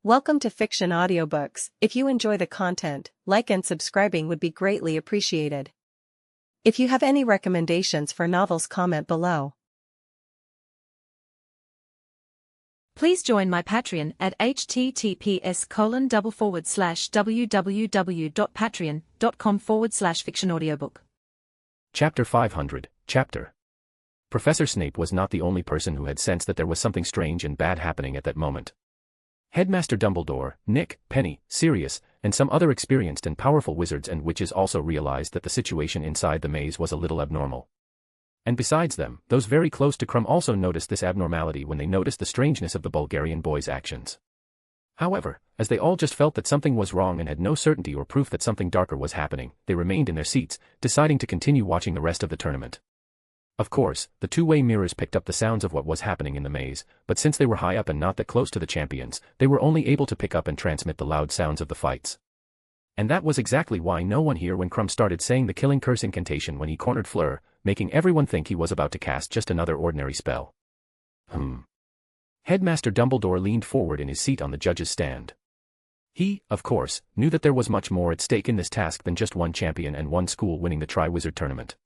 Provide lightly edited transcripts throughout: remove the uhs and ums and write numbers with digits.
Welcome to Fiction Audiobooks. If you enjoy the content, like and subscribing would be greatly appreciated. If you have any recommendations for novels, comment below. Please join my Patreon at https://www.patreon.com/fictionaudiobook. Chapter 500, Chapter. Professor Snape was not the only person who had sensed that there was something strange and bad happening at that moment. Headmaster Dumbledore, Nick, Penny, Sirius, and some other experienced and powerful wizards and witches also realized that the situation inside the maze was a little abnormal. And besides them, those very close to Krum also noticed this abnormality when they noticed the strangeness of the Bulgarian boy's actions. However, as they all just felt that something was wrong and had no certainty or proof that something darker was happening, they remained in their seats, deciding to continue watching the rest of the tournament. Of course, the two-way mirrors picked up the sounds of what was happening in the maze, but since they were high up and not that close to the champions, they were only able to pick up and transmit the loud sounds of the fights. And that was exactly why no one here when Krum started saying the killing curse incantation when he cornered Fleur, making everyone think he was about to cast just another ordinary spell. Headmaster Dumbledore leaned forward in his seat on the judge's stand. He, of course, knew that there was much more at stake in this task than just one champion and one school winning the Triwizard Tournament.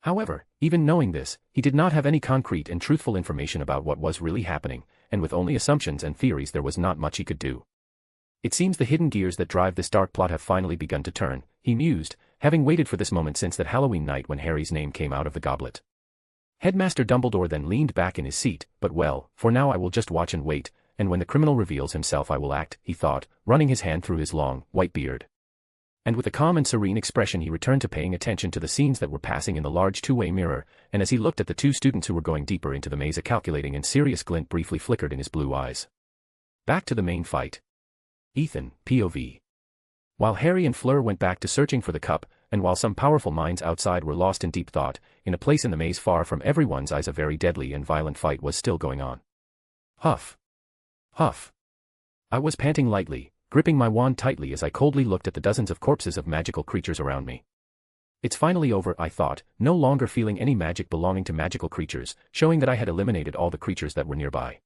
However, even knowing this, he did not have any concrete and truthful information about what was really happening, and with only assumptions and theories there was not much he could do. It seems the hidden gears that drive this dark plot have finally begun to turn, he mused, having waited for this moment since that Halloween night when Harry's name came out of the goblet. Headmaster Dumbledore then leaned back in his seat, but well, for now I will just watch and wait, and when the criminal reveals himself I will act, he thought, running his hand through his long, white beard. And with a calm and serene expression he returned to paying attention to the scenes that were passing in the large two-way mirror, and as he looked at the two students who were going deeper into the maze a calculating and serious glint briefly flickered in his blue eyes. Back to the main fight. Ethan, POV. While Harry and Fleur went back to searching for the cup, and while some powerful minds outside were lost in deep thought, in a place in the maze far from everyone's eyes a very deadly and violent fight was still going on. Huff. Huff. I was panting lightly, gripping my wand tightly as I coldly looked at the dozens of corpses of magical creatures around me. It's finally over, I thought, no longer feeling any magic belonging to magical creatures, showing that I had eliminated all the creatures that were nearby.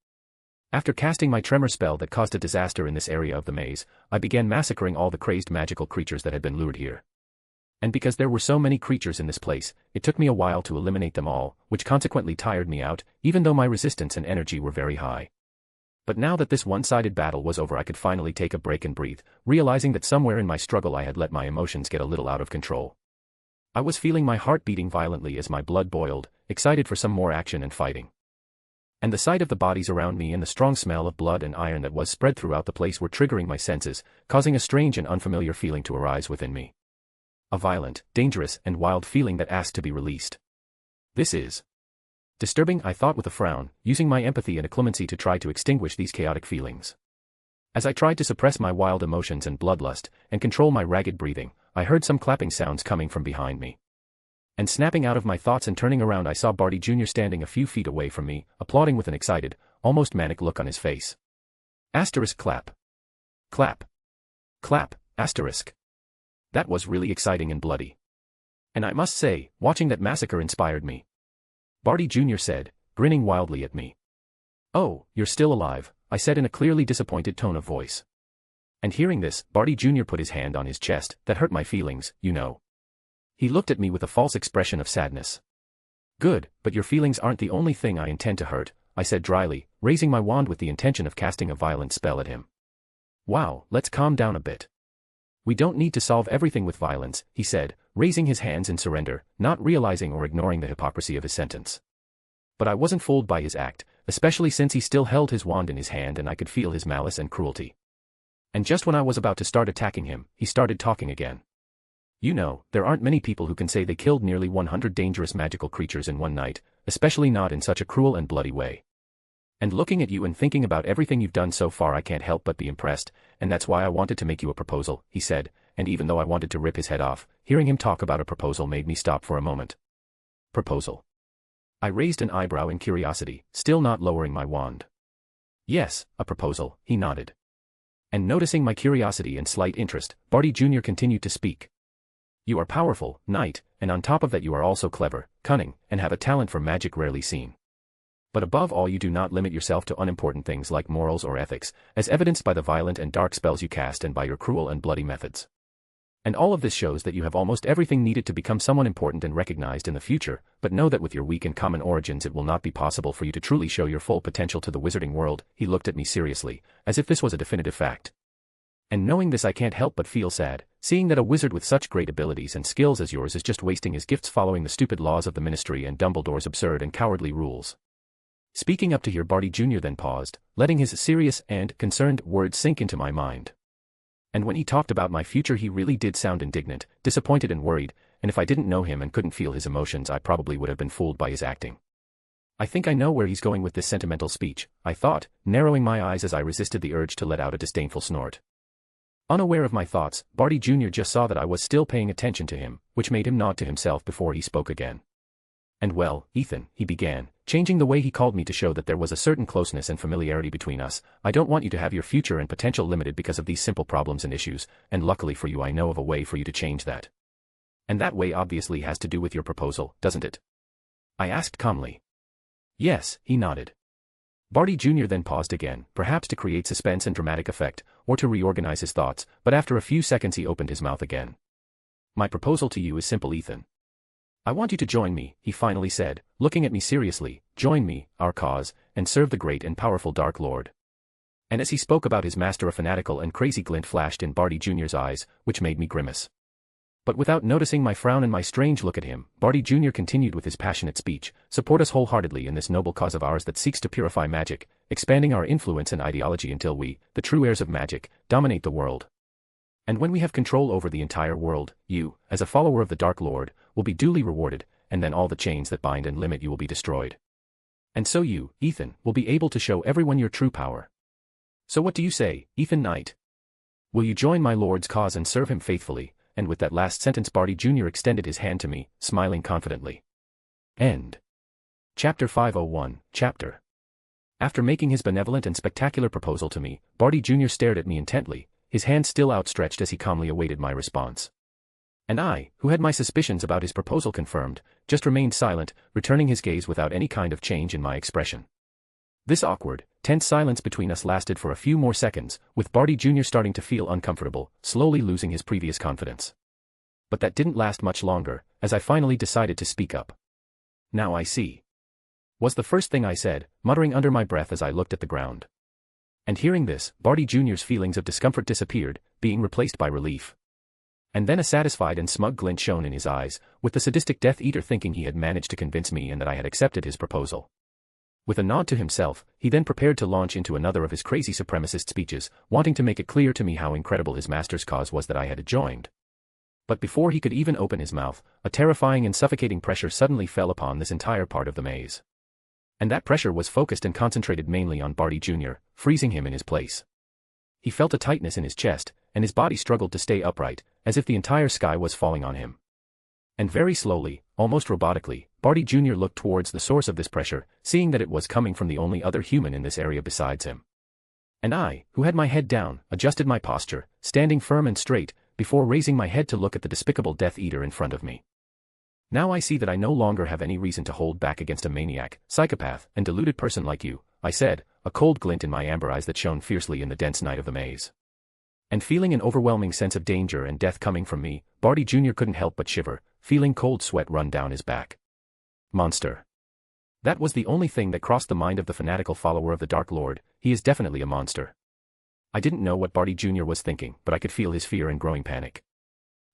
After casting my tremor spell that caused a disaster in this area of the maze, I began massacring all the crazed magical creatures that had been lured here. And because there were so many creatures in this place, it took me a while to eliminate them all, which consequently tired me out, even though my resistance and energy were very high. But now that this one-sided battle was over I could finally take a break and breathe, realizing that somewhere in my struggle I had let my emotions get a little out of control. I was feeling my heart beating violently as my blood boiled, excited for some more action and fighting. And the sight of the bodies around me and the strong smell of blood and iron that was spread throughout the place were triggering my senses, causing a strange and unfamiliar feeling to arise within me. A violent, dangerous, and wild feeling that asked to be released. This is disturbing, I thought with a frown, using my empathy and clemency to try to extinguish these chaotic feelings. As I tried to suppress my wild emotions and bloodlust, and control my ragged breathing, I heard some clapping sounds coming from behind me. And snapping out of my thoughts and turning around I saw Barty Jr. standing a few feet away from me, applauding with an excited, almost manic look on his face. Asterisk clap. Clap. Clap, asterisk. That was really exciting and bloody. And I must say, watching that massacre inspired me. Barty Jr. said, grinning wildly at me. Oh, you're still alive, I said in a clearly disappointed tone of voice. And hearing this, Barty Jr. put his hand on his chest. That hurt my feelings, you know. He looked at me with a false expression of sadness. Good, but your feelings aren't the only thing I intend to hurt, I said dryly, raising my wand with the intention of casting a violent spell at him. Wow, let's calm down a bit. We don't need to solve everything with violence, he said, raising his hands in surrender, not realizing or ignoring the hypocrisy of his sentence. But I wasn't fooled by his act, especially since he still held his wand in his hand and I could feel his malice and cruelty. And just when I was about to start attacking him, he started talking again. You know, there aren't many people who can say they killed nearly 100 dangerous magical creatures in one night, especially not in such a cruel and bloody way. And looking at you and thinking about everything you've done so far I can't help but be impressed, and that's why I wanted to make you a proposal, he said, and even though I wanted to rip his head off, hearing him talk about a proposal made me stop for a moment. Proposal. I raised an eyebrow in curiosity, still not lowering my wand. Yes, a proposal, he nodded. And noticing my curiosity and slight interest, Barty Jr. continued to speak. You are powerful, knight, and on top of that you are also clever, cunning, and have a talent for magic rarely seen. But above all, you do not limit yourself to unimportant things like morals or ethics, as evidenced by the violent and dark spells you cast and by your cruel and bloody methods. And all of this shows that you have almost everything needed to become someone important and recognized in the future, but know that with your weak and common origins it will not be possible for you to truly show your full potential to the wizarding world. He looked at me seriously, as if this was a definitive fact. And knowing this, I can't help but feel sad, seeing that a wizard with such great abilities and skills as yours is just wasting his gifts following the stupid laws of the Ministry and Dumbledore's absurd and cowardly rules. Speaking up to hear, Barty Jr. then paused, letting his serious and concerned words sink into my mind. And when he talked about my future, he really did sound indignant, disappointed and worried, and if I didn't know him and couldn't feel his emotions, I probably would have been fooled by his acting. I think I know where he's going with this sentimental speech, I thought, narrowing my eyes as I resisted the urge to let out a disdainful snort. Unaware of my thoughts, Barty Jr. just saw that I was still paying attention to him, which made him nod to himself before he spoke again. And well, Ethan, he began, changing the way he called me to show that there was a certain closeness and familiarity between us, I don't want you to have your future and potential limited because of these simple problems and issues, and luckily for you I know of a way for you to change that. And that way obviously has to do with your proposal, doesn't it? I asked calmly. Yes, he nodded. Barty Jr. then paused again, perhaps to create suspense and dramatic effect, or to reorganize his thoughts, but after a few seconds he opened his mouth again. My proposal to you is simple, Ethan. I want you to join me, he finally said, looking at me seriously, join me, our cause, and serve the great and powerful Dark Lord. And as he spoke about his master, a fanatical and crazy glint flashed in Barty Jr.'s eyes, which made me grimace. But without noticing my frown and my strange look at him, Barty Jr. continued with his passionate speech, support us wholeheartedly in this noble cause of ours that seeks to purify magic, expanding our influence and ideology until we, the true heirs of magic, dominate the world. And when we have control over the entire world, you, as a follower of the Dark Lord, will be duly rewarded, and then all the chains that bind and limit you will be destroyed. And so you, Ethan, will be able to show everyone your true power. So what do you say, Ethan Knight? Will you join my lord's cause and serve him faithfully? And with that last sentence, Barty Jr. extended his hand to me, smiling confidently. End. Chapter 501, Chapter. After making his benevolent and spectacular proposal to me, Barty Jr. stared at me intently, his hand still outstretched as he calmly awaited my response. And I, who had my suspicions about his proposal confirmed, just remained silent, returning his gaze without any kind of change in my expression. This awkward, tense silence between us lasted for a few more seconds, with Barty Jr. starting to feel uncomfortable, slowly losing his previous confidence. But that didn't last much longer, as I finally decided to speak up. Now I see. Was the first thing I said, muttering under my breath as I looked at the ground. And hearing this, Barty Jr.'s feelings of discomfort disappeared, being replaced by relief. And then a satisfied and smug glint shone in his eyes, with the sadistic Death Eater thinking he had managed to convince me and that I had accepted his proposal. With a nod to himself, he then prepared to launch into another of his crazy supremacist speeches, wanting to make it clear to me how incredible his master's cause was that I had joined. But before he could even open his mouth, a terrifying and suffocating pressure suddenly fell upon this entire part of the maze. And that pressure was focused and concentrated mainly on Barty Jr., freezing him in his place. He felt a tightness in his chest, and his body struggled to stay upright, as if the entire sky was falling on him. And very slowly, almost robotically, Barty Jr. looked towards the source of this pressure, seeing that it was coming from the only other human in this area besides him. And I, who had my head down, adjusted my posture, standing firm and straight, before raising my head to look at the despicable Death Eater in front of me. Now I see that I no longer have any reason to hold back against a maniac, psychopath, and deluded person like you, I said, a cold glint in my amber eyes that shone fiercely in the dense night of the maze. And feeling an overwhelming sense of danger and death coming from me, Barty Jr. couldn't help but shiver, feeling cold sweat run down his back. Monster. That was the only thing that crossed the mind of the fanatical follower of the Dark Lord. He is definitely a monster. I didn't know what Barty Jr. was thinking, but I could feel his fear and growing panic.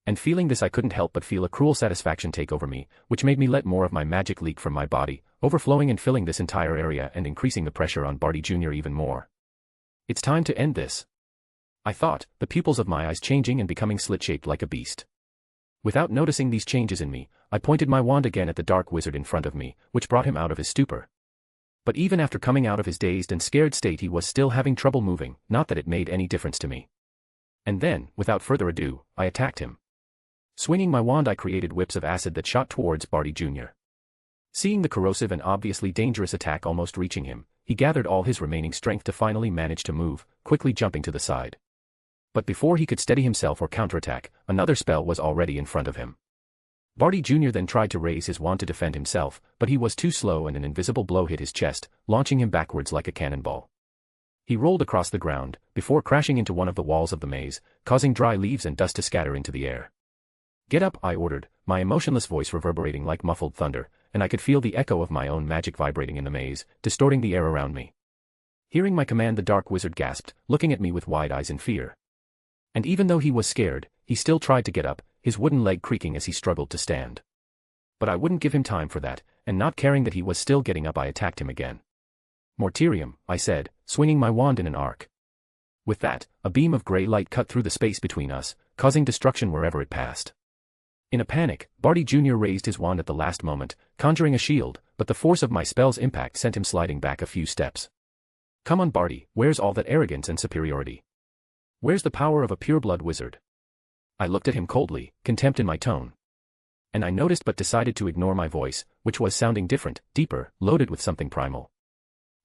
And feeling this, I couldn't help but feel a cruel satisfaction take over me, which made me let more of my magic leak from my body, overflowing and filling this entire area and increasing the pressure on Barty Jr. even more. It's time to end this, I thought, the pupils of my eyes changing and becoming slit-shaped like a beast. Without noticing these changes in me, I pointed my wand again at the dark wizard in front of me, which brought him out of his stupor. But even after coming out of his dazed and scared state, he was still having trouble moving, not that it made any difference to me. And then, without further ado, I attacked him. Swinging my wand, I created whips of acid that shot towards Barty Jr. Seeing the corrosive and obviously dangerous attack almost reaching him, he gathered all his remaining strength to finally manage to move, quickly jumping to the side. But before he could steady himself or counterattack, another spell was already in front of him. Barty Jr. then tried to raise his wand to defend himself, but he was too slow and an invisible blow hit his chest, launching him backwards like a cannonball. He rolled across the ground, before crashing into one of the walls of the maze, causing dry leaves and dust to scatter into the air. "Get up," I ordered, my emotionless voice reverberating like muffled thunder, and I could feel the echo of my own magic vibrating in the maze, distorting the air around me. Hearing my command, the dark wizard gasped, looking at me with wide eyes in fear. And even though he was scared, he still tried to get up, his wooden leg creaking as he struggled to stand. But I wouldn't give him time for that, and not caring that he was still getting up, I attacked him again. "Mortarium," I said, swinging my wand in an arc. With that, a beam of grey light cut through the space between us, causing destruction wherever it passed. In a panic, Barty Jr. raised his wand at the last moment, conjuring a shield, but the force of my spell's impact sent him sliding back a few steps. "Come on, Barty, where's all that arrogance and superiority? Where's the power of a pureblood wizard?" I looked at him coldly, contempt in my tone. And I noticed but decided to ignore my voice, which was sounding different, deeper, loaded with something primal.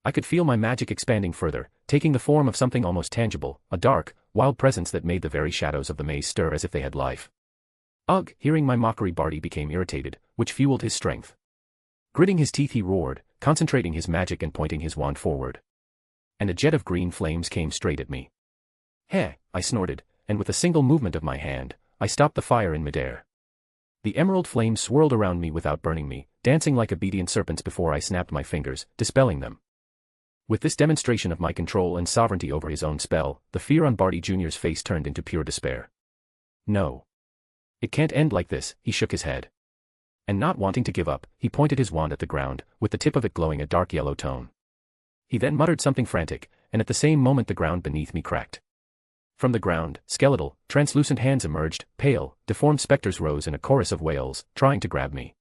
I could feel my magic expanding further, taking the form of something almost tangible, a dark, wild presence that made the very shadows of the maze stir as if they had life. Ugh! Hearing my mockery, Barty became irritated, which fueled his strength. Gritting his teeth, he roared, concentrating his magic and pointing his wand forward. And a jet of green flames came straight at me. "Heh!" I snorted, and with a single movement of my hand, I stopped the fire in midair. The emerald flames swirled around me without burning me, dancing like obedient serpents before I snapped my fingers, dispelling them. With this demonstration of my control and sovereignty over his own spell, the fear on Barty Jr.'s face turned into pure despair. "No. It can't end like this," he shook his head. And not wanting to give up, he pointed his wand at the ground, with the tip of it glowing a dark yellow tone. He then muttered something frantic, and at the same moment the ground beneath me cracked. From the ground, skeletal, translucent hands emerged, pale, deformed specters rose in a chorus of wails, trying to grab me.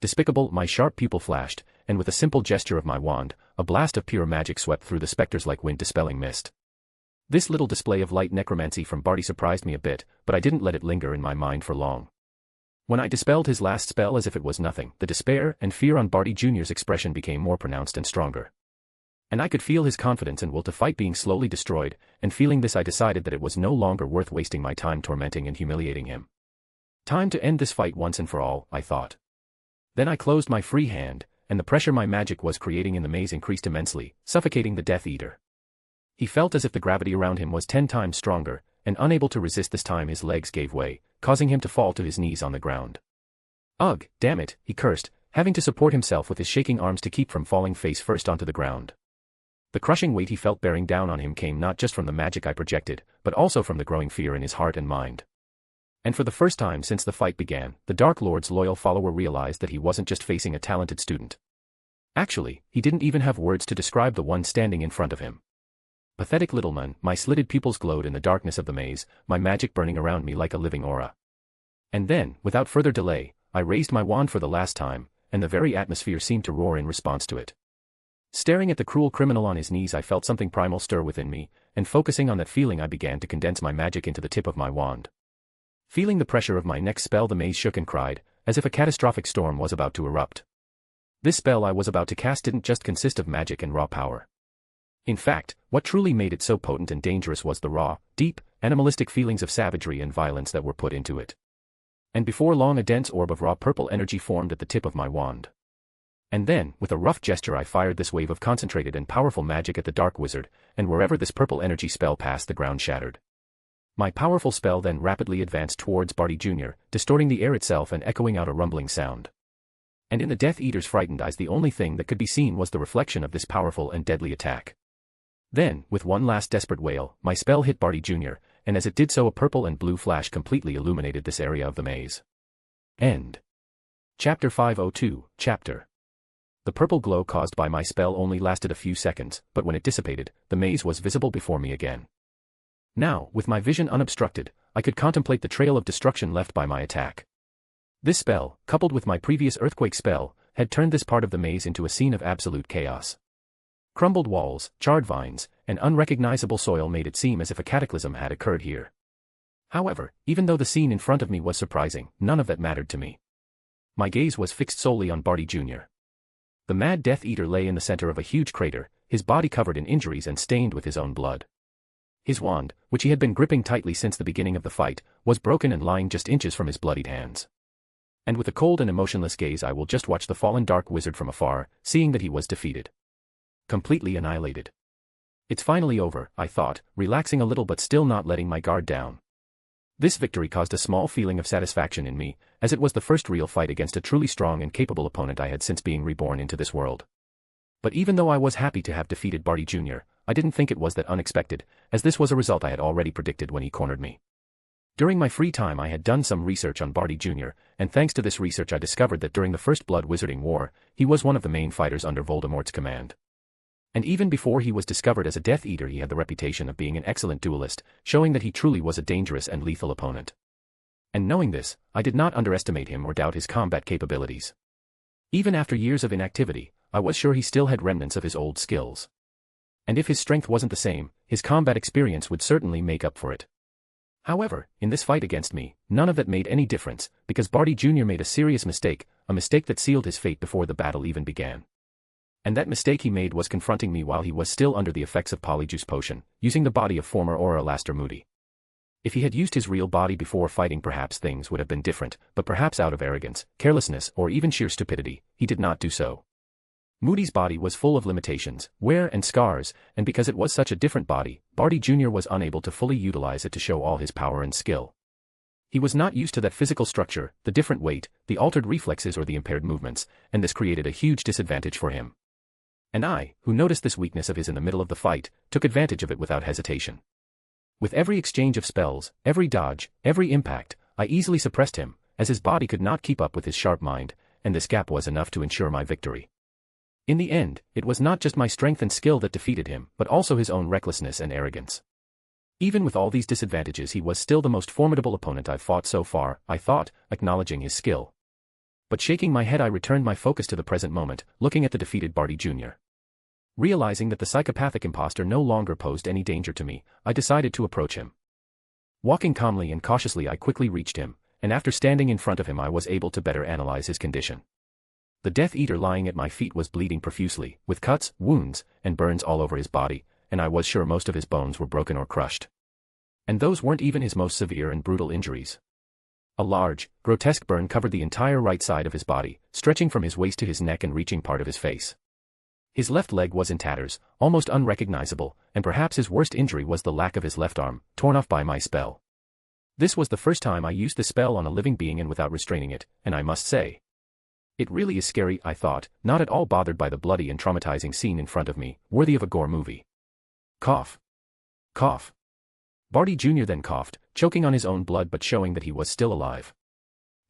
Despicable, my sharp pupil flashed, and with a simple gesture of my wand, a blast of pure magic swept through the specters like wind dispelling mist. This little display of light necromancy from Barty surprised me a bit, but I didn't let it linger in my mind for long. When I dispelled his last spell as if it was nothing, the despair and fear on Barty Jr.'s expression became more pronounced and stronger. And I could feel his confidence and will to fight being slowly destroyed, and feeling this I decided that it was no longer worth wasting my time tormenting and humiliating him. Time to end this fight once and for all, I thought. Then I closed my free hand, and the pressure my magic was creating in the maze increased immensely, suffocating the Death Eater. He felt as if the gravity around him was 10 times stronger, and unable to resist this time his legs gave way, causing him to fall to his knees on the ground. "Ugh, damn it," he cursed, having to support himself with his shaking arms to keep from falling face first onto the ground. The crushing weight he felt bearing down on him came not just from the magic I projected, but also from the growing fear in his heart and mind. And for the first time since the fight began, the Dark Lord's loyal follower realized that he wasn't just facing a talented student. Actually, he didn't even have words to describe the one standing in front of him. Pathetic little man, my slitted pupils glowed in the darkness of the maze, my magic burning around me like a living aura. And then, without further delay, I raised my wand for the last time, and the very atmosphere seemed to roar in response to it. Staring at the cruel criminal on his knees, I felt something primal stir within me, and focusing on that feeling I began to condense my magic into the tip of my wand. Feeling the pressure of my next spell, the maze shook and cried, as if a catastrophic storm was about to erupt. This spell I was about to cast didn't just consist of magic and raw power. In fact, what truly made it so potent and dangerous was the raw, deep, animalistic feelings of savagery and violence that were put into it. And before long a dense orb of raw purple energy formed at the tip of my wand. And then, with a rough gesture, I fired this wave of concentrated and powerful magic at the Dark Wizard, and wherever this purple energy spell passed, the ground shattered. My powerful spell then rapidly advanced towards Barty Jr., distorting the air itself and echoing out a rumbling sound. And in the Death Eater's frightened eyes, the only thing that could be seen was the reflection of this powerful and deadly attack. Then, with one last desperate wail, my spell hit Barty Jr., and as it did so, a purple and blue flash completely illuminated this area of the maze. End. Chapter 502, Chapter. The purple glow caused by my spell only lasted a few seconds, but when it dissipated, the maze was visible before me again. Now, with my vision unobstructed, I could contemplate the trail of destruction left by my attack. This spell, coupled with my previous earthquake spell, had turned this part of the maze into a scene of absolute chaos. Crumbled walls, charred vines, and unrecognizable soil made it seem as if a cataclysm had occurred here. However, even though the scene in front of me was surprising, none of that mattered to me. My gaze was fixed solely on Barty Jr. The mad Death Eater lay in the center of a huge crater, his body covered in injuries and stained with his own blood. His wand, which he had been gripping tightly since the beginning of the fight, was broken and lying just inches from his bloodied hands. And with a cold and emotionless gaze I will just watch the fallen dark wizard from afar, seeing that he was defeated. Completely annihilated. It's finally over, I thought, relaxing a little but still not letting my guard down. This victory caused a small feeling of satisfaction in me, as it was the first real fight against a truly strong and capable opponent I had since being reborn into this world. But even though I was happy to have defeated Barty Jr., I didn't think it was that unexpected, as this was a result I had already predicted when he cornered me. During my free time I had done some research on Barty Jr., and thanks to this research I discovered that during the First Blood Wizarding War, he was one of the main fighters under Voldemort's command. And even before he was discovered as a Death Eater he had the reputation of being an excellent duelist, showing that he truly was a dangerous and lethal opponent. And knowing this, I did not underestimate him or doubt his combat capabilities. Even after years of inactivity, I was sure he still had remnants of his old skills. And if his strength wasn't the same, his combat experience would certainly make up for it. However, in this fight against me, none of that made any difference, because Barty Jr. made a serious mistake, a mistake that sealed his fate before the battle even began. And that mistake he made was confronting me while he was still under the effects of Polyjuice Potion, using the body of former Auror Alastair Moody. If he had used his real body before fighting perhaps things would have been different, but perhaps out of arrogance, carelessness or even sheer stupidity, he did not do so. Moody's body was full of limitations, wear and scars, and because it was such a different body, Barty Jr. was unable to fully utilize it to show all his power and skill. He was not used to that physical structure, the different weight, the altered reflexes or the impaired movements, and this created a huge disadvantage for him. And I, who noticed this weakness of his in the middle of the fight, took advantage of it without hesitation. With every exchange of spells, every dodge, every impact, I easily suppressed him, as his body could not keep up with his sharp mind, and this gap was enough to ensure my victory. In the end, it was not just my strength and skill that defeated him, but also his own recklessness and arrogance. Even with all these disadvantages he was still the most formidable opponent I've fought so far, I thought, acknowledging his skill. But shaking my head I returned my focus to the present moment, looking at the defeated Barty Jr. Realizing that the psychopathic imposter no longer posed any danger to me, I decided to approach him. Walking calmly and cautiously I quickly reached him, and after standing in front of him I was able to better analyze his condition. The Death Eater lying at my feet was bleeding profusely, with cuts, wounds, and burns all over his body, and I was sure most of his bones were broken or crushed. And those weren't even his most severe and brutal injuries. A large, grotesque burn covered the entire right side of his body, stretching from his waist to his neck and reaching part of his face. His left leg was in tatters, almost unrecognizable, and perhaps his worst injury was the lack of his left arm, torn off by my spell. This was the first time I used the spell on a living being and without restraining it, and I must say, it really is scary, I thought, not at all bothered by the bloody and traumatizing scene in front of me, worthy of a gore movie. Cough. Cough. Barty Jr. then coughed, choking on his own blood but showing that he was still alive.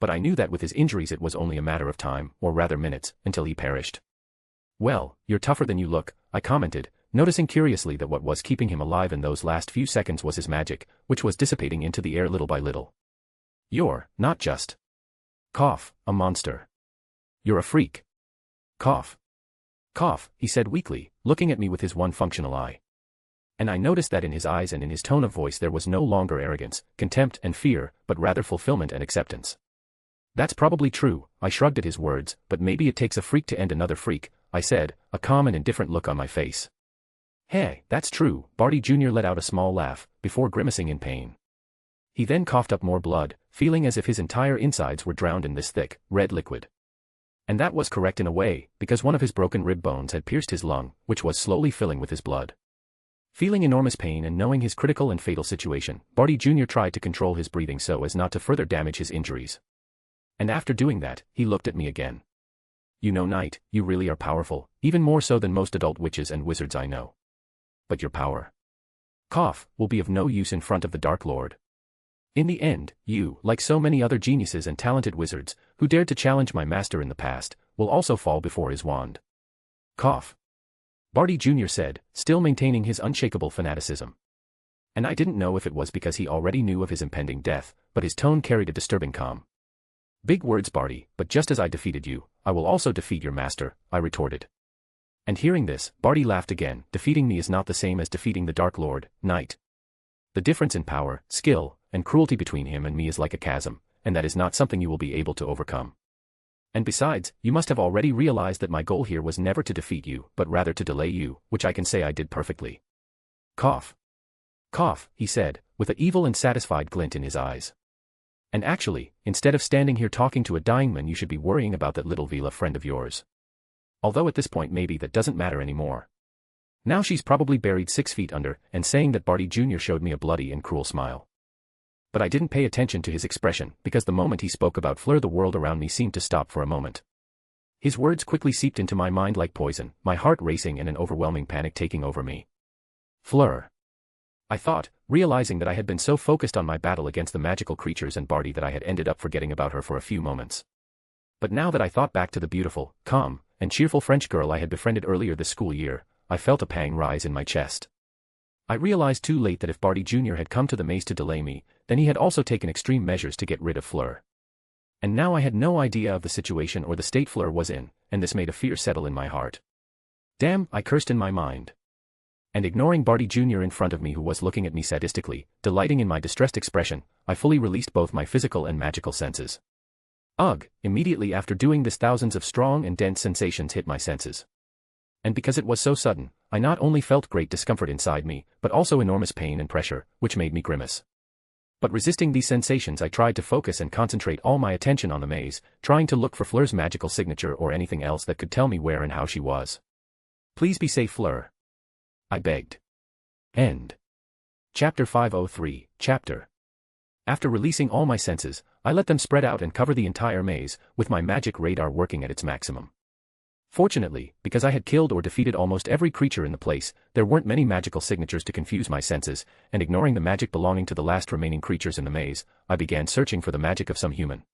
But I knew that with his injuries it was only a matter of time, or rather minutes, until he perished. Well, you're tougher than you look, I commented, noticing curiously that what was keeping him alive in those last few seconds was his magic, which was dissipating into the air little by little. You're not just cough, a monster. You're a freak. Cough. Cough, he said weakly, looking at me with his one functional eye. And I noticed that in his eyes and in his tone of voice there was no longer arrogance, contempt and fear, but rather fulfillment and acceptance. That's probably true, I shrugged at his words, but maybe it takes a freak to end another freak, I said, a calm and indifferent look on my face. Hey, that's true, Barty Jr. let out a small laugh, before grimacing in pain. He then coughed up more blood, feeling as if his entire insides were drowned in this thick, red liquid. And that was correct in a way, because one of his broken rib bones had pierced his lung, which was slowly filling with his blood. Feeling enormous pain and knowing his critical and fatal situation, Barty Jr. tried to control his breathing so as not to further damage his injuries. And after doing that, he looked at me again. You know, Knight, you really are powerful, even more so than most adult witches and wizards I know. But your power, cough, will be of no use in front of the Dark Lord. In the end, you, like so many other geniuses and talented wizards, who dared to challenge my master in the past, will also fall before his wand. Cough. Barty Jr. said, still maintaining his unshakable fanaticism. And I didn't know if it was because he already knew of his impending death, but his tone carried a disturbing calm. Big words, Barty, but just as I defeated you, I will also defeat your master, I retorted. And hearing this, Barty laughed again, defeating me is not the same as defeating the Dark Lord, Knight. The difference in power, skill, and cruelty between him and me is like a chasm, and that is not something you will be able to overcome. And besides, you must have already realized that my goal here was never to defeat you, but rather to delay you, which I can say I did perfectly. Cough. Cough, he said, with an evil and satisfied glint in his eyes. And actually, instead of standing here talking to a dying man, you should be worrying about that little Vila friend of yours. Although at this point maybe that doesn't matter anymore. Now she's probably buried 6 feet under, and saying that Barty Jr. showed me a bloody and cruel smile. But I didn't pay attention to his expression, because the moment he spoke about Fleur the world around me seemed to stop for a moment. His words quickly seeped into my mind like poison, my heart racing and an overwhelming panic taking over me. Fleur. I thought, realizing that I had been so focused on my battle against the magical creatures and Barty that I had ended up forgetting about her for a few moments. But now that I thought back to the beautiful, calm, and cheerful French girl I had befriended earlier this school year, I felt a pang rise in my chest. I realized too late that if Barty Jr. had come to the maze to delay me, then he had also taken extreme measures to get rid of Fleur. And now I had no idea of the situation or the state Fleur was in, and this made a fear settle in my heart. Damn, I cursed in my mind. And ignoring Barty Jr. in front of me who was looking at me sadistically, delighting in my distressed expression, I fully released both my physical and magical senses. Ugh, immediately after doing this thousands of strong and dense sensations hit my senses. And because it was so sudden, I not only felt great discomfort inside me, but also enormous pain and pressure, which made me grimace. But resisting these sensations I tried to focus and concentrate all my attention on the maze, trying to look for Fleur's magical signature or anything else that could tell me where and how she was. Please be safe, Fleur. I begged. End. Chapter 503, Chapter. After releasing all my senses, I let them spread out and cover the entire maze, with my magic radar working at its maximum. Fortunately, because I had killed or defeated almost every creature in the place, there weren't many magical signatures to confuse my senses, and ignoring the magic belonging to the last remaining creatures in the maze, I began searching for the magic of some human.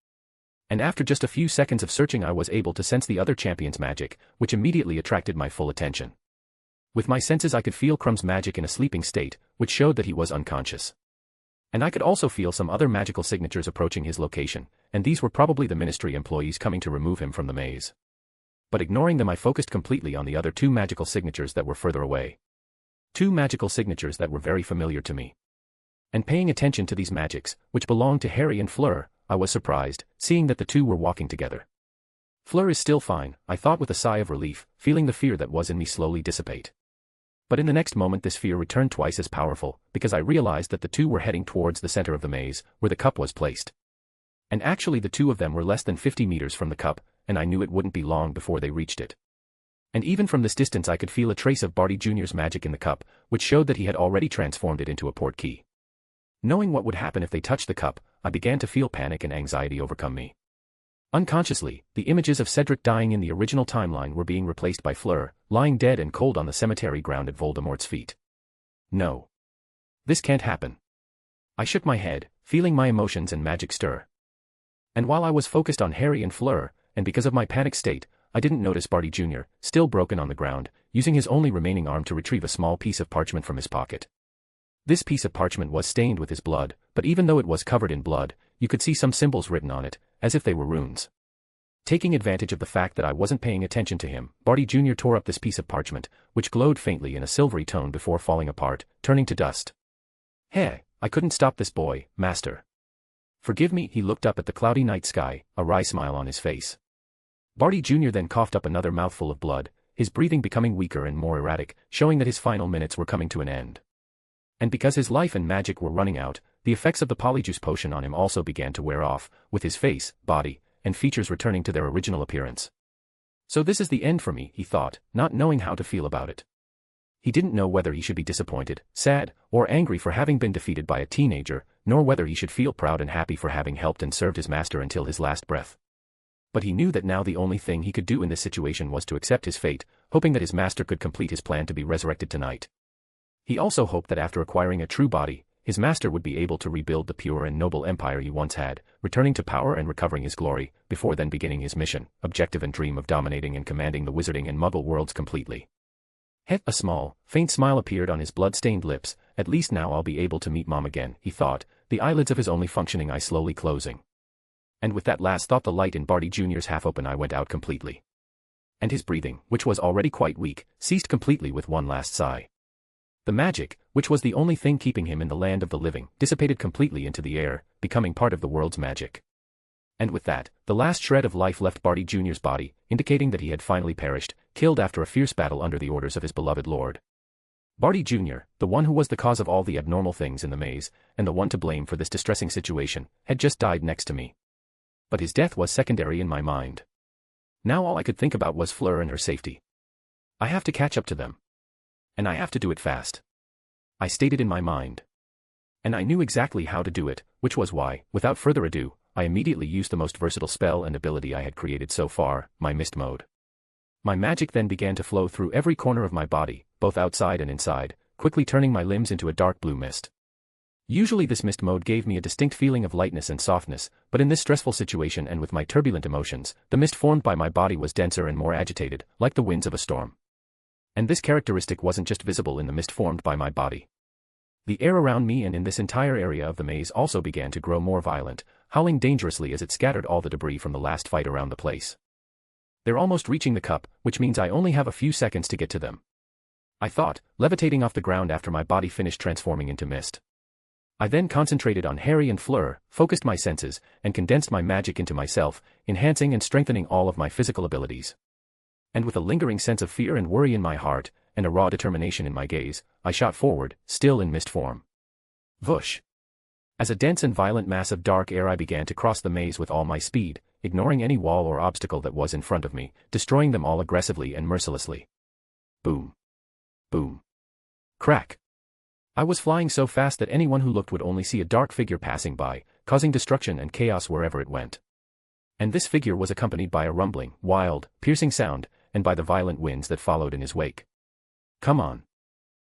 And after just a few seconds of searching I was able to sense the other champion's magic, which immediately attracted my full attention. With my senses I could feel Crumb's magic in a sleeping state, which showed that he was unconscious. And I could also feel some other magical signatures approaching his location, and these were probably the ministry employees coming to remove him from the maze. But ignoring them I focused completely on the other 2 magical signatures that were further away. 2 magical signatures that were very familiar to me. And paying attention to these magics, which belonged to Harry and Fleur, I was surprised, seeing that the 2 were walking together. Fleur is still fine, I thought with a sigh of relief, feeling the fear that was in me slowly dissipate. But in the next moment this fear returned twice as powerful, because I realized that the 2 were heading towards the center of the maze, where the cup was placed. And actually the 2 of them were less than 50 meters from the cup, and I knew it wouldn't be long before they reached it. And even from this distance I could feel a trace of Barty Jr.'s magic in the cup, which showed that he had already transformed it into a port key. Knowing what would happen if they touched the cup, I began to feel panic and anxiety overcome me. Unconsciously, the images of Cedric dying in the original timeline were being replaced by Fleur, lying dead and cold on the cemetery ground at Voldemort's feet. No. This can't happen. I shook my head, feeling my emotions and magic stir. And while I was focused on Harry and Fleur, and because of my panic state, I didn't notice Barty Jr., still broken on the ground, using his only remaining arm to retrieve a small piece of parchment from his pocket. This piece of parchment was stained with his blood, but even though it was covered in blood, you could see some symbols written on it, as if they were runes. Taking advantage of the fact that I wasn't paying attention to him, Barty Jr. tore up this piece of parchment, which glowed faintly in a silvery tone before falling apart, turning to dust. Hey, I couldn't stop this boy, master. Forgive me, he looked up at the cloudy night sky, a wry smile on his face. Barty Jr. then coughed up another mouthful of blood, his breathing becoming weaker and more erratic, showing that his final minutes were coming to an end. And because his life and magic were running out, the effects of the polyjuice potion on him also began to wear off, with his face, body, and features returning to their original appearance. So this is the end for me, he thought, not knowing how to feel about it. He didn't know whether he should be disappointed, sad, or angry for having been defeated by a teenager, nor whether he should feel proud and happy for having helped and served his master until his last breath. But he knew that now the only thing he could do in this situation was to accept his fate, hoping that his master could complete his plan to be resurrected tonight. He also hoped that after acquiring a true body, his master would be able to rebuild the pure and noble empire he once had, returning to power and recovering his glory, before then beginning his mission, objective and dream of dominating and commanding the wizarding and muggle worlds completely. A small, faint smile appeared on his blood-stained lips. At least now I'll be able to meet Mom again, he thought, the eyelids of his only functioning eye slowly closing. And with that last thought the light in Barty Jr.'s half-open eye went out completely. And his breathing, which was already quite weak, ceased completely with one last sigh. The magic, which was the only thing keeping him in the land of the living, dissipated completely into the air, becoming part of the world's magic. And with that, the last shred of life left Barty Jr.'s body, indicating that he had finally perished, killed after a fierce battle under the orders of his beloved lord. Barty Jr., the one who was the cause of all the abnormal things in the maze, and the one to blame for this distressing situation, had just died next to me. But his death was secondary in my mind. Now all I could think about was Fleur and her safety. I have to catch up to them. And I have to do it fast. I stated in my mind. And I knew exactly how to do it, which was why, without further ado, I immediately used the most versatile spell and ability I had created so far, my mist mode. My magic then began to flow through every corner of my body, both outside and inside, quickly turning my limbs into a dark blue mist. Usually this mist mode gave me a distinct feeling of lightness and softness, but in this stressful situation and with my turbulent emotions, the mist formed by my body was denser and more agitated, like the winds of a storm. And this characteristic wasn't just visible in the mist formed by my body. The air around me and in this entire area of the maze also began to grow more violent, howling dangerously as it scattered all the debris from the last fight around the place. They're almost reaching the cup, which means I only have a few seconds to get to them. I thought, levitating off the ground after my body finished transforming into mist. I then concentrated on Harry and Fleur, focused my senses, and condensed my magic into myself, enhancing and strengthening all of my physical abilities. And with a lingering sense of fear and worry in my heart, and a raw determination in my gaze, I shot forward, still in mist form. Vush! As a dense and violent mass of dark air I began to cross the maze with all my speed, ignoring any wall or obstacle that was in front of me, destroying them all aggressively and mercilessly. Boom. Boom. Crack. I was flying so fast that anyone who looked would only see a dark figure passing by, causing destruction and chaos wherever it went. And this figure was accompanied by a rumbling, wild, piercing sound, and by the violent winds that followed in his wake. Come on.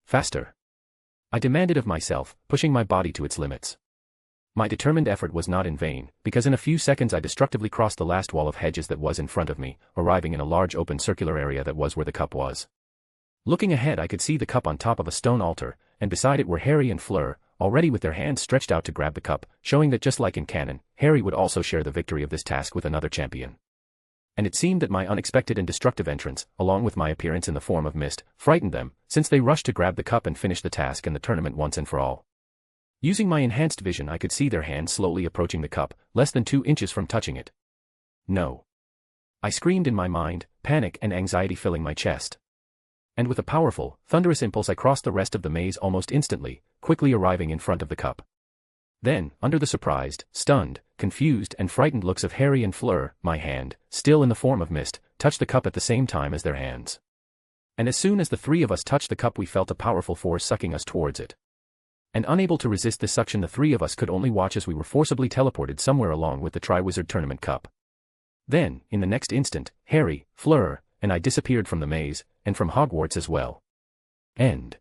Faster. I demanded of myself, pushing my body to its limits. My determined effort was not in vain, because in a few seconds I destructively crossed the last wall of hedges that was in front of me, arriving in a large open circular area that was where the cup was. Looking ahead I could see the cup on top of a stone altar, and beside it were Harry and Fleur, already with their hands stretched out to grab the cup, showing that just like in canon, Harry would also share the victory of this task with another champion. And it seemed that my unexpected and destructive entrance, along with my appearance in the form of mist, frightened them, since they rushed to grab the cup and finish the task and the tournament once and for all. Using my enhanced vision I could see their hands slowly approaching the cup, less than 2 inches from touching it. No. I screamed in my mind, panic and anxiety filling my chest. And with a powerful, thunderous impulse I crossed the rest of the maze almost instantly, quickly arriving in front of the cup. Then, under the surprised, stunned, confused and frightened looks of Harry and Fleur, my hand, still in the form of mist, touched the cup at the same time as their hands. And as soon as the three of us touched the cup we felt a powerful force sucking us towards it. And unable to resist this suction the three of us could only watch as we were forcibly teleported somewhere along with the Triwizard Tournament Cup. Then, in the next instant, Harry, Fleur, and I disappeared from the maze, and from Hogwarts as well. End.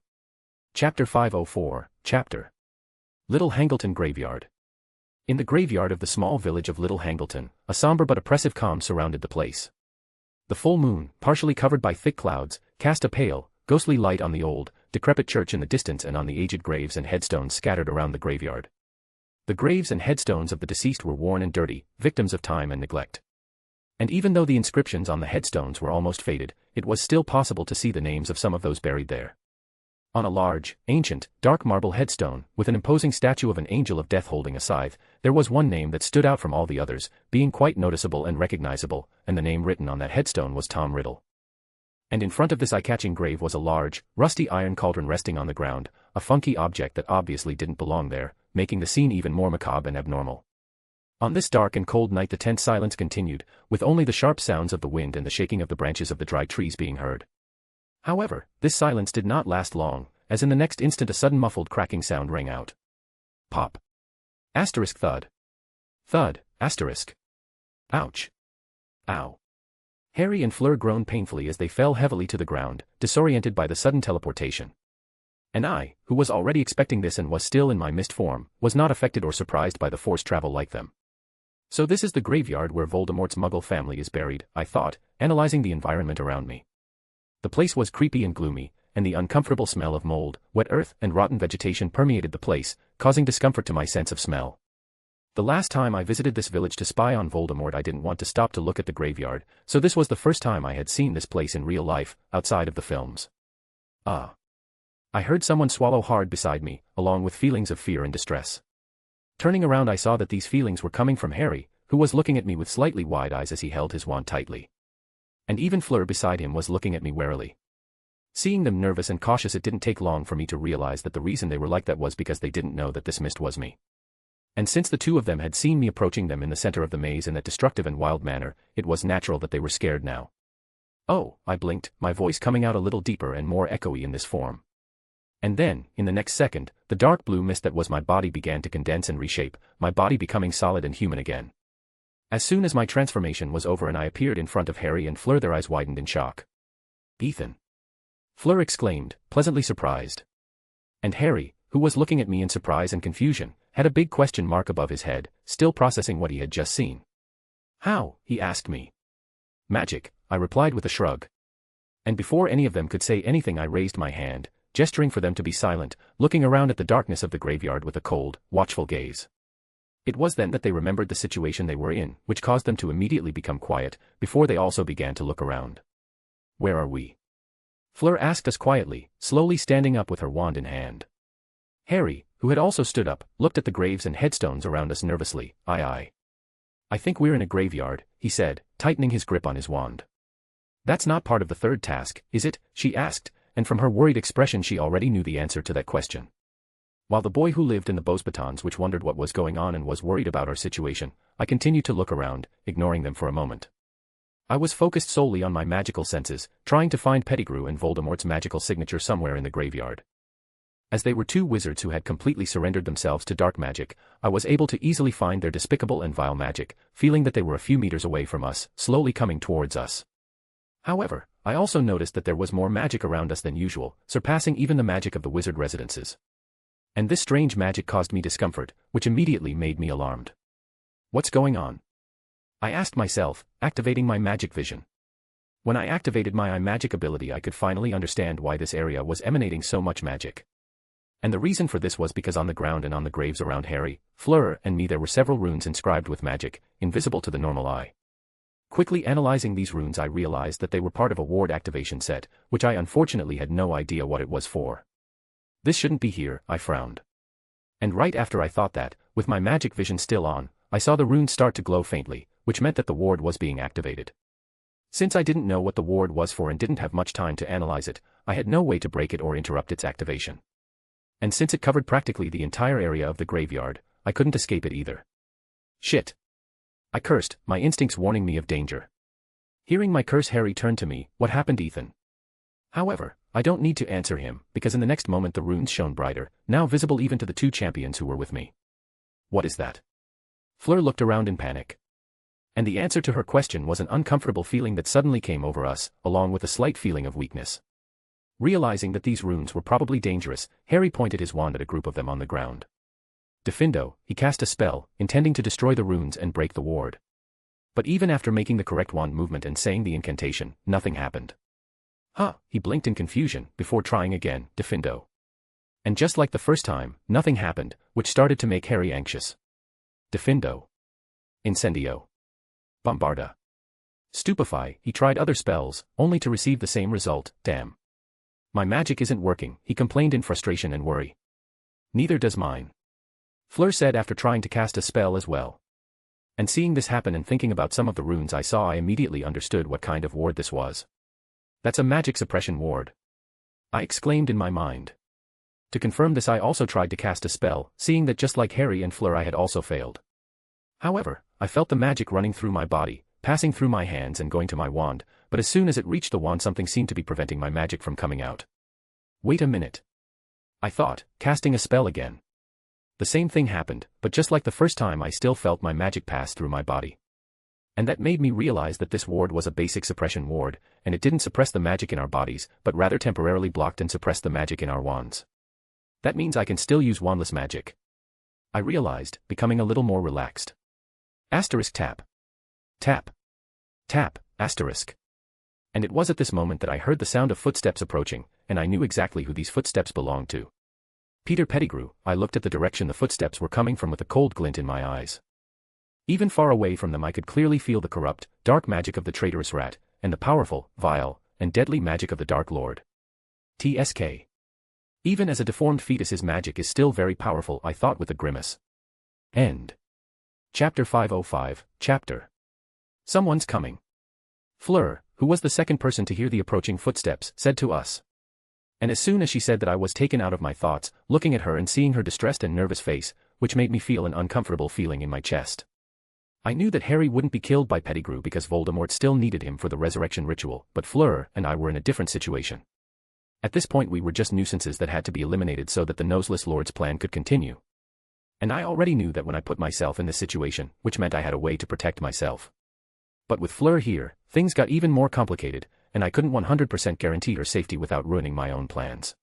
Chapter 504, Chapter Little Hangleton Graveyard. In the graveyard of the small village of Little Hangleton, a somber but oppressive calm surrounded the place. The full moon, partially covered by thick clouds, cast a pale, ghostly light on the old, decrepit church in the distance and on the aged graves and headstones scattered around the graveyard. The graves and headstones of the deceased were worn and dirty, victims of time and neglect. And even though the inscriptions on the headstones were almost faded, it was still possible to see the names of some of those buried there. On a large, ancient, dark marble headstone, with an imposing statue of an angel of death holding a scythe, there was one name that stood out from all the others, being quite noticeable and recognizable, and the name written on that headstone was Tom Riddle. And in front of this eye-catching grave was a large, rusty iron cauldron resting on the ground, a funky object that obviously didn't belong there, making the scene even more macabre and abnormal. On this dark and cold night the tense silence continued, with only the sharp sounds of the wind and the shaking of the branches of the dry trees being heard. However, this silence did not last long, as in the next instant a sudden muffled cracking sound rang out. Pop. Asterisk thud. Thud, asterisk. Ouch. Ow. Harry and Fleur groaned painfully as they fell heavily to the ground, disoriented by the sudden teleportation. And I, who was already expecting this and was still in my mist form, was not affected or surprised by the forced travel like them. So this is the graveyard where Voldemort's Muggle family is buried, I thought, analyzing the environment around me. The place was creepy and gloomy, and the uncomfortable smell of mold, wet earth and rotten vegetation permeated the place, causing discomfort to my sense of smell. The last time I visited this village to spy on Voldemort I didn't want to stop to look at the graveyard, so this was the first time I had seen this place in real life, outside of the films. Ah. I heard someone swallow hard beside me, along with feelings of fear and distress. Turning around I saw that these feelings were coming from Harry, who was looking at me with slightly wide eyes as he held his wand tightly. And even Fleur beside him was looking at me warily. Seeing them nervous and cautious, it didn't take long for me to realize that the reason they were like that was because they didn't know that this mist was me. And since the two of them had seen me approaching them in the center of the maze in that destructive and wild manner, it was natural that they were scared now. Oh, I blinked, my voice coming out a little deeper and more echoey in this form. And then, in the next second, the dark blue mist that was my body began to condense and reshape, my body becoming solid and human again. As soon as my transformation was over and I appeared in front of Harry and Fleur, their eyes widened in shock. "Ethan!" Fleur exclaimed, pleasantly surprised. And Harry, who was looking at me in surprise and confusion, had a big question mark above his head, still processing what he had just seen. "How?" he asked me. "Magic," I replied with a shrug. And before any of them could say anything, I raised my hand, gesturing for them to be silent, looking around at the darkness of the graveyard with a cold, watchful gaze. It was then that they remembered the situation they were in, which caused them to immediately become quiet, before they also began to look around. "Where are we?" Fleur asked us quietly, slowly standing up with her wand in hand. Harry, who had also stood up, looked at the graves and headstones around us nervously. "I think we're in a graveyard," he said, tightening his grip on his wand. "That's not part of the third task, is it?" she asked, and from her worried expression she already knew the answer to that question. While the boy who lived in the Beauxbatons which wondered what was going on and was worried about our situation, I continued to look around, ignoring them for a moment. I was focused solely on my magical senses, trying to find Pettigrew and Voldemort's magical signature somewhere in the graveyard. As they were two wizards who had completely surrendered themselves to dark magic, I was able to easily find their despicable and vile magic, feeling that they were a few meters away from us, slowly coming towards us. However, I also noticed that there was more magic around us than usual, surpassing even the magic of the wizard residences. And this strange magic caused me discomfort, which immediately made me alarmed. "What's going on?" I asked myself, activating my magic vision. When I activated my eye magic ability, I could finally understand why this area was emanating so much magic. And the reason for this was because on the ground and on the graves around Harry, Fleur, and me there were several runes inscribed with magic, invisible to the normal eye. Quickly analyzing these runes, I realized that they were part of a ward activation set, which I unfortunately had no idea what it was for. "This shouldn't be here," I frowned. And right after I thought that, with my magic vision still on, I saw the runes start to glow faintly, which meant that the ward was being activated. Since I didn't know what the ward was for and didn't have much time to analyze it, I had no way to break it or interrupt its activation. And since it covered practically the entire area of the graveyard, I couldn't escape it either. "Shit!" I cursed, my instincts warning me of danger. Hearing my curse, Harry turned to me. "What happened, Ethan?" However, I don't need to answer him, because in the next moment the runes shone brighter, now visible even to the two champions who were with me. "What is that?" Fleur looked around in panic. And the answer to her question was an uncomfortable feeling that suddenly came over us, along with a slight feeling of weakness. Realizing that these runes were probably dangerous, Harry pointed his wand at a group of them on the ground. Defindo, he cast a spell, intending to destroy the runes and break the ward. But even after making the correct wand movement and saying the incantation, nothing happened. "Huh," he blinked in confusion, before trying again, "Defindo." And just like the first time, nothing happened, which started to make Harry anxious. "Defindo. Incendio. Bombarda. Stupefy." He tried other spells, only to receive the same result. "Damn. My magic isn't working," he complained in frustration and worry. "Neither does mine," Fleur said after trying to cast a spell as well. And seeing this happen and thinking about some of the runes I saw, I immediately understood what kind of ward this was. "That's a magic suppression ward," I exclaimed in my mind. To confirm this, I also tried to cast a spell, seeing that just like Harry and Fleur I had also failed. However, I felt the magic running through my body, passing through my hands and going to my wand, but as soon as it reached the wand something seemed to be preventing my magic from coming out. "Wait a minute," I thought, casting a spell again. The same thing happened, but just like the first time I still felt my magic pass through my body. And that made me realize that this ward was a basic suppression ward, and it didn't suppress the magic in our bodies, but rather temporarily blocked and suppressed the magic in our wands. That means I can still use wandless magic, I realized, becoming a little more relaxed. Asterisk tap. Tap. Tap, asterisk. And it was at this moment that I heard the sound of footsteps approaching, and I knew exactly who these footsteps belonged to. Peter Pettigrew. I looked at the direction the footsteps were coming from with a cold glint in my eyes. Even far away from them I could clearly feel the corrupt, dark magic of the traitorous rat, and the powerful, vile, and deadly magic of the Dark Lord. TSK. Even as a deformed fetus his magic is still very powerful, I thought with a grimace. End. Chapter 505, Chapter. Someone's coming. Fleur, who was the second person to hear the approaching footsteps, said to us. And as soon as she said that, I was taken out of my thoughts, looking at her and seeing her distressed and nervous face, which made me feel an uncomfortable feeling in my chest. I knew that Harry wouldn't be killed by Pettigrew because Voldemort still needed him for the resurrection ritual, but Fleur and I were in a different situation. At this point we were just nuisances that had to be eliminated so that the Noseless Lord's plan could continue. And I already knew that when I put myself in this situation, which meant I had a way to protect myself. But with Fleur here, things got even more complicated, and I couldn't 100% guarantee her safety without ruining my own plans.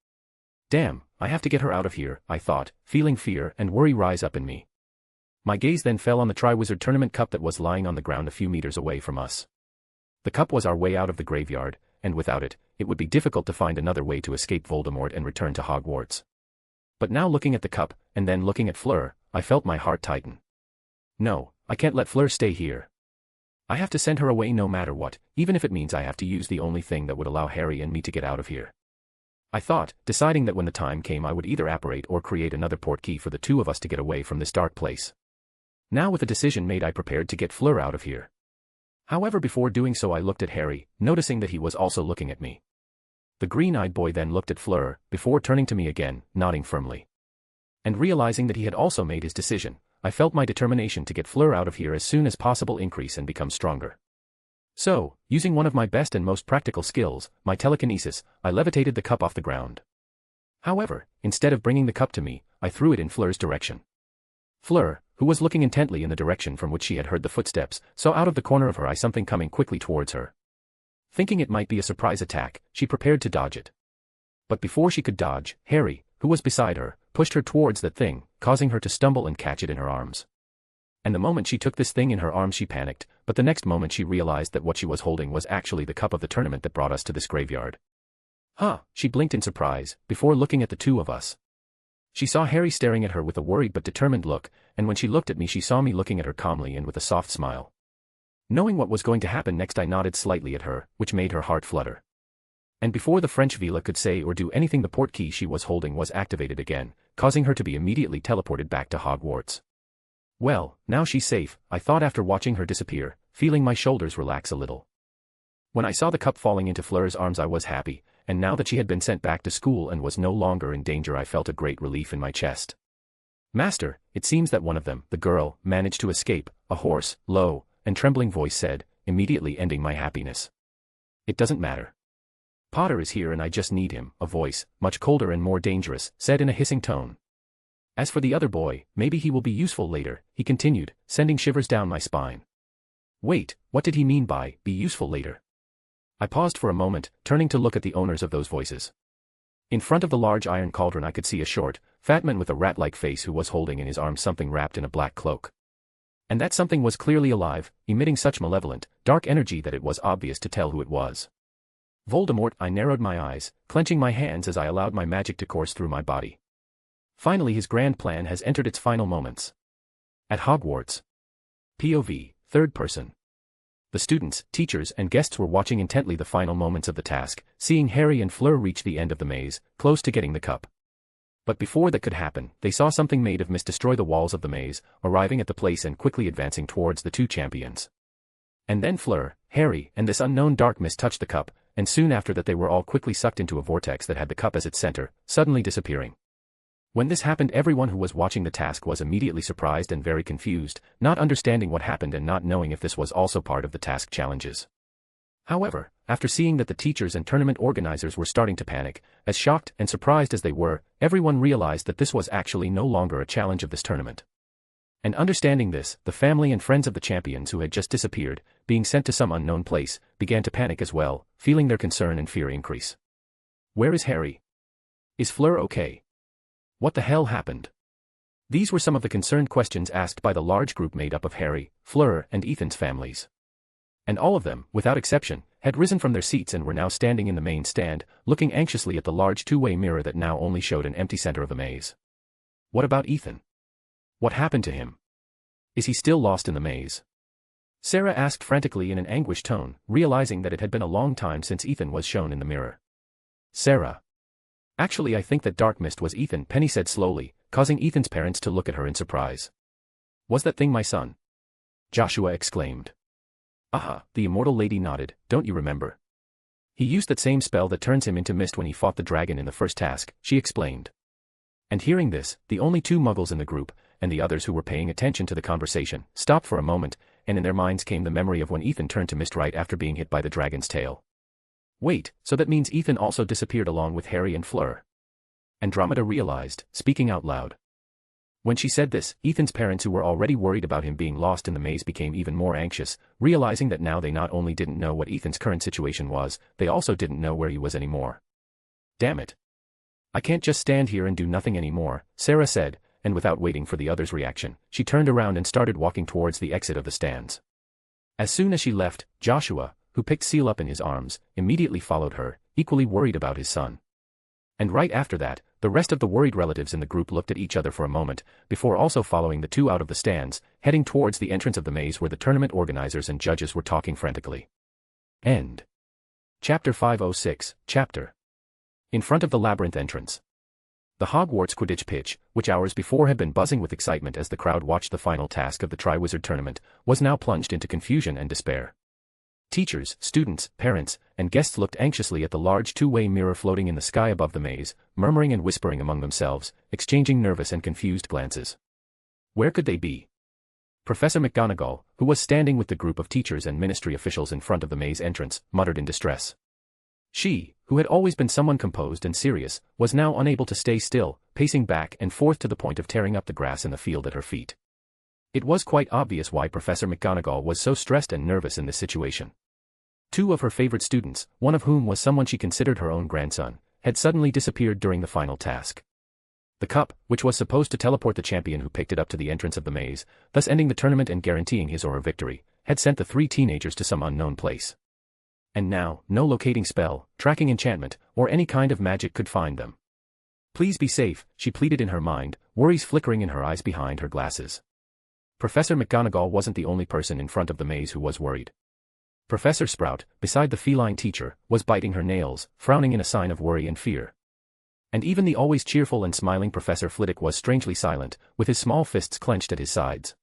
Damn, I have to get her out of here, I thought, feeling fear and worry rise up in me. My gaze then fell on the Triwizard Tournament cup that was lying on the ground a few meters away from us. The cup was our way out of the graveyard, and without it, it would be difficult to find another way to escape Voldemort and return to Hogwarts. But now looking at the cup, and then looking at Fleur, I felt my heart tighten. No, I can't let Fleur stay here. I have to send her away no matter what, even if it means I have to use the only thing that would allow Harry and me to get out of here. I thought, deciding that when the time came I would either apparate or create another portkey for the two of us to get away from this dark place. Now with a decision made I prepared to get Fleur out of here. However, before doing so I looked at Harry, noticing that he was also looking at me. The green-eyed boy then looked at Fleur, before turning to me again, nodding firmly. And realizing that he had also made his decision, I felt my determination to get Fleur out of here as soon as possible increase and become stronger. So, using one of my best and most practical skills, my telekinesis, I levitated the cup off the ground. However, instead of bringing the cup to me, I threw it in Fleur's direction. Fleur, who was looking intently in the direction from which she had heard the footsteps, saw out of the corner of her eye something coming quickly towards her. Thinking it might be a surprise attack, she prepared to dodge it. But before she could dodge, Harry, who was beside her, pushed her towards that thing, causing her to stumble and catch it in her arms. And the moment she took this thing in her arms she panicked, but the next moment she realized that what she was holding was actually the cup of the tournament that brought us to this graveyard. Huh, she blinked in surprise, before looking at the two of us. She saw Harry staring at her with a worried but determined look, and when she looked at me she saw me looking at her calmly and with a soft smile. Knowing what was going to happen next I nodded slightly at her, which made her heart flutter. And before the French Vila could say or do anything the portkey she was holding was activated again, causing her to be immediately teleported back to Hogwarts. Well, now she's safe, I thought after watching her disappear, feeling my shoulders relax a little. When I saw the cup falling into Fleur's arms I was happy, and now that she had been sent back to school and was no longer in danger I felt a great relief in my chest. Master, it seems that one of them, the girl, managed to escape, a hoarse, low, and trembling voice said, immediately ending my happiness. It doesn't matter. Potter is here and I just need him, a voice, much colder and more dangerous, said in a hissing tone. As for the other boy, maybe he will be useful later, he continued, sending shivers down my spine. Wait, what did he mean by, be useful later? I paused for a moment, turning to look at the owners of those voices. In front of the large iron cauldron I could see a short, fat man with a rat-like face who was holding in his arms something wrapped in a black cloak. And that something was clearly alive, emitting such malevolent, dark energy that it was obvious to tell who it was. Voldemort, I narrowed my eyes, clenching my hands as I allowed my magic to course through my body. Finally his grand plan has entered its final moments. At Hogwarts. POV, third person. The students, teachers, and guests were watching intently the final moments of the task, seeing Harry and Fleur reach the end of the maze, close to getting the cup. But before that could happen, they saw something made of mist destroy the walls of the maze, arriving at the place and quickly advancing towards the two champions. And then Fleur, Harry, and this unknown dark mist touched the cup, and soon after that they were all quickly sucked into a vortex that had the cup as its center, suddenly disappearing. When this happened everyone who was watching the task was immediately surprised and very confused, not understanding what happened and not knowing if this was also part of the task challenges. However, after seeing that the teachers and tournament organizers were starting to panic, as shocked and surprised as they were, everyone realized that this was actually no longer a challenge of this tournament. And understanding this, the family and friends of the champions who had just disappeared, being sent to some unknown place, began to panic as well, feeling their concern and fear increase. Where is Harry? Is Fleur okay? What the hell happened? These were some of the concerned questions asked by the large group made up of Harry, Fleur, and Ethan's families. And all of them, without exception, had risen from their seats and were now standing in the main stand, looking anxiously at the large two-way mirror that now only showed an empty center of the maze. What about Ethan? What happened to him? Is he still lost in the maze? Sarah asked frantically in an anguished tone, realizing that it had been a long time since Ethan was shown in the mirror. Sarah. Actually I think that dark mist was Ethan, Penny said slowly, causing Ethan's parents to look at her in surprise. Was that thing my son? Joshua exclaimed. Aha, the immortal lady nodded, don't you remember? He used that same spell that turns him into mist when he fought the dragon in the first task, she explained. And hearing this, the only two muggles in the group, and the others who were paying attention to the conversation, stopped for a moment, and in their minds came the memory of when Ethan turned to mist right after being hit by the dragon's tail. Wait, so that means Ethan also disappeared along with Harry and Fleur? Andromeda realized, speaking out loud. When she said this, Ethan's parents, who were already worried about him being lost in the maze, became even more anxious, realizing that now they not only didn't know what Ethan's current situation was, they also didn't know where he was anymore. Damn it. I can't just stand here and do nothing anymore, Sarah said, and without waiting for the others' reaction, she turned around and started walking towards the exit of the stands. As soon as she left, Joshua, who picked Seal up in his arms, immediately followed her, equally worried about his son. And right after that, the rest of the worried relatives in the group looked at each other for a moment, before also following the two out of the stands, heading towards the entrance of the maze where the tournament organizers and judges were talking frantically. End. Chapter 506, Chapter. In front of the labyrinth entrance. The Hogwarts Quidditch pitch, which hours before had been buzzing with excitement as the crowd watched the final task of the Triwizard Tournament, was now plunged into confusion and despair. Teachers, students, parents, and guests looked anxiously at the large two-way mirror floating in the sky above the maze, murmuring and whispering among themselves, exchanging nervous and confused glances. Where could they be? Professor McGonagall, who was standing with the group of teachers and ministry officials in front of the maze entrance, muttered in distress. She, who had always been someone composed and serious, was now unable to stay still, pacing back and forth to the point of tearing up the grass in the field at her feet. It was quite obvious why Professor McGonagall was so stressed and nervous in this situation. Two of her favorite students, one of whom was someone she considered her own grandson, had suddenly disappeared during the final task. The cup, which was supposed to teleport the champion who picked it up to the entrance of the maze, thus ending the tournament and guaranteeing his or her victory, had sent the three teenagers to some unknown place. And now, no locating spell, tracking enchantment, or any kind of magic could find them. Please be safe, she pleaded in her mind, worries flickering in her eyes behind her glasses. Professor McGonagall wasn't the only person in front of the maze who was worried. Professor Sprout, beside the feline teacher, was biting her nails, frowning in a sign of worry and fear. And even the always cheerful and smiling Professor Flitwick was strangely silent, with his small fists clenched at his sides.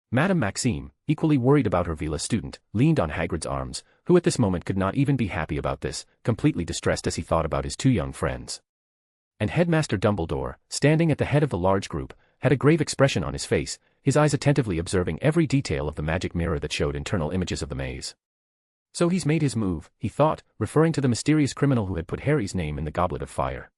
Madame Maxime, equally worried about her Vila student, leaned on Hagrid's arms, who at this moment could not even be happy about this, completely distressed as he thought about his two young friends. And Headmaster Dumbledore, standing at the head of the large group, had a grave expression on his face, his eyes attentively observing every detail of the magic mirror that showed internal images of the maze. So he's made his move, he thought, referring to the mysterious criminal who had put Harry's name in the Goblet of Fire.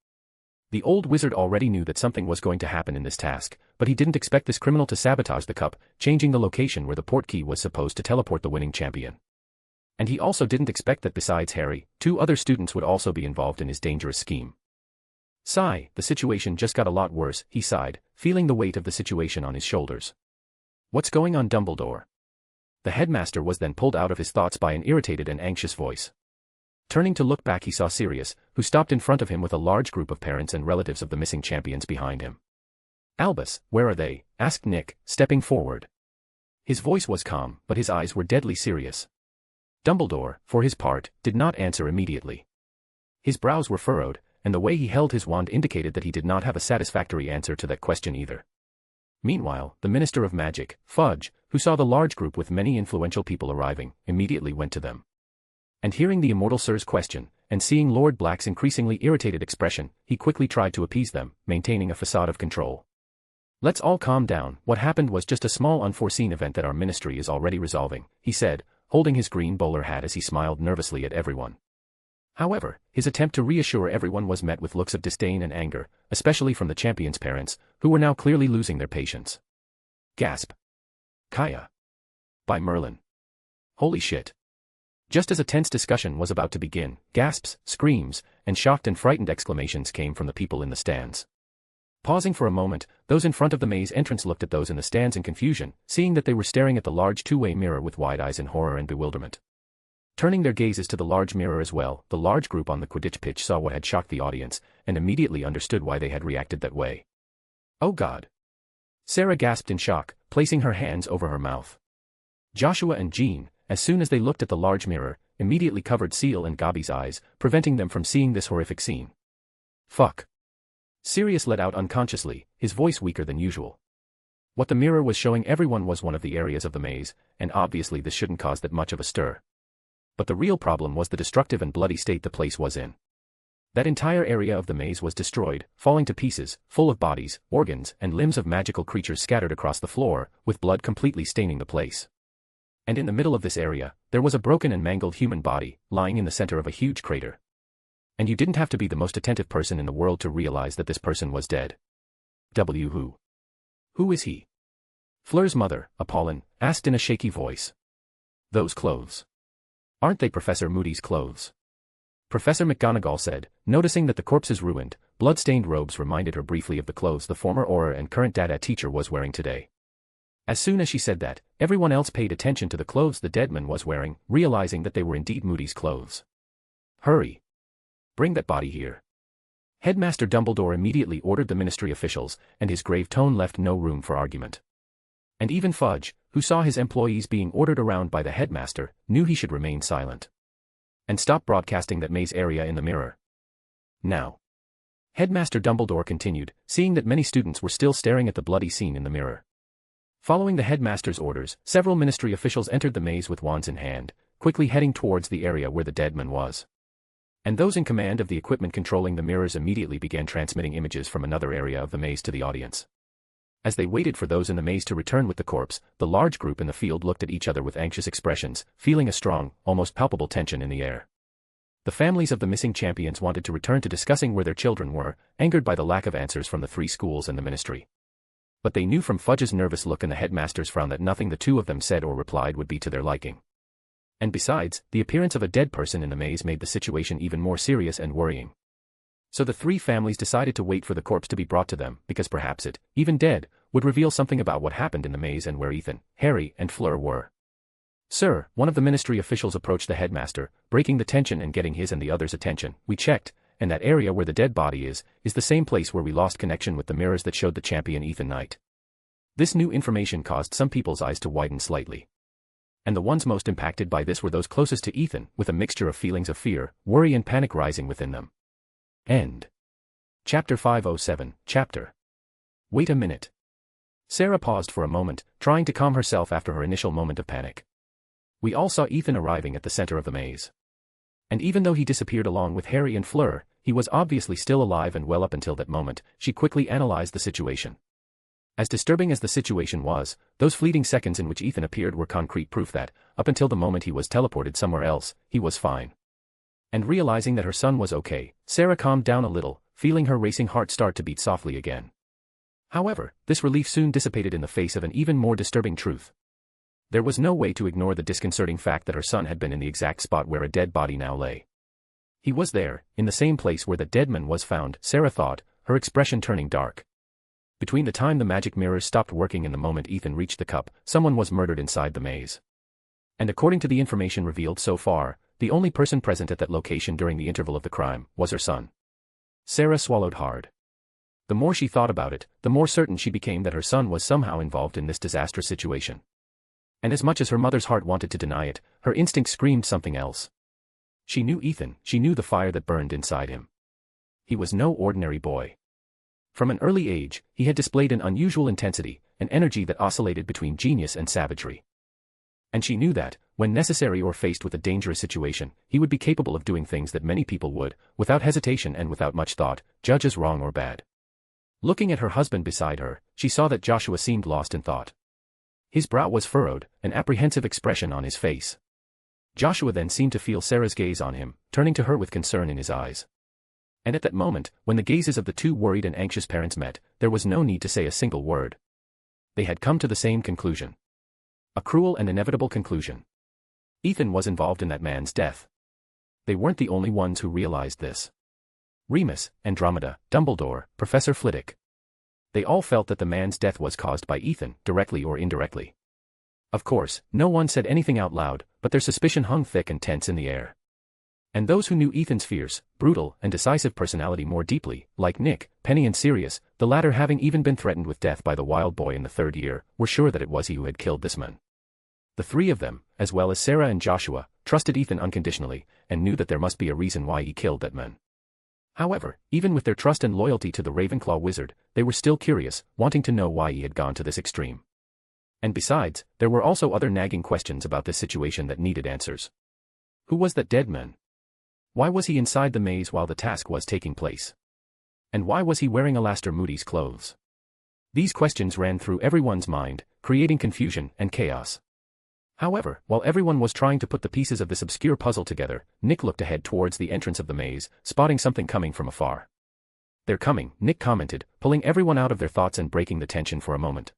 The old wizard already knew that something was going to happen in this task, but he didn't expect this criminal to sabotage the cup, changing the location where the portkey was supposed to teleport the winning champion. And he also didn't expect that besides Harry, two other students would also be involved in his dangerous scheme. Sigh, the situation just got a lot worse, he sighed, feeling the weight of the situation on his shoulders. What's going on, Dumbledore? The headmaster was then pulled out of his thoughts by an irritated and anxious voice. Turning to look back, he saw Sirius, who stopped in front of him with a large group of parents and relatives of the missing champions behind him. Albus, where are they? Asked Nick, stepping forward. His voice was calm, but his eyes were deadly serious. Dumbledore, for his part, did not answer immediately. His brows were furrowed, and the way he held his wand indicated that he did not have a satisfactory answer to that question either. Meanwhile, the Minister of Magic, Fudge, who saw the large group with many influential people arriving, immediately went to them. And hearing the Immortal Sir's question, and seeing Lord Black's increasingly irritated expression, he quickly tried to appease them, maintaining a facade of control. Let's all calm down, what happened was just a small unforeseen event that our ministry is already resolving, he said, holding his green bowler hat as he smiled nervously at everyone. However, his attempt to reassure everyone was met with looks of disdain and anger, especially from the champion's parents, who were now clearly losing their patience. Gasp. Kaya. By Merlin. Holy shit. Just as a tense discussion was about to begin, gasps, screams, and shocked and frightened exclamations came from the people in the stands. Pausing for a moment, those in front of the maze entrance looked at those in the stands in confusion, seeing that they were staring at the large two-way mirror with wide eyes in horror and bewilderment. Turning their gazes to the large mirror as well, the large group on the Quidditch pitch saw what had shocked the audience, and immediately understood why they had reacted that way. Oh God! Sarah gasped in shock, placing her hands over her mouth. Joshua and Jean, as soon as they looked at the large mirror, immediately covered Seal and Gobby's eyes, preventing them from seeing this horrific scene. Fuck. Sirius let out unconsciously, his voice weaker than usual. What the mirror was showing everyone was one of the areas of the maze, and obviously this shouldn't cause that much of a stir. But the real problem was the destructive and bloody state the place was in. That entire area of the maze was destroyed, falling to pieces, full of bodies, organs, and limbs of magical creatures scattered across the floor, with blood completely staining the place. And in the middle of this area, there was a broken and mangled human body, lying in the center of a huge crater. And you didn't have to be the most attentive person in the world to realize that this person was dead. Who? Who is he? Fleur's mother, Apollon, asked in a shaky voice. Those clothes. Aren't they Professor Moody's clothes? Professor McGonagall said, noticing that the corpse's ruined, blood-stained robes reminded her briefly of the clothes the former Auror and current Dada teacher was wearing today. As soon as she said that, everyone else paid attention to the clothes the dead man was wearing, realizing that they were indeed Moody's clothes. Hurry! Bring that body here. Headmaster Dumbledore immediately ordered the ministry officials, and his grave tone left no room for argument. And even Fudge, who saw his employees being ordered around by the headmaster, knew he should remain silent. And stop broadcasting that maze area in the mirror. Now. Headmaster Dumbledore continued, seeing that many students were still staring at the bloody scene in the mirror. Following the headmaster's orders, several ministry officials entered the maze with wands in hand, quickly heading towards the area where the dead man was. And those in command of the equipment controlling the mirrors immediately began transmitting images from another area of the maze to the audience. As they waited for those in the maze to return with the corpse, the large group in the field looked at each other with anxious expressions, feeling a strong, almost palpable tension in the air. The families of the missing champions wanted to return to discussing where their children were, angered by the lack of answers from the three schools and the ministry. But they knew from Fudge's nervous look and the headmaster's frown that nothing the two of them said or replied would be to their liking. And besides, the appearance of a dead person in the maze made the situation even more serious and worrying. So the three families decided to wait for the corpse to be brought to them, because perhaps it, even dead, would reveal something about what happened in the maze and where Ethan, Harry, and Fleur were. Sir, one of the ministry officials approached the headmaster, breaking the tension and getting his and the others' attention. We checked, and that area where the dead body is the same place where we lost connection with the mirrors that showed the champion Ethan Knight. This new information caused some people's eyes to widen slightly. And the ones most impacted by this were those closest to Ethan, with a mixture of feelings of fear, worry and panic rising within them. End. Chapter 507, Chapter. Wait a minute. Sarah paused for a moment, trying to calm herself after her initial moment of panic. We all saw Ethan arriving at the center of the maze. And even though he disappeared along with Harry and Fleur, he was obviously still alive and well up until that moment. She quickly analyzed the situation. As disturbing as the situation was, those fleeting seconds in which Ethan appeared were concrete proof that, up until the moment he was teleported somewhere else, he was fine. And realizing that her son was okay, Sarah calmed down a little, feeling her racing heart start to beat softly again. However, this relief soon dissipated in the face of an even more disturbing truth. There was no way to ignore the disconcerting fact that her son had been in the exact spot where a dead body now lay. He was there, in the same place where the dead man was found, Sarah thought, her expression turning dark. Between the time the magic mirrors stopped working and the moment Ethan reached the cup, someone was murdered inside the maze. And according to the information revealed so far, the only person present at that location during the interval of the crime was her son. Sarah swallowed hard. The more she thought about it, the more certain she became that her son was somehow involved in this disastrous situation. And as much as her mother's heart wanted to deny it, her instinct screamed something else. She knew Ethan, she knew the fire that burned inside him. He was no ordinary boy. From an early age, he had displayed an unusual intensity, an energy that oscillated between genius and savagery. And she knew that, when necessary or faced with a dangerous situation, he would be capable of doing things that many people would, without hesitation and without much thought, judge as wrong or bad. Looking at her husband beside her, she saw that Joshua seemed lost in thought. His brow was furrowed, an apprehensive expression on his face. Joshua then seemed to feel Sarah's gaze on him, turning to her with concern in his eyes. And at that moment, when the gazes of the two worried and anxious parents met, there was no need to say a single word. They had come to the same conclusion. A cruel and inevitable conclusion. Ethan was involved in that man's death. They weren't the only ones who realized this. Remus, Andromeda, Dumbledore, Professor Flitwick. They all felt that the man's death was caused by Ethan, directly or indirectly. Of course, no one said anything out loud, but their suspicion hung thick and tense in the air. And those who knew Ethan's fierce, brutal, and decisive personality more deeply, like Nick, Penny and Sirius, the latter having even been threatened with death by the wild boy in the third year, were sure that it was he who had killed this man. The three of them, as well as Sarah and Joshua, trusted Ethan unconditionally, and knew that there must be a reason why he killed that man. However, even with their trust and loyalty to the Ravenclaw wizard, they were still curious, wanting to know why he had gone to this extreme. And besides, there were also other nagging questions about this situation that needed answers. Who was that dead man? Why was he inside the maze while the task was taking place? And why was he wearing Alastair Moody's clothes? These questions ran through everyone's mind, creating confusion and chaos. However, while everyone was trying to put the pieces of this obscure puzzle together, Nick looked ahead towards the entrance of the maze, spotting something coming from afar. "They're coming," Nick commented, pulling everyone out of their thoughts and breaking the tension for a moment.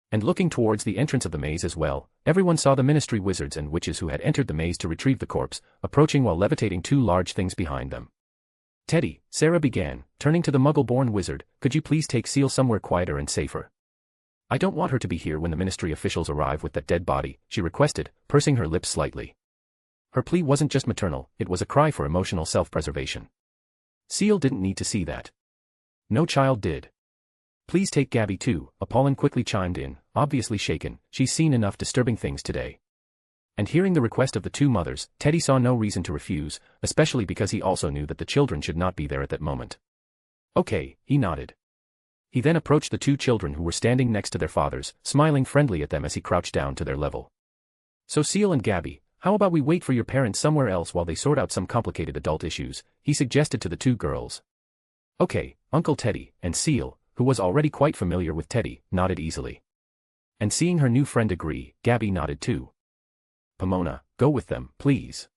And looking towards the entrance of the maze as well, everyone saw the ministry wizards and witches who had entered the maze to retrieve the corpse, approaching while levitating two large things behind them. "Teddy," Sarah began, turning to the muggle-born wizard, "could you please take Seal somewhere quieter and safer? I don't want her to be here when the ministry officials arrive with that dead body," she requested, pursing her lips slightly. Her plea wasn't just maternal, it was a cry for emotional self-preservation. Seal didn't need to see that. No child did. "Please take Gabby too," Apollon quickly chimed in, obviously shaken. "She's seen enough disturbing things today." And hearing the request of the two mothers, Teddy saw no reason to refuse, especially because he also knew that the children should not be there at that moment. "Okay," he nodded. He then approached the two children who were standing next to their fathers, smiling friendly at them as he crouched down to their level. "So Seal and Gabby, how about we wait for your parents somewhere else while they sort out some complicated adult issues," he suggested to the two girls. "Okay, Uncle Teddy," and Seal, who was already quite familiar with Teddy, nodded easily. And seeing her new friend agree, Gabby nodded too. "Pomona, go with them, please."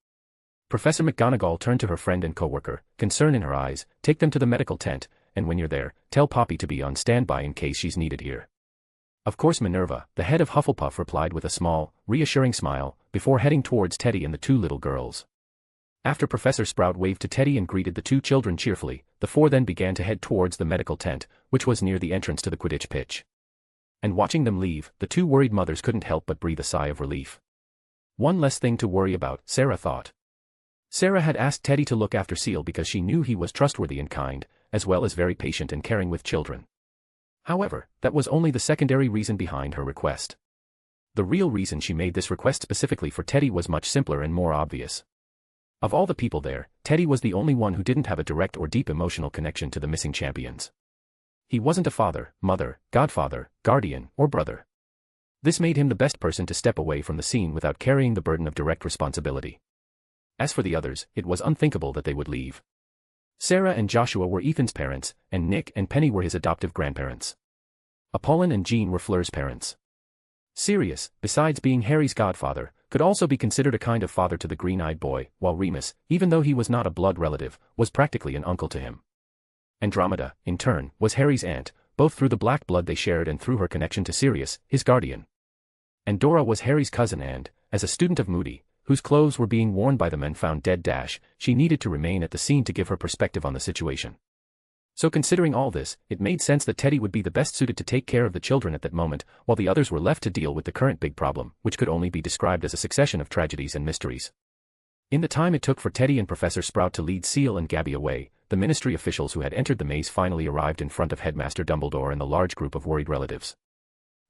Professor McGonagall turned to her friend and coworker, concern in her eyes. "Take them to the medical tent, and when you're there, tell Poppy to be on standby in case she's needed here." Of course Minerva, the head of Hufflepuff, replied with a small, reassuring smile, before heading towards Teddy and the two little girls. After Professor Sprout waved to Teddy and greeted the two children cheerfully, the four then began to head towards the medical tent, which was near the entrance to the Quidditch pitch. And watching them leave, the two worried mothers couldn't help but breathe a sigh of relief. One less thing to worry about, Sarah thought. Sarah had asked Teddy to look after Seal because she knew he was trustworthy and kind, as well as very patient and caring with children. However, that was only the secondary reason behind her request. The real reason she made this request specifically for Teddy was much simpler and more obvious. Of all the people there, Teddy was the only one who didn't have a direct or deep emotional connection to the missing champions. He wasn't a father, mother, godfather, guardian, or brother. This made him the best person to step away from the scene without carrying the burden of direct responsibility. As for the others, it was unthinkable that they would leave. Sarah and Joshua were Ethan's parents, and Nick and Penny were his adoptive grandparents. Apollon and Jean were Fleur's parents. Sirius, besides being Harry's godfather, could also be considered a kind of father to the green-eyed boy, while Remus, even though he was not a blood relative, was practically an uncle to him. Andromeda, in turn, was Harry's aunt, both through the black blood they shared and through her connection to Sirius, his guardian. And Dora was Harry's cousin and, as a student of Moody, whose clothes were being worn by the men found dead, she needed to remain at the scene to give her perspective on the situation. So considering all this, it made sense that Teddy would be the best suited to take care of the children at that moment, while the others were left to deal with the current big problem, which could only be described as a succession of tragedies and mysteries. In the time it took for Teddy and Professor Sprout to lead Seal and Gabby away, the ministry officials who had entered the maze finally arrived in front of Headmaster Dumbledore and the large group of worried relatives.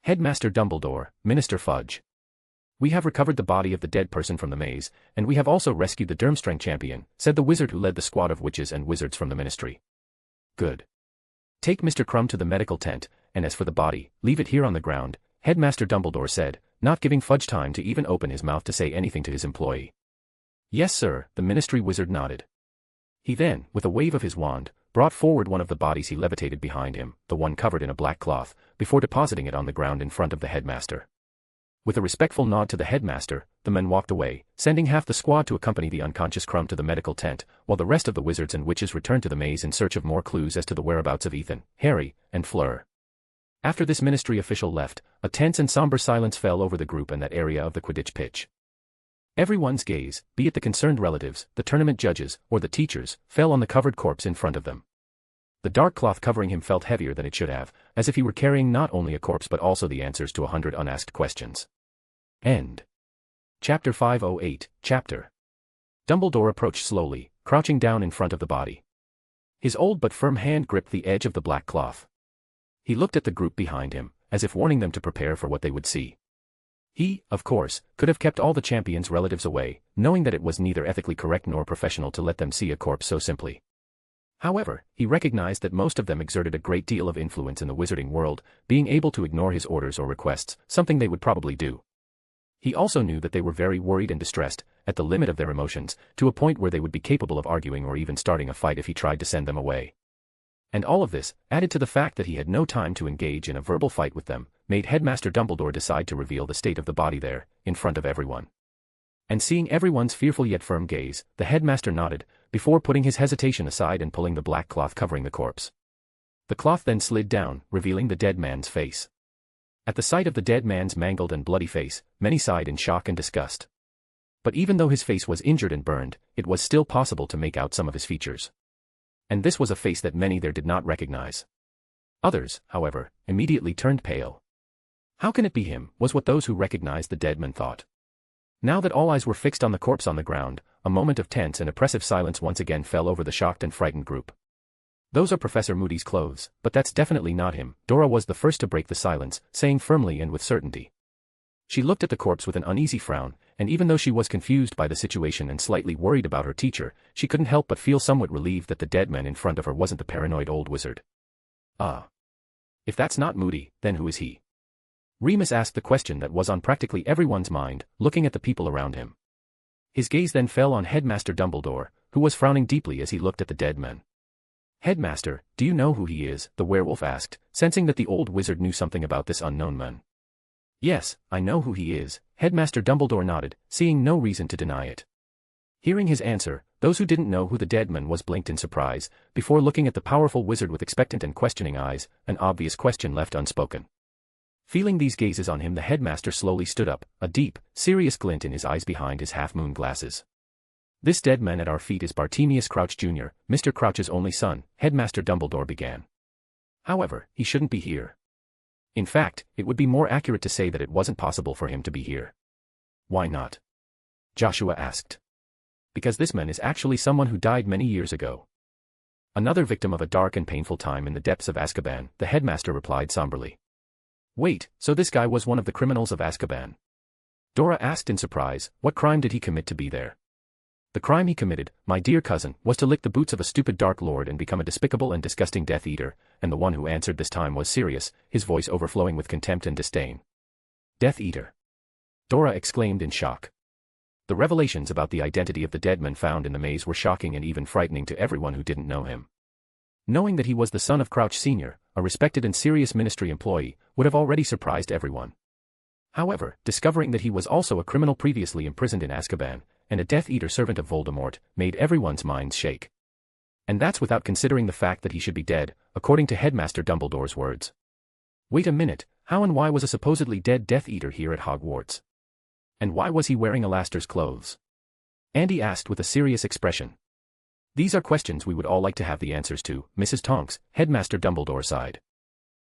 "Headmaster Dumbledore, Minister Fudge. We have recovered the body of the dead person from the maze, and we have also rescued the Durmstrang champion," said the wizard who led the squad of witches and wizards from the ministry. "Good. Take Mr. Crumb to the medical tent, and as for the body, leave it here on the ground," Headmaster Dumbledore said, not giving Fudge time to even open his mouth to say anything to his employee. "Yes, sir," the ministry wizard nodded. He then, with a wave of his wand, brought forward one of the bodies he levitated behind him, the one covered in a black cloth, before depositing it on the ground in front of the headmaster. With a respectful nod to the headmaster, the men walked away, sending half the squad to accompany the unconscious Crumb to the medical tent, while the rest of the wizards and witches returned to the maze in search of more clues as to the whereabouts of Ethan, Harry, and Fleur. After this ministry official left, a tense and somber silence fell over the group and that area of the Quidditch pitch. Everyone's gaze, be it the concerned relatives, the tournament judges, or the teachers, fell on the covered corpse in front of them. The dark cloth covering him felt heavier than it should have, as if he were carrying not only a corpse but also the answers to 100 unasked questions. End. Chapter 508, Chapter. Dumbledore approached slowly, crouching down in front of the body. His old but firm hand gripped the edge of the black cloth. He looked at the group behind him, as if warning them to prepare for what they would see. He, of course, could have kept all the champions' relatives away, knowing that it was neither ethically correct nor professional to let them see a corpse so simply. However, he recognized that most of them exerted a great deal of influence in the wizarding world, being able to ignore his orders or requests, something they would probably do. He also knew that they were very worried and distressed, at the limit of their emotions, to a point where they would be capable of arguing or even starting a fight if he tried to send them away. And all of this, added to the fact that he had no time to engage in a verbal fight with them, made Headmaster Dumbledore decide to reveal the state of the body there, in front of everyone. And seeing everyone's fearful yet firm gaze, the headmaster nodded, before putting his hesitation aside and pulling the black cloth covering the corpse. The cloth then slid down, revealing the dead man's face. At the sight of the dead man's mangled and bloody face, many sighed in shock and disgust. But even though his face was injured and burned, it was still possible to make out some of his features. And this was a face that many there did not recognize. Others, however, immediately turned pale. How can it be him, was what those who recognized the dead man thought. Now that all eyes were fixed on the corpse on the ground, a moment of tense and oppressive silence once again fell over the shocked and frightened group. Those are Professor Moody's clothes, but that's definitely not him. Dora was the first to break the silence, saying firmly and with certainty. She looked at the corpse with an uneasy frown, and even though she was confused by the situation and slightly worried about her teacher, she couldn't help but feel somewhat relieved that the dead man in front of her wasn't the paranoid old wizard. Ah. If that's not Moody, then who is he? Remus asked the question that was on practically everyone's mind, looking at the people around him. His gaze then fell on Headmaster Dumbledore, who was frowning deeply as he looked at the dead man. Headmaster, do you know who he is? The werewolf asked, sensing that the old wizard knew something about this unknown man. Yes, I know who he is, Headmaster Dumbledore nodded, seeing no reason to deny it. Hearing his answer, those who didn't know who the dead man was blinked in surprise, before looking at the powerful wizard with expectant and questioning eyes, an obvious question left unspoken. Feeling these gazes on him, the headmaster slowly stood up, a deep, serious glint in his eyes behind his half-moon glasses. This dead man at our feet is Bartemius Crouch Jr., Mr. Crouch's only son, Headmaster Dumbledore began. However, he shouldn't be here. In fact, it would be more accurate to say that it wasn't possible for him to be here. Why not? Joshua asked. Because this man is actually someone who died many years ago. Another victim of a dark and painful time in the depths of Azkaban, the headmaster replied somberly. Wait, so this guy was one of the criminals of Azkaban? Dora asked in surprise, what crime did he commit to be there? The crime he committed, my dear cousin, was to lick the boots of a stupid Dark Lord and become a despicable and disgusting Death Eater, and the one who answered this time was serious, his voice overflowing with contempt and disdain. Death Eater? Dora exclaimed in shock. The revelations about the identity of the dead man found in the maze were shocking and even frightening to everyone who didn't know him. Knowing that he was the son of Crouch Sr., a respected and serious ministry employee, would have already surprised everyone. However, discovering that he was also a criminal previously imprisoned in Azkaban, and a Death Eater servant of Voldemort, made everyone's minds shake. And that's without considering the fact that he should be dead, according to Headmaster Dumbledore's words. Wait a minute, how and why was a supposedly dead Death Eater here at Hogwarts? And why was he wearing Alastair's clothes? Andy asked with a serious expression. These are questions we would all like to have the answers to, Mrs. Tonks, Headmaster Dumbledore sighed.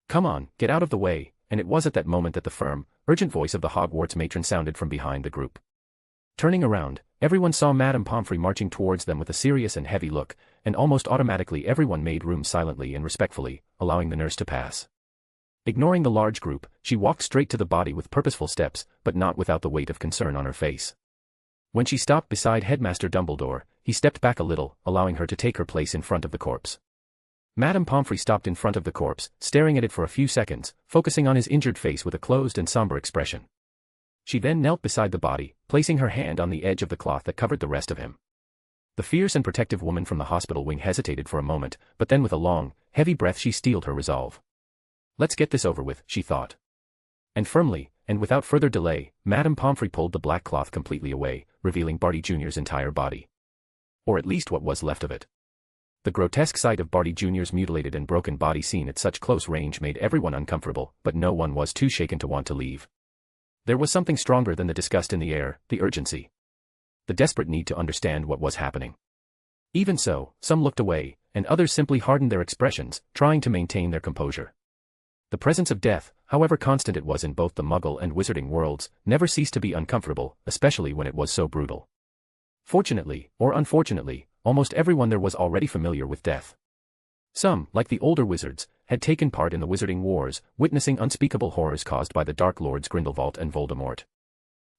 Come on, get out of the way, and it was at that moment that the firm, urgent voice of the Hogwarts matron sounded from behind the group. Turning around, everyone saw Madame Pomfrey marching towards them with a serious and heavy look, and almost automatically everyone made room silently and respectfully, allowing the nurse to pass. Ignoring the large group, she walked straight to the body with purposeful steps, but not without the weight of concern on her face. When she stopped beside Headmaster Dumbledore, he stepped back a little, allowing her to take her place in front of the corpse. Madame Pomfrey stopped in front of the corpse, staring at it for a few seconds, focusing on his injured face with a closed and somber expression. She then knelt beside the body, placing her hand on the edge of the cloth that covered the rest of him. The fierce and protective woman from the hospital wing hesitated for a moment, but then with a long, heavy breath she steeled her resolve. Let's get this over with, she thought. And firmly, and without further delay, Madame Pomfrey pulled the black cloth completely away, revealing Barty Jr.'s entire body. Or at least what was left of it. The grotesque sight of Barty Jr.'s mutilated and broken body seen at such close range made everyone uncomfortable, but no one was too shaken to want to leave. There was something stronger than the disgust in the air, the urgency. The desperate need to understand what was happening. Even so, some looked away, and others simply hardened their expressions, trying to maintain their composure. The presence of death, however constant it was in both the Muggle and Wizarding worlds, never ceased to be uncomfortable, especially when it was so brutal. Fortunately, or unfortunately, almost everyone there was already familiar with death. Some, like the older wizards, had taken part in the Wizarding Wars, witnessing unspeakable horrors caused by the Dark Lords Grindelwald and Voldemort.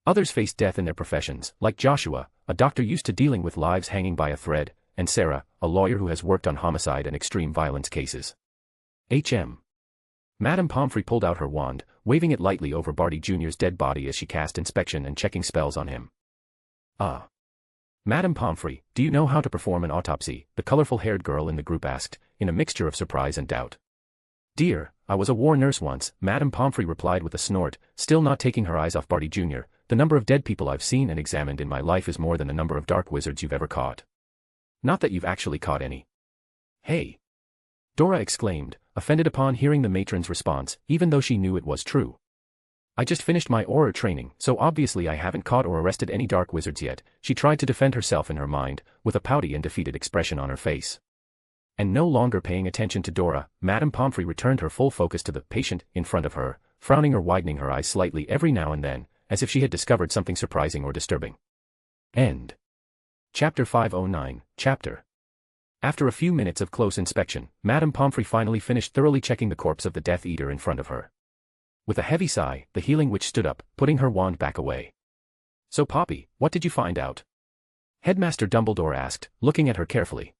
Others faced death in their professions, like Joshua, a doctor used to dealing with lives hanging by a thread, and Sarah, a lawyer who has worked on homicide and extreme violence cases. Madame Pomfrey pulled out her wand, waving it lightly over Barty Jr.'s dead body as she cast inspection and checking spells on him. Madame Pomfrey, do you know how to perform an autopsy? The colorful-haired girl in the group asked, in a mixture of surprise and doubt. Dear, I was a war nurse once, Madame Pomfrey replied with a snort, still not taking her eyes off Barty Jr. The number of dead people I've seen and examined in my life is more than the number of dark wizards you've ever caught. Not that you've actually caught any. Hey! Dora exclaimed, offended upon hearing the matron's response, even though she knew it was true. I just finished my aura training, so obviously I haven't caught or arrested any dark wizards yet. She tried to defend herself in her mind, with a pouty and defeated expression on her face. And no longer paying attention to Dora, Madame Pomfrey returned her full focus to the patient in front of her, frowning or widening her eyes slightly every now and then, as if she had discovered something surprising or disturbing. End. Chapter 509, Chapter. After a few minutes of close inspection, Madame Pomfrey finally finished thoroughly checking the corpse of the Death Eater in front of her. With a heavy sigh, the healing witch stood up, putting her wand back away. So Poppy, what did you find out? Headmaster Dumbledore asked, looking at her carefully.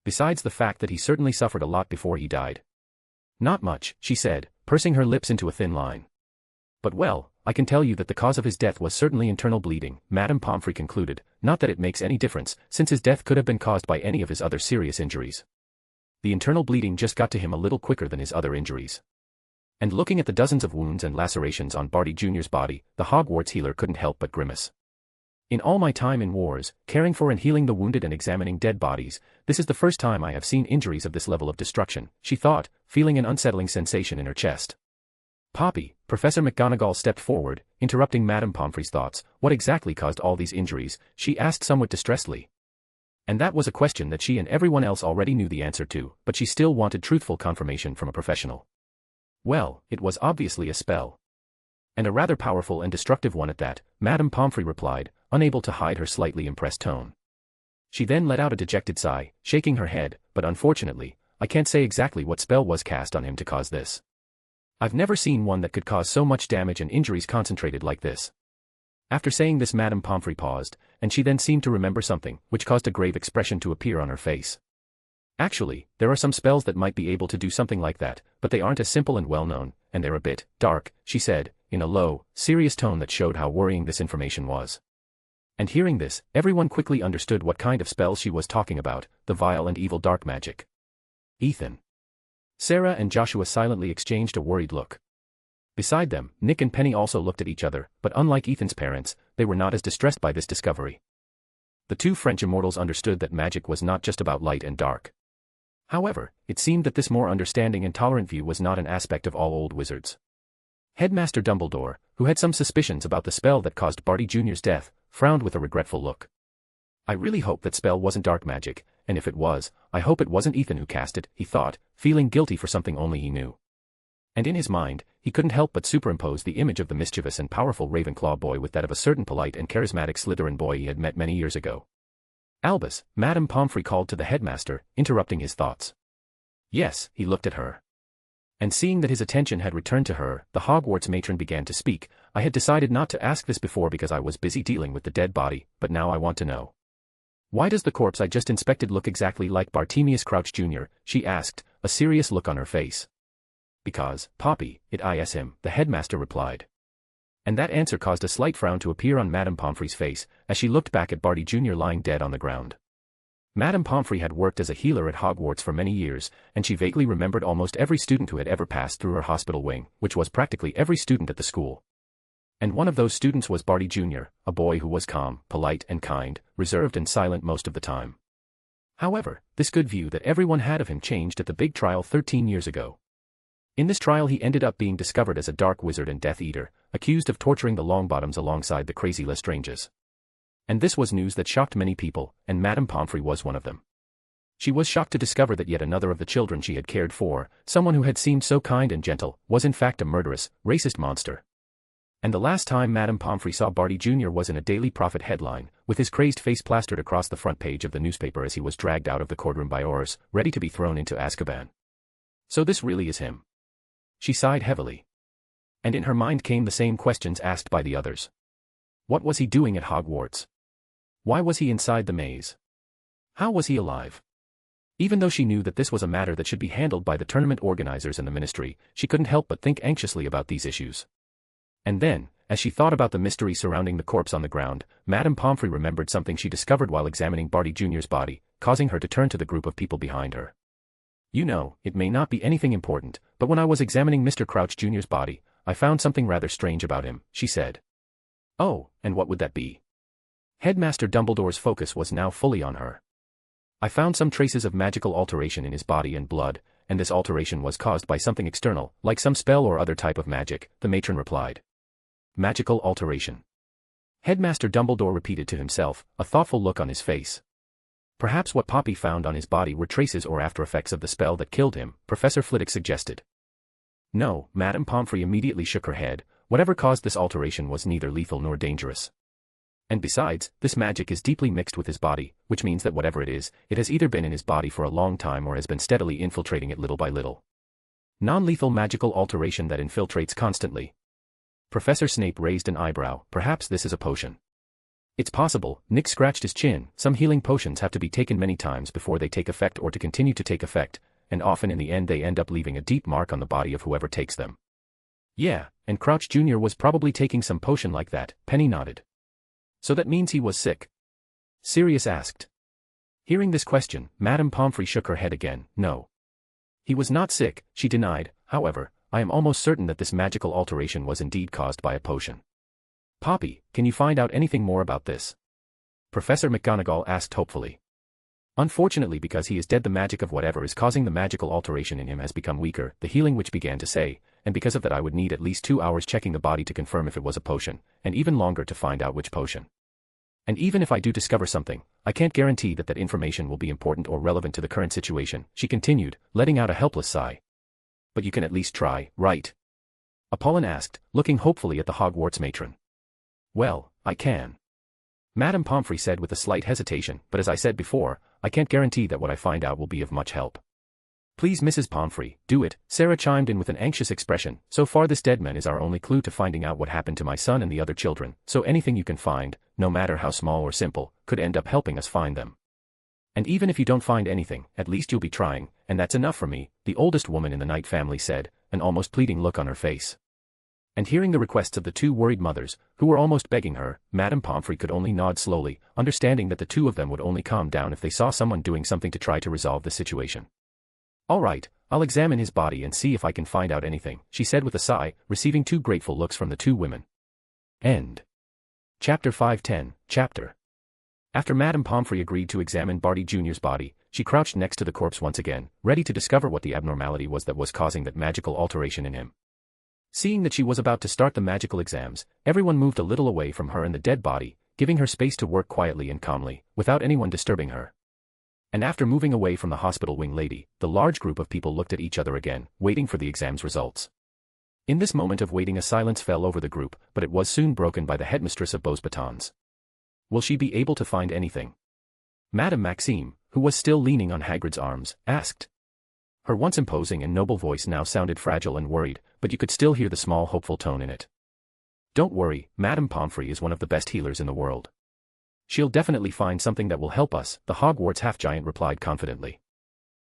Besides the fact that he certainly suffered a lot before he died. Not much, she said, pursing her lips into a thin line. But well, I can tell you that the cause of his death was certainly internal bleeding, Madame Pomfrey concluded, not that it makes any difference, since his death could have been caused by any of his other serious injuries. The internal bleeding just got to him a little quicker than his other injuries. And looking at the dozens of wounds and lacerations on Barty Jr.'s body, the Hogwarts healer couldn't help but grimace. In all my time in wars, caring for and healing the wounded and examining dead bodies, this is the first time I have seen injuries of this level of destruction, she thought, feeling an unsettling sensation in her chest. Poppy, Professor McGonagall stepped forward, interrupting Madame Pomfrey's thoughts. What exactly caused all these injuries? She asked somewhat distressedly. And that was a question that she and everyone else already knew the answer to, but she still wanted truthful confirmation from a professional. Well, it was obviously a spell. And a rather powerful and destructive one at that, Madame Pomfrey replied, unable to hide her slightly impressed tone. She then let out a dejected sigh, shaking her head, but unfortunately, I can't say exactly what spell was cast on him to cause this. I've never seen one that could cause so much damage and injuries concentrated like this. After saying this, Madame Pomfrey paused, and she then seemed to remember something, which caused a grave expression to appear on her face. Actually, there are some spells that might be able to do something like that, but they aren't as simple and well-known, and they're a bit dark, she said, in a low, serious tone that showed how worrying this information was. And hearing this, everyone quickly understood what kind of spells she was talking about, the vile and evil dark magic. Ethan. Sarah and Joshua silently exchanged a worried look. Beside them, Nick and Penny also looked at each other, but unlike Ethan's parents, they were not as distressed by this discovery. The two French immortals understood that magic was not just about light and dark. However, it seemed that this more understanding and tolerant view was not an aspect of all old wizards. Headmaster Dumbledore, who had some suspicions about the spell that caused Barty Jr.'s death, frowned with a regretful look. I really hope that spell wasn't dark magic, and if it was, I hope it wasn't Ethan who cast it, he thought, feeling guilty for something only he knew. And in his mind, he couldn't help but superimpose the image of the mischievous and powerful Ravenclaw boy with that of a certain polite and charismatic Slytherin boy he had met many years ago. Albus, Madame Pomfrey called to the headmaster, interrupting his thoughts. Yes, he looked at her. And seeing that his attention had returned to her, the Hogwarts matron began to speak. I had decided not to ask this before because I was busy dealing with the dead body, but now I want to know. Why does the corpse I just inspected look exactly like Bartemius Crouch Jr.? She asked, a serious look on her face. Because, Poppy, it is him, the headmaster replied. And that answer caused a slight frown to appear on Madame Pomfrey's face, as she looked back at Barty Jr. lying dead on the ground. Madame Pomfrey had worked as a healer at Hogwarts for many years, and she vaguely remembered almost every student who had ever passed through her hospital wing, which was practically every student at the school. And one of those students was Barty Jr., a boy who was calm, polite and kind, reserved and silent most of the time. However, this good view that everyone had of him changed at the big trial 13 years ago. In this trial he ended up being discovered as a dark wizard and Death Eater, accused of torturing the Longbottoms alongside the crazy Lestranges. And this was news that shocked many people, and Madame Pomfrey was one of them. She was shocked to discover that yet another of the children she had cared for, someone who had seemed so kind and gentle, was in fact a murderous, racist monster. And the last time Madame Pomfrey saw Barty Jr. was in a Daily Prophet headline, with his crazed face plastered across the front page of the newspaper as he was dragged out of the courtroom by Aurors, ready to be thrown into Azkaban. So this really is him. She sighed heavily. And in her mind came the same questions asked by the others. What was he doing at Hogwarts? Why was he inside the maze? How was he alive? Even though she knew that this was a matter that should be handled by the tournament organizers and the ministry, she couldn't help but think anxiously about these issues. And then, as she thought about the mystery surrounding the corpse on the ground, Madame Pomfrey remembered something she discovered while examining Barty Jr.'s body, causing her to turn to the group of people behind her. "You know, it may not be anything important, but when I was examining Mr. Crouch Jr.'s body, I found something rather strange about him," she said. "Oh, and what would that be?" Headmaster Dumbledore's focus was now fully on her. "I found some traces of magical alteration in his body and blood, and this alteration was caused by something external, like some spell or other type of magic," the matron replied. "Magical alteration." Headmaster Dumbledore repeated to himself, a thoughtful look on his face. "Perhaps what Poppy found on his body were traces or after-effects of the spell that killed him," Professor Flitwick suggested. "No," Madame Pomfrey immediately shook her head, "whatever caused this alteration was neither lethal nor dangerous. And besides, this magic is deeply mixed with his body, which means that whatever it is, it has either been in his body for a long time or has been steadily infiltrating it little by little. Non-lethal magical alteration that infiltrates constantly." Professor Snape raised an eyebrow. "Perhaps this is a potion." "It's possible," Nick scratched his chin. "Some healing potions have to be taken many times before they take effect or to continue to take effect, and often in the end they end up leaving a deep mark on the body of whoever takes them." "Yeah, and Crouch Jr. was probably taking some potion like that," Penny nodded. "So that means he was sick?" Sirius asked. Hearing this question, Madame Pomfrey shook her head again. "No. He was not sick," she denied. "However, I am almost certain that this magical alteration was indeed caused by a potion." "Poppy, can you find out anything more about this?" Professor McGonagall asked hopefully. "Unfortunately, because he is dead, the magic of whatever is causing the magical alteration in him has become weaker," the healing witch began to say, "and because of that I would need at least 2 hours checking the body to confirm if it was a potion, and even longer to find out which potion. And even if I do discover something, I can't guarantee that that information will be important or relevant to the current situation," she continued, letting out a helpless sigh. "But you can at least try, right?" Apollon asked, looking hopefully at the Hogwarts matron. "Well, I can," Madame Pomfrey said with a slight hesitation, "but as I said before, I can't guarantee that what I find out will be of much help." "Please, Mrs. Pomfrey, do it," Sarah chimed in with an anxious expression. "So far this dead man is our only clue to finding out what happened to my son and the other children, so anything you can find, no matter how small or simple, could end up helping us find them. And even if you don't find anything, at least you'll be trying, and that's enough for me," the oldest woman in the Knight family said, an almost pleading look on her face. And hearing the requests of the two worried mothers, who were almost begging her, Madame Pomfrey could only nod slowly, understanding that the two of them would only calm down if they saw someone doing something to try to resolve the situation. "All right, I'll examine his body and see if I can find out anything," she said with a sigh, receiving two grateful looks from the two women. End. Chapter 510, Chapter. After Madame Pomfrey agreed to examine Barty Jr.'s body, she crouched next to the corpse once again, ready to discover what the abnormality was that was causing that magical alteration in him. Seeing that she was about to start the magical exams, everyone moved a little away from her and the dead body, giving her space to work quietly and calmly, without anyone disturbing her. And after moving away from the hospital wing lady, the large group of people looked at each other again, waiting for the exam's results. In this moment of waiting, a silence fell over the group, but it was soon broken by the headmistress of Beauxbatons. "Will she be able to find anything?" Madame Maxime, who was still leaning on Hagrid's arms, asked. Her once imposing and noble voice now sounded fragile and worried, but you could still hear the small hopeful tone in it. "Don't worry, Madame Pomfrey is one of the best healers in the world. She'll definitely find something that will help us," the Hogwarts half-giant replied confidently.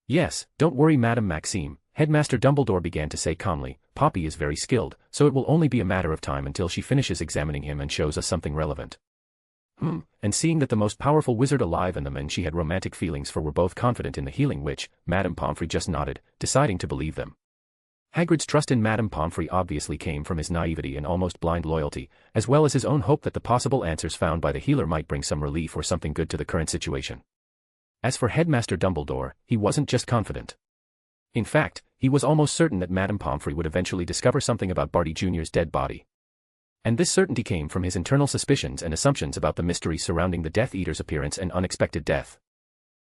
"Yes, don't worry, Madame Maxime," Headmaster Dumbledore began to say calmly. "Poppy is very skilled, so it will only be a matter of time until she finishes examining him and shows us something relevant." And seeing that the most powerful wizard alive and the men she had romantic feelings for were both confident in the healing witch, Madame Pomfrey just nodded, deciding to believe them. Hagrid's trust in Madame Pomfrey obviously came from his naivety and almost blind loyalty, as well as his own hope that the possible answers found by the healer might bring some relief or something good to the current situation. As for Headmaster Dumbledore, he wasn't just confident. In fact, he was almost certain that Madame Pomfrey would eventually discover something about Barty Jr.'s dead body. And this certainty came from his internal suspicions and assumptions about the mystery surrounding the Death Eater's appearance and unexpected death.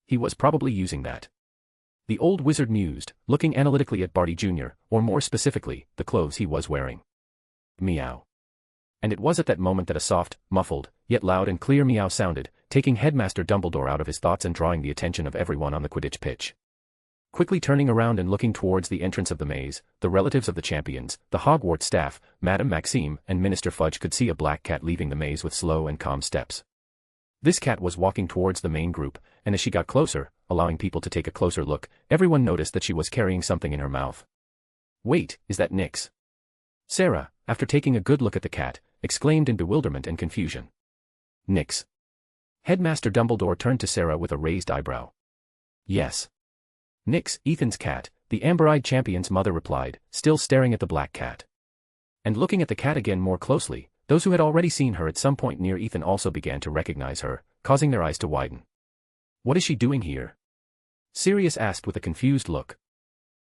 He was probably using that. The old wizard mused, looking analytically at Barty Jr., or more specifically, the clothes he was wearing. Meow. And it was at that moment that a soft, muffled, yet loud and clear meow sounded, taking Headmaster Dumbledore out of his thoughts and drawing the attention of everyone on the Quidditch pitch. Quickly turning around and looking towards the entrance of the maze, the relatives of the champions, the Hogwarts staff, Madame Maxime, and Minister Fudge could see a black cat leaving the maze with slow and calm steps. This cat was walking towards the main group, and as she got closer, allowing people to take a closer look, everyone noticed that she was carrying something in her mouth. Wait, is that Nyx? Sarah, after taking a good look at the cat, exclaimed in bewilderment and confusion. Nyx. Headmaster Dumbledore turned to Sarah with a raised eyebrow. Yes. Nyx, Ethan's cat, the amber-eyed champion's mother replied, still staring at the black cat. And looking at the cat again more closely, those who had already seen her at some point near Ethan also began to recognize her, causing their eyes to widen. What is she doing here? Sirius asked with a confused look.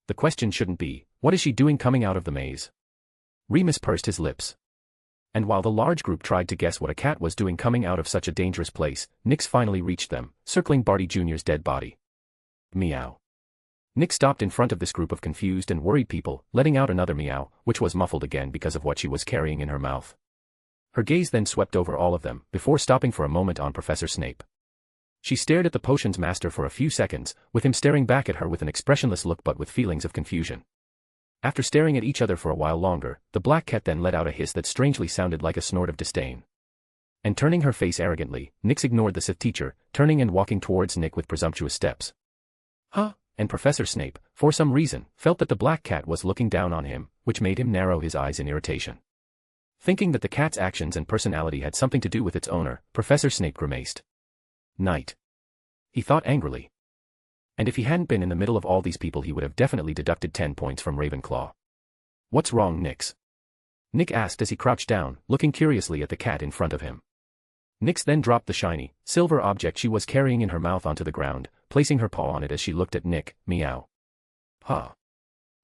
The question shouldn't be, what is she doing coming out of the maze? Remus pursed his lips. And while the large group tried to guess what a cat was doing coming out of such a dangerous place, Nyx finally reached them, circling Barty Jr.'s dead body. Meow. Nyx stopped in front of this group of confused and worried people, letting out another meow, which was muffled again because of what she was carrying in her mouth. Her gaze then swept over all of them, before stopping for a moment on Professor Snape. She stared at the potions master for a few seconds, with him staring back at her with an expressionless look but with feelings of confusion. After staring at each other for a while longer, the black cat then let out a hiss that strangely sounded like a snort of disdain. And turning her face arrogantly, Nyx ignored the Sith teacher, turning and walking towards Nick with presumptuous steps. Huh? And Professor Snape, for some reason, felt that the black cat was looking down on him, which made him narrow his eyes in irritation. Thinking that the cat's actions and personality had something to do with its owner, Professor Snape grimaced. Night. He thought angrily. And if he hadn't been in the middle of all these people he would have definitely deducted 10 points from Ravenclaw. What's wrong, Nyx? Nick asked as he crouched down, looking curiously at the cat in front of him. Nyx then dropped the shiny, silver object she was carrying in her mouth onto the ground, placing her paw on it as she looked at Nick. Meow. Huh.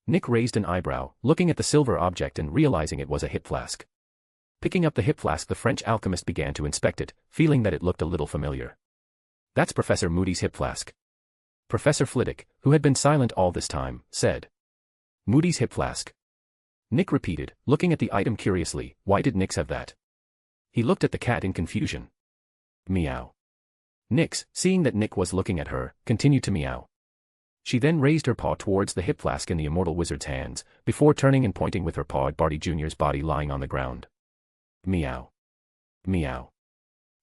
Nick raised an eyebrow, looking at the silver object and realizing it was a hip flask. Picking up the hip flask, the French alchemist began to inspect it, feeling that it looked a little familiar. That's Professor Moody's hip flask. Professor Flitwick, who had been silent all this time, said. Moody's hip flask. Nick repeated, looking at the item curiously. Why did Nyx have that? He looked at the cat in confusion. Meow. Nyx, seeing that Nick was looking at her, continued to meow. She then raised her paw towards the hip flask in the immortal wizard's hands, before turning and pointing with her paw at Barty Jr.'s body lying on the ground. Meow. Meow.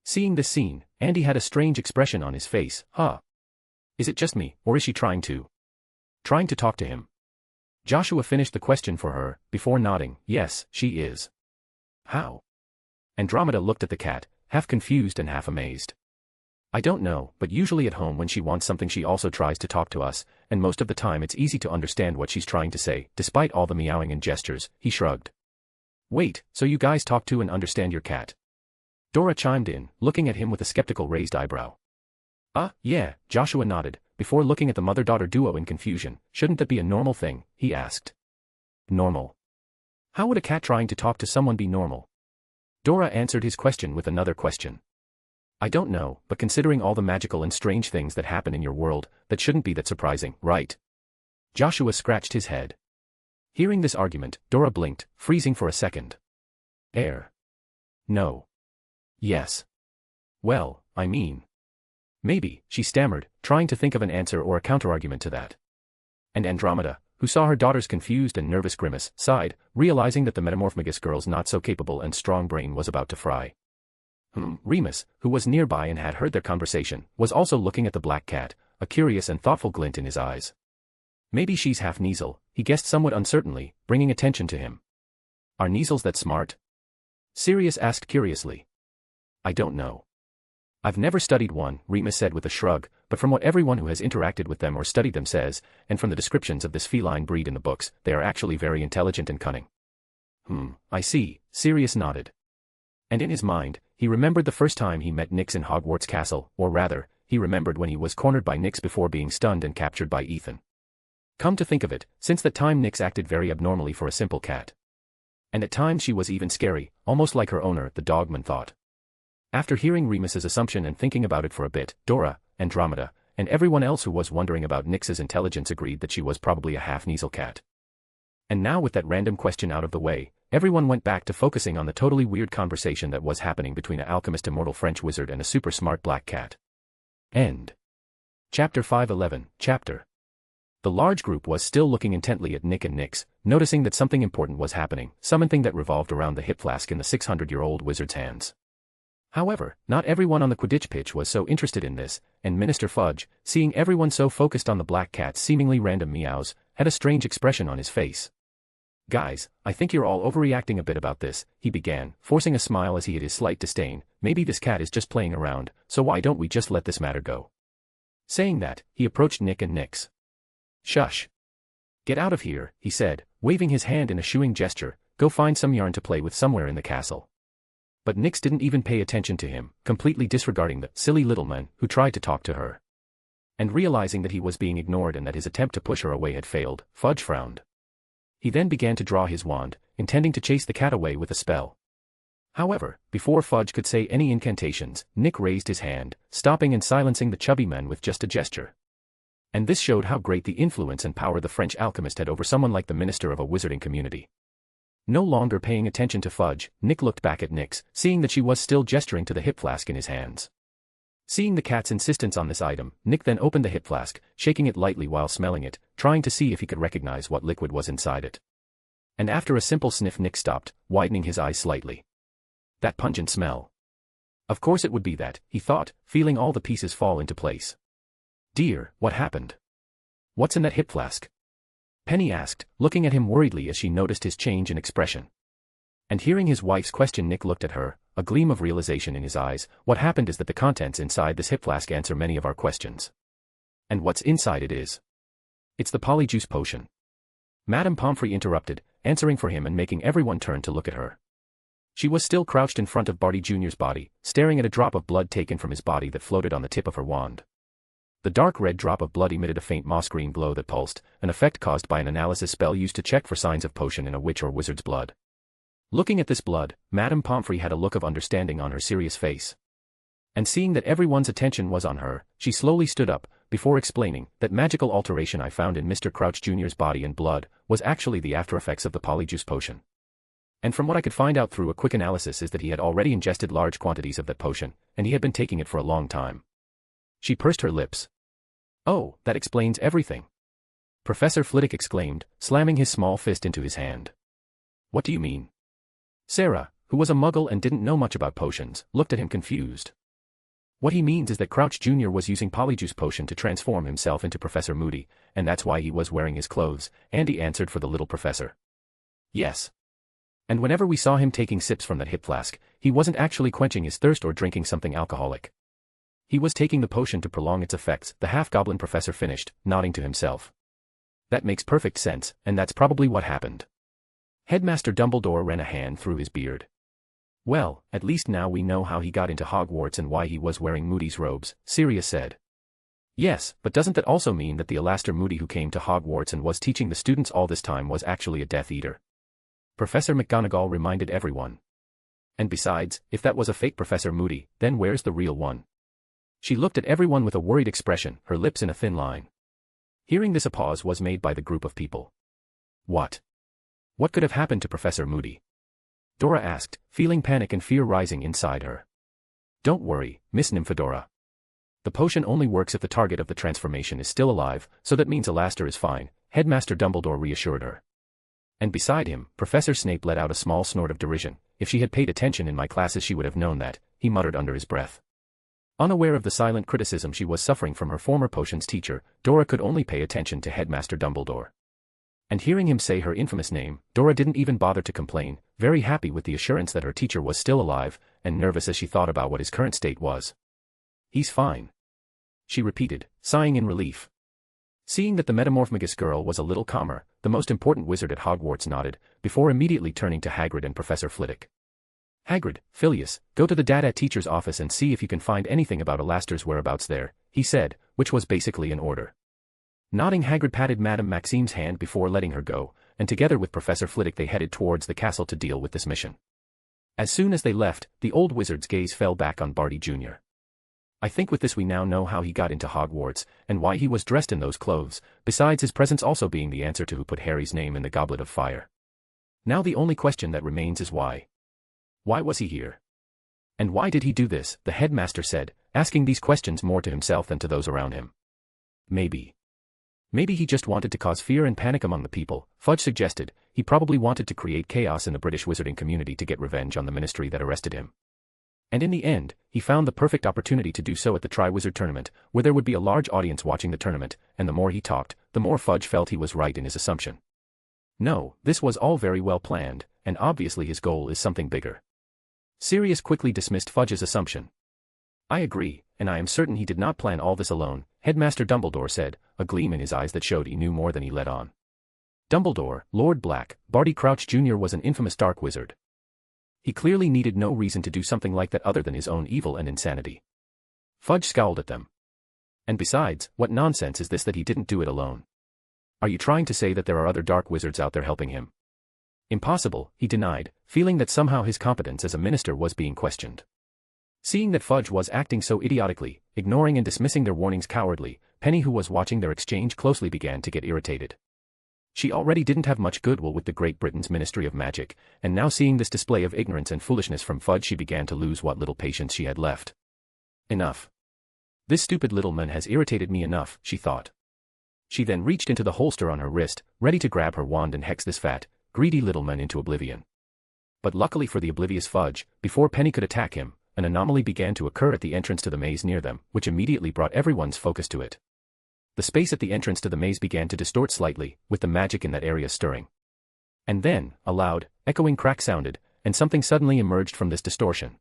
Seeing this scene, Andy had a strange expression on his face. Huh. Is it just me, or is she trying to talk to him? Joshua finished the question for her, before nodding. Yes, she is. How? Andromeda looked at the cat, half confused and half amazed. I don't know, but usually at home when she wants something she also tries to talk to us, and most of the time it's easy to understand what she's trying to say, despite all the meowing and gestures. He shrugged. Wait, so you guys talk to and understand your cat? Dora chimed in, looking at him with a skeptical raised eyebrow. Yeah, Joshua nodded, before looking at the mother-daughter duo in confusion. Shouldn't that be a normal thing? He asked. Normal? How would a cat trying to talk to someone be normal? Dora answered his question with another question. I don't know, but considering all the magical and strange things that happen in your world, that shouldn't be that surprising, right? Joshua scratched his head. Hearing this argument, Dora blinked, freezing for a second. No. Yes. Well, I mean. Maybe, she stammered, trying to think of an answer or a counterargument to that. And Andromeda, who saw her daughter's confused and nervous grimace, sighed, realizing that the Metamorphmagus girl's not-so-capable and strong brain was about to fry. Remus, who was nearby and had heard their conversation, was also looking at the black cat, a curious and thoughtful glint in his eyes. Maybe she's half Kneasel, he guessed somewhat uncertainly, bringing attention to him. Are Kneasels that smart? Sirius asked curiously. I don't know. I've never studied one, Remus said with a shrug, but from what everyone who has interacted with them or studied them says, and from the descriptions of this feline breed in the books, they are actually very intelligent and cunning. I see, Sirius nodded. And in his mind, he remembered the first time he met Nyx in Hogwarts Castle, or rather, he remembered when he was cornered by Nyx before being stunned and captured by Ethan. Come to think of it, since that time Nyx acted very abnormally for a simple cat. And at times she was even scary, almost like her owner, the dogman thought. After hearing Remus's assumption and thinking about it for a bit, Dora, Andromeda, and everyone else who was wondering about Nyx's intelligence agreed that she was probably a half-Kneasel cat. And now with that random question out of the way, everyone went back to focusing on the totally weird conversation that was happening between an alchemist immortal French wizard and a super smart black cat. End. Chapter 511, Chapter. The large group was still looking intently at Nick and Nyx, noticing that something important was happening, something that revolved around the hip flask in the 600-year-old wizard's hands. However, not everyone on the Quidditch pitch was so interested in this, and Minister Fudge, seeing everyone so focused on the black cat's seemingly random meows, had a strange expression on his face. "Guys, I think you're all overreacting a bit about this," he began, forcing a smile as he hid his slight disdain. "Maybe this cat is just playing around, so why don't we just let this matter go?" Saying that, he approached Nick and Nix. "Shush. Get out of here," he said, waving his hand in a shooing gesture. "Go find some yarn to play with somewhere in the castle." But Nix didn't even pay attention to him, completely disregarding the silly little man who tried to talk to her. And realizing that he was being ignored and that his attempt to push her away had failed, Fudge frowned. He then began to draw his wand, intending to chase the cat away with a spell. However, before Fudge could say any incantations, Nick raised his hand, stopping and silencing the chubby man with just a gesture. And this showed how great the influence and power the French alchemist had over someone like the minister of a wizarding community. No longer paying attention to Fudge, Nick looked back at Nix, seeing that she was still gesturing to the hip flask in his hands. Seeing the cat's insistence on this item, Nick then opened the hip flask, shaking it lightly while smelling it, trying to see if he could recognize what liquid was inside it. And after a simple sniff, Nick stopped, widening his eyes slightly. That pungent smell. Of course it would be that, he thought, feeling all the pieces fall into place. "Dear, what happened? What's in that hip flask?" Penny asked, looking at him worriedly as she noticed his change in expression. And hearing his wife's question, Nick looked at her, a gleam of realization in his eyes. "What happened is that the contents inside this hip flask answer many of our questions. And what's inside it is. It's the polyjuice potion." Madame Pomfrey interrupted, answering for him and making everyone turn to look at her. She was still crouched in front of Barty Jr.'s body, staring at a drop of blood taken from his body that floated on the tip of her wand. The dark red drop of blood emitted a faint moss-green glow that pulsed, an effect caused by an analysis spell used to check for signs of potion in a witch or wizard's blood. Looking at this blood, Madame Pomfrey had a look of understanding on her serious face. And seeing that everyone's attention was on her, she slowly stood up, before explaining that magical alteration I found in Mr. Crouch Jr.'s body and blood was actually the after-effects of the polyjuice potion. And from what I could find out through a quick analysis is that he had already ingested large quantities of that potion, and he had been taking it for a long time. She pursed her lips. "Oh, that explains everything," Professor Flitwick exclaimed, slamming his small fist into his hand. "What do you mean?" Sarah, who was a muggle and didn't know much about potions, looked at him confused. "What he means is that Crouch Jr. was using polyjuice potion to transform himself into Professor Moody, and that's why he was wearing his clothes," Andy answered for the little professor. "Yes. And whenever we saw him taking sips from that hip flask, he wasn't actually quenching his thirst or drinking something alcoholic. He was taking the potion to prolong its effects," the half-goblin professor finished, nodding to himself. "That makes perfect sense, and that's probably what happened." Headmaster Dumbledore ran a hand through his beard. "Well, at least now we know how he got into Hogwarts and why he was wearing Moody's robes," Sirius said. "Yes, but doesn't that also mean that the Alastair Moody who came to Hogwarts and was teaching the students all this time was actually a Death Eater?" Professor McGonagall reminded everyone. "And besides, if that was a fake Professor Moody, then where's the real one?" She looked at everyone with a worried expression, her lips in a thin line. Hearing this, a pause was made by the group of people. What could have happened to Professor Moody?" Dora asked, feeling panic and fear rising inside her. "Don't worry, Miss Nymphadora. The potion only works if the target of the transformation is still alive, so that means Alastair is fine," Headmaster Dumbledore reassured her. And beside him, Professor Snape let out a small snort of derision. "If she had paid attention in my classes she would have known that," he muttered under his breath. Unaware of the silent criticism she was suffering from her former potions teacher, Dora could only pay attention to Headmaster Dumbledore. And hearing him say her infamous name, Dora didn't even bother to complain, very happy with the assurance that her teacher was still alive, and nervous as she thought about what his current state was. "He's fine," she repeated, sighing in relief. Seeing that the Metamorphmagus girl was a little calmer, the most important wizard at Hogwarts nodded, before immediately turning to Hagrid and Professor Flitwick. "Hagrid, Phileas, go to the Data teacher's office and see if you can find anything about Alastair's whereabouts there," he said, which was basically an order. Nodding, Hagrid patted Madame Maxime's hand before letting her go, and together with Professor Flitwick they headed towards the castle to deal with this mission. As soon as they left, the old wizard's gaze fell back on Barty Jr. "I think with this we now know how he got into Hogwarts, and why he was dressed in those clothes, besides his presence also being the answer to who put Harry's name in the Goblet of Fire. Now the only question that remains is why. Why was he here? And why did he do this?" the headmaster said, asking these questions more to himself than to those around him. Maybe he just wanted to cause fear and panic among the people," Fudge suggested. "He probably wanted to create chaos in the British wizarding community to get revenge on the ministry that arrested him." And in the end, he found the perfect opportunity to do so at the Triwizard Tournament, where there would be a large audience watching the tournament, and the more he talked, the more Fudge felt he was right in his assumption. No, this was all very well planned, and obviously his goal is something bigger. Sirius quickly dismissed Fudge's assumption. I agree, and I am certain he did not plan all this alone, Headmaster Dumbledore said, a gleam in his eyes that showed he knew more than he let on. Dumbledore, Lord Black, Barty Crouch Jr. was an infamous dark wizard. He clearly needed no reason to do something like that other than his own evil and insanity. Fudge scowled at them. And besides, what nonsense is this that he didn't do it alone? Are you trying to say that there are other dark wizards out there helping him? Impossible, he denied, feeling that somehow his competence as a minister was being questioned. Seeing that Fudge was acting so idiotically, ignoring and dismissing their warnings cowardly, Penny, who was watching their exchange closely, began to get irritated. She already didn't have much goodwill with the Great Britain's Ministry of Magic, and now seeing this display of ignorance and foolishness from Fudge, she began to lose what little patience she had left. Enough. This stupid little man has irritated me enough, she thought. She then reached into the holster on her wrist, ready to grab her wand and hex this fat, greedy little man into oblivion. But luckily for the oblivious Fudge, before Penny could attack him, an anomaly began to occur at the entrance to the maze near them, which immediately brought everyone's focus to it. The space at the entrance to the maze began to distort slightly, with the magic in that area stirring. And then, a loud, echoing crack sounded, and something suddenly emerged from this distortion.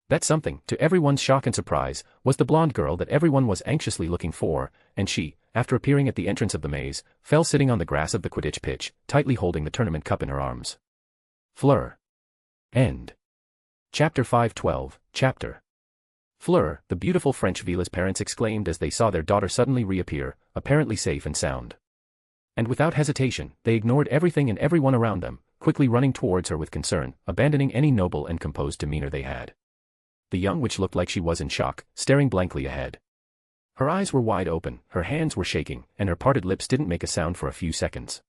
That something, to everyone's shock and surprise, was the blonde girl that everyone was anxiously looking for, and she, after appearing at the entrance of the maze, fell sitting on the grass of the Quidditch pitch, tightly holding the tournament cup in her arms. Fleur. End. Chapter 512, Chapter. Fleur, the beautiful French Villa's parents exclaimed as they saw their daughter suddenly reappear, apparently safe and sound. And without hesitation, they ignored everything and everyone around them, quickly running towards her with concern, abandoning any noble and composed demeanor they had. The young witch looked like she was in shock, staring blankly ahead. Her eyes were wide open, her hands were shaking, and her parted lips didn't make a sound for a few seconds.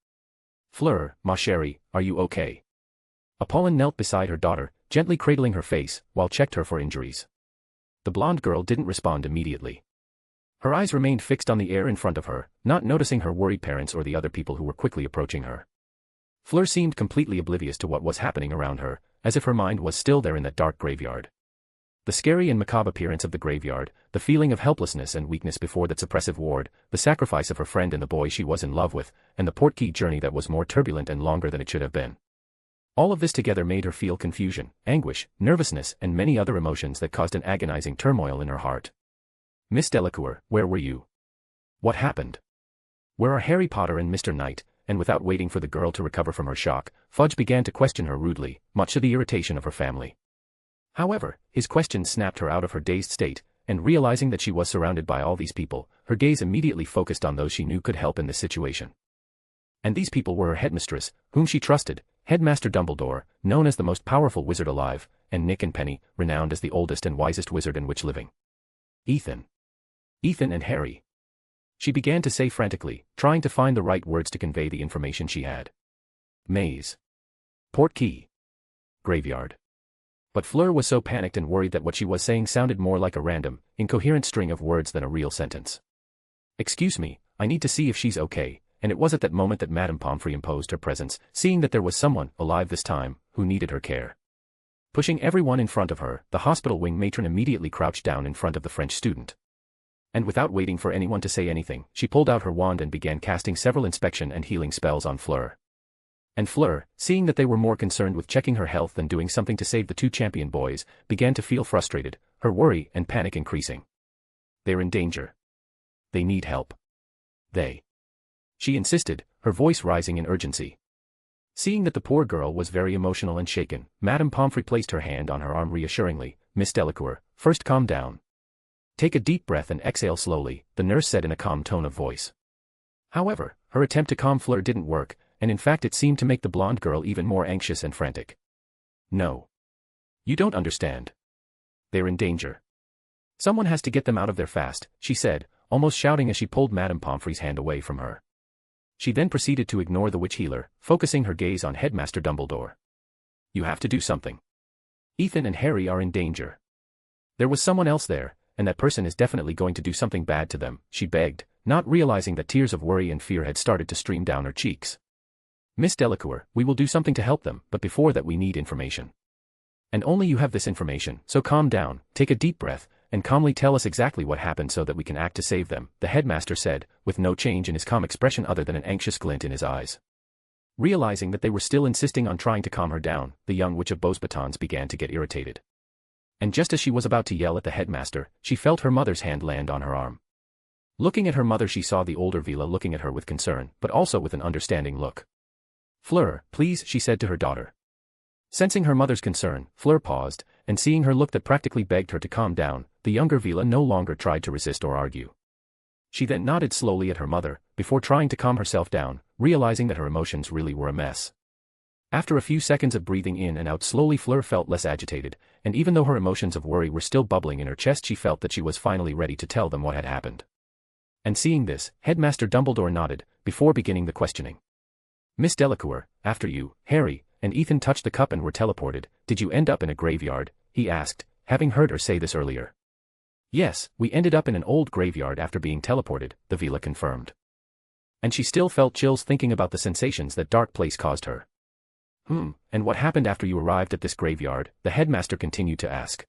Fleur, ma chérie, are you okay? Apollon knelt beside her daughter, gently cradling her face, while checked her for injuries. The blonde girl didn't respond immediately. Her eyes remained fixed on the air in front of her, not noticing her worried parents or the other people who were quickly approaching her. Fleur seemed completely oblivious to what was happening around her, as if her mind was still there in that dark graveyard. The scary and macabre appearance of the graveyard, the feeling of helplessness and weakness before that oppressive ward, the sacrifice of her friend and the boy she was in love with, and the Portkey journey that was more turbulent and longer than it should have been. All of this together made her feel confusion, anguish, nervousness, and many other emotions that caused an agonizing turmoil in her heart. Miss Delacour, where were you? What happened? Where are Harry Potter and Mr. Knight? And without waiting for the girl to recover from her shock, Fudge began to question her rudely, much to the irritation of her family. However, his questions snapped her out of her dazed state, and realizing that she was surrounded by all these people, her gaze immediately focused on those she knew could help in this situation. And these people were her headmistress, whom she trusted, Headmaster Dumbledore, known as the most powerful wizard alive, and Nick and Penny, renowned as the oldest and wisest wizard and witch living. Ethan. Ethan and Harry. She began to say frantically, trying to find the right words to convey the information she had. Maze. Portkey. Graveyard. But Fleur was so panicked and worried that what she was saying sounded more like a random, incoherent string of words than a real sentence. Excuse me, I need to see if she's okay. And it was at that moment that Madame Pomfrey imposed her presence, seeing that there was someone, alive this time, who needed her care. Pushing everyone in front of her, the hospital wing matron immediately crouched down in front of the French student. And without waiting for anyone to say anything, she pulled out her wand and began casting several inspection and healing spells on Fleur. And Fleur, seeing that they were more concerned with checking her health than doing something to save the two champion boys, began to feel frustrated, her worry and panic increasing. They're in danger. They need help. She insisted, her voice rising in urgency. Seeing that the poor girl was very emotional and shaken, Madame Pomfrey placed her hand on her arm reassuringly. Miss Delacour, first calm down. Take a deep breath and exhale slowly, the nurse said in a calm tone of voice. However, her attempt to calm Fleur didn't work, and in fact it seemed to make the blonde girl even more anxious and frantic. No. You don't understand. They're in danger. Someone has to get them out of there fast, she said, almost shouting as she pulled Madame Pomfrey's hand away from her. She then proceeded to ignore the witch healer, focusing her gaze on Headmaster Dumbledore. You have to do something. Ethan and Harry are in danger. There was someone else there, and that person is definitely going to do something bad to them, she begged, not realizing that tears of worry and fear had started to stream down her cheeks. Miss Delacour, we will do something to help them, but before that we need information. And only you have this information, so calm down, take a deep breath, and calmly tell us exactly what happened so that we can act to save them, the headmaster said, with no change in his calm expression other than an anxious glint in his eyes. Realizing that they were still insisting on trying to calm her down, the young witch of Beauxbatons began to get irritated. And just as she was about to yell at the headmaster, she felt her mother's hand land on her arm. Looking at her mother, she saw the older Vila looking at her with concern, but also with an understanding look. "Fleur, please," she said to her daughter. Sensing her mother's concern, Fleur paused, and seeing her look that practically begged her to calm down, the younger Vila no longer tried to resist or argue. She then nodded slowly at her mother, before trying to calm herself down, realizing that her emotions really were a mess. After a few seconds of breathing in and out slowly, Fleur felt less agitated, and even though her emotions of worry were still bubbling in her chest, she felt that she was finally ready to tell them what had happened. And seeing this, Headmaster Dumbledore nodded, before beginning the questioning. "Miss Delacour, after you, Harry, and Ethan touched the cup and were teleported, did you end up in a graveyard?" he asked, having heard her say this earlier. "Yes, we ended up in an old graveyard after being teleported," the Vila confirmed. And she still felt chills thinking about the sensations that dark place caused her. And what happened after you arrived at this graveyard?" the headmaster continued to ask.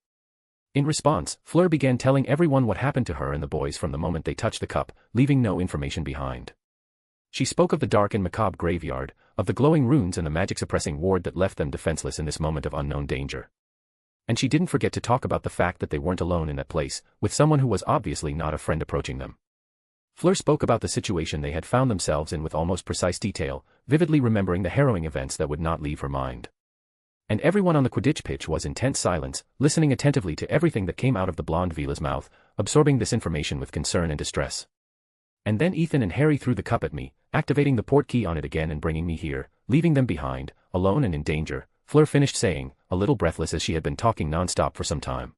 In response, Fleur began telling everyone what happened to her and the boys from the moment they touched the cup, leaving no information behind. She spoke of the dark and macabre graveyard, of the glowing runes and the magic-suppressing ward that left them defenseless in this moment of unknown danger. And she didn't forget to talk about the fact that they weren't alone in that place, with someone who was obviously not a friend approaching them. Fleur spoke about the situation they had found themselves in with almost precise detail, vividly remembering the harrowing events that would not leave her mind. And everyone on the Quidditch pitch was in tense silence, listening attentively to everything that came out of the blonde Vila's mouth, absorbing this information with concern and distress. "And then Ethan and Harry threw the cup at me, activating the port key on it again and bringing me here, leaving them behind, alone and in danger," Fleur finished saying, a little breathless as she had been talking non-stop for some time.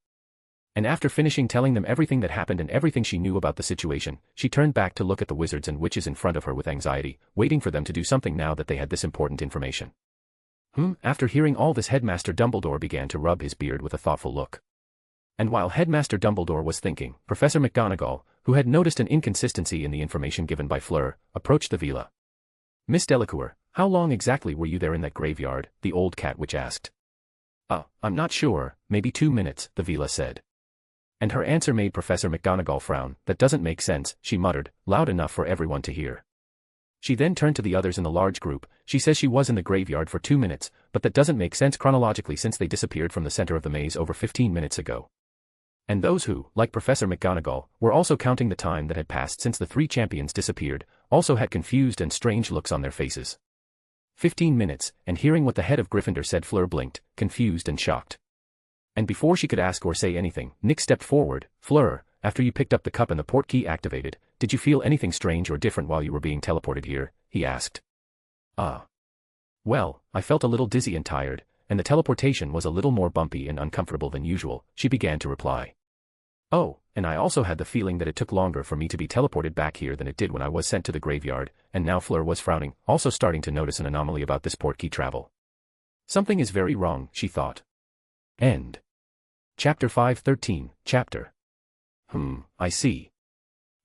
And after finishing telling them everything that happened and everything she knew about the situation, she turned back to look at the wizards and witches in front of her with anxiety, waiting for them to do something now that they had this important information. After hearing all this, Headmaster Dumbledore began to rub his beard with a thoughtful look. And while Headmaster Dumbledore was thinking, Professor McGonagall, who had noticed an inconsistency in the information given by Fleur, approached the Vila. "Miss Delacour, how long exactly were you there in that graveyard?" the old cat witch asked. I'm not sure, maybe 2 minutes, the Vila said. And her answer made Professor McGonagall frown. "That doesn't make sense," she muttered, loud enough for everyone to hear. She then turned to the others in the large group. "She says she was in the graveyard for 2 minutes, but that doesn't make sense chronologically since they disappeared from the center of the maze over 15 minutes ago." And those who, like Professor McGonagall, were also counting the time that had passed since the 3 champions disappeared, also had confused and strange looks on their faces. 15 minutes, and hearing what the head of Gryffindor said, Fleur blinked, confused and shocked. And before she could ask or say anything, Nick stepped forward. "Fleur, after you picked up the cup and the port key activated, did you feel anything strange or different while you were being teleported here?" he asked. Well, I felt a little dizzy and tired, and the teleportation was a little more bumpy and uncomfortable than usual," she began to reply. "Oh, and I also had the feeling that it took longer for me to be teleported back here than it did when I was sent to the graveyard," and now Fleur was frowning, also starting to notice an anomaly about this portkey travel. Something is very wrong, she thought. End. Chapter 513, Chapter. I see.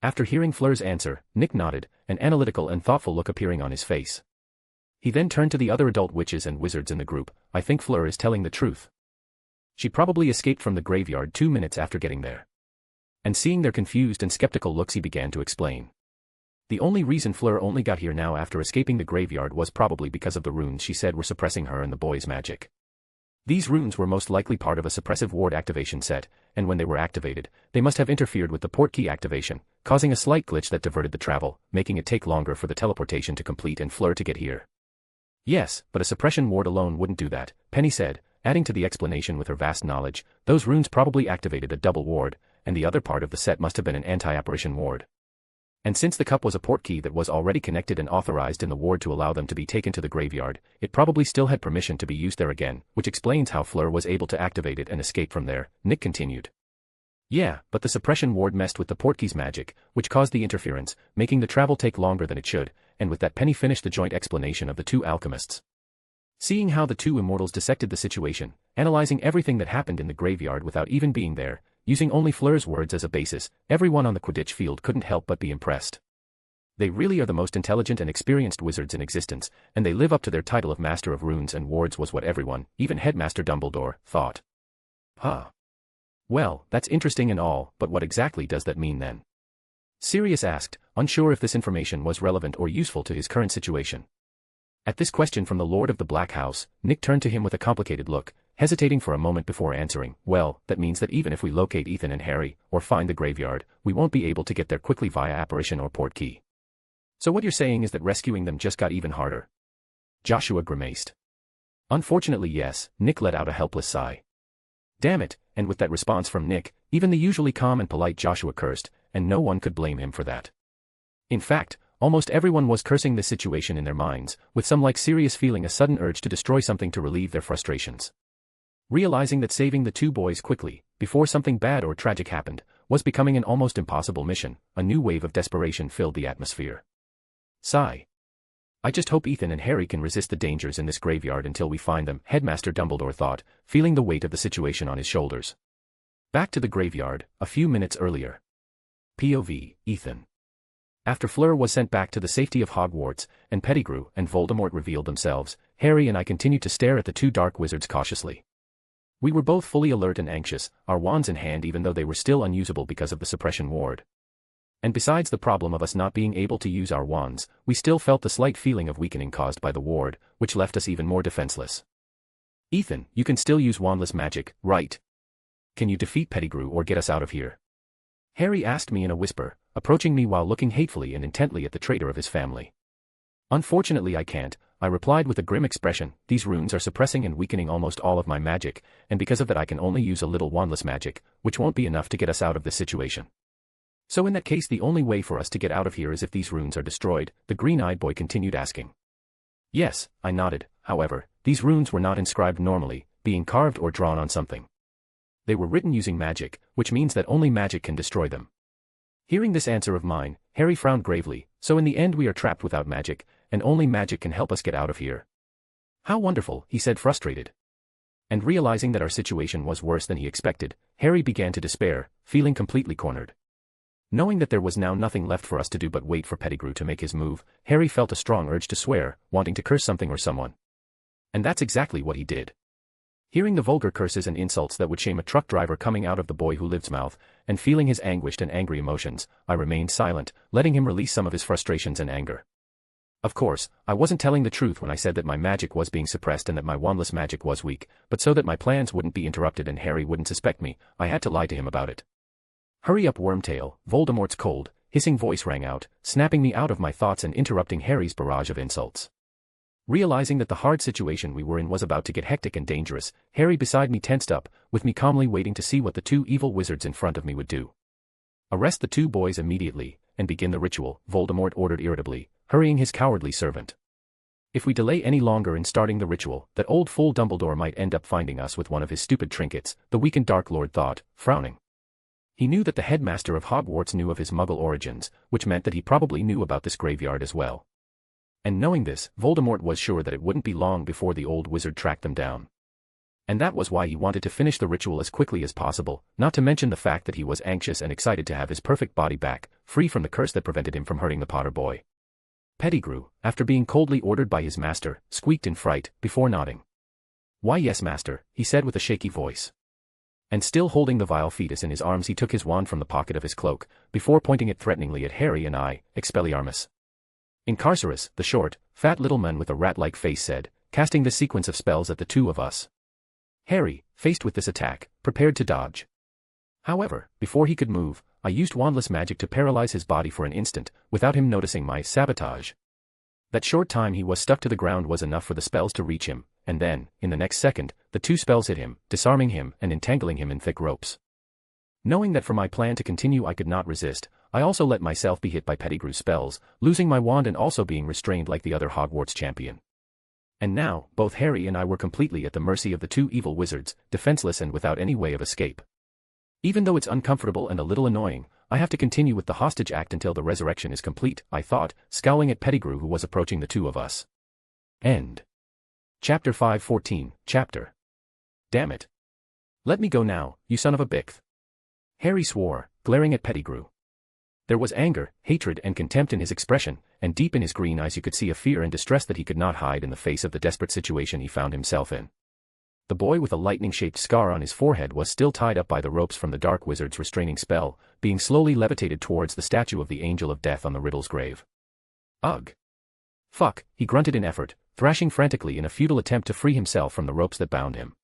After hearing Fleur's answer, Nick nodded, an analytical and thoughtful look appearing on his face. He then turned to the other adult witches and wizards in the group. "I think Fleur is telling the truth. She probably escaped from the graveyard 2 minutes after getting there." And seeing their confused and skeptical looks, he began to explain. The only reason Fleur only got here now after escaping the graveyard was probably because of the runes she said were suppressing her and the boys' magic. These runes were most likely part of a suppressive ward activation set, and when they were activated, they must have interfered with the portkey activation, causing a slight glitch that diverted the travel, making it take longer for the teleportation to complete and Fleur to get here. "Yes, but a suppression ward alone wouldn't do that," Penny said, adding to the explanation with her vast knowledge. "Those runes probably activated a double ward, and the other part of the set must have been an anti-apparition ward. And since the cup was a portkey that was already connected and authorized in the ward to allow them to be taken to the graveyard, it probably still had permission to be used there again, which explains how Fleur was able to activate it and escape from there," Nick continued. "Yeah, but the suppression ward messed with the portkey's magic, which caused the interference, making the travel take longer than it should," and with that Penny finished the joint explanation of the two alchemists. Seeing how the two immortals dissected the situation, analyzing everything that happened in the graveyard without even being there, using only Fleur's words as a basis, everyone on the Quidditch field couldn't help but be impressed. They really are the most intelligent and experienced wizards in existence, and they live up to their title of Master of Runes and Wards was what everyone, even Headmaster Dumbledore, thought. Huh. Well, that's interesting and all, but what exactly does that mean then? Sirius asked, unsure if this information was relevant or useful to his current situation. At this question from the Lord of the Black House, Nick turned to him with a complicated look, hesitating for a moment before answering. Well, that means that even if we locate Ethan and Harry, or find the graveyard, we won't be able to get there quickly via apparition or portkey. So what you're saying is that rescuing them just got even harder? Joshua grimaced. Unfortunately yes, Nick let out a helpless sigh. Damn it, and with that response from Nick, even the usually calm and polite Joshua cursed, and no one could blame him for that. In fact, almost everyone was cursing this situation in their minds, with some like Sirius feeling a sudden urge to destroy something to relieve their frustrations. Realizing that saving the two boys quickly, before something bad or tragic happened, was becoming an almost impossible mission, a new wave of desperation filled the atmosphere. Sigh. I just hope Ethan and Harry can resist the dangers in this graveyard until we find them, Headmaster Dumbledore thought, feeling the weight of the situation on his shoulders. Back to the graveyard, a few minutes earlier. POV, Ethan. After Fleur was sent back to the safety of Hogwarts, and Pettigrew and Voldemort revealed themselves, Harry and I continued to stare at the two dark wizards cautiously. We were both fully alert and anxious, our wands in hand even though they were still unusable because of the suppression ward. And besides the problem of us not being able to use our wands, we still felt the slight feeling of weakening caused by the ward, which left us even more defenseless. Ethan, you can still use wandless magic, right? Can you defeat Pettigrew or get us out of here? Harry asked me in a whisper, approaching me while looking hatefully and intently at the traitor of his family. Unfortunately I can't, I replied with a grim expression. These runes are suppressing and weakening almost all of my magic, and because of that I can only use a little wandless magic, which won't be enough to get us out of this situation. So in that case the only way for us to get out of here is if these runes are destroyed, the green-eyed boy continued asking. Yes, I nodded, however, these runes were not inscribed normally, being carved or drawn on something. They were written using magic, which means that only magic can destroy them. Hearing this answer of mine, Harry frowned gravely, so in the end we are trapped without magic, and only magic can help us get out of here. How wonderful, he said frustrated. And realizing that our situation was worse than he expected, Harry began to despair, feeling completely cornered. Knowing that there was now nothing left for us to do but wait for Pettigrew to make his move, Harry felt a strong urge to swear, wanting to curse something or someone. And that's exactly what he did. Hearing the vulgar curses and insults that would shame a truck driver coming out of the boy who lived's mouth, and feeling his anguished and angry emotions, I remained silent, letting him release some of his frustrations and anger. Of course, I wasn't telling the truth when I said that my magic was being suppressed and that my wandless magic was weak, but so that my plans wouldn't be interrupted and Harry wouldn't suspect me, I had to lie to him about it. Hurry up, Wormtail, Voldemort's cold, hissing voice rang out, snapping me out of my thoughts and interrupting Harry's barrage of insults. Realizing that the hard situation we were in was about to get hectic and dangerous, Harry beside me tensed up, with me calmly waiting to see what the two evil wizards in front of me would do. Arrest the two boys immediately, and begin the ritual, Voldemort ordered irritably, hurrying his cowardly servant. If we delay any longer in starting the ritual, that old fool Dumbledore might end up finding us with one of his stupid trinkets, the weakened Dark Lord thought, frowning. He knew that the headmaster of Hogwarts knew of his Muggle origins, which meant that he probably knew about this graveyard as well. And knowing this, Voldemort was sure that it wouldn't be long before the old wizard tracked them down. And that was why he wanted to finish the ritual as quickly as possible, not to mention the fact that he was anxious and excited to have his perfect body back, free from the curse that prevented him from hurting the Potter boy. Pettigrew, after being coldly ordered by his master, squeaked in fright, before nodding. "Why yes, master," he said with a shaky voice. And still holding the vile fetus in his arms he took his wand from the pocket of his cloak, before pointing it threateningly at Harry and I, Expelliarmus. Incarcerus, the short, fat little man with a rat-like face said, casting this sequence of spells at the two of us. Harry, faced with this attack, prepared to dodge. However, before he could move, I used wandless magic to paralyze his body for an instant, without him noticing my sabotage. That short time he was stuck to the ground was enough for the spells to reach him, and then, in the next second, the two spells hit him, disarming him and entangling him in thick ropes. Knowing that for my plan to continue I could not resist, I also let myself be hit by Pettigrew's spells, losing my wand and also being restrained like the other Hogwarts champion. And now, both Harry and I were completely at the mercy of the two evil wizards, defenseless and without any way of escape. Even though it's uncomfortable and a little annoying, I have to continue with the hostage act until the resurrection is complete, I thought, scowling at Pettigrew who was approaching the two of us. End. Chapter 514, Chapter. Damn it. Let me go now, you son of a bitch. Harry swore, glaring at Pettigrew. There was anger, hatred and contempt in his expression, and deep in his green eyes you could see a fear and distress that he could not hide in the face of the desperate situation he found himself in. The boy with a lightning-shaped scar on his forehead was still tied up by the ropes from the dark wizard's restraining spell, being slowly levitated towards the statue of the Angel of Death on the Riddle's grave. Ugh. Fuck, he grunted in effort, thrashing frantically in a futile attempt to free himself from the ropes that bound him.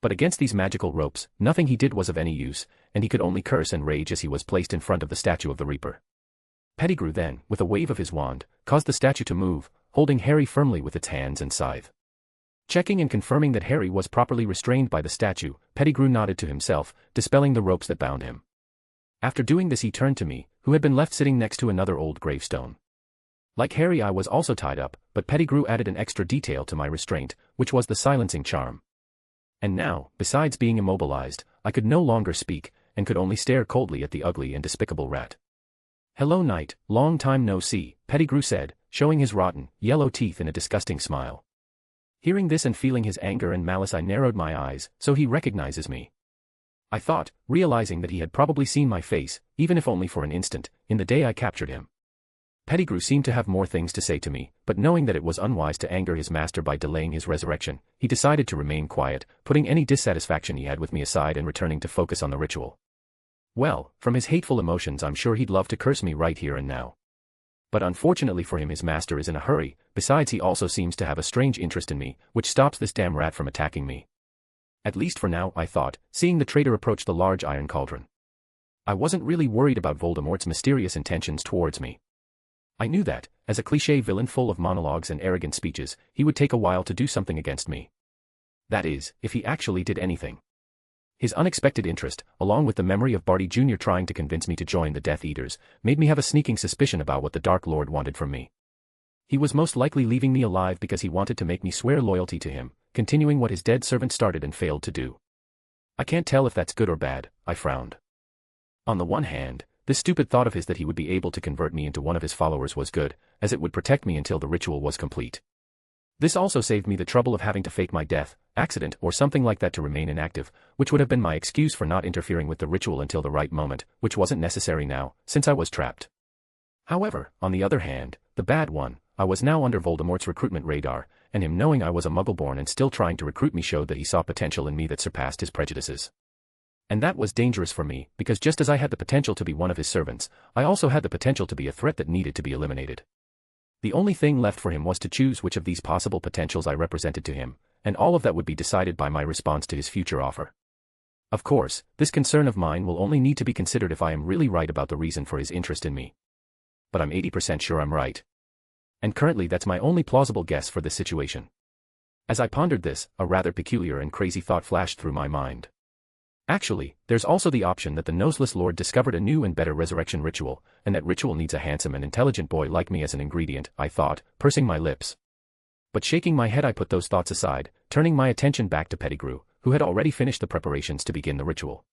But against these magical ropes, nothing he did was of any use, and he could only curse and rage as he was placed in front of the statue of the Reaper. Pettigrew then, with a wave of his wand, caused the statue to move, holding Harry firmly with its hands and scythe. Checking and confirming that Harry was properly restrained by the statue, Pettigrew nodded to himself, dispelling the ropes that bound him. After doing this he turned to me, who had been left sitting next to another old gravestone. Like Harry I was also tied up, but Pettigrew added an extra detail to my restraint, which was the silencing charm. And now, besides being immobilized, I could no longer speak, and could only stare coldly at the ugly and despicable rat. "Hello Knight, long time no see," Pettigrew said, showing his rotten, yellow teeth in a disgusting smile. Hearing this and feeling his anger and malice I narrowed my eyes, so he recognizes me. I thought, realizing that he had probably seen my face, even if only for an instant, in the day I captured him. Pettigrew seemed to have more things to say to me, but knowing that it was unwise to anger his master by delaying his resurrection, he decided to remain quiet, putting any dissatisfaction he had with me aside and returning to focus on the ritual. Well, from his hateful emotions I'm sure he'd love to curse me right here and now. But unfortunately for him his master is in a hurry, besides he also seems to have a strange interest in me, which stops this damn rat from attacking me. At least for now, I thought, seeing the traitor approach the large iron cauldron. I wasn't really worried about Voldemort's mysterious intentions towards me. I knew that, as a cliché villain full of monologues and arrogant speeches, he would take a while to do something against me. That is, if he actually did anything. His unexpected interest, along with the memory of Barty Jr. trying to convince me to join the Death Eaters, made me have a sneaking suspicion about what the Dark Lord wanted from me. He was most likely leaving me alive because he wanted to make me swear loyalty to him, continuing what his dead servant started and failed to do. I can't tell if that's good or bad, I frowned. On the one hand, this stupid thought of his that he would be able to convert me into one of his followers was good, as it would protect me until the ritual was complete. This also saved me the trouble of having to fake my death, accident or something like that to remain inactive, which would have been my excuse for not interfering with the ritual until the right moment, which wasn't necessary now, since I was trapped. However, on the other hand, the bad one, I was now under Voldemort's recruitment radar, and him knowing I was a Muggle-born and still trying to recruit me showed that he saw potential in me that surpassed his prejudices. And that was dangerous for me, because just as I had the potential to be one of his servants, I also had the potential to be a threat that needed to be eliminated. The only thing left for him was to choose which of these possible potentials I represented to him, and all of that would be decided by my response to his future offer. Of course, this concern of mine will only need to be considered if I am really right about the reason for his interest in me. But I'm 80% sure I'm right. And currently that's my only plausible guess for this situation. As I pondered this, a rather peculiar and crazy thought flashed through my mind. Actually, there's also the option that the Noseless Lord discovered a new and better resurrection ritual, and that ritual needs a handsome and intelligent boy like me as an ingredient, I thought, pursing my lips. But shaking my head I put those thoughts aside, turning my attention back to Pettigrew, who had already finished the preparations to begin the ritual.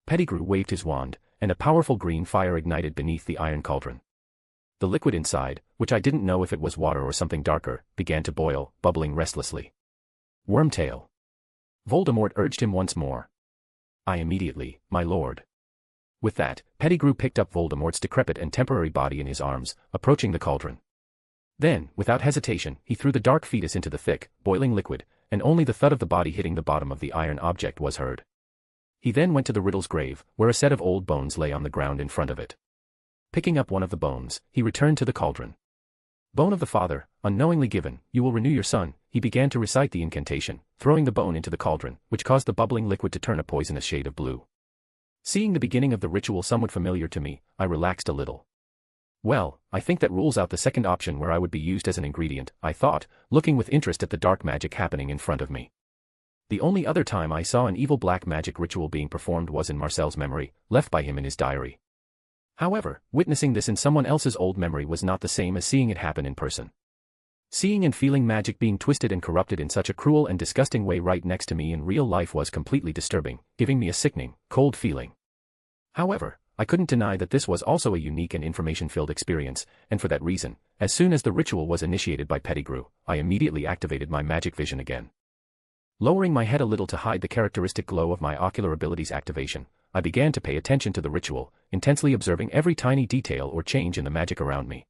Pettigrew waved his wand, and a powerful green fire ignited beneath the iron cauldron. The liquid inside, which I didn't know if it was water or something darker, began to boil, bubbling restlessly. Wormtail. Voldemort urged him once more. I immediately, my lord. With that, Pettigrew picked up Voldemort's decrepit and temporary body in his arms, approaching the cauldron. Then, without hesitation, he threw the dark fetus into the thick, boiling liquid, and only the thud of the body hitting the bottom of the iron object was heard. He then went to the Riddle's grave, where a set of old bones lay on the ground in front of it. Picking up one of the bones, he returned to the cauldron. Bone of the father, unknowingly given, you will renew your son, he began to recite the incantation, throwing the bone into the cauldron, which caused the bubbling liquid to turn a poisonous shade of blue. Seeing the beginning of the ritual somewhat familiar to me, I relaxed a little. Well, I think that rules out the second option where I would be used as an ingredient, I thought, looking with interest at the dark magic happening in front of me. The only other time I saw an evil black magic ritual being performed was in Marcel's memory, left by him in his diary. However, witnessing this in someone else's old memory was not the same as seeing it happen in person. Seeing and feeling magic being twisted and corrupted in such a cruel and disgusting way right next to me in real life was completely disturbing, giving me a sickening, cold feeling. However, I couldn't deny that this was also a unique and information-filled experience, and for that reason, as soon as the ritual was initiated by Pettigrew, I immediately activated my magic vision again. Lowering my head a little to hide the characteristic glow of my ocular abilities activation, I began to pay attention to the ritual, intensely observing every tiny detail or change in the magic around me.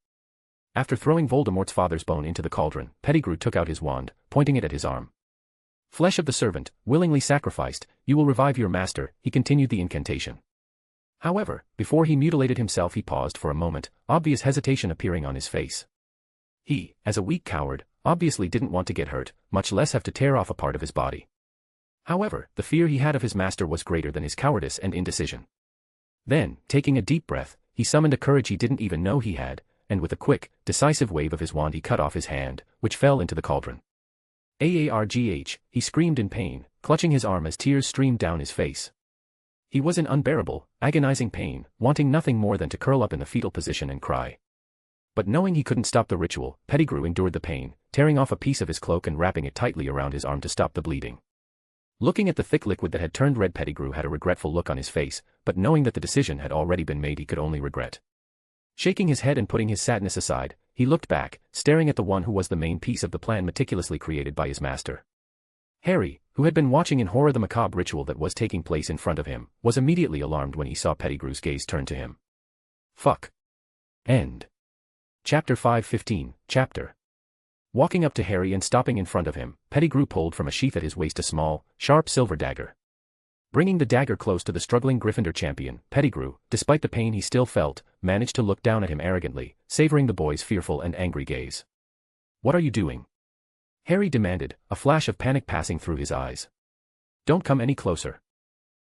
After throwing Voldemort's father's bone into the cauldron, Pettigrew took out his wand, pointing it at his arm. Flesh of the servant, willingly sacrificed, you will revive your master, he continued the incantation. However, before he mutilated himself he paused for a moment, obvious hesitation appearing on his face. He, as a weak coward, obviously didn't want to get hurt, much less have to tear off a part of his body. However, the fear he had of his master was greater than his cowardice and indecision. Then, taking a deep breath, he summoned a courage he didn't even know he had, and with a quick, decisive wave of his wand he cut off his hand, which fell into the cauldron. Aargh, he screamed in pain, clutching his arm as tears streamed down his face. He was in unbearable, agonizing pain, wanting nothing more than to curl up in the fetal position and cry. But knowing he couldn't stop the ritual, Pettigrew endured the pain, tearing off a piece of his cloak and wrapping it tightly around his arm to stop the bleeding. Looking at the thick liquid that had turned red, Pettigrew had a regretful look on his face, but knowing that the decision had already been made he could only regret. Shaking his head and putting his sadness aside, he looked back, staring at the one who was the main piece of the plan meticulously created by his master. Harry, who had been watching in horror the macabre ritual that was taking place in front of him, was immediately alarmed when he saw Pettigrew's gaze turn to him. Fuck. End. Chapter 5:15, Chapter. Walking up to Harry and stopping in front of him, Pettigrew pulled from a sheath at his waist a small, sharp silver dagger. Bringing the dagger close to the struggling Gryffindor champion, Pettigrew, despite the pain he still felt, managed to look down at him arrogantly, savoring the boy's fearful and angry gaze. What are you doing? Harry demanded, a flash of panic passing through his eyes. Don't come any closer.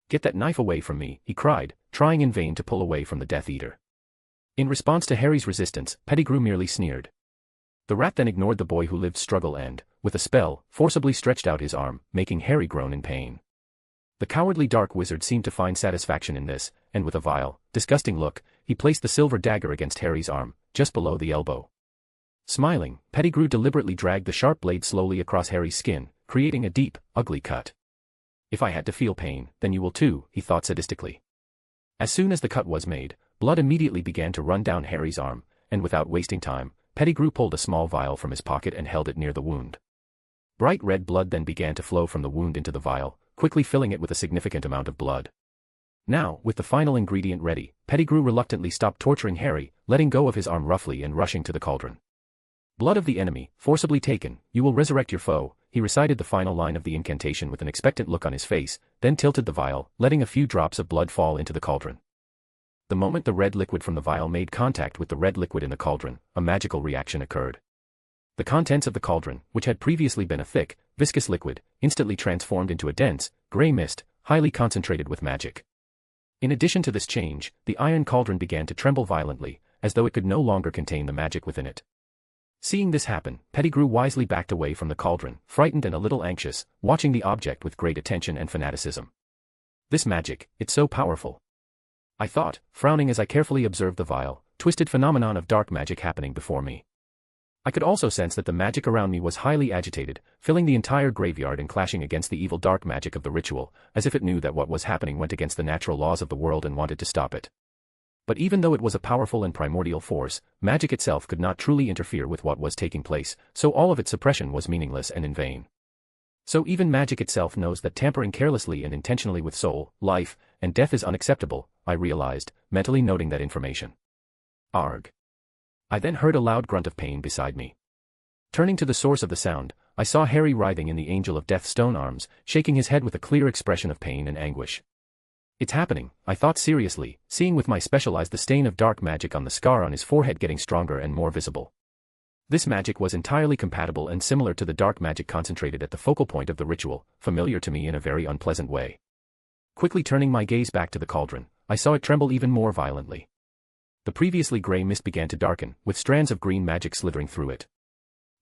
Get that knife away from me, he cried, trying in vain to pull away from the Death Eater. In response to Harry's resistance, Pettigrew merely sneered. The rat then ignored the boy who lived struggle and, with a spell, forcibly stretched out his arm, making Harry groan in pain. The cowardly dark wizard seemed to find satisfaction in this, and with a vile, disgusting look, he placed the silver dagger against Harry's arm, just below the elbow. Smiling, Pettigrew deliberately dragged the sharp blade slowly across Harry's skin, creating a deep, ugly cut. If I had to feel pain, then you will too, he thought sadistically. As soon as the cut was made, blood immediately began to run down Harry's arm, and without wasting time, Pettigrew pulled a small vial from his pocket and held it near the wound. Bright red blood then began to flow from the wound into the vial, quickly filling it with a significant amount of blood. Now, with the final ingredient ready, Pettigrew reluctantly stopped torturing Harry, letting go of his arm roughly and rushing to the cauldron. Blood of the enemy, forcibly taken, you will resurrect your foe, he recited the final line of the incantation with an expectant look on his face, then tilted the vial, letting a few drops of blood fall into the cauldron. The moment the red liquid from the vial made contact with the red liquid in the cauldron, a magical reaction occurred. The contents of the cauldron, which had previously been a thick, viscous liquid, instantly transformed into a dense, gray mist, highly concentrated with magic. In addition to this change, the iron cauldron began to tremble violently, as though it could no longer contain the magic within it. Seeing this happen, Pettigrew wisely backed away from the cauldron, frightened and a little anxious, watching the object with great attention and fanaticism. This magic, it's so powerful. I thought, frowning as I carefully observed the vile, twisted phenomenon of dark magic happening before me. I could also sense that the magic around me was highly agitated, filling the entire graveyard and clashing against the evil dark magic of the ritual, as if it knew that what was happening went against the natural laws of the world and wanted to stop it. But even though it was a powerful and primordial force, magic itself could not truly interfere with what was taking place, so all of its suppression was meaningless and in vain. So even magic itself knows that tampering carelessly and intentionally with soul, life, and death is unacceptable, I realized, mentally noting that information. Arg. I then heard a loud grunt of pain beside me. Turning to the source of the sound, I saw Harry writhing in the Angel of Death's stone arms, shaking his head with a clear expression of pain and anguish. It's happening, I thought seriously, seeing with my special eyes the stain of dark magic on the scar on his forehead getting stronger and more visible. This magic was entirely compatible and similar to the dark magic concentrated at the focal point of the ritual, familiar to me in a very unpleasant way. Quickly turning my gaze back to the cauldron, I saw it tremble even more violently. The previously gray mist began to darken, with strands of green magic slithering through it.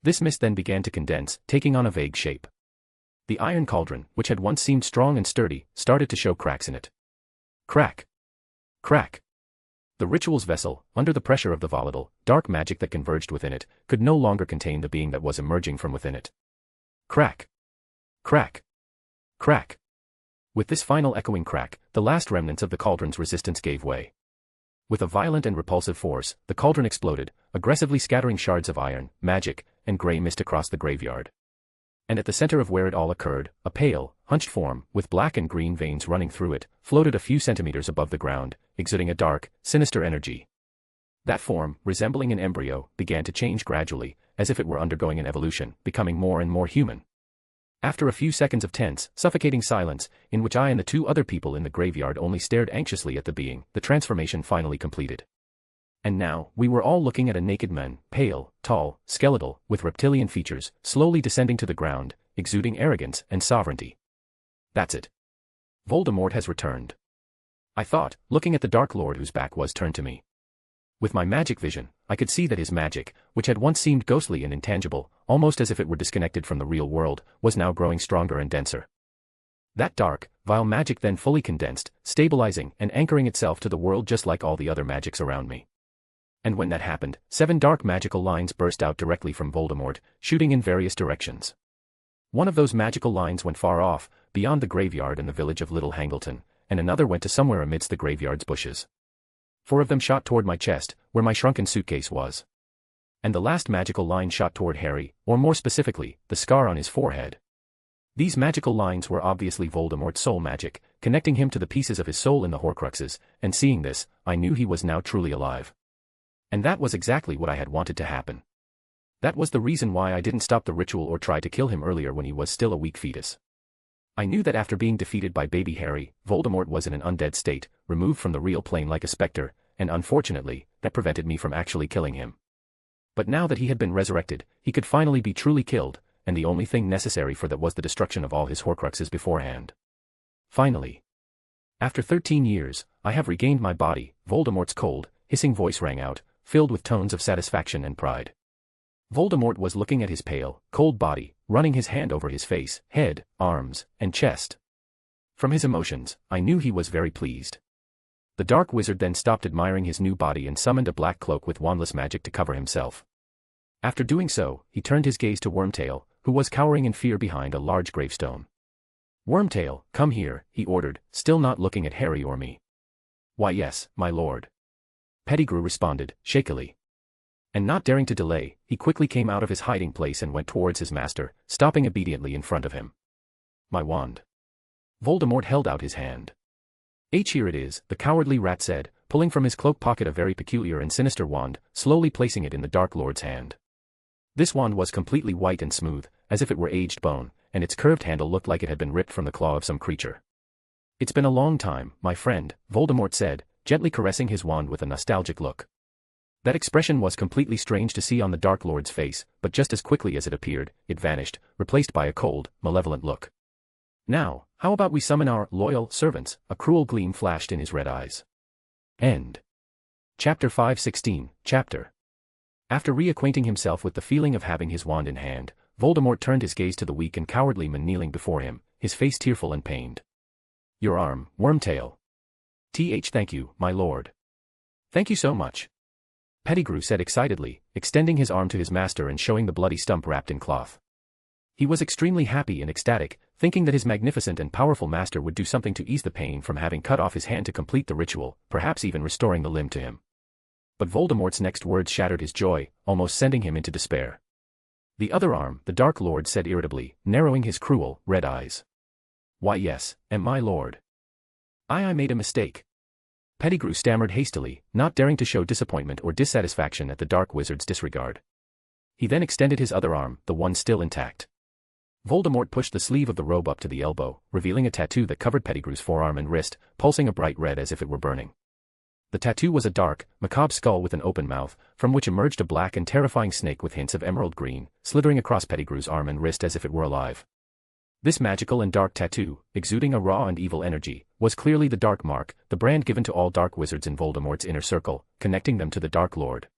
This mist then began to condense, taking on a vague shape. The iron cauldron, which had once seemed strong and sturdy, started to show cracks in it. Crack. Crack. The ritual's vessel, under the pressure of the volatile, dark magic that converged within it, could no longer contain the being that was emerging from within it. Crack. Crack. Crack. With this final echoing crack, the last remnants of the cauldron's resistance gave way. With a violent and repulsive force, the cauldron exploded, aggressively scattering shards of iron, magic, and grey mist across the graveyard. And at the center of where it all occurred, a pale, hunched form, with black and green veins running through it, floated a few centimeters above the ground, exuding a dark, sinister energy. That form, resembling an embryo, began to change gradually, as if it were undergoing an evolution, becoming more and more human. After a few seconds of tense, suffocating silence, in which I and the two other people in the graveyard only stared anxiously at the being, the transformation finally completed. And now, we were all looking at a naked man, pale, tall, skeletal, with reptilian features, slowly descending to the ground, exuding arrogance and sovereignty. That's it. Voldemort has returned. I thought, looking at the Dark Lord whose back was turned to me. With my magic vision, I could see that his magic, which had once seemed ghostly and intangible, almost as if it were disconnected from the real world, was now growing stronger and denser. That dark, vile magic then fully condensed, stabilizing and anchoring itself to the world just like all the other magics around me. And when that happened, 7 dark magical lines burst out directly from Voldemort, shooting in various directions. One of those magical lines went far off, beyond the graveyard and the village of Little Hangleton, and another went to somewhere amidst the graveyard's bushes. 4 of them shot toward my chest, where my shrunken suitcase was. And the last magical line shot toward Harry, or more specifically, the scar on his forehead. These magical lines were obviously Voldemort's soul magic, connecting him to the pieces of his soul in the Horcruxes, and seeing this, I knew he was now truly alive. And that was exactly what I had wanted to happen. That was the reason why I didn't stop the ritual or try to kill him earlier when he was still a weak fetus. I knew that after being defeated by baby Harry, Voldemort was in an undead state, removed from the real plane like a specter, and unfortunately, that prevented me from actually killing him. But now that he had been resurrected, he could finally be truly killed, and the only thing necessary for that was the destruction of all his Horcruxes beforehand. Finally. After 13 years, I have regained my body, Voldemort's cold, hissing voice rang out, filled with tones of satisfaction and pride. Voldemort was looking at his pale, cold body, running his hand over his face, head, arms, and chest. From his emotions, I knew he was very pleased. The Dark Wizard then stopped admiring his new body and summoned a black cloak with wandless magic to cover himself. After doing so, he turned his gaze to Wormtail, who was cowering in fear behind a large gravestone. "Wormtail, come here," he ordered, still not looking at Harry or me. "Why yes, my lord." Pettigrew responded, shakily. And not daring to delay, he quickly came out of his hiding place and went towards his master, stopping obediently in front of him. "My wand." Voldemort held out his hand. "Here it is," the cowardly rat said, pulling from his cloak pocket a very peculiar and sinister wand, slowly placing it in the Dark Lord's hand. This wand was completely white and smooth, as if it were aged bone, and its curved handle looked like it had been ripped from the claw of some creature. "It's been a long time, my friend," Voldemort said, gently caressing his wand with a nostalgic look. That expression was completely strange to see on the Dark Lord's face, but just as quickly as it appeared, it vanished, replaced by a cold, malevolent look. "Now, how about we summon our loyal servants?" A cruel gleam flashed in his red eyes. End. Chapter 516, Chapter. After reacquainting himself with the feeling of having his wand in hand, Voldemort turned his gaze to the weak and cowardly man kneeling before him, his face tearful and pained. "Your arm, Wormtail." Thank you, my lord." "Thank you so much," Pettigrew said excitedly, extending his arm to his master and showing the bloody stump wrapped in cloth. He was extremely happy and ecstatic, thinking that his magnificent and powerful master would do something to ease the pain from having cut off his hand to complete the ritual, perhaps even restoring the limb to him. But Voldemort's next words shattered his joy, almost sending him into despair. "The other arm," the Dark Lord said irritably, narrowing his cruel, red eyes. "Why yes, my lord. I made a mistake." Pettigrew stammered hastily, not daring to show disappointment or dissatisfaction at the Dark Wizard's disregard. He then extended his other arm, the one still intact. Voldemort pushed the sleeve of the robe up to the elbow, revealing a tattoo that covered Pettigrew's forearm and wrist, pulsing a bright red as if it were burning. The tattoo was a dark, macabre skull with an open mouth, from which emerged a black and terrifying snake with hints of emerald green, slithering across Pettigrew's arm and wrist as if it were alive. This magical and dark tattoo, exuding a raw and evil energy, was clearly the Dark Mark, the brand given to all Dark Wizards in Voldemort's inner circle, connecting them to the Dark Lord.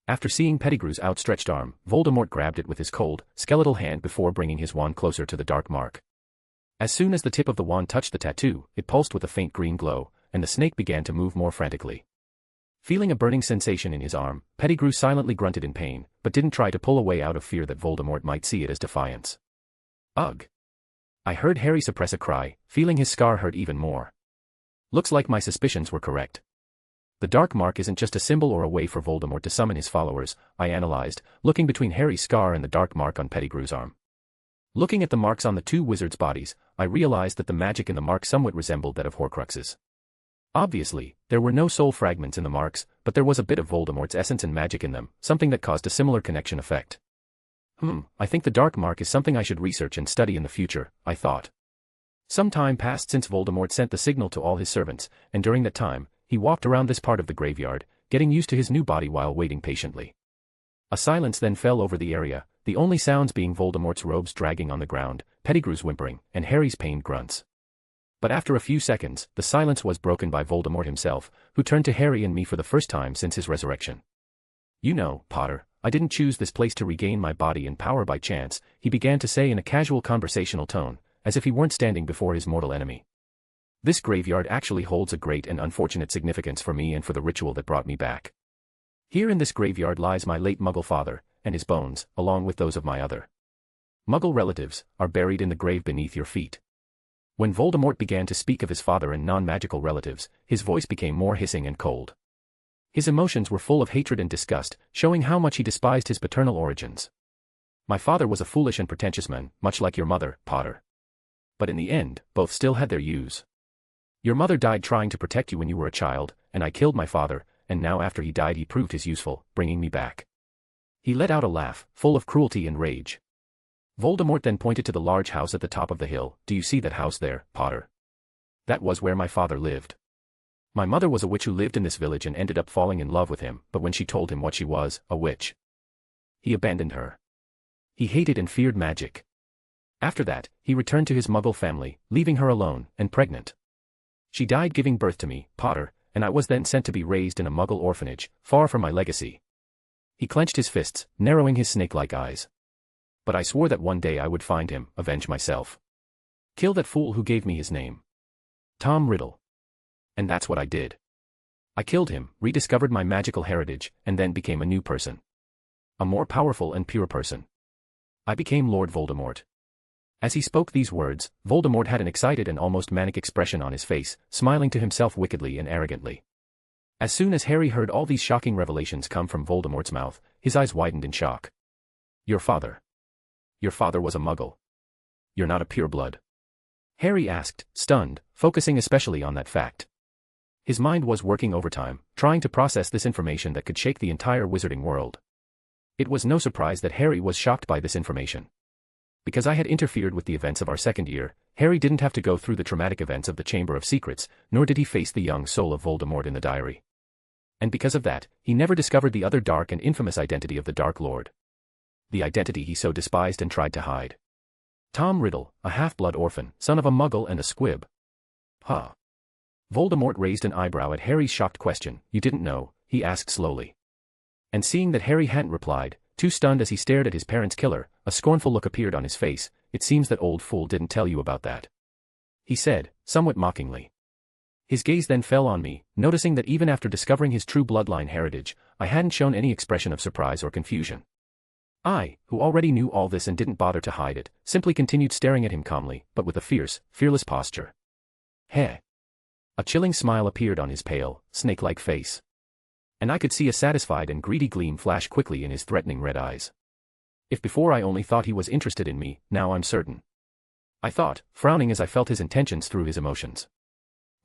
After seeing Pettigrew's outstretched arm, Voldemort grabbed it with his cold, skeletal hand before bringing his wand closer to the Dark Mark. As soon as the tip of the wand touched the tattoo, it pulsed with a faint green glow, and the snake began to move more frantically. Feeling a burning sensation in his arm, Pettigrew silently grunted in pain, but didn't try to pull away out of fear that Voldemort might see it as defiance. "Ugh!" I heard Harry suppress a cry, feeling his scar hurt even more. Looks like my suspicions were correct. The Dark Mark isn't just a symbol or a way for Voldemort to summon his followers, I analyzed, looking between Harry's scar and the Dark Mark on Pettigrew's arm. Looking at the marks on the two wizards' bodies, I realized that the magic in the marks somewhat resembled that of Horcruxes. Obviously, there were no soul fragments in the marks, but there was a bit of Voldemort's essence and magic in them, something that caused a similar connection effect. I think the dark mark is something I should research and study in the future, I thought. Some time passed since Voldemort sent the signal to all his servants, and during that time, he walked around this part of the graveyard, getting used to his new body while waiting patiently. A silence then fell over the area, the only sounds being Voldemort's robes dragging on the ground, Pettigrew's whimpering, and Harry's pained grunts. But after a few seconds, the silence was broken by Voldemort himself, who turned to Harry and me for the first time since his resurrection. "You know, Potter, I didn't choose this place to regain my body and power by chance," he began to say in a casual conversational tone, as if he weren't standing before his mortal enemy. "This graveyard actually holds a great and unfortunate significance for me and for the ritual that brought me back. Here in this graveyard lies my late Muggle father, and his bones, along with those of my other Muggle relatives, are buried in the grave beneath your feet." When Voldemort began to speak of his father and non-magical relatives, his voice became more hissing and cold. His emotions were full of hatred and disgust, showing how much he despised his paternal origins. "My father was a foolish and pretentious man, much like your mother, Potter. But in the end, both still had their use. Your mother died trying to protect you when you were a child, and I killed my father, and now after he died he proved his useful, bringing me back." He let out a laugh, full of cruelty and rage. Voldemort then pointed to the large house at the top of the hill. "Do you see that house there, Potter? That was where my father lived. My mother was a witch who lived in this village and ended up falling in love with him, but when she told him what she was, a witch, he abandoned her. He hated and feared magic. After that, he returned to his Muggle family, leaving her alone, and pregnant. She died giving birth to me, Potter, and I was then sent to be raised in a Muggle orphanage, far from my legacy." He clenched his fists, narrowing his snake-like eyes. "But I swore that one day I would find him, avenge myself. Kill that fool who gave me his name. Tom Riddle. And that's what I did. I killed him, rediscovered my magical heritage, and then became a new person. A more powerful and pure person. I became Lord Voldemort." As he spoke these words, Voldemort had an excited and almost manic expression on his face, smiling to himself wickedly and arrogantly. As soon as Harry heard all these shocking revelations come from Voldemort's mouth, his eyes widened in shock. Your father was a Muggle. You're not a pureblood?" Harry asked, stunned, focusing especially on that fact. His mind was working overtime, trying to process this information that could shake the entire wizarding world. It was no surprise that Harry was shocked by this information. Because I had interfered with the events of our second year, Harry didn't have to go through the traumatic events of the Chamber of Secrets, nor did he face the young soul of Voldemort in the diary. And because of that, he never discovered the other dark and infamous identity of the Dark Lord. The identity he so despised and tried to hide. Tom Riddle, a half-blood orphan, son of a Muggle and a squib. Huh. Voldemort raised an eyebrow at Harry's shocked question. "You didn't know?" he asked slowly. And seeing that Harry hadn't replied, too stunned as he stared at his parents' killer, a scornful look appeared on his face. "It seems that old fool didn't tell you about that," he said, somewhat mockingly. His gaze then fell on me, noticing that even after discovering his true bloodline heritage, I hadn't shown any expression of surprise or confusion. I, who already knew all this and didn't bother to hide it, simply continued staring at him calmly, but with a fierce, fearless posture. Heh. A chilling smile appeared on his pale, snake-like face. And I could see a satisfied and greedy gleam flash quickly in his threatening red eyes. If before I only thought he was interested in me, now I'm certain. I thought, frowning as I felt his intentions through his emotions.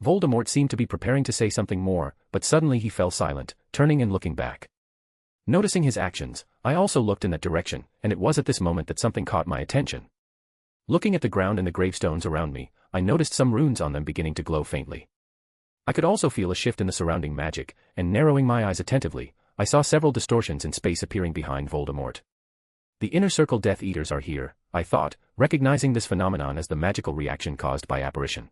Voldemort seemed to be preparing to say something more, but suddenly he fell silent, turning and looking back. Noticing his actions, I also looked in that direction, and it was at this moment that something caught my attention. Looking at the ground and the gravestones around me, I noticed some runes on them beginning to glow faintly. I could also feel a shift in the surrounding magic, and narrowing my eyes attentively, I saw several distortions in space appearing behind Voldemort. The Inner Circle Death Eaters are here, I thought, recognizing this phenomenon as the magical reaction caused by apparition.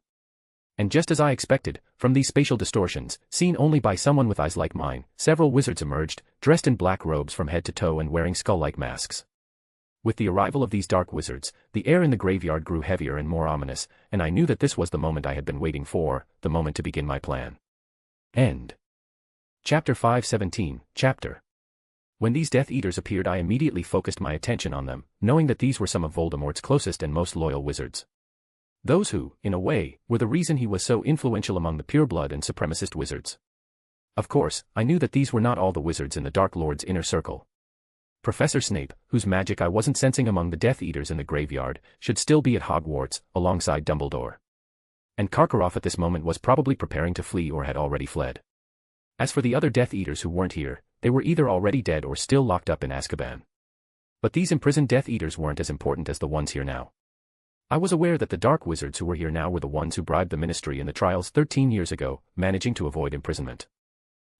And just as I expected, from these spatial distortions, seen only by someone with eyes like mine, several wizards emerged, dressed in black robes from head to toe and wearing skull-like masks. With the arrival of these dark wizards, the air in the graveyard grew heavier and more ominous, and I knew that this was the moment I had been waiting for, the moment to begin my plan. End. Chapter 517, Chapter. When these Death Eaters appeared, I immediately focused my attention on them, knowing that these were some of Voldemort's closest and most loyal wizards. Those who, in a way, were the reason he was so influential among the pureblood and supremacist wizards. Of course, I knew that these were not all the wizards in the Dark Lord's inner circle. Professor Snape, whose magic I wasn't sensing among the Death Eaters in the graveyard, should still be at Hogwarts, alongside Dumbledore. And Karkaroff at this moment was probably preparing to flee or had already fled. As for the other Death Eaters who weren't here, they were either already dead or still locked up in Azkaban. But these imprisoned Death Eaters weren't as important as the ones here now. I was aware that the Dark Wizards who were here now were the ones who bribed the Ministry in the trials 13 years ago, managing to avoid imprisonment.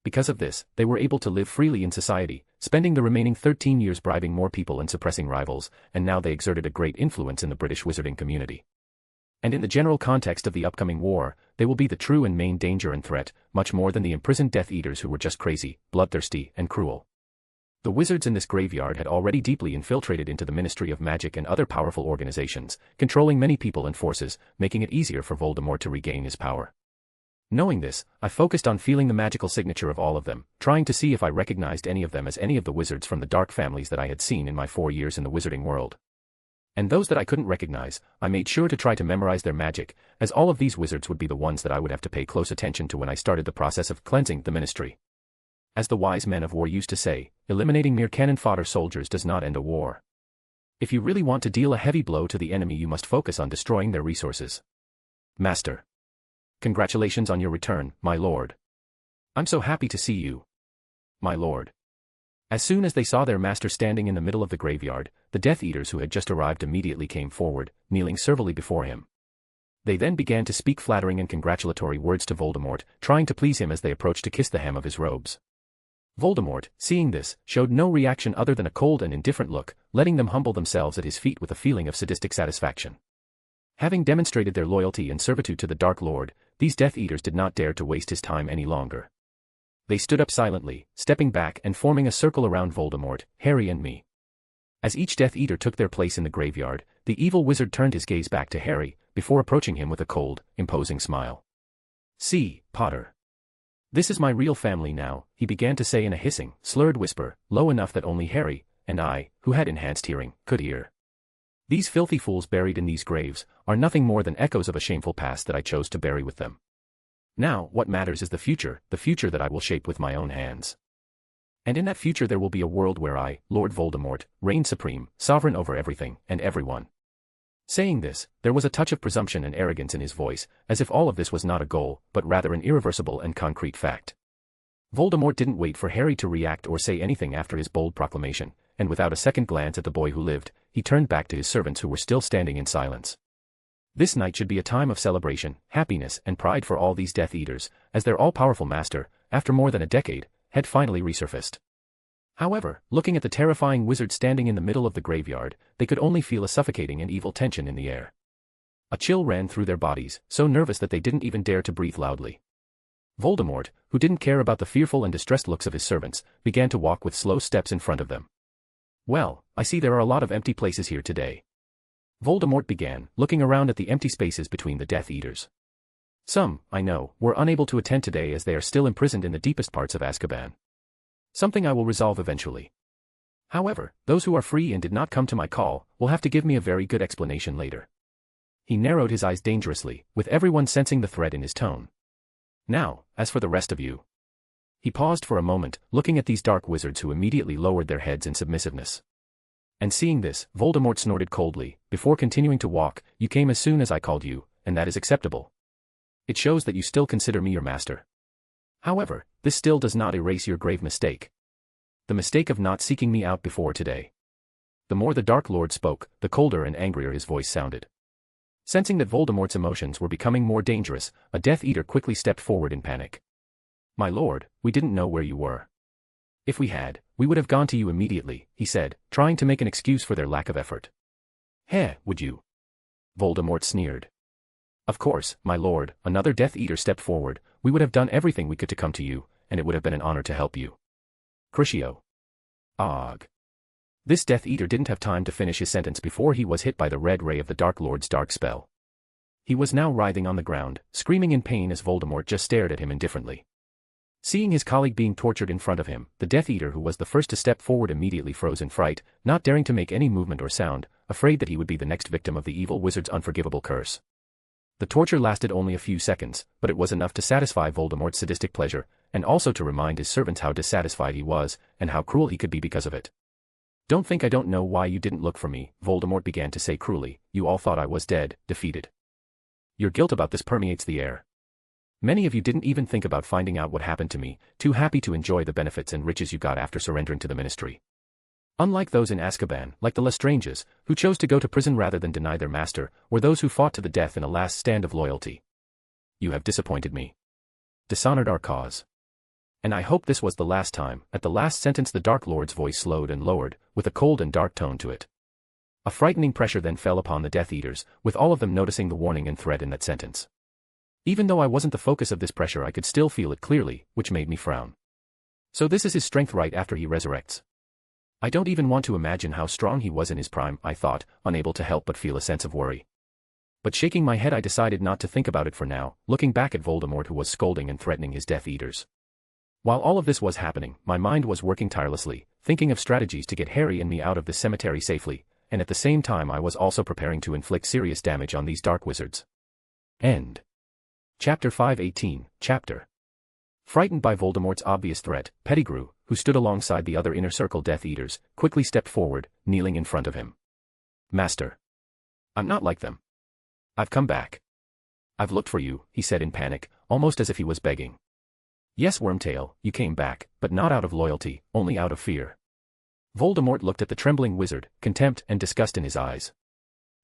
Because of this, they were able to live freely in society, spending the remaining 13 years bribing more people and suppressing rivals, and now they exerted a great influence in the British wizarding community. And in the general context of the upcoming war, they will be the true and main danger and threat, much more than the imprisoned Death Eaters who were just crazy, bloodthirsty, and cruel. The wizards in this graveyard had already deeply infiltrated into the Ministry of Magic and other powerful organizations, controlling many people and forces, making it easier for Voldemort to regain his power. Knowing this, I focused on feeling the magical signature of all of them, trying to see if I recognized any of them as any of the wizards from the dark families that I had seen in my 4 years in the wizarding world. And those that I couldn't recognize, I made sure to try to memorize their magic, as all of these wizards would be the ones that I would have to pay close attention to when I started the process of cleansing the Ministry. As the wise men of war used to say, eliminating mere cannon fodder soldiers does not end a war. If you really want to deal a heavy blow to the enemy, you must focus on destroying their resources. Master. Congratulations on your return, my lord. I'm so happy to see you. My lord. As soon as they saw their master standing in the middle of the graveyard, the Death Eaters who had just arrived immediately came forward, kneeling servilely before him. They then began to speak flattering and congratulatory words to Voldemort, trying to please him as they approached to kiss the hem of his robes. Voldemort, seeing this, showed no reaction other than a cold and indifferent look, letting them humble themselves at his feet with a feeling of sadistic satisfaction. Having demonstrated their loyalty and servitude to the Dark Lord, these Death Eaters did not dare to waste his time any longer. They stood up silently, stepping back and forming a circle around Voldemort, Harry and me. As each Death Eater took their place in the graveyard, the evil wizard turned his gaze back to Harry, before approaching him with a cold, imposing smile. "See, Potter. This is my real family now," he began to say in a hissing, slurred whisper, low enough that only Harry, and I, who had enhanced hearing, could hear. "These filthy fools buried in these graves are nothing more than echoes of a shameful past that I chose to bury with them. Now, what matters is the future that I will shape with my own hands. And in that future there will be a world where I, Lord Voldemort, reign supreme, sovereign over everything and everyone." Saying this, there was a touch of presumption and arrogance in his voice, as if all of this was not a goal, but rather an irreversible and concrete fact. Voldemort didn't wait for Harry to react or say anything after his bold proclamation, and without a second glance at the boy who lived, he turned back to his servants who were still standing in silence. This night should be a time of celebration, happiness, and pride for all these Death Eaters, as their all-powerful master, after more than a decade, had finally resurfaced. However, looking at the terrifying wizard standing in the middle of the graveyard, they could only feel a suffocating and evil tension in the air. A chill ran through their bodies, so nervous that they didn't even dare to breathe loudly. Voldemort, who didn't care about the fearful and distressed looks of his servants, began to walk with slow steps in front of them. "Well, I see there are a lot of empty places here today." Voldemort began, looking around at the empty spaces between the Death Eaters. "Some, I know, were unable to attend today as they are still imprisoned in the deepest parts of Azkaban. Something I will resolve eventually. However, those who are free and did not come to my call will have to give me a very good explanation later." He narrowed his eyes dangerously, with everyone sensing the threat in his tone. "Now, as for the rest of you." He paused for a moment, looking at these dark wizards who immediately lowered their heads in submissiveness. And seeing this, Voldemort snorted coldly, before continuing to walk, "You came as soon as I called you, and that is acceptable. It shows that you still consider me your master. However, this still does not erase your grave mistake. The mistake of not seeking me out before today." The more the Dark Lord spoke, the colder and angrier his voice sounded. Sensing that Voldemort's emotions were becoming more dangerous, a Death Eater quickly stepped forward in panic. "My lord, we didn't know where you were. If we had, we would have gone to you immediately," he said, trying to make an excuse for their lack of effort. "Heh, would you?" Voldemort sneered. "Of course, my lord," another Death Eater stepped forward, "we would have done everything we could to come to you, and it would have been an honor to help you." Crucio. Og. This Death Eater didn't have time to finish his sentence before he was hit by the red ray of the Dark Lord's dark spell. He was now writhing on the ground, screaming in pain as Voldemort just stared at him indifferently. Seeing his colleague being tortured in front of him, the Death Eater who was the first to step forward immediately froze in fright, not daring to make any movement or sound, afraid that he would be the next victim of the evil wizard's unforgivable curse. The torture lasted only a few seconds, but it was enough to satisfy Voldemort's sadistic pleasure, and also to remind his servants how dissatisfied he was, and how cruel he could be because of it. Don't think I don't know why you didn't look for me, Voldemort began to say cruelly. You all thought I was dead, defeated. Your guilt about this permeates the air. Many of you didn't even think about finding out what happened to me, too happy to enjoy the benefits and riches you got after surrendering to the ministry. Unlike those in Azkaban, like the Lestranges, who chose to go to prison rather than deny their master, were those who fought to the death in a last stand of loyalty. You have disappointed me. Dishonored our cause. And I hope this was the last time. At the last sentence the Dark Lord's voice slowed and lowered, with a cold and dark tone to it. A frightening pressure then fell upon the Death Eaters, with all of them noticing the warning and threat in that sentence. Even though I wasn't the focus of this pressure, I could still feel it clearly, which made me frown. So this is his strength right after he resurrects. I don't even want to imagine how strong he was in his prime, I thought, unable to help but feel a sense of worry. But shaking my head I decided not to think about it for now, looking back at Voldemort who was scolding and threatening his Death Eaters. While all of this was happening, my mind was working tirelessly, thinking of strategies to get Harry and me out of this cemetery safely, and at the same time I was also preparing to inflict serious damage on these dark wizards. End. Chapter 518, Chapter. Frightened by Voldemort's obvious threat, Pettigrew, who stood alongside the other Inner Circle Death Eaters, quickly stepped forward, kneeling in front of him. Master. I'm not like them. I've come back. I've looked for you, he said in panic, almost as if he was begging. Yes, Wormtail, you came back, but not out of loyalty, only out of fear. Voldemort looked at the trembling wizard, contempt and disgust in his eyes.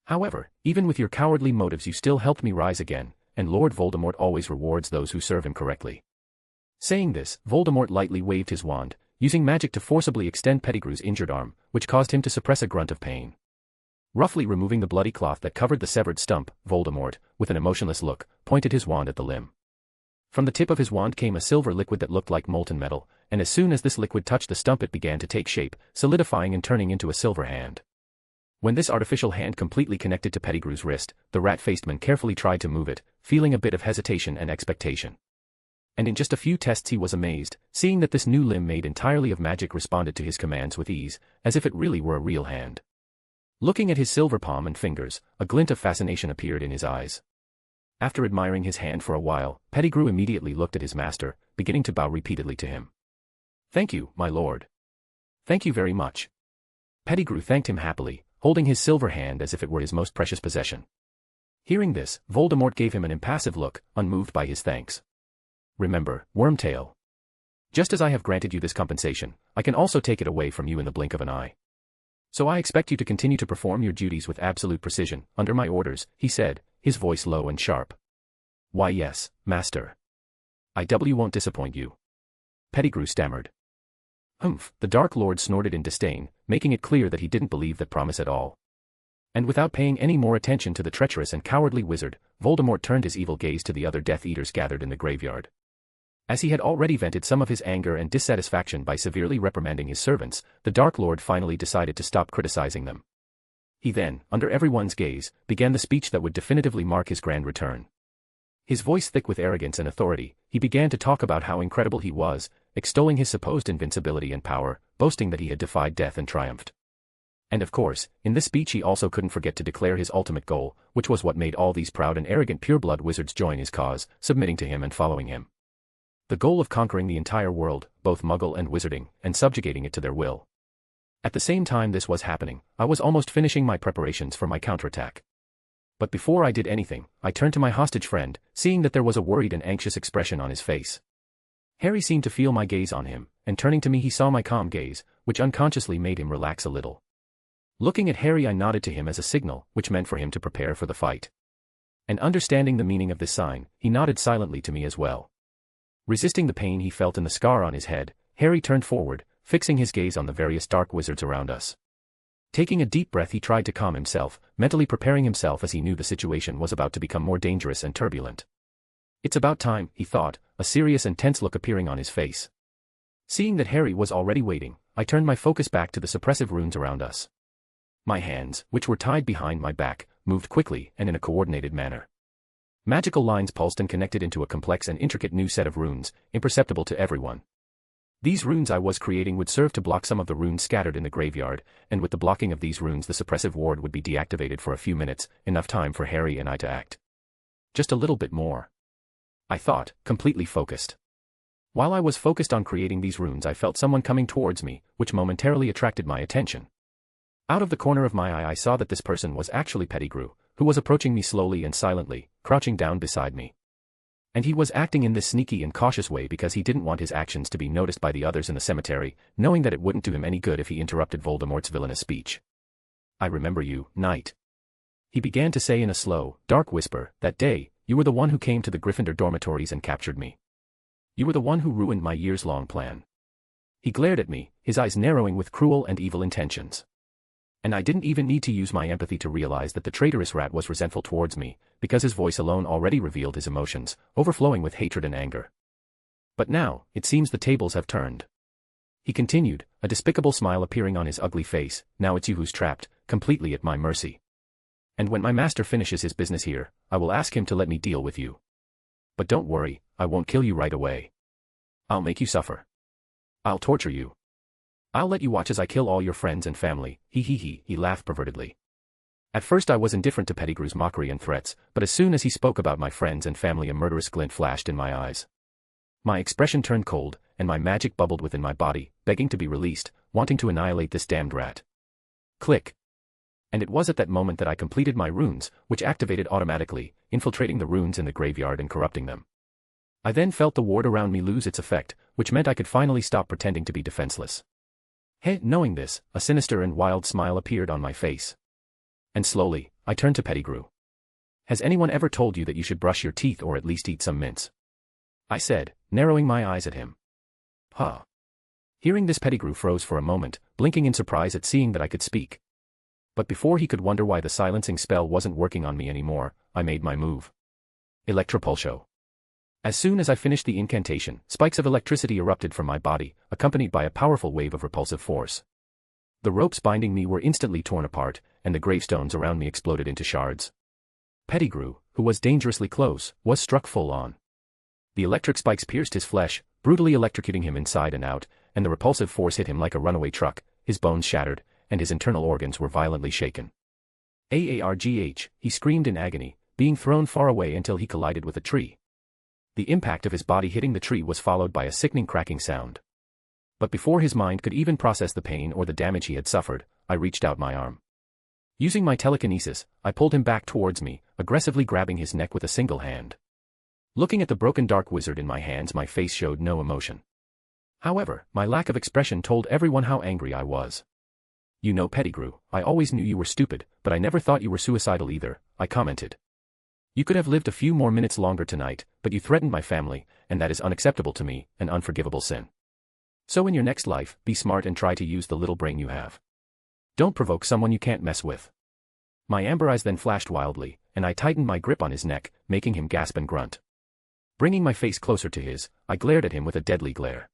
However, even with your cowardly motives you still helped me rise again, and Lord Voldemort always rewards those who serve him correctly. Saying this, Voldemort lightly waved his wand, using magic to forcibly extend Pettigrew's injured arm, which caused him to suppress a grunt of pain. Roughly removing the bloody cloth that covered the severed stump, Voldemort, with an emotionless look, pointed his wand at the limb. From the tip of his wand came a silver liquid that looked like molten metal, and as soon as this liquid touched the stump it began to take shape, solidifying and turning into a silver hand. When this artificial hand completely connected to Pettigrew's wrist, the rat-faced man carefully tried to move it, feeling a bit of hesitation and expectation. And in just a few tests he was amazed, seeing that this new limb made entirely of magic responded to his commands with ease, as if it really were a real hand. Looking at his silver palm and fingers, a glint of fascination appeared in his eyes. After admiring his hand for a while, Pettigrew immediately looked at his master, beginning to bow repeatedly to him. Thank you, my lord. Thank you very much. Pettigrew thanked him happily, holding his silver hand as if it were his most precious possession. Hearing this, Voldemort gave him an impassive look, unmoved by his thanks. Remember, Wormtail. Just as I have granted you this compensation, I can also take it away from you in the blink of an eye. So I expect you to continue to perform your duties with absolute precision, under my orders, he said, his voice low and sharp. Why yes, master. I won't disappoint you. Pettigrew stammered. Humph, the Dark Lord snorted in disdain, making it clear that he didn't believe that promise at all. And without paying any more attention to the treacherous and cowardly wizard, Voldemort turned his evil gaze to the other Death Eaters gathered in the graveyard. As he had already vented some of his anger and dissatisfaction by severely reprimanding his servants, the Dark Lord finally decided to stop criticizing them. He then, under everyone's gaze, began the speech that would definitively mark his grand return. His voice thick with arrogance and authority, he began to talk about how incredible he was, extolling his supposed invincibility and power, boasting that he had defied death and triumphed. And of course, in this speech he also couldn't forget to declare his ultimate goal, which was what made all these proud and arrogant pureblood wizards join his cause, submitting to him and following him. The goal of conquering the entire world, both Muggle and Wizarding, and subjugating it to their will. At the same time this was happening, I was almost finishing my preparations for my counterattack. But before I did anything, I turned to my hostage friend, seeing that there was a worried and anxious expression on his face. Harry seemed to feel my gaze on him, and turning to me he saw my calm gaze, which unconsciously made him relax a little. Looking at Harry I nodded to him as a signal, which meant for him to prepare for the fight. And understanding the meaning of this sign, he nodded silently to me as well. Resisting the pain he felt in the scar on his head, Harry turned forward, fixing his gaze on the various dark wizards around us. Taking a deep breath he tried to calm himself, mentally preparing himself as he knew the situation was about to become more dangerous and turbulent. It's about time, he thought, a serious and tense look appearing on his face. Seeing that Harry was already waiting, I turned my focus back to the suppressive runes around us. My hands, which were tied behind my back, moved quickly and in a coordinated manner. Magical lines pulsed and connected into a complex and intricate new set of runes, imperceptible to everyone. These runes I was creating would serve to block some of the runes scattered in the graveyard, and with the blocking of these runes the suppressive ward would be deactivated for a few minutes, enough time for Harry and I to act. Just a little bit more. I thought, completely focused. While I was focused on creating these runes I felt someone coming towards me, which momentarily attracted my attention. Out of the corner of my eye I saw that this person was actually Pettigrew, who was approaching me slowly and silently, crouching down beside me. And he was acting in this sneaky and cautious way because he didn't want his actions to be noticed by the others in the cemetery, knowing that it wouldn't do him any good if he interrupted Voldemort's villainous speech. "I remember you, Knight," he began to say in a slow, dark whisper. "That day, you were the one who came to the Gryffindor dormitories and captured me. You were the one who ruined my years-long plan." He glared at me, his eyes narrowing with cruel and evil intentions. And I didn't even need to use my empathy to realize that the traitorous rat was resentful towards me, because his voice alone already revealed his emotions, overflowing with hatred and anger. "But now, it seems the tables have turned," he continued, a despicable smile appearing on his ugly face. "Now it's you who's trapped, completely at my mercy. And when my master finishes his business here, I will ask him to let me deal with you. But don't worry, I won't kill you right away. I'll make you suffer. I'll torture you. I'll let you watch as I kill all your friends and family." He laughed pervertedly. At first I was indifferent to Pettigrew's mockery and threats, but as soon as he spoke about my friends and family a murderous glint flashed in my eyes. My expression turned cold, and my magic bubbled within my body, begging to be released, wanting to annihilate this damned rat. Click. And it was at that moment that I completed my runes, which activated automatically, infiltrating the runes in the graveyard and corrupting them. I then felt the ward around me lose its effect, which meant I could finally stop pretending to be defenseless. Knowing this, a sinister and wild smile appeared on my face. And slowly, I turned to Pettigrew. "Has anyone ever told you that you should brush your teeth or at least eat some mints?" I said, narrowing my eyes at him. "Huh." Hearing this, Pettigrew froze for a moment, blinking in surprise at seeing that I could speak. But before he could wonder why the silencing spell wasn't working on me anymore, I made my move. Electropulso. As soon as I finished the incantation, spikes of electricity erupted from my body, accompanied by a powerful wave of repulsive force. The ropes binding me were instantly torn apart, and the gravestones around me exploded into shards. Pettigrew, who was dangerously close, was struck full on. The electric spikes pierced his flesh, brutally electrocuting him inside and out, and the repulsive force hit him like a runaway truck. His bones shattered, and his internal organs were violently shaken. "Aargh," he screamed in agony, being thrown far away until he collided with a tree. The impact of his body hitting the tree was followed by a sickening cracking sound. But before his mind could even process the pain or the damage he had suffered, I reached out my arm. Using my telekinesis, I pulled him back towards me, aggressively grabbing his neck with a single hand. Looking at the broken dark wizard in my hands, my face showed no emotion. However, my lack of expression told everyone how angry I was. "You know, Pettigrew, I always knew you were stupid, but I never thought you were suicidal either," I commented. "You could have lived a few more minutes longer tonight, but you threatened my family, and that is unacceptable to me, an unforgivable sin. So in your next life, be smart and try to use the little brain you have. Don't provoke someone you can't mess with." My amber eyes then flashed wildly, and I tightened my grip on his neck, making him gasp and grunt. Bringing my face closer to his, I glared at him with a deadly glare.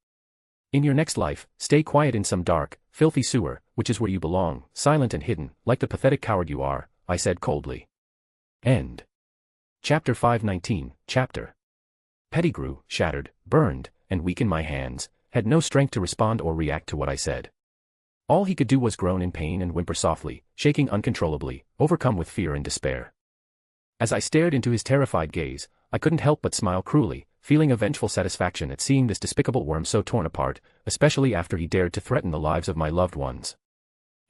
"In your next life, stay quiet in some dark, filthy sewer, which is where you belong, silent and hidden, like the pathetic coward you are," I said coldly. End. Chapter 519, Chapter. Pettigrew, shattered, burned, and weak in my hands, had no strength to respond or react to what I said. All he could do was groan in pain and whimper softly, shaking uncontrollably, overcome with fear and despair. As I stared into his terrified gaze, I couldn't help but smile cruelly, feeling a vengeful satisfaction at seeing this despicable worm so torn apart, especially after he dared to threaten the lives of my loved ones.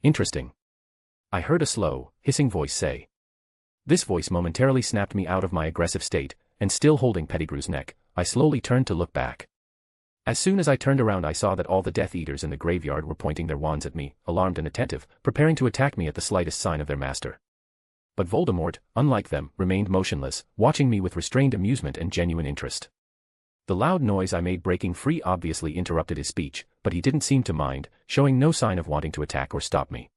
"Interesting," I heard a slow, hissing voice say. This voice momentarily snapped me out of my aggressive state, and still holding Pettigrew's neck, I slowly turned to look back. As soon as I turned around, I saw that all the Death Eaters in the graveyard were pointing their wands at me, alarmed and attentive, preparing to attack me at the slightest sign of their master. But Voldemort, unlike them, remained motionless, watching me with restrained amusement and genuine interest. The loud noise I made breaking free obviously interrupted his speech, but he didn't seem to mind, showing no sign of wanting to attack or stop me.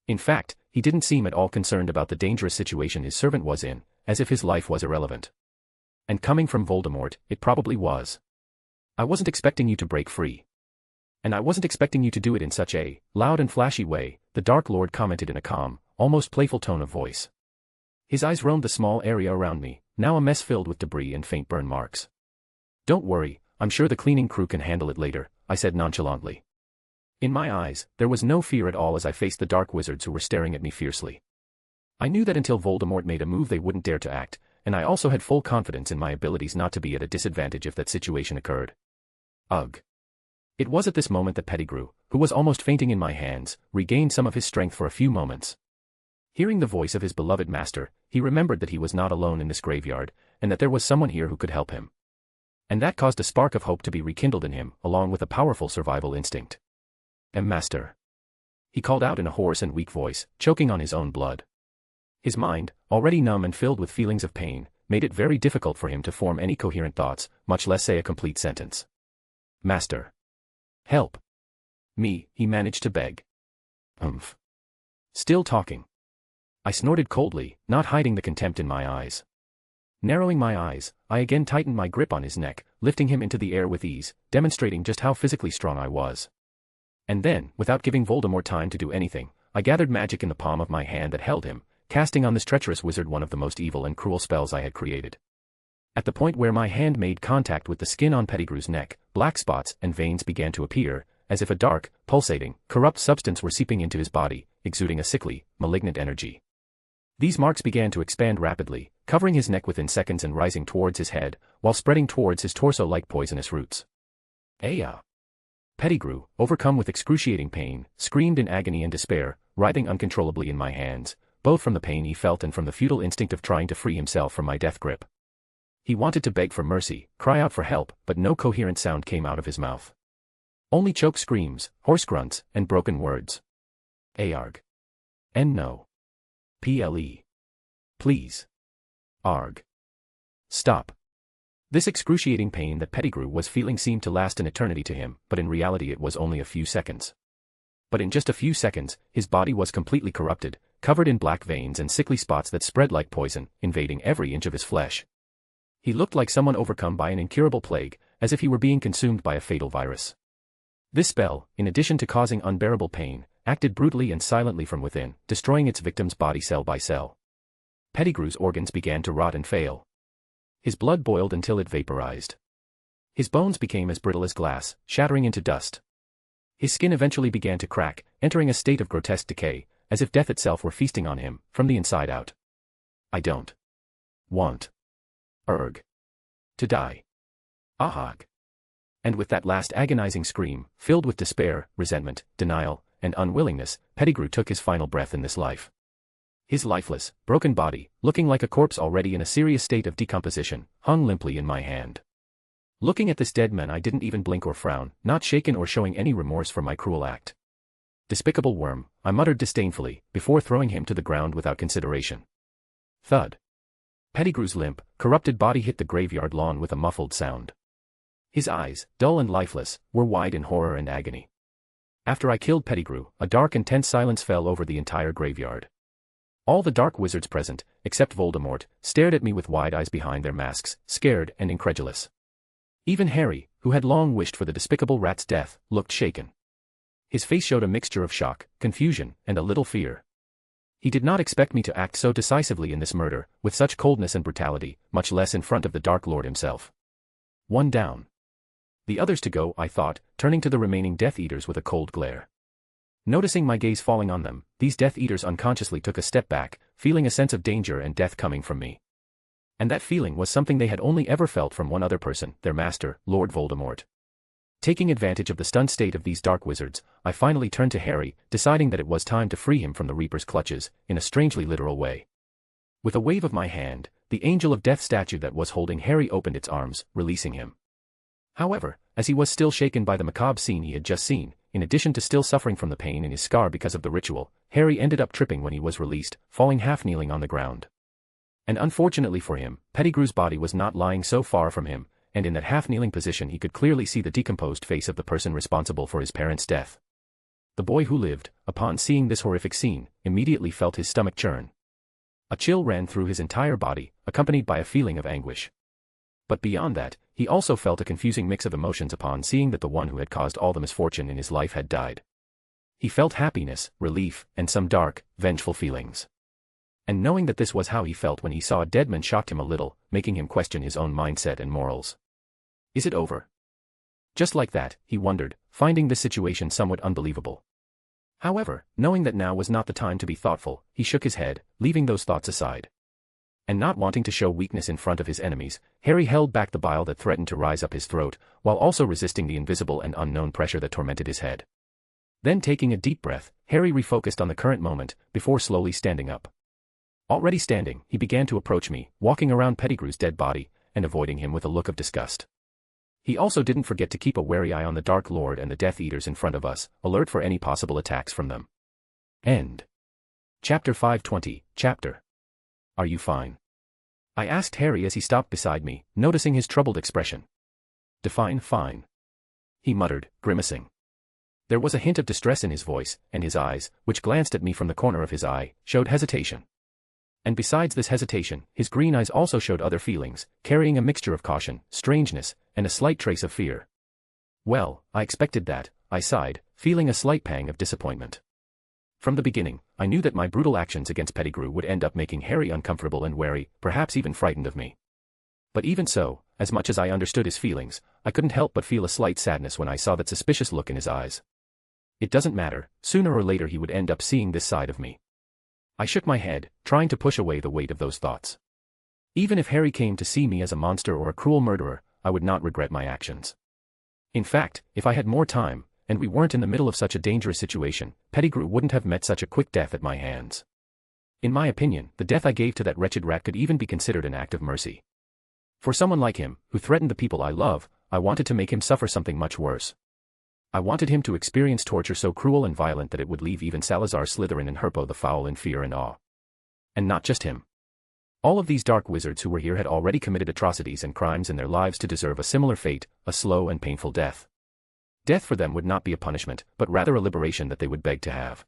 In fact, he didn't seem at all concerned about the dangerous situation his servant was in, as if his life was irrelevant. And coming from Voldemort, it probably was. "I wasn't expecting you to break free. And I wasn't expecting you to do it in such a loud and flashy way," the Dark Lord commented in a calm, almost playful tone of voice. His eyes roamed the small area around me, now a mess filled with debris and faint burn marks. "Don't worry, I'm sure the cleaning crew can handle it later," I said nonchalantly. In my eyes, there was no fear at all as I faced the dark wizards who were staring at me fiercely. I knew that until Voldemort made a move they wouldn't dare to act, and I also had full confidence in my abilities not to be at a disadvantage if that situation occurred. Ugh. It was at this moment that Pettigrew, who was almost fainting in my hands, regained some of his strength for a few moments. Hearing the voice of his beloved master, he remembered that he was not alone in this graveyard, and that there was someone here who could help him. And that caused a spark of hope to be rekindled in him, along with a powerful survival instinct. Master," he called out in a hoarse and weak voice, choking on his own blood. His mind, already numb and filled with feelings of pain, made it very difficult for him to form any coherent thoughts, much less say a complete sentence. "Master. Help me," he managed to beg. Still talking. I snorted coldly, not hiding the contempt in my eyes. Narrowing my eyes, I again tightened my grip on his neck, lifting him into the air with ease, demonstrating just how physically strong I was. And then, without giving Voldemort time to do anything, I gathered magic in the palm of my hand that held him, casting on this treacherous wizard one of the most evil and cruel spells I had created. At the point where my hand made contact with the skin on Pettigrew's neck, black spots and veins began to appear, as if a dark, pulsating, corrupt substance were seeping into his body, exuding a sickly, malignant energy. These marks began to expand rapidly, covering his neck within seconds and rising towards his head, while spreading towards his torso like poisonous roots. Pettigrew, overcome with excruciating pain, screamed in agony and despair, writhing uncontrollably in my hands, both from the pain he felt and from the futile instinct of trying to free himself from my death grip. He wanted to beg for mercy, cry out for help, but no coherent sound came out of his mouth. Only choked screams, hoarse grunts, and broken words. "Arg. And no. Ple. Please. Arg. Stop." This excruciating pain that Pettigrew was feeling seemed to last an eternity to him, but in reality it was only a few seconds. But in just a few seconds, his body was completely corrupted, covered in black veins and sickly spots that spread like poison, invading every inch of his flesh. He looked like someone overcome by an incurable plague, as if he were being consumed by a fatal virus. This spell, in addition to causing unbearable pain, acted brutally and silently from within, destroying its victim's body cell by cell. Pettigrew's organs began to rot and fail. His blood boiled until it vaporized. His bones became as brittle as glass, shattering into dust. His skin eventually began to crack, entering a state of grotesque decay, as if death itself were feasting on him, from the inside out. "I don't want to die. Ahag." And with that last agonizing scream, filled with despair, resentment, denial, and unwillingness, Pettigrew took his final breath in this life. His lifeless, broken body, looking like a corpse already in a serious state of decomposition, hung limply in my hand. Looking at this dead man, I didn't even blink or frown, not shaken or showing any remorse for my cruel act. "Despicable worm," I muttered disdainfully, before throwing him to the ground without consideration. Thud. Pettigrew's limp, corrupted body hit the graveyard lawn with a muffled sound. His eyes, dull and lifeless, were wide in horror and agony. After I killed Pettigrew, a dark and tense silence fell over the entire graveyard. All the dark wizards present, except Voldemort, stared at me with wide eyes behind their masks, scared and incredulous. Even Harry, who had long wished for the despicable rat's death, looked shaken. His face showed a mixture of shock, confusion, and a little fear. He did not expect me to act so decisively in this murder, with such coldness and brutality, much less in front of the Dark Lord himself. One down. The others to go, I thought, turning to the remaining Death Eaters with a cold glare. Noticing my gaze falling on them, these Death Eaters unconsciously took a step back, feeling a sense of danger and death coming from me. And that feeling was something they had only ever felt from one other person, their master, Lord Voldemort. Taking advantage of the stunned state of these dark wizards, I finally turned to Harry, deciding that it was time to free him from the Reaper's clutches, in a strangely literal way. With a wave of my hand, the Angel of Death statue that was holding Harry opened its arms, releasing him. However, as he was still shaken by the macabre scene he had just seen, in addition to still suffering from the pain in his scar because of the ritual, Harry ended up tripping when he was released, falling half-kneeling on the ground. And unfortunately for him, Pettigrew's body was not lying so far from him, and in that half-kneeling position he could clearly see the decomposed face of the person responsible for his parents' death. The boy who lived, upon seeing this horrific scene, immediately felt his stomach churn. A chill ran through his entire body, accompanied by a feeling of anguish. But beyond that, he also felt a confusing mix of emotions upon seeing that the one who had caused all the misfortune in his life had died. He felt happiness, relief, and some dark, vengeful feelings. And knowing that this was how he felt when he saw a dead man shocked him a little, making him question his own mindset and morals. Is it over? Just like that, he wondered, finding this situation somewhat unbelievable. However, knowing that now was not the time to be thoughtful, he shook his head, leaving those thoughts aside. And not wanting to show weakness in front of his enemies, Harry held back the bile that threatened to rise up his throat, while also resisting the invisible and unknown pressure that tormented his head. Then taking a deep breath, Harry refocused on the current moment, before slowly standing up. Already standing, he began to approach me, walking around Pettigrew's dead body, and avoiding him with a look of disgust. He also didn't forget to keep a wary eye on the Dark Lord and the Death Eaters in front of us, alert for any possible attacks from them. End. Chapter 520, Chapter. Are you fine? I asked Harry as he stopped beside me, noticing his troubled expression. Define fine. He muttered, grimacing. There was a hint of distress in his voice, and his eyes, which glanced at me from the corner of his eye, showed hesitation. And besides this hesitation, his green eyes also showed other feelings, carrying a mixture of caution, strangeness, and a slight trace of fear. Well, I expected that, I sighed, feeling a slight pang of disappointment. From the beginning, I knew that my brutal actions against Pettigrew would end up making Harry uncomfortable and wary, perhaps even frightened of me. But even so, as much as I understood his feelings, I couldn't help but feel a slight sadness when I saw that suspicious look in his eyes. It doesn't matter, sooner or later he would end up seeing this side of me. I shook my head, trying to push away the weight of those thoughts. Even if Harry came to see me as a monster or a cruel murderer, I would not regret my actions. In fact, if I had more time, and we weren't in the middle of such a dangerous situation, Pettigrew wouldn't have met such a quick death at my hands. In my opinion, the death I gave to that wretched rat could even be considered an act of mercy. For someone like him, who threatened the people I love, I wanted to make him suffer something much worse. I wanted him to experience torture so cruel and violent that it would leave even Salazar Slytherin and Herpo the Foul in fear and awe. And not just him. All of these dark wizards who were here had already committed atrocities and crimes in their lives to deserve a similar fate, a slow and painful death. Death for them would not be a punishment, but rather a liberation that they would beg to have.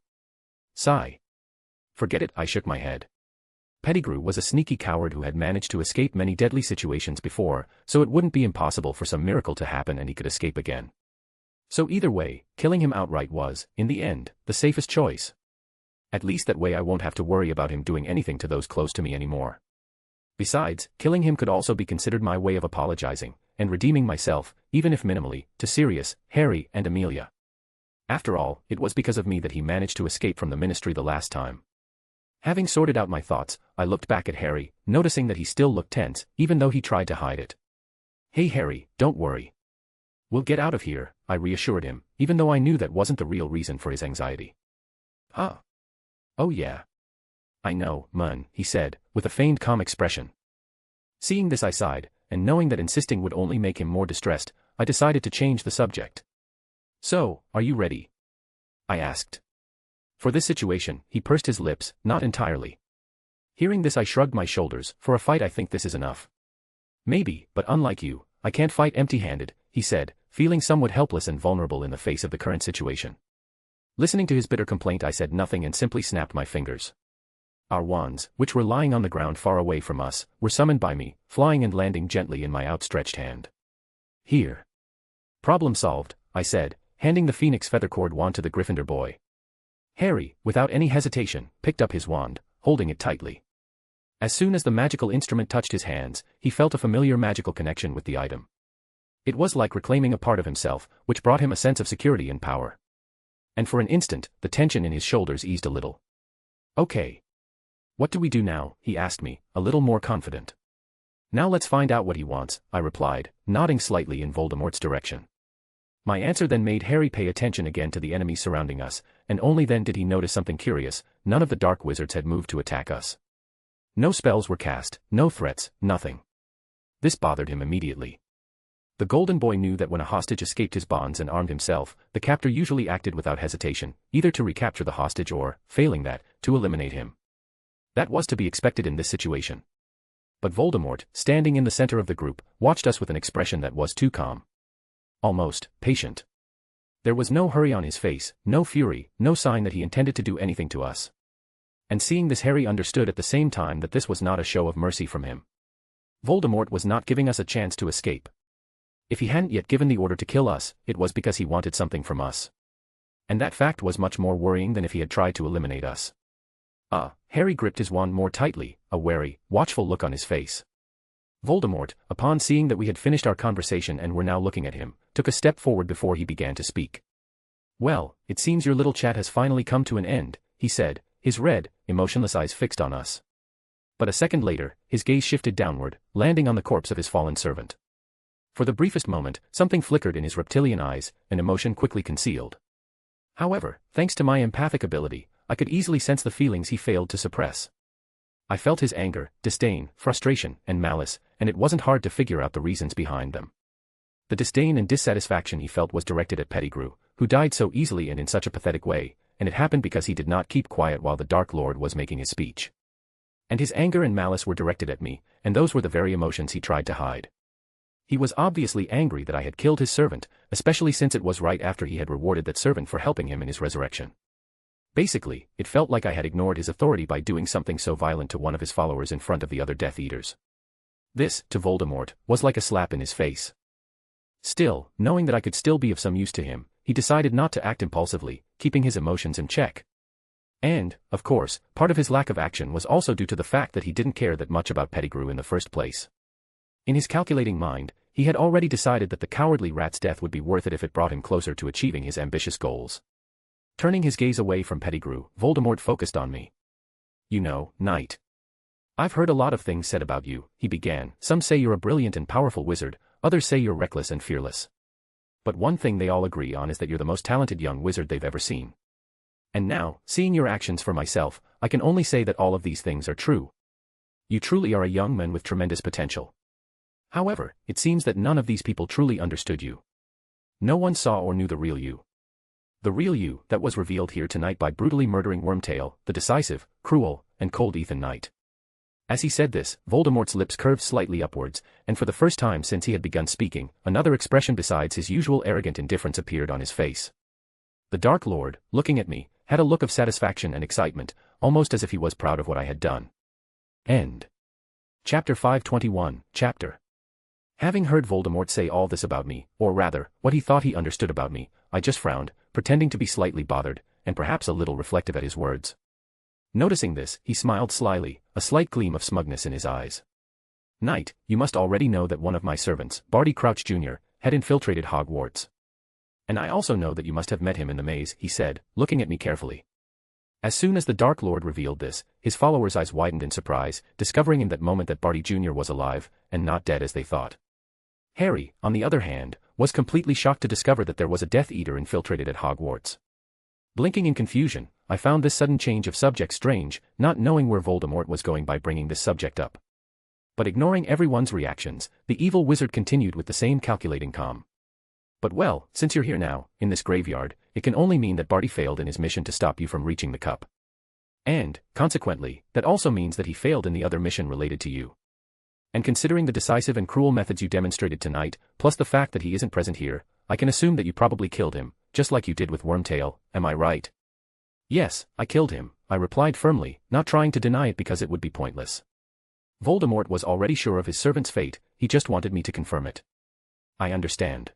Sigh. Forget it, I shook my head. Pettigrew was a sneaky coward who had managed to escape many deadly situations before, so it wouldn't be impossible for some miracle to happen and he could escape again. So either way, killing him outright was, in the end, the safest choice. At least that way I won't have to worry about him doing anything to those close to me anymore. Besides, killing him could also be considered my way of apologizing, and redeeming myself, even if minimally, to Sirius, Harry, and Amelia. After all, it was because of me that he managed to escape from the Ministry the last time. Having sorted out my thoughts, I looked back at Harry, noticing that he still looked tense, even though he tried to hide it. Hey Harry, don't worry. We'll get out of here, I reassured him, even though I knew that wasn't the real reason for his anxiety. Huh? Oh yeah. I know, man, he said, with a feigned calm expression. Seeing this I sighed, and knowing that insisting would only make him more distressed, I decided to change the subject. So, are you ready? I asked. For this situation, he pursed his lips, not entirely. Hearing this I shrugged my shoulders, for a fight I think this is enough. Maybe, but unlike you, I can't fight empty-handed, he said, feeling somewhat helpless and vulnerable in the face of the current situation. Listening to his bitter complaint I said nothing and simply snapped my fingers. Our wands, which were lying on the ground far away from us, were summoned by me, flying and landing gently in my outstretched hand. Here. Problem solved, I said, handing the Phoenix Feathercord wand to the Gryffindor boy. Harry, without any hesitation, picked up his wand, holding it tightly. As soon as the magical instrument touched his hands, he felt a familiar magical connection with the item. It was like reclaiming a part of himself, which brought him a sense of security and power. And for an instant, the tension in his shoulders eased a little. Okay. What do we do now? He asked me, a little more confident. Now let's find out what he wants, I replied, nodding slightly in Voldemort's direction. My answer then made Harry pay attention again to the enemies surrounding us, and only then did he notice something curious: none of the dark wizards had moved to attack us. No spells were cast, no threats, nothing. This bothered him immediately. The Golden Boy knew that when a hostage escaped his bonds and armed himself, the captor usually acted without hesitation, either to recapture the hostage or, failing that, to eliminate him. That was to be expected in this situation. But Voldemort, standing in the center of the group, watched us with an expression that was too calm. Almost patient. There was no hurry on his face, no fury, no sign that he intended to do anything to us. And seeing this, Harry understood at the same time that this was not a show of mercy from him. Voldemort was not giving us a chance to escape. If he hadn't yet given the order to kill us, it was because he wanted something from us. And that fact was much more worrying than if he had tried to eliminate us. Harry gripped his wand more tightly, a wary, watchful look on his face. Voldemort, upon seeing that we had finished our conversation and were now looking at him, took a step forward before he began to speak. Well, it seems your little chat has finally come to an end, he said, his red, emotionless eyes fixed on us. But a second later, his gaze shifted downward, landing on the corpse of his fallen servant. For the briefest moment, something flickered in his reptilian eyes, an emotion quickly concealed. However, thanks to my empathic ability, I could easily sense the feelings he failed to suppress. I felt his anger, disdain, frustration, and malice, and it wasn't hard to figure out the reasons behind them. The disdain and dissatisfaction he felt was directed at Pettigrew, who died so easily and in such a pathetic way, and it happened because he did not keep quiet while the Dark Lord was making his speech. And his anger and malice were directed at me, and those were the very emotions he tried to hide. He was obviously angry that I had killed his servant, especially since it was right after he had rewarded that servant for helping him in his resurrection. Basically, it felt like I had ignored his authority by doing something so violent to one of his followers in front of the other Death Eaters. This, to Voldemort, was like a slap in his face. Still, knowing that I could still be of some use to him, he decided not to act impulsively, keeping his emotions in check. And, of course, part of his lack of action was also due to the fact that he didn't care that much about Pettigrew in the first place. In his calculating mind, he had already decided that the cowardly rat's death would be worth it if it brought him closer to achieving his ambitious goals. Turning his gaze away from Pettigrew, Voldemort focused on me. "You know, Knight. I've heard a lot of things said about you," he began. "Some say you're a brilliant and powerful wizard, others say you're reckless and fearless. But one thing they all agree on is that you're the most talented young wizard they've ever seen. And now, seeing your actions for myself, I can only say that all of these things are true. You truly are a young man with tremendous potential. However, it seems that none of these people truly understood you. No one saw or knew the real you. The real you that was revealed here tonight by brutally murdering Wormtail, the decisive, cruel, and cold Ethan Knight." As he said this, Voldemort's lips curved slightly upwards, and for the first time since he had begun speaking, another expression besides his usual arrogant indifference appeared on his face. The Dark Lord, looking at me, had a look of satisfaction and excitement, almost as if he was proud of what I had done. End. Chapter 521, Chapter. Having heard Voldemort say all this about me, or rather, what he thought he understood about me, I just frowned, pretending to be slightly bothered, and perhaps a little reflective at his words. Noticing this, he smiled slyly, a slight gleam of smugness in his eyes. "Knight, you must already know that one of my servants, Barty Crouch Jr., had infiltrated Hogwarts. And I also know that you must have met him in the maze," he said, looking at me carefully. As soon as the Dark Lord revealed this, his followers' eyes widened in surprise, discovering in that moment that Barty Jr. was alive, and not dead as they thought. Harry, on the other hand, was completely shocked to discover that there was a Death Eater infiltrated at Hogwarts. Blinking in confusion, I found this sudden change of subject strange, not knowing where Voldemort was going by bringing this subject up. But ignoring everyone's reactions, the evil wizard continued with the same calculating calm. "But well, since you're here now, in this graveyard, it can only mean that Barty failed in his mission to stop you from reaching the cup. And, consequently, that also means that he failed in the other mission related to you. And considering the decisive and cruel methods you demonstrated tonight, plus the fact that he isn't present here, I can assume that you probably killed him, just like you did with Wormtail, am I right?" "Yes, I killed him," I replied firmly, not trying to deny it because it would be pointless. Voldemort was already sure of his servant's fate, he just wanted me to confirm it. "I understand."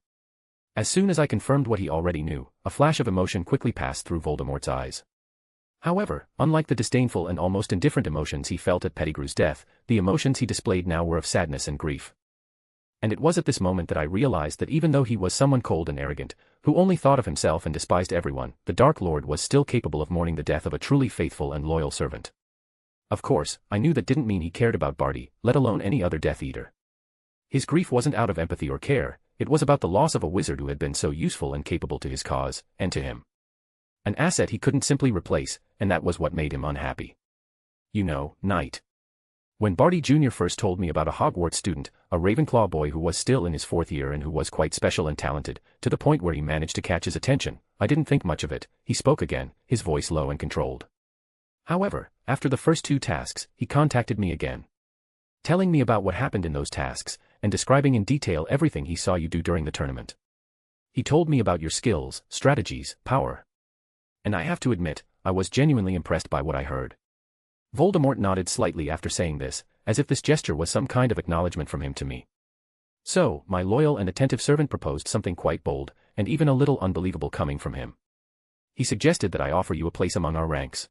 As soon as I confirmed what he already knew, a flash of emotion quickly passed through Voldemort's eyes. However, unlike the disdainful and almost indifferent emotions he felt at Pettigrew's death, the emotions he displayed now were of sadness and grief. And it was at this moment that I realized that even though he was someone cold and arrogant, who only thought of himself and despised everyone, the Dark Lord was still capable of mourning the death of a truly faithful and loyal servant. Of course, I knew that didn't mean he cared about Barty, let alone any other Death Eater. His grief wasn't out of empathy or care, it was about the loss of a wizard who had been so useful and capable to his cause, and to him. An asset he couldn't simply replace, and that was what made him unhappy. "You know, Knight. When Barty Jr. first told me about a Hogwarts student, a Ravenclaw boy who was still in his 4th year and who was quite special and talented, to the point where he managed to catch his attention, I didn't think much of it," he spoke again, his voice low and controlled. "However, after the first 2 tasks, he contacted me again. Telling me about what happened in those tasks, and describing in detail everything he saw you do during the tournament. He told me about your skills, strategies, power. And I have to admit, I was genuinely impressed by what I heard." Voldemort nodded slightly after saying this, as if this gesture was some kind of acknowledgement from him to me. So, my loyal and attentive servant proposed something quite bold, and even a little unbelievable coming from him. He suggested that I offer you a place among our ranks.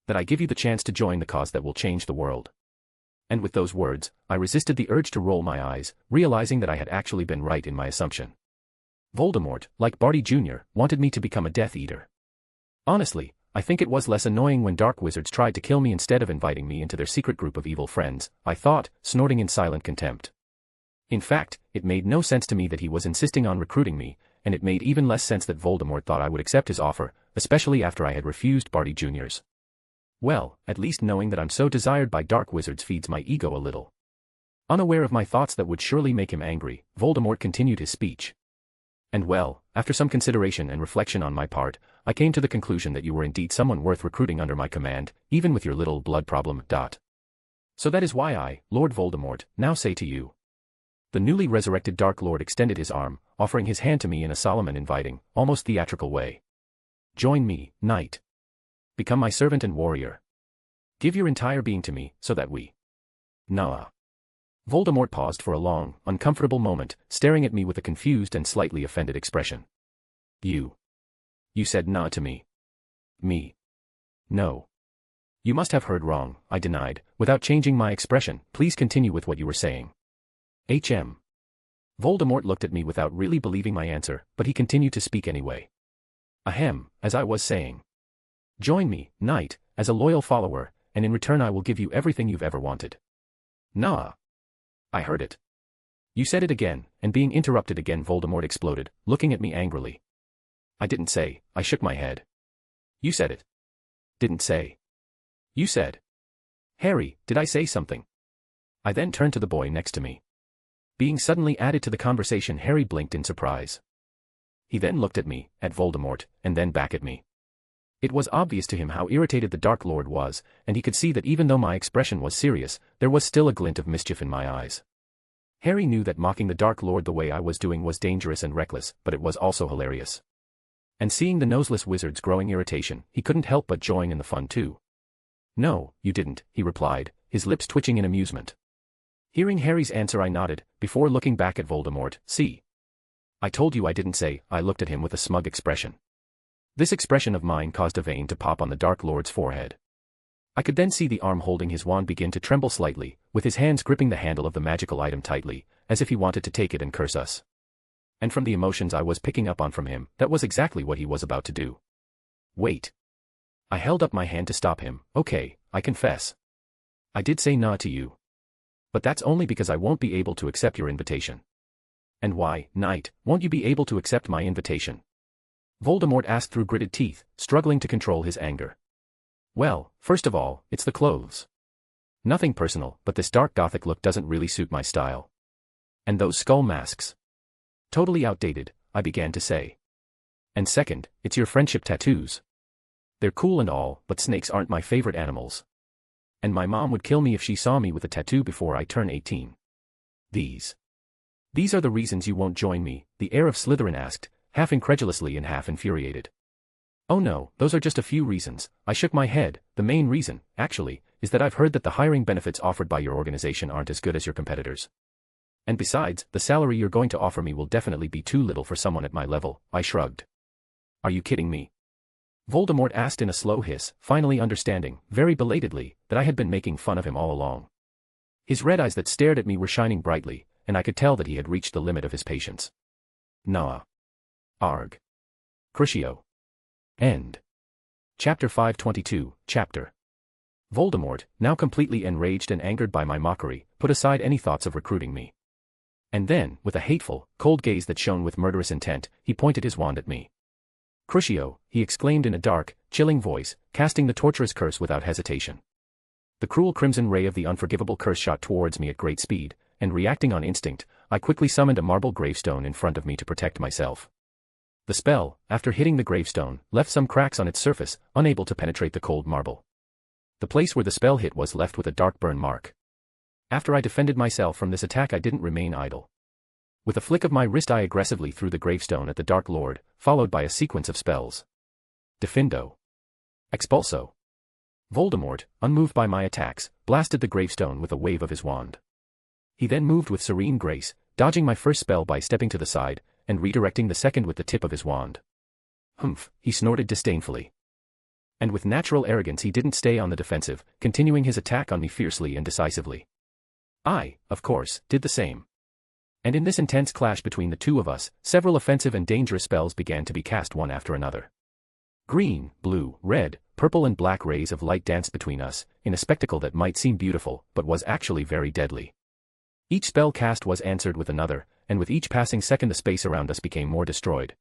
That I give you the chance to join the cause that will change the world. And with those words, I resisted the urge to roll my eyes, realizing that I had actually been right in my assumption. Voldemort, like Barty Jr., wanted me to become a Death Eater. Honestly, I think it was less annoying when dark wizards tried to kill me instead of inviting me into their secret group of evil friends, I thought, snorting in silent contempt. In fact, it made no sense to me that he was insisting on recruiting me, and it made even less sense that Voldemort thought I would accept his offer, especially after I had refused Barty Jr.'s. Well, at least knowing that I'm so desired by dark wizards feeds my ego a little. Unaware of my thoughts that would surely make him angry, Voldemort continued his speech. And well, after some consideration and reflection on my part, I came to the conclusion that you were indeed someone worth recruiting under my command, even with your little blood problem. So that is why I, Lord Voldemort, now say to you. The newly resurrected Dark Lord extended his arm, offering his hand to me in a solemn and inviting, almost theatrical way. Join me, knight. Become my servant and warrior. Give your entire being to me, so that we... Nah. Voldemort paused for a long, uncomfortable moment, staring at me with a confused and slightly offended expression. You said nah to me. Me. No. You must have heard wrong, I denied, without changing my expression. Please continue with what you were saying. Voldemort looked at me without really believing my answer, but he continued to speak anyway. Ahem, as I was saying. Join me, knight, as a loyal follower, and in return I will give you everything you've ever wanted. Nah. I heard it. You said it again, and being interrupted again, Voldemort exploded, looking at me angrily. I didn't say, I shook my head. You said it. Didn't say. You said. Harry, did I say something? I then turned to the boy next to me. Being suddenly added to the conversation, Harry blinked in surprise. He then looked at me, at Voldemort, and then back at me. It was obvious to him how irritated the Dark Lord was, and he could see that even though my expression was serious, there was still a glint of mischief in my eyes. Harry knew that mocking the Dark Lord the way I was doing was dangerous and reckless, but it was also hilarious. And seeing the noseless wizard's growing irritation, he couldn't help but join in the fun too. No, you didn't, he replied, his lips twitching in amusement. Hearing Harry's answer, I nodded, before looking back at Voldemort. See. I told you I didn't say. I looked at him with a smug expression. This expression of mine caused a vein to pop on the Dark Lord's forehead. I could then see the arm holding his wand begin to tremble slightly, with his hands gripping the handle of the magical item tightly, as if he wanted to take it and curse us. And from the emotions I was picking up on from him, that was exactly what he was about to do. Wait. I held up my hand to stop him. Okay, I confess. I did say nah to you. But that's only because I won't be able to accept your invitation. And why, knight, won't you be able to accept my invitation? Voldemort asked through gritted teeth, struggling to control his anger. Well, first of all, it's the clothes. Nothing personal, but this dark gothic look doesn't really suit my style. And those skull masks. Totally outdated, I began to say. And second, it's your friendship tattoos. They're cool and all, but snakes aren't my favorite animals. And my mom would kill me if she saw me with a tattoo before I turn 18. These are the reasons you won't join me, the heir of Slytherin asked, half incredulously and half infuriated. Oh no, those are just a few reasons, I shook my head. The main reason, actually, is that I've heard that the hiring benefits offered by your organization aren't as good as your competitors. And besides, the salary you're going to offer me will definitely be too little for someone at my level. I shrugged. Are you kidding me? Voldemort asked in a slow hiss, finally understanding, very belatedly, that I had been making fun of him all along. His red eyes that stared at me were shining brightly, and I could tell that he had reached the limit of his patience. Nah. Arg. Crucio. End. Chapter 522, Chapter. Voldemort, now completely enraged and angered by my mockery, put aside any thoughts of recruiting me. And then, with a hateful, cold gaze that shone with murderous intent, he pointed his wand at me. Crucio, he exclaimed in a dark, chilling voice, casting the torturous curse without hesitation. The cruel crimson ray of the unforgivable curse shot towards me at great speed, and reacting on instinct, I quickly summoned a marble gravestone in front of me to protect myself. The spell, after hitting the gravestone, left some cracks on its surface, unable to penetrate the cold marble. The place where the spell hit was left with a dark burn mark. After I defended myself from this attack, I didn't remain idle. With a flick of my wrist, I aggressively threw the gravestone at the Dark Lord, followed by a sequence of spells. Defindo. Expulso. Voldemort, unmoved by my attacks, blasted the gravestone with a wave of his wand. He then moved with serene grace, dodging my first spell by stepping to the side, and redirecting the second with the tip of his wand. Humph, he snorted disdainfully. And with natural arrogance he didn't stay on the defensive, continuing his attack on me fiercely and decisively. I, of course, did the same. And in this intense clash between the two of us, several offensive and dangerous spells began to be cast one after another. Green, blue, red, purple and black rays of light danced between us, in a spectacle that might seem beautiful, but was actually very deadly. Each spell cast was answered with another, and with each passing second the space around us became more destroyed.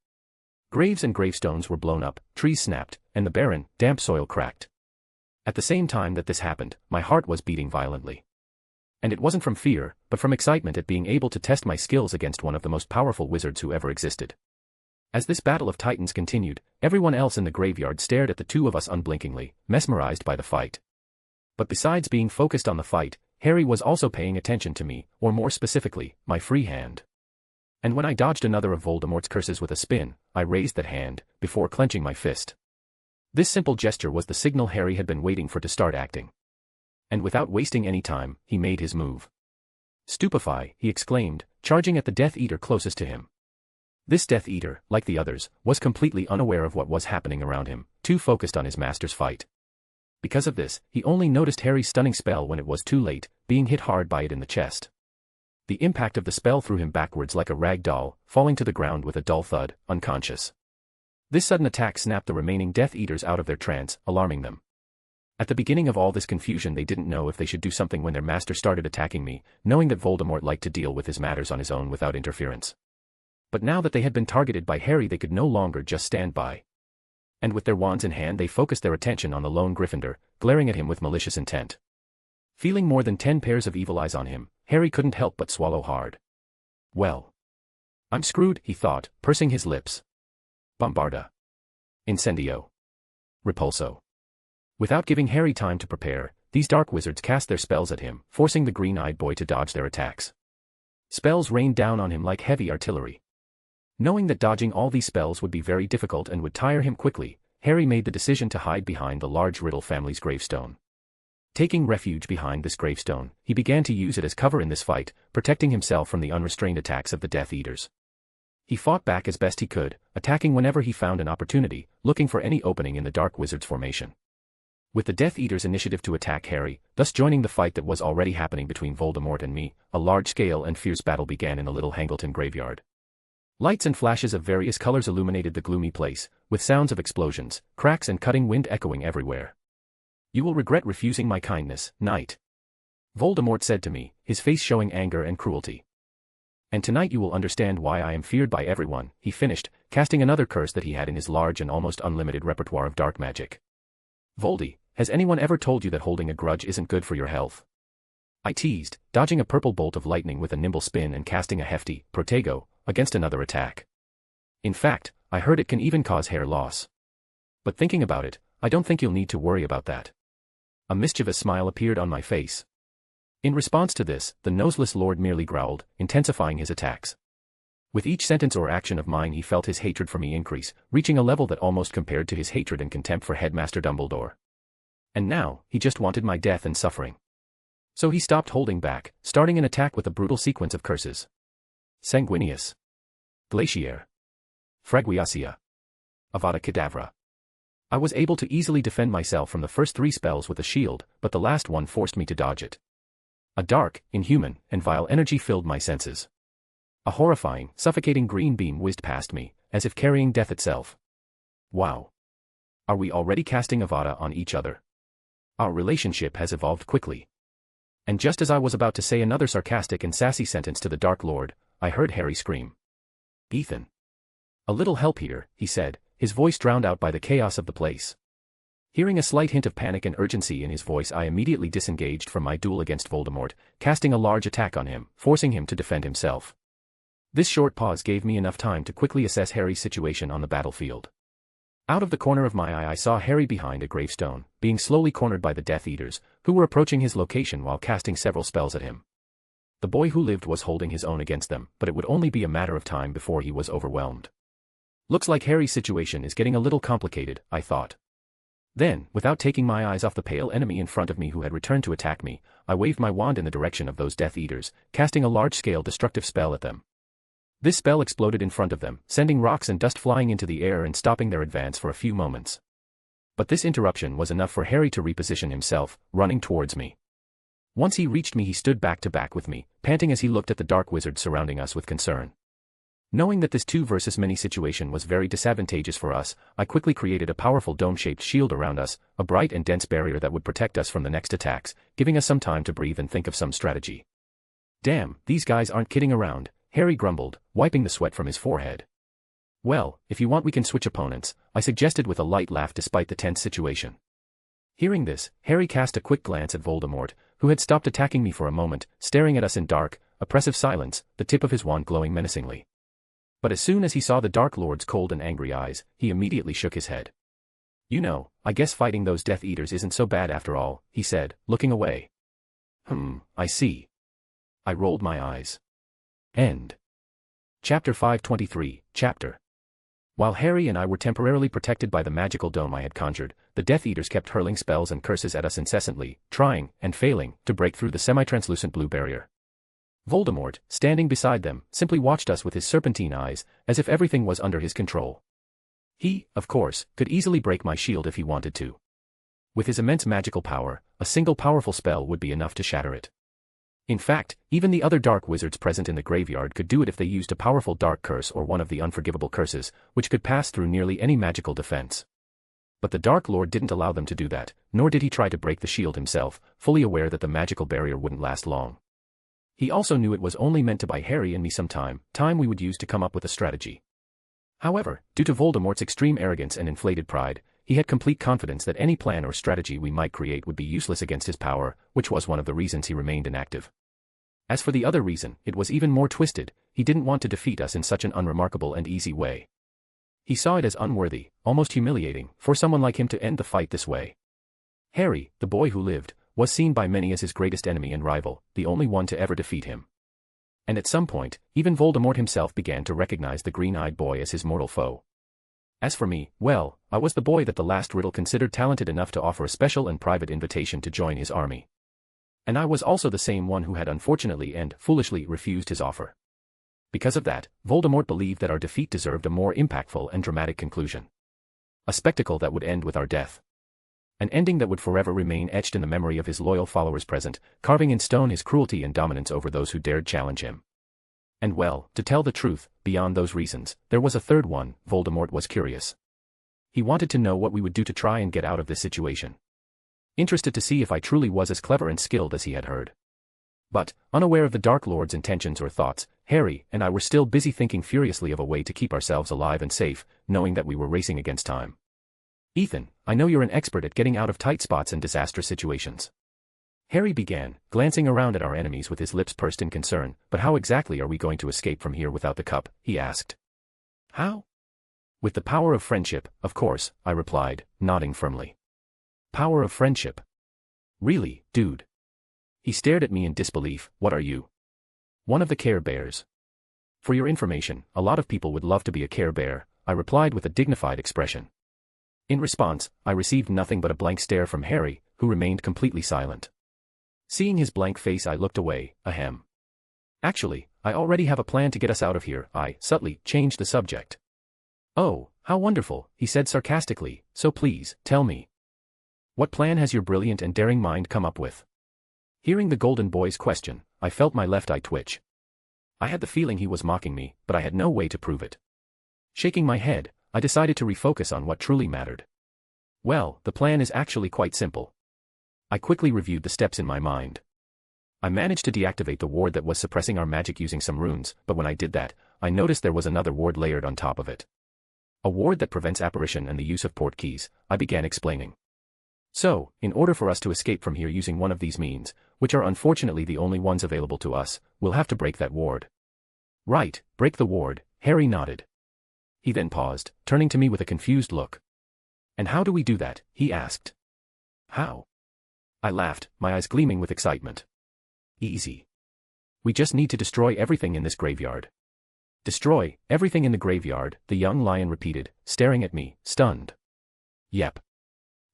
Graves and gravestones were blown up, trees snapped, and the barren, damp soil cracked. At the same time that this happened, my heart was beating violently. And it wasn't from fear, but from excitement at being able to test my skills against one of the most powerful wizards who ever existed. As this battle of titans continued, everyone else in the graveyard stared at the two of us unblinkingly, mesmerized by the fight. But besides being focused on the fight, Harry was also paying attention to me, or more specifically, my free hand. And when I dodged another of Voldemort's curses with a spin, I raised that hand, before clenching my fist. This simple gesture was the signal Harry had been waiting for to start acting. And without wasting any time, he made his move. "Stupefy," he exclaimed, charging at the Death Eater closest to him. This Death Eater, like the others, was completely unaware of what was happening around him, too focused on his master's fight. Because of this, he only noticed Harry's stunning spell when it was too late, being hit hard by it in the chest. The impact of the spell threw him backwards like a rag doll, falling to the ground with a dull thud, unconscious. This sudden attack snapped the remaining Death Eaters out of their trance, alarming them. At the beginning of all this confusion they didn't know if they should do something when their master started attacking me, knowing that Voldemort liked to deal with his matters on his own without interference. But now that they had been targeted by Harry they could no longer just stand by. And with their wands in hand they focused their attention on the lone Gryffindor, glaring at him with malicious intent. Feeling more than 10 pairs of evil eyes on him, Harry couldn't help but swallow hard. Well, I'm screwed, he thought, pursing his lips. Bombarda. Incendio. Repulso. Without giving Harry time to prepare, these dark wizards cast their spells at him, forcing the green-eyed boy to dodge their attacks. Spells rained down on him like heavy artillery. Knowing that dodging all these spells would be very difficult and would tire him quickly, Harry made the decision to hide behind the large Riddle family's gravestone. Taking refuge behind this gravestone, he began to use it as cover in this fight, protecting himself from the unrestrained attacks of the Death Eaters. He fought back as best he could, attacking whenever he found an opportunity, looking for any opening in the Dark Wizard's formation. With the Death Eaters' initiative to attack Harry, thus joining the fight that was already happening between Voldemort and me, a large-scale and fierce battle began in the Little Hangleton graveyard. Lights and flashes of various colors illuminated the gloomy place, with sounds of explosions, cracks and cutting wind echoing everywhere. "You will regret refusing my kindness, knight," Voldemort said to me, his face showing anger and cruelty. "And tonight you will understand why I am feared by everyone," he finished, casting another curse that he had in his large and almost unlimited repertoire of dark magic. "Voldy, has anyone ever told you that holding a grudge isn't good for your health?" I teased, dodging a purple bolt of lightning with a nimble spin and casting a hefty protego against another attack. "In fact, I heard it can even cause hair loss. But thinking about it, I don't think you'll need to worry about that." A mischievous smile appeared on my face. In response to this, the noseless lord merely growled, intensifying his attacks. With each sentence or action of mine he felt his hatred for me increase, reaching a level that almost compared to his hatred and contempt for Headmaster Dumbledore. And now, he just wanted my death and suffering. So he stopped holding back, starting an attack with a brutal sequence of curses. Sanguinius. Glaciaire. Fragiacia. Avada Kedavra. I was able to easily defend myself from the first 3 spells with a shield, but the last one forced me to dodge it. A dark, inhuman, and vile energy filled my senses. A horrifying, suffocating green beam whizzed past me, as if carrying death itself. Wow. Are we already casting Avada on each other? Our relationship has evolved quickly. And just as I was about to say another sarcastic and sassy sentence to the Dark Lord, I heard Harry scream. "Ethan. A little help here," he said, his voice drowned out by the chaos of the place. Hearing a slight hint of panic and urgency in his voice, I immediately disengaged from my duel against Voldemort, casting a large attack on him, forcing him to defend himself. This short pause gave me enough time to quickly assess Harry's situation on the battlefield. Out of the corner of my eye I saw Harry behind a gravestone, being slowly cornered by the Death Eaters, who were approaching his location while casting several spells at him. The boy who lived was holding his own against them, but it would only be a matter of time before he was overwhelmed. Looks like Harry's situation is getting a little complicated, I thought. Then, without taking my eyes off the pale enemy in front of me who had returned to attack me, I waved my wand in the direction of those Death Eaters, casting a large-scale destructive spell at them. This spell exploded in front of them, sending rocks and dust flying into the air and stopping their advance for a few moments. But this interruption was enough for Harry to reposition himself, running towards me. Once he reached me he stood back to back with me, panting as he looked at the dark wizard surrounding us with concern. Knowing that this 2 versus many situation was very disadvantageous for us, I quickly created a powerful dome-shaped shield around us, a bright and dense barrier that would protect us from the next attacks, giving us some time to breathe and think of some strategy. Damn, these guys aren't kidding around, Harry grumbled, wiping the sweat from his forehead. Well, if you want we can switch opponents, I suggested with a light laugh despite the tense situation. Hearing this, Harry cast a quick glance at Voldemort, who had stopped attacking me for a moment, staring at us in dark, oppressive silence, the tip of his wand glowing menacingly. But as soon as he saw the Dark Lord's cold and angry eyes, he immediately shook his head. You know, I guess fighting those Death Eaters isn't so bad after all, he said, looking away. I see. I rolled my eyes. End. Chapter 523, Chapter. While Harry and I were temporarily protected by the magical dome I had conjured, the Death Eaters kept hurling spells and curses at us incessantly, trying, and failing, to break through the semi-translucent blue barrier. Voldemort, standing beside them, simply watched us with his serpentine eyes, as if everything was under his control. He, of course, could easily break my shield if he wanted to. With his immense magical power, a single powerful spell would be enough to shatter it. In fact, even the other dark wizards present in the graveyard could do it if they used a powerful dark curse or one of the unforgivable curses, which could pass through nearly any magical defense. But the Dark Lord didn't allow them to do that, nor did he try to break the shield himself, fully aware that the magical barrier wouldn't last long. He also knew it was only meant to buy Harry and me some time we would use to come up with a strategy. However, due to Voldemort's extreme arrogance and inflated pride, he had complete confidence that any plan or strategy we might create would be useless against his power, which was one of the reasons he remained inactive. As for the other reason, it was even more twisted. He didn't want to defeat us in such an unremarkable and easy way. He saw it as unworthy, almost humiliating, for someone like him to end the fight this way. Harry, the boy who lived, was seen by many as his greatest enemy and rival, the only one to ever defeat him. And at some point, even Voldemort himself began to recognize the green-eyed boy as his mortal foe. As for me, well, I was the boy that the last riddle considered talented enough to offer a special and private invitation to join his army. And I was also the same one who had unfortunately and foolishly refused his offer. Because of that, Voldemort believed that our defeat deserved a more impactful and dramatic conclusion. A spectacle that would end with our death. An ending that would forever remain etched in the memory of his loyal followers present, carving in stone his cruelty and dominance over those who dared challenge him. And well, to tell the truth, beyond those reasons, there was a third one. Voldemort was curious. He wanted to know what we would do to try and get out of this situation. Interested to see if I truly was as clever and skilled as he had heard. But, unaware of the Dark Lord's intentions or thoughts, Harry and I were still busy thinking furiously of a way to keep ourselves alive and safe, knowing that we were racing against time. Ethan, I know you're an expert at getting out of tight spots and disastrous situations. Harry began, glancing around at our enemies with his lips pursed in concern. But how exactly are we going to escape from here without the cup? He asked. How? With the power of friendship, of course, I replied, nodding firmly. Power of friendship? Really, dude? He stared at me in disbelief. What are you? One of the Care Bears. For your information, a lot of people would love to be a Care Bear, I replied with a dignified expression. In response, I received nothing but a blank stare from Harry, who remained completely silent. Seeing his blank face, I looked away. Ahem. Actually, I already have a plan to get us out of here. I subtly changed the subject. Oh, how wonderful, he said sarcastically, so please, tell me. What plan has your brilliant and daring mind come up with? Hearing the Golden Boy's question, I felt my left eye twitch. I had the feeling he was mocking me, but I had no way to prove it. Shaking my head, I decided to refocus on what truly mattered. Well, the plan is actually quite simple. I quickly reviewed the steps in my mind. I managed to deactivate the ward that was suppressing our magic using some runes, but when I did that, I noticed there was another ward layered on top of it. A ward that prevents apparition and the use of port keys, I began explaining. So, in order for us to escape from here using one of these means, which are unfortunately the only ones available to us, we'll have to break that ward. Right, break the ward, Harry nodded. He then paused, turning to me with a confused look. And how do we do that? He asked. How? I laughed, my eyes gleaming with excitement. Easy. We just need to destroy everything in this graveyard. Destroy everything in the graveyard, the young lion repeated, staring at me, stunned. Yep.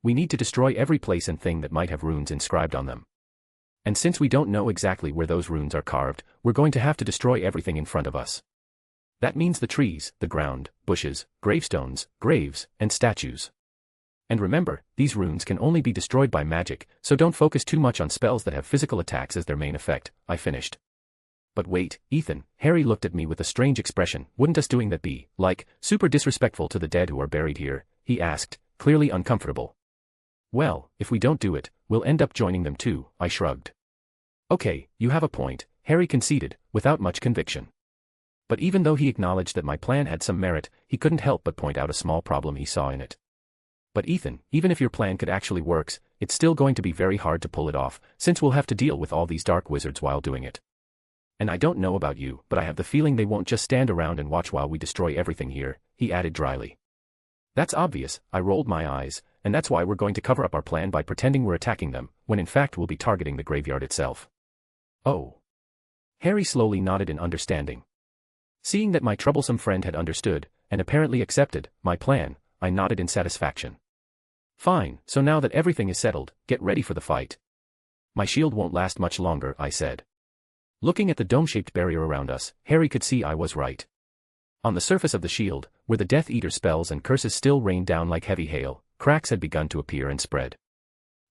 We need to destroy every place and thing that might have runes inscribed on them. And since we don't know exactly where those runes are carved, we're going to have to destroy everything in front of us. That means the trees, the ground, bushes, gravestones, graves, and statues. And remember, these runes can only be destroyed by magic, so don't focus too much on spells that have physical attacks as their main effect, I finished. But wait, Ethan, Harry looked at me with a strange expression. Wouldn't us doing that be, like, super disrespectful to the dead who are buried here? He asked, clearly uncomfortable. Well, if we don't do it, we'll end up joining them too, I shrugged. Okay, you have a point, Harry conceded, without much conviction. But even though he acknowledged that my plan had some merit, he couldn't help but point out a small problem he saw in it. But Ethan, even if your plan could actually work, it's still going to be very hard to pull it off, since we'll have to deal with all these dark wizards while doing it. And I don't know about you, but I have the feeling they won't just stand around and watch while we destroy everything here, he added dryly. That's obvious, I rolled my eyes, and that's why we're going to cover up our plan by pretending we're attacking them, when in fact we'll be targeting the graveyard itself. Oh. Harry slowly nodded in understanding. Seeing that my troublesome friend had understood, and apparently accepted, my plan, I nodded in satisfaction. Fine, so now that everything is settled, get ready for the fight. My shield won't last much longer, I said. Looking at the dome-shaped barrier around us, Harry could see I was right. On the surface of the shield, where the Death Eater spells and curses still rained down like heavy hail, cracks had begun to appear and spread.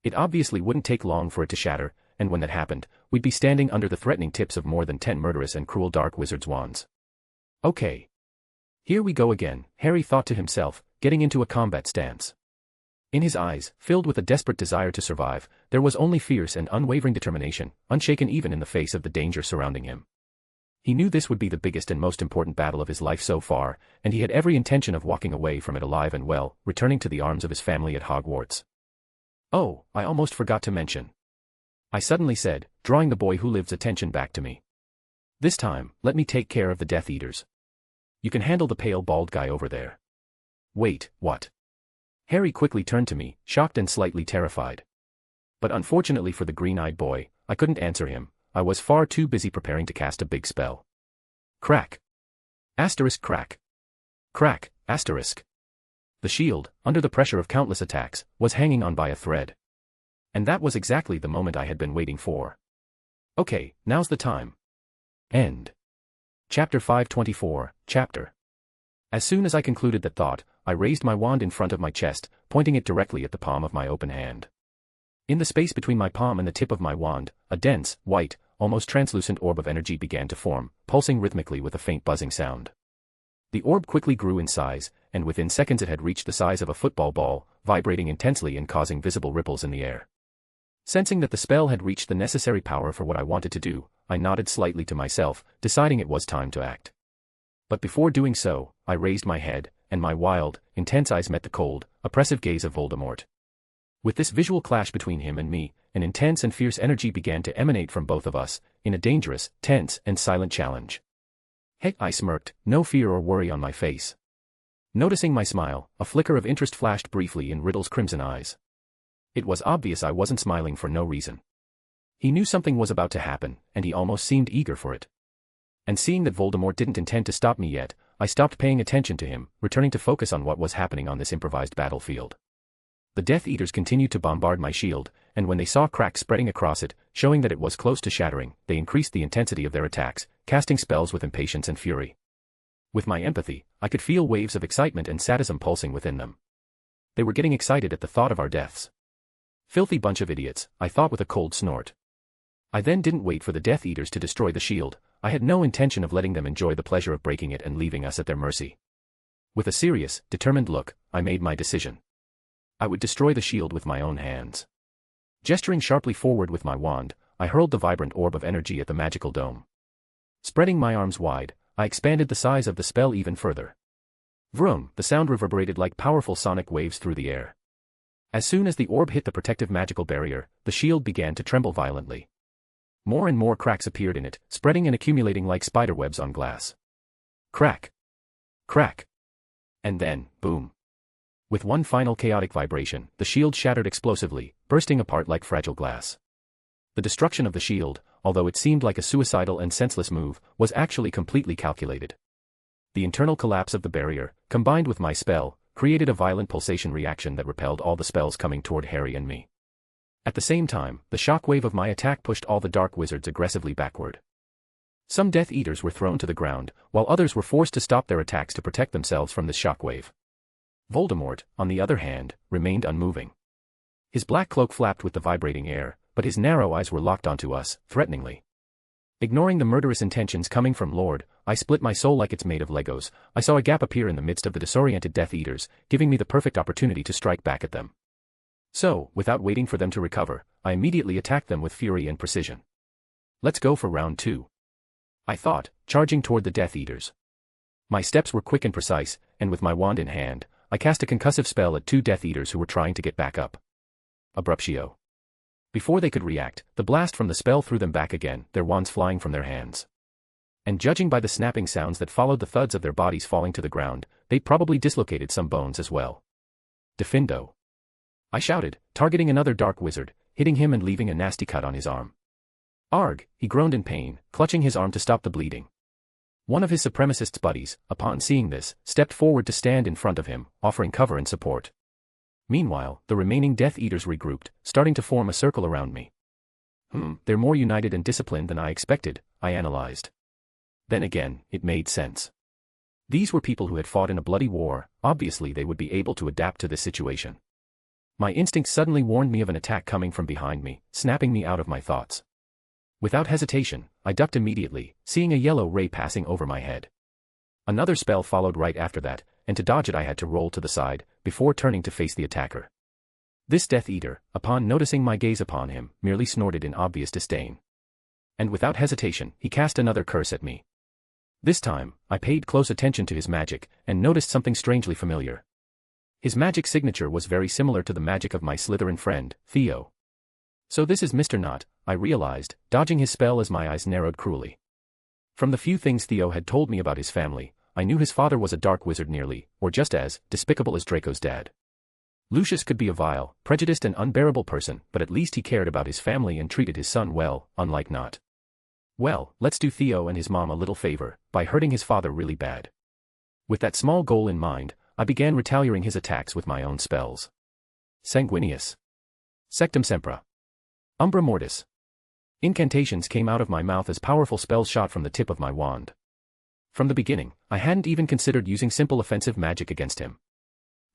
It obviously wouldn't take long for it to shatter, and when that happened, we'd be standing under the threatening tips of more than 10 murderous and cruel dark wizards' wands. Okay. Here we go again, Harry thought to himself, getting into a combat stance. In his eyes, filled with a desperate desire to survive, there was only fierce and unwavering determination, unshaken even in the face of the danger surrounding him. He knew this would be the biggest and most important battle of his life so far, and he had every intention of walking away from it alive and well, returning to the arms of his family at Hogwarts. Oh, I almost forgot to mention. I suddenly said, drawing the boy who lived's attention back to me. This time, let me take care of the Death Eaters. You can handle the pale bald guy over there. Wait, what? Harry quickly turned to me, shocked and slightly terrified. But unfortunately for the green-eyed boy, I couldn't answer him. I was far too busy preparing to cast a big spell. Crack. Asterisk crack. Crack, asterisk. The shield, under the pressure of countless attacks, was hanging on by a thread. And that was exactly the moment I had been waiting for. Okay, now's the time. End. Chapter 524, Chapter. As soon as I concluded that thought, I raised my wand in front of my chest, pointing it directly at the palm of my open hand. In the space between my palm and the tip of my wand, a dense, white, almost translucent orb of energy began to form, pulsing rhythmically with a faint buzzing sound. The orb quickly grew in size, and within seconds it had reached the size of a football ball, vibrating intensely and causing visible ripples in the air. Sensing that the spell had reached the necessary power for what I wanted to do, I nodded slightly to myself, deciding it was time to act. But before doing so, I raised my head, and my wild, intense eyes met the cold, oppressive gaze of Voldemort. With this visual clash between him and me, an intense and fierce energy began to emanate from both of us, in a dangerous, tense, and silent challenge. Heck, I smirked, no fear or worry on my face. Noticing my smile, a flicker of interest flashed briefly in Riddle's crimson eyes. It was obvious I wasn't smiling for no reason. He knew something was about to happen, and he almost seemed eager for it. And seeing that Voldemort didn't intend to stop me yet, I stopped paying attention to him, returning to focus on what was happening on this improvised battlefield. The Death Eaters continued to bombard my shield, and when they saw cracks spreading across it, showing that it was close to shattering, they increased the intensity of their attacks, casting spells with impatience and fury. With my empathy, I could feel waves of excitement and sadism pulsing within them. They were getting excited at the thought of our deaths. Filthy bunch of idiots, I thought with a cold snort. I then didn't wait for the Death Eaters to destroy the shield. I had no intention of letting them enjoy the pleasure of breaking it and leaving us at their mercy. With a serious, determined look, I made my decision. I would destroy the shield with my own hands. Gesturing sharply forward with my wand, I hurled the vibrant orb of energy at the magical dome. Spreading my arms wide, I expanded the size of the spell even further. Vroom, the sound reverberated like powerful sonic waves through the air. As soon as the orb hit the protective magical barrier, the shield began to tremble violently. More and more cracks appeared in it, spreading and accumulating like spiderwebs on glass. Crack. Crack. And then, boom. With one final chaotic vibration, the shield shattered explosively, bursting apart like fragile glass. The destruction of the shield, although it seemed like a suicidal and senseless move, was actually completely calculated. The internal collapse of the barrier, combined with my spell, created a violent pulsation reaction that repelled all the spells coming toward Harry and me. At the same time, the shockwave of my attack pushed all the dark wizards aggressively backward. Some Death Eaters were thrown to the ground, while others were forced to stop their attacks to protect themselves from this shockwave. Voldemort, on the other hand, remained unmoving. His black cloak flapped with the vibrating air, but his narrow eyes were locked onto us, threateningly. Ignoring the murderous intentions coming from Lord, I split my soul like it's made of Legos. I saw a gap appear in the midst of the disoriented Death Eaters, giving me the perfect opportunity to strike back at them. So, without waiting for them to recover, I immediately attacked them with fury and precision. Let's go for round 2. I thought, charging toward the Death Eaters. My steps were quick and precise, and with my wand in hand, I cast a concussive spell at 2 Death Eaters who were trying to get back up. Abruptio. Before they could react, the blast from the spell threw them back again, their wands flying from their hands. And judging by the snapping sounds that followed the thuds of their bodies falling to the ground, they probably dislocated some bones as well. Defindo. I shouted, targeting another dark wizard, hitting him and leaving a nasty cut on his arm. Arg, he groaned in pain, clutching his arm to stop the bleeding. One of his supremacist's buddies, upon seeing this, stepped forward to stand in front of him, offering cover and support. Meanwhile, the remaining Death Eaters regrouped, starting to form a circle around me. They're more united and disciplined than I expected, I analyzed. Then again, it made sense. These were people who had fought in a bloody war, obviously they would be able to adapt to this situation. My instincts suddenly warned me of an attack coming from behind me, snapping me out of my thoughts. Without hesitation, I ducked immediately, seeing a yellow ray passing over my head. Another spell followed right after that, and to dodge it I had to roll to the side, before turning to face the attacker. This Death Eater, upon noticing my gaze upon him, merely snorted in obvious disdain. And without hesitation, he cast another curse at me. This time, I paid close attention to his magic, and noticed something strangely familiar. His magic signature was very similar to the magic of my Slytherin friend, Theo. So this is Mr. Knot, I realized, dodging his spell as my eyes narrowed cruelly. From the few things Theo had told me about his family, I knew his father was a dark wizard nearly, or just as, despicable as Draco's dad. Lucius could be a vile, prejudiced and unbearable person, but at least he cared about his family and treated his son well, unlike Knot. Well, let's do Theo and his mom a little favor, by hurting his father really bad. With that small goal in mind, I began retaliating his attacks with my own spells. Sanguinius. Sectum Sempra. Umbra Mortis. Incantations came out of my mouth as powerful spells shot from the tip of my wand. From the beginning, I hadn't even considered using simple offensive magic against him.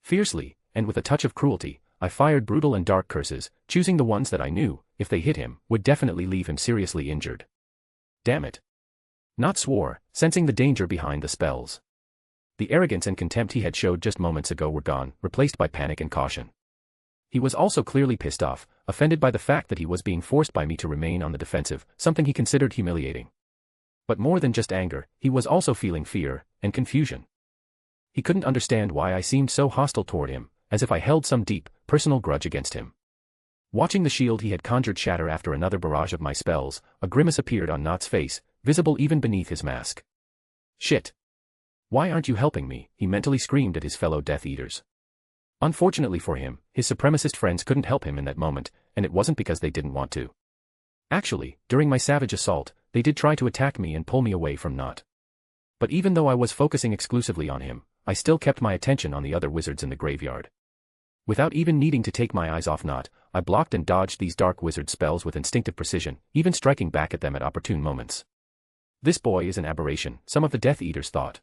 Fiercely, and with a touch of cruelty, I fired brutal and dark curses, choosing the ones that I knew, if they hit him, would definitely leave him seriously injured. Damn it. Knot swore, sensing the danger behind the spells. The arrogance and contempt he had showed just moments ago were gone, replaced by panic and caution. He was also clearly pissed off, offended by the fact that he was being forced by me to remain on the defensive, something he considered humiliating. But more than just anger, he was also feeling fear and confusion. He couldn't understand why I seemed so hostile toward him, as if I held some deep, personal grudge against him. Watching the shield he had conjured shatter after another barrage of my spells, a grimace appeared on Knot's face, visible even beneath his mask. Shit. Why aren't you helping me? He mentally screamed at his fellow Death Eaters. Unfortunately for him, his supremacist friends couldn't help him in that moment, and it wasn't because they didn't want to. Actually, during my savage assault, they did try to attack me and pull me away from Knot. But even though I was focusing exclusively on him, I still kept my attention on the other wizards in the graveyard. Without even needing to take my eyes off Knot, I blocked and dodged these dark wizard spells with instinctive precision, even striking back at them at opportune moments. This boy is an aberration, some of the Death Eaters thought.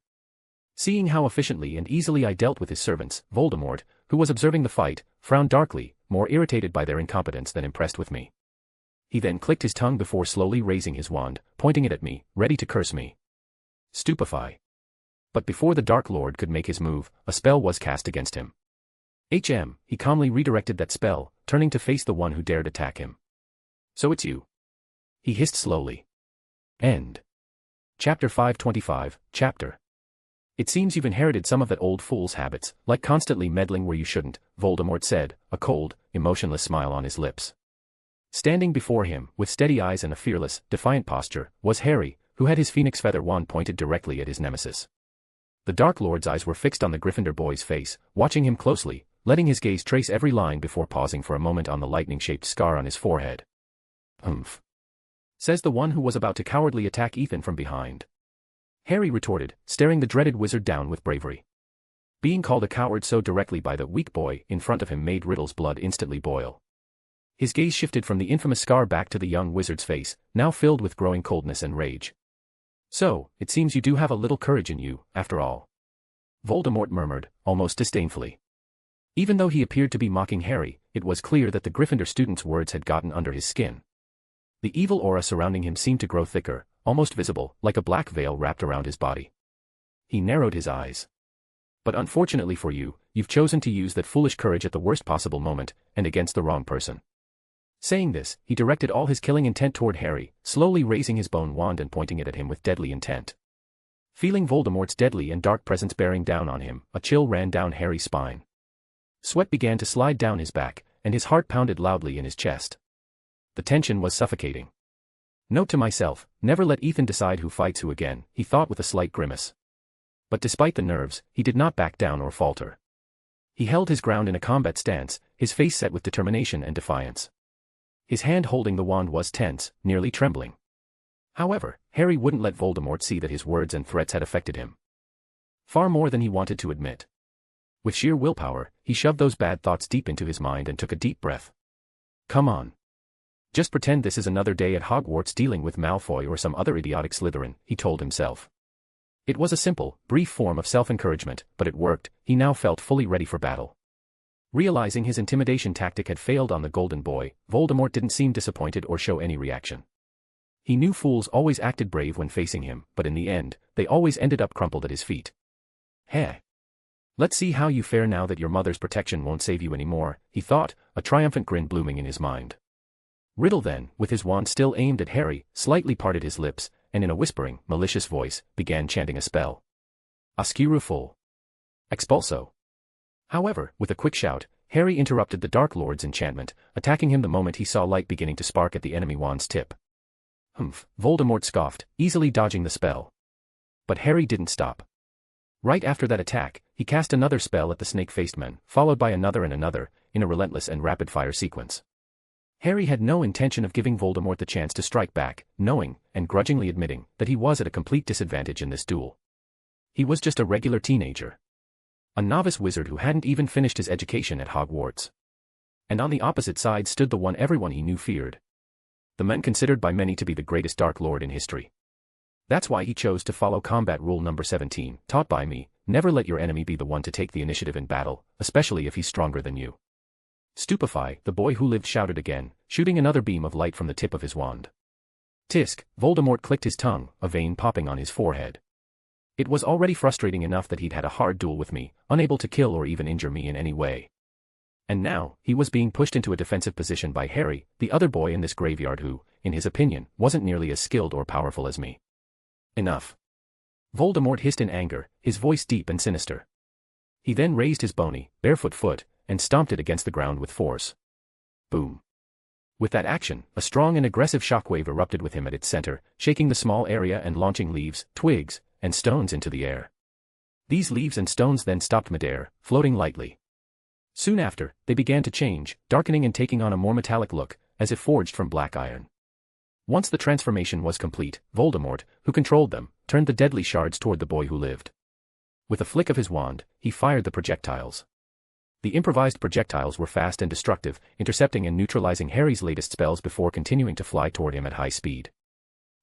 Seeing how efficiently and easily I dealt with his servants, Voldemort, who was observing the fight, frowned darkly, more irritated by their incompetence than impressed with me. He then clicked his tongue before slowly raising his wand, pointing it at me, ready to curse me. Stupefy. But before the Dark Lord could make his move, a spell was cast against him. He calmly redirected that spell, turning to face the one who dared attack him. So it's you. He hissed slowly. End. Chapter 525, Chapter. It seems you've inherited some of that old fool's habits, like constantly meddling where you shouldn't, Voldemort said, a cold, emotionless smile on his lips. Standing before him, with steady eyes and a fearless, defiant posture, was Harry, who had his phoenix feather wand pointed directly at his nemesis. The Dark Lord's eyes were fixed on the Gryffindor boy's face, watching him closely, letting his gaze trace every line before pausing for a moment on the lightning-shaped scar on his forehead. Humph. Says the one who was about to cowardly attack Ethan from behind. Harry retorted, staring the dreaded wizard down with bravery. Being called a coward so directly by the weak boy in front of him made Riddle's blood instantly boil. His gaze shifted from the infamous scar back to the young wizard's face, now filled with growing coldness and rage. So, it seems you do have a little courage in you, after all. Voldemort murmured, almost disdainfully. Even though he appeared to be mocking Harry, it was clear that the Gryffindor student's words had gotten under his skin. The evil aura surrounding him seemed to grow thicker, almost visible, like a black veil wrapped around his body. He narrowed his eyes. But unfortunately for you, you've chosen to use that foolish courage at the worst possible moment, and against the wrong person. Saying this, he directed all his killing intent toward Harry, slowly raising his bone wand and pointing it at him with deadly intent. Feeling Voldemort's deadly and dark presence bearing down on him, a chill ran down Harry's spine. Sweat began to slide down his back, and his heart pounded loudly in his chest. The tension was suffocating. Note to myself, never let Ethan decide who fights who again, he thought with a slight grimace. But despite the nerves, he did not back down or falter. He held his ground in a combat stance, his face set with determination and defiance. His hand holding the wand was tense, nearly trembling. However, Harry wouldn't let Voldemort see that his words and threats had affected him. Far more than he wanted to admit. With sheer willpower, he shoved those bad thoughts deep into his mind and took a deep breath. Come on. Just pretend this is another day at Hogwarts dealing with Malfoy or some other idiotic Slytherin, he told himself. It was a simple, brief form of self-encouragement, but it worked. He now felt fully ready for battle. Realizing his intimidation tactic had failed on the Golden Boy, Voldemort didn't seem disappointed or show any reaction. He knew fools always acted brave when facing him, but in the end, they always ended up crumpled at his feet. Heh. Let's see how you fare now that your mother's protection won't save you anymore, he thought, a triumphant grin blooming in his mind. Riddle then, with his wand still aimed at Harry, slightly parted his lips, and in a whispering, malicious voice, began chanting a spell. Oscuro full. Expulso. However, with a quick shout, Harry interrupted the Dark Lord's enchantment, attacking him the moment he saw light beginning to spark at the enemy wand's tip. Humph, Voldemort scoffed, easily dodging the spell. But Harry didn't stop. Right after that attack, he cast another spell at the snake-faced men, followed by another and another, in a relentless and rapid-fire sequence. Harry had no intention of giving Voldemort the chance to strike back, knowing, and grudgingly admitting, that he was at a complete disadvantage in this duel. He was just a regular teenager. A novice wizard who hadn't even finished his education at Hogwarts. And on the opposite side stood the one everyone he knew feared. The man considered by many to be the greatest Dark Lord in history. That's why he chose to follow combat rule number 17, taught by me: never let your enemy be the one to take the initiative in battle, especially if he's stronger than you. Stupefy, the boy who lived shouted again, shooting another beam of light from the tip of his wand. Tisk, Voldemort clicked his tongue, a vein popping on his forehead. It was already frustrating enough that he'd had a hard duel with me, unable to kill or even injure me in any way. And now, he was being pushed into a defensive position by Harry, the other boy in this graveyard who, in his opinion, wasn't nearly as skilled or powerful as me. Enough. Voldemort hissed in anger, his voice deep and sinister. He then raised his bony, barefoot foot, and stomped it against the ground with force. Boom. With that action, a strong and aggressive shockwave erupted with him at its center, shaking the small area and launching leaves, twigs, and stones into the air. These leaves and stones then stopped midair, floating lightly. Soon after, they began to change, darkening and taking on a more metallic look, as if forged from black iron. Once the transformation was complete, Voldemort, who controlled them, turned the deadly shards toward the boy who lived. With a flick of his wand, he fired the projectiles. The improvised projectiles were fast and destructive, intercepting and neutralizing Harry's latest spells before continuing to fly toward him at high speed.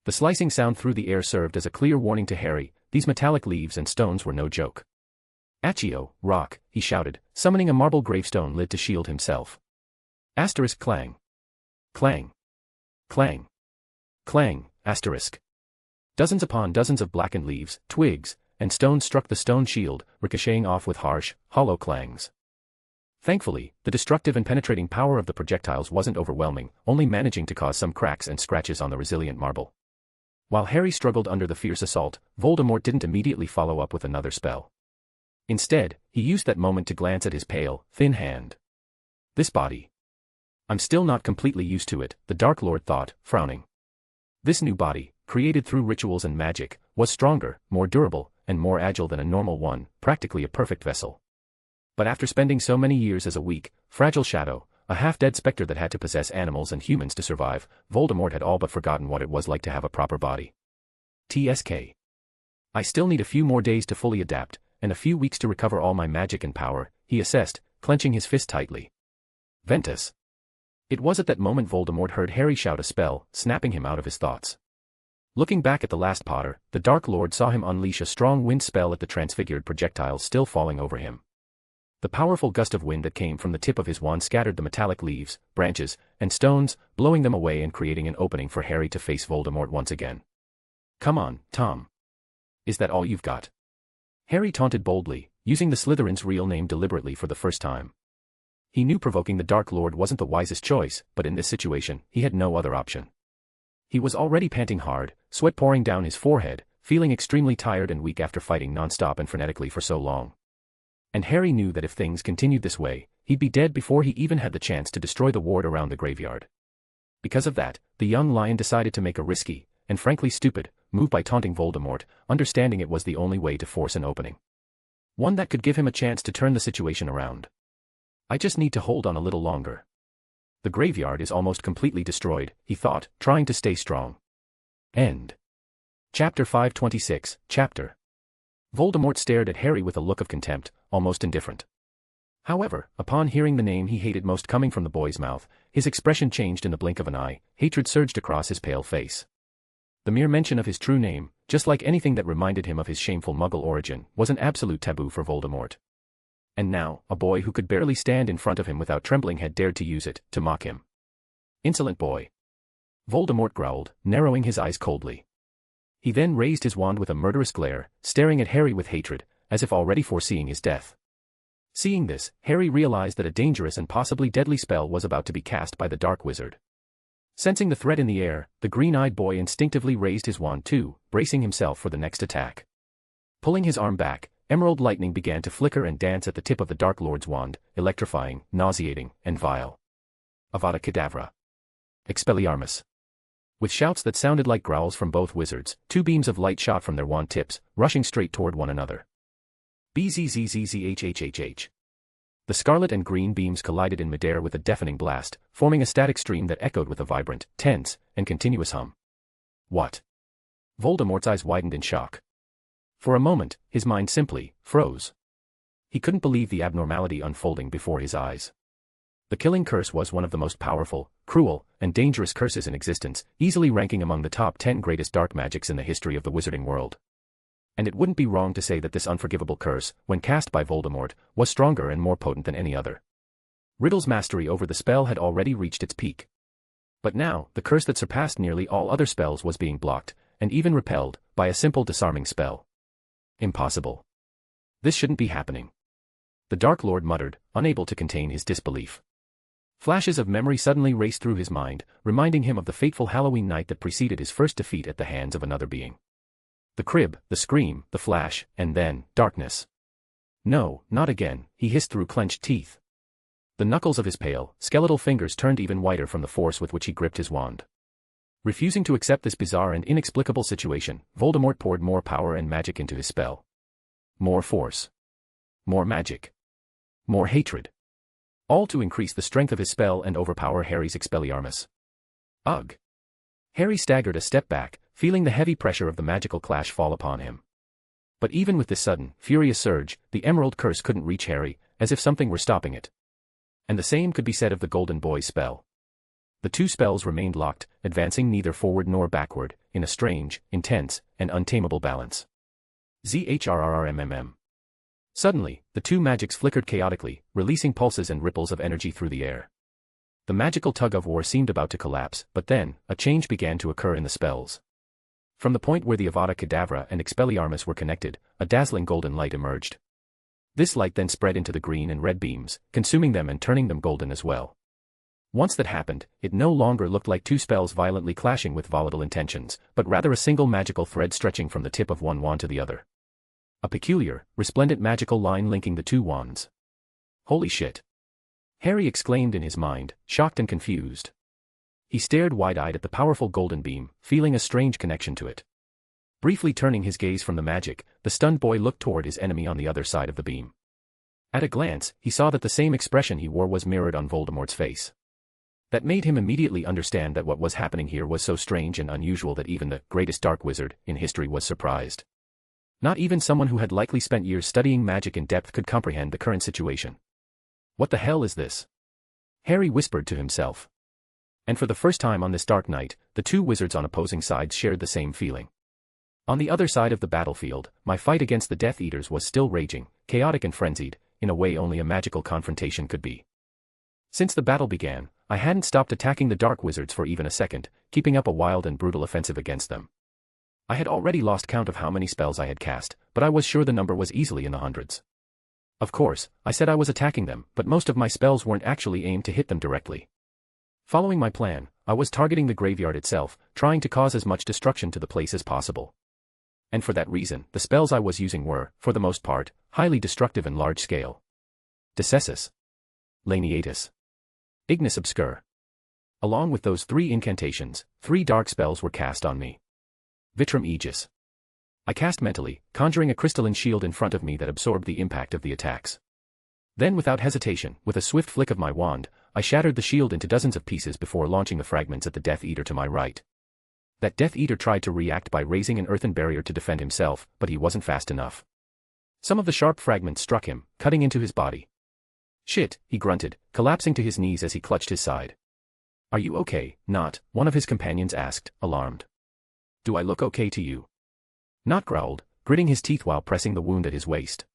The slicing sound through the air served as a clear warning to Harry: these metallic leaves and stones were no joke. Accio, rock, he shouted, summoning a marble gravestone lid to shield himself. Asterisk clang. Clang. Clang. Clang, asterisk. Dozens upon dozens of blackened leaves, twigs, and stones struck the stone shield, ricocheting off with harsh, hollow clangs. Thankfully, the destructive and penetrating power of the projectiles wasn't overwhelming, only managing to cause some cracks and scratches on the resilient marble. While Harry struggled under the fierce assault, Voldemort didn't immediately follow up with another spell. Instead, he used that moment to glance at his pale, thin hand. This body. I'm still not completely used to it, the Dark Lord thought, frowning. This new body, created through rituals and magic, was stronger, more durable, and more agile than a normal one, practically a perfect vessel. But after spending so many years as a weak, fragile shadow, a half-dead specter that had to possess animals and humans to survive, Voldemort had all but forgotten what it was like to have a proper body. TSK. I still need a few more days to fully adapt, and a few weeks to recover all my magic and power, he assessed, clenching his fist tightly. Ventus. It was at that moment Voldemort heard Harry shout a spell, snapping him out of his thoughts. Looking back at the last Potter, the Dark Lord saw him unleash a strong wind spell at the transfigured projectiles still falling over him. The powerful gust of wind that came from the tip of his wand scattered the metallic leaves, branches, and stones, blowing them away and creating an opening for Harry to face Voldemort once again. Come on, Tom. Is that all you've got? Harry taunted boldly, using the Slytherin's real name deliberately for the first time. He knew provoking the Dark Lord wasn't the wisest choice, but in this situation, he had no other option. He was already panting hard, sweat pouring down his forehead, feeling extremely tired and weak after fighting non-stop and frenetically for so long. And Harry knew that if things continued this way, he'd be dead before he even had the chance to destroy the ward around the graveyard. Because of that, the young lion decided to make a risky, and frankly stupid, move by taunting Voldemort, understanding it was the only way to force an opening. One that could give him a chance to turn the situation around. I just need to hold on a little longer. The graveyard is almost completely destroyed, he thought, trying to stay strong. End. Chapter 526, Chapter. Voldemort stared at Harry with a look of contempt, almost indifferent. However, upon hearing the name he hated most coming from the boy's mouth, his expression changed in the blink of an eye, hatred surged across his pale face. The mere mention of his true name, just like anything that reminded him of his shameful Muggle origin, was an absolute taboo for Voldemort. And now, a boy who could barely stand in front of him without trembling had dared to use it, to mock him. Insolent boy. Voldemort growled, narrowing his eyes coldly. He then raised his wand with a murderous glare, staring at Harry with hatred, as if already foreseeing his death. Seeing this, Harry realized that a dangerous and possibly deadly spell was about to be cast by the Dark Wizard. Sensing the threat in the air, the green-eyed boy instinctively raised his wand too, bracing himself for the next attack. Pulling his arm back, emerald lightning began to flicker and dance at the tip of the Dark Lord's wand, electrifying, nauseating, and vile. Avada Kedavra. Expelliarmus. With shouts that sounded like growls from both wizards, two beams of light shot from their wand tips, rushing straight toward one another. Bzzzzhhhhh. The scarlet and green beams collided in midair with a deafening blast, forming a static stream that echoed with a vibrant, tense, and continuous hum. What? Voldemort's eyes widened in shock. For a moment, his mind simply froze. He couldn't believe the abnormality unfolding before his eyes. The killing curse was one of the most powerful, cruel, and dangerous curses in existence, easily ranking among the top 10 greatest dark magics in the history of the wizarding world. And it wouldn't be wrong to say that this unforgivable curse, when cast by Voldemort, was stronger and more potent than any other. Riddle's mastery over the spell had already reached its peak. But now, the curse that surpassed nearly all other spells was being blocked, and even repelled, by a simple disarming spell. Impossible. This shouldn't be happening. The Dark Lord muttered, unable to contain his disbelief. Flashes of memory suddenly raced through his mind, reminding him of the fateful Halloween night that preceded his first defeat at the hands of another being. The crib, the scream, the flash, and then, darkness. No, not again, he hissed through clenched teeth. The knuckles of his pale, skeletal fingers turned even whiter from the force with which he gripped his wand. Refusing to accept this bizarre and inexplicable situation, Voldemort poured more power and magic into his spell. More force. More magic. More hatred. All to increase the strength of his spell and overpower Harry's Expelliarmus. Ugh. Harry staggered a step back, feeling the heavy pressure of the magical clash fall upon him. But even with this sudden, furious surge, the Emerald Curse couldn't reach Harry, as if something were stopping it. And the same could be said of the Golden Boy's spell. The two spells remained locked, advancing neither forward nor backward, in a strange, intense, and untamable balance. ZHRRRMMM. Suddenly, the two magics flickered chaotically, releasing pulses and ripples of energy through the air. The magical tug-of-war seemed about to collapse, but then, a change began to occur in the spells. From the point where the Avada Kedavra and Expelliarmus were connected, a dazzling golden light emerged. This light then spread into the green and red beams, consuming them and turning them golden as well. Once that happened, it no longer looked like two spells violently clashing with volatile intentions, but rather a single magical thread stretching from the tip of one wand to the other. A peculiar, resplendent magical line linking the two wands. Holy shit! Harry exclaimed in his mind, shocked and confused. He stared wide-eyed at the powerful golden beam, feeling a strange connection to it. Briefly turning his gaze from the magic, the stunned boy looked toward his enemy on the other side of the beam. At a glance, he saw that the same expression he wore was mirrored on Voldemort's face. That made him immediately understand that what was happening here was so strange and unusual that even the greatest dark wizard in history was surprised. Not even someone who had likely spent years studying magic in depth could comprehend the current situation. What the hell is this? Harry whispered to himself. And for the first time on this dark night, the two wizards on opposing sides shared the same feeling. On the other side of the battlefield, my fight against the Death Eaters was still raging, chaotic and frenzied, in a way only a magical confrontation could be. Since the battle began, I hadn't stopped attacking the dark wizards for even a second, keeping up a wild and brutal offensive against them. I had already lost count of how many spells I had cast, but I was sure the number was easily in the hundreds. Of course, I said I was attacking them, but most of my spells weren't actually aimed to hit them directly. Following my plan, I was targeting the graveyard itself, trying to cause as much destruction to the place as possible. And for that reason, the spells I was using were, for the most part, highly destructive and large-scale. Decessus. Laniatus. Ignis Obscur. Along with those 3 incantations, 3 dark spells were cast on me. Vitrum Aegis. I cast mentally, conjuring a crystalline shield in front of me that absorbed the impact of the attacks. Then without hesitation, with a swift flick of my wand, I shattered the shield into dozens of pieces before launching the fragments at the Death Eater to my right. That Death Eater tried to react by raising an earthen barrier to defend himself, but he wasn't fast enough. Some of the sharp fragments struck him, cutting into his body. "Shit," he grunted, collapsing to his knees as he clutched his side. "Are you okay, Not?" one of his companions asked, alarmed. "Do I look okay to you?" Not growled, gritting his teeth while pressing the wound at his waist.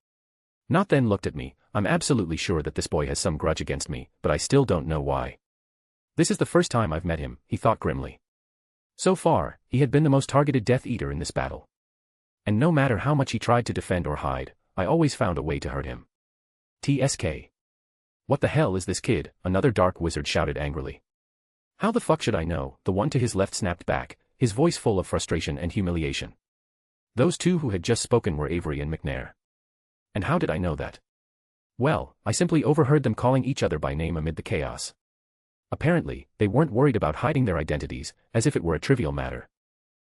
Not then looked at me. "I'm absolutely sure that this boy has some grudge against me, but I still don't know why. This is the first time I've met him," he thought grimly. So far, he had been the most targeted Death Eater in this battle. And no matter how much he tried to defend or hide, I always found a way to hurt him. TSK. "What the hell is this kid?" another dark wizard shouted angrily. "How the fuck should I know?" the one to his left snapped back, his voice full of frustration and humiliation. Those 2 who had just spoken were Avery and McNair. And how did I know that? Well, I simply overheard them calling each other by name amid the chaos. Apparently, they weren't worried about hiding their identities, as if it were a trivial matter.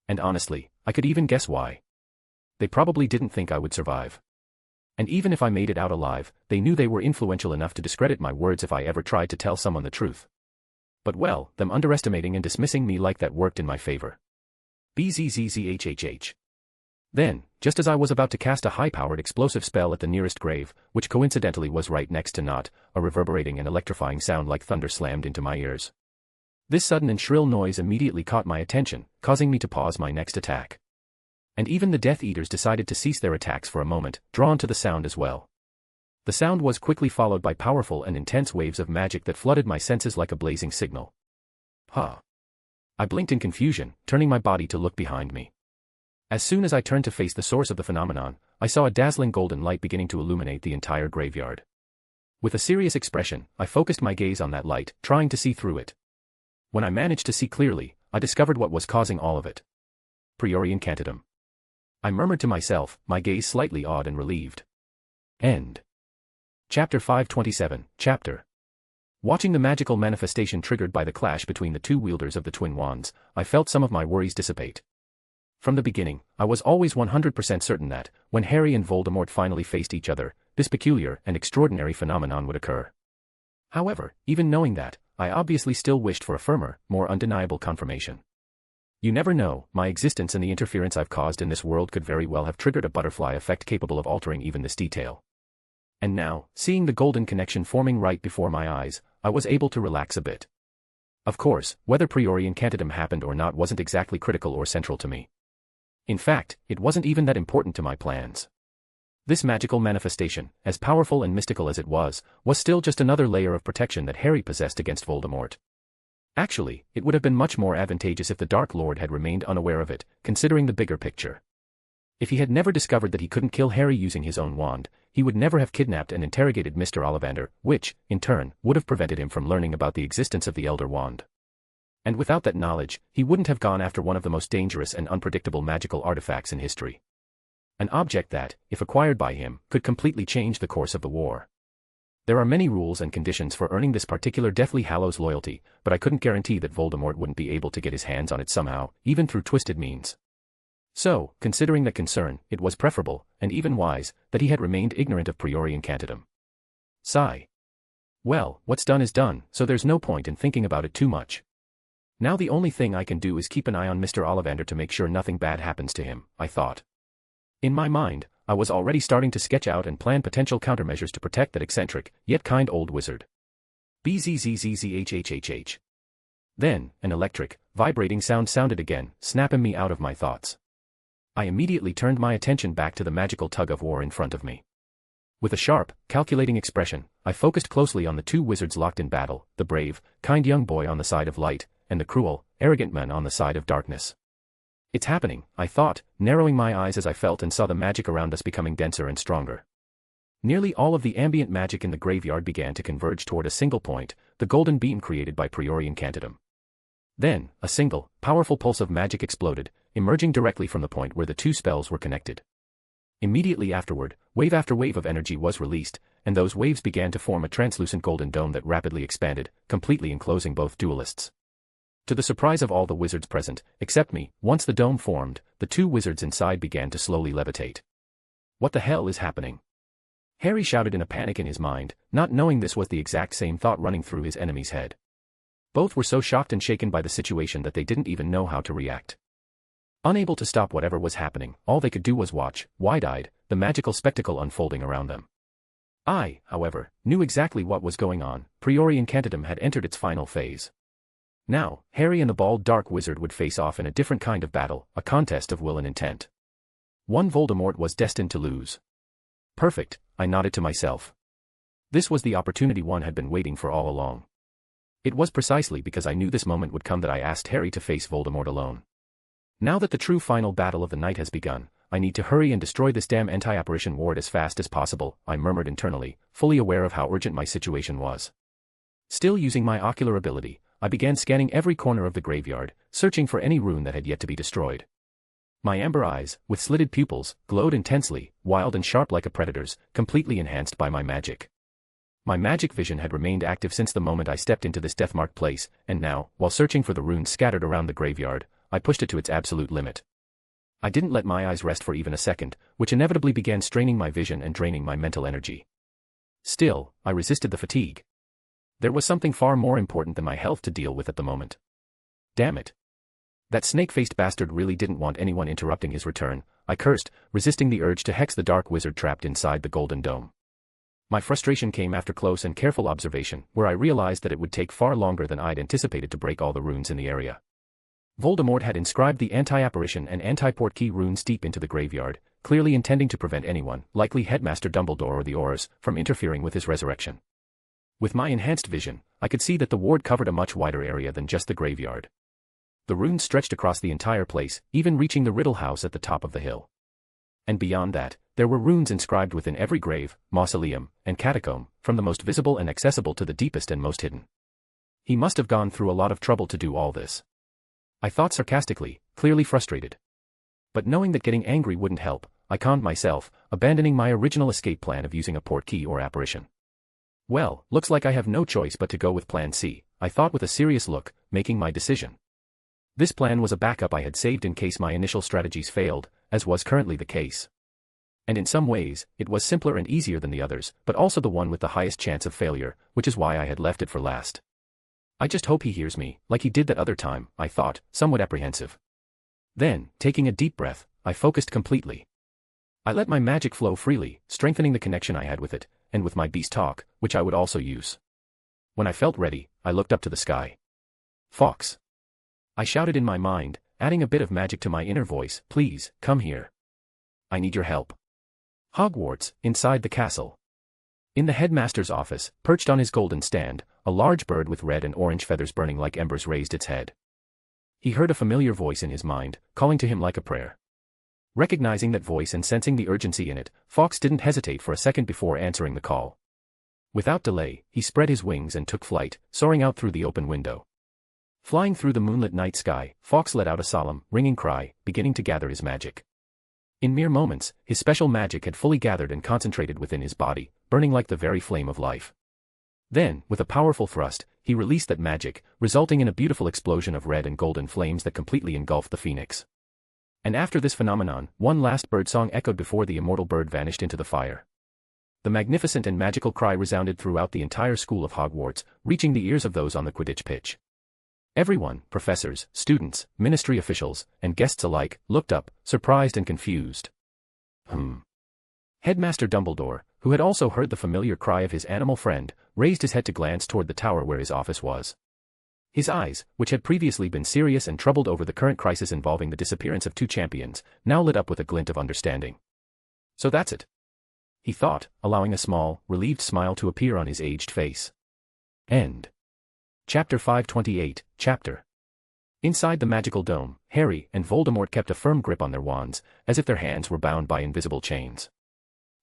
And honestly, I could even guess why. They probably didn't think I would survive. And even if I made it out alive, they knew they were influential enough to discredit my words if I ever tried to tell someone the truth. But well, them underestimating and dismissing me like that worked in my favor. BZZZHHH. Then, just as I was about to cast a high-powered explosive spell at the nearest grave, which coincidentally was right next to Not, a reverberating and electrifying sound like thunder slammed into my ears. This sudden and shrill noise immediately caught my attention, causing me to pause my next attack. And even the Death Eaters decided to cease their attacks for a moment, drawn to the sound as well. The sound was quickly followed by powerful and intense waves of magic that flooded my senses like a blazing signal. Huh. I blinked in confusion, turning my body to look behind me. As soon as I turned to face the source of the phenomenon, I saw a dazzling golden light beginning to illuminate the entire graveyard. With a serious expression, I focused my gaze on that light, trying to see through it. When I managed to see clearly, I discovered what was causing all of it. Priori Incantatem. I murmured to myself, my gaze slightly awed and relieved. End. Chapter 527, Chapter. Watching the magical manifestation triggered by the clash between the 2 wielders of the twin wands, I felt some of my worries dissipate. From the beginning, I was always 100% certain that, when Harry and Voldemort finally faced each other, this peculiar and extraordinary phenomenon would occur. However, even knowing that, I obviously still wished for a firmer, more undeniable confirmation. You never know, my existence and the interference I've caused in this world could very well have triggered a butterfly effect capable of altering even this detail. And now, seeing the golden connection forming right before my eyes, I was able to relax a bit. Of course, whether Priori Incantatem happened or not wasn't exactly critical or central to me. In fact, it wasn't even that important to my plans. This magical manifestation, as powerful and mystical as it was still just another layer of protection that Harry possessed against Voldemort. Actually, it would have been much more advantageous if the Dark Lord had remained unaware of it, considering the bigger picture. If he had never discovered that he couldn't kill Harry using his own wand, he would never have kidnapped and interrogated Mr. Ollivander, which, in turn, would have prevented him from learning about the existence of the Elder Wand. And without that knowledge, he wouldn't have gone after one of the most dangerous and unpredictable magical artifacts in history. An object that, if acquired by him, could completely change the course of the war. There are many rules and conditions for earning this particular Deathly Hallows loyalty, but I couldn't guarantee that Voldemort wouldn't be able to get his hands on it somehow, even through twisted means. So, considering that concern, it was preferable, and even wise, that he had remained ignorant of Priori Incantatem. Sigh. Well, what's done is done, so there's no point in thinking about it too much. Now the only thing I can do is keep an eye on Mr. Ollivander to make sure nothing bad happens to him, I thought. In my mind, I was already starting to sketch out and plan potential countermeasures to protect that eccentric, yet kind old wizard. BZZZZHHHH. Then, an electric, vibrating sound sounded again, snapping me out of my thoughts. I immediately turned my attention back to the magical tug-of-war in front of me. With a sharp, calculating expression, I focused closely on the 2 wizards locked in battle, the brave, kind young boy on the side of light, and the cruel, arrogant man on the side of darkness. It's happening, I thought, narrowing my eyes as I felt and saw the magic around us becoming denser and stronger. Nearly all of the ambient magic in the graveyard began to converge toward a single point, the golden beam created by priori incantatem. Then, a single, powerful pulse of magic exploded, emerging directly from the point where the two spells were connected. Immediately afterward, wave after wave of energy was released, and those waves began to form a translucent golden dome that rapidly expanded, completely enclosing both duelists. To the surprise of all the wizards present, except me, once the dome formed, the two wizards inside began to slowly levitate. What the hell is happening? Harry shouted in a panic in his mind, not knowing this was the exact same thought running through his enemy's head. Both were so shocked and shaken by the situation that they didn't even know how to react. Unable to stop whatever was happening, all they could do was watch, wide-eyed, the magical spectacle unfolding around them. I, however, knew exactly what was going on. Priori incantatem had entered its final phase. Now, Harry and the bald dark wizard would face off in a different kind of battle, a contest of will and intent. One Voldemort was destined to lose. Perfect, I nodded to myself. This was the opportunity one had been waiting for all along. It was precisely because I knew this moment would come that I asked Harry to face Voldemort alone. Now that the true final battle of the night has begun, I need to hurry and destroy this damn anti-apparition ward as fast as possible, I murmured internally, fully aware of how urgent my situation was. Still using my ocular ability, I began scanning every corner of the graveyard, searching for any rune that had yet to be destroyed. My amber eyes, with slitted pupils, glowed intensely, wild and sharp like a predator's, completely enhanced by my magic. My magic vision had remained active since the moment I stepped into this death-marked place, and now, while searching for the runes scattered around the graveyard, I pushed it to its absolute limit. I didn't let my eyes rest for even a second, which inevitably began straining my vision and draining my mental energy. Still, I resisted the fatigue. There was something far more important than my health to deal with at the moment. Damn it. That snake-faced bastard really didn't want anyone interrupting his return, I cursed, resisting the urge to hex the dark wizard trapped inside the golden dome. My frustration came after close and careful observation, where I realized that it would take far longer than I'd anticipated to break all the runes in the area. Voldemort had inscribed the anti-apparition and anti-portkey runes deep into the graveyard, clearly intending to prevent anyone, likely Headmaster Dumbledore or the Aurors, from interfering with his resurrection. With my enhanced vision, I could see that the ward covered a much wider area than just the graveyard. The runes stretched across the entire place, even reaching the Riddle House at the top of the hill. And beyond that, there were runes inscribed within every grave, mausoleum, and catacomb, from the most visible and accessible to the deepest and most hidden. He must have gone through a lot of trouble to do all this. I thought sarcastically, clearly frustrated. But knowing that getting angry wouldn't help, I calmed myself, abandoning my original escape plan of using a portkey or apparition. Well, looks like I have no choice but to go with plan C, I thought with a serious look, making my decision. This plan was a backup I had saved in case my initial strategies failed, as was currently the case. And in some ways, it was simpler and easier than the others, but also the one with the highest chance of failure, which is why I had left it for last. I just hope he hears me, like he did that other time, I thought, somewhat apprehensive. Then, taking a deep breath, I focused completely. I let my magic flow freely, strengthening the connection I had with it, and with my beast talk, which I would also use. When I felt ready, I looked up to the sky. Fox. I shouted in my mind, adding a bit of magic to my inner voice, please, come here. I need your help. Hogwarts, inside the castle. In the headmaster's office, perched on his golden stand, a large bird with red and orange feathers burning like embers raised its head. He heard a familiar voice in his mind, calling to him like a prayer. Recognizing that voice and sensing the urgency in it, Fox didn't hesitate for a second before answering the call. Without delay, he spread his wings and took flight, soaring out through the open window. Flying through the moonlit night sky, Fox let out a solemn, ringing cry, beginning to gather his magic. In mere moments, his special magic had fully gathered and concentrated within his body, burning like the very flame of life. Then, with a powerful thrust, he released that magic, resulting in a beautiful explosion of red and golden flames that completely engulfed the phoenix. And after this phenomenon, one last birdsong echoed before the immortal bird vanished into the fire. The magnificent and magical cry resounded throughout the entire school of Hogwarts, reaching the ears of those on the Quidditch pitch. Everyone, professors, students, ministry officials, and guests alike, looked up, surprised and confused. Headmaster Dumbledore, who had also heard the familiar cry of his animal friend, raised his head to glance toward the tower where his office was. His eyes, which had previously been serious and troubled over the current crisis involving the disappearance of two champions, now lit up with a glint of understanding. So that's it, he thought, allowing a small, relieved smile to appear on his aged face. End. Chapter 528, Chapter. Inside the magical dome, Harry and Voldemort kept a firm grip on their wands, as if their hands were bound by invisible chains.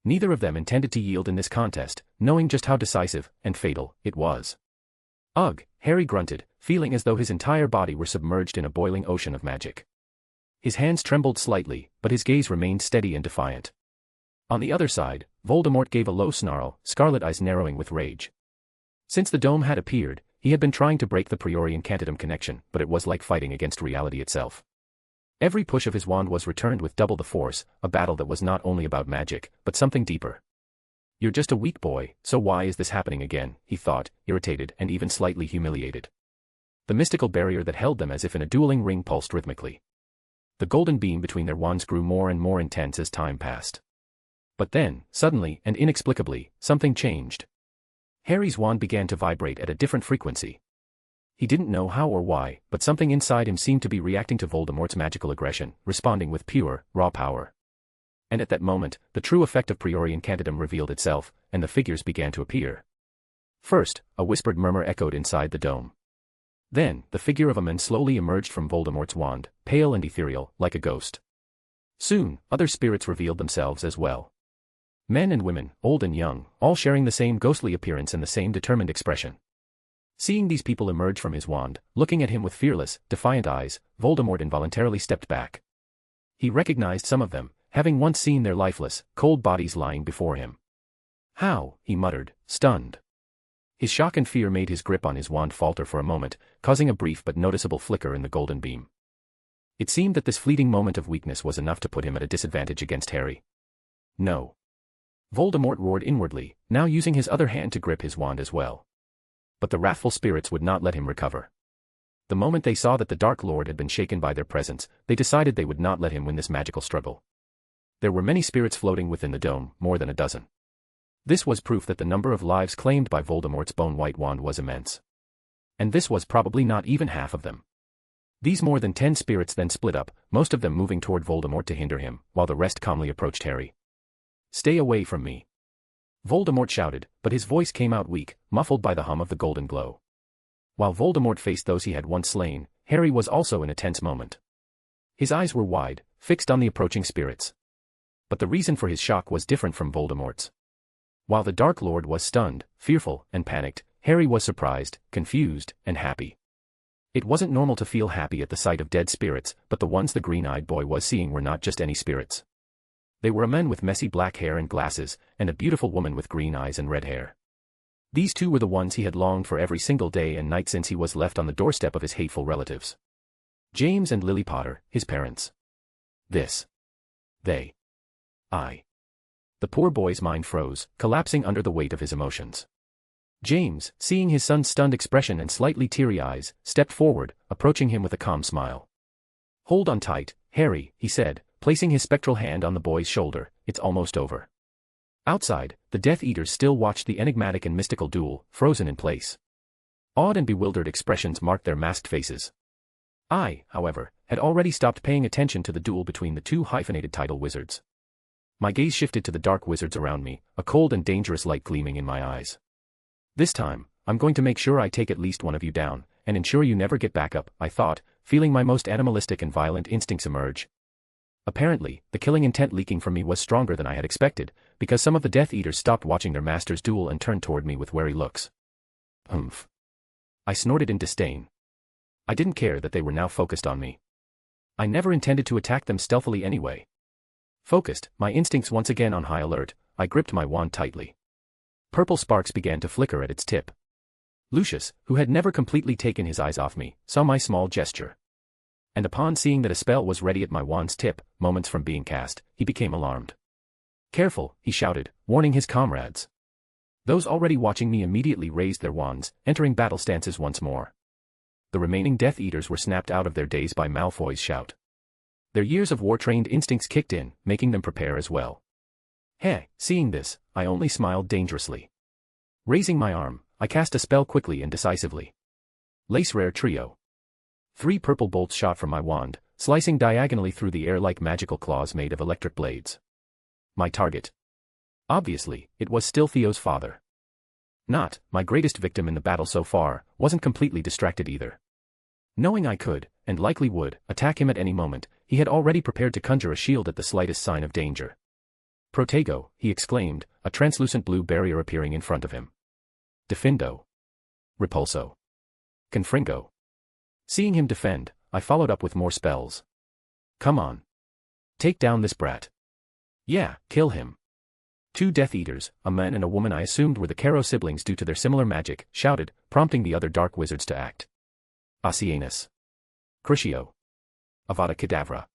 Neither of them intended to yield in this contest, knowing just how decisive and fatal it was. Ugh, Harry grunted, feeling as though his entire body were submerged in a boiling ocean of magic. His hands trembled slightly, but his gaze remained steady and defiant. On the other side, Voldemort gave a low snarl, scarlet eyes narrowing with rage. Since the dome had appeared, he had been trying to break the Priori-Incantatem connection, but it was like fighting against reality itself. Every push of his wand was returned with double the force, a battle that was not only about magic, but something deeper. You're just a weak boy, so why is this happening again, he thought, irritated and even slightly humiliated. The mystical barrier that held them as if in a dueling ring pulsed rhythmically. The golden beam between their wands grew more and more intense as time passed. But then, suddenly and inexplicably, something changed. Harry's wand began to vibrate at a different frequency. He didn't know how or why, but something inside him seemed to be reacting to Voldemort's magical aggression, responding with pure, raw power. And at that moment, the true effect of Priori-Incantatem revealed itself, and the figures began to appear. First, a whispered murmur echoed inside the dome. Then, the figure of a man slowly emerged from Voldemort's wand, pale and ethereal, like a ghost. Soon, other spirits revealed themselves as well. Men and women, old and young, all sharing the same ghostly appearance and the same determined expression. Seeing these people emerge from his wand, looking at him with fearless, defiant eyes, Voldemort involuntarily stepped back. He recognized some of them, having once seen their lifeless, cold bodies lying before him. How, he muttered, stunned. His shock and fear made his grip on his wand falter for a moment, causing a brief but noticeable flicker in the golden beam. It seemed that this fleeting moment of weakness was enough to put him at a disadvantage against Harry. No. Voldemort roared inwardly, now using his other hand to grip his wand as well. But the wrathful spirits would not let him recover. The moment they saw that the Dark Lord had been shaken by their presence, they decided they would not let him win this magical struggle. There were many spirits floating within the dome, more than a dozen. This was proof that the number of lives claimed by Voldemort's bone-white wand was immense. And this was probably not even half of them. These more than 10 spirits then split up, most of them moving toward Voldemort to hinder him, while the rest calmly approached Harry. "Stay away from me," Voldemort shouted, but his voice came out weak, muffled by the hum of the golden glow. While Voldemort faced those he had once slain, Harry was also in a tense moment. His eyes were wide, fixed on the approaching spirits. But the reason for his shock was different from Voldemort's. While the Dark Lord was stunned, fearful, and panicked, Harry was surprised, confused, and happy. It wasn't normal to feel happy at the sight of dead spirits, but the ones the green-eyed boy was seeing were not just any spirits. They were a man with messy black hair and glasses, and a beautiful woman with green eyes and red hair. These two were the ones he had longed for every single day and night since he was left on the doorstep of his hateful relatives. James and Lily Potter, his parents. This. They. The poor boy's mind froze, collapsing under the weight of his emotions. James, seeing his son's stunned expression and slightly teary eyes, stepped forward, approaching him with a calm smile. "Hold on tight, Harry," he said, placing his spectral hand on the boy's shoulder. "It's almost over." Outside, the Death Eaters still watched the enigmatic and mystical duel, frozen in place. Awed and bewildered expressions marked their masked faces. I, however, had already stopped paying attention to the duel between the two hyphenated title wizards. My gaze shifted to the dark wizards around me, a cold and dangerous light gleaming in my eyes. "This time, I'm going to make sure I take at least one of you down, and ensure you never get back up," I thought, feeling my most animalistic and violent instincts emerge. Apparently, the killing intent leaking from me was stronger than I had expected, because some of the Death Eaters stopped watching their masters duel and turned toward me with wary looks. "Humph." I snorted in disdain. I didn't care that they were now focused on me. I never intended to attack them stealthily anyway. Focused, my instincts once again on high alert, I gripped my wand tightly. Purple sparks began to flicker at its tip. Lucius, who had never completely taken his eyes off me, saw my small gesture. And upon seeing that a spell was ready at my wand's tip, moments from being cast, he became alarmed. "Careful," he shouted, warning his comrades. Those already watching me immediately raised their wands, entering battle stances once more. The remaining Death Eaters were snapped out of their daze by Malfoy's shout. Their years of war-trained instincts kicked in, making them prepare as well. Seeing this, I only smiled dangerously. Raising my arm, I cast a spell quickly and decisively. Lace Rare Trio. 3 purple bolts shot from my wand, slicing diagonally through the air like magical claws made of electric blades. My target. Obviously, it was still Theo's father. Not, my greatest victim in the battle so far, wasn't completely distracted either. Knowing I could, and likely would, attack him at any moment, he had already prepared to conjure a shield at the slightest sign of danger. Protego, he exclaimed, a translucent blue barrier appearing in front of him. Defendo. Repulso. Confringo. Seeing him defend, I followed up with more spells. Come on. Take down this brat. Yeah, kill him. Two Death Eaters, a man and a woman I assumed were the Caro siblings due to their similar magic, shouted, prompting the other dark wizards to act. Asianus. Crucio. Avada Kedavra.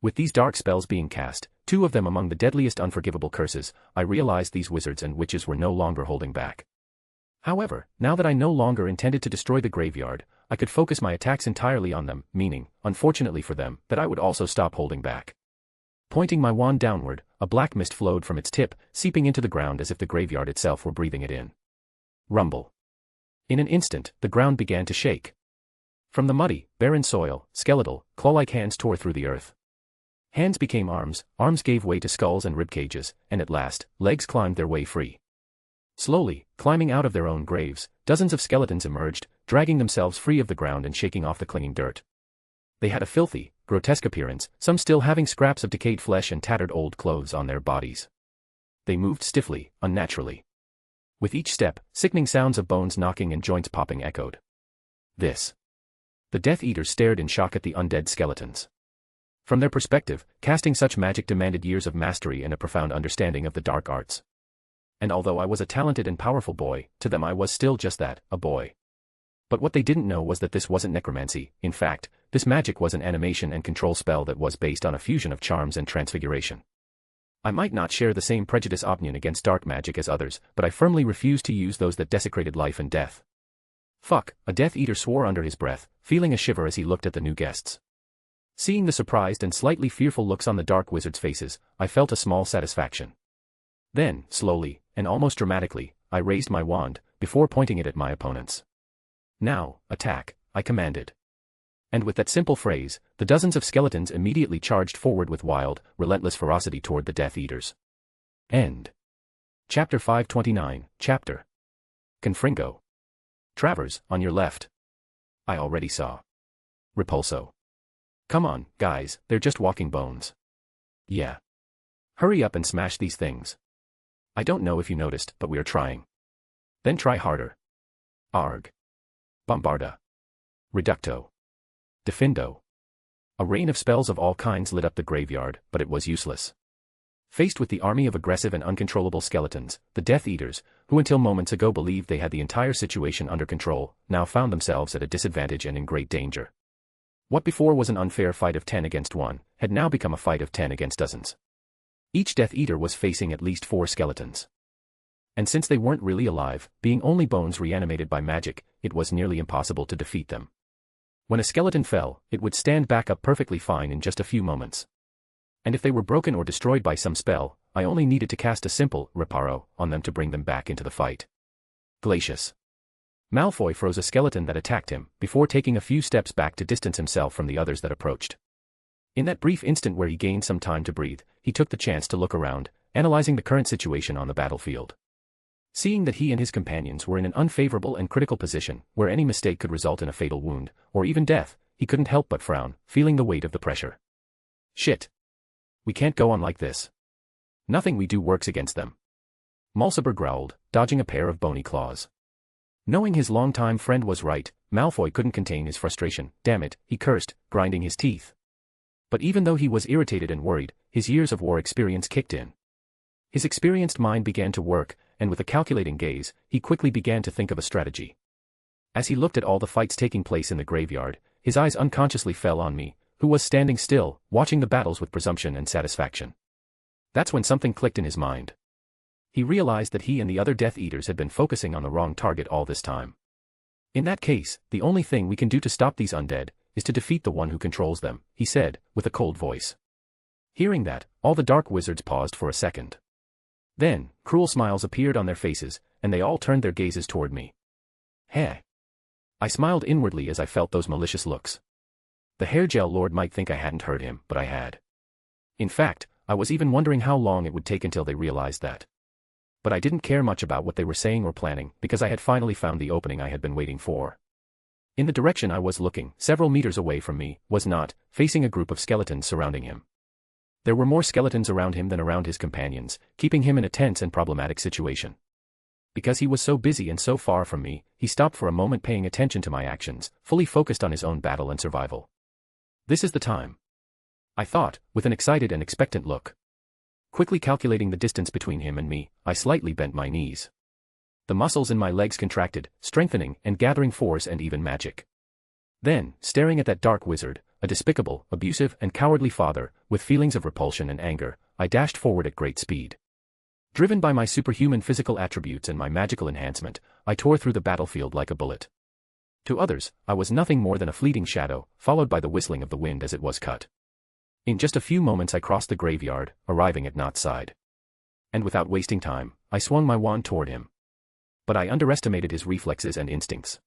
With these dark spells being cast, two of them among the deadliest unforgivable curses, I realized these wizards and witches were no longer holding back. However, now that I no longer intended to destroy the graveyard, I could focus my attacks entirely on them, meaning, unfortunately for them, that I would also stop holding back. Pointing my wand downward, a black mist flowed from its tip, seeping into the ground as if the graveyard itself were breathing it in. Rumble. In an instant, the ground began to shake. From the muddy, barren soil, skeletal, claw-like hands tore through the earth. Hands became arms, arms gave way to skulls and ribcages, and at last, legs climbed their way free. Slowly, climbing out of their own graves, dozens of skeletons emerged, dragging themselves free of the ground and shaking off the clinging dirt. They had a filthy, grotesque appearance, some still having scraps of decayed flesh and tattered old clothes on their bodies. They moved stiffly, unnaturally. With each step, sickening sounds of bones knocking and joints popping echoed. This. The Death Eaters stared in shock at the undead skeletons. From their perspective, casting such magic demanded years of mastery and a profound understanding of the dark arts. And although I was a talented and powerful boy, to them I was still just that, a boy. But what they didn't know was that this wasn't necromancy. In fact, this magic was an animation and control spell that was based on a fusion of charms and transfiguration. I might not share the same prejudice opinion against dark magic as others, but I firmly refused to use those that desecrated life and death. Fuck, a Death Eater swore under his breath, feeling a shiver as he looked at the new guests. Seeing the surprised and slightly fearful looks on the dark wizards' faces, I felt a small satisfaction. Then, slowly, and almost dramatically, I raised my wand, before pointing it at my opponents. Now, attack, I commanded. And with that simple phrase, the dozens of skeletons immediately charged forward with wild, relentless ferocity toward the Death Eaters. End. Chapter 529, Chapter. Confringo. Travers, on your left. I already saw. Repulso. Come on, guys, they're just walking bones. Yeah. Hurry up and smash these things. I don't know if you noticed, but we are trying. Then try harder. Arg. Bombarda. Reducto. Defendo. A rain of spells of all kinds lit up the graveyard, but it was useless. Faced with the army of aggressive and uncontrollable skeletons, the Death Eaters, who until moments ago believed they had the entire situation under control, now found themselves at a disadvantage and in great danger. What before was an unfair fight of 10 against 1, had now become a fight of 10 against dozens. Each Death Eater was facing at least 4 skeletons. And since they weren't really alive, being only bones reanimated by magic, it was nearly impossible to defeat them. When a skeleton fell, it would stand back up perfectly fine in just a few moments. And if they were broken or destroyed by some spell, I only needed to cast a simple reparo on them to bring them back into the fight. Glacius. Malfoy froze a skeleton that attacked him, before taking a few steps back to distance himself from the others that approached. In that brief instant where he gained some time to breathe, he took the chance to look around, analyzing the current situation on the battlefield. Seeing that he and his companions were in an unfavorable and critical position, where any mistake could result in a fatal wound, or even death, he couldn't help but frown, feeling the weight of the pressure. Shit. We can't go on like this. Nothing we do works against them. Mulciber growled, dodging a pair of bony claws. Knowing his longtime friend was right, Malfoy couldn't contain his frustration. Damn it, he cursed, grinding his teeth. But even though he was irritated and worried, his years of war experience kicked in. His experienced mind began to work, and with a calculating gaze, he quickly began to think of a strategy. As he looked at all the fights taking place in the graveyard, his eyes unconsciously fell on me, who was standing still, watching the battles with presumption and satisfaction. That's when something clicked in his mind. He realized that he and the other Death Eaters had been focusing on the wrong target all this time. In that case, the only thing we can do to stop these undead is to defeat the one who controls them, he said, with a cold voice. Hearing that, all the dark wizards paused for a second. Then, cruel smiles appeared on their faces, and they all turned their gazes toward me. Heh. I smiled inwardly as I felt those malicious looks. The hair gel lord might think I hadn't heard him, but I had. In fact, I was even wondering how long it would take until they realized that. But I didn't care much about what they were saying or planning, because I had finally found the opening I had been waiting for. In the direction I was looking, several meters away from me, was Not, facing a group of skeletons surrounding him. There were more skeletons around him than around his companions, keeping him in a tense and problematic situation. Because he was so busy and so far from me, he stopped for a moment paying attention to my actions, fully focused on his own battle and survival. This is the time, I thought, with an excited and expectant look. Quickly calculating the distance between him and me, I slightly bent my knees. The muscles in my legs contracted, strengthening and gathering force and even magic. Then, staring at that dark wizard, a despicable, abusive and cowardly father, with feelings of repulsion and anger, I dashed forward at great speed. Driven by my superhuman physical attributes and my magical enhancement, I tore through the battlefield like a bullet. To others, I was nothing more than a fleeting shadow, followed by the whistling of the wind as it was cut. In just a few moments I crossed the graveyard, arriving at Not's side. And without wasting time, I swung my wand toward him. But I underestimated his reflexes and instincts.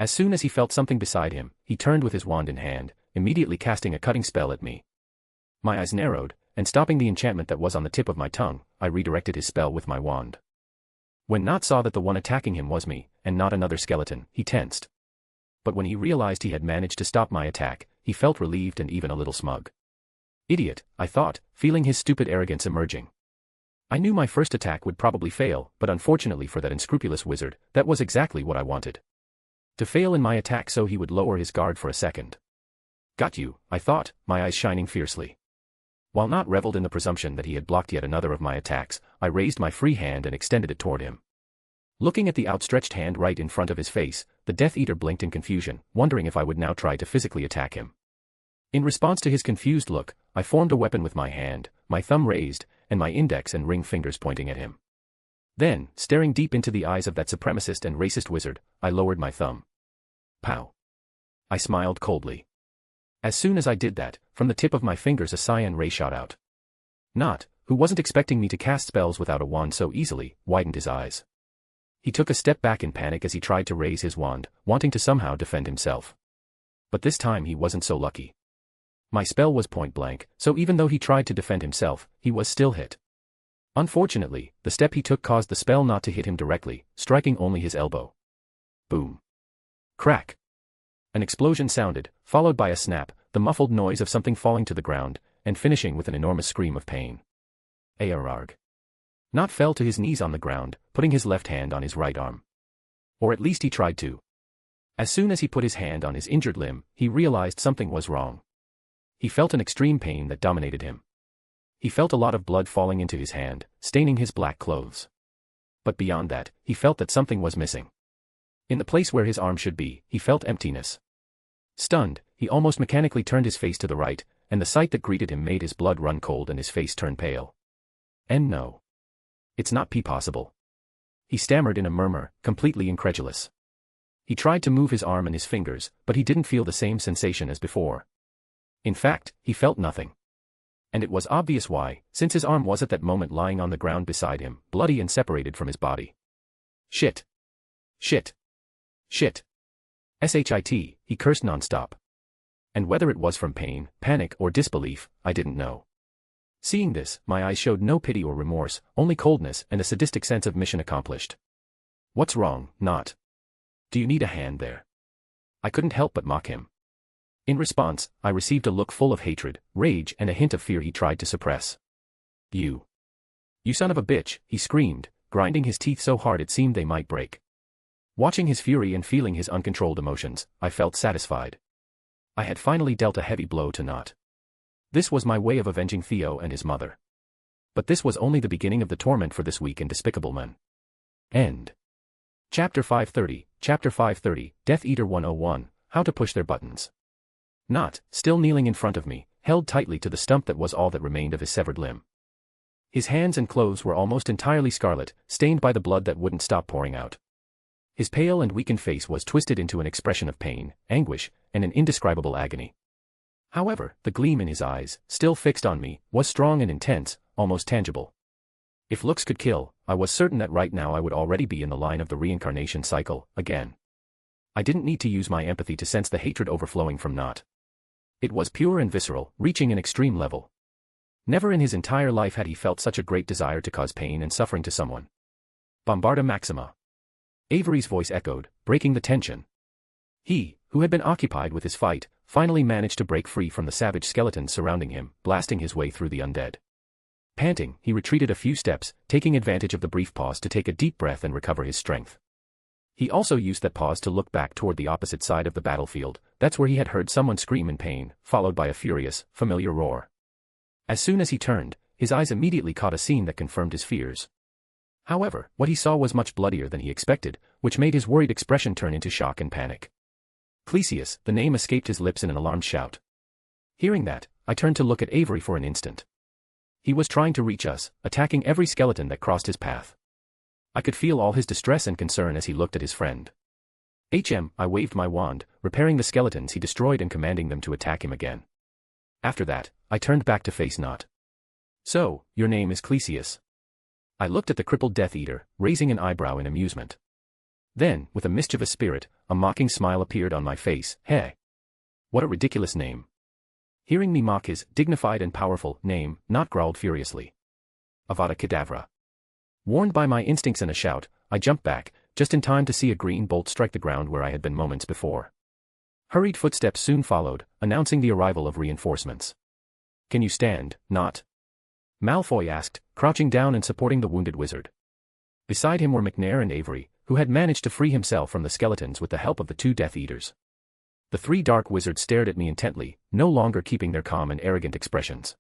As soon as he felt something beside him, he turned with his wand in hand, immediately casting a cutting spell at me. My eyes narrowed, and stopping the enchantment that was on the tip of my tongue, I redirected his spell with my wand. When Not saw that the one attacking him was me, and not another skeleton, he tensed. But when he realized he had managed to stop my attack, he felt relieved and even a little smug. Idiot, I thought, feeling his stupid arrogance emerging. I knew my first attack would probably fail, but unfortunately for that unscrupulous wizard, that was exactly what I wanted. To fail in my attack so he would lower his guard for a second. Got you, I thought, my eyes shining fiercely. While Not reveled in the presumption that he had blocked yet another of my attacks, I raised my free hand and extended it toward him. Looking at the outstretched hand right in front of his face, the Death Eater blinked in confusion, wondering if I would now try to physically attack him. In response to his confused look, I formed a weapon with my hand, my thumb raised, and my index and ring fingers pointing at him. Then, staring deep into the eyes of that supremacist and racist wizard, I lowered my thumb. Pow! I smiled coldly. As soon as I did that, from the tip of my fingers a cyan ray shot out. Not, who wasn't expecting me to cast spells without a wand so easily, widened his eyes. He took a step back in panic as he tried to raise his wand, wanting to somehow defend himself. But this time he wasn't so lucky. My spell was point blank, so even though he tried to defend himself, he was still hit. Unfortunately, the step he took caused the spell not to hit him directly, striking only his elbow. Boom. Crack. An explosion sounded, followed by a snap, the muffled noise of something falling to the ground, and finishing with an enormous scream of pain. Ararg. Not fell to his knees on the ground, putting his left hand on his right arm. Or at least he tried to. As soon as he put his hand on his injured limb, he realized something was wrong. He felt an extreme pain that dominated him. He felt a lot of blood falling into his hand, staining his black clothes. But beyond that, he felt that something was missing. In the place where his arm should be, he felt emptiness. Stunned, he almost mechanically turned his face to the right, and the sight that greeted him made his blood run cold and his face turn pale. And no. It's not possible. He stammered in a murmur, completely incredulous. He tried to move his arm and his fingers, but he didn't feel the same sensation as before. In fact, he felt nothing. And it was obvious why, since his arm was at that moment lying on the ground beside him, bloody and separated from his body. Shit. Shit. Shit. Shit, he cursed nonstop. And whether it was from pain, panic, or disbelief, I didn't know. Seeing this, my eyes showed no pity or remorse, only coldness and a sadistic sense of mission accomplished. What's wrong, Not? Do you need a hand there? I couldn't help but mock him. In response, I received a look full of hatred, rage, and a hint of fear he tried to suppress. You son of a bitch, he screamed, grinding his teeth so hard it seemed they might break. Watching his fury and feeling his uncontrolled emotions, I felt satisfied. I had finally dealt a heavy blow to Not. This was my way of avenging Theo and his mother. But this was only the beginning of the torment for this weak and despicable man. End. Chapter 530, Death Eater 101, How to Push Their Buttons. Not, still kneeling in front of me, held tightly to the stump that was all that remained of his severed limb. His hands and clothes were almost entirely scarlet, stained by the blood that wouldn't stop pouring out. His pale and weakened face was twisted into an expression of pain, anguish, and an indescribable agony. However, the gleam in his eyes, still fixed on me, was strong and intense, almost tangible. If looks could kill, I was certain that right now I would already be in the line of the reincarnation cycle, again. I didn't need to use my empathy to sense the hatred overflowing from Not. It was pure and visceral, reaching an extreme level. Never in his entire life had he felt such a great desire to cause pain and suffering to someone. Bombarda Maxima. Avery's voice echoed, breaking the tension. He, who had been occupied with his fight, finally managed to break free from the savage skeletons surrounding him, blasting his way through the undead. Panting, he retreated a few steps, taking advantage of the brief pause to take a deep breath and recover his strength. He also used that pause to look back toward the opposite side of the battlefield. That's where he had heard someone scream in pain, followed by a furious, familiar roar. As soon as he turned, his eyes immediately caught a scene that confirmed his fears. However, what he saw was much bloodier than he expected, which made his worried expression turn into shock and panic. Clesius, the name escaped his lips in an alarmed shout. Hearing that, I turned to look at Avery for an instant. He was trying to reach us, attacking every skeleton that crossed his path. I could feel all his distress and concern as he looked at his friend. I waved my wand, repairing the skeletons he destroyed and commanding them to attack him again. After that, I turned back to face Not. So, your name is Clesius. I looked at the crippled Death Eater, raising an eyebrow in amusement. Then, with a mischievous spirit, a mocking smile appeared on my face. Hey! What a ridiculous name. Hearing me mock his dignified and powerful name, Not growled furiously. Avada Kedavra. Warned by my instincts and a shout, I jumped back, just in time to see a green bolt strike the ground where I had been moments before. Hurried footsteps soon followed, announcing the arrival of reinforcements. Can you stand, Not? Malfoy asked, crouching down and supporting the wounded wizard. Beside him were McNair and Avery, who had managed to free himself from the skeletons with the help of the two Death Eaters. The three dark wizards stared at me intently, no longer keeping their calm and arrogant expressions.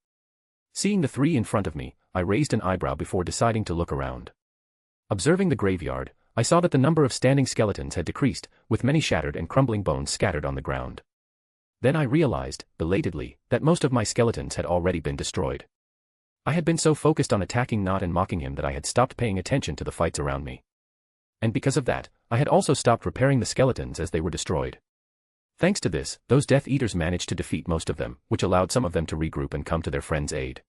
Seeing the three in front of me, I raised an eyebrow before deciding to look around. Observing the graveyard, I saw that the number of standing skeletons had decreased, with many shattered and crumbling bones scattered on the ground. Then I realized, belatedly, that most of my skeletons had already been destroyed. I had been so focused on attacking Not and mocking him that I had stopped paying attention to the fights around me. And because of that, I had also stopped repairing the skeletons as they were destroyed. Thanks to this, those Death Eaters managed to defeat most of them, which allowed some of them to regroup and come to their friend's aid.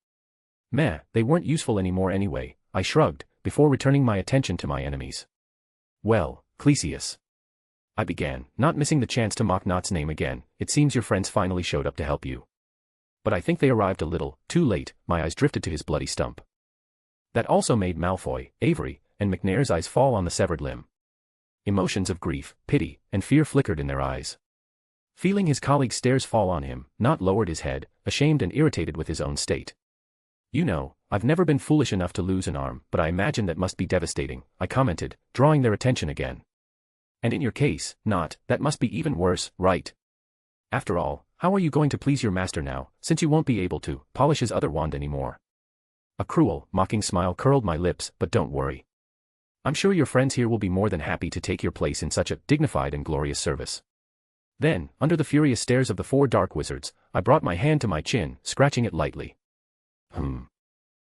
Meh, they weren't useful anymore anyway, I shrugged, before returning my attention to my enemies. Well, Clesius. I began, not missing the chance to mock Not's name again. It seems your friends finally showed up to help you. But I think they arrived a little too late. My eyes drifted to his bloody stump. That also made Malfoy, Avery, and McNair's eyes fall on the severed limb. Emotions of grief, pity, and fear flickered in their eyes. Feeling his colleague's stares fall on him, Not lowered his head, ashamed and irritated with his own state. You know, I've never been foolish enough to lose an arm, but I imagine that must be devastating, I commented, drawing their attention again. And in your case, Not, that must be even worse, right? After all, how are you going to please your master now, since you won't be able to polish his other wand anymore? A cruel, mocking smile curled my lips, but don't worry. I'm sure your friends here will be more than happy to take your place in such a dignified and glorious service. Then, under the furious stares of the four dark wizards, I brought my hand to my chin, scratching it lightly.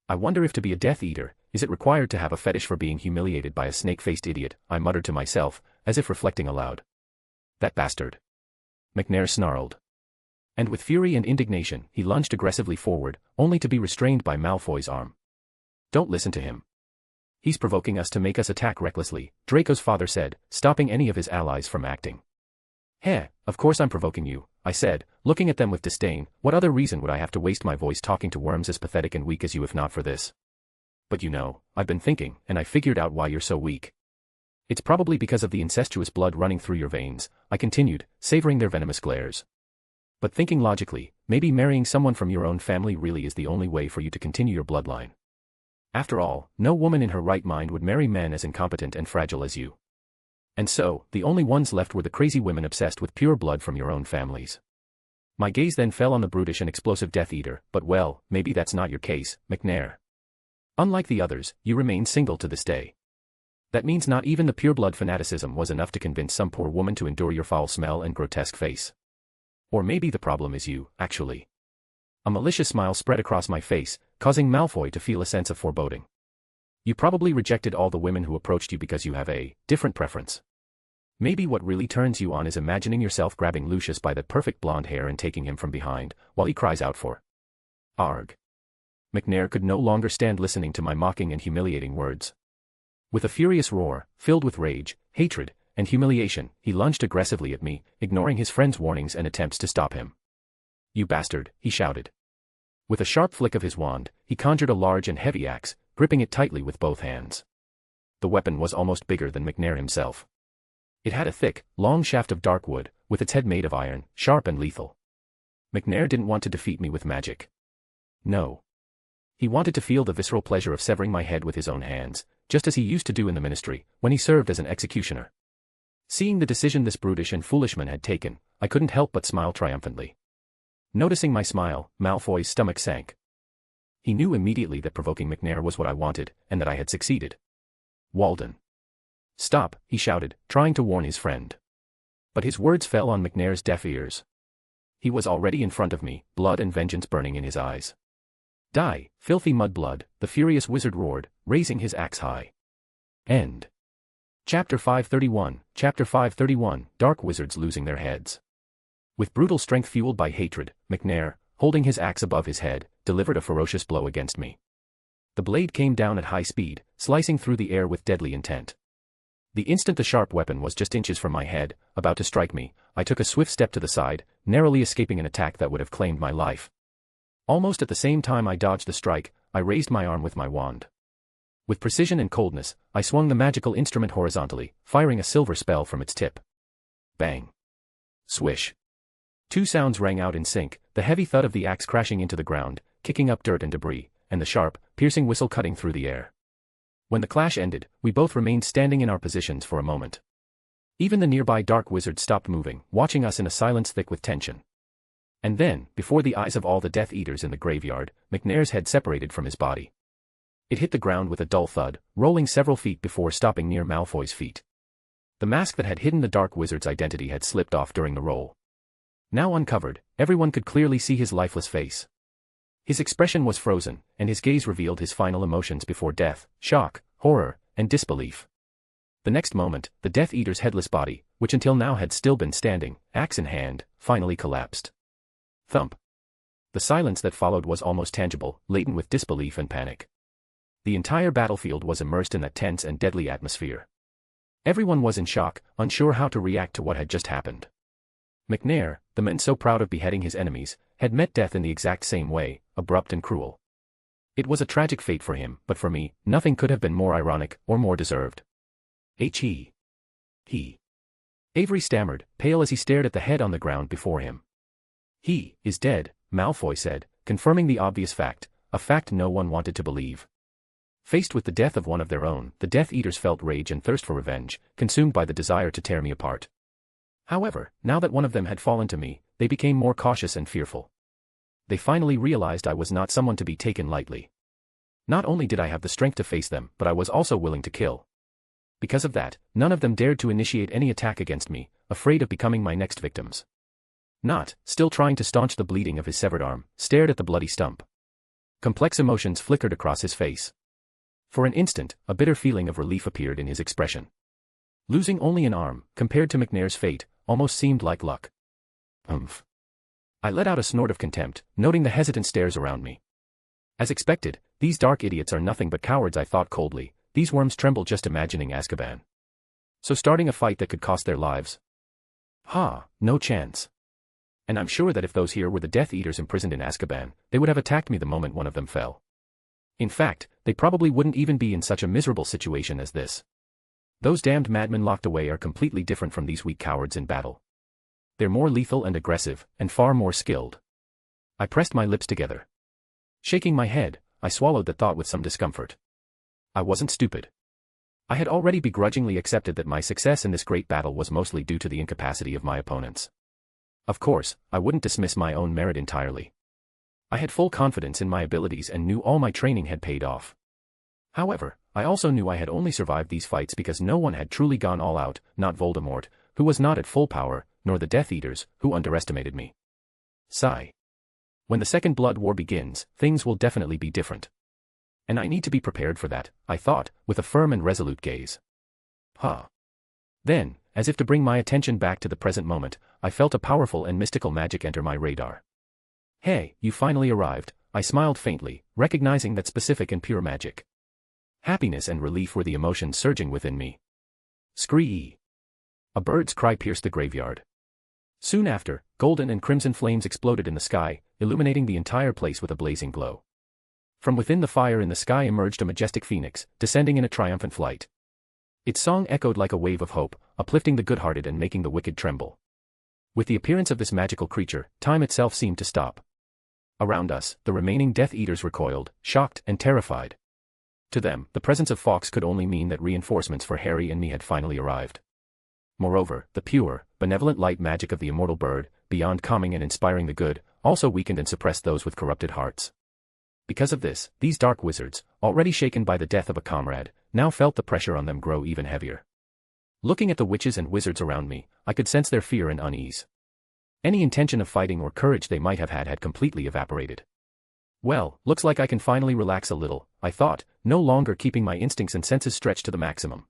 I wonder if to be a Death Eater, is it required to have a fetish for being humiliated by a snake-faced idiot, I muttered to myself, as if reflecting aloud. That bastard. McNair snarled. And with fury and indignation, he lunged aggressively forward, only to be restrained by Malfoy's arm. Don't listen to him. He's provoking us to make us attack recklessly, Draco's father said, stopping any of his allies from acting. Heh, of course I'm provoking you, I said, looking at them with disdain. What other reason would I have to waste my voice talking to worms as pathetic and weak as you if not for this? But you know, I've been thinking, and I figured out why you're so weak. It's probably because of the incestuous blood running through your veins, I continued, savoring their venomous glares. But thinking logically, maybe marrying someone from your own family really is the only way for you to continue your bloodline. After all, no woman in her right mind would marry men as incompetent and fragile as you. And so, the only ones left were the crazy women obsessed with pure blood from your own families. My gaze then fell on the brutish and explosive Death Eater, but well, maybe that's not your case, McNair. Unlike the others, you remain single to this day. That means not even the pure-blood fanaticism was enough to convince some poor woman to endure your foul smell and grotesque face. Or maybe the problem is you, actually. A malicious smile spread across my face, causing Malfoy to feel a sense of foreboding. You probably rejected all the women who approached you because you have a different preference. Maybe what really turns you on is imagining yourself grabbing Lucius by that perfect blonde hair and taking him from behind, while he cries out for Arg. McNair could no longer stand listening to my mocking and humiliating words. With a furious roar, filled with rage, hatred, and humiliation, he lunged aggressively at me, ignoring his friend's warnings and attempts to stop him. You bastard, he shouted. With a sharp flick of his wand, he conjured a large and heavy axe, gripping it tightly with both hands. The weapon was almost bigger than McNair himself. It had a thick, long shaft of dark wood, with its head made of iron, sharp and lethal. McNair didn't want to defeat me with magic. No. He wanted to feel the visceral pleasure of severing my head with his own hands, just as he used to do in the ministry, when he served as an executioner. Seeing the decision this brutish and foolish man had taken, I couldn't help but smile triumphantly. Noticing my smile, Malfoy's stomach sank. He knew immediately that provoking McNair was what I wanted, and that I had succeeded. Walden. Stop, he shouted, trying to warn his friend. But his words fell on McNair's deaf ears. He was already in front of me, blood and vengeance burning in his eyes. Die, filthy mudblood, the furious wizard roared, raising his axe high. End. Chapter 531, Chapter 531, Dark Wizards Losing Their Heads. With brutal strength fueled by hatred, McNair, holding his axe above his head, delivered a ferocious blow against me. The blade came down at high speed, slicing through the air with deadly intent. The instant the sharp weapon was just inches from my head, about to strike me, I took a swift step to the side, narrowly escaping an attack that would have claimed my life. Almost at the same time I dodged the strike, I raised my arm with my wand. With precision and coldness, I swung the magical instrument horizontally, firing a silver spell from its tip. Bang. Swish. Two sounds rang out in sync, the heavy thud of the axe crashing into the ground, kicking up dirt and debris, and the sharp, piercing whistle cutting through the air. When the clash ended, we both remained standing in our positions for a moment. Even the nearby dark wizard stopped moving, watching us in a silence thick with tension. And then, before the eyes of all the Death Eaters in the graveyard, McNair's head separated from his body. It hit the ground with a dull thud, rolling several feet before stopping near Malfoy's feet. The mask that had hidden the dark wizard's identity had slipped off during the roll. Now uncovered, everyone could clearly see his lifeless face. His expression was frozen, and his gaze revealed his final emotions before death: shock, horror, and disbelief. The next moment, the Death Eater's headless body, which until now had still been standing, axe in hand, finally collapsed. Thump. The silence that followed was almost tangible, laden with disbelief and panic. The entire battlefield was immersed in that tense and deadly atmosphere. Everyone was in shock, unsure how to react to what had just happened. McNair, the man so proud of beheading his enemies, had met death in the exact same way, abrupt and cruel. It was a tragic fate for him, but for me, nothing could have been more ironic, or more deserved. He. Avery stammered, pale as he stared at the head on the ground before him. He is dead, Malfoy said, confirming the obvious fact, a fact no one wanted to believe. Faced with the death of one of their own, the Death Eaters felt rage and thirst for revenge, consumed by the desire to tear me apart. However, now that one of them had fallen to me, they became more cautious and fearful. They finally realized I was not someone to be taken lightly. Not only did I have the strength to face them, but I was also willing to kill. Because of that, none of them dared to initiate any attack against me, afraid of becoming my next victims. Nott, still trying to staunch the bleeding of his severed arm, stared at the bloody stump. Complex emotions flickered across his face. For an instant, a bitter feeling of relief appeared in his expression. Losing only an arm, compared to McNair's fate, almost seemed like luck. I let out a snort of contempt, noting the hesitant stares around me. As expected, these dark idiots are nothing but cowards, I thought coldly. These worms tremble just imagining Azkaban. So starting a fight that could cost their lives? No chance. And I'm sure that if those here were the Death Eaters imprisoned in Azkaban, they would have attacked me the moment one of them fell. In fact, they probably wouldn't even be in such a miserable situation as this. Those damned madmen locked away are completely different from these weak cowards in battle. They're more lethal and aggressive, and far more skilled. I pressed my lips together. Shaking my head, I swallowed the thought with some discomfort. I wasn't stupid. I had already begrudgingly accepted that my success in this great battle was mostly due to the incapacity of my opponents. Of course, I wouldn't dismiss my own merit entirely. I had full confidence in my abilities and knew all my training had paid off. However, I also knew I had only survived these fights because no one had truly gone all out, not Voldemort, who was not at full power, nor the Death Eaters, who underestimated me. Sigh. When the Second Blood War begins, things will definitely be different. And I need to be prepared for that, I thought, with a firm and resolute gaze. Then, as if to bring my attention back to the present moment, I felt a powerful and mystical magic enter my radar. Hey, you finally arrived, I smiled faintly, recognizing that specific and pure magic. Happiness and relief were the emotions surging within me. Scree! A bird's cry pierced the graveyard. Soon after, golden and crimson flames exploded in the sky, illuminating the entire place with a blazing glow. From within the fire in the sky emerged a majestic phoenix, descending in a triumphant flight. Its song echoed like a wave of hope, uplifting the good-hearted and making the wicked tremble. With the appearance of this magical creature, time itself seemed to stop. Around us, the remaining Death Eaters recoiled, shocked and terrified. To them, the presence of Fawkes could only mean that reinforcements for Harry and me had finally arrived. Moreover, the pure, benevolent light magic of the immortal bird, beyond calming and inspiring the good, also weakened and suppressed those with corrupted hearts. Because of this, these dark wizards, already shaken by the death of a comrade, now felt the pressure on them grow even heavier. Looking at the witches and wizards around me, I could sense their fear and unease. Any intention of fighting or courage they might have had completely evaporated. Well, looks like I can finally relax a little, I thought, no longer keeping my instincts and senses stretched to the maximum.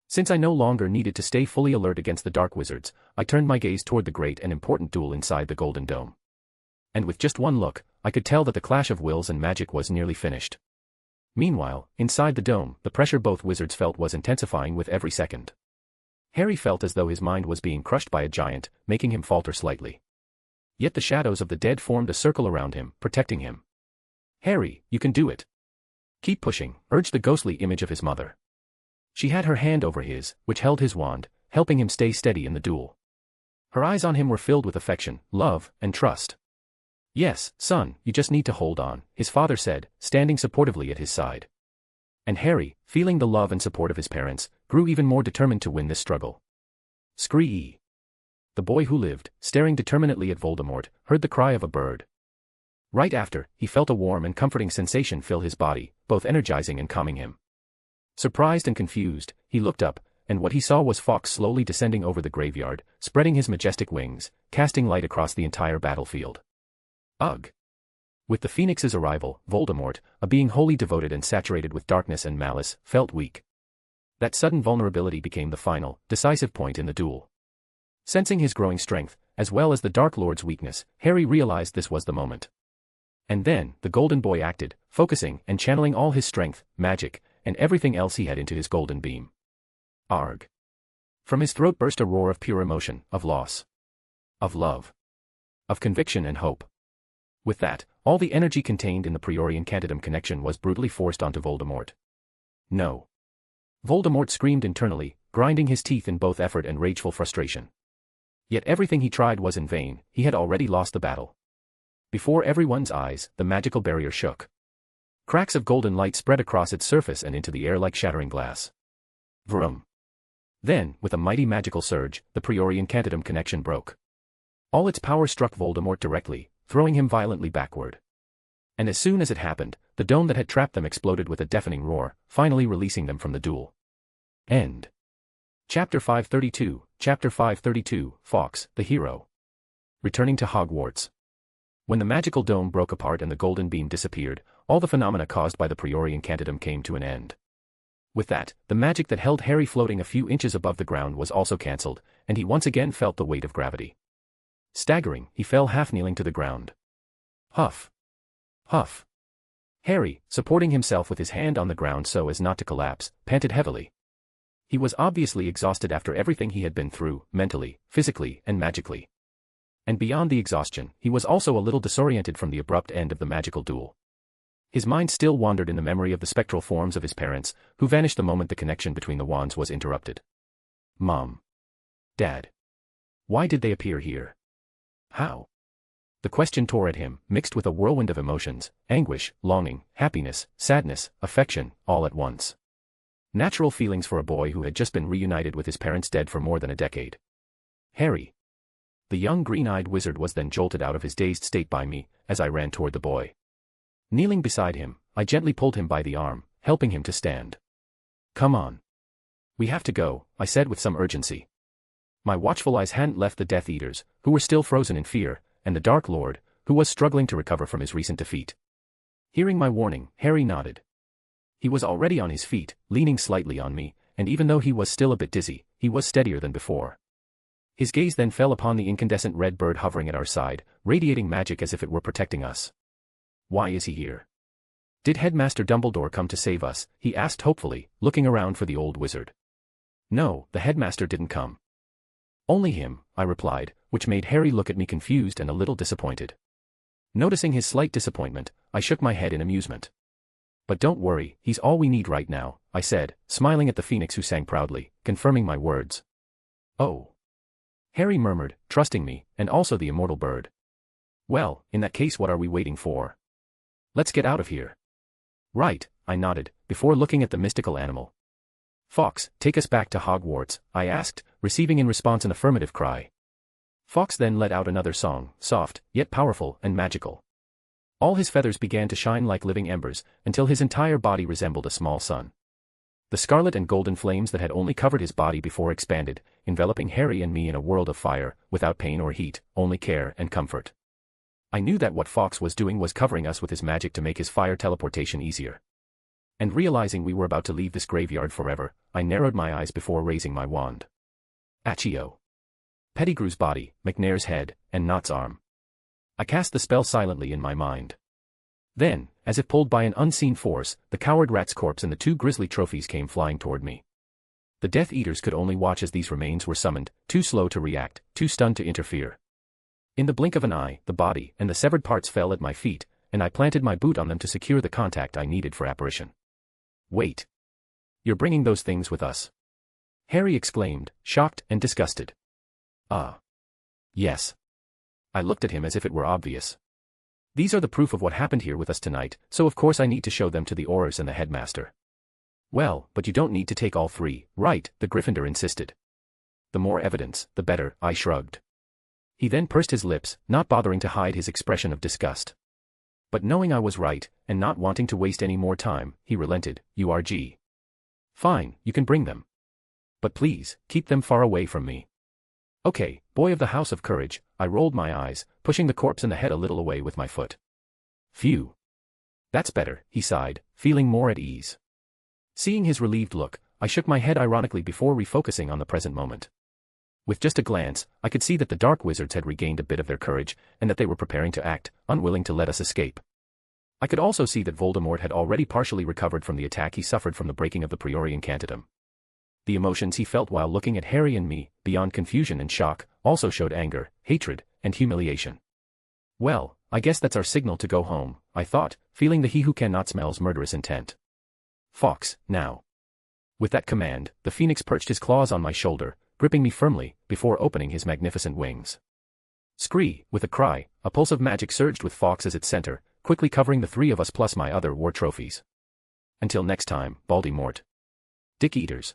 Since I no longer needed to stay fully alert against the dark wizards, I turned my gaze toward the great and important duel inside the Golden Dome. And with just one look, I could tell that the clash of wills and magic was nearly finished. Meanwhile, inside the dome, the pressure both wizards felt was intensifying with every second. Harry felt as though his mind was being crushed by a giant, making him falter slightly. Yet the shadows of the dead formed a circle around him, protecting him. "Harry, you can do it. Keep pushing," urged the ghostly image of his mother. She had her hand over his, which held his wand, helping him stay steady in the duel. Her eyes on him were filled with affection, love, and trust. "Yes, son, you just need to hold on," his father said, standing supportively at his side. And Harry, feeling the love and support of his parents, grew even more determined to win this struggle. Scree! The boy who lived, staring determinedly at Voldemort, heard the cry of a bird. Right after, he felt a warm and comforting sensation fill his body, both energizing and calming him. Surprised and confused, he looked up, and what he saw was Fawkes slowly descending over the graveyard, spreading his majestic wings, casting light across the entire battlefield. Ugh! With the Phoenix's arrival, Voldemort, a being wholly devoted and saturated with darkness and malice, felt weak. That sudden vulnerability became the final, decisive point in the duel. Sensing his growing strength, as well as the Dark Lord's weakness, Harry realized this was the moment. And then, the Golden Boy acted, focusing and channeling all his strength, magic, and everything else he had into his golden beam. Arg! From his throat burst a roar of pure emotion, of loss, of love, of conviction and hope. With that, all the energy contained in the Priori-Incantatem connection was brutally forced onto Voldemort. No. Voldemort screamed internally, grinding his teeth in both effort and rageful frustration. Yet everything he tried was in vain, he had already lost the battle. Before everyone's eyes, the magical barrier shook. Cracks of golden light spread across its surface and into the air like shattering glass. Vroom. Then, with a mighty magical surge, the Priori-Incantatem connection broke. All its power struck Voldemort directly, throwing him violently backward. And as soon as it happened, the dome that had trapped them exploded with a deafening roar, finally releasing them from the duel. End. Chapter 532, Fawkes, the Hero. Returning to Hogwarts. When the magical dome broke apart and the golden beam disappeared, all the phenomena caused by the Priori-Incantatem came to an end. With that, the magic that held Harry floating a few inches above the ground was also cancelled, and he once again felt the weight of gravity. Staggering, he fell half-kneeling to the ground. Huff. Huff. Harry, supporting himself with his hand on the ground so as not to collapse, panted heavily. He was obviously exhausted after everything he had been through, mentally, physically, and magically. And beyond the exhaustion, he was also a little disoriented from the abrupt end of the magical duel. His mind still wandered in the memory of the spectral forms of his parents, who vanished the moment the connection between the wands was interrupted. Mom. Dad. Why did they appear here? How? The question tore at him, mixed with a whirlwind of emotions, anguish, longing, happiness, sadness, affection, all at once. Natural feelings for a boy who had just been reunited with his parents dead for more than a decade. Harry. The young green-eyed wizard was then jolted out of his dazed state by me, as I ran toward the boy. Kneeling beside him, I gently pulled him by the arm, helping him to stand. Come on. We have to go, I said with some urgency. My watchful eyes hadn't left the Death Eaters, who were still frozen in fear, and the Dark Lord, who was struggling to recover from his recent defeat. Hearing my warning, Harry nodded. He was already on his feet, leaning slightly on me, and even though he was still a bit dizzy, he was steadier than before. His gaze then fell upon the incandescent red bird hovering at our side, radiating magic as if it were protecting us. Why is he here? Did Headmaster Dumbledore come to save us? He asked hopefully, looking around for the old wizard. No, the headmaster didn't come. Only him, I replied, which made Harry look at me confused and a little disappointed. Noticing his slight disappointment, I shook my head in amusement. But don't worry, he's all we need right now, I said, smiling at the phoenix who sang proudly, confirming my words. Oh. Harry murmured, trusting me, and also the immortal bird. Well, in that case what are we waiting for? Let's get out of here. Right, I nodded, before looking at the mystical animal. Fawkes, take us back to Hogwarts, I asked, receiving in response an affirmative cry. Fawkes then let out another song, soft, yet powerful and magical. All his feathers began to shine like living embers, until his entire body resembled a small sun. The scarlet and golden flames that had only covered his body before expanded, enveloping Harry and me in a world of fire, without pain or heat, only care and comfort. I knew that what Fawkes was doing was covering us with his magic to make his fire teleportation easier. And realizing we were about to leave this graveyard forever, I narrowed my eyes before raising my wand. Accio. Pettigrew's body, McNair's head, and Knott's arm. I cast the spell silently in my mind. Then, as if pulled by an unseen force, the coward rat's corpse and the 2 grisly trophies came flying toward me. The Death Eaters could only watch as these remains were summoned, too slow to react, too stunned to interfere. In the blink of an eye, the body and the severed parts fell at my feet, and I planted my boot on them to secure the contact I needed for apparition. Wait. You're bringing those things with us? Harry exclaimed, shocked and disgusted. Yes. I looked at him as if it were obvious. These are the proof of what happened here with us tonight, so of course I need to show them to the Aurors and the headmaster. Well, but you don't need to take all 3, right? The Gryffindor insisted. The more evidence, the better, I shrugged. He then pursed his lips, not bothering to hide his expression of disgust. But knowing I was right, and not wanting to waste any more time, he relented, URG. Fine, you can bring them. But please, keep them far away from me. Okay, boy of the House of Courage, I rolled my eyes, pushing the corpse and the head a little away with my foot. Phew. That's better, he sighed, feeling more at ease. Seeing his relieved look, I shook my head ironically before refocusing on the present moment. With just a glance, I could see that the dark wizards had regained a bit of their courage, and that they were preparing to act, unwilling to let us escape. I could also see that Voldemort had already partially recovered from the attack he suffered from the breaking of the Priori Incantatem. The emotions he felt while looking at Harry and me, beyond confusion and shock, also showed anger, hatred, and humiliation. Well, I guess that's our signal to go home, I thought, feeling the he who cannot smell's murderous intent. Fawkes, now. With that command, the phoenix perched his claws on my shoulder, gripping me firmly, before opening his magnificent wings. Scree, with a cry, a pulse of magic surged with Fawkes as its center, quickly covering the 3 of us plus my other war trophies. Until next time, Baldy-Mort. Dick Eaters.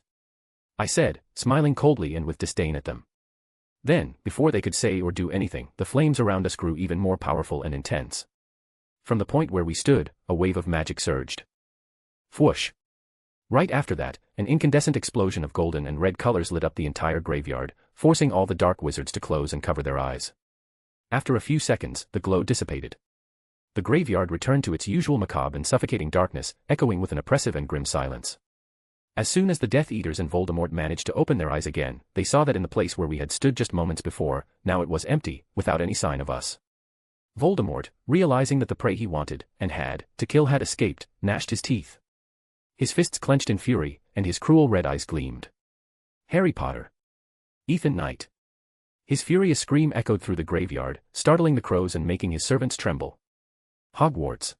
I said, smiling coldly and with disdain at them. Then, before they could say or do anything, the flames around us grew even more powerful and intense. From the point where we stood, a wave of magic surged. Whoosh. Right after that, an incandescent explosion of golden and red colors lit up the entire graveyard, forcing all the dark wizards to close and cover their eyes. After a few seconds, the glow dissipated. The graveyard returned to its usual macabre and suffocating darkness, echoing with an oppressive and grim silence. As soon as the Death Eaters and Voldemort managed to open their eyes again, they saw that in the place where we had stood just moments before, now it was empty, without any sign of us. Voldemort, realizing that the prey he wanted, and had, to kill had escaped, gnashed his teeth. His fists clenched in fury, and his cruel red eyes gleamed. Harry Potter. Ethan Knight. His furious scream echoed through the graveyard, startling the crows and making his servants tremble. Hogwarts.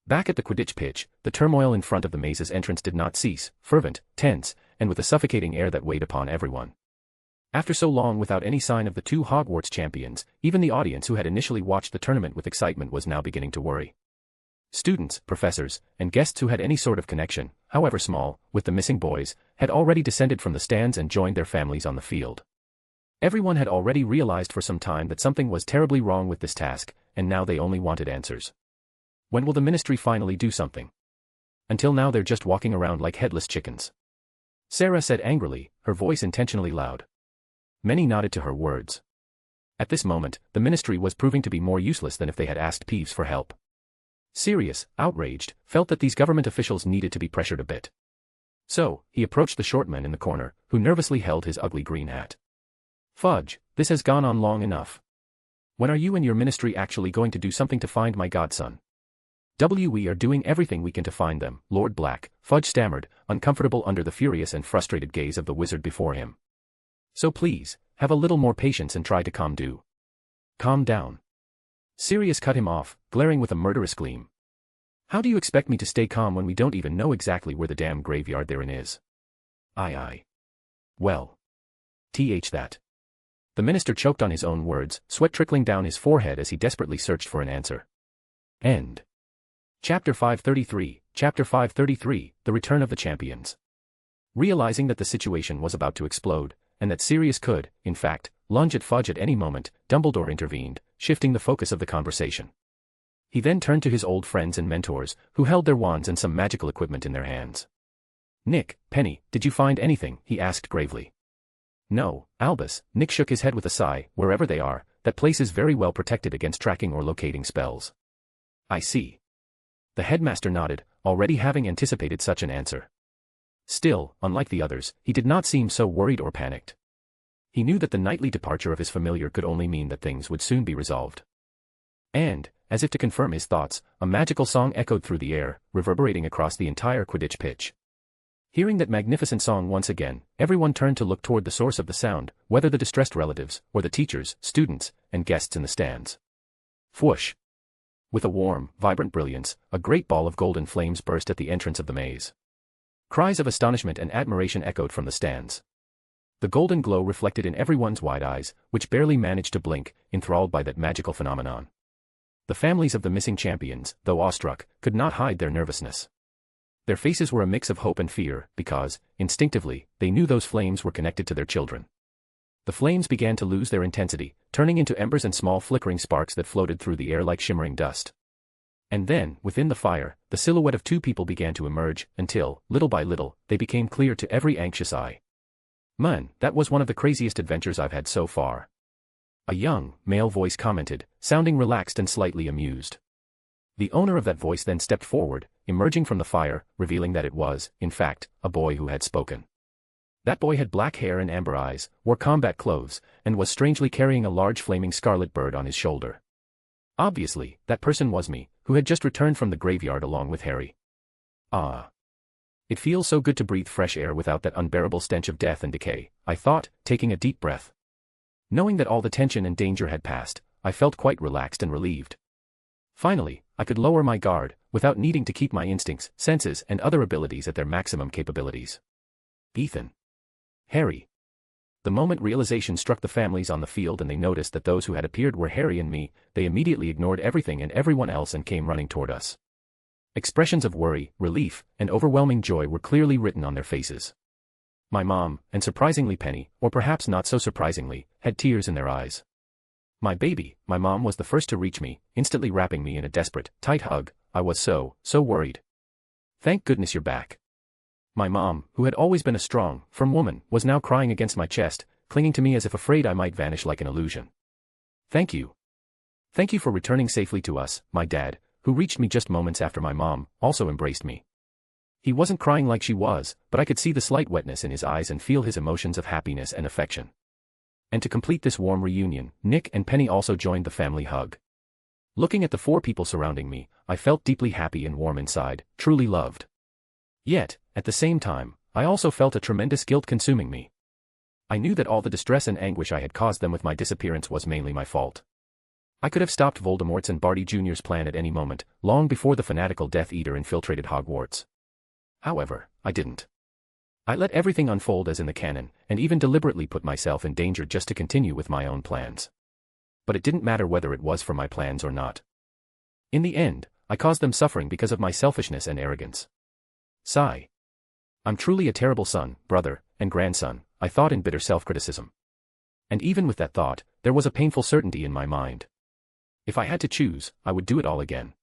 Back at the Quidditch pitch, the turmoil in front of the maze's entrance did not cease, fervent, tense, and with a suffocating air that weighed upon everyone. After so long without any sign of the 2 Hogwarts champions, even the audience who had initially watched the tournament with excitement was now beginning to worry. Students, professors, and guests who had any sort of connection, however small, with the missing boys, had already descended from the stands and joined their families on the field. Everyone had already realized for some time that something was terribly wrong with this task, and now they only wanted answers. When will the ministry finally do something? Until now they're just walking around like headless chickens. Sarah said angrily, her voice intentionally loud. Many nodded to her words. At this moment, the ministry was proving to be more useless than if they had asked Peeves for help. Sirius, outraged, felt that these government officials needed to be pressured a bit. So, he approached the short man in the corner, who nervously held his ugly green hat. Fudge, this has gone on long enough. When are you and your ministry actually going to do something to find my godson? We are doing everything we can to find them, Lord Black, Fudge stammered, uncomfortable under the furious and frustrated gaze of the wizard before him. So please, have a little more patience and try to calm down. Sirius cut him off, glaring with a murderous gleam. How do you expect me to stay calm when we don't even know exactly where the damn graveyard therein is? Aye. Well. That. The minister choked on his own words, sweat trickling down his forehead as he desperately searched for an answer. End. Chapter 533, Chapter 533, The Return of the Champions. Realizing that the situation was about to explode, and that Sirius could, in fact, lunge at Fudge at any moment, Dumbledore intervened, shifting the focus of the conversation. He then turned to his old friends and mentors, who held their wands and some magical equipment in their hands. Nick, Penny, did you find anything? He asked gravely. No, Albus, Nick shook his head with a sigh. Wherever they are, that place is very well protected against tracking or locating spells. I see. The headmaster nodded, already having anticipated such an answer. Still, unlike the others, he did not seem so worried or panicked. He knew that the nightly departure of his familiar could only mean that things would soon be resolved. And, as if to confirm his thoughts, a magical song echoed through the air, reverberating across the entire Quidditch pitch. Hearing that magnificent song once again, everyone turned to look toward the source of the sound, whether the distressed relatives, or the teachers, students, and guests in the stands. Whoosh! With a warm, vibrant brilliance, a great ball of golden flames burst at the entrance of the maze. Cries of astonishment and admiration echoed from the stands. The golden glow reflected in everyone's wide eyes, which barely managed to blink, enthralled by that magical phenomenon. The families of the missing champions, though awestruck, could not hide their nervousness. Their faces were a mix of hope and fear, because, instinctively, they knew those flames were connected to their children. The flames began to lose their intensity, turning into embers and small flickering sparks that floated through the air like shimmering dust. And then, within the fire, the silhouette of two people began to emerge, until, little by little, they became clear to every anxious eye. Man, that was one of the craziest adventures I've had so far. A young, male voice commented, sounding relaxed and slightly amused. The owner of that voice then stepped forward, emerging from the fire, revealing that it was, in fact, a boy who had spoken. That boy had black hair and amber eyes, wore combat clothes, and was strangely carrying a large flaming scarlet bird on his shoulder. Obviously, that person was me, who had just returned from the graveyard along with Harry. Ah. It feels so good to breathe fresh air without that unbearable stench of death and decay, I thought, taking a deep breath. Knowing that all the tension and danger had passed, I felt quite relaxed and relieved. Finally, I could lower my guard, without needing to keep my instincts, senses, and other abilities at their maximum capabilities. Ethan. Harry. The moment realization struck the families on the field and they noticed that those who had appeared were Harry and me, they immediately ignored everything and everyone else and came running toward us. Expressions of worry, relief, and overwhelming joy were clearly written on their faces. My mom, and surprisingly Penny, or perhaps not so surprisingly, had tears in their eyes. My baby, my mom was the first to reach me, instantly wrapping me in a desperate, tight hug. I was so worried. Thank goodness you're back. My mom, who had always been a strong, firm woman, was now crying against my chest, clinging to me as if afraid I might vanish like an illusion. Thank you. Thank you for returning safely to us. My dad, who reached me just moments after my mom, also embraced me. He wasn't crying like she was, but I could see the slight wetness in his eyes and feel his emotions of happiness and affection. And to complete this warm reunion, Nick and Penny also joined the family hug. Looking at the four people surrounding me, I felt deeply happy and warm inside, truly loved. Yet, at the same time, I also felt a tremendous guilt consuming me. I knew that all the distress and anguish I had caused them with my disappearance was mainly my fault. I could have stopped Voldemort's and Barty Jr.'s plan at any moment, long before the fanatical Death Eater infiltrated Hogwarts. However, I didn't. I let everything unfold as in the canon, and even deliberately put myself in danger just to continue with my own plans. But it didn't matter whether it was for my plans or not. In the end, I caused them suffering because of my selfishness and arrogance. Sigh. I'm truly a terrible son, brother, and grandson, I thought in bitter self-criticism. And even with that thought, there was a painful certainty in my mind. If I had to choose, I would do it all again.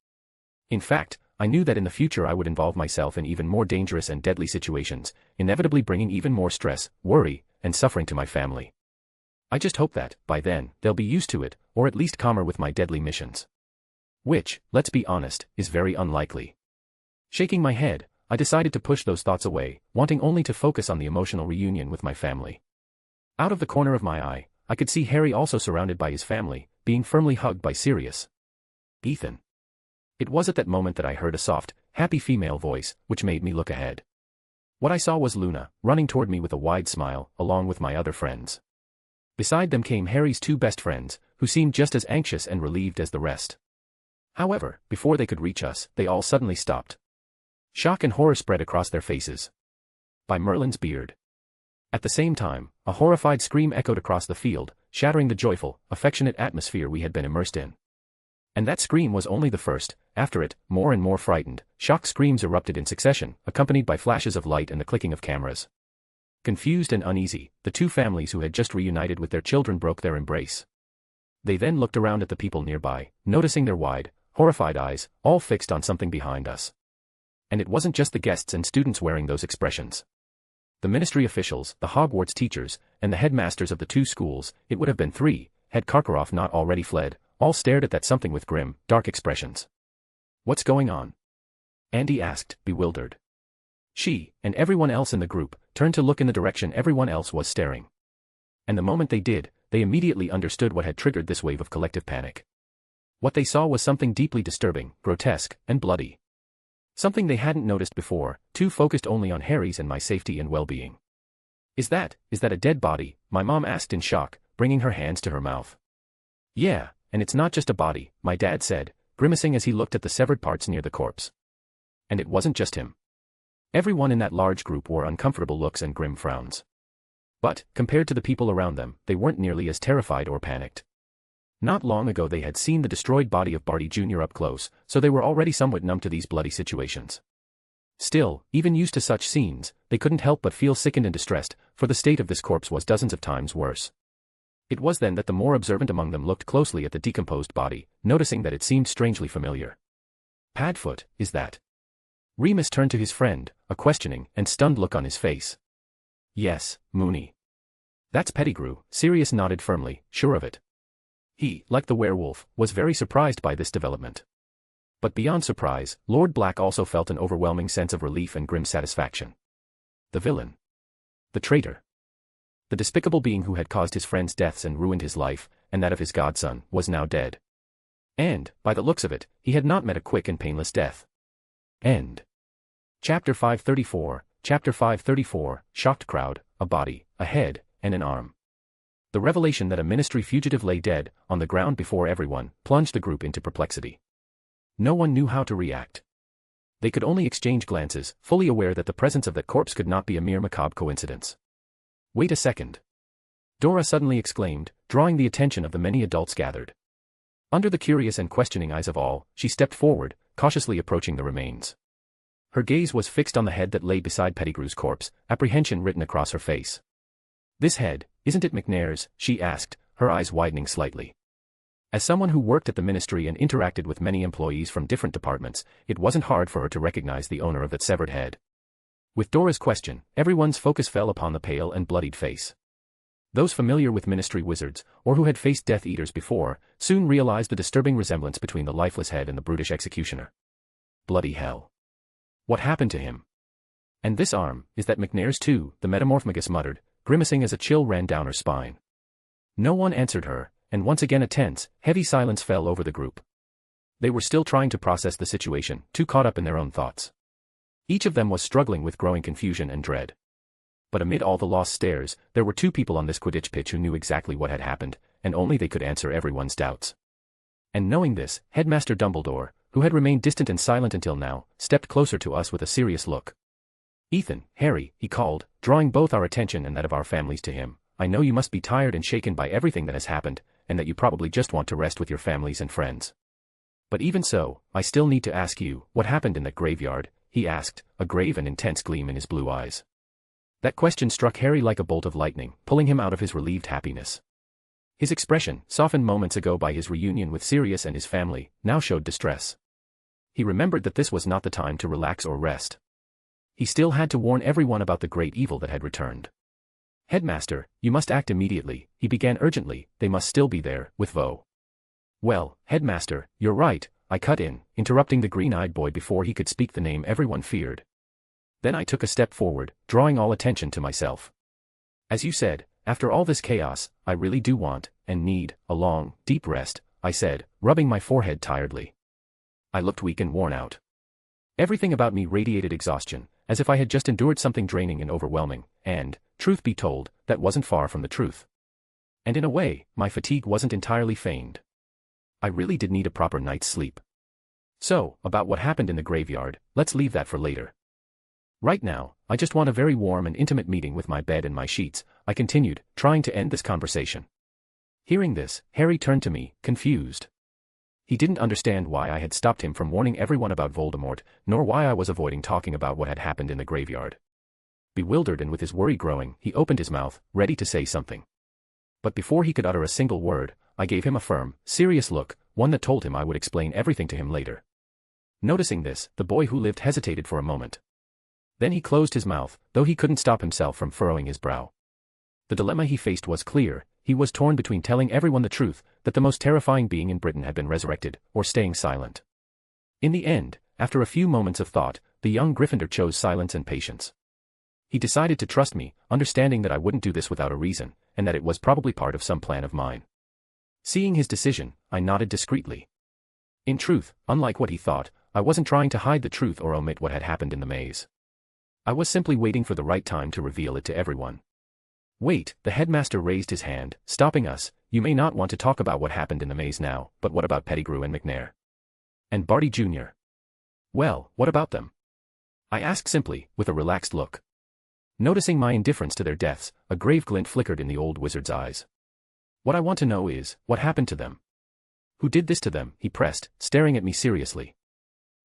In fact, I knew that in the future I would involve myself in even more dangerous and deadly situations, inevitably bringing even more stress, worry, and suffering to my family. I just hope that, by then, they'll be used to it, or at least calmer with my deadly missions. Which, let's be honest, is very unlikely. Shaking my head, I decided to push those thoughts away, wanting only to focus on the emotional reunion with my family. Out of the corner of my eye, I could see Harry also surrounded by his family, being firmly hugged by Sirius. Ethan. It was at that moment that I heard a soft, happy female voice, which made me look ahead. What I saw was Luna, running toward me with a wide smile, along with my other friends. Beside them came Harry's two best friends, who seemed just as anxious and relieved as the rest. However, before they could reach us, they all suddenly stopped. Shock and horror spread across their faces. By Merlin's beard. At the same time, a horrified scream echoed across the field, shattering the joyful, affectionate atmosphere we had been immersed in. And that scream was only the first. After it, more and more frightened, shocked screams erupted in succession, accompanied by flashes of light and the clicking of cameras. Confused and uneasy, the two families who had just reunited with their children broke their embrace. They then looked around at the people nearby, noticing their wide, horrified eyes, all fixed on something behind us. And it wasn't just the guests and students wearing those expressions. The ministry officials, the Hogwarts teachers, and the headmasters of the two schools, it would have been three, had Karkaroff not already fled, all stared at that something with grim, dark expressions. "What's going on?" Andy asked, bewildered. She, and everyone else in the group, turned to look in the direction everyone else was staring. And the moment they did, they immediately understood what had triggered this wave of collective panic. What they saw was something deeply disturbing, grotesque, and bloody. Something they hadn't noticed before, too focused only on Harry's and my safety and well-being. Is that a dead body?" my mom asked in shock, bringing her hands to her mouth. "Yeah, and it's not just a body," my dad said, grimacing as he looked at the severed parts near the corpse. And it wasn't just him. Everyone in that large group wore uncomfortable looks and grim frowns. But, compared to the people around them, they weren't nearly as terrified or panicked. Not long ago they had seen the destroyed body of Barty Jr. up close, so they were already somewhat numb to these bloody situations. Still, even used to such scenes, they couldn't help but feel sickened and distressed, for the state of this corpse was dozens of times worse. It was then that the more observant among them looked closely at the decomposed body, noticing that it seemed strangely familiar. "Padfoot, is that?" Remus turned to his friend, a questioning and stunned look on his face. "Yes, Moony. That's Pettigrew," Sirius nodded firmly, sure of it. He, like the werewolf, was very surprised by this development. But beyond surprise, Lord Black also felt an overwhelming sense of relief and grim satisfaction. The villain. The traitor. The despicable being who had caused his friends' deaths and ruined his life, and that of his godson, was now dead. And, by the looks of it, he had not met a quick and painless death. End. Chapter 534, Chapter 534, Shocked crowd, a body, a head, and an arm. The revelation that a ministry fugitive lay dead, on the ground before everyone, plunged the group into perplexity. No one knew how to react. They could only exchange glances, fully aware that the presence of that corpse could not be a mere macabre coincidence. "Wait a second," Dora suddenly exclaimed, drawing the attention of the many adults gathered. Under the curious and questioning eyes of all, she stepped forward, cautiously approaching the remains. Her gaze was fixed on the head that lay beside Pettigrew's corpse, apprehension written across her face. "This head, isn't it McNair's?" she asked, her eyes widening slightly. As someone who worked at the ministry and interacted with many employees from different departments, it wasn't hard for her to recognize the owner of that severed head. With Dora's question, everyone's focus fell upon the pale and bloodied face. Those familiar with ministry wizards, or who had faced Death Eaters before, soon realized the disturbing resemblance between the lifeless head and the brutish executioner. Bloody hell. What happened to him? "And this arm, is that McNair's too?" the metamorphmagus muttered, grimacing as a chill ran down her spine. No one answered her, and once again a tense, heavy silence fell over the group. They were still trying to process the situation, too caught up in their own thoughts. Each of them was struggling with growing confusion and dread. But amid all the lost stares, there were two people on this Quidditch pitch who knew exactly what had happened, and only they could answer everyone's doubts. And knowing this, Headmaster Dumbledore, who had remained distant and silent until now, stepped closer to us with a serious look. "Ethan, Harry," he called, drawing both our attention and that of our families to him, "I know you must be tired and shaken by everything that has happened, and that you probably just want to rest with your families and friends. But even so, I still need to ask you, what happened in that graveyard?" he asked, a grave and intense gleam in his blue eyes. That question struck Harry like a bolt of lightning, pulling him out of his relieved happiness. His expression, softened moments ago by his reunion with Sirius and his family, now showed distress. He remembered that this was not the time to relax or rest. He still had to warn everyone about the great evil that had returned. "Headmaster, you must act immediately," he began urgently, "they must still be there, with Vo." "Well, Headmaster, you're right," I cut in, interrupting the green-eyed boy before he could speak the name everyone feared. Then I took a step forward, drawing all attention to myself. "As you said, after all this chaos, I really do want, and need, a long, deep rest," I said, rubbing my forehead tiredly. I looked weak and worn out. Everything about me radiated exhaustion, as if I had just endured something draining and overwhelming, and, truth be told, that wasn't far from the truth. And in a way, my fatigue wasn't entirely feigned. I really did need a proper night's sleep. So, about what happened in the graveyard, let's leave that for later. Right now, I just want a very warm and intimate meeting with my bed and my sheets, I continued, trying to end this conversation. Hearing this, Harry turned to me, confused. He didn't understand why I had stopped him from warning everyone about Voldemort, nor why I was avoiding talking about what had happened in the graveyard. Bewildered and with his worry growing, he opened his mouth, ready to say something. But before he could utter a single word, I gave him a firm, serious look, one that told him I would explain everything to him later. Noticing this, the boy who lived hesitated for a moment. Then he closed his mouth, though he couldn't stop himself from furrowing his brow. The dilemma he faced was clear. He was torn between telling everyone the truth, that the most terrifying being in Britain had been resurrected, or staying silent. In the end, after a few moments of thought, the young Gryffindor chose silence and patience. He decided to trust me, understanding that I wouldn't do this without a reason, and that it was probably part of some plan of mine. Seeing his decision, I nodded discreetly. In truth, unlike what he thought, I wasn't trying to hide the truth or omit what had happened in the maze. I was simply waiting for the right time to reveal it to everyone. Wait, the headmaster raised his hand, stopping us. You may not want to talk about what happened in the maze now, but what about Pettigrew and McNair? And Barty Jr.? Well, what about them? I asked simply, with a relaxed look. Noticing my indifference to their deaths, a grave glint flickered in the old wizard's eyes. What I want to know is, what happened to them? Who did this to them? He pressed, staring at me seriously.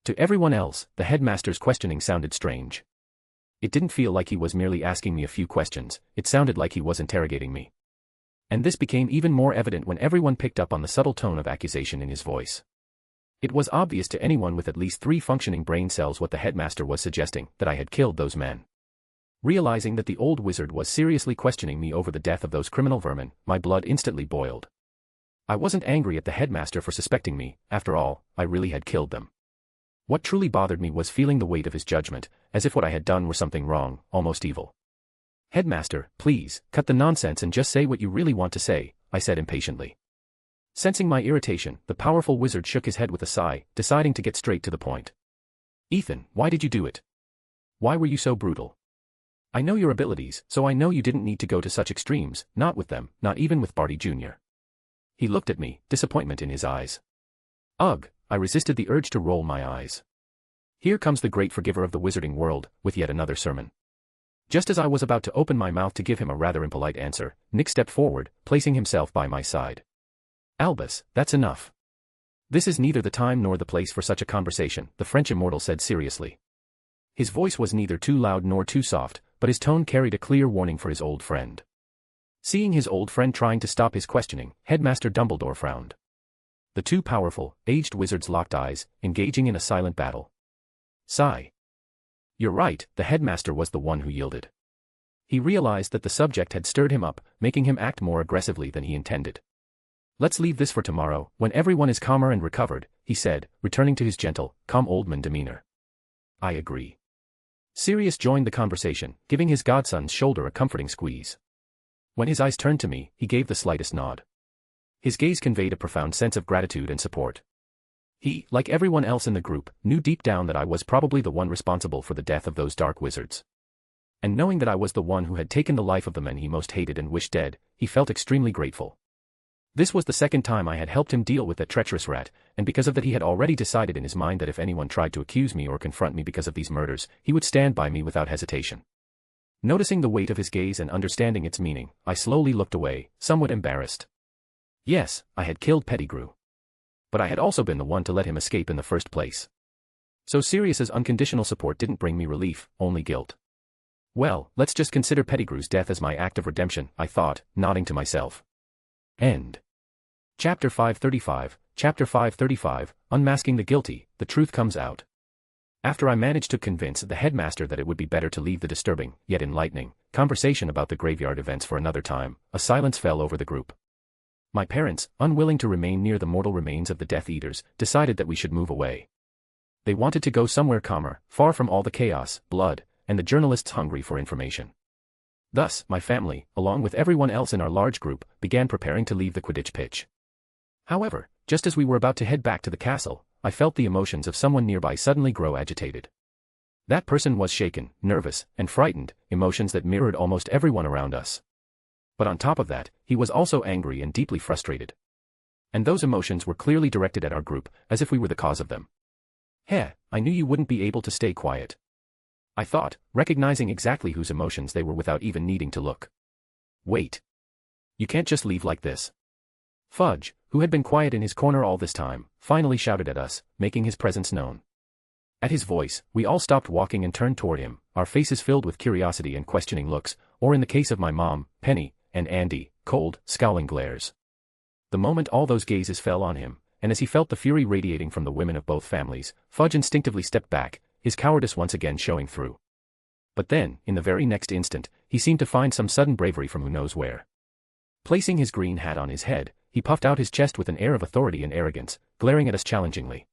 To everyone else, the headmaster's questioning sounded strange. It didn't feel like he was merely asking me a few questions, it sounded like he was interrogating me. And this became even more evident when everyone picked up on the subtle tone of accusation in his voice. It was obvious to anyone with at least 3 functioning brain cells what the headmaster was suggesting, that I had killed those men. Realizing that the old wizard was seriously questioning me over the death of those criminal vermin, my blood instantly boiled. I wasn't angry at the headmaster for suspecting me, after all, I really had killed them. What truly bothered me was feeling the weight of his judgment, as if what I had done were something wrong, almost evil. Headmaster, please, cut the nonsense and just say what you really want to say, I said impatiently. Sensing my irritation, the powerful wizard shook his head with a sigh, deciding to get straight to the point. Ethan, why did you do it? Why were you so brutal? I know your abilities, so I know you didn't need to go to such extremes, not with them, not even with Barty Jr. He looked at me, disappointment in his eyes. Ugh, I resisted the urge to roll my eyes. Here comes the great forgiver of the wizarding world, with yet another sermon. Just as I was about to open my mouth to give him a rather impolite answer, Nick stepped forward, placing himself by my side. Albus, that's enough. This is neither the time nor the place for such a conversation, the French immortal said seriously. His voice was neither too loud nor too soft, but his tone carried a clear warning for his old friend. Seeing his old friend trying to stop his questioning, Headmaster Dumbledore frowned. The 2 powerful, aged wizards locked eyes, engaging in a silent battle. Sigh. You're right, the headmaster was the one who yielded. He realized that the subject had stirred him up, making him act more aggressively than he intended. Let's leave this for tomorrow, when everyone is calmer and recovered, he said, returning to his gentle, calm oldman demeanor. I agree. Sirius joined the conversation, giving his godson's shoulder a comforting squeeze. When his eyes turned to me, he gave the slightest nod. His gaze conveyed a profound sense of gratitude and support. He, like everyone else in the group, knew deep down that I was probably the one responsible for the death of those dark wizards. And knowing that I was the one who had taken the life of the men he most hated and wished dead, he felt extremely grateful. This was the second time I had helped him deal with that treacherous rat, and because of that he had already decided in his mind that if anyone tried to accuse me or confront me because of these murders, he would stand by me without hesitation. Noticing the weight of his gaze and understanding its meaning, I slowly looked away, somewhat embarrassed. Yes, I had killed Pettigrew. But I had also been the one to let him escape in the first place. So Sirius's unconditional support didn't bring me relief, only guilt. Well, let's just consider Pettigrew's death as my act of redemption, I thought, nodding to myself. End. Chapter 535, Unmasking the Guilty, the Truth Comes Out. After I managed to convince the headmaster that it would be better to leave the disturbing, yet enlightening, conversation about the graveyard events for another time, a silence fell over the group. My parents, unwilling to remain near the mortal remains of the Death Eaters, decided that we should move away. They wanted to go somewhere calmer, far from all the chaos, blood, and the journalists hungry for information. Thus, my family, along with everyone else in our large group, began preparing to leave the Quidditch pitch. However, just as we were about to head back to the castle, I felt the emotions of someone nearby suddenly grow agitated. That person was shaken, nervous, and frightened, emotions that mirrored almost everyone around us. But on top of that, he was also angry and deeply frustrated. And those emotions were clearly directed at our group, as if we were the cause of them. Heh, I knew you wouldn't be able to stay quiet. I thought, recognizing exactly whose emotions they were without even needing to look. Wait. You can't just leave like this. Fudge, who had been quiet in his corner all this time, finally shouted at us, making his presence known. At his voice, we all stopped walking and turned toward him, our faces filled with curiosity and questioning looks, or in the case of my mom, Penny, and Andy, cold, scowling glares. The moment all those gazes fell on him, and as he felt the fury radiating from the women of both families, Fudge instinctively stepped back, his cowardice once again showing through. But then, in the very next instant, he seemed to find some sudden bravery from who knows where. Placing his green hat on his head, he puffed out his chest with an air of authority and arrogance, glaring at us challengingly.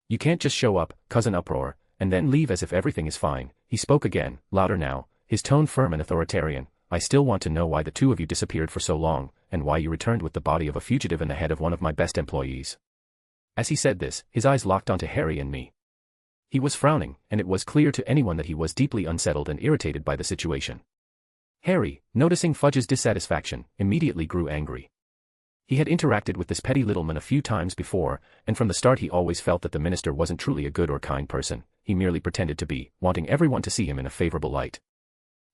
You can't just show up, cousin Uproar, and then leave as if everything is fine. He spoke again, louder now, his tone firm and authoritarian. I still want to know why the two of you disappeared for so long, and why you returned with the body of a fugitive and the head of one of my best employees. As he said this, his eyes locked onto Harry and me. He was frowning, and it was clear to anyone that he was deeply unsettled and irritated by the situation. Harry, noticing Fudge's dissatisfaction, immediately grew angry. He had interacted with this petty little man a few times before, and from the start he always felt that the minister wasn't truly a good or kind person. He merely pretended to be, wanting everyone to see him in a favorable light.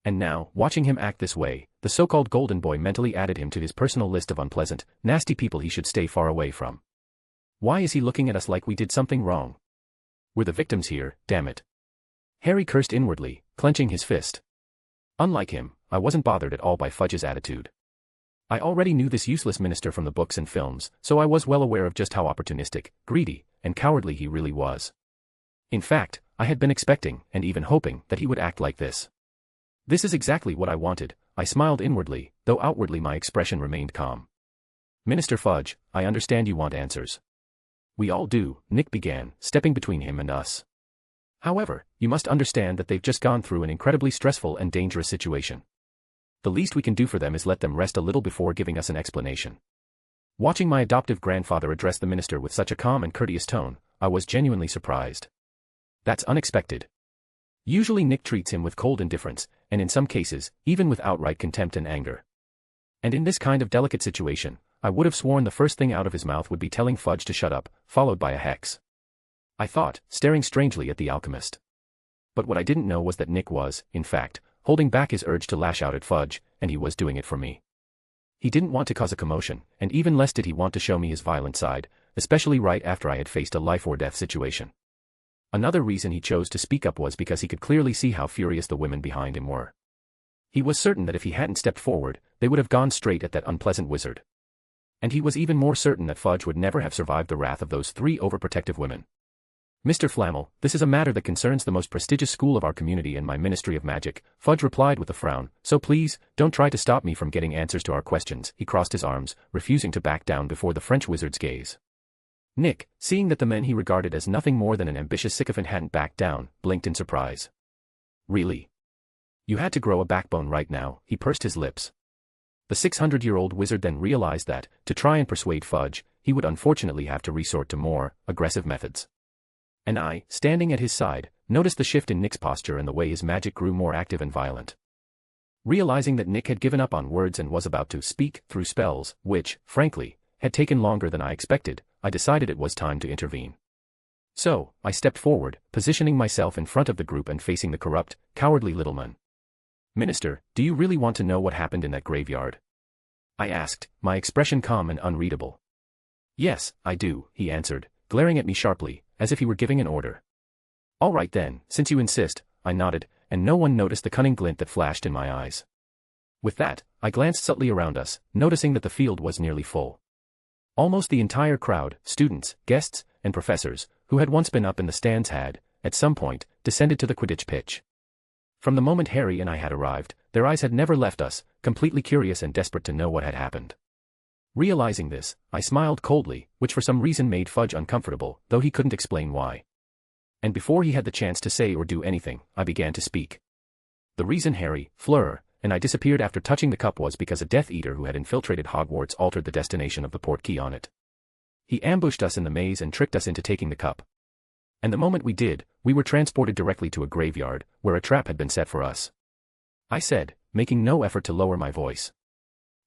And now, watching him act this way, the so-called golden boy mentally added him to his personal list of unpleasant, nasty people he should stay far away from. Why is he looking at us like we did something wrong? We're the victims here, damn it. Harry cursed inwardly, clenching his fist. Unlike him, I wasn't bothered at all by Fudge's attitude. I already knew this useless minister from the books and films, so I was well aware of just how opportunistic, greedy, and cowardly he really was. In fact, I had been expecting, and even hoping, that he would act like this. This is exactly what I wanted. I smiled inwardly, though outwardly my expression remained calm. Minister Fudge, I understand you want answers. We all do, Nick began, stepping between him and us. However, you must understand that they've just gone through an incredibly stressful and dangerous situation. The least we can do for them is let them rest a little before giving us an explanation. Watching my adoptive grandfather address the minister with such a calm and courteous tone, I was genuinely surprised. That's unexpected. Usually Nick treats him with cold indifference, and in some cases, even with outright contempt and anger. And in this kind of delicate situation, I would have sworn the first thing out of his mouth would be telling Fudge to shut up, followed by a hex. I thought, staring strangely at the alchemist. But what I didn't know was that Nick was, in fact, holding back his urge to lash out at Fudge, and he was doing it for me. He didn't want to cause a commotion, and even less did he want to show me his violent side, especially right after I had faced a life-or-death situation. Another reason he chose to speak up was because he could clearly see how furious the women behind him were. He was certain that if he hadn't stepped forward, they would have gone straight at that unpleasant wizard. And he was even more certain that Fudge would never have survived the wrath of those three overprotective women. Mr. Flammel, this is a matter that concerns the most prestigious school of our community and my Ministry of Magic, Fudge replied with a frown, so please, don't try to stop me from getting answers to our questions. He crossed his arms, refusing to back down before the French wizard's gaze. Nick, seeing that the men he regarded as nothing more than an ambitious sycophant hadn't backed down, blinked in surprise. Really? You had to grow a backbone right now, he pursed his lips. The 600-year-old wizard then realized that, to try and persuade Fudge, he would unfortunately have to resort to more aggressive methods. And I, standing at his side, noticed the shift in Nick's posture and the way his magic grew more active and violent. Realizing that Nick had given up on words and was about to speak through spells, which, frankly, had taken longer than I expected, I decided it was time to intervene. So, I stepped forward, positioning myself in front of the group and facing the corrupt, cowardly little man. Minister, do you really want to know what happened in that graveyard? I asked, my expression calm and unreadable. Yes, I do, he answered, glaring at me sharply, as if he were giving an order. All right then, since you insist, I nodded, and no one noticed the cunning glint that flashed in my eyes. With that, I glanced subtly around us, noticing that the field was nearly full. Almost the entire crowd, students, guests, and professors, who had once been up in the stands had, at some point, descended to the Quidditch pitch. From the moment Harry and I had arrived, their eyes had never left us, completely curious and desperate to know what had happened. Realizing this, I smiled coldly, which for some reason made Fudge uncomfortable, though he couldn't explain why. And before he had the chance to say or do anything, I began to speak. The reason Harry, Fleur, and I disappeared after touching the cup was because a Death Eater who had infiltrated Hogwarts altered the destination of the portkey on it. He ambushed us in the maze and tricked us into taking the cup. And the moment we did, we were transported directly to a graveyard, where a trap had been set for us. I said, making no effort to lower my voice.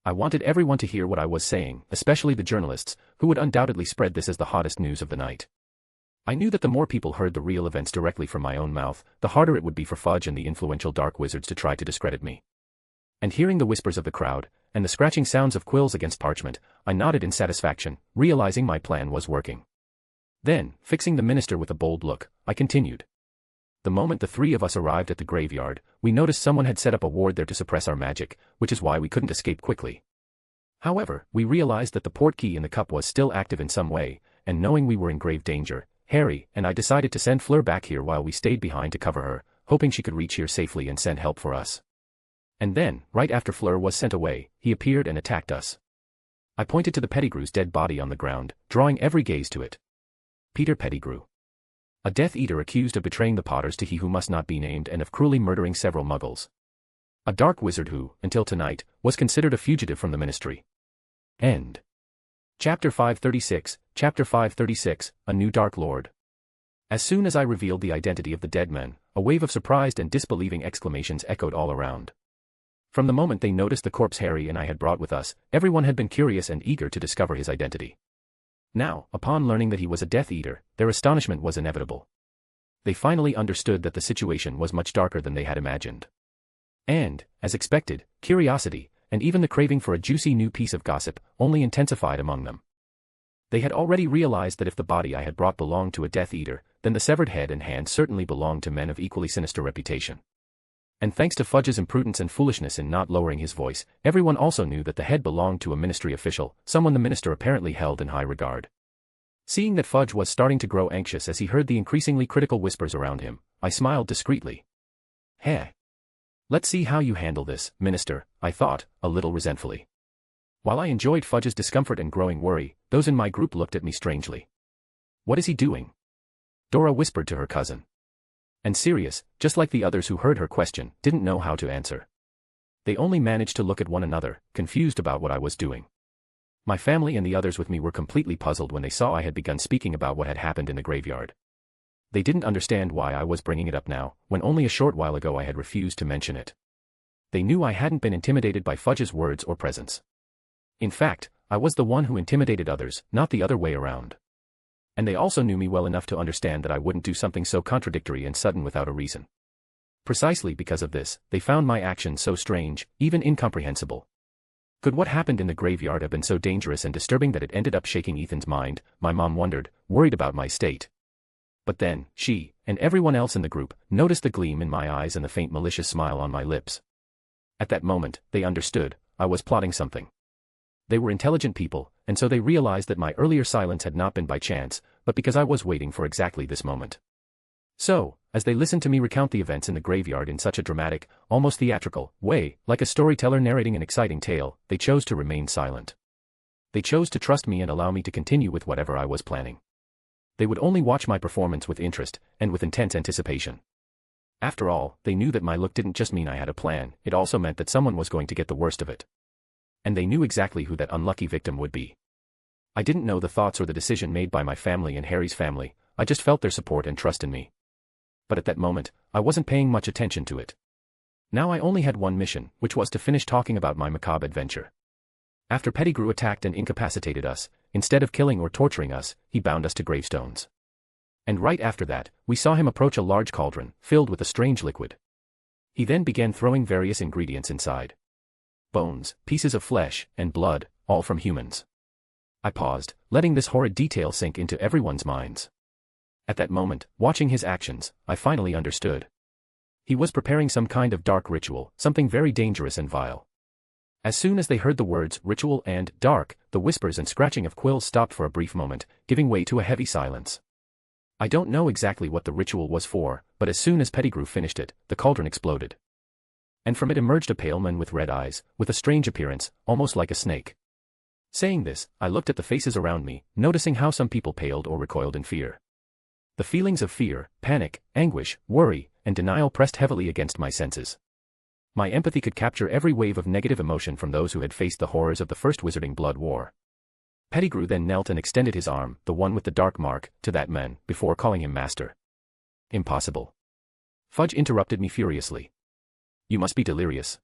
I wanted everyone to hear what I was saying, especially the journalists, who would undoubtedly spread this as the hottest news of the night. I knew that the more people heard the real events directly from my own mouth, the harder it would be for Fudge and the influential dark wizards to try to discredit me. And hearing the whispers of the crowd, and the scratching sounds of quills against parchment, I nodded in satisfaction, realizing my plan was working. Then, fixing the minister with a bold look, I continued. The moment the three of us arrived at the graveyard, we noticed someone had set up a ward there to suppress our magic, which is why we couldn't escape quickly. However, we realized that the portkey in the cup was still active in some way, and knowing we were in grave danger, Harry and I decided to send Fleur back here while we stayed behind to cover her, hoping she could reach here safely and send help for us. And then, right after Fleur was sent away, he appeared and attacked us. I pointed to the Pettigrew's dead body on the ground, drawing every gaze to it. Peter Pettigrew. A Death Eater accused of betraying the Potters to he who must not be named and of cruelly murdering several muggles. A dark wizard who, until tonight, was considered a fugitive from the Ministry. End. Chapter 536, Chapter 536, A New Dark Lord. As soon as I revealed the identity of the dead men, a wave of surprised and disbelieving exclamations echoed all around. From the moment they noticed the corpse Harry and I had brought with us, everyone had been curious and eager to discover his identity. Now, upon learning that he was a Death Eater, their astonishment was inevitable. They finally understood that the situation was much darker than they had imagined. And, as expected, curiosity, and even the craving for a juicy new piece of gossip, only intensified among them. They had already realized that if the body I had brought belonged to a Death Eater, then the severed head and hand certainly belonged to men of equally sinister reputation. And thanks to Fudge's imprudence and foolishness in not lowering his voice, everyone also knew that the head belonged to a Ministry official, someone the minister apparently held in high regard. Seeing that Fudge was starting to grow anxious as he heard the increasingly critical whispers around him, I smiled discreetly. "Heh. Let's see how you handle this, Minister," I thought, a little resentfully. While I enjoyed Fudge's discomfort and growing worry, those in my group looked at me strangely. "What is he doing?" Dora whispered to her cousin. And Sirius, just like the others who heard her question, didn't know how to answer. They only managed to look at one another, confused about what I was doing. My family and the others with me were completely puzzled when they saw I had begun speaking about what had happened in the graveyard. They didn't understand why I was bringing it up now, when only a short while ago I had refused to mention it. They knew I hadn't been intimidated by Fudge's words or presence. In fact, I was the one who intimidated others, not the other way around. And they also knew me well enough to understand that I wouldn't do something so contradictory and sudden without a reason. Precisely because of this, they found my actions so strange, even incomprehensible. Could what happened in the graveyard have been so dangerous and disturbing that it ended up shaking Ethan's mind, my mom wondered, worried about my state. But then, she, and everyone else in the group, noticed the gleam in my eyes and the faint malicious smile on my lips. At that moment, they understood, I was plotting something. They were intelligent people, and so they realized that my earlier silence had not been by chance, but because I was waiting for exactly this moment. So, as they listened to me recount the events in the graveyard in such a dramatic, almost theatrical, way, like a storyteller narrating an exciting tale, they chose to remain silent. They chose to trust me and allow me to continue with whatever I was planning. They would only watch my performance with interest, and with intense anticipation. After all, they knew that my look didn't just mean I had a plan, it also meant that someone was going to get the worst of it. And they knew exactly who that unlucky victim would be. I didn't know the thoughts or the decision made by my family and Harry's family, I just felt their support and trust in me. But at that moment, I wasn't paying much attention to it. Now I only had one mission, which was to finish talking about my macabre adventure. After Pettigrew attacked and incapacitated us, instead of killing or torturing us, he bound us to gravestones. And right after that, we saw him approach a large cauldron, filled with a strange liquid. He then began throwing various ingredients inside. Bones, pieces of flesh, and blood, all from humans. I paused, letting this horrid detail sink into everyone's minds. At that moment, watching his actions, I finally understood. He was preparing some kind of dark ritual, something very dangerous and vile. As soon as they heard the words ritual and dark, the whispers and scratching of quills stopped for a brief moment, giving way to a heavy silence. I don't know exactly what the ritual was for, but as soon as Pettigrew finished it, the cauldron exploded. And from it emerged a pale man with red eyes, with a strange appearance, almost like a snake. Saying this, I looked at the faces around me, noticing how some people paled or recoiled in fear. The feelings of fear, panic, anguish, worry, and denial pressed heavily against my senses. My empathy could capture every wave of negative emotion from those who had faced the horrors of the First Wizarding Blood War. Pettigrew then knelt and extended his arm, the one with the dark mark, to that man, before calling him master. Impossible. Fudge interrupted me furiously. You must be delirious.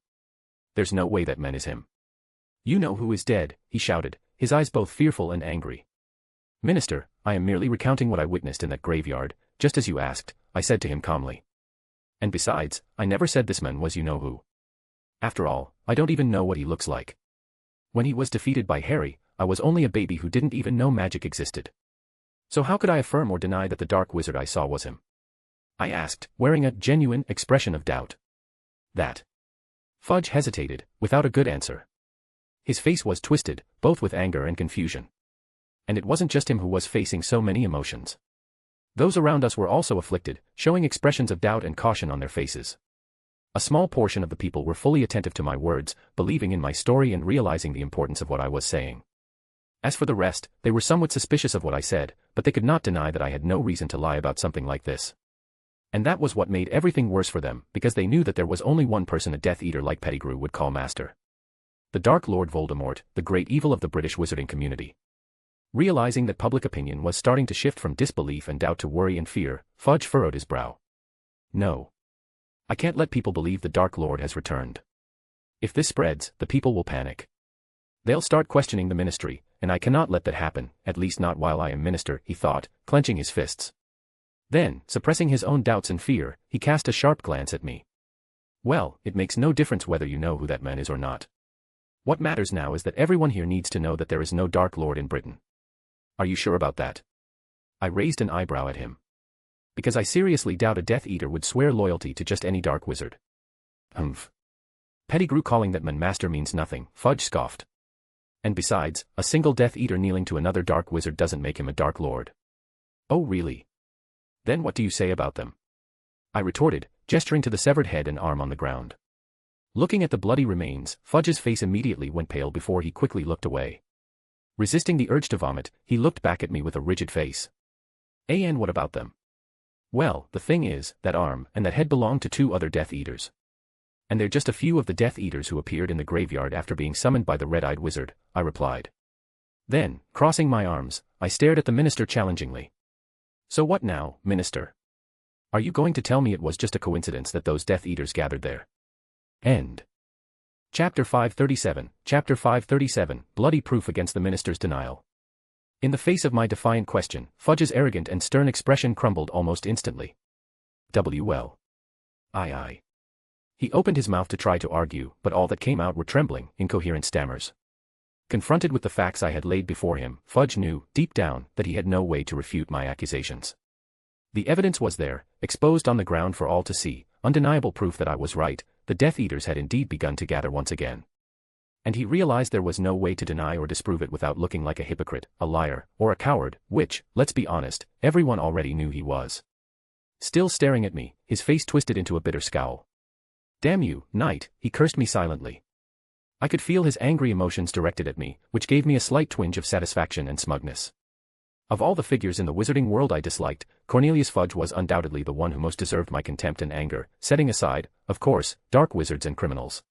There's no way that man is him. You know who is dead, he shouted, his eyes both fearful and angry. Minister, I am merely recounting what I witnessed in that graveyard, just as you asked, I said to him calmly. And besides, I never said this man was you-know-who. After all, I don't even know what he looks like. When he was defeated by Harry, I was only a baby who didn't even know magic existed. So how could I affirm or deny that the dark wizard I saw was him? I asked, wearing a genuine expression of doubt. That. Fudge hesitated, without a good answer. His face was twisted, both with anger and confusion. And it wasn't just him who was facing so many emotions. Those around us were also afflicted, showing expressions of doubt and caution on their faces. A small portion of the people were fully attentive to my words, believing in my story and realizing the importance of what I was saying. As for the rest, they were somewhat suspicious of what I said, but they could not deny that I had no reason to lie about something like this. And that was what made everything worse for them, because they knew that there was only one person a Death Eater like Pettigrew would call master. The Dark Lord Voldemort, the great evil of the British wizarding community. Realizing that public opinion was starting to shift from disbelief and doubt to worry and fear, Fudge furrowed his brow. No. I can't let people believe the Dark Lord has returned. If this spreads, the people will panic. They'll start questioning the ministry, and I cannot let that happen, at least not while I am minister, he thought, clenching his fists. Then, suppressing his own doubts and fear, he cast a sharp glance at me. Well, it makes no difference whether you know who that man is or not. What matters now is that everyone here needs to know that there is no Dark Lord in Britain. Are you sure about that? I raised an eyebrow at him. Because I seriously doubt a Death Eater would swear loyalty to just any dark wizard. Humph. Pettigrew calling that man master means nothing, Fudge scoffed. And besides, a single Death Eater kneeling to another dark wizard doesn't make him a Dark Lord. Oh really? Then what do you say about them? I retorted, gesturing to the severed head and arm on the ground. Looking at the bloody remains, Fudge's face immediately went pale before he quickly looked away. Resisting the urge to vomit, he looked back at me with a rigid face. And what about them? Well, the thing is, that arm and that head belonged to two other Death Eaters. And they're just a few of the Death Eaters who appeared in the graveyard after being summoned by the red-eyed wizard, I replied. Then, crossing my arms, I stared at the minister challengingly. So what now, minister? Are you going to tell me it was just a coincidence that those Death Eaters gathered there? End. Chapter 537, Chapter 537, Bloody Proof Against the Minister's Denial. In the face of my defiant question, Fudge's arrogant and stern expression crumbled almost instantly. Well. Aye. He opened his mouth to try to argue, but all that came out were trembling, incoherent stammers. Confronted with the facts I had laid before him, Fudge knew, deep down, that he had no way to refute my accusations. The evidence was there, exposed on the ground for all to see, undeniable proof that I was right. The Death Eaters had indeed begun to gather once again. And he realized there was no way to deny or disprove it without looking like a hypocrite, a liar, or a coward, which, let's be honest, everyone already knew he was. Still staring at me, his face twisted into a bitter scowl. Damn you, knight, he cursed me silently. I could feel his angry emotions directed at me, which gave me a slight twinge of satisfaction and smugness. Of all the figures in the wizarding world I disliked, Cornelius Fudge was undoubtedly the one who most deserved my contempt and anger, setting aside, of course, dark wizards and criminals.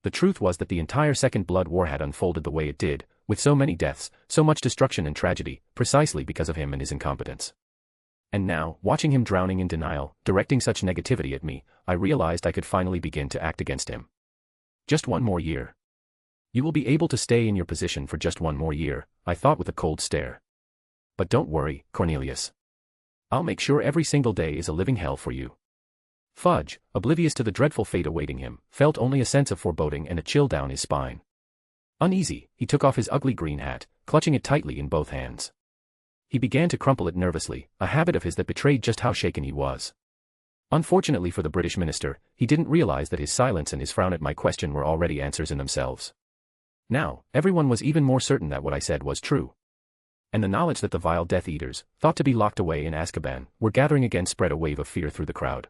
The truth was that the entire Second Blood War had unfolded the way it did, with so many deaths, so much destruction and tragedy, precisely because of him and his incompetence. And now, watching him drowning in denial, directing such negativity at me, I realized I could finally begin to act against him. Just one more year. You will be able to stay in your position for just one more year, I thought with a cold stare. But don't worry, Cornelius. I'll make sure every single day is a living hell for you. Fudge, oblivious to the dreadful fate awaiting him, felt only a sense of foreboding and a chill down his spine. Uneasy, he took off his ugly green hat, clutching it tightly in both hands. He began to crumple it nervously, a habit of his that betrayed just how shaken he was. Unfortunately for the British minister, he didn't realize that his silence and his frown at my question were already answers in themselves. Now, everyone was even more certain that what I said was true. And the knowledge that the vile Death Eaters, thought to be locked away in Azkaban, were gathering again spread a wave of fear through the crowd.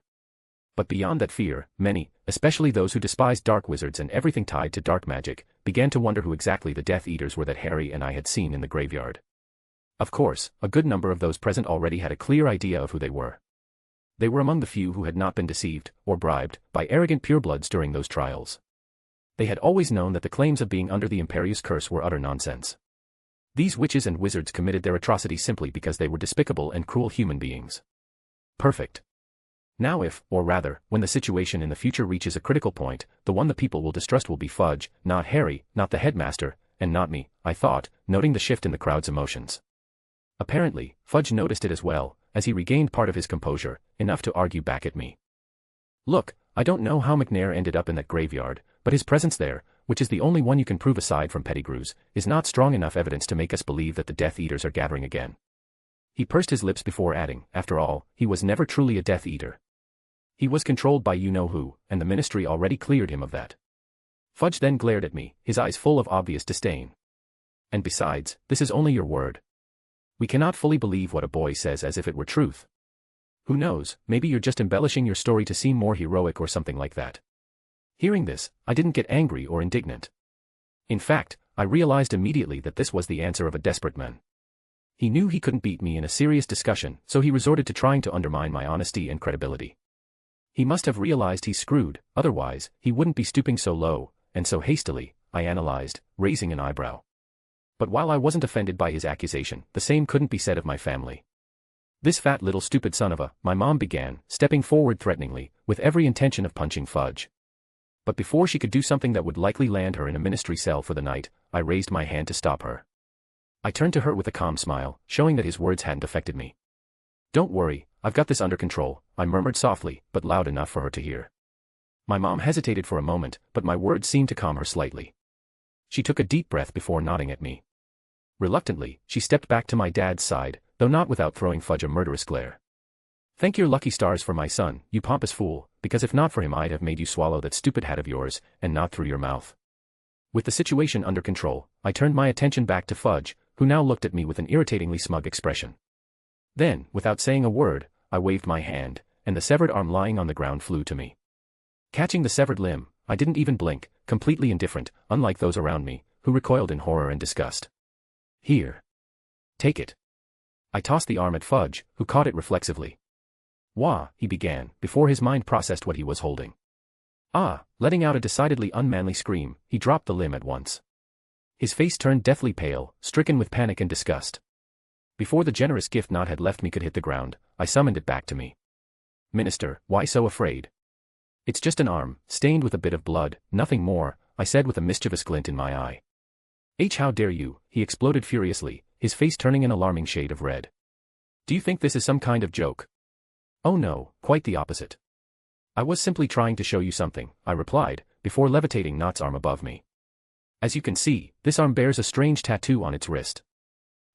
But beyond that fear, many, especially those who despised dark wizards and everything tied to dark magic, began to wonder who exactly the Death Eaters were that Harry and I had seen in the graveyard. Of course, a good number of those present already had a clear idea of who they were. They were among the few who had not been deceived, or bribed, by arrogant purebloods during those trials. They had always known that the claims of being under the Imperius curse were utter nonsense. These witches and wizards committed their atrocities simply because they were despicable and cruel human beings. Perfect. Now if, or rather, when the situation in the future reaches a critical point, the one the people will distrust will be Fudge, not Harry, not the headmaster, and not me, I thought, noting the shift in the crowd's emotions. Apparently, Fudge noticed it as well, as he regained part of his composure, enough to argue back at me. Look, I don't know how McNair ended up in that graveyard, but his presence there, which is the only one you can prove aside from Pettigrew's, is not strong enough evidence to make us believe that the Death Eaters are gathering again. He pursed his lips before adding, after all, he was never truly a Death Eater. He was controlled by you-know-who, and the Ministry already cleared him of that. Fudge then glared at me, his eyes full of obvious disdain. And besides, this is only your word. We cannot fully believe what a boy says as if it were truth. Who knows, maybe you're just embellishing your story to seem more heroic or something like that. Hearing this, I didn't get angry or indignant. In fact, I realized immediately that this was the answer of a desperate man. He knew he couldn't beat me in a serious discussion, so he resorted to trying to undermine my honesty and credibility. He must have realized he's screwed, otherwise, he wouldn't be stooping so low, and so hastily, I analyzed, raising an eyebrow. But while I wasn't offended by his accusation, the same couldn't be said of my family. This fat little stupid son of a, my mom began, stepping forward threateningly, with every intention of punching Fudge. But before she could do something that would likely land her in a ministry cell for the night, I raised my hand to stop her. I turned to her with a calm smile, showing that his words hadn't affected me. Don't worry, I've got this under control, I murmured softly, but loud enough for her to hear. My mom hesitated for a moment, but my words seemed to calm her slightly. She took a deep breath before nodding at me. Reluctantly, she stepped back to my dad's side, though not without throwing Fudge a murderous glare. Thank your lucky stars for my son, you pompous fool, because if not for him I'd have made you swallow that stupid hat of yours, and not through your mouth. With the situation under control, I turned my attention back to Fudge, who now looked at me with an irritatingly smug expression. Then, without saying a word, I waved my hand, and the severed arm lying on the ground flew to me. Catching the severed limb, I didn't even blink, completely indifferent, unlike those around me, who recoiled in horror and disgust. Here. Take it. I tossed the arm at Fudge, who caught it reflexively. Wah, he began, before his mind processed what he was holding. Letting out a decidedly unmanly scream, he dropped the limb at once. His face turned deathly pale, stricken with panic and disgust. Before the generous gift not had left me could hit the ground, I summoned it back to me. Minister, why so afraid? It's just an arm, stained with a bit of blood, nothing more, I said with a mischievous glint in my eye. How dare you, he exploded furiously, his face turning an alarming shade of red. Do you think this is some kind of joke? Oh no, quite the opposite. I was simply trying to show you something, I replied, before levitating Knott's arm above me. As you can see, this arm bears a strange tattoo on its wrist.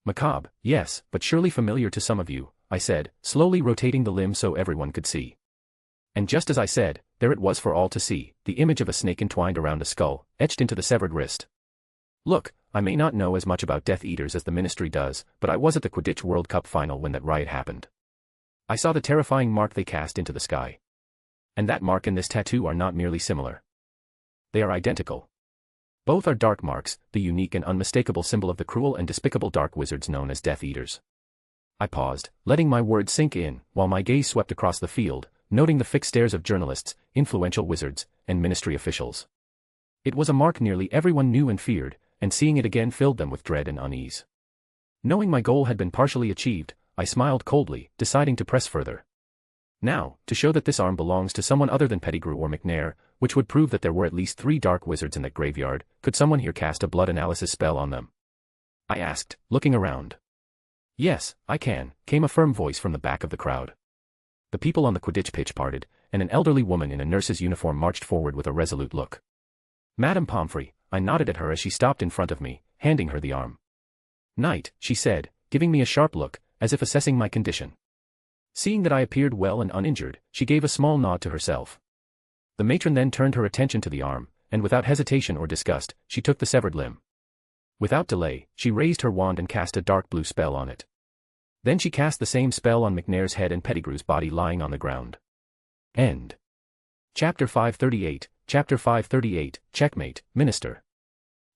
Macabre, yes, but surely familiar to some of you, I said, slowly rotating the limb so everyone could see. And just as I said, there it was for all to see, the image of a snake entwined around a skull, etched into the severed wrist. Look, I may not know as much about Death Eaters as the Ministry does, but I was at the Quidditch World Cup final when that riot happened. I saw the terrifying mark they cast into the sky. And that mark and this tattoo are not merely similar. They are identical. Both are dark marks, the unique and unmistakable symbol of the cruel and despicable dark wizards known as Death Eaters. I paused, letting my words sink in, while my gaze swept across the field, noting the fixed stares of journalists, influential wizards, and ministry officials. It was a mark nearly everyone knew and feared, and seeing it again filled them with dread and unease. Knowing my goal had been partially achieved, I smiled coldly, deciding to press further. Now, to show that this arm belongs to someone other than Pettigrew or McNair, which would prove that there were at least 3 dark wizards in that graveyard, could someone here cast a blood analysis spell on them? I asked, looking around. Yes, I can, came a firm voice from the back of the crowd. The people on the Quidditch pitch parted, and an elderly woman in a nurse's uniform marched forward with a resolute look. Madame Pomfrey, I nodded at her as she stopped in front of me, handing her the arm. Knight, she said, giving me a sharp look, as if assessing my condition. Seeing that I appeared well and uninjured, she gave a small nod to herself. The matron then turned her attention to the arm, and without hesitation or disgust, she took the severed limb. Without delay, she raised her wand and cast a dark blue spell on it. Then she cast the same spell on McNair's head and Pettigrew's body lying on the ground. End. Chapter 538, Chapter 538, Checkmate, Minister.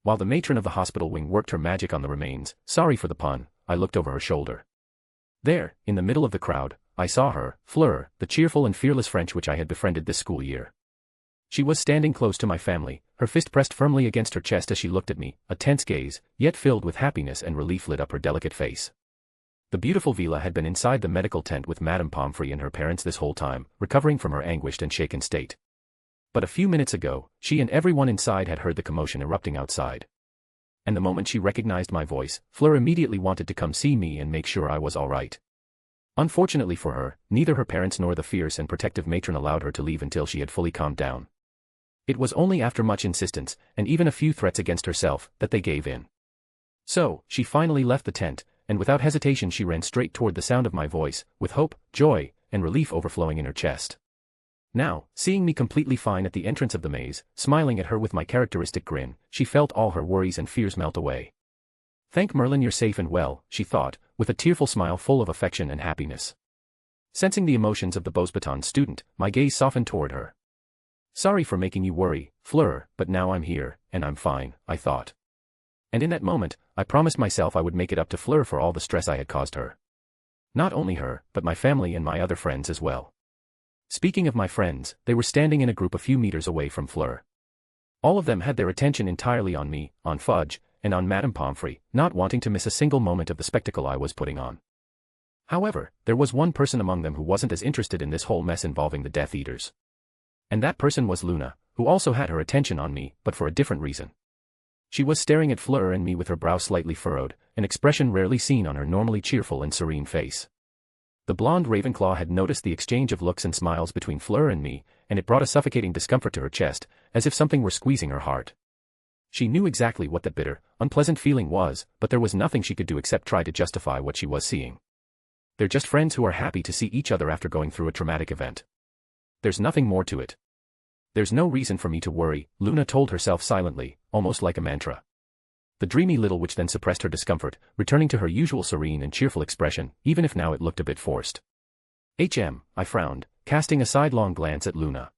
While the matron of the hospital wing worked her magic on the remains, sorry for the pun, I looked over her shoulder. There, in the middle of the crowd, I saw her, Fleur, the cheerful and fearless French which I had befriended this school year. She was standing close to my family, her fist pressed firmly against her chest as she looked at me, a tense gaze, yet filled with happiness and relief lit up her delicate face. The beautiful Vila had been inside the medical tent with Madame Pomfrey and her parents this whole time, recovering from her anguished and shaken state. But a few minutes ago, she and everyone inside had heard the commotion erupting outside. And the moment she recognized my voice, Fleur immediately wanted to come see me and make sure I was all right. Unfortunately for her, neither her parents nor the fierce and protective matron allowed her to leave until she had fully calmed down. It was only after much insistence, and even a few threats against herself, that they gave in. So, she finally left the tent, and without hesitation she ran straight toward the sound of my voice, with hope, joy, and relief overflowing in her chest. Now, seeing me completely fine at the entrance of the maze, smiling at her with my characteristic grin, she felt all her worries and fears melt away. "Thank Merlin you're safe and well," she thought, with a tearful smile full of affection and happiness. Sensing the emotions of the Beauxbatons student, my gaze softened toward her. "Sorry for making you worry, Fleur, but now I'm here, and I'm fine," I thought. And in that moment, I promised myself I would make it up to Fleur for all the stress I had caused her. Not only her, but my family and my other friends as well. Speaking of my friends, they were standing in a group a few meters away from Fleur. All of them had their attention entirely on me, on Fudge, and on Madame Pomfrey, not wanting to miss a single moment of the spectacle I was putting on. However, there was one person among them who wasn't as interested in this whole mess involving the Death Eaters. And that person was Luna, who also had her attention on me, but for a different reason. She was staring at Fleur and me with her brow slightly furrowed, an expression rarely seen on her normally cheerful and serene face. The blonde Ravenclaw had noticed the exchange of looks and smiles between Fleur and me, and it brought a suffocating discomfort to her chest, as if something were squeezing her heart. She knew exactly what that bitter, unpleasant feeling was, but there was nothing she could do except try to justify what she was seeing. They're just friends who are happy to see each other after going through a traumatic event. There's nothing more to it. There's no reason for me to worry, Luna told herself silently, almost like a mantra. The dreamy little witch then suppressed her discomfort, returning to her usual serene and cheerful expression, even if now it looked a bit forced. I frowned, casting a sidelong glance at Luna.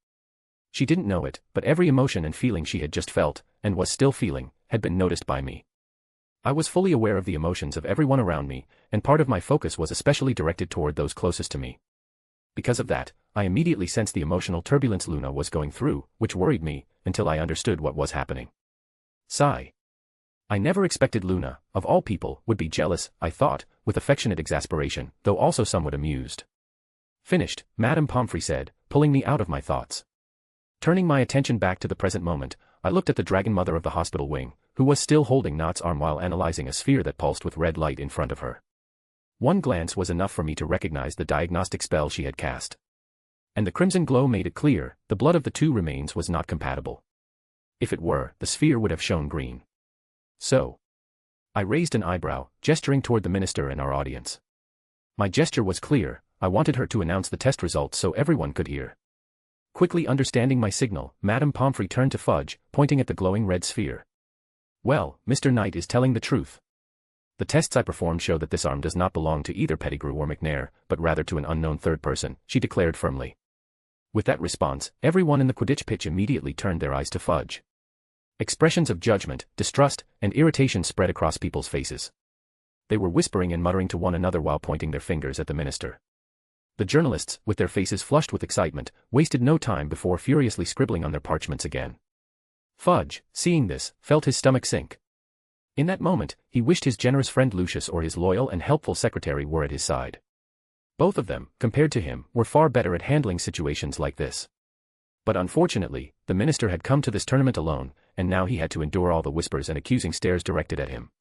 She didn't know it, but every emotion and feeling she had just felt, and was still feeling, had been noticed by me. I was fully aware of the emotions of everyone around me, and part of my focus was especially directed toward those closest to me. Because of that, I immediately sensed the emotional turbulence Luna was going through, which worried me, until I understood what was happening. Sigh. I never expected Luna, of all people, would be jealous, I thought, with affectionate exasperation, though also somewhat amused. Finished, Madame Pomfrey said, pulling me out of my thoughts. Turning my attention back to the present moment, I looked at the Dragon Mother of the hospital wing, who was still holding Knott's arm while analyzing a sphere that pulsed with red light in front of her. One glance was enough for me to recognize the diagnostic spell she had cast. And the crimson glow made it clear, the blood of the two remains was not compatible. If it were, the sphere would have shown green. So. I raised an eyebrow, gesturing toward the minister and our audience. My gesture was clear, I wanted her to announce the test results so everyone could hear. Quickly understanding my signal, Madame Pomfrey turned to Fudge, pointing at the glowing red sphere. "Well, Mr. Knight is telling the truth. The tests I performed show that this arm does not belong to either Pettigrew or McNair, but rather to an unknown third person," she declared firmly. With that response, everyone in the Quidditch pitch immediately turned their eyes to Fudge. Expressions of judgment, distrust, and irritation spread across people's faces. They were whispering and muttering to one another while pointing their fingers at the minister. The journalists, with their faces flushed with excitement, wasted no time before furiously scribbling on their parchments again. Fudge, seeing this, felt his stomach sink. In that moment, he wished his generous friend Lucius or his loyal and helpful secretary were at his side. Both of them, compared to him, were far better at handling situations like this. But unfortunately, the minister had come to this tournament alone, and now he had to endure all the whispers and accusing stares directed at him.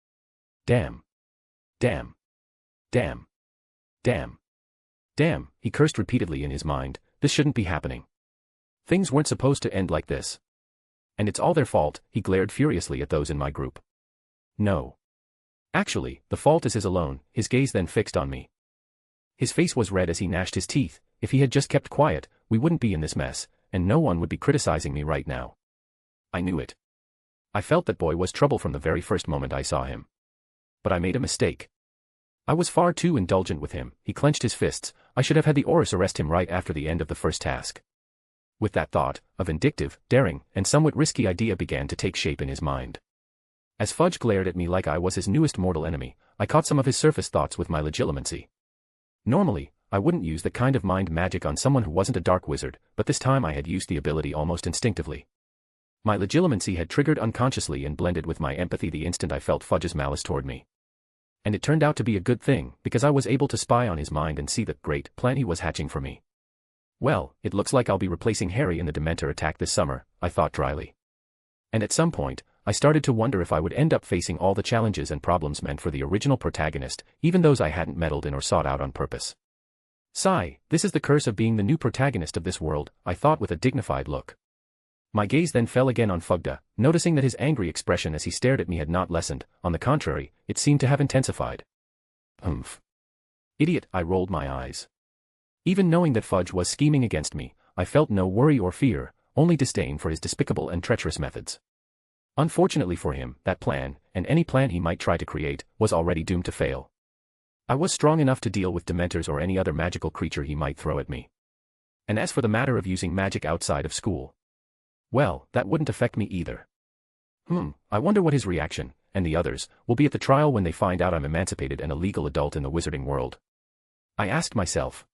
Damn. Damn. Damn. Damn. Damn, he cursed repeatedly in his mind, this shouldn't be happening. Things weren't supposed to end like this. And it's all their fault, he glared furiously at those in my group. No. Actually, the fault is his alone, his gaze then fixed on me. His face was red as he gnashed his teeth. If he had just kept quiet, we wouldn't be in this mess, and no one would be criticizing me right now. I knew it. I felt that boy was trouble from the very first moment I saw him. But I made a mistake. I was far too indulgent with him, he clenched his fists. I should have had the Aurors arrest him right after the end of the first task. With that thought, a vindictive, daring, and somewhat risky idea began to take shape in his mind. As Fudge glared at me like I was his newest mortal enemy, I caught some of his surface thoughts with my legilimency. Normally, I wouldn't use that kind of mind magic on someone who wasn't a dark wizard, but this time I had used the ability almost instinctively. My legilimency had triggered unconsciously and blended with my empathy the instant I felt Fudge's malice toward me. And it turned out to be a good thing, because I was able to spy on his mind and see the great plan he was hatching for me. Well, it looks like I'll be replacing Harry in the Dementor attack this summer, I thought dryly. And at some point, I started to wonder if I would end up facing all the challenges and problems meant for the original protagonist, even those I hadn't meddled in or sought out on purpose. Sigh, this is the curse of being the new protagonist of this world, I thought with a dignified look. My gaze then fell again on Fugda, noticing that his angry expression as he stared at me had not lessened, on the contrary, it seemed to have intensified. Humph. Idiot, I rolled my eyes. Even knowing that Fudge was scheming against me, I felt no worry or fear, only disdain for his despicable and treacherous methods. Unfortunately for him, that plan, and any plan he might try to create, was already doomed to fail. I was strong enough to deal with dementors or any other magical creature he might throw at me. And as for the matter of using magic outside of school, well, that wouldn't affect me either. I wonder what his reaction, and the others, will be at the trial when they find out I'm emancipated and a legal adult in the wizarding world. I asked myself.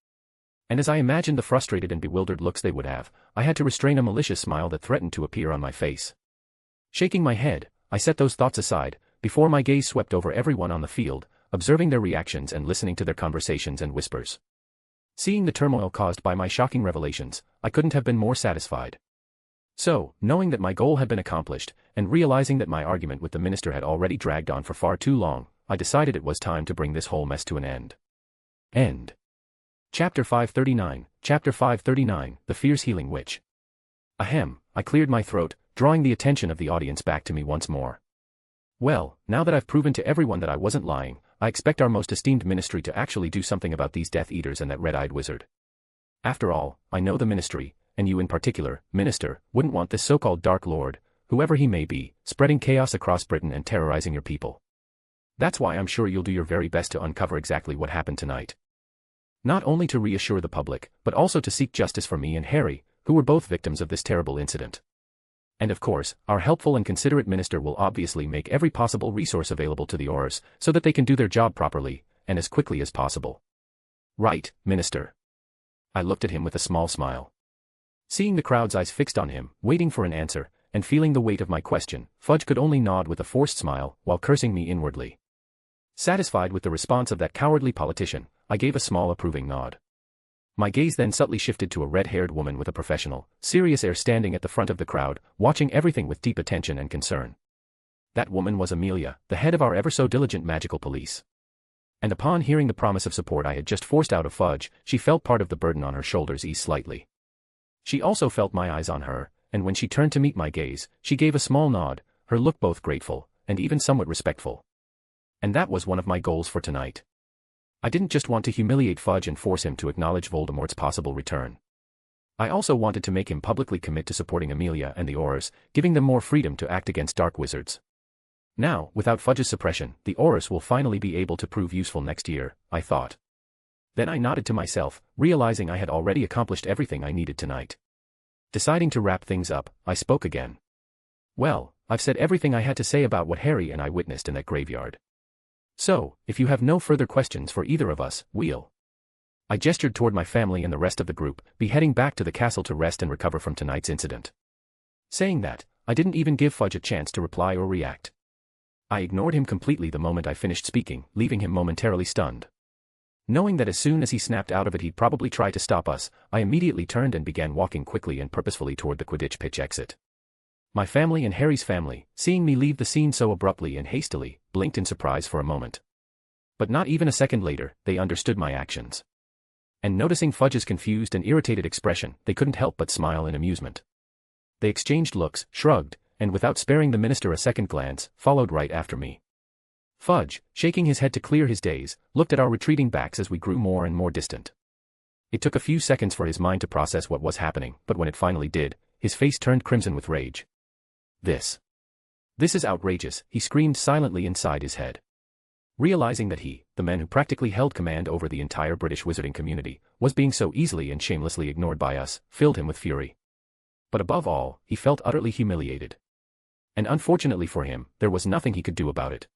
And as I imagined the frustrated and bewildered looks they would have, I had to restrain a malicious smile that threatened to appear on my face. Shaking my head, I set those thoughts aside, before my gaze swept over everyone on the field, observing their reactions and listening to their conversations and whispers. Seeing the turmoil caused by my shocking revelations, I couldn't have been more satisfied. So, knowing that my goal had been accomplished, and realizing that my argument with the minister had already dragged on for far too long, I decided it was time to bring this whole mess to an end. End. Chapter 539, Chapter 539, The Fierce Healing Witch. Ahem, I cleared my throat, drawing the attention of the audience back to me once more. Well, now that I've proven to everyone that I wasn't lying, I expect our most esteemed ministry to actually do something about these Death Eaters and that red-eyed wizard. After all, I know the ministry, and you in particular, Minister, wouldn't want this so-called Dark Lord, whoever he may be, spreading chaos across Britain and terrorizing your people. That's why I'm sure you'll do your very best to uncover exactly what happened tonight. Not only to reassure the public, but also to seek justice for me and Harry, who were both victims of this terrible incident. And of course, our helpful and considerate minister will obviously make every possible resource available to the Aurors, so that they can do their job properly, and as quickly as possible. Right, Minister. I looked at him with a small smile. Seeing the crowd's eyes fixed on him, waiting for an answer, and feeling the weight of my question, Fudge could only nod with a forced smile, while cursing me inwardly. Satisfied with the response of that cowardly politician, I gave a small approving nod. My gaze then subtly shifted to a red-haired woman with a professional, serious air standing at the front of the crowd, watching everything with deep attention and concern. That woman was Amelia, the head of our ever-so-diligent magical police. And upon hearing the promise of support I had just forced out of Fudge, she felt part of the burden on her shoulders ease slightly. She also felt my eyes on her, and when she turned to meet my gaze, she gave a small nod, her look both grateful, and even somewhat respectful. And that was one of my goals for tonight. I didn't just want to humiliate Fudge and force him to acknowledge Voldemort's possible return. I also wanted to make him publicly commit to supporting Amelia and the Aurors, giving them more freedom to act against dark wizards. Now, without Fudge's suppression, the Aurors will finally be able to prove useful next year, I thought. Then I nodded to myself, realizing I had already accomplished everything I needed tonight. Deciding to wrap things up, I spoke again. Well, I've said everything I had to say about what Harry and I witnessed in that graveyard. So, if you have no further questions for either of us, we'll. I gestured toward my family and the rest of the group, be heading back to the castle to rest and recover from tonight's incident. Saying that, I didn't even give Fudge a chance to reply or react. I ignored him completely the moment I finished speaking, leaving him momentarily stunned. Knowing that as soon as he snapped out of it he'd probably try to stop us, I immediately turned and began walking quickly and purposefully toward the Quidditch pitch exit. My family and Harry's family, seeing me leave the scene so abruptly and hastily, blinked in surprise for a moment. But not even a second later, they understood my actions. And noticing Fudge's confused and irritated expression, they couldn't help but smile in amusement. They exchanged looks, shrugged, and without sparing the minister a second glance, followed right after me. Fudge, shaking his head to clear his daze, looked at our retreating backs as we grew more and more distant. It took a few seconds for his mind to process what was happening, but when it finally did, his face turned crimson with rage. This is outrageous, he screamed silently inside his head. Realizing that he, the man who practically held command over the entire British wizarding community, was being so easily and shamelessly ignored by us, filled him with fury. But above all, he felt utterly humiliated. And unfortunately for him, there was nothing he could do about it.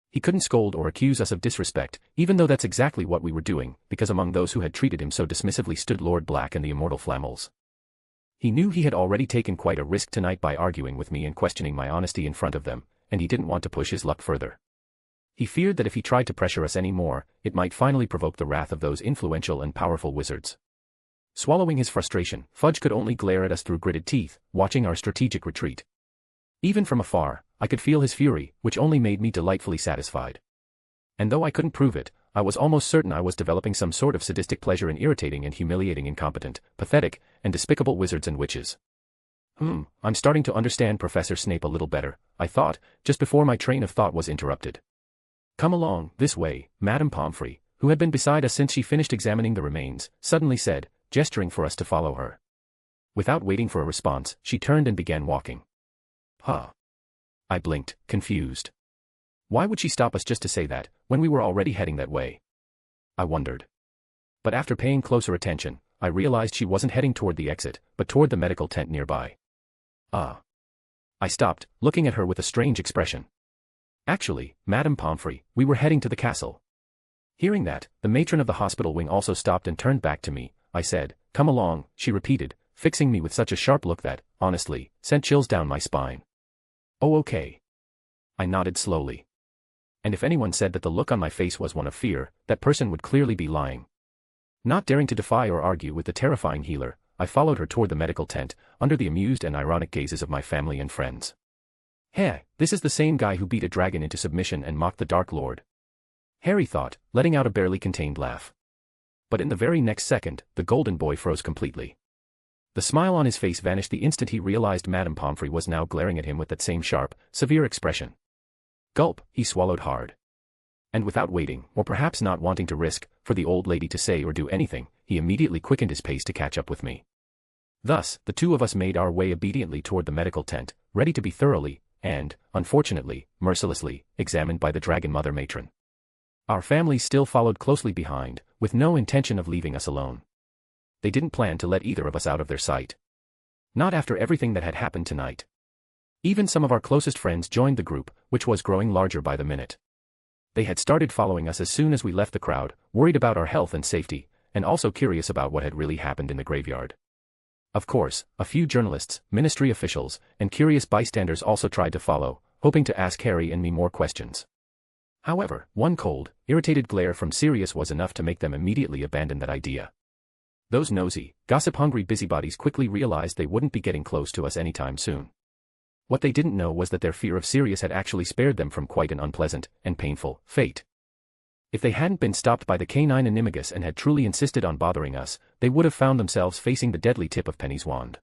He couldn't scold or accuse us of disrespect, even though that's exactly what we were doing, because among those who had treated him so dismissively stood Lord Black and the immortal Flammels. He knew he had already taken quite a risk tonight by arguing with me and questioning my honesty in front of them, and he didn't want to push his luck further. He feared that if he tried to pressure us any more, it might finally provoke the wrath of those influential and powerful wizards. Swallowing his frustration, Fudge could only glare at us through gritted teeth, watching our strategic retreat. Even from afar, I could feel his fury, which only made me delightfully satisfied. And though I couldn't prove it, I was almost certain I was developing some sort of sadistic pleasure in irritating and humiliating incompetent, pathetic, and despicable wizards and witches. I'm starting to understand Professor Snape a little better, I thought, just before my train of thought was interrupted. Come along, this way, Madame Pomfrey, who had been beside us since she finished examining the remains, suddenly said, gesturing for us to follow her. Without waiting for a response, she turned and began walking. Huh. I blinked, confused. Why would she stop us just to say that, when we were already heading that way? I wondered. But after paying closer attention, I realized she wasn't heading toward the exit, but toward the medical tent nearby. I stopped, looking at her with a strange expression. Actually, Madame Pomfrey, we were heading to the castle. Hearing that, the matron of the hospital wing also stopped and turned back to me. I said, come along, she repeated, fixing me with such a sharp look that, honestly, sent chills down my spine. Oh, okay. I nodded slowly. And if anyone said that the look on my face was one of fear, that person would clearly be lying. Not daring to defy or argue with the terrifying healer, I followed her toward the medical tent, under the amused and ironic gazes of my family and friends. Hey, this is the same guy who beat a dragon into submission and mocked the Dark Lord. Harry thought, letting out a barely contained laugh. But in the very next second, the golden boy froze completely. The smile on his face vanished the instant he realized Madame Pomfrey was now glaring at him with that same sharp, severe expression. Gulp, he swallowed hard. And without waiting, or perhaps not wanting to risk, for the old lady to say or do anything, he immediately quickened his pace to catch up with me. Thus, the two of us made our way obediently toward the medical tent, ready to be thoroughly, and, unfortunately, mercilessly, examined by the Dragon Mother matron. Our families still followed closely behind, with no intention of leaving us alone. They didn't plan to let either of us out of their sight. Not after everything that had happened tonight. Even some of our closest friends joined the group, which was growing larger by the minute. They had started following us as soon as we left the crowd, worried about our health and safety, and also curious about what had really happened in the graveyard. Of course, a few journalists, ministry officials, and curious bystanders also tried to follow, hoping to ask Harry and me more questions. However, one cold, irritated glare from Sirius was enough to make them immediately abandon that idea. Those nosy, gossip-hungry busybodies quickly realized they wouldn't be getting close to us anytime soon. What they didn't know was that their fear of Sirius had actually spared them from quite an unpleasant and painful fate. If they hadn't been stopped by the canine Animagus and had truly insisted on bothering us, they would have found themselves facing the deadly tip of Penny's wand.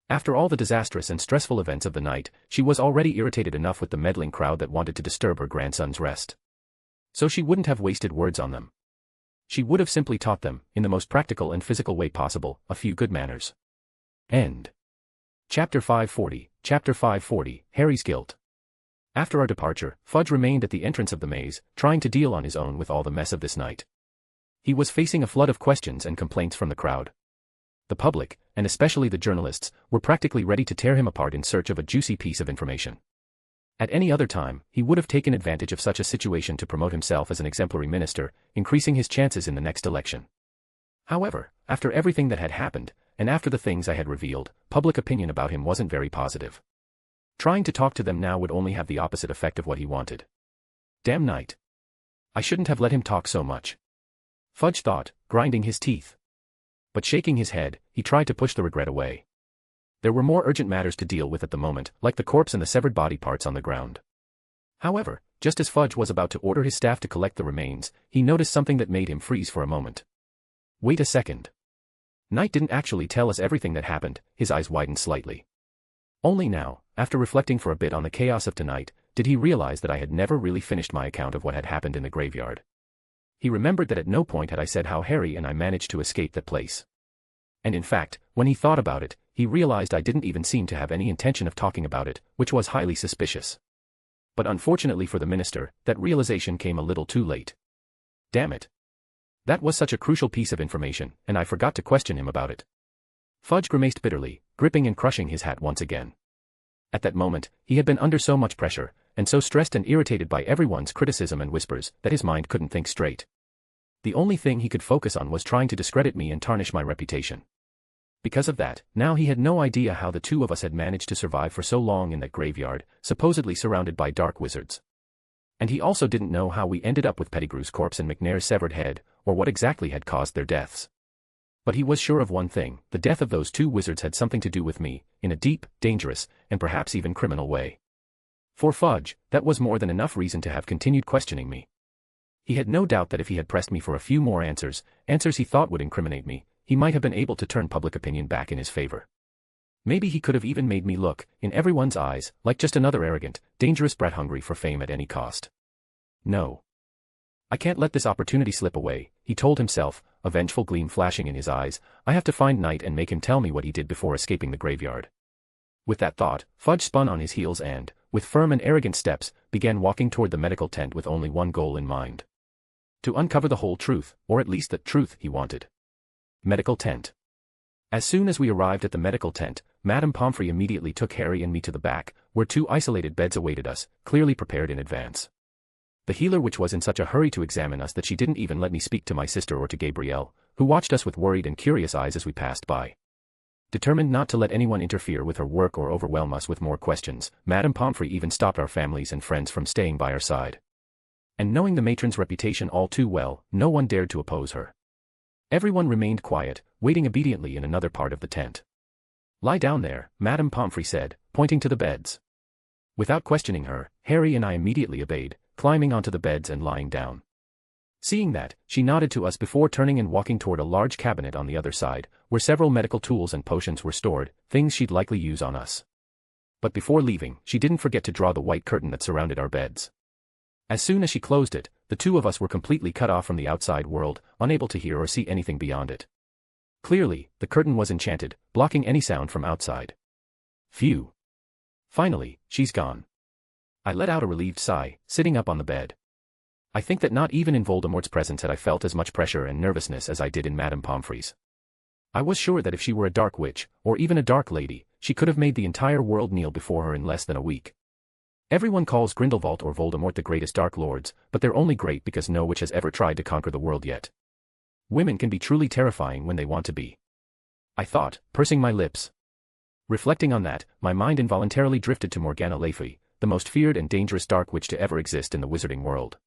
After all the disastrous and stressful events of the night, she was already irritated enough with the meddling crowd that wanted to disturb her grandson's rest. So she wouldn't have wasted words on them. She would have simply taught them, in the most practical and physical way possible, a few good manners. End. Chapter 540, Harry's Guilt. After our departure, Fudge remained at the entrance of the maze, trying to deal on his own with all the mess of this night. He was facing a flood of questions and complaints from the crowd. The public, and especially the journalists, were practically ready to tear him apart in search of a juicy piece of information. At any other time, he would have taken advantage of such a situation to promote himself as an exemplary minister, increasing his chances in the next election. However, after everything that had happened, and after the things I had revealed, public opinion about him wasn't very positive. Trying to talk to them now would only have the opposite effect of what he wanted. Damn night. I shouldn't have let him talk so much. Fudge thought, grinding his teeth. But shaking his head, he tried to push the regret away. There were more urgent matters to deal with at the moment, like the corpse and the severed body parts on the ground. However, just as Fudge was about to order his staff to collect the remains, he noticed something that made him freeze for a moment. Wait a second. Knight didn't actually tell us everything that happened. His eyes widened slightly. Only now, after reflecting for a bit on the chaos of tonight, did he realize that I had never really finished my account of what had happened in the graveyard. He remembered that at no point had I said how Harry and I managed to escape that place. And in fact, when he thought about it, he realized I didn't even seem to have any intention of talking about it, which was highly suspicious. But unfortunately for the minister, that realization came a little too late. Damn it. That was such a crucial piece of information, and I forgot to question him about it. Fudge grimaced bitterly, gripping and crushing his hat once again. At that moment, he had been under so much pressure, and so stressed and irritated by everyone's criticism and whispers, that his mind couldn't think straight. The only thing he could focus on was trying to discredit me and tarnish my reputation. Because of that, now he had no idea how the two of us had managed to survive for so long in that graveyard, supposedly surrounded by dark wizards. And he also didn't know how we ended up with Pettigrew's corpse and McNair's severed head, or what exactly had caused their deaths. But he was sure of one thing: the death of those two wizards had something to do with me, in a deep, dangerous, and perhaps even criminal way. For Fudge, that was more than enough reason to have continued questioning me. He had no doubt that if he had pressed me for a few more answers he thought would incriminate me, he might have been able to turn public opinion back in his favor. Maybe he could have even made me look, in everyone's eyes, like just another arrogant, dangerous brat hungry for fame at any cost. No. I can't let this opportunity slip away, he told himself, a vengeful gleam flashing in his eyes. I have to find Knight and make him tell me what he did before escaping the graveyard. With that thought, Fudge spun on his heels and, with firm and arrogant steps, began walking toward the medical tent with only one goal in mind. To uncover the whole truth, or at least the truth he wanted. Medical tent. As soon as we arrived at the medical tent, Madame Pomfrey immediately took Harry and me to the back, where two isolated beds awaited us, clearly prepared in advance. The healer which was in such a hurry to examine us that she didn't even let me speak to my sister or to Gabrielle, who watched us with worried and curious eyes as we passed by. Determined not to let anyone interfere with her work or overwhelm us with more questions, Madame Pomfrey even stopped our families and friends from staying by our side. And knowing the matron's reputation all too well, no one dared to oppose her. Everyone remained quiet, waiting obediently in another part of the tent. "Lie down there," Madame Pomfrey said, pointing to the beds. Without questioning her, Harry and I immediately obeyed, climbing onto the beds and lying down. Seeing that, she nodded to us before turning and walking toward a large cabinet on the other side, where several medical tools and potions were stored, things she'd likely use on us. But before leaving, she didn't forget to draw the white curtain that surrounded our beds. As soon as she closed it, the two of us were completely cut off from the outside world, unable to hear or see anything beyond it. Clearly, the curtain was enchanted, blocking any sound from outside. Phew. Finally, she's gone. I let out a relieved sigh, sitting up on the bed. I think that not even in Voldemort's presence had I felt as much pressure and nervousness as I did in Madame Pomfrey's. I was sure that if she were a dark witch, or even a dark lady, she could have made the entire world kneel before her in less than a week. Everyone calls Grindelwald or Voldemort the greatest Dark Lords, but they're only great because no witch has ever tried to conquer the world yet. Women can be truly terrifying when they want to be. I thought, pursing my lips. Reflecting on that, my mind involuntarily drifted to Morgana Le Fay, the most feared and dangerous dark witch to ever exist in the wizarding world.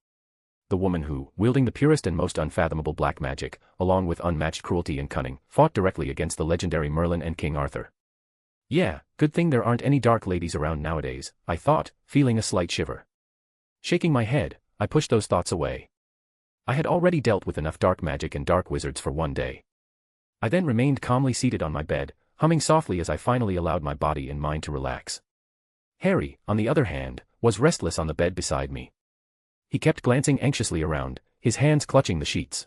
The woman who, wielding the purest and most unfathomable black magic, along with unmatched cruelty and cunning, fought directly against the legendary Merlin and King Arthur. Yeah, good thing there aren't any dark ladies around nowadays, I thought, feeling a slight shiver. Shaking my head, I pushed those thoughts away. I had already dealt with enough dark magic and dark wizards for one day. I then remained calmly seated on my bed, humming softly as I finally allowed my body and mind to relax. Harry, on the other hand, was restless on the bed beside me. He kept glancing anxiously around, his hands clutching the sheets.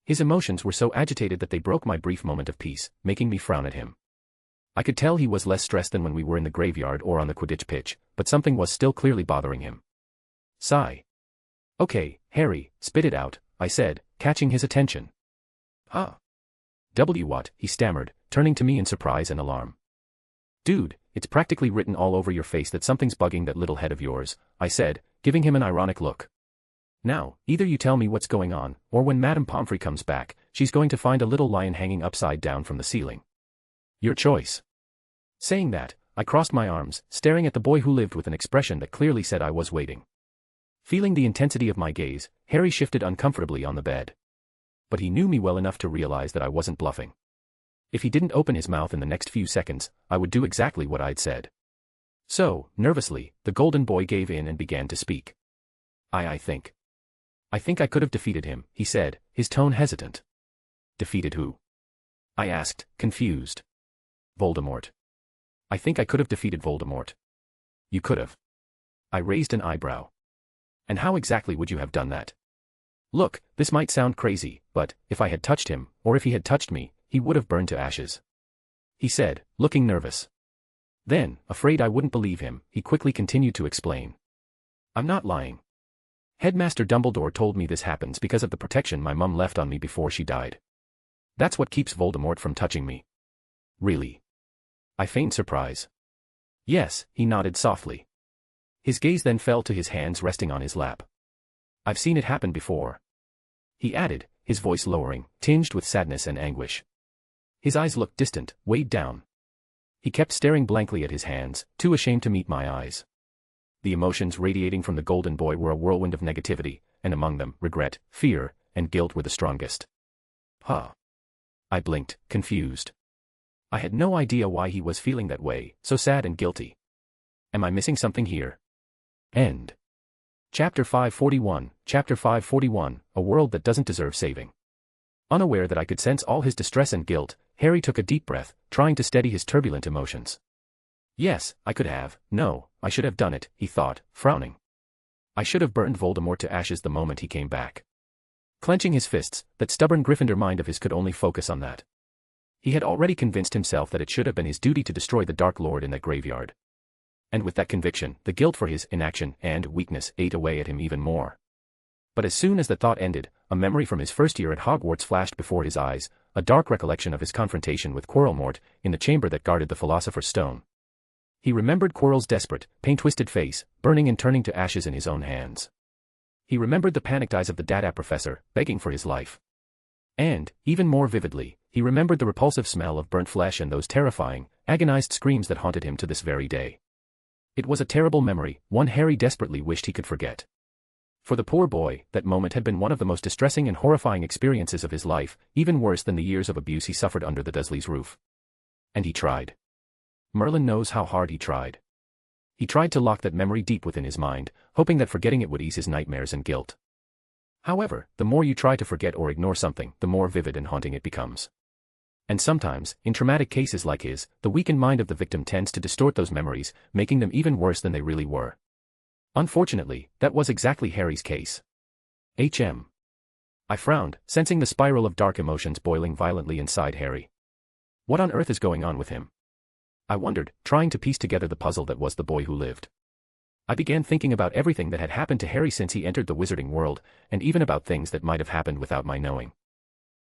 His emotions were so agitated that they broke my brief moment of peace, making me frown at him. I could tell he was less stressed than when we were in the graveyard or on the Quidditch pitch, but something was still clearly bothering him. Sigh. "Okay, Harry, spit it out," I said, catching his attention. "Huh? What?" he stammered, turning to me in surprise and alarm. "Dude, it's practically written all over your face that something's bugging that little head of yours," I said, giving him an ironic look. "Now, either you tell me what's going on, or when Madame Pomfrey comes back, she's going to find a little lion hanging upside down from the ceiling. Your choice." Saying that, I crossed my arms, staring at the boy who lived with an expression that clearly said I was waiting. Feeling the intensity of my gaze, Harry shifted uncomfortably on the bed. But he knew me well enough to realize that I wasn't bluffing. If he didn't open his mouth in the next few seconds, I would do exactly what I'd said. So, nervously, the golden boy gave in and began to speak. I think I could have defeated him," he said, his tone hesitant. "Defeated who?" I asked, confused. "Voldemort. I think I could have defeated Voldemort." "You could have?" I raised an eyebrow. "And how exactly would you have done that?" "Look, this might sound crazy, but, if I had touched him, or if he had touched me, he would have burned to ashes," he said, looking nervous. Then, afraid I wouldn't believe him, he quickly continued to explain. "I'm not lying. Headmaster Dumbledore told me this happens because of the protection my mum left on me before she died. That's what keeps Voldemort from touching me." "Really?" I feigned surprise. "Yes," he nodded softly. His gaze then fell to his hands resting on his lap. "I've seen it happen before," he added, his voice lowering, tinged with sadness and anguish. His eyes looked distant, weighed down. He kept staring blankly at his hands, too ashamed to meet my eyes. The emotions radiating from the golden boy were a whirlwind of negativity, and among them, regret, fear, and guilt were the strongest. "Huh. I blinked, confused. I had no idea why he was feeling that way, so sad and guilty. Am I missing something here? End. Chapter 541, Chapter 541, A World That Doesn't Deserve Saving. Unaware that I could sense all his distress and guilt, Harry took a deep breath, trying to steady his turbulent emotions. Yes, I could have. No, I should have done it, he thought, frowning. I should have burned Voldemort to ashes the moment he came back. Clenching his fists, that stubborn Gryffindor mind of his could only focus on that. He had already convinced himself that it should have been his duty to destroy the Dark Lord in that graveyard. And with that conviction, the guilt for his inaction and weakness ate away at him even more. But as soon as the thought ended, a memory from his first year at Hogwarts flashed before his eyes, a dark recollection of his confrontation with Quirrellmort in the chamber that guarded the Philosopher's Stone. He remembered Quirrell's desperate, pain-twisted face, burning and turning to ashes in his own hands. He remembered the panicked eyes of the Dada professor, begging for his life. And, even more vividly, he remembered the repulsive smell of burnt flesh and those terrifying, agonized screams that haunted him to this very day. It was a terrible memory, one Harry desperately wished he could forget. For the poor boy, that moment had been one of the most distressing and horrifying experiences of his life, even worse than the years of abuse he suffered under the Dursleys' roof. And he tried. Merlin knows how hard he tried. He tried to lock that memory deep within his mind, hoping that forgetting it would ease his nightmares and guilt. However, the more you try to forget or ignore something, the more vivid and haunting it becomes. And sometimes, in traumatic cases like his, the weakened mind of the victim tends to distort those memories, making them even worse than they really were. Unfortunately, that was exactly Harry's case. I frowned, sensing the spiral of dark emotions boiling violently inside Harry. What on earth is going on with him? I wondered, trying to piece together the puzzle that was the boy who lived. I began thinking about everything that had happened to Harry since he entered the wizarding world, and even about things that might have happened without my knowing.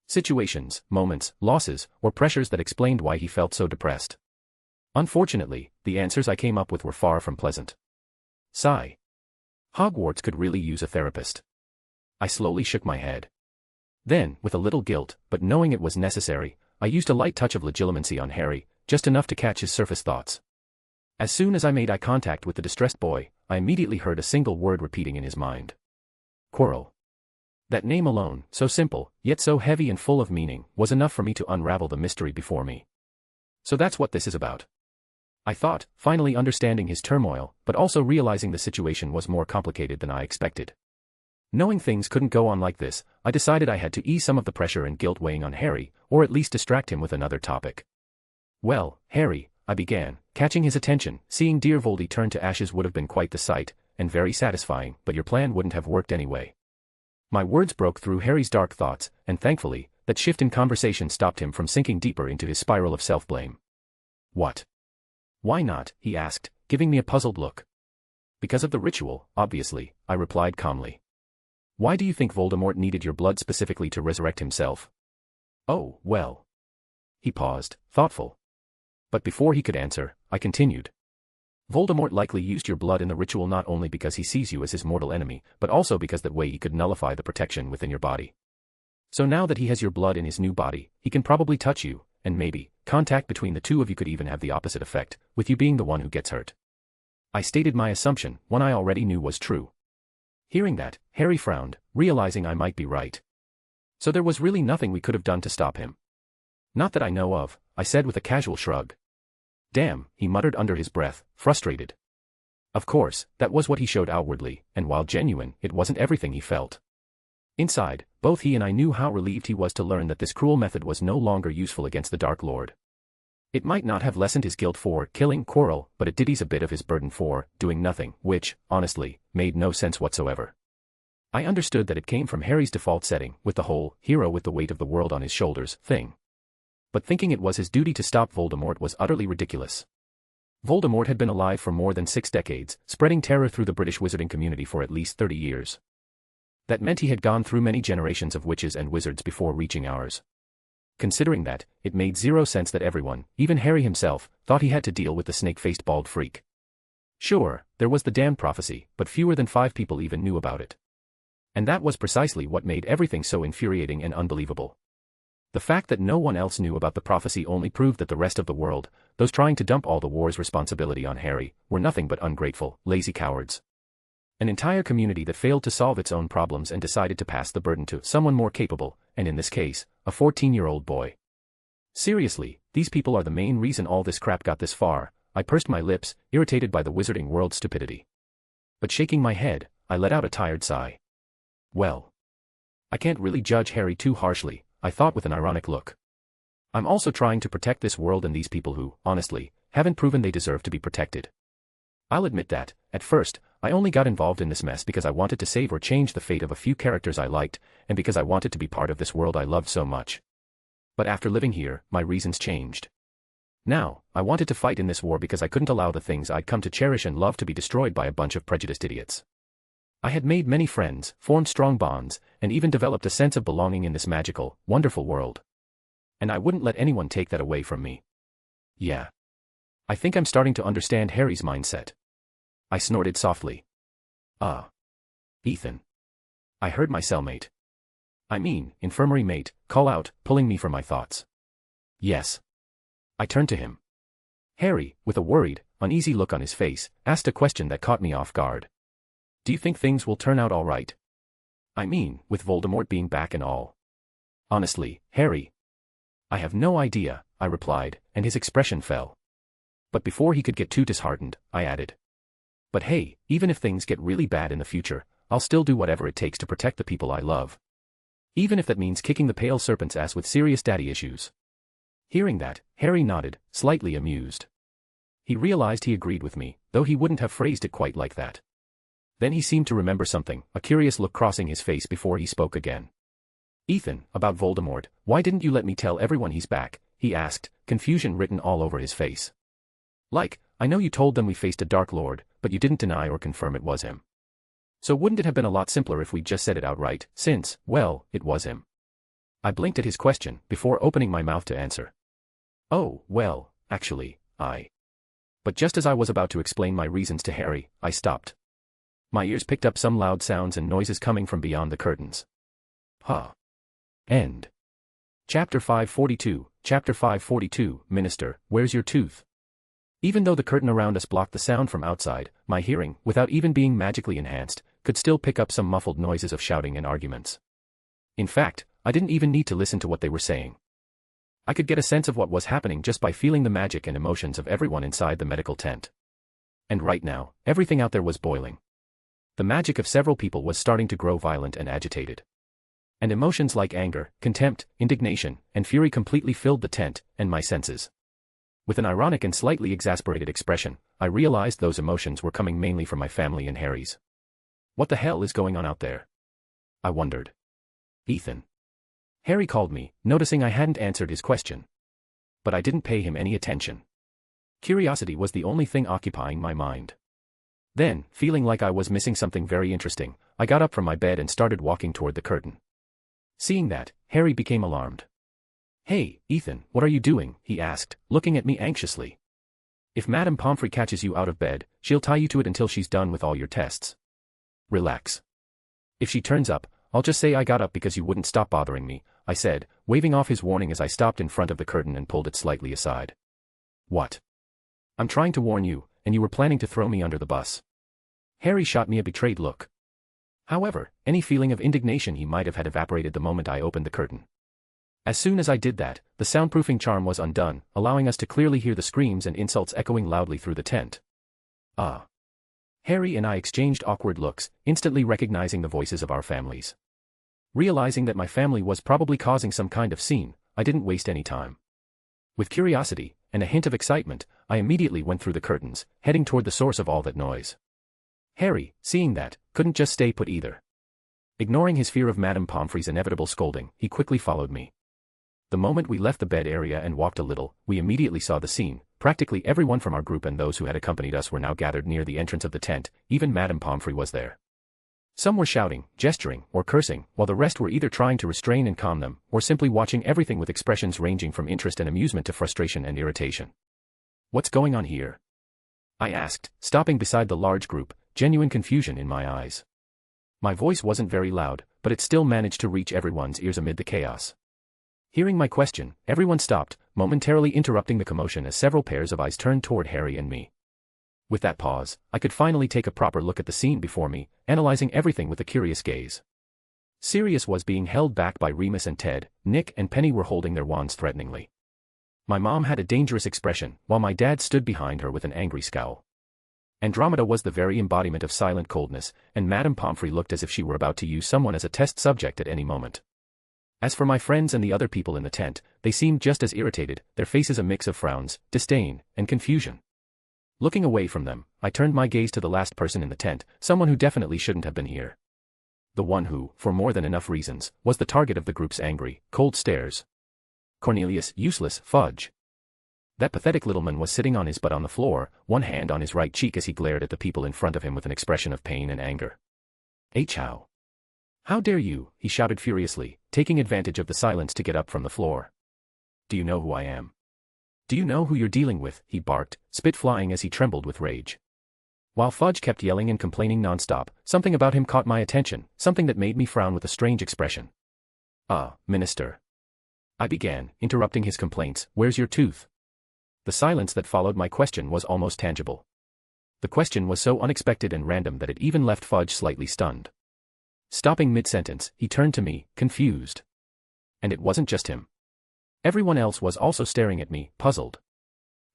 Situations, moments, losses, or pressures that explained why he felt so depressed. Unfortunately, the answers I came up with were far from pleasant. Sigh. Hogwarts could really use a therapist. I slowly shook my head. Then, with a little guilt, but knowing it was necessary, I used a light touch of legilimency on Harry, just enough to catch his surface thoughts. As soon as I made eye contact with the distressed boy, I immediately heard a single word repeating in his mind. Quirrell. That name alone, so simple, yet so heavy and full of meaning, was enough for me to unravel the mystery before me. So that's what this is about. I thought, finally understanding his turmoil, but also realizing the situation was more complicated than I expected. Knowing things couldn't go on like this, I decided I had to ease some of the pressure and guilt weighing on Harry, or at least distract him with another topic. Well, Harry, I began, catching his attention. Seeing dear Voldy turn to ashes would have been quite the sight, and very satisfying, but your plan wouldn't have worked anyway. My words broke through Harry's dark thoughts, and thankfully, that shift in conversation stopped him from sinking deeper into his spiral of self-blame. What? Why not? He asked, giving me a puzzled look. Because of the ritual, obviously, I replied calmly. Why do you think Voldemort needed your blood specifically to resurrect himself? Oh, well. He paused, thoughtful. But before he could answer, I continued. Voldemort likely used your blood in the ritual not only because he sees you as his mortal enemy, but also because that way he could nullify the protection within your body. So now that he has your blood in his new body, he can probably touch you, and maybe, contact between the two of you could even have the opposite effect, with you being the one who gets hurt. I stated my assumption, one I already knew was true. Hearing that, Harry frowned, realizing I might be right. So there was really nothing we could have done to stop him. Not that I know of, I said with a casual shrug. Damn, he muttered under his breath, frustrated. Of course, that was what he showed outwardly, and while genuine, it wasn't everything he felt. Inside, both he and I knew how relieved he was to learn that this cruel method was no longer useful against the Dark Lord. It might not have lessened his guilt for killing Quirrell, but it did ease a bit of his burden for doing nothing, which, honestly, made no sense whatsoever. I understood that it came from Harry's default setting, with the whole hero with the weight of the world on his shoulders thing. But thinking it was his duty to stop Voldemort was utterly ridiculous. Voldemort had been alive for more than 6 decades, spreading terror through the British wizarding community for at least 30 years. That meant he had gone through many generations of witches and wizards before reaching ours. Considering that, it made zero sense that everyone, even Harry himself, thought he had to deal with the snake-faced bald freak. Sure, there was the damned prophecy, but fewer than 5 people even knew about it. And that was precisely what made everything so infuriating and unbelievable. The fact that no one else knew about the prophecy only proved that the rest of the world, those trying to dump all the war's responsibility on Harry, were nothing but ungrateful, lazy cowards. An entire community that failed to solve its own problems and decided to pass the burden to someone more capable, and in this case, a 14-year-old boy. Seriously, these people are the main reason all this crap got this far. I pursed my lips, irritated by the wizarding world's stupidity. But shaking my head, I let out a tired sigh. Well, I can't really judge Harry too harshly, I thought with an ironic look. I'm also trying to protect this world and these people who, honestly, haven't proven they deserve to be protected. I'll admit that, at first, I only got involved in this mess because I wanted to save or change the fate of a few characters I liked, and because I wanted to be part of this world I loved so much. But after living here, my reasons changed. Now, I wanted to fight in this war because I couldn't allow the things I'd come to cherish and love to be destroyed by a bunch of prejudiced idiots. I had made many friends, formed strong bonds, and even developed a sense of belonging in this magical, wonderful world. And I wouldn't let anyone take that away from me. Yeah. I think I'm starting to understand Harry's mindset. I snorted softly. Ethan. I heard my cellmate. I mean, infirmary mate, call out, pulling me from my thoughts. Yes. I turned to him. Harry, with a worried, uneasy look on his face, asked a question that caught me off guard. Do you think things will turn out all right? I mean, with Voldemort being back and all. Honestly, Harry. I have no idea, I replied, and his expression fell. But before he could get too disheartened, I added. But hey, even if things get really bad in the future, I'll still do whatever it takes to protect the people I love. Even if that means kicking the pale serpent's ass with serious daddy issues. Hearing that, Harry nodded, slightly amused. He realized he agreed with me, though he wouldn't have phrased it quite like that. Then he seemed to remember something, a curious look crossing his face before he spoke again. Ethan, about Voldemort, why didn't you let me tell everyone he's back? He asked, confusion written all over his face. Like, I know you told them we faced a Dark Lord, but you didn't deny or confirm it was him. So wouldn't it have been a lot simpler if we'd just said it outright, since, well, it was him? I blinked at his question, before opening my mouth to answer. Oh, well, actually, But just as I was about to explain my reasons to Harry, I stopped. My ears picked up some loud sounds and noises coming from beyond the curtains. End. Chapter 542, Minister, where's your tooth? Even though the curtain around us blocked the sound from outside, my hearing, without even being magically enhanced, could still pick up some muffled noises of shouting and arguments. In fact, I didn't even need to listen to what they were saying. I could get a sense of what was happening just by feeling the magic and emotions of everyone inside the medical tent. And right now, everything out there was boiling. The magic of several people was starting to grow violent and agitated. And emotions like anger, contempt, indignation, and fury completely filled the tent, and my senses. With an ironic and slightly exasperated expression, I realized those emotions were coming mainly from my family and Harry's. What the hell is going on out there? I wondered. Ethan. Harry called me, noticing I hadn't answered his question. But I didn't pay him any attention. Curiosity was the only thing occupying my mind. Then, feeling like I was missing something very interesting, I got up from my bed and started walking toward the curtain. Seeing that, Harry became alarmed. Hey, Ethan, what are you doing? He asked, looking at me anxiously. If Madame Pomfrey catches you out of bed, she'll tie you to it until she's done with all your tests. Relax. If she turns up, I'll just say I got up because you wouldn't stop bothering me, I said, waving off his warning as I stopped in front of the curtain and pulled it slightly aside. What? I'm trying to warn you, and you were planning to throw me under the bus. Harry shot me a betrayed look. However, any feeling of indignation he might have had evaporated the moment I opened the curtain. As soon as I did that, the soundproofing charm was undone, allowing us to clearly hear the screams and insults echoing loudly through the tent. Harry and I exchanged awkward looks, instantly recognizing the voices of our families. Realizing that my family was probably causing some kind of scene, I didn't waste any time. With curiosity, and a hint of excitement, I immediately went through the curtains, heading toward the source of all that noise. Harry, seeing that, couldn't just stay put either. Ignoring his fear of Madame Pomfrey's inevitable scolding, he quickly followed me. The moment we left the bed area and walked a little, we immediately saw the scene. Practically everyone from our group and those who had accompanied us were now gathered near the entrance of the tent, even Madame Pomfrey was there. Some were shouting, gesturing, or cursing, while the rest were either trying to restrain and calm them, or simply watching everything with expressions ranging from interest and amusement to frustration and irritation. What's going on here? I asked, stopping beside the large group, genuine confusion in my eyes. My voice wasn't very loud, but it still managed to reach everyone's ears amid the chaos. Hearing my question, everyone stopped, momentarily interrupting the commotion as several pairs of eyes turned toward Harry and me. With that pause, I could finally take a proper look at the scene before me, analyzing everything with a curious gaze. Sirius was being held back by Remus and Ted, Nick and Penny were holding their wands threateningly. My mom had a dangerous expression, while my dad stood behind her with an angry scowl. Andromeda was the very embodiment of silent coldness, and Madame Pomfrey looked as if she were about to use someone as a test subject at any moment. As for my friends and the other people in the tent, they seemed just as irritated, their faces a mix of frowns, disdain, and confusion. Looking away from them, I turned my gaze to the last person in the tent, someone who definitely shouldn't have been here. The one who, for more than enough reasons, was the target of the group's angry, cold stares. Cornelius, useless, Fudge. That pathetic little man was sitting on his butt on the floor, one hand on his right cheek as he glared at the people in front of him with an expression of pain and anger. How? How dare you, he shouted furiously, taking advantage of the silence to get up from the floor. Do you know who I am? Do you know who you're dealing with, he barked, spit flying as he trembled with rage. While Fudge kept yelling and complaining nonstop, something about him caught my attention, something that made me frown with a strange expression. Minister. I began, interrupting his complaints, where's your tooth? The silence that followed my question was almost tangible. The question was so unexpected and random that it even left Fudge slightly stunned. Stopping mid-sentence, he turned to me, confused. And it wasn't just him. Everyone else was also staring at me, puzzled.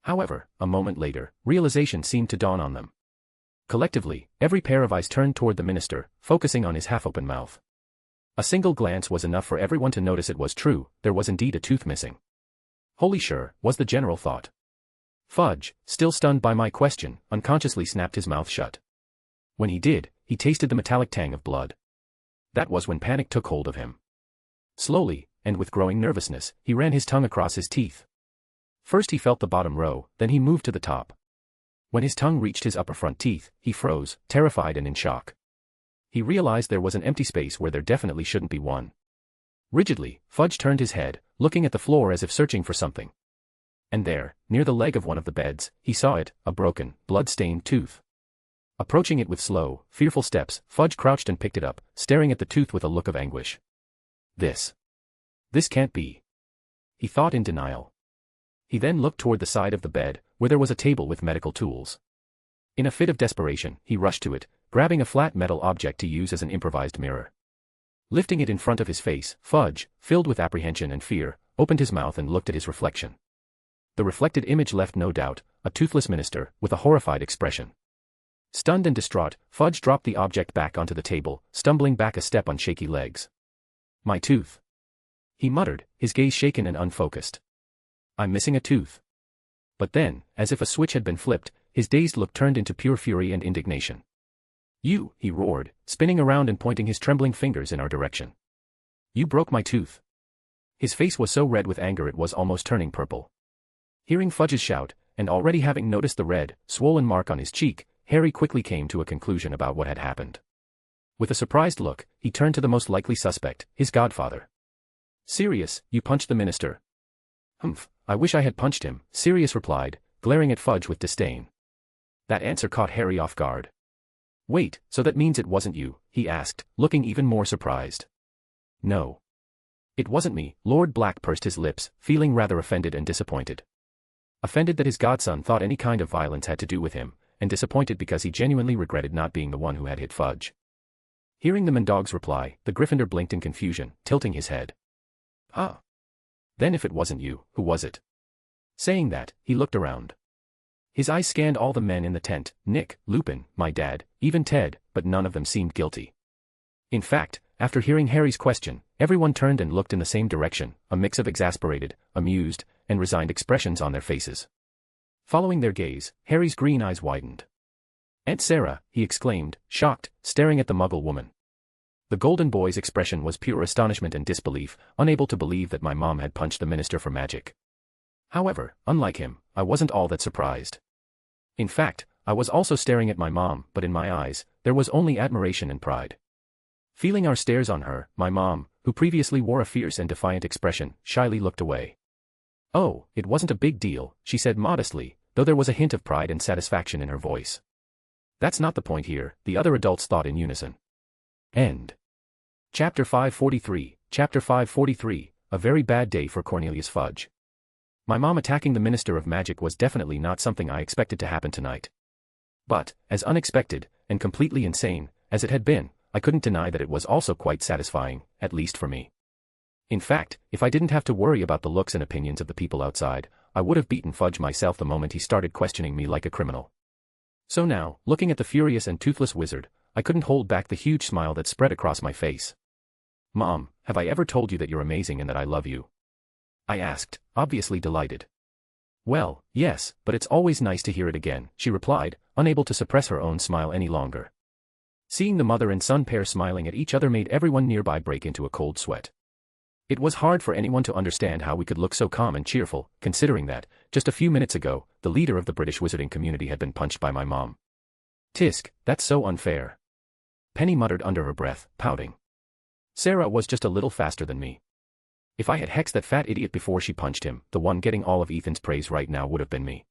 However, a moment later, realization seemed to dawn on them. Collectively, every pair of eyes turned toward the minister, focusing on his half-open mouth. A single glance was enough for everyone to notice it was true, there was indeed a tooth missing. Holy sure, was the general thought. Fudge, still stunned by my question, unconsciously snapped his mouth shut. When he did, he tasted the metallic tang of blood. That was when panic took hold of him. Slowly, and with growing nervousness, he ran his tongue across his teeth. First he felt the bottom row, then he moved to the top. When his tongue reached his upper front teeth, he froze, terrified and in shock. He realized there was an empty space where there definitely shouldn't be one. Rigidly, Fudge turned his head, looking at the floor as if searching for something. And there, near the leg of one of the beds, he saw it, a broken, blood-stained tooth. Approaching it with slow, fearful steps, Fudge crouched and picked it up, staring at the tooth with a look of anguish. This can't be. He thought in denial. He then looked toward the side of the bed, where there was a table with medical tools. In a fit of desperation, he rushed to it, grabbing a flat metal object to use as an improvised mirror. Lifting it in front of his face, Fudge, filled with apprehension and fear, opened his mouth and looked at his reflection. The reflected image left no doubt, a toothless minister, with a horrified expression. Stunned and distraught, Fudge dropped the object back onto the table, stumbling back a step on shaky legs. My tooth. He muttered, his gaze shaken and unfocused. I'm missing a tooth. But then, as if a switch had been flipped, his dazed look turned into pure fury and indignation. You, he roared, spinning around and pointing his trembling fingers in our direction. You broke my tooth. His face was so red with anger it was almost turning purple. Hearing Fudge's shout, and already having noticed the red, swollen mark on his cheek, Harry quickly came to a conclusion about what had happened. With a surprised look, he turned to the most likely suspect, his godfather. Sirius, you punched the minister. Humph, I wish I had punched him, Sirius replied, glaring at Fudge with disdain. That answer caught Harry off guard. Wait, so that means it wasn't you, he asked, looking even more surprised. No. It wasn't me, Lord Black pursed his lips, feeling rather offended and disappointed. Offended that his godson thought any kind of violence had to do with him, and disappointed because he genuinely regretted not being the one who had hit Fudge. Hearing the Mendog's reply, the Gryffindor blinked in confusion, tilting his head. Ah. Then if it wasn't you, who was it? Saying that, he looked around. His eyes scanned all the men in the tent, Nick, Lupin, my dad, even Ted, but none of them seemed guilty. In fact, after hearing Harry's question, everyone turned and looked in the same direction, a mix of exasperated, amused, and resigned expressions on their faces. Following their gaze, Harry's green eyes widened. Aunt Sarah, he exclaimed, shocked, staring at the Muggle woman. The golden boy's expression was pure astonishment and disbelief, unable to believe that my mom had punched the minister for magic. However, unlike him, I wasn't all that surprised. In fact, I was also staring at my mom, but in my eyes, there was only admiration and pride. Feeling our stares on her, my mom, who previously wore a fierce and defiant expression, shyly looked away. Oh, it wasn't a big deal, she said modestly, though there was a hint of pride and satisfaction in her voice. That's not the point here, the other adults thought in unison. End. Chapter 543, Chapter 543, a very bad day for Cornelius Fudge. My mom attacking the Minister of Magic was definitely not something I expected to happen tonight. But, as unexpected, and completely insane, as it had been, I couldn't deny that it was also quite satisfying, at least for me. In fact, if I didn't have to worry about the looks and opinions of the people outside, I would have beaten Fudge myself the moment he started questioning me like a criminal. So now, looking at the furious and toothless wizard, I couldn't hold back the huge smile that spread across my face. "Mom, have I ever told you that you're amazing and that I love you?" I asked, obviously delighted. "Well, yes, but it's always nice to hear it again," she replied, unable to suppress her own smile any longer. Seeing the mother and son pair smiling at each other made everyone nearby break into a cold sweat. It was hard for anyone to understand how we could look so calm and cheerful, considering that, just a few minutes ago, the leader of the British wizarding community had been punched by my mom. "Tisk, that's so unfair," Penny muttered under her breath, pouting. "Sarah was just a little faster than me. If I had hexed that fat idiot before she punched him, the one getting all of Ethan's praise right now would have been me."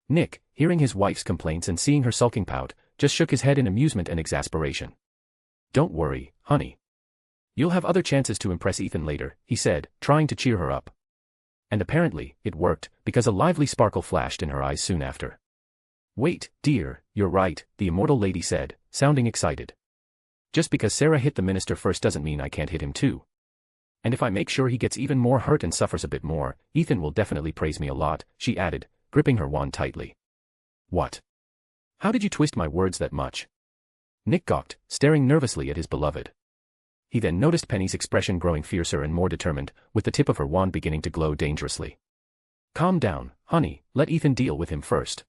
Nick, hearing his wife's complaints and seeing her sulking pout, just shook his head in amusement and exasperation. "Don't worry, honey. You'll have other chances to impress Ethan later," he said, trying to cheer her up. And apparently, it worked, because a lively sparkle flashed in her eyes soon after. "Wait, dear, you're right," the immortal lady said, sounding excited. "Just because Sarah hit the minister first doesn't mean I can't hit him too. And if I make sure he gets even more hurt and suffers a bit more, Ethan will definitely praise me a lot," she added, gripping her wand tightly. "What? How did you twist my words that much?" Nick gawked, staring nervously at his beloved. He then noticed Penny's expression growing fiercer and more determined, with the tip of her wand beginning to glow dangerously. "Calm down, honey, let Ethan deal with him first.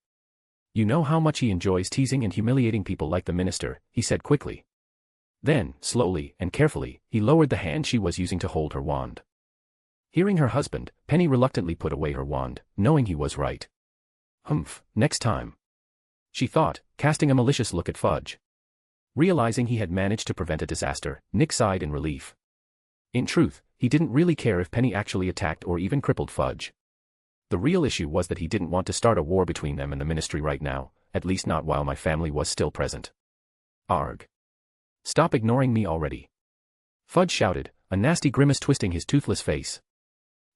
You know how much he enjoys teasing and humiliating people like the minister," he said quickly. Then, slowly and carefully, he lowered the hand she was using to hold her wand. Hearing her husband, Penny reluctantly put away her wand, knowing he was right. "Humph, next time," she thought, casting a malicious look at Fudge. Realizing he had managed to prevent a disaster, Nick sighed in relief. In truth, he didn't really care if Penny actually attacked or even crippled Fudge. The real issue was that he didn't want to start a war between them and the ministry right now, at least not while my family was still present. "Arg. Stop ignoring me already," Fudge shouted, a nasty grimace twisting his toothless face.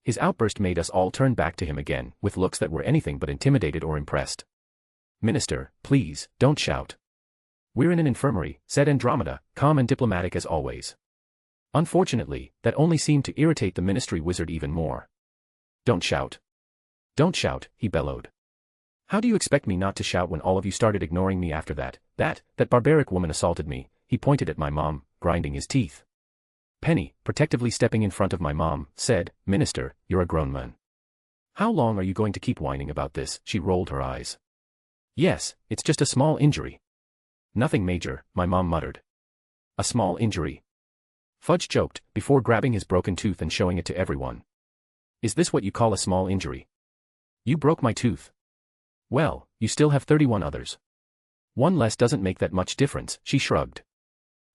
His outburst made us all turn back to him again, with looks that were anything but intimidated or impressed. "Minister, please, don't shout. We're in an infirmary," said Andromeda, calm and diplomatic as always. Unfortunately, that only seemed to irritate the ministry wizard even more. "Don't shout. Don't shout," he bellowed. "How do you expect me not to shout when all of you started ignoring me after that barbaric woman assaulted me?" He pointed at my mom, grinding his teeth. Penny, protectively stepping in front of my mom, said, "Minister, you're a grown man. How long are you going to keep whining about this?" She rolled her eyes. "Yes, it's just a small injury." "Nothing major," my mom muttered. "A small injury?" Fudge joked, before grabbing his broken tooth and showing it to everyone. "Is this what you call a small injury? You broke my tooth. Well, you still have 31 others. One less doesn't make that much difference," she shrugged.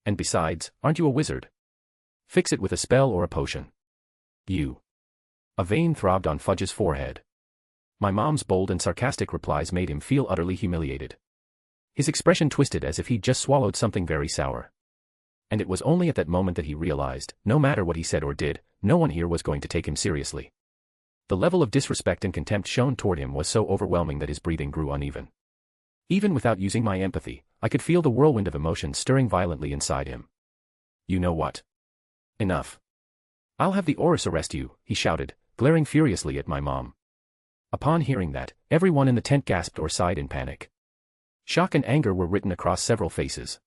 "And besides, aren't you a wizard? Fix it with a spell or a potion." "You." A vein throbbed on Fudge's forehead. My mom's bold and sarcastic replies made him feel utterly humiliated. His expression twisted as if he'd just swallowed something very sour. And it was only at that moment that he realized, no matter what he said or did, no one here was going to take him seriously. The level of disrespect and contempt shown toward him was so overwhelming that his breathing grew uneven. Even without using my empathy, I could feel the whirlwind of emotions stirring violently inside him. "You know what? Enough. I'll have the Orus arrest you," he shouted, glaring furiously at my mom. Upon hearing that, everyone in the tent gasped or sighed in panic. Shock and anger were written across several faces.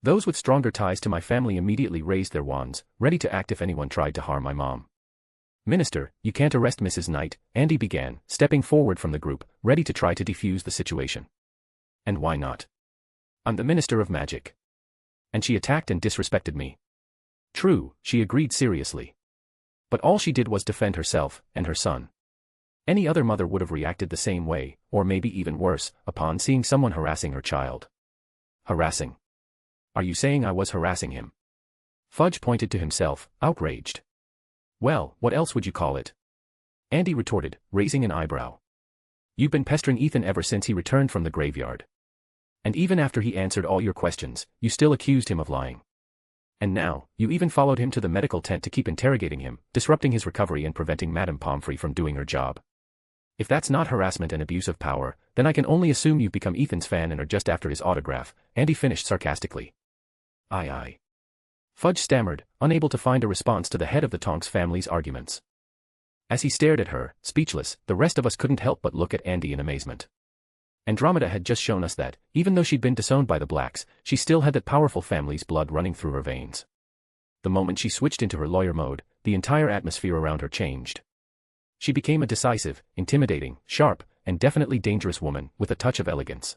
Those with stronger ties to my family immediately raised their wands, ready to act if anyone tried to harm my mom. "Minister, you can't arrest Mrs. Knight," Andy began, stepping forward from the group, ready to try to defuse the situation. "And why not? I'm the Minister of Magic. And she attacked and disrespected me." "True," she agreed seriously. "But all she did was defend herself and her son. Any other mother would have reacted the same way, or maybe even worse, upon seeing someone harassing her child." "Harassing? Are you saying I was harassing him?" Fudge pointed to himself, outraged. "Well, what else would you call it?" Andy retorted, raising an eyebrow. "You've been pestering Ethan ever since he returned from the graveyard. And even after he answered all your questions, you still accused him of lying. And now, you even followed him to the medical tent to keep interrogating him, disrupting his recovery and preventing Madame Pomfrey from doing her job. If that's not harassment and abuse of power, then I can only assume you've become Ethan's fan and are just after his autograph," Andy finished sarcastically. Aye. Fudge stammered, unable to find a response to the head of the Tonks family's arguments. As he stared at her, speechless, the rest of us couldn't help but look at Andy in amazement. Andromeda had just shown us that, even though she'd been disowned by the blacks, she still had that powerful family's blood running through her veins. The moment she switched into her lawyer mode, the entire atmosphere around her changed. She became a decisive, intimidating, sharp, and definitely dangerous woman, with a touch of elegance.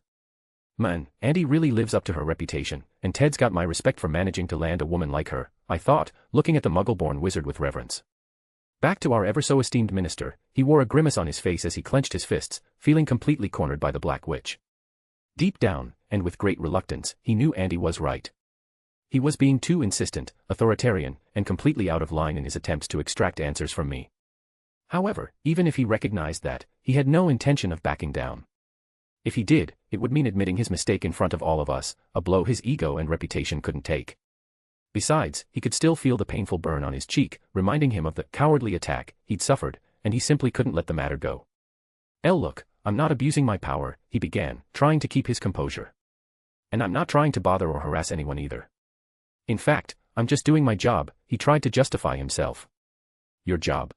Man, Andy really lives up to her reputation, and Ted's got my respect for managing to land a woman like her, I thought, looking at the muggle-born wizard with reverence. Back to our ever-so-esteemed minister, he wore a grimace on his face as he clenched his fists, feeling completely cornered by the Black Witch. Deep down, and with great reluctance, he knew Andy was right. He was being too insistent, authoritarian, and completely out of line in his attempts to extract answers from me. However, even if he recognized that, he had no intention of backing down. If he did, it would mean admitting his mistake in front of all of us, a blow his ego and reputation couldn't take. Besides, he could still feel the painful burn on his cheek, reminding him of the cowardly attack he'd suffered, and he simply couldn't let the matter go. Look, I'm not abusing my power, he began, trying to keep his composure. And I'm not trying to bother or harass anyone either. In fact, I'm just doing my job, he tried to justify himself. Your job?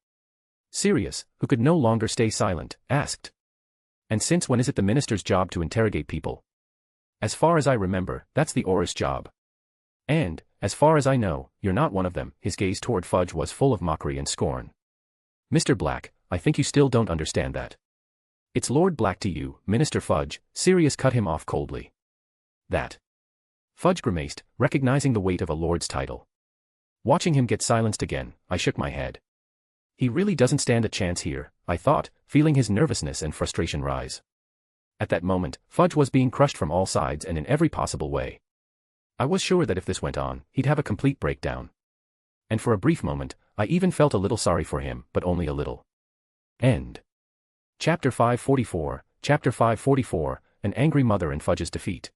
Sirius, who could no longer stay silent, asked. And since when is it the minister's job to interrogate people? As far as I remember, that's the Auror's job. And, as far as I know, you're not one of them. His gaze toward Fudge was full of mockery and scorn. Mr. Black, I think you still don't understand that. It's Lord Black to you, Minister Fudge, Sirius cut him off coldly. That. Fudge grimaced, recognizing the weight of a lord's title. Watching him get silenced again, I shook my head. He really doesn't stand a chance here, I thought, feeling his nervousness and frustration rise. At that moment, Fudge was being crushed from all sides and in every possible way. I was sure that if this went on, he'd have a complete breakdown. And for a brief moment, I even felt a little sorry for him, but only a little. End. Chapter 544, Chapter 544, An Angry Mother and Fudge's Defeat.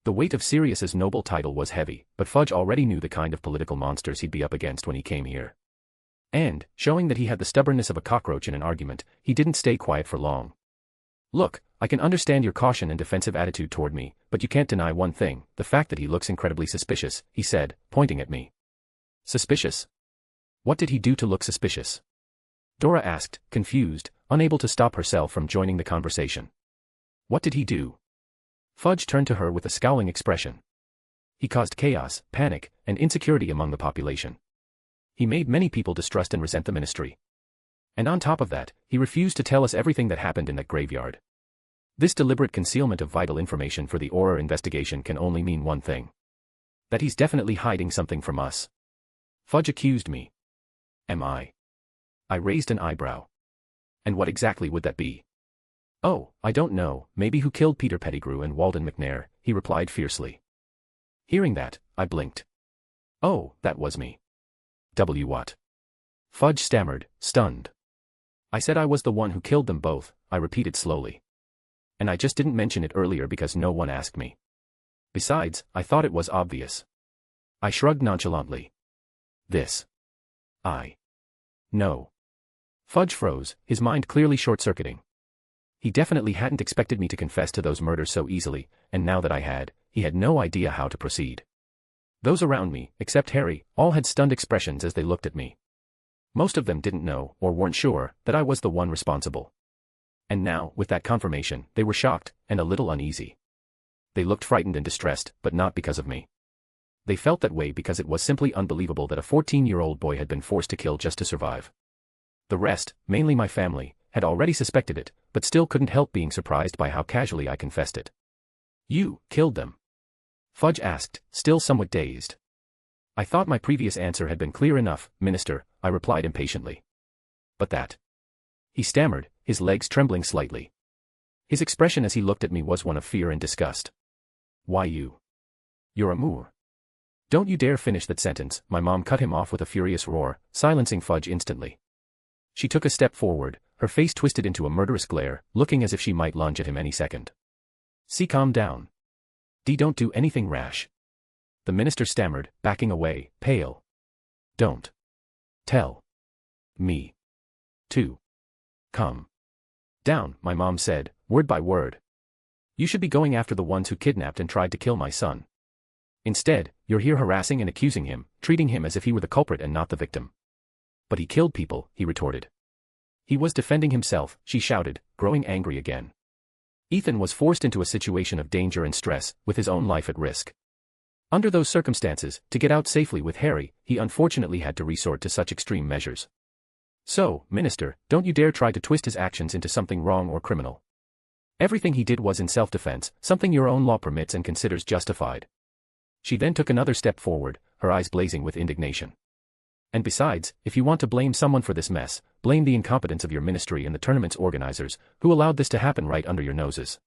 The weight of Sirius's noble title was heavy, but Fudge already knew the kind of political monsters he'd be up against when he came here. And, showing that he had the stubbornness of a cockroach in an argument, he didn't stay quiet for long. Look, I can understand your caution and defensive attitude toward me, but you can't deny one thing, the fact that he looks incredibly suspicious, he said, pointing at me. Suspicious? What did he do to look suspicious? Dora asked, confused, unable to stop herself from joining the conversation. What did he do? Fudge turned to her with a scowling expression. He caused chaos, panic, and insecurity among the population. He made many people distrust and resent the ministry. And on top of that, he refused to tell us everything that happened in that graveyard. This deliberate concealment of vital information for the Auror investigation can only mean one thing. That he's definitely hiding something from us. Fudge accused me. Am I? I raised an eyebrow. And what exactly would that be? Oh, I don't know, maybe who killed Peter Pettigrew and Walden McNair, he replied fiercely. Hearing that, I blinked. Oh, that was me. What? Fudge stammered, stunned. I said I was the one who killed them both, I repeated slowly. And I just didn't mention it earlier because no one asked me. Besides, I thought it was obvious. I shrugged nonchalantly. This. No. Fudge froze, his mind clearly short-circuiting. He definitely hadn't expected me to confess to those murders so easily, and now that I had, he had no idea how to proceed. Those around me, except Harry, all had stunned expressions as they looked at me. Most of them didn't know, or weren't sure, that I was the one responsible. And now, with that confirmation, they were shocked, and a little uneasy. They looked frightened and distressed, but not because of me. They felt that way because it was simply unbelievable that a 14-year-old boy had been forced to kill just to survive. The rest, mainly my family, had already suspected it, but still couldn't help being surprised by how casually I confessed it. You killed them? Fudge asked, still somewhat dazed. I thought my previous answer had been clear enough, Minister, I replied impatiently. But that. He stammered, his legs trembling slightly. His expression as he looked at me was one of fear and disgust. Why you? You're a Moor. Don't you dare finish that sentence, my mom cut him off with a furious roar, silencing Fudge instantly. She took a step forward, her face twisted into a murderous glare, looking as if she might lunge at him any second. See, calm down. Don't do anything rash. The minister stammered, backing away, pale. Don't. Tell. Me. To. Come. Down, my mom said, word by word. You should be going after the ones who kidnapped and tried to kill my son. Instead, you're here harassing and accusing him, treating him as if he were the culprit and not the victim. But he killed people, he retorted. He was defending himself, she shouted, growing angry again. Ethan was forced into a situation of danger and stress, with his own life at risk. Under those circumstances, to get out safely with Harry, he unfortunately had to resort to such extreme measures. So, Minister, don't you dare try to twist his actions into something wrong or criminal. Everything he did was in self-defense, something your own law permits and considers justified. She then took another step forward, her eyes blazing with indignation. And besides, if you want to blame someone for this mess, blame the incompetence of your ministry and the tournament's organizers, who allowed this to happen right under your noses.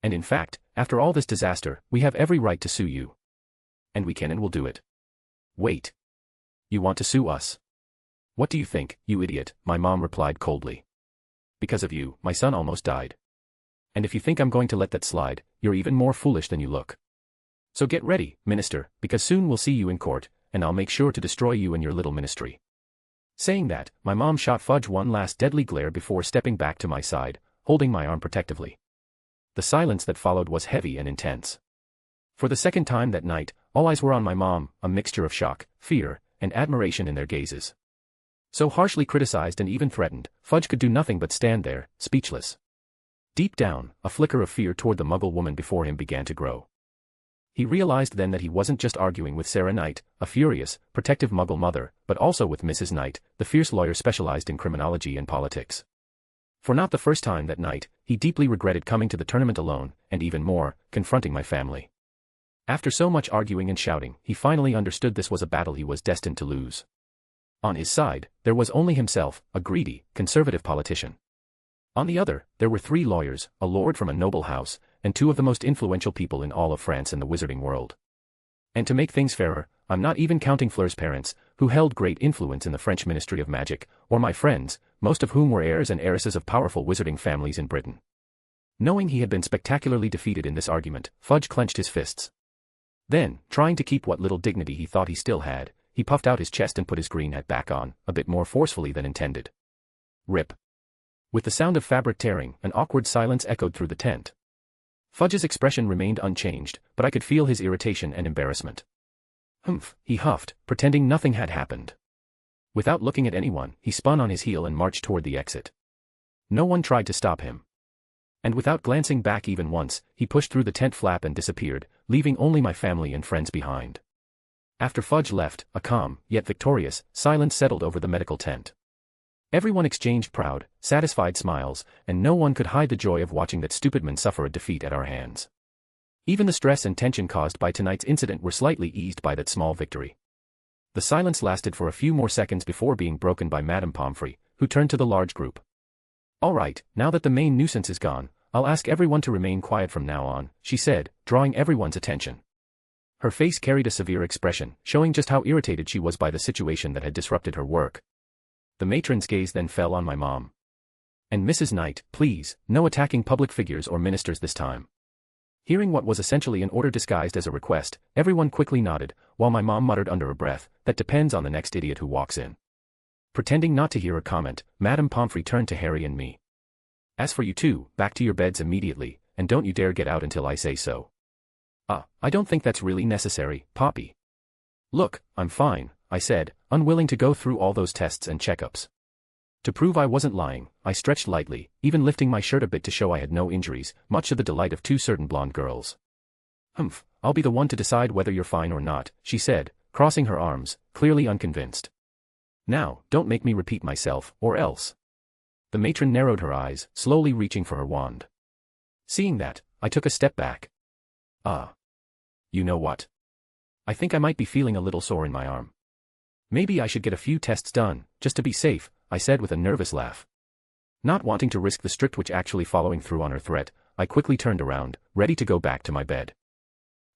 And in fact, after all this disaster, we have every right to sue you. And we can and will do it. Wait. You want to sue us? What do you think, you idiot? My mom replied coldly. Because of you, my son almost died. And if you think I'm going to let that slide, you're even more foolish than you look. So get ready, Minister, because soon we'll see you in court, and I'll make sure to destroy you and your little ministry. Saying that, my mom shot Fudge one last deadly glare before stepping back to my side, holding my arm protectively. The silence that followed was heavy and intense. For the second time that night, all eyes were on my mom, a mixture of shock, fear, and admiration in their gazes. So harshly criticized and even threatened, Fudge could do nothing but stand there, speechless. Deep down, a flicker of fear toward the Muggle woman before him began to grow. He realized then that he wasn't just arguing with Sarah Knight, a furious, protective Muggle mother, but also with Mrs. Knight, the fierce lawyer specialized in criminology and politics. For not the first time that night, he deeply regretted coming to the tournament alone, and even more, confronting my family. After so much arguing and shouting, he finally understood this was a battle he was destined to lose. On his side, there was only himself, a greedy, conservative politician. On the other, there were 3 lawyers, a lord from a noble house, and 2 of the most influential people in all of France and the wizarding world. And to make things fairer, I'm not even counting Fleur's parents, who held great influence in the French Ministry of Magic, or my friends, most of whom were heirs and heiresses of powerful wizarding families in Britain. Knowing he had been spectacularly defeated in this argument, Fudge clenched his fists. Then, trying to keep what little dignity he thought he still had, he puffed out his chest and put his green hat back on, a bit more forcefully than intended. Rip. With the sound of fabric tearing, an awkward silence echoed through the tent. Fudge's expression remained unchanged, but I could feel his irritation and embarrassment. Humph, he huffed, pretending nothing had happened. Without looking at anyone, he spun on his heel and marched toward the exit. No one tried to stop him. And without glancing back even once, he pushed through the tent flap and disappeared, leaving only my family and friends behind. After Fudge left, a calm, yet victorious, silence settled over the medical tent. Everyone exchanged proud, satisfied smiles, and no one could hide the joy of watching that stupid man suffer a defeat at our hands. Even the stress and tension caused by tonight's incident were slightly eased by that small victory. The silence lasted for a few more seconds before being broken by Madame Pomfrey, who turned to the large group. All right, now that the main nuisance is gone, I'll ask everyone to remain quiet from now on, she said, drawing everyone's attention. Her face carried a severe expression, showing just how irritated she was by the situation that had disrupted her work. The matron's gaze then fell on my mom. And Mrs. Knight, please, no attacking public figures or ministers this time. Hearing what was essentially an order disguised as a request, everyone quickly nodded, while my mom muttered under her breath, that depends on the next idiot who walks in. Pretending not to hear her comment, Madame Pomfrey turned to Harry and me. As for you two, back to your beds immediately, and don't you dare get out until I say so. I don't think that's really necessary, Poppy. Look, I'm fine, I said, unwilling to go through all those tests and checkups. To prove I wasn't lying, I stretched lightly, even lifting my shirt a bit to show I had no injuries, much to the delight of 2 certain blonde girls. Humph, I'll be the one to decide whether you're fine or not, she said, crossing her arms, clearly unconvinced. Now, don't make me repeat myself, or else. The matron narrowed her eyes, slowly reaching for her wand. Seeing that, I took a step back. You know what? I think I might be feeling a little sore in my arm. Maybe I should get a few tests done, just to be safe, I said with a nervous laugh. Not wanting to risk the strict witch actually following through on her threat, I quickly turned around, ready to go back to my bed.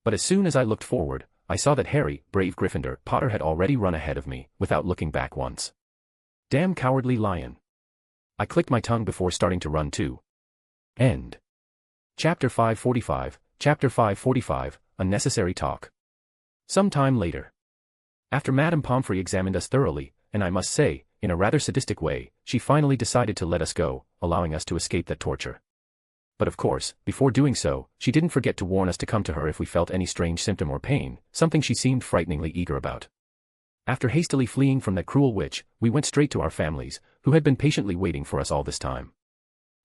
But as soon as I looked forward, I saw that Harry, brave Gryffindor, Potter had already run ahead of me, without looking back once. Damn cowardly lion. I clicked my tongue before starting to run too. End. Chapter 545, Chapter 545, Unnecessary Talk. Some time later. After Madame Pomfrey examined us thoroughly, and I must say, in a rather sadistic way, she finally decided to let us go, allowing us to escape that torture. But of course, before doing so, she didn't forget to warn us to come to her if we felt any strange symptom or pain, something she seemed frighteningly eager about. After hastily fleeing from that cruel witch, we went straight to our families, who had been patiently waiting for us all this time.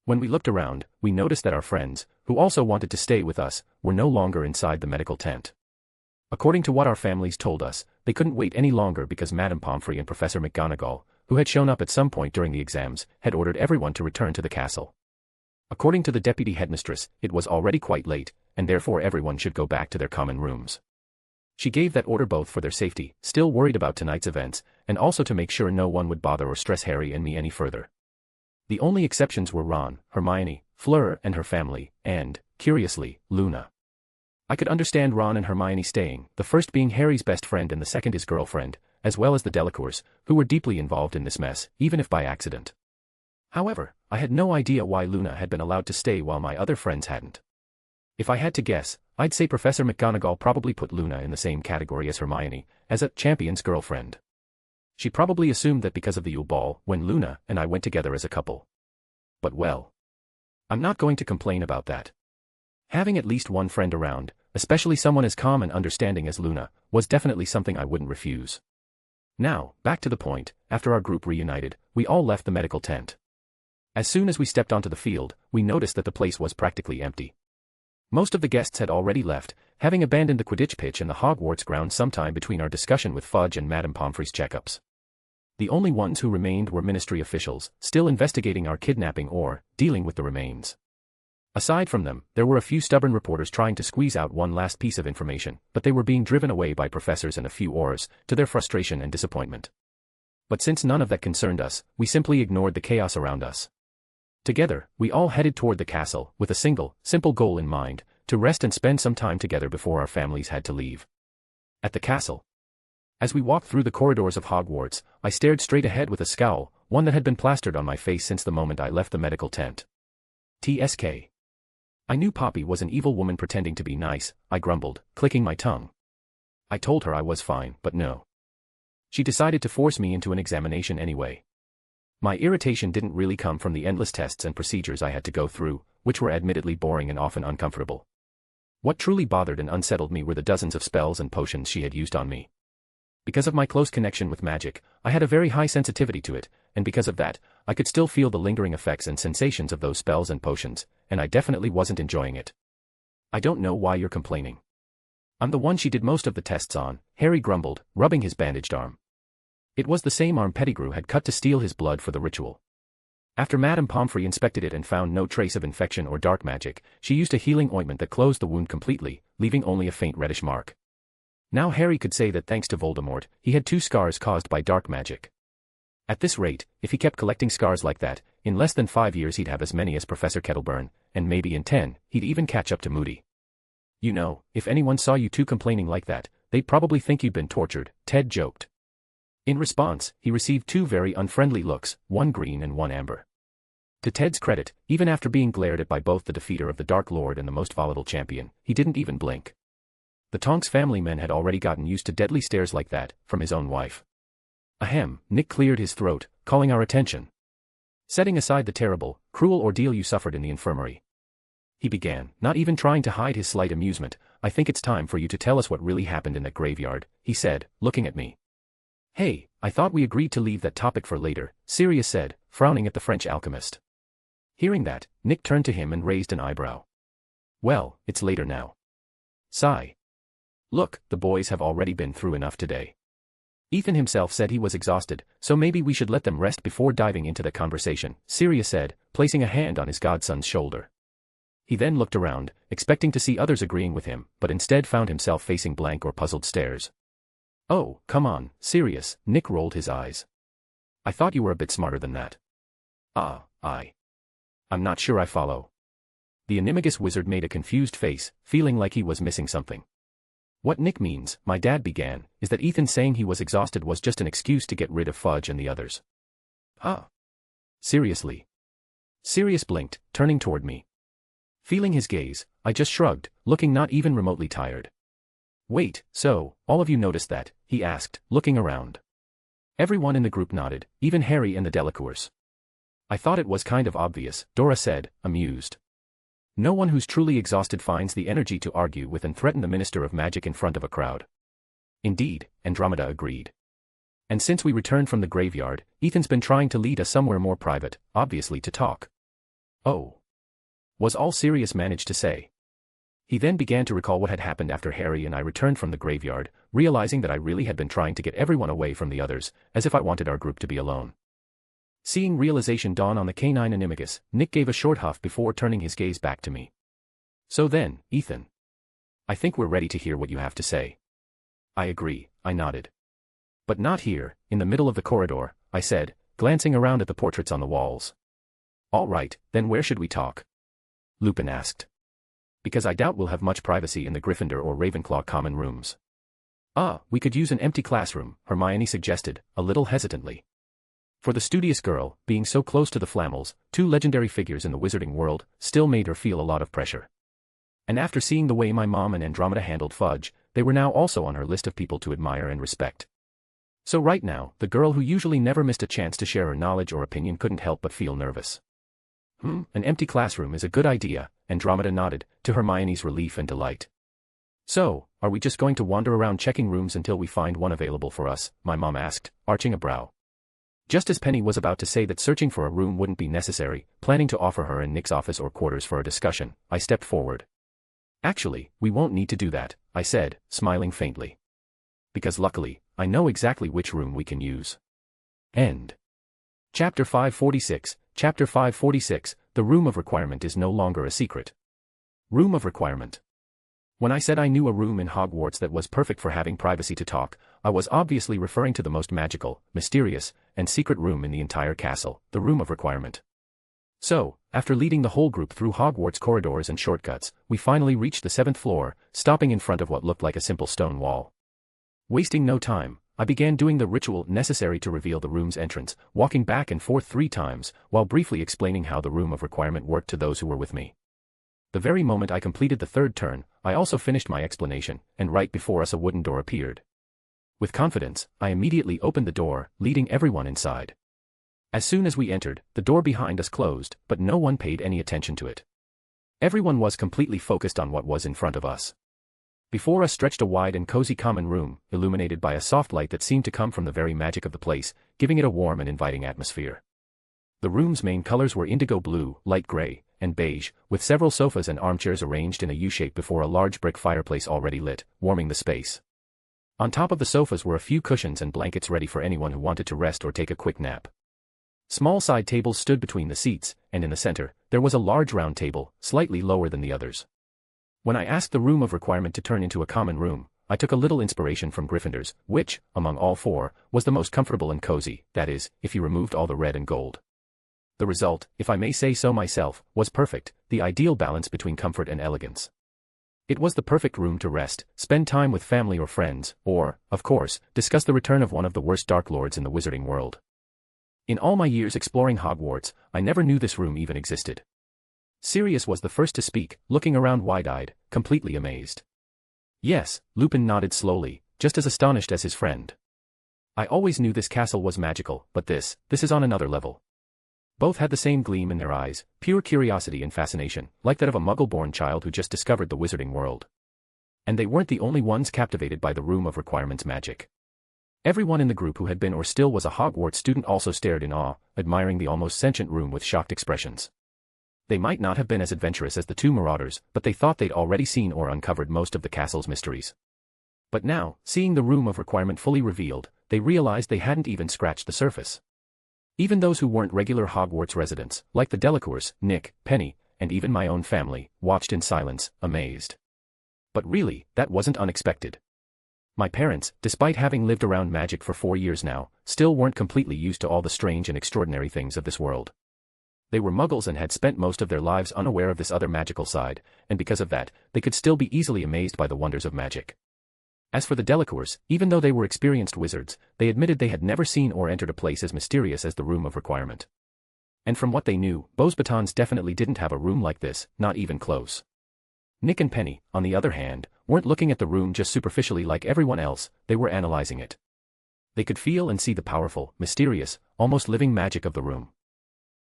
When we looked around, we noticed that our friends, who also wanted to stay with us, were no longer inside the medical tent. According to what our families told us, they couldn't wait any longer because Madame Pomfrey and Professor McGonagall, who had shown up at some point during the exams, had ordered everyone to return to the castle. According to the deputy headmistress, it was already quite late, and therefore everyone should go back to their common rooms. She gave that order both for their safety, still worried about tonight's events, and also to make sure no one would bother or stress Harry and me any further. The only exceptions were Ron, Hermione, Fleur and her family, and, curiously, Luna. I could understand Ron and Hermione staying, the first being Harry's best friend and the second his girlfriend, as well as the Delacours, who were deeply involved in this mess, even if by accident. However, I had no idea why Luna had been allowed to stay while my other friends hadn't. If I had to guess, I'd say Professor McGonagall probably put Luna in the same category as Hermione, as a champion's girlfriend. She probably assumed that because of the Yule Ball, when Luna and I went together as a couple. But well, I'm not going to complain about that. Having at least one friend around, especially someone as calm and understanding as Luna, was definitely something I wouldn't refuse. Now, back to the point, after our group reunited, we all left the medical tent. As soon as we stepped onto the field, we noticed that the place was practically empty. Most of the guests had already left, having abandoned the Quidditch pitch and the Hogwarts grounds sometime between our discussion with Fudge and Madame Pomfrey's checkups. The only ones who remained were ministry officials, still investigating our kidnapping or dealing with the remains. Aside from them, there were a few stubborn reporters trying to squeeze out one last piece of information, but they were being driven away by professors and a few Aurors, to their frustration and disappointment. But since none of that concerned us, we simply ignored the chaos around us. Together, we all headed toward the castle, with a simple goal in mind, to rest and spend some time together before our families had to leave. At the castle. As we walked through the corridors of Hogwarts, I stared straight ahead with a scowl, one that had been plastered on my face since the moment I left the medical tent. TSK. I knew Poppy was an evil woman pretending to be nice, I grumbled, clicking my tongue. I told her I was fine, but no. She decided to force me into an examination anyway. My irritation didn't really come from the endless tests and procedures I had to go through, which were admittedly boring and often uncomfortable. What truly bothered and unsettled me were the dozens of spells and potions she had used on me. Because of my close connection with magic, I had a very high sensitivity to it, and because of that, I could still feel the lingering effects and sensations of those spells and potions, and I definitely wasn't enjoying it. I don't know why you're complaining. I'm the one she did most of the tests on, Harry grumbled, rubbing his bandaged arm. It was the same arm Pettigrew had cut to steal his blood for the ritual. After Madame Pomfrey inspected it and found no trace of infection or dark magic, she used a healing ointment that closed the wound completely, leaving only a faint reddish mark. Now Harry could say that thanks to Voldemort, he had 2 scars caused by dark magic. At this rate, if he kept collecting scars like that, in less than 5 years he'd have as many as Professor Kettleburn, and maybe in 10, he'd even catch up to Moody. You know, if anyone saw you 2 complaining like that, they'd probably think you'd been tortured, Ted joked. In response, he received 2 very unfriendly looks, one green and one amber. To Ted's credit, even after being glared at by both the defeater of the Dark Lord and the most volatile champion, he didn't even blink. The Tonks family men had already gotten used to deadly stares like that, from his own wife. Ahem, Nick cleared his throat, calling our attention. Setting aside the terrible, cruel ordeal you suffered in the infirmary, he began, not even trying to hide his slight amusement, I think it's time for you to tell us what really happened in that graveyard, he said, looking at me. Hey, I thought we agreed to leave that topic for later, Sirius said, frowning at the French alchemist. Hearing that, Nick turned to him and raised an eyebrow. Well, it's later now. Sigh. Look, the boys have already been through enough today. Ethan himself said he was exhausted, so maybe we should let them rest before diving into the conversation, Sirius said, placing a hand on his godson's shoulder. He then looked around, expecting to see others agreeing with him, but instead found himself facing blank or puzzled stares. Oh, come on, Sirius, Nick rolled his eyes. I thought you were a bit smarter than that. I'm not sure I follow. The Animagus wizard made a confused face, feeling like he was missing something. What Nick means, my dad began, is that Ethan saying he was exhausted was just an excuse to get rid of Fudge and the others. Seriously? Sirius blinked, turning toward me. Feeling his gaze, I just shrugged, looking not even remotely tired. Wait, so, all of you noticed that, he asked, looking around. Everyone in the group nodded, even Harry and the Delacours. I thought it was kind of obvious, Dora said, amused. No one who's truly exhausted finds the energy to argue with and threaten the Minister of Magic in front of a crowd. Indeed, Andromeda agreed. And since we returned from the graveyard, Ethan's been trying to lead us somewhere more private, obviously to talk. Oh. Was all Sirius managed to say. He then began to recall what had happened after Harry and I returned from the graveyard, realizing that I really had been trying to get everyone away from the others, as if I wanted our group to be alone. Seeing realization dawn on the canine animagus, Nick gave a short huff before turning his gaze back to me. So then, Ethan. I think we're ready to hear what you have to say. I agree, I nodded. But not here, in the middle of the corridor, I said, glancing around at the portraits on the walls. All right, then where should we talk? Lupin asked. Because I doubt we'll have much privacy in the Gryffindor or Ravenclaw common rooms. We could use an empty classroom, Hermione suggested, a little hesitantly. For the studious girl, being so close to the Flammels, two legendary figures in the wizarding world, still made her feel a lot of pressure. And after seeing the way my mom and Andromeda handled Fudge, they were now also on her list of people to admire and respect. So right now, the girl who usually never missed a chance to share her knowledge or opinion couldn't help but feel nervous. An empty classroom is a good idea, Andromeda nodded, to Hermione's relief and delight. So, are we just going to wander around checking rooms until we find one available for us? My mom asked, arching a brow. Just as Penny was about to say that searching for a room wouldn't be necessary, planning to offer her in Nick's office or quarters for a discussion, I stepped forward. Actually, we won't need to do that, I said, smiling faintly. Because luckily, I know exactly which room we can use. End. Chapter 546, Chapter 546, The Room of Requirement is no longer a secret. Room of Requirement. When I said I knew a room in Hogwarts that was perfect for having privacy to talk, I was obviously referring to the most magical, mysterious, and secret room in the entire castle, the Room of Requirement. So, after leading the whole group through Hogwarts corridors and shortcuts, we finally reached the 7th floor, stopping in front of what looked like a simple stone wall. Wasting no time, I began doing the ritual necessary to reveal the room's entrance, walking back and forth 3 times, while briefly explaining how the Room of Requirement worked to those who were with me. The very moment I completed the 3rd turn, I also finished my explanation, and right before us a wooden door appeared. With confidence, I immediately opened the door, leading everyone inside. As soon as we entered, the door behind us closed, but no one paid any attention to it. Everyone was completely focused on what was in front of us. Before us stretched a wide and cozy common room, illuminated by a soft light that seemed to come from the very magic of the place, giving it a warm and inviting atmosphere. The room's main colors were indigo blue, light gray, and beige, with several sofas and armchairs arranged in a U-shape before a large brick fireplace already lit, warming the space. On top of the sofas were a few cushions and blankets ready for anyone who wanted to rest or take a quick nap. Small side tables stood between the seats, and in the center, there was a large round table, slightly lower than the others. When I asked the Room of Requirement to turn into a common room, I took a little inspiration from Gryffindor's, which, among all 4, was the most comfortable and cozy, that is, if you removed all the red and gold. The result, if I may say so myself, was perfect, the ideal balance between comfort and elegance. It was the perfect room to rest, spend time with family or friends, or, of course, discuss the return of one of the worst Dark Lords in the wizarding world. In all my years exploring Hogwarts, I never knew this room even existed. Sirius was the first to speak, looking around wide-eyed, completely amazed. Yes, Lupin nodded slowly, just as astonished as his friend. I always knew this castle was magical, but this is on another level. Both had the same gleam in their eyes, pure curiosity and fascination, like that of a Muggle-born child who just discovered the wizarding world. And they weren't the only ones captivated by the Room of Requirement's magic. Everyone in the group who had been or still was a Hogwarts student also stared in awe, admiring the almost sentient room with shocked expressions. They might not have been as adventurous as the 2 marauders, but they thought they'd already seen or uncovered most of the castle's mysteries. But now, seeing the Room of Requirement fully revealed, they realized they hadn't even scratched the surface. Even those who weren't regular Hogwarts residents, like the Delacours, Nick, Penny, and even my own family, watched in silence, amazed. But really, that wasn't unexpected. My parents, despite having lived around magic for 4 years now, still weren't completely used to all the strange and extraordinary things of this world. They were Muggles and had spent most of their lives unaware of this other magical side, and because of that, they could still be easily amazed by the wonders of magic. As for the Delacours, even though they were experienced wizards, they admitted they had never seen or entered a place as mysterious as the Room of Requirement. And from what they knew, Beauxbatons definitely didn't have a room like this, not even close. Nick and Penny, on the other hand, weren't looking at the room just superficially like everyone else, they were analyzing it. They could feel and see the powerful, mysterious, almost living magic of the room.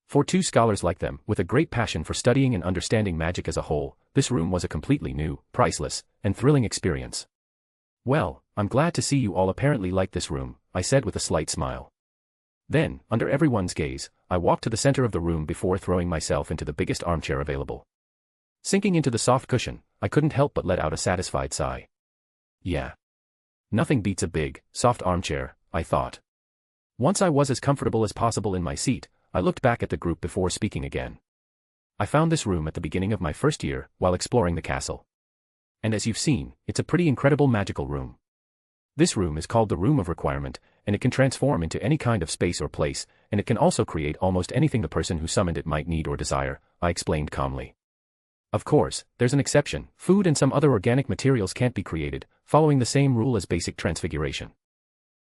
For 2 scholars like them, with a great passion for studying and understanding magic as a whole, this room was a completely new, priceless, and thrilling experience. Well, I'm glad to see you all apparently like this room, I said with a slight smile. Then, under everyone's gaze, I walked to the center of the room before throwing myself into the biggest armchair available. Sinking into the soft cushion, I couldn't help but let out a satisfied sigh. Yeah. Nothing beats a big, soft armchair, I thought. Once I was as comfortable as possible in my seat, I looked back at the group before speaking again. I found this room at the beginning of my first year, while exploring the castle. And as you've seen, it's a pretty incredible magical room. This room is called the Room of Requirement, and it can transform into any kind of space or place, and it can also create almost anything the person who summoned it might need or desire, I explained calmly. Of course, there's an exception. Food and some other organic materials can't be created, following the same rule as basic transfiguration.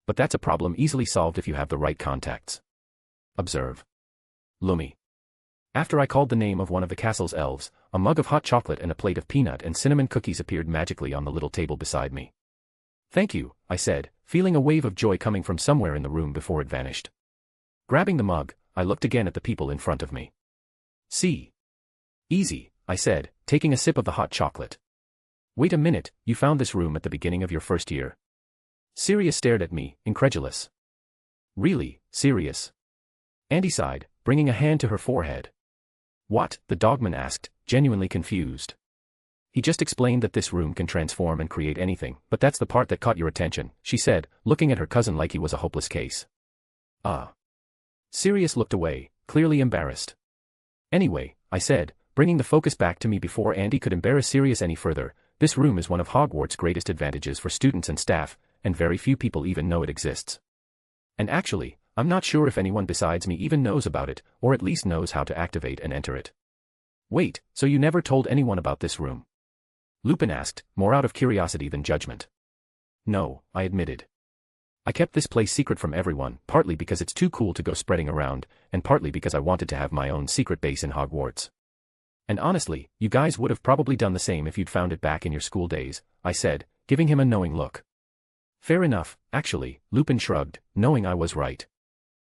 But that's a problem easily solved if you have the right contacts. Observe. Lumi. After I called the name of one of the castle's elves, a mug of hot chocolate and a plate of peanut and cinnamon cookies appeared magically on the little table beside me. Thank you, I said, feeling a wave of joy coming from somewhere in the room before it vanished. Grabbing the mug, I looked again at the people in front of me. See. Easy, I said, taking a sip of the hot chocolate. Wait a minute, you found this room at the beginning of your first year? Sirius stared at me, incredulous. Really, Sirius? Andy sighed, bringing a hand to her forehead. What? The dogman asked, genuinely confused. He just explained that this room can transform and create anything, but that's the part that caught your attention, she said, looking at her cousin like he was a hopeless case. Ah. Sirius looked away, clearly embarrassed. Anyway, I said, bringing the focus back to me before Andy could embarrass Sirius any further, this room is one of Hogwarts' greatest advantages for students and staff, and very few people even know it exists. And actually, I'm not sure if anyone besides me even knows about it, or at least knows how to activate and enter it. Wait, so you never told anyone about this room? Lupin asked, more out of curiosity than judgment. No, I admitted. I kept this place secret from everyone, partly because it's too cool to go spreading around, and partly because I wanted to have my own secret base in Hogwarts. And honestly, you guys would have probably done the same if you'd found it back in your school days, I said, giving him a knowing look. Fair enough, actually, Lupin shrugged, knowing I was right.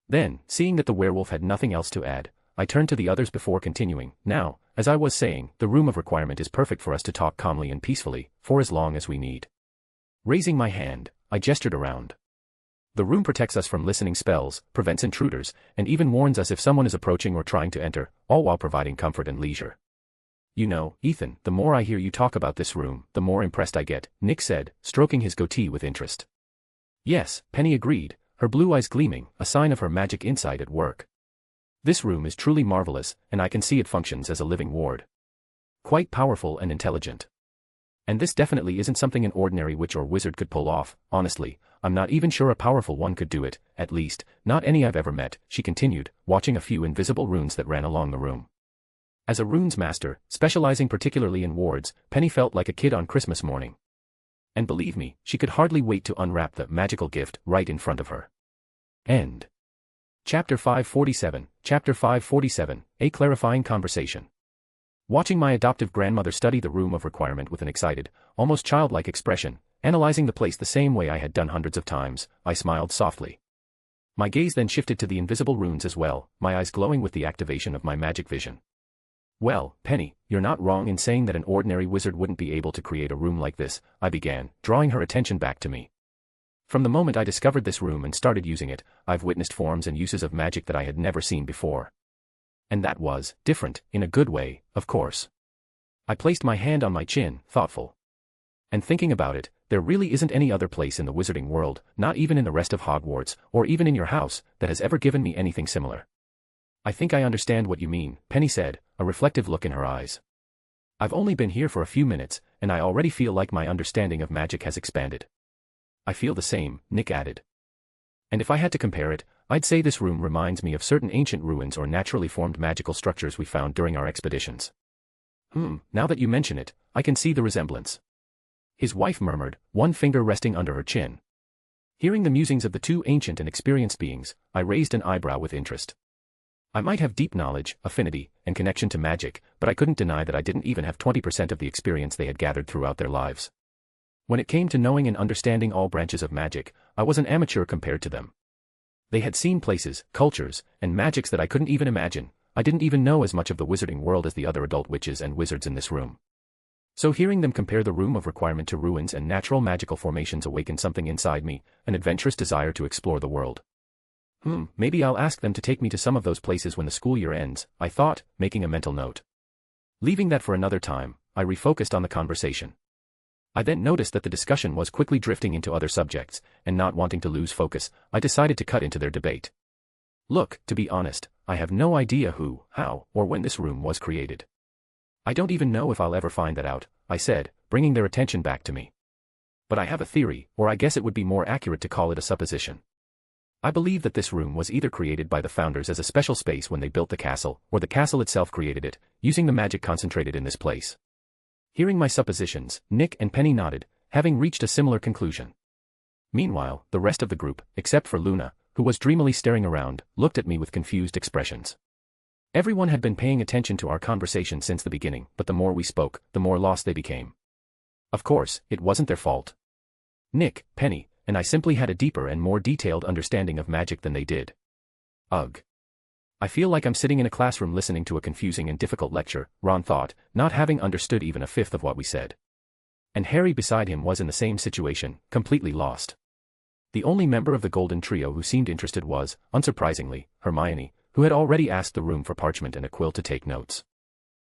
Then, seeing that the werewolf had nothing else to add, I turned to the others before continuing. Now, as I was saying, the Room of Requirement is perfect for us to talk calmly and peacefully, for as long as we need. Raising my hand, I gestured around. The room protects us from listening spells, prevents intruders, and even warns us if someone is approaching or trying to enter, all while providing comfort and leisure. You know, Ethan, the more I hear you talk about this room, the more impressed I get, Nick said, stroking his goatee with interest. Yes, Penny agreed, her blue eyes gleaming, a sign of her magic insight at work. This room is truly marvelous, and I can see it functions as a living ward. Quite powerful and intelligent. And this definitely isn't something an ordinary witch or wizard could pull off, honestly, I'm not even sure a powerful one could do it, at least, not any I've ever met, she continued, watching a few invisible runes that ran along the room. As a runes master, specializing particularly in wards, Penny felt like a kid on Christmas morning. And believe me, she could hardly wait to unwrap the magical gift right in front of her. End. Chapter 547, Chapter 547, A Clarifying Conversation. Watching my adoptive grandmother study the Room of Requirement with an excited, almost childlike expression, analyzing the place the same way I had done hundreds of times, I smiled softly. My gaze then shifted to the invisible runes as well, my eyes glowing with the activation of my magic vision. Well, Penny, you're not wrong in saying that an ordinary wizard wouldn't be able to create a room like this, I began, drawing her attention back to me. From the moment I discovered this room and started using it, I've witnessed forms and uses of magic that I had never seen before. And that was different, in a good way, of course. I placed my hand on my chin, thoughtful. And thinking about it, there really isn't any other place in the wizarding world, not even in the rest of Hogwarts, or even in your house, that has ever given me anything similar. I think I understand what you mean, Penny said, a reflective look in her eyes. I've only been here for a few minutes, and I already feel like my understanding of magic has expanded. I feel the same, Nick added. And if I had to compare it, I'd say this room reminds me of certain ancient ruins or naturally formed magical structures we found during our expeditions. Now that you mention it, I can see the resemblance. His wife murmured, one finger resting under her chin. Hearing the musings of the two ancient and experienced beings, I raised an eyebrow with interest. I might have deep knowledge, affinity, and connection to magic, but I couldn't deny that I didn't even have 20% of the experience they had gathered throughout their lives. When it came to knowing and understanding all branches of magic, I was an amateur compared to them. They had seen places, cultures, and magics that I couldn't even imagine. I didn't even know as much of the wizarding world as the other adult witches and wizards in this room. So hearing them compare the room of requirement to ruins and natural magical formations awakened something inside me, an adventurous desire to explore the world. Maybe I'll ask them to take me to some of those places when the school year ends, I thought, making a mental note. Leaving that for another time, I refocused on the conversation. I then noticed that the discussion was quickly drifting into other subjects, and not wanting to lose focus, I decided to cut into their debate. Look, to be honest, I have no idea who, how, or when this room was created. I don't even know if I'll ever find that out, I said, bringing their attention back to me. But I have a theory, or I guess it would be more accurate to call it a supposition. I believe that this room was either created by the founders as a special space when they built the castle, or the castle itself created it, using the magic concentrated in this place. Hearing my suppositions, Nick and Penny nodded, having reached a similar conclusion. Meanwhile, the rest of the group, except for Luna, who was dreamily staring around, looked at me with confused expressions. Everyone had been paying attention to our conversation since the beginning, but the more we spoke, the more lost they became. Of course, it wasn't their fault. Nick, Penny, and I simply had a deeper and more detailed understanding of magic than they did. Ugh. I feel like I'm sitting in a classroom listening to a confusing and difficult lecture, Ron thought, not having understood even a fifth of what we said. And Harry beside him was in the same situation, completely lost. The only member of the Golden Trio who seemed interested was, unsurprisingly, Hermione, who had already asked the room for parchment and a quill to take notes.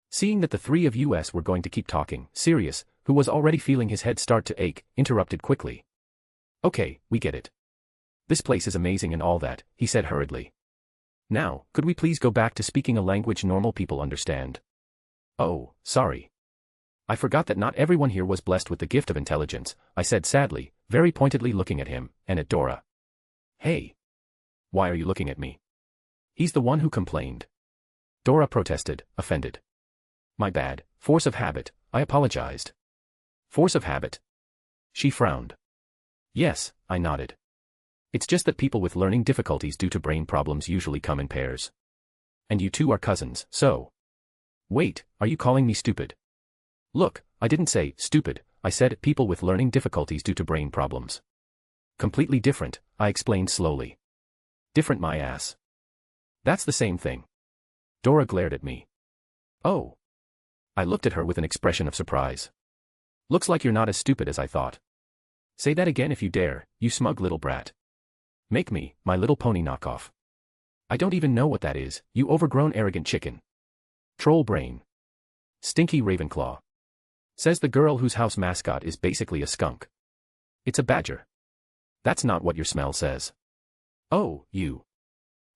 Seeing that the three of us were going to keep talking, Sirius, who was already feeling his head start to ache, interrupted quickly. Okay, we get it. This place is amazing and all that, he said hurriedly. Now, could we please go back to speaking a language normal people understand? Oh, sorry. I forgot that not everyone here was blessed with the gift of intelligence, I said sadly, very pointedly looking at him, and at Dora. Hey. Why are you looking at me? He's the one who complained. Dora protested, offended. My bad, force of habit, I apologized. Force of habit? She frowned. Yes, I nodded. It's just that people with learning difficulties due to brain problems usually come in pairs. And you two are cousins, so. Wait, are you calling me stupid? Look, I didn't say stupid, I said people with learning difficulties due to brain problems. Completely different, I explained slowly. Different my ass. That's the same thing. Dora glared at me. Oh. I looked at her with an expression of surprise. Looks like you're not as stupid as I thought. Say that again if you dare, you smug little brat. Make me, My Little Pony knockoff. I don't even know what that is, you overgrown arrogant chicken. Troll brain. Stinky Ravenclaw. Says the girl whose house mascot is basically a skunk. It's a badger. That's not what your smell says. Oh, you.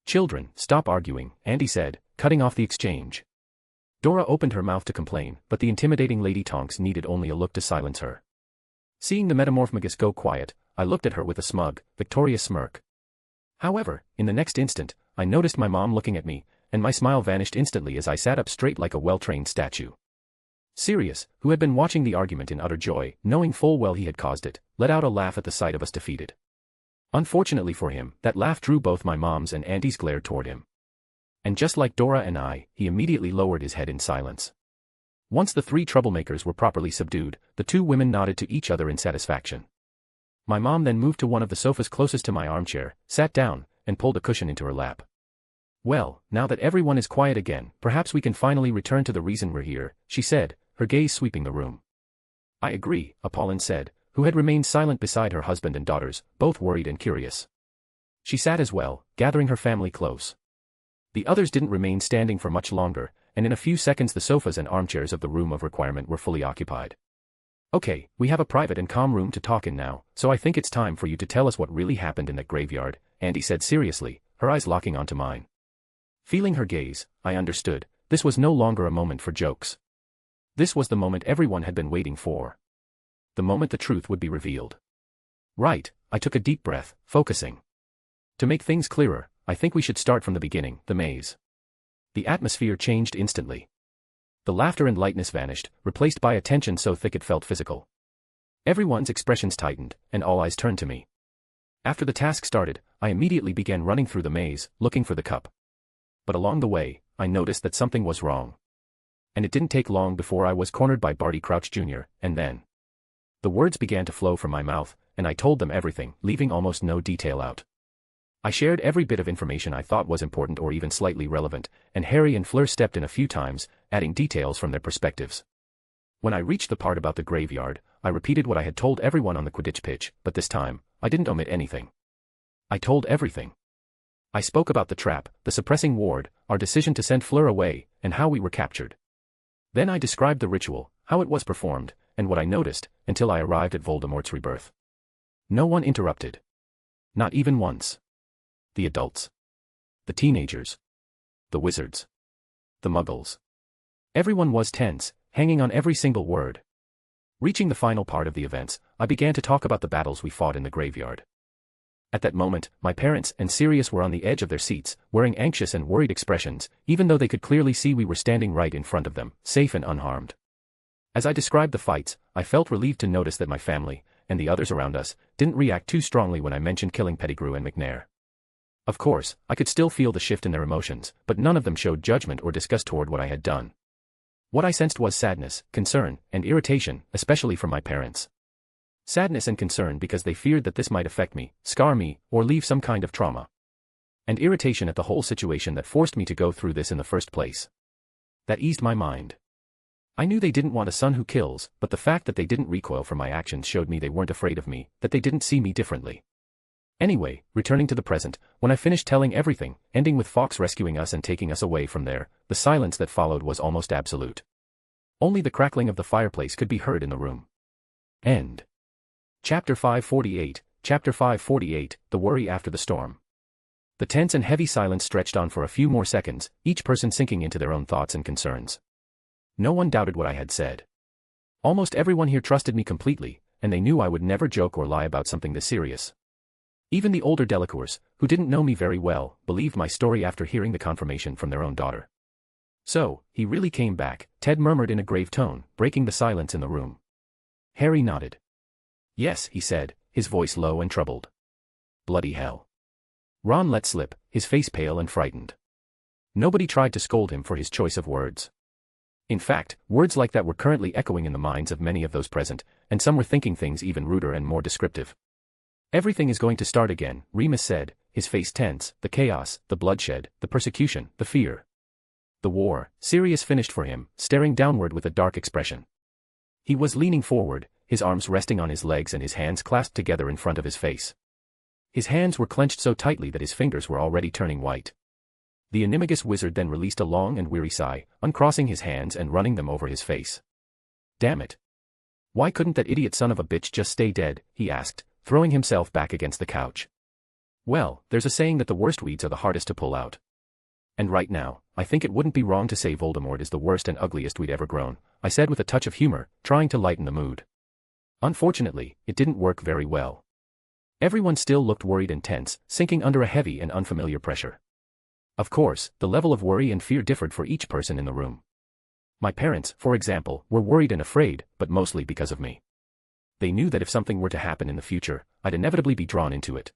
Children, stop arguing, Andy said, cutting off the exchange. Dora opened her mouth to complain, but the intimidating Lady Tonks needed only a look to silence her. Seeing the Metamorphmagus go quiet, I looked at her with a smug, victorious smirk. However, in the next instant, I noticed my mom looking at me, and my smile vanished instantly as I sat up straight like a well-trained statue. Sirius, who had been watching the argument in utter joy, knowing full well he had caused it, let out a laugh at the sight of us defeated. Unfortunately for him, that laugh drew both my mom's and Andy's glare toward him. And just like Dora and I, he immediately lowered his head in silence. Once the three troublemakers were properly subdued, the two women nodded to each other in satisfaction. My mom then moved to one of the sofas closest to my armchair, sat down, and pulled a cushion into her lap. Well, now that everyone is quiet again, perhaps we can finally return to the reason we're here, she said, her gaze sweeping the room. I agree, Apollon said, who had remained silent beside her husband and daughters, both worried and curious. She sat as well, gathering her family close. The others didn't remain standing for much longer, and in a few seconds the sofas and armchairs of the room of requirement were fully occupied. Okay, we have a private and calm room to talk in now, so I think it's time for you to tell us what really happened in that graveyard, Andy said seriously, her eyes locking onto mine. Feeling her gaze, I understood, this was no longer a moment for jokes. This was the moment everyone had been waiting for. The moment the truth would be revealed. Right, I took a deep breath, focusing. To make things clearer, I think we should start from the beginning, the maze. The atmosphere changed instantly. The laughter and lightness vanished, replaced by a tension so thick it felt physical. Everyone's expressions tightened, and all eyes turned to me. After the task started, I immediately began running through the maze, looking for the cup. But along the way, I noticed that something was wrong. And it didn't take long before I was cornered by Barty Crouch Jr., and then. The words began to flow from my mouth, and I told them everything, leaving almost no detail out. I shared every bit of information I thought was important or even slightly relevant, and Harry and Fleur stepped in a few times, adding details from their perspectives. When I reached the part about the graveyard, I repeated what I had told everyone on the Quidditch pitch, but this time, I didn't omit anything. I told everything. I spoke about the trap, the suppressing ward, our decision to send Fleur away, and how we were captured. Then I described the ritual, how it was performed, and what I noticed, until I arrived at Voldemort's rebirth. No one interrupted. Not even once. The adults. The teenagers. The wizards. The muggles. Everyone was tense, hanging on every single word. Reaching the final part of the events, I began to talk about the battles we fought in the graveyard. At that moment, my parents and Sirius were on the edge of their seats, wearing anxious and worried expressions, even though they could clearly see we were standing right in front of them, safe and unharmed. As I described the fights, I felt relieved to notice that my family, and the others around us, didn't react too strongly when I mentioned killing Pettigrew and McNair. Of course, I could still feel the shift in their emotions, but none of them showed judgment or disgust toward what I had done. What I sensed was sadness, concern, and irritation, especially from my parents. Sadness and concern because they feared that this might affect me, scar me, or leave some kind of trauma. And irritation at the whole situation that forced me to go through this in the first place. That eased my mind. I knew they didn't want a son who kills, but the fact that they didn't recoil from my actions showed me they weren't afraid of me, that they didn't see me differently. Anyway, returning to the present, when I finished telling everything, ending with Fawkes rescuing us and taking us away from there, the silence that followed was almost absolute. Only the crackling of the fireplace could be heard in the room. End. Chapter 548, Chapter 548, The Worry After the Storm. The tense and heavy silence stretched on for a few more seconds, each person sinking into their own thoughts and concerns. No one doubted what I had said. Almost everyone here trusted me completely, and they knew I would never joke or lie about something this serious. Even the older Delacours, who didn't know me very well, believed my story after hearing the confirmation from their own daughter. So, he really came back, Ted murmured in a grave tone, breaking the silence in the room. Harry nodded. Yes, he said, his voice low and troubled. Bloody hell. Ron let slip, his face pale and frightened. Nobody tried to scold him for his choice of words. In fact, words like that were currently echoing in the minds of many of those present, and some were thinking things even ruder and more descriptive. Everything is going to start again, Remus said, his face tense, the chaos, the bloodshed, the persecution, the fear. The war, Sirius finished for him, staring downward with a dark expression. He was leaning forward, his arms resting on his legs and his hands clasped together in front of his face. His hands were clenched so tightly that his fingers were already turning white. The animagus wizard then released a long and weary sigh, uncrossing his hands and running them over his face. Damn it. Why couldn't that idiot son of a bitch just stay dead, he asked, throwing himself back against the couch. Well, there's a saying that the worst weeds are the hardest to pull out. And right now, I think it wouldn't be wrong to say Voldemort is the worst and ugliest weed ever grown, I said with a touch of humor, trying to lighten the mood. Unfortunately, it didn't work very well. Everyone still looked worried and tense, sinking under a heavy and unfamiliar pressure. Of course, the level of worry and fear differed for each person in the room. My parents, for example, were worried and afraid, but mostly because of me. They knew that if something were to happen in the future, I'd inevitably be drawn into it.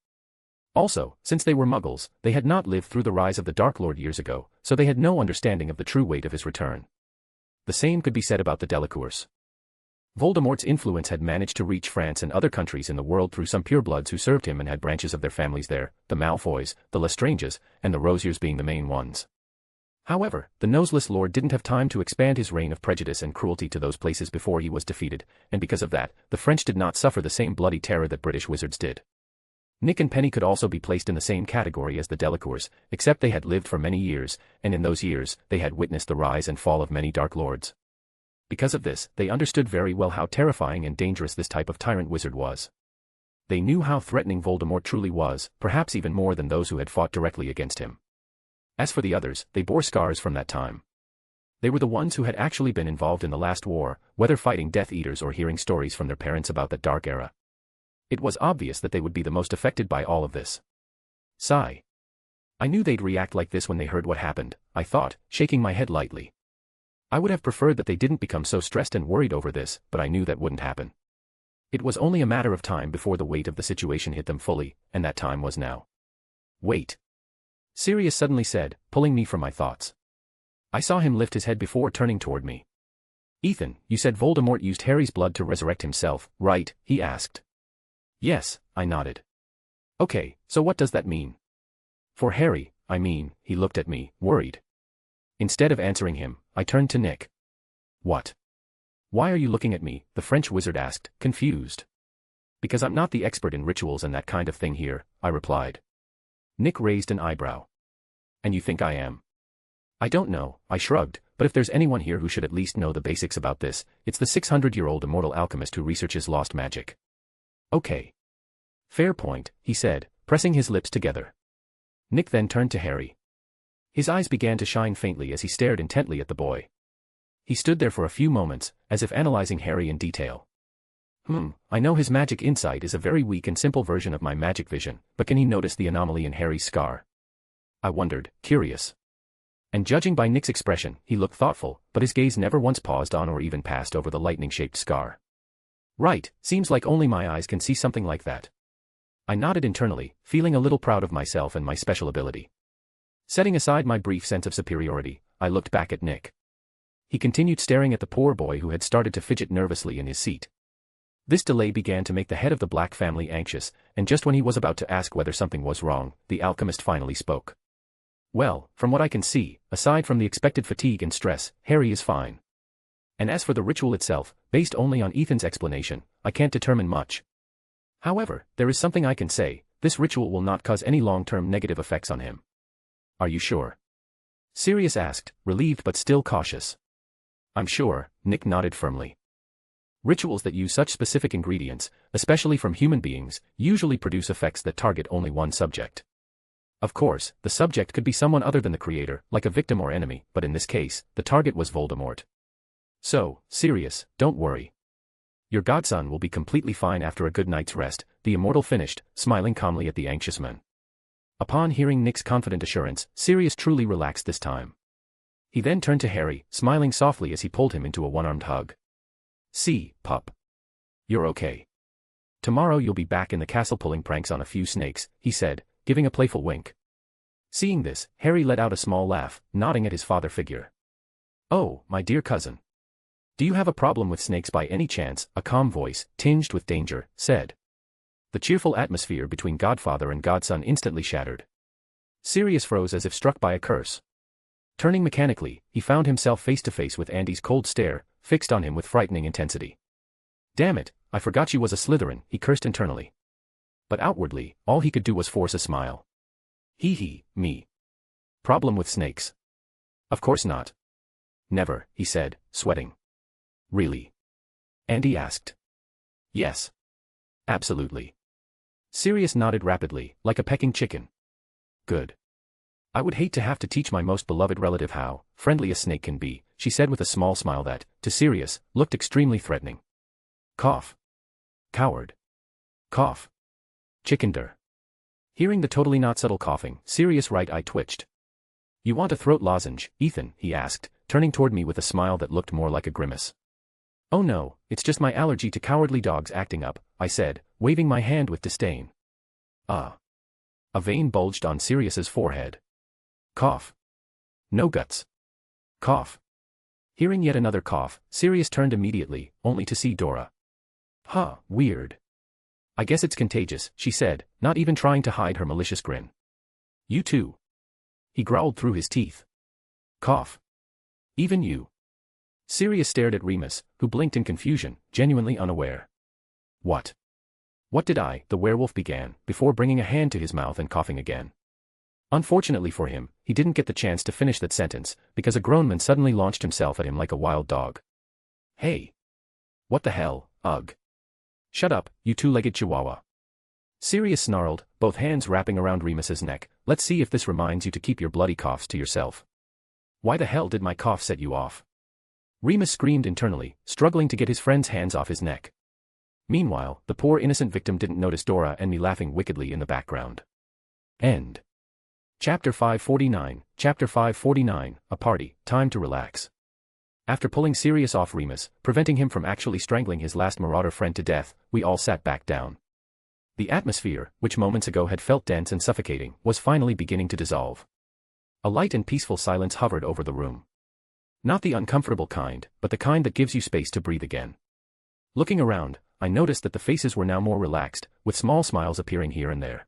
Also, since they were muggles, they had not lived through the rise of the Dark Lord years ago, so they had no understanding of the true weight of his return. The same could be said about the Delacours. Voldemort's influence had managed to reach France and other countries in the world through some purebloods who served him and had branches of their families there, the Malfoys, the Lestranges, and the Rosiers being the main ones. However, the Noseless Lord didn't have time to expand his reign of prejudice and cruelty to those places before he was defeated, and because of that, the French did not suffer the same bloody terror that British wizards did. Nick and Penny could also be placed in the same category as the Delacours, except they had lived for many years, and in those years, they had witnessed the rise and fall of many Dark Lords. Because of this, they understood very well how terrifying and dangerous this type of tyrant wizard was. They knew how threatening Voldemort truly was, perhaps even more than those who had fought directly against him. As for the others, they bore scars from that time. They were the ones who had actually been involved in the last war, whether fighting Death Eaters or hearing stories from their parents about that dark era. It was obvious that they would be the most affected by all of this. Sigh. I knew they'd react like this when they heard what happened, I thought, shaking my head lightly. I would have preferred that they didn't become so stressed and worried over this, but I knew that wouldn't happen. It was only a matter of time before the weight of the situation hit them fully, and that time was now. Wait. Sirius suddenly said, pulling me from my thoughts. I saw him lift his head before turning toward me. Ethan, you said Voldemort used Harry's blood to resurrect himself, right? He asked. Yes, I nodded. Okay, so what does that mean? For Harry, I mean, he looked at me, worried. Instead of answering him, I turned to Nick. What? Why are you looking at me? The French wizard asked, confused. Because I'm not the expert in rituals and that kind of thing here, I replied. Nick raised an eyebrow. And you think I am? I don't know, I shrugged, but if there's anyone here who should at least know the basics about this, it's the 600-year-old immortal alchemist who researches lost magic. Okay. Fair point, he said, pressing his lips together. Nick then turned to Harry. His eyes began to shine faintly as he stared intently at the boy. He stood there for a few moments, as if analyzing Harry in detail. I know his magic insight is a very weak and simple version of my magic vision, but can he notice the anomaly in Harry's scar? I wondered, curious. And judging by Nick's expression, he looked thoughtful, but his gaze never once paused on or even passed over the lightning-shaped scar. Right, seems like only my eyes can see something like that. I nodded internally, feeling a little proud of myself and my special ability. Setting aside my brief sense of superiority, I looked back at Nick. He continued staring at the poor boy who had started to fidget nervously in his seat. This delay began to make the head of the Black family anxious, and just when he was about to ask whether something was wrong, the alchemist finally spoke. Well, from what I can see, aside from the expected fatigue and stress, Harry is fine. And as for the ritual itself, based only on Ethan's explanation, I can't determine much. However, there is something I can say, this ritual will not cause any long-term negative effects on him. Are you sure? Sirius asked, relieved but still cautious. I'm sure, Nick nodded firmly. Rituals that use such specific ingredients, especially from human beings, usually produce effects that target only one subject. Of course, the subject could be someone other than the creator, like a victim or enemy, but in this case, the target was Voldemort. So, Sirius, don't worry. Your godson will be completely fine after a good night's rest, the immortal finished, smiling calmly at the anxious man. Upon hearing Nick's confident assurance, Sirius truly relaxed this time. He then turned to Harry, smiling softly as he pulled him into a one-armed hug. See, pup. You're okay. Tomorrow you'll be back in the castle pulling pranks on a few snakes, he said, giving a playful wink. Seeing this, Harry let out a small laugh, nodding at his father figure. Oh, my dear cousin. Do you have a problem with snakes by any chance? A calm voice, tinged with danger, said. The cheerful atmosphere between godfather and godson instantly shattered. Sirius froze as if struck by a curse. Turning mechanically, he found himself face to face with Andy's cold stare, fixed on him with frightening intensity. Damn it, I forgot she was a Slytherin, he cursed internally. But outwardly, all he could do was force a smile. Me. Problem with snakes? Of course not. Never, he said, sweating. Really? Andy asked. Yes. Absolutely. Sirius nodded rapidly, like a pecking chicken. Good. I would hate to have to teach my most beloved relative how friendly a snake can be, she said with a small smile that, to Sirius, looked extremely threatening. Cough. Coward. Cough. Chickender. Hearing the totally not subtle coughing, Sirius' right eye twitched. You want a throat lozenge, Ethan, he asked, turning toward me with a smile that looked more like a grimace. Oh no, it's just my allergy to cowardly dogs acting up, I said, waving my hand with disdain. A vein bulged on Sirius's forehead. Cough. No guts. Cough. Hearing yet another cough, Sirius turned immediately, only to see Dora. Weird. I guess it's contagious, she said, not even trying to hide her malicious grin. You too. He growled through his teeth. Cough. Even you. Sirius stared at Remus, who blinked in confusion, genuinely unaware. What? What did the werewolf began, before bringing a hand to his mouth and coughing again. Unfortunately for him, he didn't get the chance to finish that sentence, because a grown man suddenly launched himself at him like a wild dog. Hey! What the hell, ugh! Shut up, you two-legged chihuahua. Sirius snarled, both hands wrapping around Remus's neck. Let's see if this reminds you to keep your bloody coughs to yourself. Why the hell did my cough set you off? Remus screamed internally, struggling to get his friend's hands off his neck. Meanwhile, the poor innocent victim didn't notice Dora and me laughing wickedly in the background. End. Chapter 549, Chapter 549, A Party, Time to Relax. After pulling Sirius off Remus, preventing him from actually strangling his last marauder friend to death, we all sat back down. The atmosphere, which moments ago had felt dense and suffocating, was finally beginning to dissolve. A light and peaceful silence hovered over the room. Not the uncomfortable kind, but the kind that gives you space to breathe again. Looking around, I noticed that the faces were now more relaxed, with small smiles appearing here and there.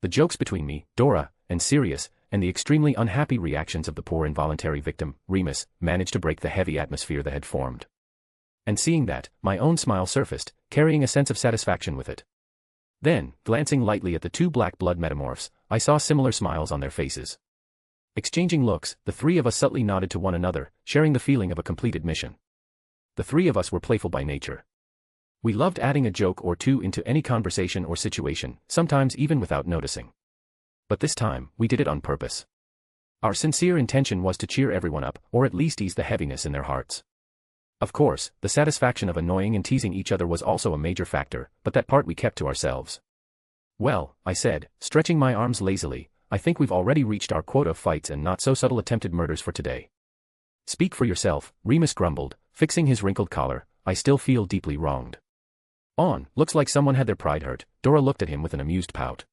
The jokes between me, Dora, and Sirius, and the extremely unhappy reactions of the poor involuntary victim, Remus, managed to break the heavy atmosphere that had formed. And seeing that, my own smile surfaced, carrying a sense of satisfaction with it. Then, glancing lightly at the two black blood metamorphs, I saw similar smiles on their faces. Exchanging looks, the three of us subtly nodded to one another, sharing the feeling of a completed mission. The three of us were playful by nature. We loved adding a joke or two into any conversation or situation, sometimes even without noticing. But this time, we did it on purpose. Our sincere intention was to cheer everyone up, or at least ease the heaviness in their hearts. Of course, the satisfaction of annoying and teasing each other was also a major factor, but that part we kept to ourselves. Well, I said, stretching my arms lazily, I think we've already reached our quota of fights and not so subtle attempted murders for today. Speak for yourself, Remus grumbled, fixing his wrinkled collar. I still feel deeply wronged. Looks like someone had their pride hurt. Dora looked at him with an amused pout.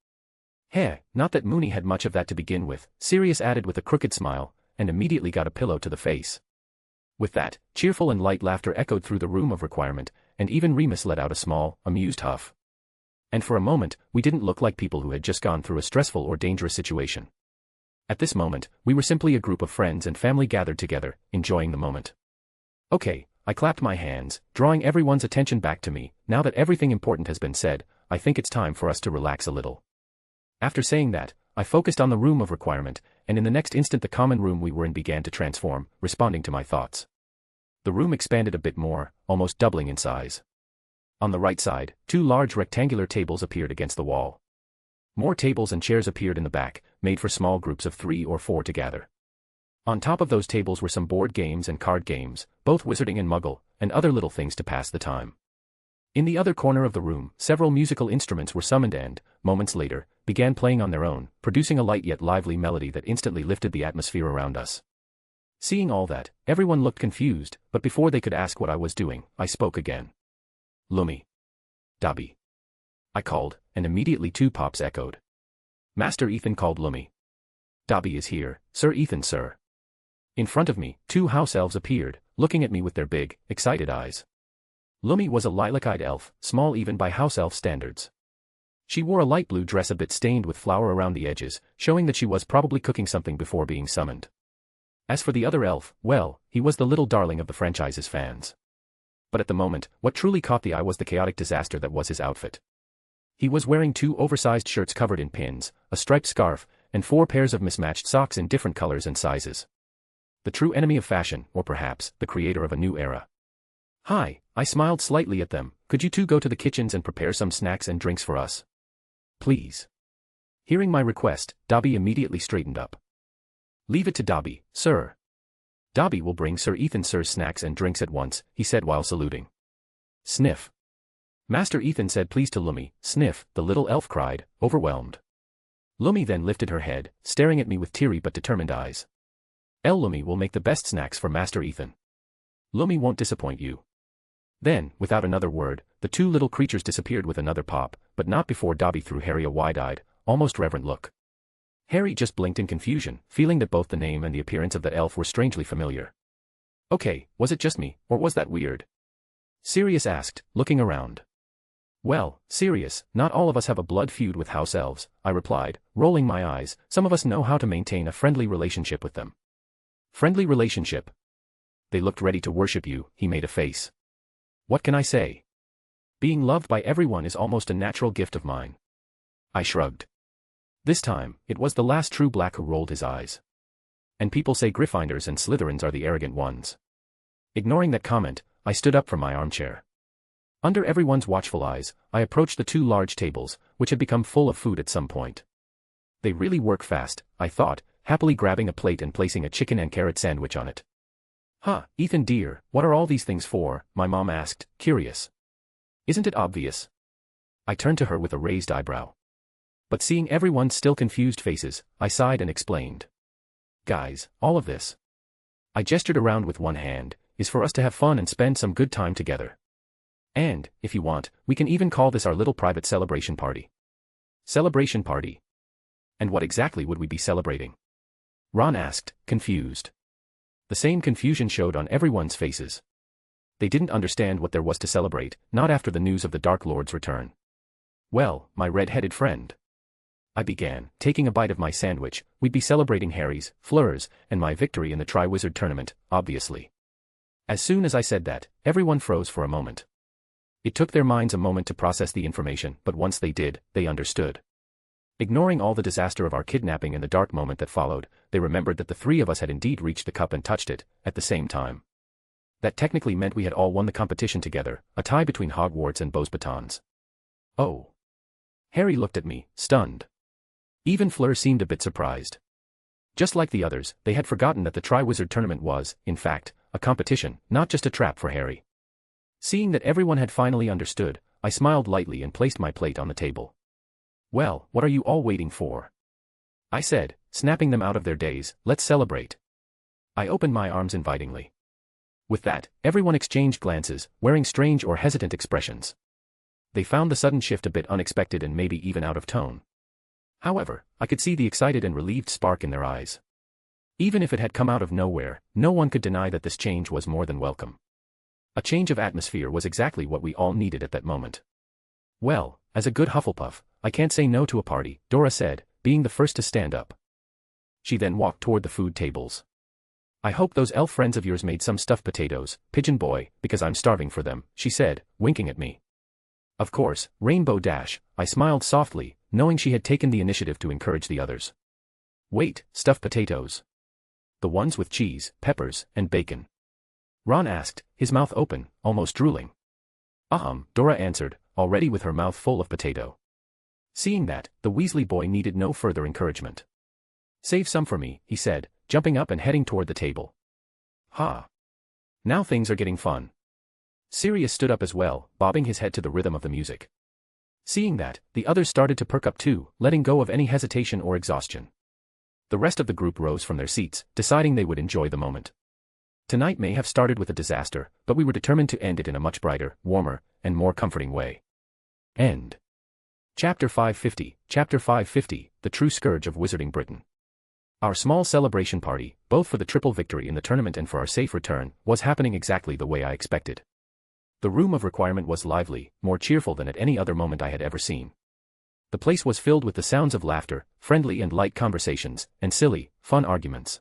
Heh, not that Mooney had much of that to begin with, Sirius added with a crooked smile, and immediately got a pillow to the face. With that, cheerful and light laughter echoed through the room of requirement, and even Remus let out a small, amused huff. And for a moment, we didn't look like people who had just gone through a stressful or dangerous situation. At this moment, we were simply a group of friends and family gathered together, enjoying the moment. Okay, I clapped my hands, drawing everyone's attention back to me. Now that everything important has been said, I think it's time for us to relax a little. After saying that, I focused on the room of requirement, and in the next instant the common room we were in began to transform, responding to my thoughts. The room expanded a bit more, almost doubling in size. On the right side, two large rectangular tables appeared against the wall. More tables and chairs appeared in the back, made for small groups of 3 or 4 to gather. On top of those tables were some board games and card games, both wizarding and muggle, and other little things to pass the time. In the other corner of the room, several musical instruments were summoned and, moments later, began playing on their own, producing a light yet lively melody that instantly lifted the atmosphere around us. Seeing all that, everyone looked confused, but before they could ask what I was doing, I spoke again. Lumi. Dobby. I called, and immediately 2 pops echoed. Master Ethan called Lumi. Dobby is here, Sir Ethan, sir. In front of me, 2 house elves appeared, looking at me with their big, excited eyes. Lumi was a lilac-eyed elf, small even by house elf standards. She wore a light blue dress a bit stained with flour around the edges, showing that she was probably cooking something before being summoned. As for the other elf, well, he was the little darling of the franchise's fans. But at the moment, what truly caught the eye was the chaotic disaster that was his outfit. He was wearing 2 oversized shirts covered in pins, a striped scarf, and 4 pairs of mismatched socks in different colors and sizes. The true enemy of fashion, or perhaps, the creator of a new era. Hi, I smiled slightly at them. Could you 2 go to the kitchens and prepare some snacks and drinks for us? Please. Hearing my request, Dobby immediately straightened up. Leave it to Dobby, sir. Dobby will bring Sir Ethan sir's snacks and drinks at once, he said while saluting. Sniff. Master Ethan said please to Lumi. Sniff, the little elf cried, overwhelmed. Lumi then lifted her head, staring at me with teary but determined eyes. Lumi will make the best snacks for Master Ethan. Lumi won't disappoint you. Then, without another word, the 2 little creatures disappeared with another pop, but not before Dobby threw Harry a wide-eyed, almost reverent look. Harry just blinked in confusion, feeling that both the name and the appearance of that elf were strangely familiar. Okay, was it just me, or was that weird? Sirius asked, looking around. Well, Sirius, not all of us have a blood feud with house elves, I replied, rolling my eyes. Some of us know how to maintain a friendly relationship with them. Friendly relationship? They looked ready to worship you, he made a face. What can I say? Being loved by everyone is almost a natural gift of mine. I shrugged. This time, it was the last true black who rolled his eyes. And people say Gryffindors and Slytherins are the arrogant ones. Ignoring that comment, I stood up from my armchair. Under everyone's watchful eyes, I approached the 2 large tables, which had become full of food at some point. They really work fast, I thought, happily grabbing a plate and placing a chicken and carrot sandwich on it. Huh, Ethan dear, what are all these things for? My mom asked, curious. Isn't it obvious? I turned to her with a raised eyebrow. But seeing everyone's still confused faces, I sighed and explained. Guys, all of this. I gestured around with one hand, is for us to have fun and spend some good time together. And, if you want, we can even call this our little private celebration party. Celebration party? And what exactly would we be celebrating? Ron asked, confused. The same confusion showed on everyone's faces. They didn't understand what there was to celebrate, not after the news of the Dark Lord's return. Well, my red-headed friend. I began, taking a bite of my sandwich. We'd be celebrating Harry's, Fleur's, and my victory in the Triwizard Tournament, obviously. As soon as I said that, everyone froze for a moment. It took their minds a moment to process the information, but once they did, they understood. Ignoring all the disaster of our kidnapping and the dark moment that followed, they remembered that the three of us had indeed reached the cup and touched it, at the same time. That technically meant we had all won the competition together, a tie between Hogwarts and Beau's batons. Oh. Harry looked at me, stunned. Even Fleur seemed a bit surprised. Just like the others, they had forgotten that the Triwizard Tournament was, in fact, a competition, not just a trap for Harry. Seeing that everyone had finally understood, I smiled lightly and placed my plate on the table. Well, what are you all waiting for? I said, snapping them out of their daze. Let's celebrate. I opened my arms invitingly. With that, everyone exchanged glances, wearing strange or hesitant expressions. They found the sudden shift a bit unexpected and maybe even out of tone. However, I could see the excited and relieved spark in their eyes. Even if it had come out of nowhere, no one could deny that this change was more than welcome. A change of atmosphere was exactly what we all needed at that moment. Well, as a good Hufflepuff, I can't say no to a party, Dora said, being the first to stand up. She then walked toward the food tables. I hope those elf friends of yours made some stuffed potatoes, Pigeon Boy, because I'm starving for them, she said, winking at me. Of course, Rainbow Dash, I smiled softly, knowing she had taken the initiative to encourage the others. Wait, stuffed potatoes? The ones with cheese, peppers, and bacon? Ron asked, his mouth open, almost drooling. Dora answered, already with her mouth full of potato. Seeing that, the Weasley boy needed no further encouragement. Save some for me, he said, jumping up and heading toward the table. Ha! Now things are getting fun. Sirius stood up as well, bobbing his head to the rhythm of the music. Seeing that, the others started to perk up too, letting go of any hesitation or exhaustion. The rest of the group rose from their seats, deciding they would enjoy the moment. Tonight may have started with a disaster, but we were determined to end it in a much brighter, warmer, and more comforting way. End. Chapter 550, The True Scourge of Wizarding Britain. Our small celebration party, both for the triple victory in the tournament and for our safe return, was happening exactly the way I expected. The room of requirement was lively, more cheerful than at any other moment I had ever seen. The place was filled with the sounds of laughter, friendly and light conversations, and silly, fun arguments.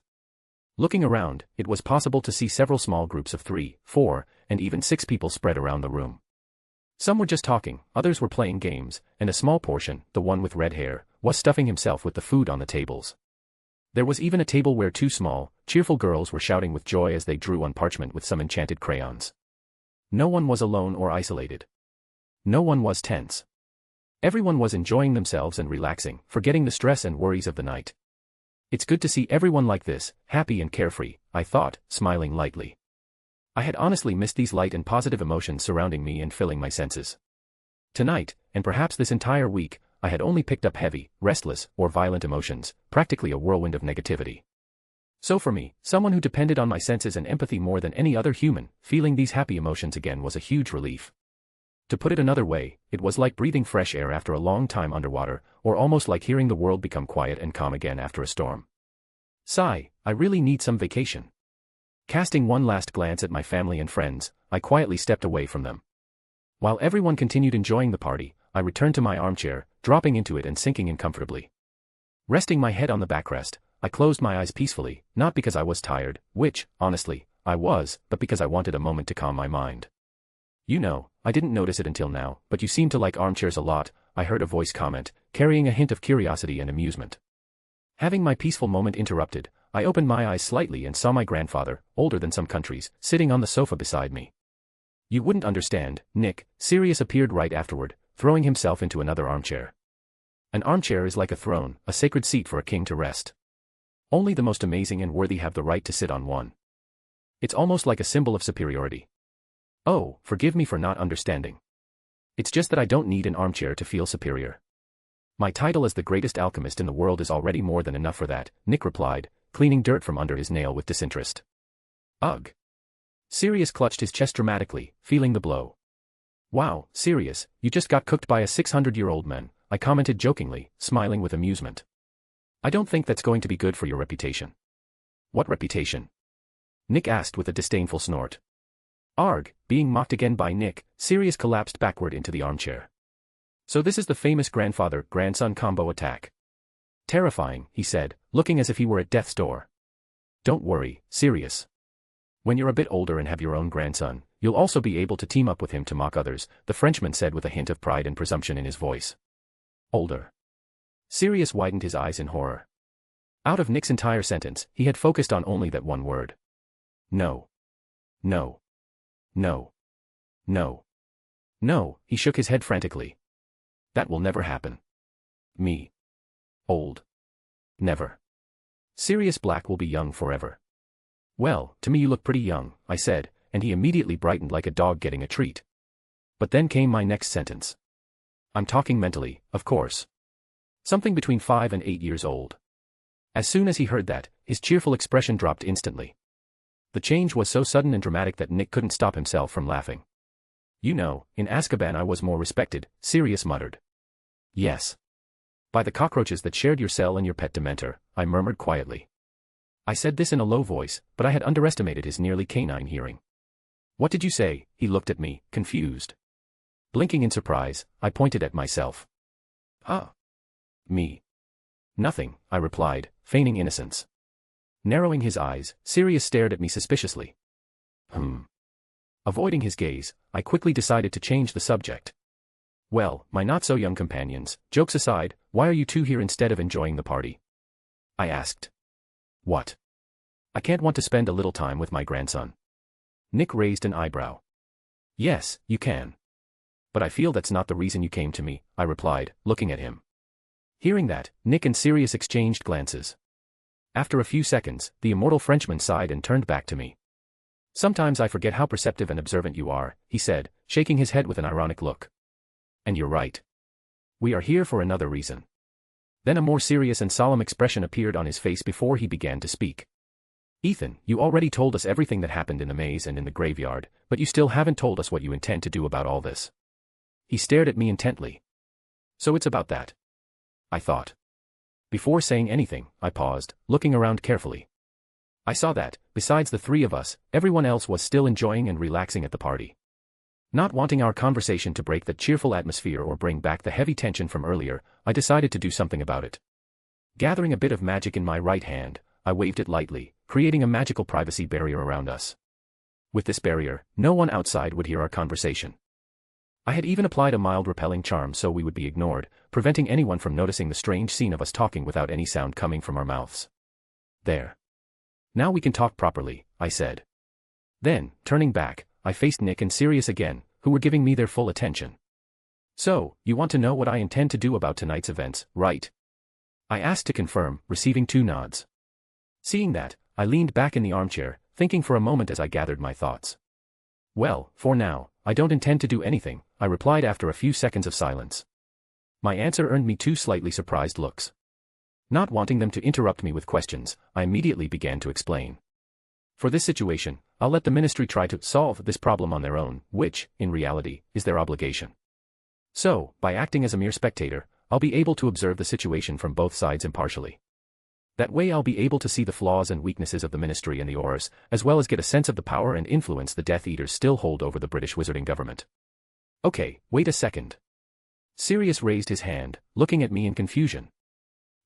Looking around, it was possible to see several small groups of 3, 4, and even 6 people spread around the room. Some were just talking, others were playing games, and a small portion, the one with red hair, was stuffing himself with the food on the tables. There was even a table where 2 small, cheerful girls were shouting with joy as they drew on parchment with some enchanted crayons. No one was alone or isolated. No one was tense. Everyone was enjoying themselves and relaxing, forgetting the stress and worries of the night. It's good to see everyone like this, happy and carefree, I thought, smiling lightly. I had honestly missed these light and positive emotions surrounding me and filling my senses. Tonight, and perhaps this entire week, I had only picked up heavy, restless, or violent emotions, practically a whirlwind of negativity. So for me, someone who depended on my senses and empathy more than any other human, feeling these happy emotions again was a huge relief. To put it another way, it was like breathing fresh air after a long time underwater, or almost like hearing the world become quiet and calm again after a storm. Sigh, I really need some vacation. Casting one last glance at my family and friends, I quietly stepped away from them. While everyone continued enjoying the party, I returned to my armchair, dropping into it and sinking in comfortably. Resting my head on the backrest, I closed my eyes peacefully, not because I was tired, which, honestly, I was, but because I wanted a moment to calm my mind. You know, I didn't notice it until now, but you seem to like armchairs a lot, I heard a voice comment, carrying a hint of curiosity and amusement. Having my peaceful moment interrupted, I opened my eyes slightly and saw my grandfather, older than some countries, sitting on the sofa beside me. You wouldn't understand, Nick, Sirius appeared right afterward, throwing himself into another armchair. An armchair is like a throne, a sacred seat for a king to rest. Only the most amazing and worthy have the right to sit on one. It's almost like a symbol of superiority. Oh, forgive me for not understanding. It's just that I don't need an armchair to feel superior. My title as the greatest alchemist in the world is already more than enough for that, Nick replied, cleaning dirt from under his nail with disinterest. Ugh. Sirius clutched his chest dramatically, feeling the blow. Wow, Sirius, you just got cooked by a 600-year-old man, I commented jokingly, smiling with amusement. I don't think that's going to be good for your reputation. What reputation? Nick asked with a disdainful snort. Arg, being mocked again by Nick, Sirius collapsed backward into the armchair. So this is the famous grandfather-grandson combo attack. Terrifying, he said, looking as if he were at death's door. Don't worry, Sirius. When you're a bit older and have your own grandson, you'll also be able to team up with him to mock others, the Frenchman said with a hint of pride and presumption in his voice. Older. Sirius widened his eyes in horror. Out of Nick's entire sentence, he had focused on only that one word. No. No. No. No. No, he shook his head frantically. That will never happen. Me. Old. Never. Sirius Black will be young forever. Well, to me you look pretty young, I said, and he immediately brightened like a dog getting a treat. But then came my next sentence. I'm talking mentally, of course. Something between 5 and 8 years old. As soon as he heard that, his cheerful expression dropped instantly. The change was so sudden and dramatic that Nick couldn't stop himself from laughing. You know, in Azkaban I was more respected, Sirius muttered. Yes. By the cockroaches that shared your cell and your pet Dementor, I murmured quietly. I said this in a low voice, but I had underestimated his nearly canine hearing. What did you say? He looked at me, confused. Blinking in surprise, I pointed at myself. Ah. Me. Nothing, I replied, feigning innocence. Narrowing his eyes, Sirius stared at me suspiciously. Avoiding his gaze, I quickly decided to change the subject. Well, my not-so-young companions, jokes aside, why are you two here instead of enjoying the party? I asked. What? I can't want to spend a little time with my grandson. Nick raised an eyebrow. Yes, you can. But I feel that's not the reason you came to me, I replied, looking at him. Hearing that, Nick and Sirius exchanged glances. After a few seconds, the immortal Frenchman sighed and turned back to me. Sometimes I forget how perceptive and observant you are, he said, shaking his head with an ironic look. And you're right. We are here for another reason. Then a more serious and solemn expression appeared on his face before he began to speak. Ethan, you already told us everything that happened in the maze and in the graveyard, but you still haven't told us what you intend to do about all this. He stared at me intently. So it's about that. I thought. Before saying anything, I paused, looking around carefully. I saw that, besides the three of us, everyone else was still enjoying and relaxing at the party. Not wanting our conversation to break the cheerful atmosphere or bring back the heavy tension from earlier, I decided to do something about it. Gathering a bit of magic in my right hand, I waved it lightly, creating a magical privacy barrier around us. With this barrier, no one outside would hear our conversation. I had even applied a mild repelling charm so we would be ignored, preventing anyone from noticing the strange scene of us talking without any sound coming from our mouths. There. Now we can talk properly, I said. Then, turning back, I faced Nick and Sirius again, who were giving me their full attention. So, you want to know what I intend to do about tonight's events, right? I asked to confirm, receiving 2 nods. Seeing that, I leaned back in the armchair, thinking for a moment as I gathered my thoughts. Well, for now, I don't intend to do anything, I replied after a few seconds of silence. My answer earned me 2 slightly surprised looks. Not wanting them to interrupt me with questions, I immediately began to explain. For this situation, I'll let the ministry try to solve this problem on their own, which, in reality, is their obligation. So, by acting as a mere spectator, I'll be able to observe the situation from both sides impartially. That way I'll be able to see the flaws and weaknesses of the ministry and the Aurors, as well as get a sense of the power and influence the Death Eaters still hold over the British wizarding government. Okay, wait a second. Sirius raised his hand, looking at me in confusion.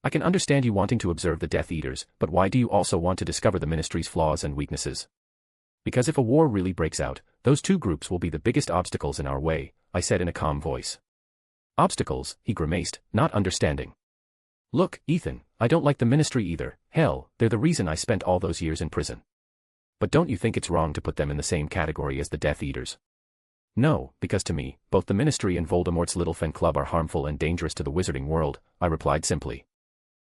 I can understand you wanting to observe the Death Eaters, but why do you also want to discover the ministry's flaws and weaknesses? Because if a war really breaks out, those 2 groups will be the biggest obstacles in our way, I said in a calm voice. Obstacles, he grimaced, not understanding. Look, Ethan, I don't like the ministry either, hell, they're the reason I spent all those years in prison. But don't you think it's wrong to put them in the same category as the Death Eaters? No, because to me, both the ministry and Voldemort's Little Fen Club are harmful and dangerous to the wizarding world, I replied simply.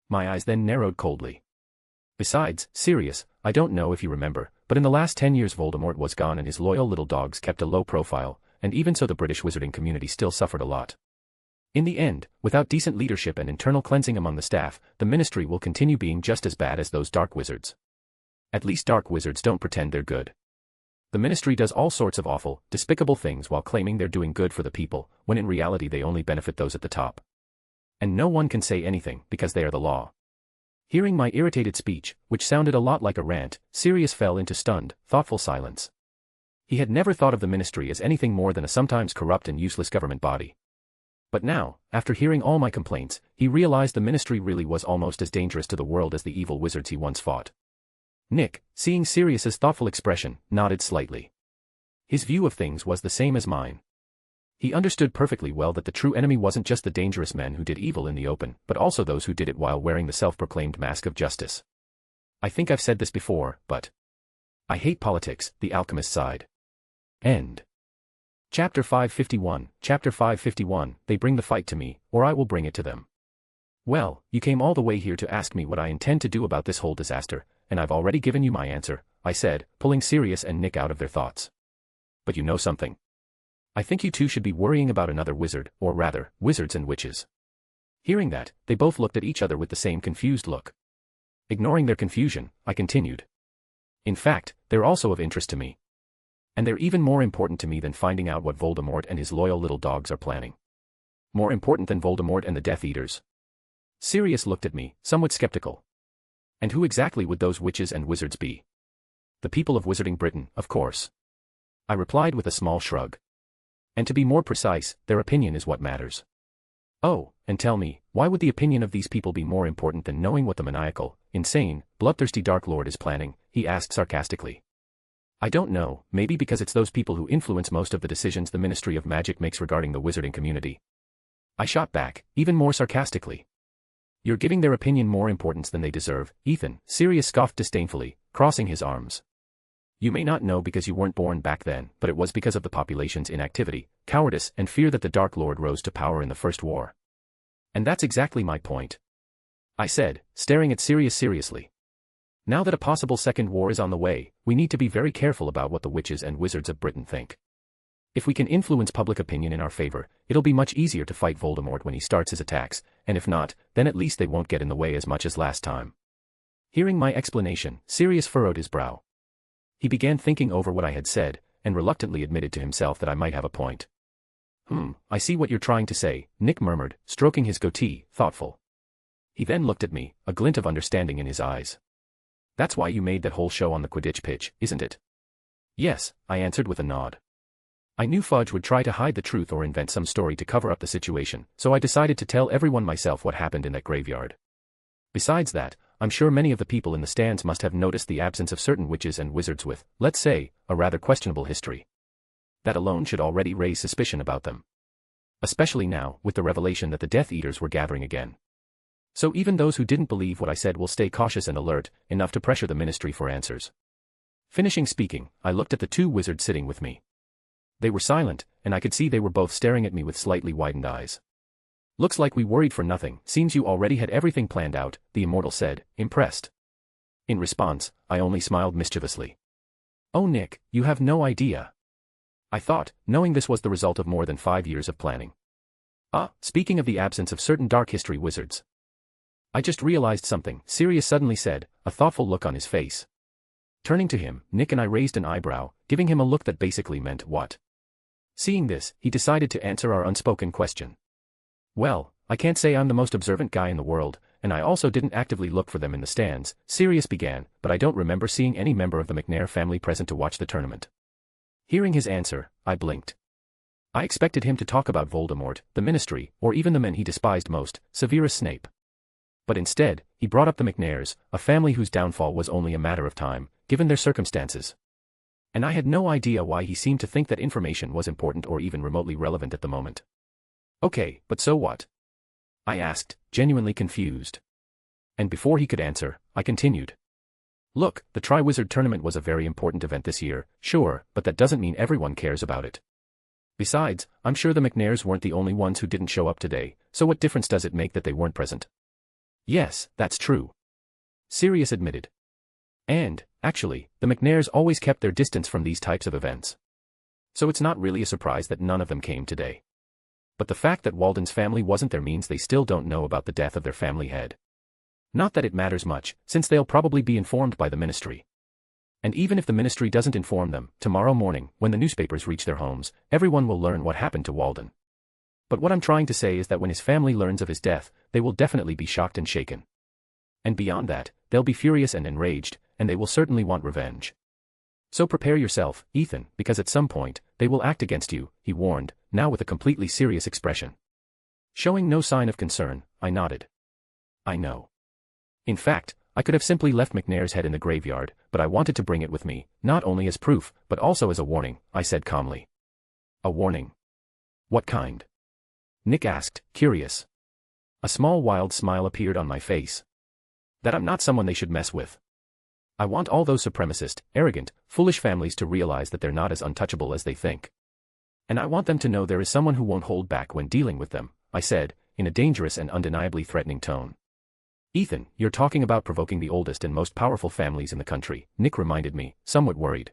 My eyes then narrowed coldly. Besides, Sirius, I don't know if you remember, but in the last 10 years Voldemort was gone and his loyal little dogs kept a low profile, and even so the British wizarding community still suffered a lot. In the end, without decent leadership and internal cleansing among the staff, the ministry will continue being just as bad as those dark wizards. At least dark wizards don't pretend they're good. The ministry does all sorts of awful, despicable things while claiming they're doing good for the people, when in reality they only benefit those at the top. And no one can say anything, because they are the law. Hearing my irritated speech, which sounded a lot like a rant, Sirius fell into stunned, thoughtful silence. He had never thought of the ministry as anything more than a sometimes corrupt and useless government body. But now, after hearing all my complaints, he realized the ministry really was almost as dangerous to the world as the evil wizards he once fought. Nick, seeing Sirius's thoughtful expression, nodded slightly. His view of things was the same as mine. He understood perfectly well that the true enemy wasn't just the dangerous men who did evil in the open, but also those who did it while wearing the self-proclaimed mask of justice. I think I've said this before, but I hate politics, the alchemist sighed. End. Chapter 551. Chapter 551, they bring the fight to me, or I will bring it to them. Well, you came all the way here to ask me what I intend to do about this whole disaster, and I've already given you my answer, I said, pulling Sirius and Nick out of their thoughts. But you know something? I think you two should be worrying about another wizard, or rather, wizards and witches. Hearing that, they both looked at each other with the same confused look. Ignoring their confusion, I continued. In fact, they're also of interest to me. And they're even more important to me than finding out what Voldemort and his loyal little dogs are planning. More important than Voldemort and the Death Eaters. Sirius looked at me, somewhat skeptical. And who exactly would those witches and wizards be? The people of Wizarding Britain, of course. I replied with a small shrug. And to be more precise, their opinion is what matters. Oh, and tell me, why would the opinion of these people be more important than knowing what the maniacal, insane, bloodthirsty Dark Lord is planning? He asked sarcastically. I don't know, maybe because it's those people who influence most of the decisions the Ministry of Magic makes regarding the wizarding community. I shot back, even more sarcastically. You're giving their opinion more importance than they deserve, Ethan, Sirius scoffed disdainfully, crossing his arms. You may not know because you weren't born back then, but it was because of the population's inactivity, cowardice, and fear that the Dark Lord rose to power in the First War. And that's exactly my point. I said, staring at Sirius seriously. Now that a possible second war is on the way, we need to be very careful about what the witches and wizards of Britain think. If we can influence public opinion in our favor, it'll be much easier to fight Voldemort when he starts his attacks, and if not, then at least they won't get in the way as much as last time. Hearing my explanation, Sirius furrowed his brow. He began thinking over what I had said, and reluctantly admitted to himself that I might have a point. I see what you're trying to say, Nick murmured, stroking his goatee, thoughtful. He then looked at me, a glint of understanding in his eyes. That's why you made that whole show on the Quidditch pitch, isn't it? Yes, I answered with a nod. I knew Fudge would try to hide the truth or invent some story to cover up the situation, so I decided to tell everyone myself what happened in that graveyard. Besides that, I'm sure many of the people in the stands must have noticed the absence of certain witches and wizards with, let's say, a rather questionable history. That alone should already raise suspicion about them. Especially now, with the revelation that the Death Eaters were gathering again. So even those who didn't believe what I said will stay cautious and alert, enough to pressure the ministry for answers. Finishing speaking, I looked at the two wizards sitting with me. They were silent, and I could see they were both staring at me with slightly widened eyes. Looks like we worried for nothing, seems you already had everything planned out, the immortal said, impressed. In response, I only smiled mischievously. Oh Nick, you have no idea. I thought, knowing this was the result of more than 5 years of planning. Speaking of the absence of certain dark history wizards. I just realized something, Sirius suddenly said, a thoughtful look on his face. Turning to him, Nick and I raised an eyebrow, giving him a look that basically meant what? Seeing this, he decided to answer our unspoken question. Well, I can't say I'm the most observant guy in the world, and I also didn't actively look for them in the stands, Sirius began, but I don't remember seeing any member of the McNair family present to watch the tournament. Hearing his answer, I blinked. I expected him to talk about Voldemort, the Ministry, or even the men he despised most, Severus Snape. But instead, he brought up the McNairs, a family whose downfall was only a matter of time, given their circumstances. And I had no idea why he seemed to think that information was important or even remotely relevant at the moment. Okay, but so what? I asked, genuinely confused. And before he could answer, I continued. Look, the Triwizard Tournament was a very important event this year, sure, but that doesn't mean everyone cares about it. Besides, I'm sure the McNairs weren't the only ones who didn't show up today, so what difference does it make that they weren't present? Yes, that's true. Sirius admitted. And, actually, the McNairs always kept their distance from these types of events. So it's not really a surprise that none of them came today. But the fact that Walden's family wasn't there means they still don't know about the death of their family head. Not that it matters much, since they'll probably be informed by the Ministry. And even if the Ministry doesn't inform them, tomorrow morning, when the newspapers reach their homes, everyone will learn what happened to Walden. But what I'm trying to say is that when his family learns of his death, they will definitely be shocked and shaken. And beyond that, they'll be furious and enraged, and they will certainly want revenge. So prepare yourself, Ethan, because at some point, they will act against you, he warned, now with a completely serious expression. Showing no sign of concern, I nodded. I know. In fact, I could have simply left McNair's head in the graveyard, but I wanted to bring it with me, not only as proof, but also as a warning, I said calmly. A warning? What kind? Nick asked, curious. A small wild smile appeared on my face. That I'm not someone they should mess with. I want all those supremacist, arrogant, foolish families to realize that they're not as untouchable as they think. And I want them to know there is someone who won't hold back when dealing with them, I said, in a dangerous and undeniably threatening tone. Ethan, you're talking about provoking the oldest and most powerful families in the country, Nick reminded me, somewhat worried.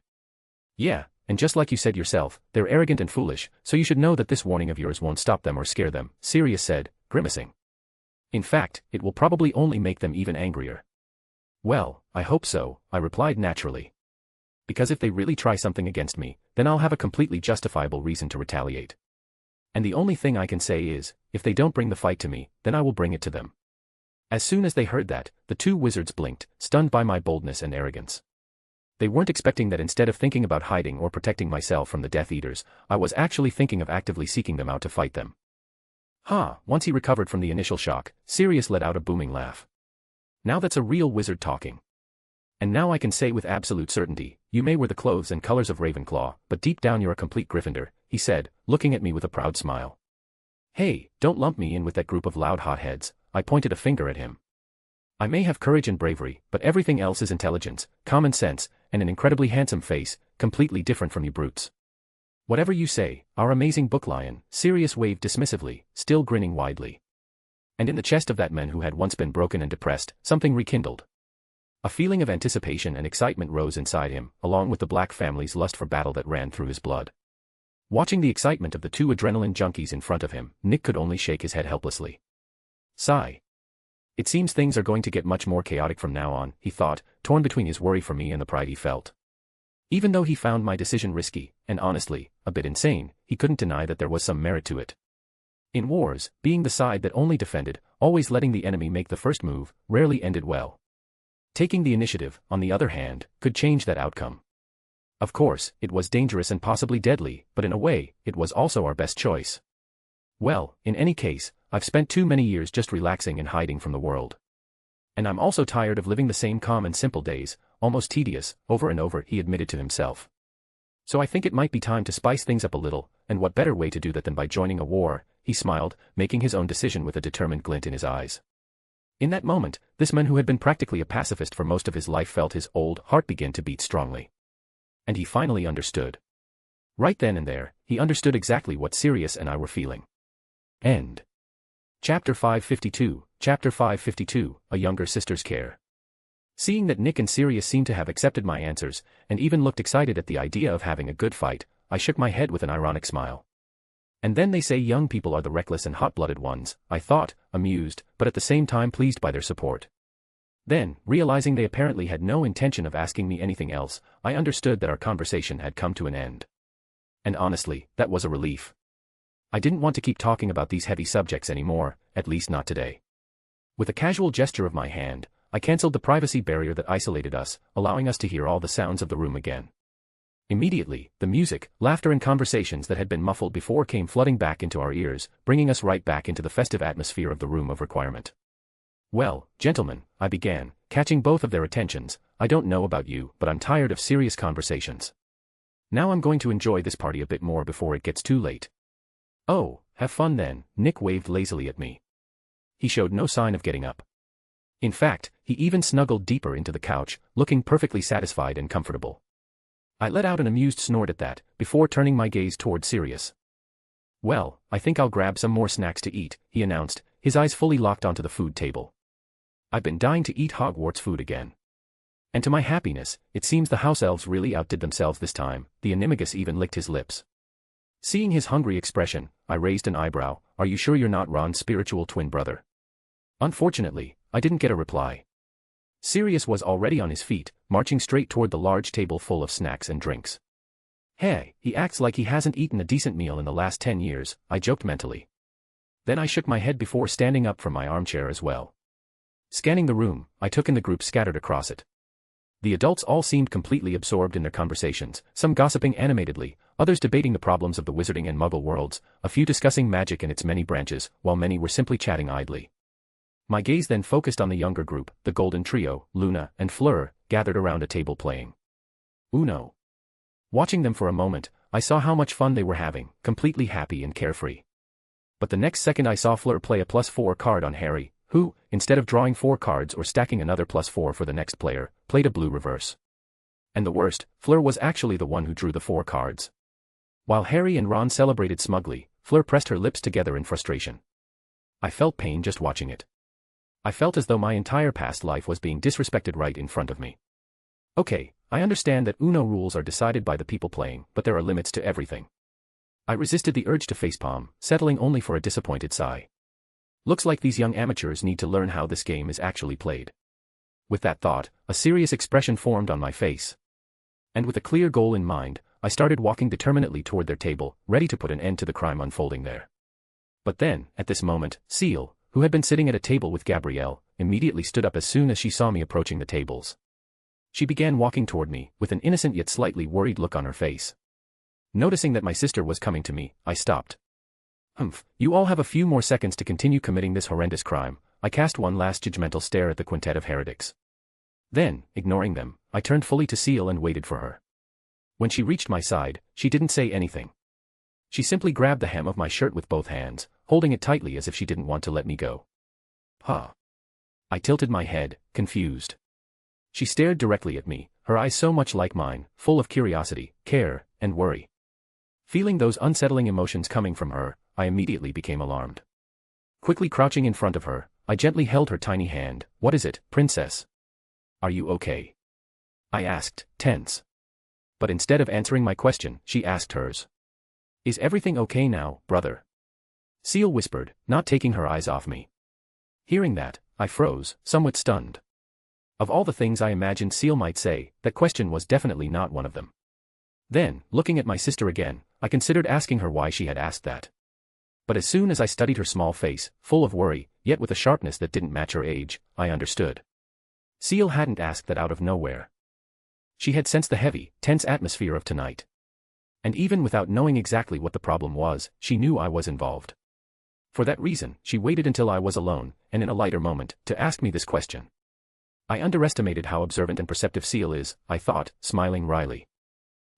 Yeah, and just like you said yourself, they're arrogant and foolish, so you should know that this warning of yours won't stop them or scare them, Sirius said, grimacing. In fact, it will probably only make them even angrier. Well, I hope so, I replied naturally. Because if they really try something against me, then I'll have a completely justifiable reason to retaliate. And the only thing I can say is, if they don't bring the fight to me, then I will bring it to them. As soon as they heard that, the two wizards blinked, stunned by my boldness and arrogance. They weren't expecting that instead of thinking about hiding or protecting myself from the Death Eaters, I was actually thinking of actively seeking them out to fight them. Once he recovered from the initial shock, Sirius let out a booming laugh. Now that's a real wizard talking. And now I can say with absolute certainty, you may wear the clothes and colors of Ravenclaw, but deep down you're a complete Gryffindor, he said, looking at me with a proud smile. Hey, don't lump me in with that group of loud hotheads, I pointed a finger at him. I may have courage and bravery, but everything else is intelligence, common sense, and an incredibly handsome face, completely different from you brutes. Whatever you say, our amazing book lion, Sirius waved dismissively, still grinning widely. And in the chest of that man who had once been broken and depressed, something rekindled. A feeling of anticipation and excitement rose inside him, along with the Black family's lust for battle that ran through his blood. Watching the excitement of the two adrenaline junkies in front of him, Nick could only shake his head helplessly. Sigh. It seems things are going to get much more chaotic from now on, he thought, torn between his worry for me and the pride he felt. Even though he found my decision risky, and honestly, a bit insane, he couldn't deny that there was some merit to it. In wars, being the side that only defended, always letting the enemy make the first move, rarely ended well. Taking the initiative, on the other hand, could change that outcome. Of course, it was dangerous and possibly deadly, but in a way, it was also our best choice. Well, in any case, I've spent too many years just relaxing and hiding from the world. And I'm also tired of living the same calm and simple days, almost tedious, over and over, he admitted to himself. So I think it might be time to spice things up a little, and what better way to do that than by joining a war, he smiled, making his own decision with a determined glint in his eyes. In that moment, this man who had been practically a pacifist for most of his life felt his old heart begin to beat strongly. And he finally understood. Right then and there, he understood exactly what Sirius and I were feeling. End. Chapter 552, Chapter 552, A Younger Sister's Care. Seeing that Nick and Sirius seemed to have accepted my answers, and even looked excited at the idea of having a good fight, I shook my head with an ironic smile. And then they say young people are the reckless and hot-blooded ones, I thought, amused, but at the same time pleased by their support. Then, realizing they apparently had no intention of asking me anything else, I understood that our conversation had come to an end. And honestly, that was a relief. I didn't want to keep talking about these heavy subjects anymore, at least not today. With a casual gesture of my hand, I cancelled the privacy barrier that isolated us, allowing us to hear all the sounds of the room again. Immediately, the music, laughter and conversations that had been muffled before came flooding back into our ears, bringing us right back into the festive atmosphere of the room of requirement. Well, gentlemen, I began, catching both of their attentions, I don't know about you, but I'm tired of serious conversations. Now I'm going to enjoy this party a bit more before it gets too late. Oh, have fun then, Nick waved lazily at me. He showed no sign of getting up. In fact, he even snuggled deeper into the couch, looking perfectly satisfied and comfortable. I let out an amused snort at that, before turning my gaze toward Sirius. Well, I think I'll grab some more snacks to eat, he announced, his eyes fully locked onto the food table. I've been dying to eat Hogwarts food again. And to my happiness, it seems the house elves really outdid themselves this time, the Animagus even licked his lips. Seeing his hungry expression, I raised an eyebrow, are you sure you're not Ron's spiritual twin brother? Unfortunately, I didn't get a reply. Sirius was already on his feet, marching straight toward the large table full of snacks and drinks. Hey, he acts like he hasn't eaten a decent meal in the last 10 years, I joked mentally. Then I shook my head before standing up from my armchair as well. Scanning the room, I took in the group scattered across it. The adults all seemed completely absorbed in their conversations, some gossiping animatedly, others debating the problems of the wizarding and muggle worlds, a few discussing magic and its many branches, while many were simply chatting idly. My gaze then focused on the younger group, the golden trio, Luna and Fleur, gathered around a table playing Uno. Watching them for a moment, I saw how much fun they were having, completely happy and carefree. But the next second I saw Fleur play a +4 card on Harry, who, instead of drawing 4 cards or stacking another +4 for the next player, played a blue reverse. And the worst, Fleur was actually the one who drew the 4 cards. While Harry and Ron celebrated smugly, Fleur pressed her lips together in frustration. I felt pain just watching it. I felt as though my entire past life was being disrespected right in front of me. Okay, I understand that Uno rules are decided by the people playing, but there are limits to everything. I resisted the urge to facepalm, settling only for a disappointed sigh. Looks like these young amateurs need to learn how this game is actually played. With that thought, a serious expression formed on my face. And with a clear goal in mind, I started walking determinedly toward their table, ready to put an end to the crime unfolding there. But then, at this moment, Seal, who had been sitting at a table with Gabrielle, immediately stood up as soon as she saw me approaching the tables. She began walking toward me, with an innocent yet slightly worried look on her face. Noticing that my sister was coming to me, I stopped. Humph, you all have a few more seconds to continue committing this horrendous crime. I cast one last judgmental stare at the quintet of heretics. Then, ignoring them, I turned fully to Seal and waited for her. When she reached my side, she didn't say anything. She simply grabbed the hem of my shirt with both hands, holding it tightly as if she didn't want to let me go. Huh. I tilted my head, confused. She stared directly at me, her eyes so much like mine, full of curiosity, care, and worry. Feeling those unsettling emotions coming from her, I immediately became alarmed. Quickly crouching in front of her, I gently held her tiny hand. What is it, princess? Are you okay? I asked, tense. But instead of answering my question, she asked hers. Is everything okay now, brother? Seal whispered, not taking her eyes off me. Hearing that, I froze, somewhat stunned. Of all the things I imagined Seal might say, that question was definitely not one of them. Then, looking at my sister again, I considered asking her why she had asked that. But as soon as I studied her small face, full of worry, yet with a sharpness that didn't match her age, I understood. Seal hadn't asked that out of nowhere. She had sensed the heavy, tense atmosphere of tonight. And even without knowing exactly what the problem was, she knew I was involved. For that reason, she waited until I was alone, and in a lighter moment, to ask me this question. I underestimated how observant and perceptive Seal is, I thought, smiling wryly.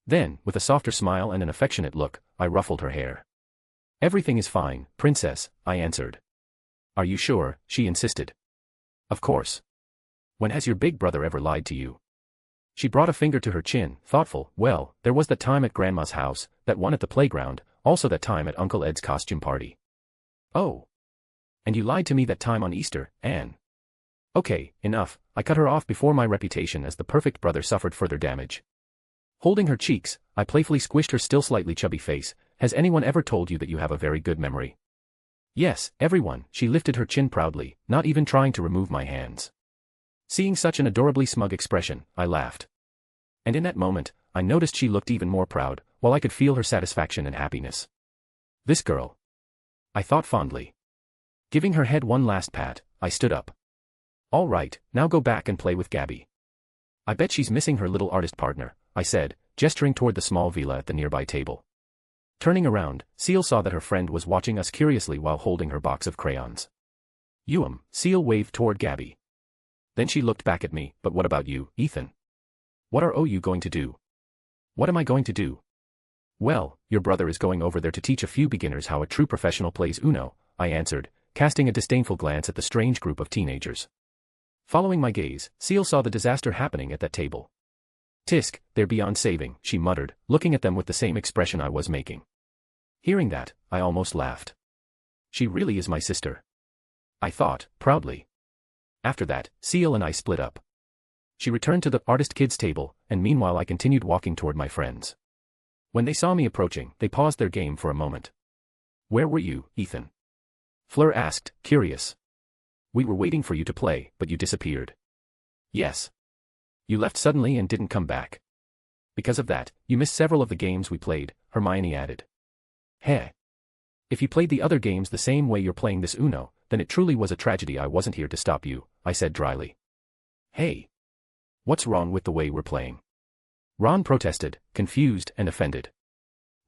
Then, with a softer smile and an affectionate look, I ruffled her hair. Everything is fine, princess, I answered. Are you sure? She insisted. Of course. When has your big brother ever lied to you? She brought a finger to her chin, thoughtful. Well, there was that time at Grandma's house, that one at the playground, also that time at Uncle Ed's costume party. Oh. And you lied to me that time on Easter, Anne. Okay, enough. I cut her off before my reputation as the perfect brother suffered further damage. Holding her cheeks, I playfully squished her still slightly chubby face. Has anyone ever told you that you have a very good memory? Yes, everyone. She lifted her chin proudly, not even trying to remove my hands. Seeing such an adorably smug expression, I laughed. And in that moment, I noticed she looked even more proud, while I could feel her satisfaction and happiness. This girl. I thought fondly. Giving her head one last pat, I stood up. All right, now go back and play with Gabby. I bet she's missing her little artist partner, I said, gesturing toward the small villa at the nearby table. Turning around, Seal saw that her friend was watching us curiously while holding her box of crayons. Seal waved toward Gabby. Then she looked back at me. But what about you, Ethan? What are you going to do? What am I going to do? Well, your brother is going over there to teach a few beginners how a true professional plays Uno, I answered, casting a disdainful glance at the strange group of teenagers. Following my gaze, Seal saw the disaster happening at that table. Tisk, they're beyond saving, she muttered, looking at them with the same expression I was making. Hearing that, I almost laughed. She really is my sister. I thought, proudly. After that, Seal and I split up. She returned to the artist kids table, and meanwhile I continued walking toward my friends. When they saw me approaching, they paused their game for a moment. Where were you, Ethan? Fleur asked, curious. We were waiting for you to play, but you disappeared. Yes. You left suddenly and didn't come back. Because of that, you missed several of the games we played, Hermione added. Heh. If you played the other games the same way you're playing this Uno, then it truly was a tragedy. I wasn't here to stop you, I said dryly. Hey. What's wrong with the way we're playing? Ron protested, confused and offended.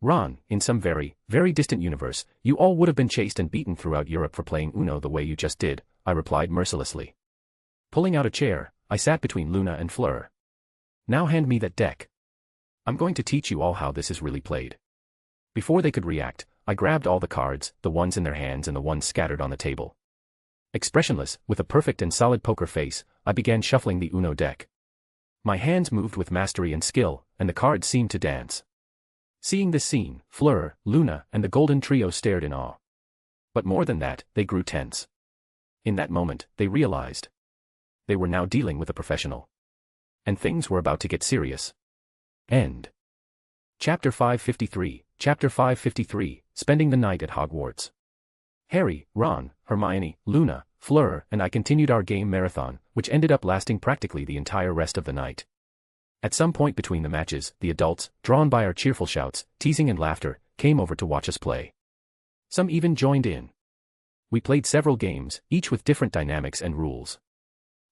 Ron, in some very, very distant universe, you all would have been chased and beaten throughout Europe for playing Uno the way you just did, I replied mercilessly. Pulling out a chair, I sat between Luna and Fleur. Now hand me that deck. I'm going to teach you all how this is really played. Before they could react, I grabbed all the cards, the ones in their hands and the ones scattered on the table. Expressionless, with a perfect and solid poker face, I began shuffling the Uno deck. My hands moved with mastery and skill, and the cards seemed to dance. Seeing this scene, Fleur, Luna, and the Golden Trio stared in awe. But more than that, they grew tense. In that moment, they realized they were now dealing with a professional. And things were about to get serious. End. Chapter 553, Chapter 553, Spending the Night at Hogwarts. Harry, Ron, Hermione, Luna, Fleur, and I continued our game marathon, which ended up lasting practically the entire rest of the night. At some point between the matches, the adults, drawn by our cheerful shouts, teasing and laughter, came over to watch us play. Some even joined in. We played several games, each with different dynamics and rules.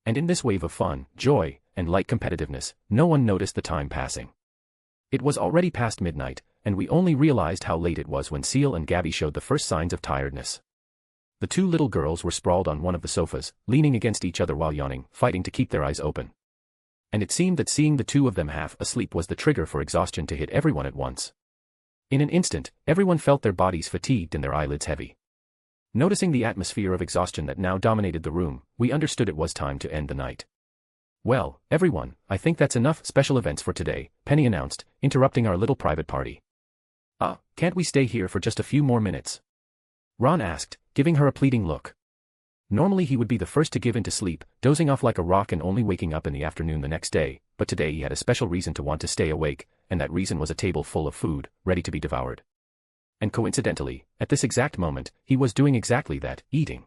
And in this wave of fun, joy, and light competitiveness, no one noticed the time passing. It was already past midnight, and we only realized how late it was when Seal and Gabby showed the first signs of tiredness. The two little girls were sprawled on one of the sofas, leaning against each other while yawning, fighting to keep their eyes open. And it seemed that seeing the two of them half asleep was the trigger for exhaustion to hit everyone at once. In an instant, everyone felt their bodies fatigued and their eyelids heavy. Noticing the atmosphere of exhaustion that now dominated the room, we understood it was time to end the night. Well, everyone, I think that's enough special events for today, Penny announced, interrupting our little private party. Can't we stay here for just a few more minutes? Ron asked, giving her a pleading look. Normally he would be the first to give in to sleep, dozing off like a rock and only waking up in the afternoon the next day, but today he had a special reason to want to stay awake, and that reason was a table full of food, ready to be devoured. And coincidentally, at this exact moment, he was doing exactly that, eating.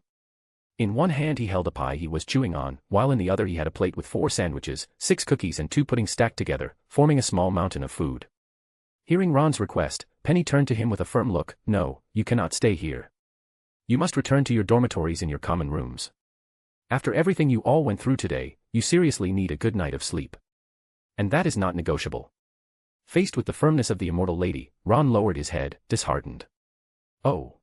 In one hand he held a pie he was chewing on, while in the other he had a plate with 4 sandwiches, 6 cookies and 2 puddings stacked together, forming a small mountain of food. Hearing Ron's request, Penny turned to him with a firm look. No, you cannot stay here. You must return to your dormitories in your common rooms. After everything you all went through today, you seriously need a good night of sleep. And that is not negotiable. Faced with the firmness of the immortal lady, Ron lowered his head, disheartened. Oh.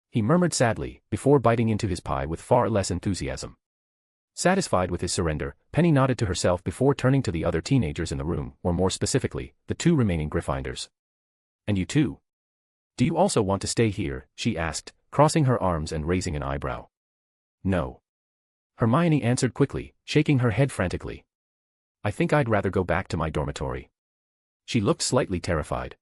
He murmured sadly, before biting into his pie with far less enthusiasm. Satisfied with his surrender, Penny nodded to herself before turning to the other teenagers in the room, or more specifically, the 2 remaining Gryffindors. And you too? Do you also want to stay here? She asked, crossing her arms and raising an eyebrow. No. Hermione answered quickly, shaking her head frantically. I think I'd rather go back to my dormitory. She looked slightly terrified.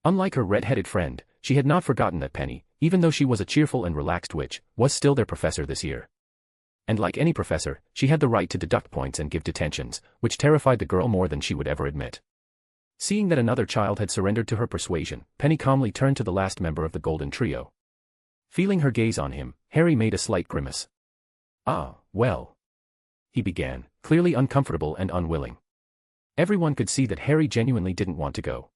Unlike her red-headed friend, she had not forgotten that Penny, even though she was a cheerful and relaxed witch, was still their professor this year. And like any professor, she had the right to deduct points and give detentions, which terrified the girl more than she would ever admit. Seeing that another child had surrendered to her persuasion, Penny calmly turned to the last member of the Golden Trio. Feeling her gaze on him, Harry made a slight grimace. Well. He began, clearly uncomfortable and unwilling. Everyone could see that Harry genuinely didn't want to go.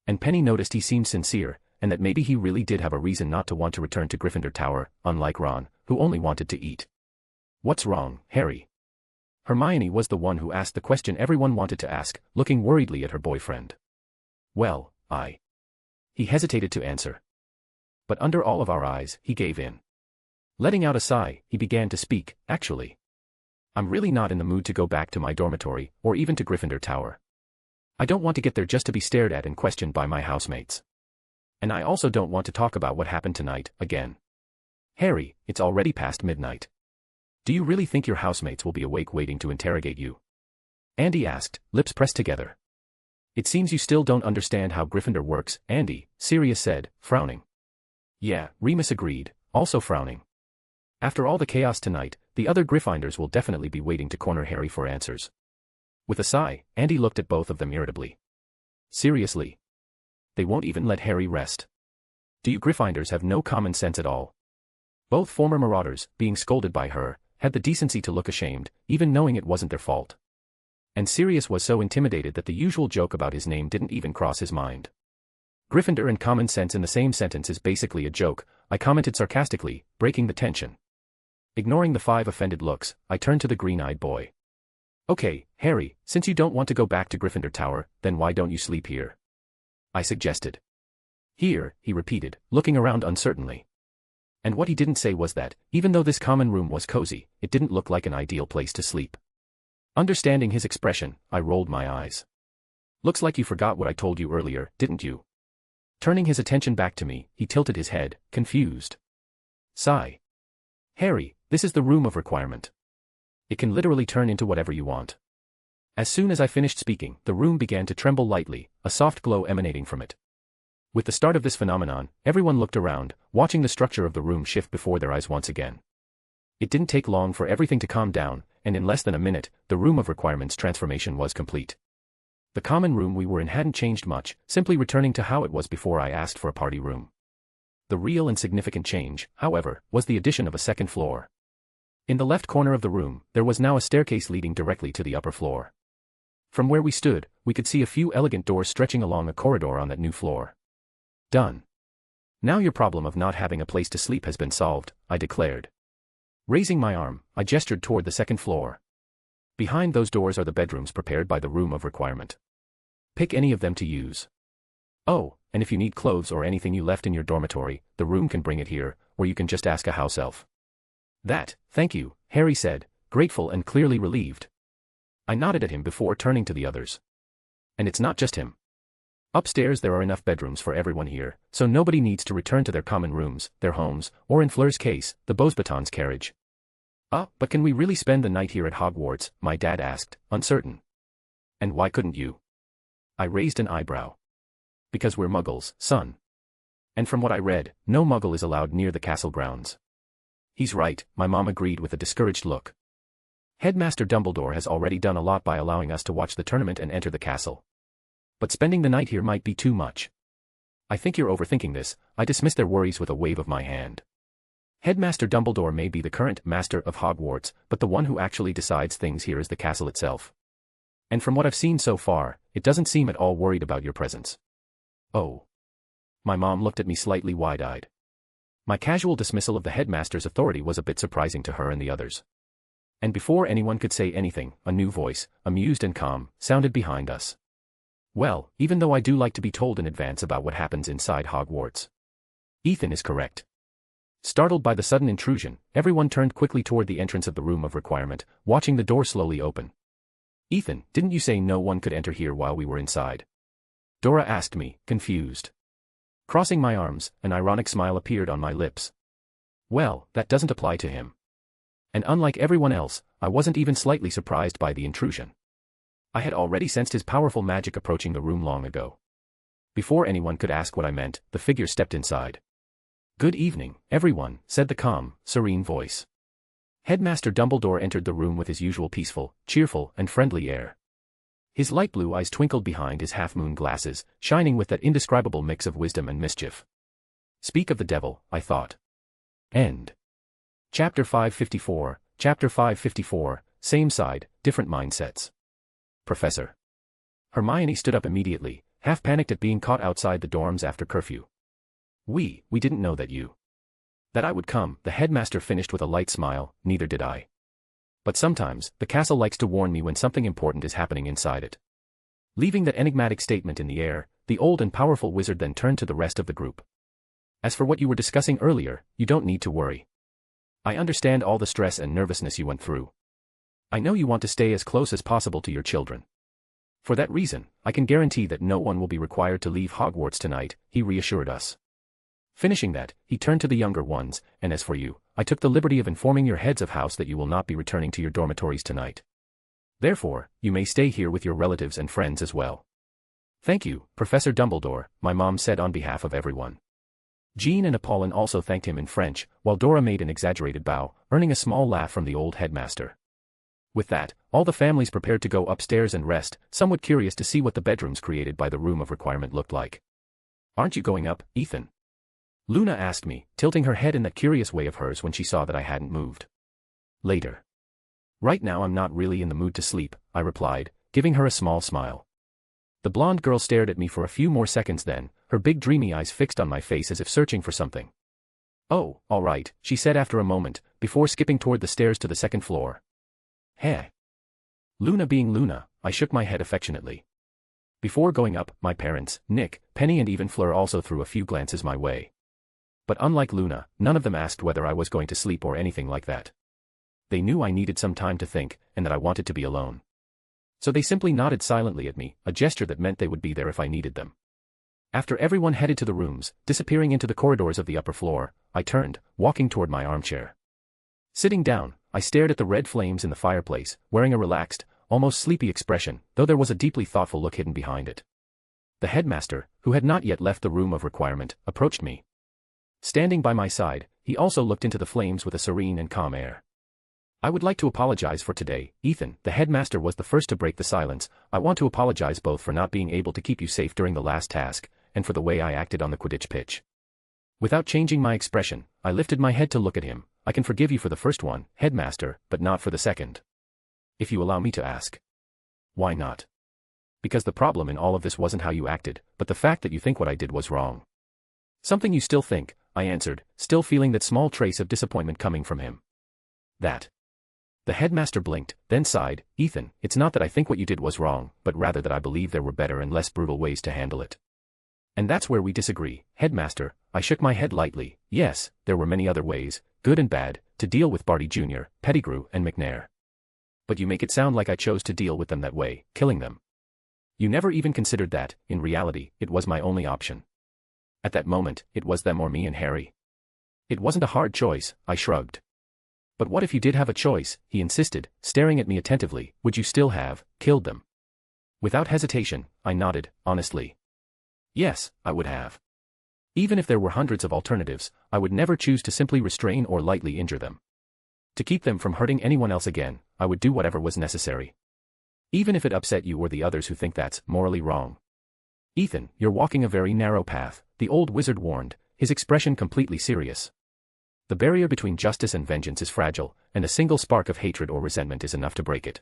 And Penny noticed he seemed sincere, and that maybe he really did have a reason not to want to return to Gryffindor Tower, unlike Ron, who only wanted to eat. What's wrong, Harry? Hermione was the one who asked the question everyone wanted to ask, looking worriedly at her boyfriend. Well, He hesitated to answer. But under all of our eyes, he gave in. Letting out a sigh, he began to speak. Actually, I'm really not in the mood to go back to my dormitory, or even to Gryffindor Tower. I don't want to get there just to be stared at and questioned by my housemates. And I also don't want to talk about what happened tonight, again. Harry, it's already past midnight. Do you really think your housemates will be awake waiting to interrogate you? Andy asked, lips pressed together. It seems you still don't understand how Gryffindor works, Andy, Sirius said, frowning. Yeah, Remus agreed, also frowning. After all the chaos tonight, the other Gryffindors will definitely be waiting to corner Harry for answers. With a sigh, Andy looked at both of them irritably. Seriously? They won't even let Harry rest. Do you Gryffindors have no common sense at all? Both former marauders, being scolded by her, had the decency to look ashamed, even knowing it wasn't their fault. And Sirius was so intimidated that the usual joke about his name didn't even cross his mind. Gryffindor and common sense in the same sentence is basically a joke, I commented sarcastically, breaking the tension. Ignoring the 5 offended looks, I turned to the green-eyed boy. Okay, Harry, since you don't want to go back to Gryffindor Tower, then why don't you sleep here? I suggested. Here, he repeated, looking around uncertainly. And what he didn't say was that, even though this common room was cozy, it didn't look like an ideal place to sleep. Understanding his expression, I rolled my eyes. Looks like you forgot what I told you earlier, didn't you? Turning his attention back to me, he tilted his head, confused. Sigh. Harry, this is the room of requirement. It can literally turn into whatever you want. As soon as I finished speaking, the room began to tremble lightly, a soft glow emanating from it. With the start of this phenomenon, everyone looked around, watching the structure of the room shift before their eyes once again. It didn't take long for everything to calm down, and in less than a minute, the room of requirement's transformation was complete. The common room we were in hadn't changed much, simply returning to how it was before I asked for a party room. The real and significant change, however, was the addition of a second floor. In the left corner of the room, there was now a staircase leading directly to the upper floor. From where we stood, we could see a few elegant doors stretching along a corridor on that new floor. Done. Now your problem of not having a place to sleep has been solved, I declared. Raising my arm, I gestured toward the second floor. Behind those doors are the bedrooms prepared by the room of requirement. Pick any of them to use. Oh, and if you need clothes or anything you left in your dormitory, the room can bring it here, or you can just ask a house elf. Thank you, Harry said, grateful and clearly relieved. I nodded at him before turning to the others. And it's not just him. Upstairs there are enough bedrooms for everyone here, so nobody needs to return to their common rooms, their homes, or in Fleur's case, the Beauxbatons carriage. But can we really spend the night here at Hogwarts? My dad asked, uncertain. And why couldn't you? I raised an eyebrow. Because we're muggles, son. And from what I read, no muggle is allowed near the castle grounds. He's right, my mom agreed with a discouraged look. Headmaster Dumbledore has already done a lot by allowing us to watch the tournament and enter the castle. But spending the night here might be too much. I think you're overthinking this, I dismissed their worries with a wave of my hand. Headmaster Dumbledore may be the current master of Hogwarts, but the one who actually decides things here is the castle itself. And from what I've seen so far, it doesn't seem at all worried about your presence. Oh. My mom looked at me slightly wide-eyed. My casual dismissal of the headmaster's authority was a bit surprising to her and the others. And before anyone could say anything, a new voice, amused and calm, sounded behind us. Well, even though I do like to be told in advance about what happens inside Hogwarts. Ethan is correct. Startled by the sudden intrusion, everyone turned quickly toward the entrance of the room of requirement, watching the door slowly open. Ethan, didn't you say no one could enter here while we were inside? Dora asked me, confused. Crossing my arms, an ironic smile appeared on my lips. Well, that doesn't apply to him. And unlike everyone else, I wasn't even slightly surprised by the intrusion. I had already sensed his powerful magic approaching the room long ago. Before anyone could ask what I meant, the figure stepped inside. Good evening, everyone, said the calm, serene voice. Headmaster Dumbledore entered the room with his usual peaceful, cheerful, and friendly air. His light blue eyes twinkled behind his half-moon glasses, shining with that indescribable mix of wisdom and mischief. Speak of the devil, I thought. End. Chapter 554, same side, different mindsets. Professor. Hermione stood up immediately, half panicked at being caught outside the dorms after curfew. We didn't know that I would come, the headmaster finished with a light smile, neither did I. But sometimes, the castle likes to warn me when something important is happening inside it. Leaving that enigmatic statement in the air, the old and powerful wizard then turned to the rest of the group. As for what you were discussing earlier, you don't need to worry. I understand all the stress and nervousness you went through. I know you want to stay as close as possible to your children. For that reason, I can guarantee that no one will be required to leave Hogwarts tonight, he reassured us. Finishing that, he turned to the younger ones, and as for you, I took the liberty of informing your heads of house that you will not be returning to your dormitories tonight. Therefore, you may stay here with your relatives and friends as well. Thank you, Professor Dumbledore, my mom said on behalf of everyone. Jean and Apollon also thanked him in French, while Dora made an exaggerated bow, earning a small laugh from the old headmaster. With that, all the families prepared to go upstairs and rest, somewhat curious to see what the bedrooms created by the room of requirement looked like. Aren't you going up, Ethan? Luna asked me, tilting her head in that curious way of hers when she saw that I hadn't moved. Later. Right now I'm not really in the mood to sleep, I replied, giving her a small smile. The blonde girl stared at me for a few more seconds then, her big dreamy eyes fixed on my face as if searching for something. Oh, all right, she said after a moment, before skipping toward the stairs to the second floor. Heh. Luna being Luna, I shook my head affectionately. Before going up, my parents, Nick, Penny and even Fleur also threw a few glances my way. But unlike Luna, none of them asked whether I was going to sleep or anything like that. They knew I needed some time to think, and that I wanted to be alone. So they simply nodded silently at me, a gesture that meant they would be there if I needed them. After everyone headed to the rooms, disappearing into the corridors of the upper floor, I turned, walking toward my armchair. Sitting down, I stared at the red flames in the fireplace, wearing a relaxed, almost sleepy expression, though there was a deeply thoughtful look hidden behind it. The headmaster, who had not yet left the room of requirement, approached me. Standing by my side, he also looked into the flames with a serene and calm air. "I would like to apologize for today, Ethan." The headmaster was the first to break the silence. "I want to apologize both for not being able to keep you safe during the last task, and for the way I acted on the Quidditch pitch." Without changing my expression, I lifted my head to look at him. "I can forgive you for the first one, headmaster, but not for the second. If you allow me to ask." "Why not?" "Because the problem in all of this wasn't how you acted, but the fact that you think what I did was wrong." "Something you still think," I answered, still feeling that small trace of disappointment coming from him. "That." The headmaster blinked, then sighed. "Ethan, it's not that I think what you did was wrong, but rather that I believe there were better and less brutal ways to handle it." "And that's where we disagree, headmaster." I shook my head lightly. "Yes, there were many other ways, good and bad, to deal with Barty Jr., Pettigrew and McNair. But you make it sound like I chose to deal with them that way, killing them. You never even considered that. In reality, it was my only option. At that moment, it was them or me and Harry. It wasn't a hard choice," I shrugged. "But what if you did have a choice?" he insisted, staring at me attentively. "Would you still have killed them?" Without hesitation, I nodded, honestly. Yes, I would have. Even if there were hundreds of alternatives, I would never choose to simply restrain or lightly injure them. To keep them from hurting anyone else again, I would do whatever was necessary. Even if it upset you or the others who think that's morally wrong. "Ethan, you're walking a very narrow path," the old wizard warned, his expression completely serious. "The barrier between justice and vengeance is fragile, and a single spark of hatred or resentment is enough to break it.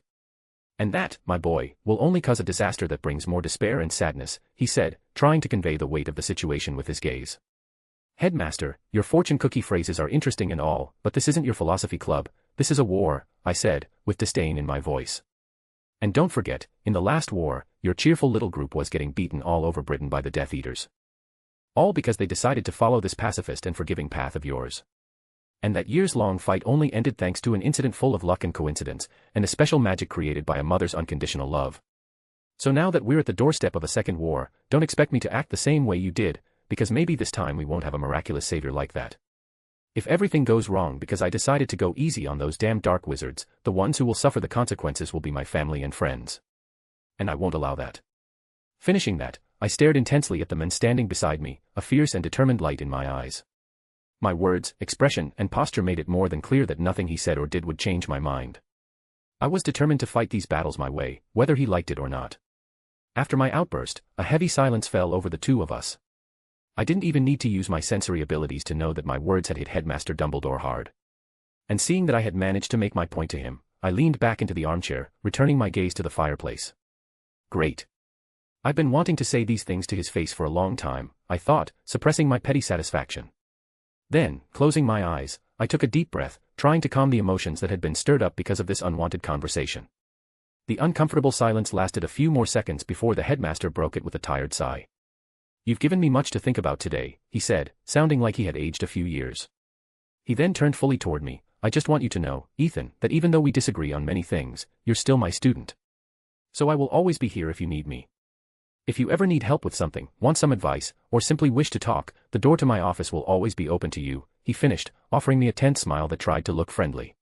And that, my boy, will only cause a disaster that brings more despair and sadness," he said, trying to convey the weight of the situation with his gaze. "Headmaster, your fortune cookie phrases are interesting and all, but this isn't your philosophy club. This is a war," I said, with disdain in my voice. "And don't forget, in the last war, your cheerful little group was getting beaten all over Britain by the Death Eaters. All because they decided to follow this pacifist and forgiving path of yours. And that years-long fight only ended thanks to an incident full of luck and coincidence, and a special magic created by a mother's unconditional love. So now that we're at the doorstep of a second war, don't expect me to act the same way you did, because maybe this time we won't have a miraculous savior like that. If everything goes wrong because I decided to go easy on those damn dark wizards, the ones who will suffer the consequences will be my family and friends. And I won't allow that." Finishing that, I stared intensely at the men standing beside me, a fierce and determined light in my eyes. My words, expression, and posture made it more than clear that nothing he said or did would change my mind. I was determined to fight these battles my way, whether he liked it or not. After my outburst, a heavy silence fell over the two of us. I didn't even need to use my sensory abilities to know that my words had hit Headmaster Dumbledore hard. And seeing that I had managed to make my point to him, I leaned back into the armchair, returning my gaze to the fireplace. Great. I've been wanting to say these things to his face for a long time, I thought, suppressing my petty satisfaction. Then, closing my eyes, I took a deep breath, trying to calm the emotions that had been stirred up because of this unwanted conversation. The uncomfortable silence lasted a few more seconds before the headmaster broke it with a tired sigh. "You've given me much to think about today," he said, sounding like he had aged a few years. He then turned fully toward me. "I just want you to know, Ethan, that even though we disagree on many things, you're still my student. So I will always be here if you need me. If you ever need help with something, want some advice, or simply wish to talk, the door to my office will always be open to you," he finished, offering me a tense smile that tried to look friendly.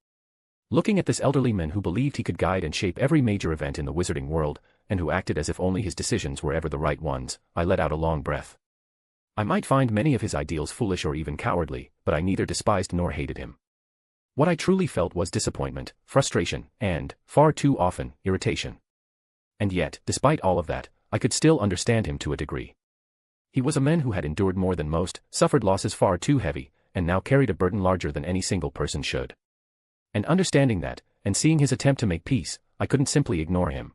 Looking at this elderly man who believed he could guide and shape every major event in the wizarding world, and who acted as if only his decisions were ever the right ones, I let out a long breath. I might find many of his ideals foolish or even cowardly, but I neither despised nor hated him. What I truly felt was disappointment, frustration, and, far too often, irritation. And yet, despite all of that, I could still understand him to a degree. He was a man who had endured more than most, suffered losses far too heavy, and now carried a burden larger than any single person should. And understanding that, and seeing his attempt to make peace, I couldn't simply ignore him.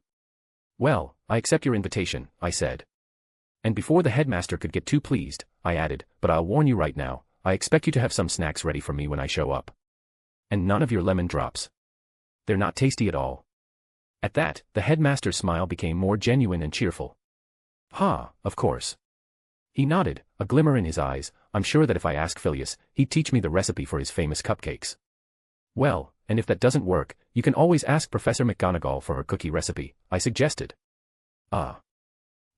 "Well, I accept your invitation," I said. And before the headmaster could get too pleased, I added, "But I'll warn you right now, I expect you to have some snacks ready for me when I show up. And none of your lemon drops. They're not tasty at all." At that, the headmaster's smile became more genuine and cheerful. Ha, of course. He nodded, a glimmer in his eyes. I'm sure that if I ask Phileas, he'd teach me the recipe for his famous cupcakes. Well, and if that doesn't work, you can always ask Professor McGonagall for her cookie recipe, I suggested. Ah.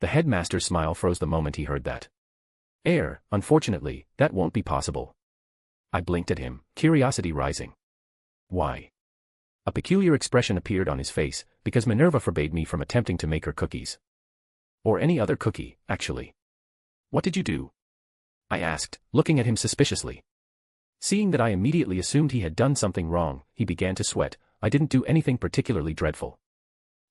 The headmaster's smile froze the moment he heard that. Unfortunately, that won't be possible. I blinked at him, curiosity rising. Why? A peculiar expression appeared on his face, because Minerva forbade me from attempting to make her cookies. Or any other cookie, actually. What did you do? I asked, looking at him suspiciously. Seeing that I immediately assumed he had done something wrong, he began to sweat. I didn't do anything particularly dreadful.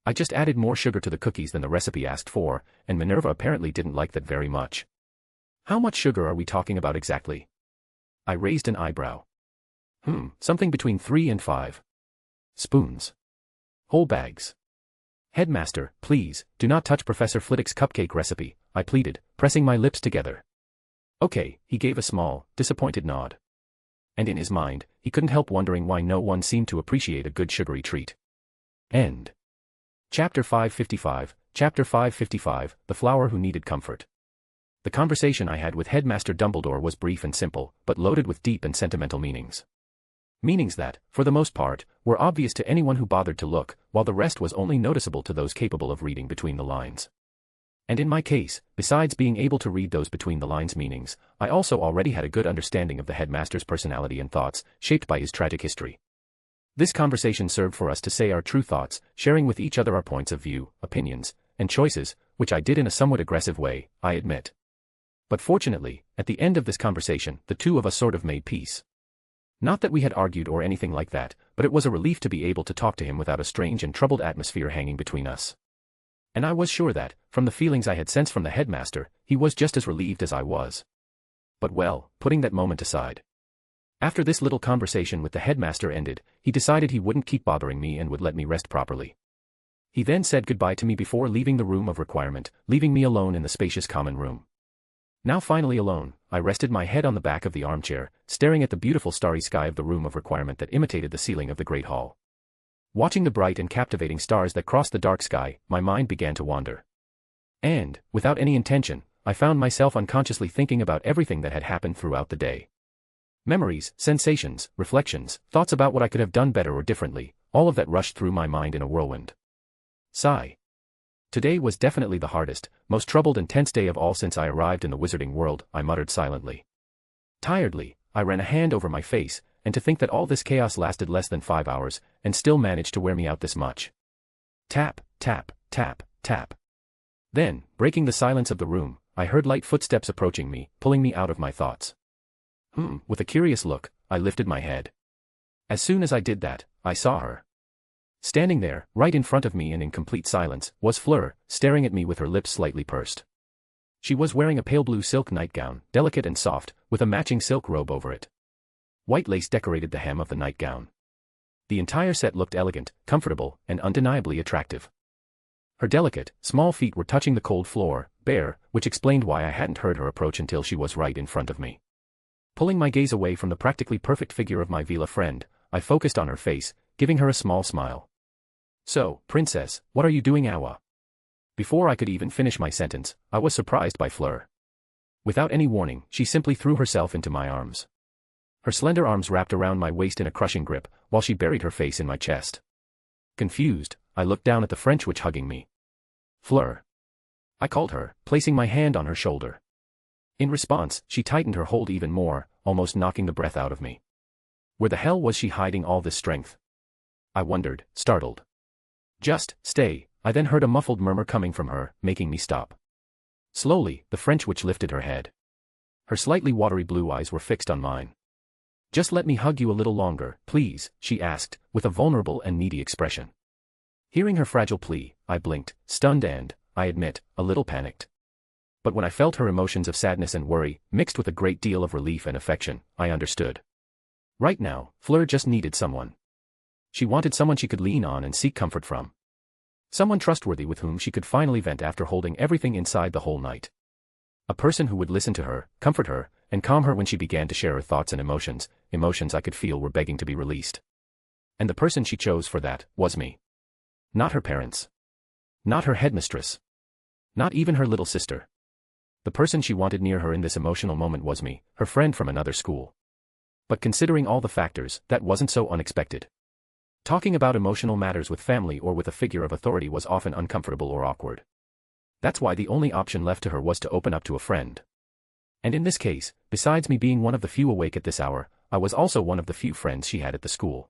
I just added more sugar to the cookies than the recipe asked for, and Minerva apparently didn't like that very much. How much sugar are we talking about exactly? I raised an eyebrow. Something between 3 and 5 spoons. Whole bags. Headmaster, please, do not touch Professor Flitwick's cupcake recipe, I pleaded, pressing my lips together. Okay, he gave a small, disappointed nod. And in his mind, he couldn't help wondering why no one seemed to appreciate a good sugary treat. End. Chapter 555, Chapter 555, The Flower Who Needed Comfort. The conversation I had with Headmaster Dumbledore was brief and simple, but loaded with deep and sentimental meanings. Meanings that, for the most part, were obvious to anyone who bothered to look, while the rest was only noticeable to those capable of reading between the lines. And in my case, besides being able to read those between the lines meanings, I also already had a good understanding of the headmaster's personality and thoughts, shaped by his tragic history. This conversation served for us to say our true thoughts, sharing with each other our points of view, opinions, and choices, which I did in a somewhat aggressive way, I admit. But fortunately, at the end of this conversation, the two of us sort of made peace. Not that we had argued or anything like that, but it was a relief to be able to talk to him without a strange and troubled atmosphere hanging between us. And I was sure that, from the feelings I had sensed from the headmaster, he was just as relieved as I was. But well, putting that moment aside. After this little conversation with the headmaster ended, he decided he wouldn't keep bothering me and would let me rest properly. He then said goodbye to me before leaving the room of requirement, leaving me alone in the spacious common room. Now finally alone, I rested my head on the back of the armchair, staring at the beautiful starry sky of the room of requirement that imitated the ceiling of the great hall. Watching the bright and captivating stars that crossed the dark sky, my mind began to wander. And, without any intention, I found myself unconsciously thinking about everything that had happened throughout the day. Memories, sensations, reflections, thoughts about what I could have done better or differently, all of that rushed through my mind in a whirlwind. Sigh. Today was definitely the hardest, most troubled and tense day of all since I arrived in the wizarding world, I muttered silently. Tiredly, I ran a hand over my face, and to think that all this chaos lasted less than 5 hours, and still managed to wear me out this much. Tap, tap, tap, tap. Then, breaking the silence of the room, I heard light footsteps approaching me, pulling me out of my thoughts. With a curious look, I lifted my head. As soon as I did that, I saw her. Standing there, right in front of me and in complete silence, was Fleur, staring at me with her lips slightly pursed. She was wearing a pale blue silk nightgown, delicate and soft, with a matching silk robe over it. White lace decorated the hem of the nightgown. The entire set looked elegant, comfortable, and undeniably attractive. Her delicate, small feet were touching the cold floor, bare, which explained why I hadn't heard her approach until she was right in front of me. Pulling my gaze away from the practically perfect figure of my Vila friend, I focused on her face, giving her a small smile. So, princess, what are you doing, Awa? Before I could even finish my sentence, I was surprised by Fleur. Without any warning, she simply threw herself into my arms. Her slender arms wrapped around my waist in a crushing grip, while she buried her face in my chest. Confused, I looked down at the French witch hugging me. Fleur. I called her, placing my hand on her shoulder. In response, she tightened her hold even more, almost knocking the breath out of me. Where the hell was she hiding all this strength? I wondered, startled. Just stay, I then heard a muffled murmur coming from her, making me stop. Slowly, the French witch lifted her head. Her slightly watery blue eyes were fixed on mine. Just let me hug you a little longer, please, she asked, with a vulnerable and needy expression. Hearing her fragile plea, I blinked, stunned and, I admit, a little panicked. But when I felt her emotions of sadness and worry, mixed with a great deal of relief and affection, I understood. Right now, Fleur just needed someone. She wanted someone she could lean on and seek comfort from. Someone trustworthy with whom she could finally vent after holding everything inside the whole night. A person who would listen to her, comfort her, and calm her when she began to share her thoughts and emotions I could feel were begging to be released. And the person she chose for that was me. Not her parents. Not her headmistress. Not even her little sister. The person she wanted near her in this emotional moment was me, her friend from another school. But considering all the factors, that wasn't so unexpected. Talking about emotional matters with family or with a figure of authority was often uncomfortable or awkward. That's why the only option left to her was to open up to a friend. And in this case, besides me being one of the few awake at this hour, I was also one of the few friends she had at the school.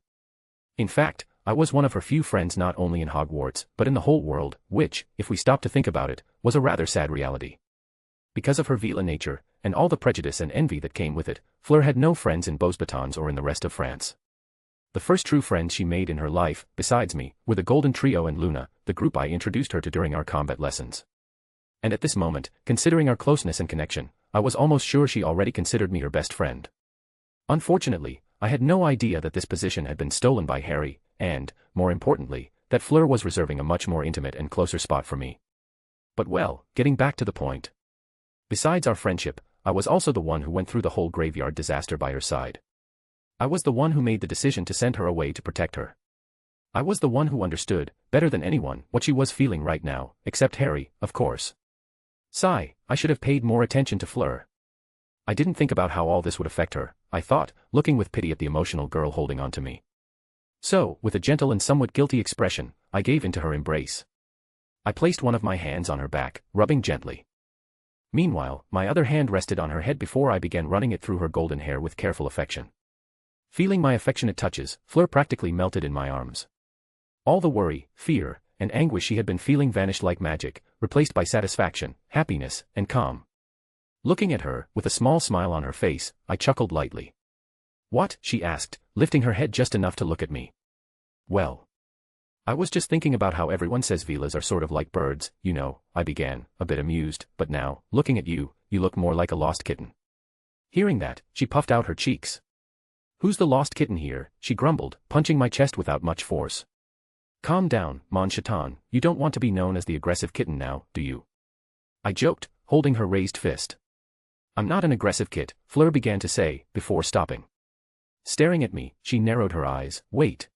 In fact, I was one of her few friends not only in Hogwarts, but in the whole world, which, if we stop to think about it, was a rather sad reality. Because of her Vila nature, and all the prejudice and envy that came with it, Fleur had no friends in Beauxbatons or in the rest of France. The first true friends she made in her life, besides me, were the Golden Trio and Luna, the group I introduced her to during our combat lessons. And at this moment, considering our closeness and connection, I was almost sure she already considered me her best friend. Unfortunately, I had no idea that this position had been stolen by Harry, and, more importantly, that Fleur was reserving a much more intimate and closer spot for me. But well, getting back to the point. Besides our friendship, I was also the one who went through the whole graveyard disaster by her side. I was the one who made the decision to send her away to protect her. I was the one who understood, better than anyone, what she was feeling right now, except Harry, of course. Sigh, I should have paid more attention to Fleur. I didn't think about how all this would affect her, I thought, looking with pity at the emotional girl holding on to me. So, with a gentle and somewhat guilty expression, I gave into her embrace. I placed one of my hands on her back, rubbing gently. Meanwhile, my other hand rested on her head before I began running it through her golden hair with careful affection. Feeling my affectionate touches, Fleur practically melted in my arms. All the worry, fear, and anguish she had been feeling vanished like magic, replaced by satisfaction, happiness, and calm. Looking at her, with a small smile on her face, I chuckled lightly. "What?" she asked, lifting her head just enough to look at me. "Well, I was just thinking about how everyone says Vilas are sort of like birds, you know," I began, a bit amused, "but now, looking at you, you look more like a lost kitten." Hearing that, she puffed out her cheeks. "Who's the lost kitten here?" she grumbled, punching my chest without much force. "Calm down, mon chaton, you don't want to be known as the aggressive kitten now, do you?" I joked, holding her raised fist. "I'm not an aggressive kit," Fleur began to say, before stopping. Staring at me, she narrowed her eyes. "Wait.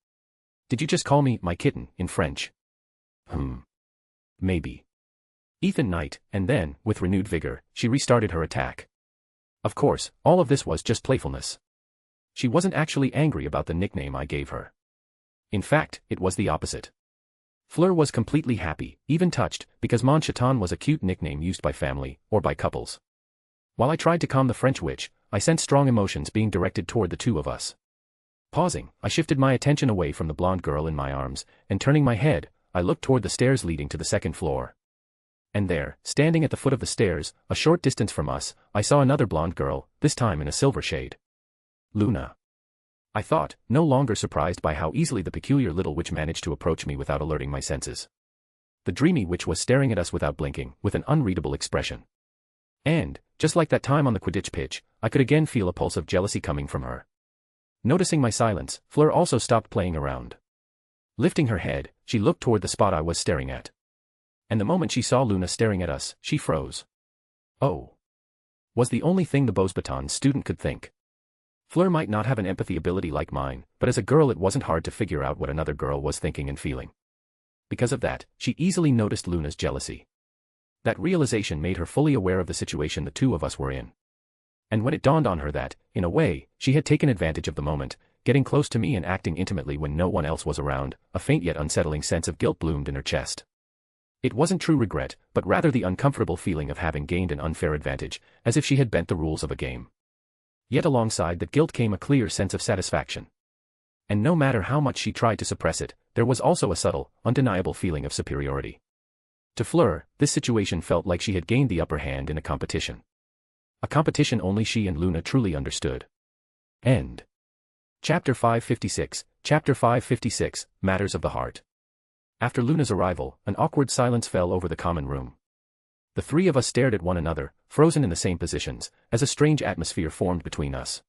Did you just call me my kitten in French?" Maybe. Ethan Knight, and then, with renewed vigor, she restarted her attack. Of course, all of this was just playfulness. She wasn't actually angry about the nickname I gave her. In fact, it was the opposite. Fleur was completely happy, even touched, because Mon Chaton was a cute nickname used by family, or by couples. While I tried to calm the French witch, I sensed strong emotions being directed toward the two of us. Pausing, I shifted my attention away from the blonde girl in my arms, and turning my head, I looked toward the stairs leading to the second floor. And there, standing at the foot of the stairs, a short distance from us, I saw another blonde girl, this time in a silver shade. Luna. I thought, no longer surprised by how easily the peculiar little witch managed to approach me without alerting my senses. The dreamy witch was staring at us without blinking, with an unreadable expression. And, just like that time on the Quidditch pitch, I could again feel a pulse of jealousy coming from her. Noticing my silence, Fleur also stopped playing around. Lifting her head, she looked toward the spot I was staring at. And the moment she saw Luna staring at us, she froze. "Oh." Was the only thing the Beauxbatons student could think. Fleur might not have an empathy ability like mine, but as a girl it wasn't hard to figure out what another girl was thinking and feeling. Because of that, she easily noticed Luna's jealousy. That realization made her fully aware of the situation the two of us were in. And when it dawned on her that, in a way, she had taken advantage of the moment, getting close to me and acting intimately when no one else was around, a faint yet unsettling sense of guilt bloomed in her chest. It wasn't true regret, but rather the uncomfortable feeling of having gained an unfair advantage, as if she had bent the rules of a game. Yet alongside that guilt came a clear sense of satisfaction. And no matter how much she tried to suppress it, there was also a subtle, undeniable feeling of superiority. To Fleur, this situation felt like she had gained the upper hand in a competition. A competition only she and Luna truly understood. End. Chapter 556, Chapter 556, Matters of the Heart. After Luna's arrival, an awkward silence fell over the common room. The three of us stared at one another, frozen in the same positions, as a strange atmosphere formed between us.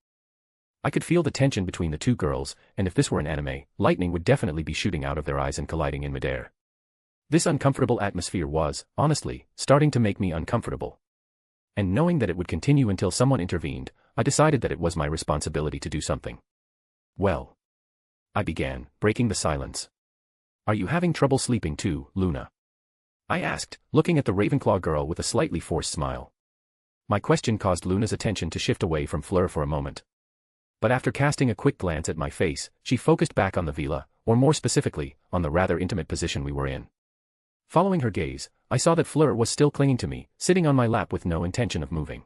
I could feel the tension between the two girls, and if this were an anime, lightning would definitely be shooting out of their eyes and colliding in midair. This uncomfortable atmosphere was, honestly, starting to make me uncomfortable. And knowing that it would continue until someone intervened, I decided that it was my responsibility to do something. "Well," I began, breaking the silence. "Are you having trouble sleeping too, Luna?" I asked, looking at the Ravenclaw girl with a slightly forced smile. My question caused Luna's attention to shift away from Fleur for a moment. But after casting a quick glance at my face, she focused back on the villa, or more specifically, on the rather intimate position we were in. Following her gaze, I saw that Fleur was still clinging to me, sitting on my lap with no intention of moving.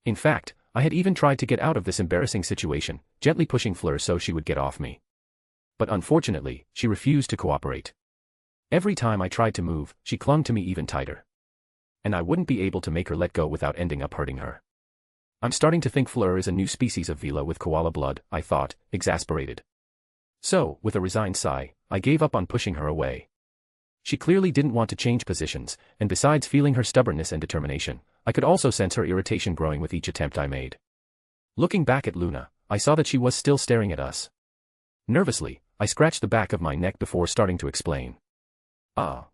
In fact, I had even tried to get out of this embarrassing situation, gently pushing Fleur so she would get off me. But unfortunately, she refused to cooperate. Every time I tried to move, she clung to me even tighter. And I wouldn't be able to make her let go without ending up hurting her. I'm starting to think Fleur is a new species of Vila with koala blood, I thought, exasperated. So, with a resigned sigh, I gave up on pushing her away. She clearly didn't want to change positions, and besides feeling her stubbornness and determination, I could also sense her irritation growing with each attempt I made. Looking back at Luna, I saw that she was still staring at us. Nervously, I scratched the back of my neck before starting to explain.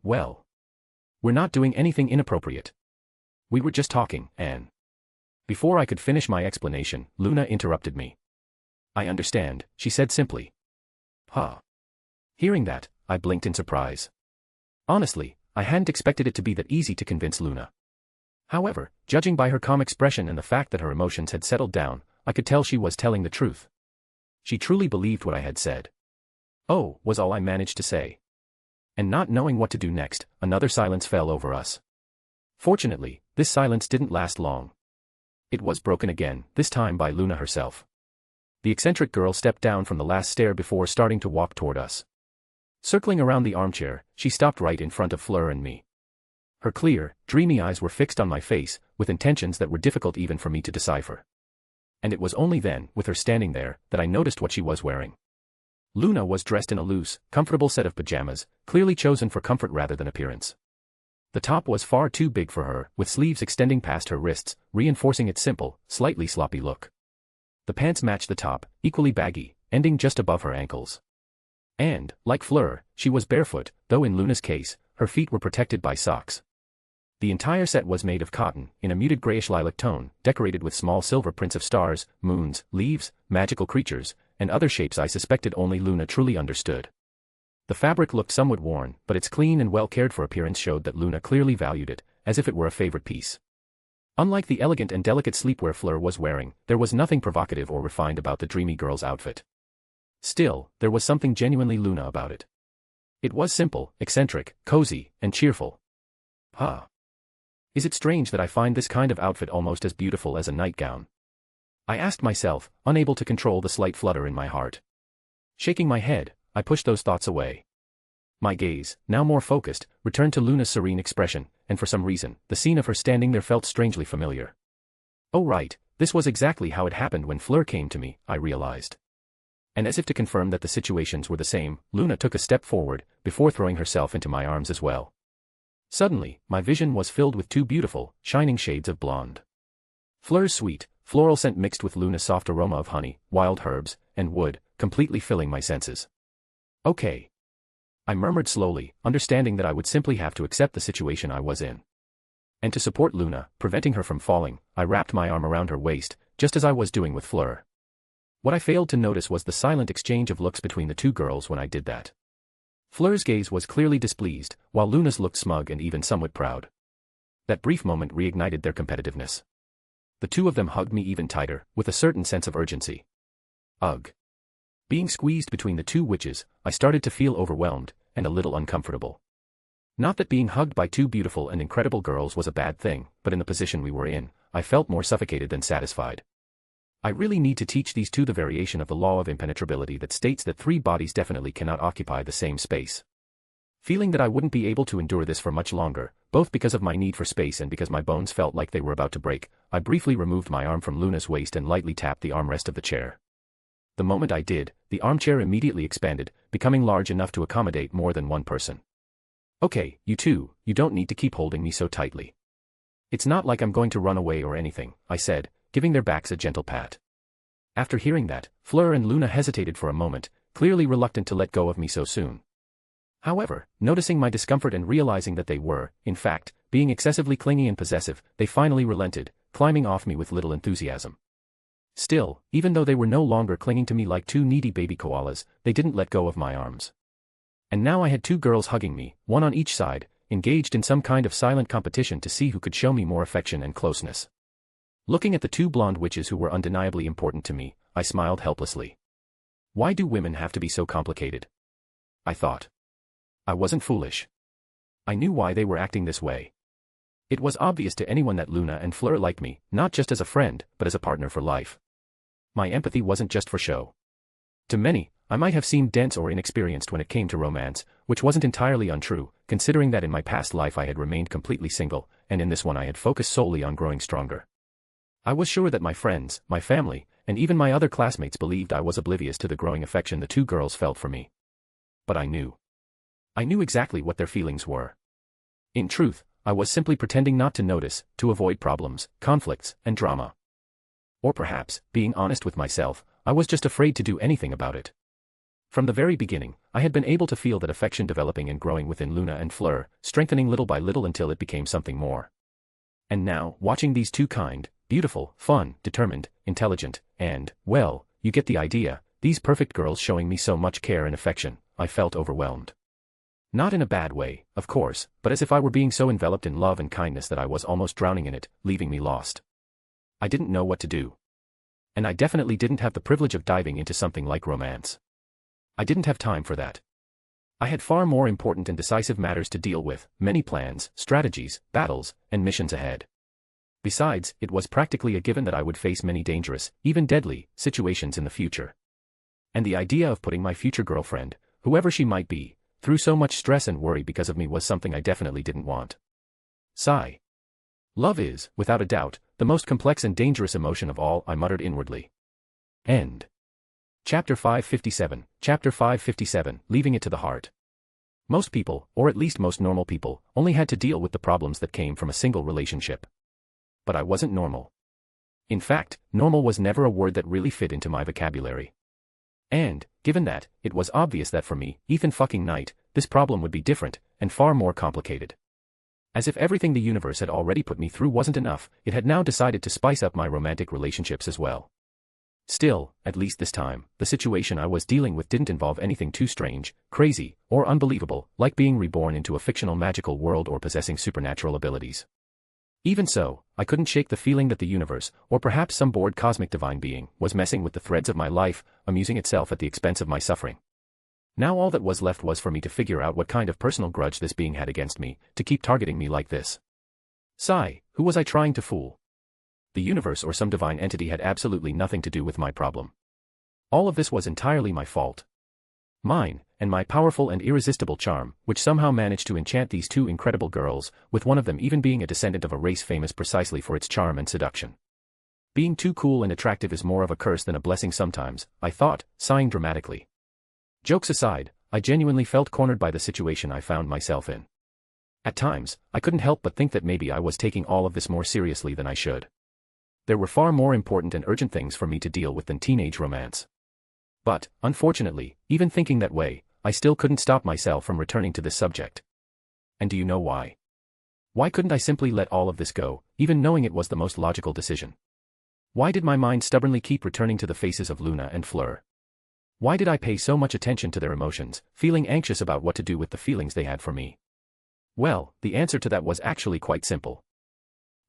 Well. We're not doing anything inappropriate. We were just talking, Anne. Before I could finish my explanation, Luna interrupted me. I understand, she said simply. Hearing that, I blinked in surprise. Honestly, I hadn't expected it to be that easy to convince Luna. However, judging by her calm expression and the fact that her emotions had settled down, I could tell she was telling the truth. She truly believed what I had said. "Oh," was all I managed to say. And not knowing what to do next, another silence fell over us. Fortunately, this silence didn't last long. It was broken again, this time by Luna herself. The eccentric girl stepped down from the last stair before starting to walk toward us. Circling around the armchair, she stopped right in front of Fleur and me. Her clear, dreamy eyes were fixed on my face, with intentions that were difficult even for me to decipher. And it was only then, with her standing there, that I noticed what she was wearing. Luna was dressed in a loose, comfortable set of pajamas, clearly chosen for comfort rather than appearance. The top was far too big for her, with sleeves extending past her wrists, reinforcing its simple, slightly sloppy look. The pants matched the top, equally baggy, ending just above her ankles. And, like Fleur, she was barefoot, though in Luna's case, her feet were protected by socks. The entire set was made of cotton, in a muted grayish lilac tone, decorated with small silver prints of stars, moons, leaves, magical creatures, and other shapes I suspected only Luna truly understood. The fabric looked somewhat worn, but its clean and well-cared-for appearance showed that Luna clearly valued it, as if it were a favorite piece. Unlike the elegant and delicate sleepwear Fleur was wearing, there was nothing provocative or refined about the dreamy girl's outfit. Still, there was something genuinely Luna about it. It was simple, eccentric, cozy, and cheerful. Is it strange that I find this kind of outfit almost as beautiful as a nightgown? I asked myself, unable to control the slight flutter in my heart. Shaking my head, I pushed those thoughts away. My gaze, now more focused, returned to Luna's serene expression, and for some reason, the scene of her standing there felt strangely familiar. Oh right, this was exactly how it happened when Fleur came to me, I realized. And as if to confirm that the situations were the same, Luna took a step forward, before throwing herself into my arms as well. Suddenly, my vision was filled with two beautiful, shining shades of blonde. Fleur's sweet, floral scent mixed with Luna's soft aroma of honey, wild herbs, and wood, completely filling my senses. Okay. I murmured slowly, understanding that I would simply have to accept the situation I was in. And to support Luna, preventing her from falling, I wrapped my arm around her waist, just as I was doing with Fleur. What I failed to notice was the silent exchange of looks between the two girls when I did that. Fleur's gaze was clearly displeased, while Luna's looked smug and even somewhat proud. That brief moment reignited their competitiveness. The two of them hugged me even tighter, with a certain sense of urgency. Ugh. Being squeezed between the two witches, I started to feel overwhelmed, and a little uncomfortable. Not that being hugged by two beautiful and incredible girls was a bad thing, but in the position we were in, I felt more suffocated than satisfied. I really need to teach these two the variation of the law of impenetrability that states that three bodies definitely cannot occupy the same space. Feeling that I wouldn't be able to endure this for much longer, both because of my need for space and because my bones felt like they were about to break, I briefly removed my arm from Luna's waist and lightly tapped the armrest of the chair. The moment I did, the armchair immediately expanded, becoming large enough to accommodate more than one person. Okay, you two, you don't need to keep holding me so tightly. It's not like I'm going to run away or anything, I said, giving their backs a gentle pat. After hearing that, Fleur and Luna hesitated for a moment, clearly reluctant to let go of me so soon. However, noticing my discomfort and realizing that they were, in fact, being excessively clingy and possessive, they finally relented, climbing off me with little enthusiasm. Still, even though they were no longer clinging to me like two needy baby koalas, they didn't let go of my arms. And now I had two girls hugging me, one on each side, engaged in some kind of silent competition to see who could show me more affection and closeness. Looking at the two blonde witches who were undeniably important to me, I smiled helplessly. Why do women have to be so complicated? I thought. I wasn't foolish. I knew why they were acting this way. It was obvious to anyone that Luna and Fleur liked me, not just as a friend, but as a partner for life. My empathy wasn't just for show. To many, I might have seemed dense or inexperienced when it came to romance, which wasn't entirely untrue, considering that in my past life I had remained completely single, and in this one I had focused solely on growing stronger. I was sure that my friends, my family, and even my other classmates believed I was oblivious to the growing affection the two girls felt for me. But I knew. I knew exactly what their feelings were. In truth, I was simply pretending not to notice, to avoid problems, conflicts, and drama. Or perhaps, being honest with myself, I was just afraid to do anything about it. From the very beginning, I had been able to feel that affection developing and growing within Luna and Fleur, strengthening little by little until it became something more. And now, watching these two kind, beautiful, fun, determined, intelligent, and, well, you get the idea, these perfect girls showing me so much care and affection, I felt overwhelmed. Not in a bad way, of course, but as if I were being so enveloped in love and kindness that I was almost drowning in it, leaving me lost. I didn't know what to do. And I definitely didn't have the privilege of diving into something like romance. I didn't have time for that. I had far more important and decisive matters to deal with, many plans, strategies, battles, and missions ahead. Besides, it was practically a given that I would face many dangerous, even deadly, situations in the future. And the idea of putting my future girlfriend, whoever she might be, through so much stress and worry because of me was something I definitely didn't want. Sigh. Love is, without a doubt, the most complex and dangerous emotion of all, I muttered inwardly. End. Chapter 557, Chapter 557, Leaving it to the heart. Most people, or at least most normal people, only had to deal with the problems that came from a single relationship. But I wasn't normal. In fact, normal was never a word that really fit into my vocabulary. And, given that, it was obvious that for me, Ethan fucking Knight, this problem would be different, and far more complicated. As if everything the universe had already put me through wasn't enough, it had now decided to spice up my romantic relationships as well. Still, at least this time, the situation I was dealing with didn't involve anything too strange, crazy, or unbelievable, like being reborn into a fictional magical world or possessing supernatural abilities. Even so, I couldn't shake the feeling that the universe, or perhaps some bored cosmic divine being, was messing with the threads of my life, amusing itself at the expense of my suffering. Now all that was left was for me to figure out what kind of personal grudge this being had against me, to keep targeting me like this. Sigh, who was I trying to fool? The universe or some divine entity had absolutely nothing to do with my problem. All of this was entirely my fault. Mine, and my powerful and irresistible charm, which somehow managed to enchant these two incredible girls, with one of them even being a descendant of a race famous precisely for its charm and seduction. Being too cool and attractive is more of a curse than a blessing sometimes, I thought, sighing dramatically. Jokes aside, I genuinely felt cornered by the situation I found myself in. At times, I couldn't help but think that maybe I was taking all of this more seriously than I should. There were far more important and urgent things for me to deal with than teenage romance. But, unfortunately, even thinking that way, I still couldn't stop myself from returning to this subject. And do you know why? Why couldn't I simply let all of this go, even knowing it was the most logical decision? Why did my mind stubbornly keep returning to the faces of Luna and Fleur? Why did I pay so much attention to their emotions, feeling anxious about what to do with the feelings they had for me? Well, the answer to that was actually quite simple.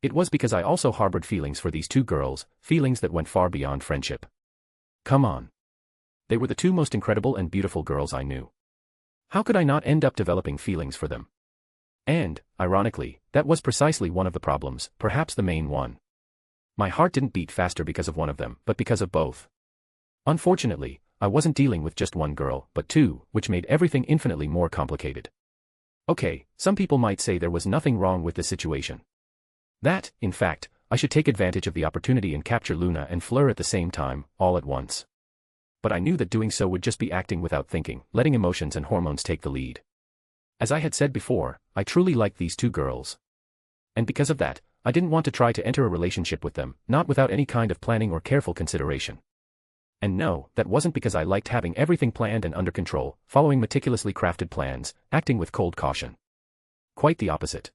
It was because I also harbored feelings for these two girls, feelings that went far beyond friendship. Come on. They were the two most incredible and beautiful girls I knew. How could I not end up developing feelings for them? And, ironically, that was precisely one of the problems, perhaps the main one. My heart didn't beat faster because of one of them, but because of both. Unfortunately, I wasn't dealing with just one girl, but two, which made everything infinitely more complicated. Okay, some people might say there was nothing wrong with this situation. That, in fact, I should take advantage of the opportunity and capture Luna and Fleur at the same time, all at once. But I knew that doing so would just be acting without thinking, letting emotions and hormones take the lead. As I had said before, I truly liked these two girls. And because of that, I didn't want to try to enter a relationship with them, not without any kind of planning or careful consideration. And no, that wasn't because I liked having everything planned and under control, following meticulously crafted plans, acting with cold caution. Quite the opposite.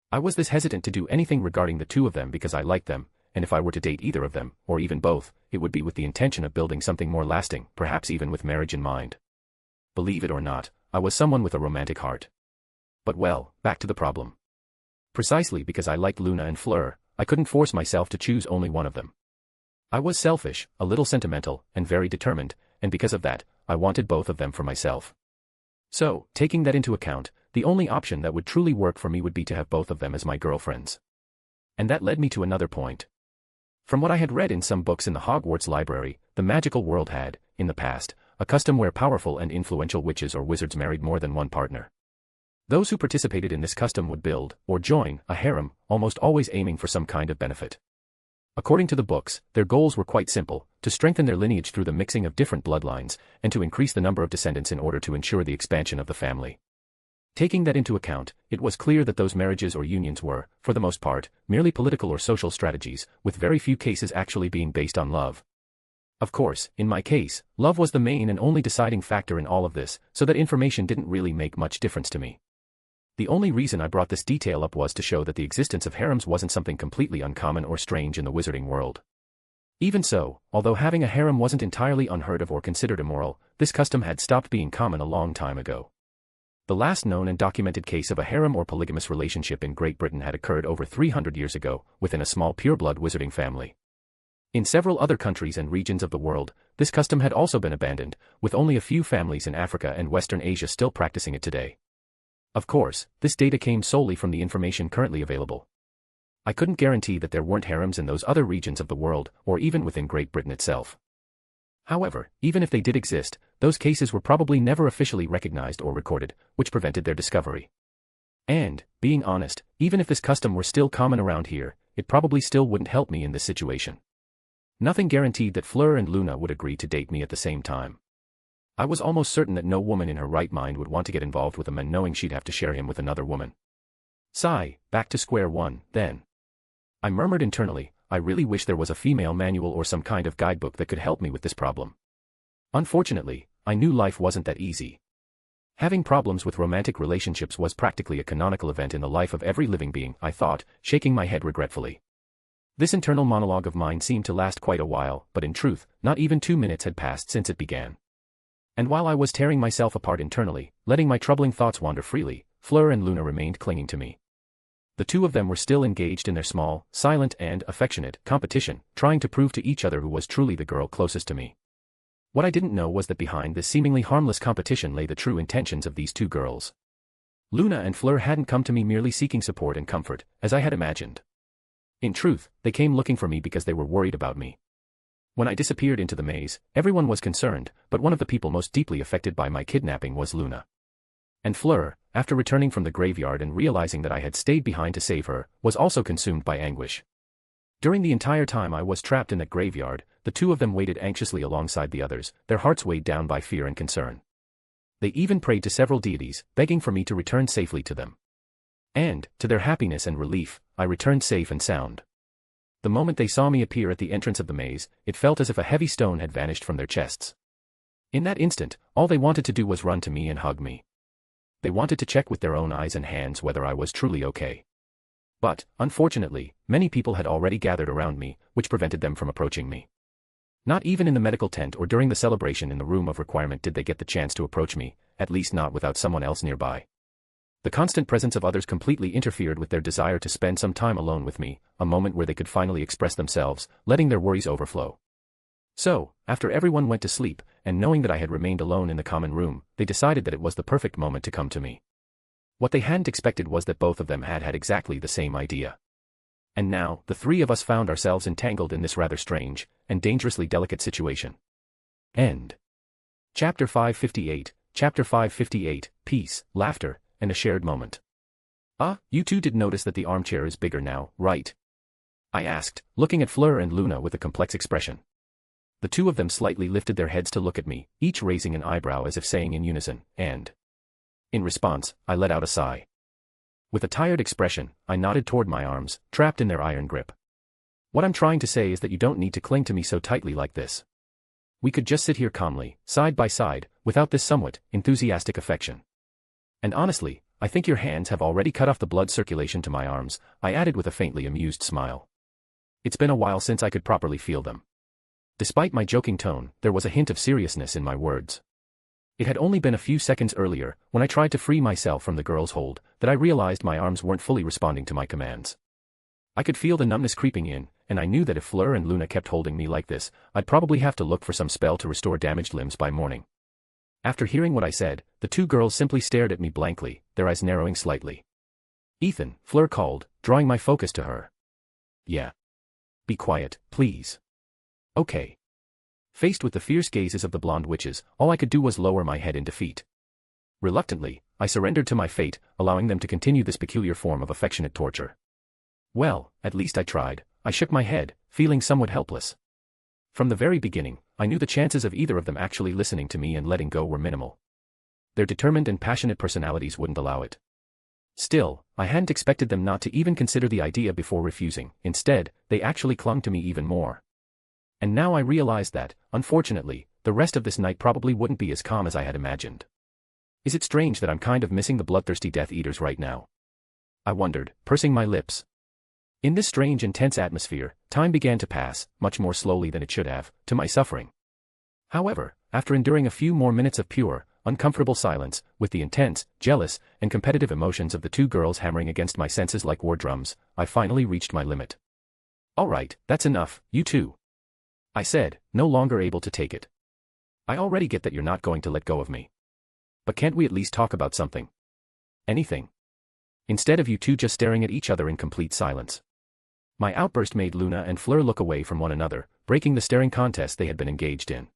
I was this hesitant to do anything regarding the two of them because I liked them, and if I were to date either of them, or even both, it would be with the intention of building something more lasting, perhaps even with marriage in mind. Believe it or not, I was someone with a romantic heart. But well, back to the problem. Precisely because I liked Luna and Fleur, I couldn't force myself to choose only one of them. I was selfish, a little sentimental, and very determined, and because of that, I wanted both of them for myself. So, taking that into account, the only option that would truly work for me would be to have both of them as my girlfriends. And that led me to another point. From what I had read in some books in the Hogwarts library, the magical world had, in the past, a custom where powerful and influential witches or wizards married more than one partner. Those who participated in this custom would build, or join, a harem, almost always aiming for some kind of benefit. According to the books, their goals were quite simple: to strengthen their lineage through the mixing of different bloodlines, and to increase the number of descendants in order to ensure the expansion of the family. Taking that into account, it was clear that those marriages or unions were, for the most part, merely political or social strategies, with very few cases actually being based on love. Of course, in my case, love was the main and only deciding factor in all of this, so that information didn't really make much difference to me. The only reason I brought this detail up was to show that the existence of harems wasn't something completely uncommon or strange in the wizarding world. Even so, although having a harem wasn't entirely unheard of or considered immoral, this custom had stopped being common a long time ago. The last known and documented case of a harem or polygamous relationship in Great Britain had occurred over 300 years ago, within a small pureblood wizarding family. In several other countries and regions of the world, this custom had also been abandoned, with only a few families in Africa and Western Asia still practicing it today. Of course, this data came solely from the information currently available. I couldn't guarantee that there weren't harems in those other regions of the world, or even within Great Britain itself. However, even if they did exist, those cases were probably never officially recognized or recorded, which prevented their discovery. And, being honest, even if this custom were still common around here, it probably still wouldn't help me in this situation. Nothing guaranteed that Fleur and Luna would agree to date me at the same time. I was almost certain that no woman in her right mind would want to get involved with a man knowing she'd have to share him with another woman. Sigh, back to square one, then. I murmured internally, I really wish there was a female manual or some kind of guidebook that could help me with this problem. Unfortunately, I knew life wasn't that easy. Having problems with romantic relationships was practically a canonical event in the life of every living being, I thought, shaking my head regretfully. This internal monologue of mine seemed to last quite a while, but in truth, not even 2 minutes had passed since it began. And while I was tearing myself apart internally, letting my troubling thoughts wander freely, Fleur and Luna remained clinging to me. The two of them were still engaged in their small, silent and affectionate competition, trying to prove to each other who was truly the girl closest to me. What I didn't know was that behind this seemingly harmless competition lay the true intentions of these two girls. Luna and Fleur hadn't come to me merely seeking support and comfort, as I had imagined. In truth, they came looking for me because they were worried about me. When I disappeared into the maze, everyone was concerned, but one of the people most deeply affected by my kidnapping was Luna. And Fleur, after returning from the graveyard and realizing that I had stayed behind to save her, was also consumed by anguish. During the entire time I was trapped in that graveyard, the two of them waited anxiously alongside the others, their hearts weighed down by fear and concern. They even prayed to several deities, begging for me to return safely to them. And, to their happiness and relief, I returned safe and sound. The moment they saw me appear at the entrance of the maze, it felt as if a heavy stone had vanished from their chests. In that instant, all they wanted to do was run to me and hug me. They wanted to check with their own eyes and hands whether I was truly okay. But, unfortunately, many people had already gathered around me, which prevented them from approaching me. Not even in the medical tent or during the celebration in the room of requirement did they get the chance to approach me, at least not without someone else nearby. The constant presence of others completely interfered with their desire to spend some time alone with me, a moment where they could finally express themselves, letting their worries overflow. So, after everyone went to sleep, and knowing that I had remained alone in the common room, they decided that it was the perfect moment to come to me. What they hadn't expected was that both of them had exactly the same idea. And now, the three of us found ourselves entangled in this rather strange, and dangerously delicate situation. End. Chapter 558, Chapter 558, Peace, Laughter, and a Shared Moment. You two did notice that the armchair is bigger now, right? I asked, looking at Fleur and Luna with a complex expression. The two of them slightly lifted their heads to look at me, each raising an eyebrow as if saying in unison, and. In response, I let out a sigh. With a tired expression, I nodded toward my arms, trapped in their iron grip. What I'm trying to say is that you don't need to cling to me so tightly like this. We could just sit here calmly, side by side, without this somewhat enthusiastic affection. And honestly, I think your hands have already cut off the blood circulation to my arms, I added with a faintly amused smile. It's been a while since I could properly feel them. Despite my joking tone, there was a hint of seriousness in my words. It had only been a few seconds earlier, when I tried to free myself from the girl's hold, that I realized my arms weren't fully responding to my commands. I could feel the numbness creeping in, and I knew that if Fleur and Luna kept holding me like this, I'd probably have to look for some spell to restore damaged limbs by morning. After hearing what I said, the two girls simply stared at me blankly, their eyes narrowing slightly. "Ethan," Fleur called, drawing my focus to her. "Yeah. Be quiet, please." "Okay." Faced with the fierce gazes of the blonde witches, all I could do was lower my head in defeat. Reluctantly, I surrendered to my fate, allowing them to continue this peculiar form of affectionate torture. Well, at least I tried. I shook my head, feeling somewhat helpless. From the very beginning, I knew the chances of either of them actually listening to me and letting go were minimal. Their determined and passionate personalities wouldn't allow it. Still, I hadn't expected them not to even consider the idea before refusing. Instead, they actually clung to me even more. And now I realized that, unfortunately, the rest of this night probably wouldn't be as calm as I had imagined. Is it strange that I'm kind of missing the bloodthirsty Death Eaters right now? I wondered, pursing my lips. In this strange and tense atmosphere, time began to pass, much more slowly than it should have, to my suffering. However, after enduring a few more minutes of pure, uncomfortable silence, with the intense, jealous, and competitive emotions of the two girls hammering against my senses like war drums, I finally reached my limit. "All right, that's enough, you two," I said, no longer able to take it. "I already get that you're not going to let go of me. But can't we at least talk about something? Anything? Instead of you two just staring at each other in complete silence." My outburst made Luna and Fleur look away from one another, breaking the staring contest they had been engaged in.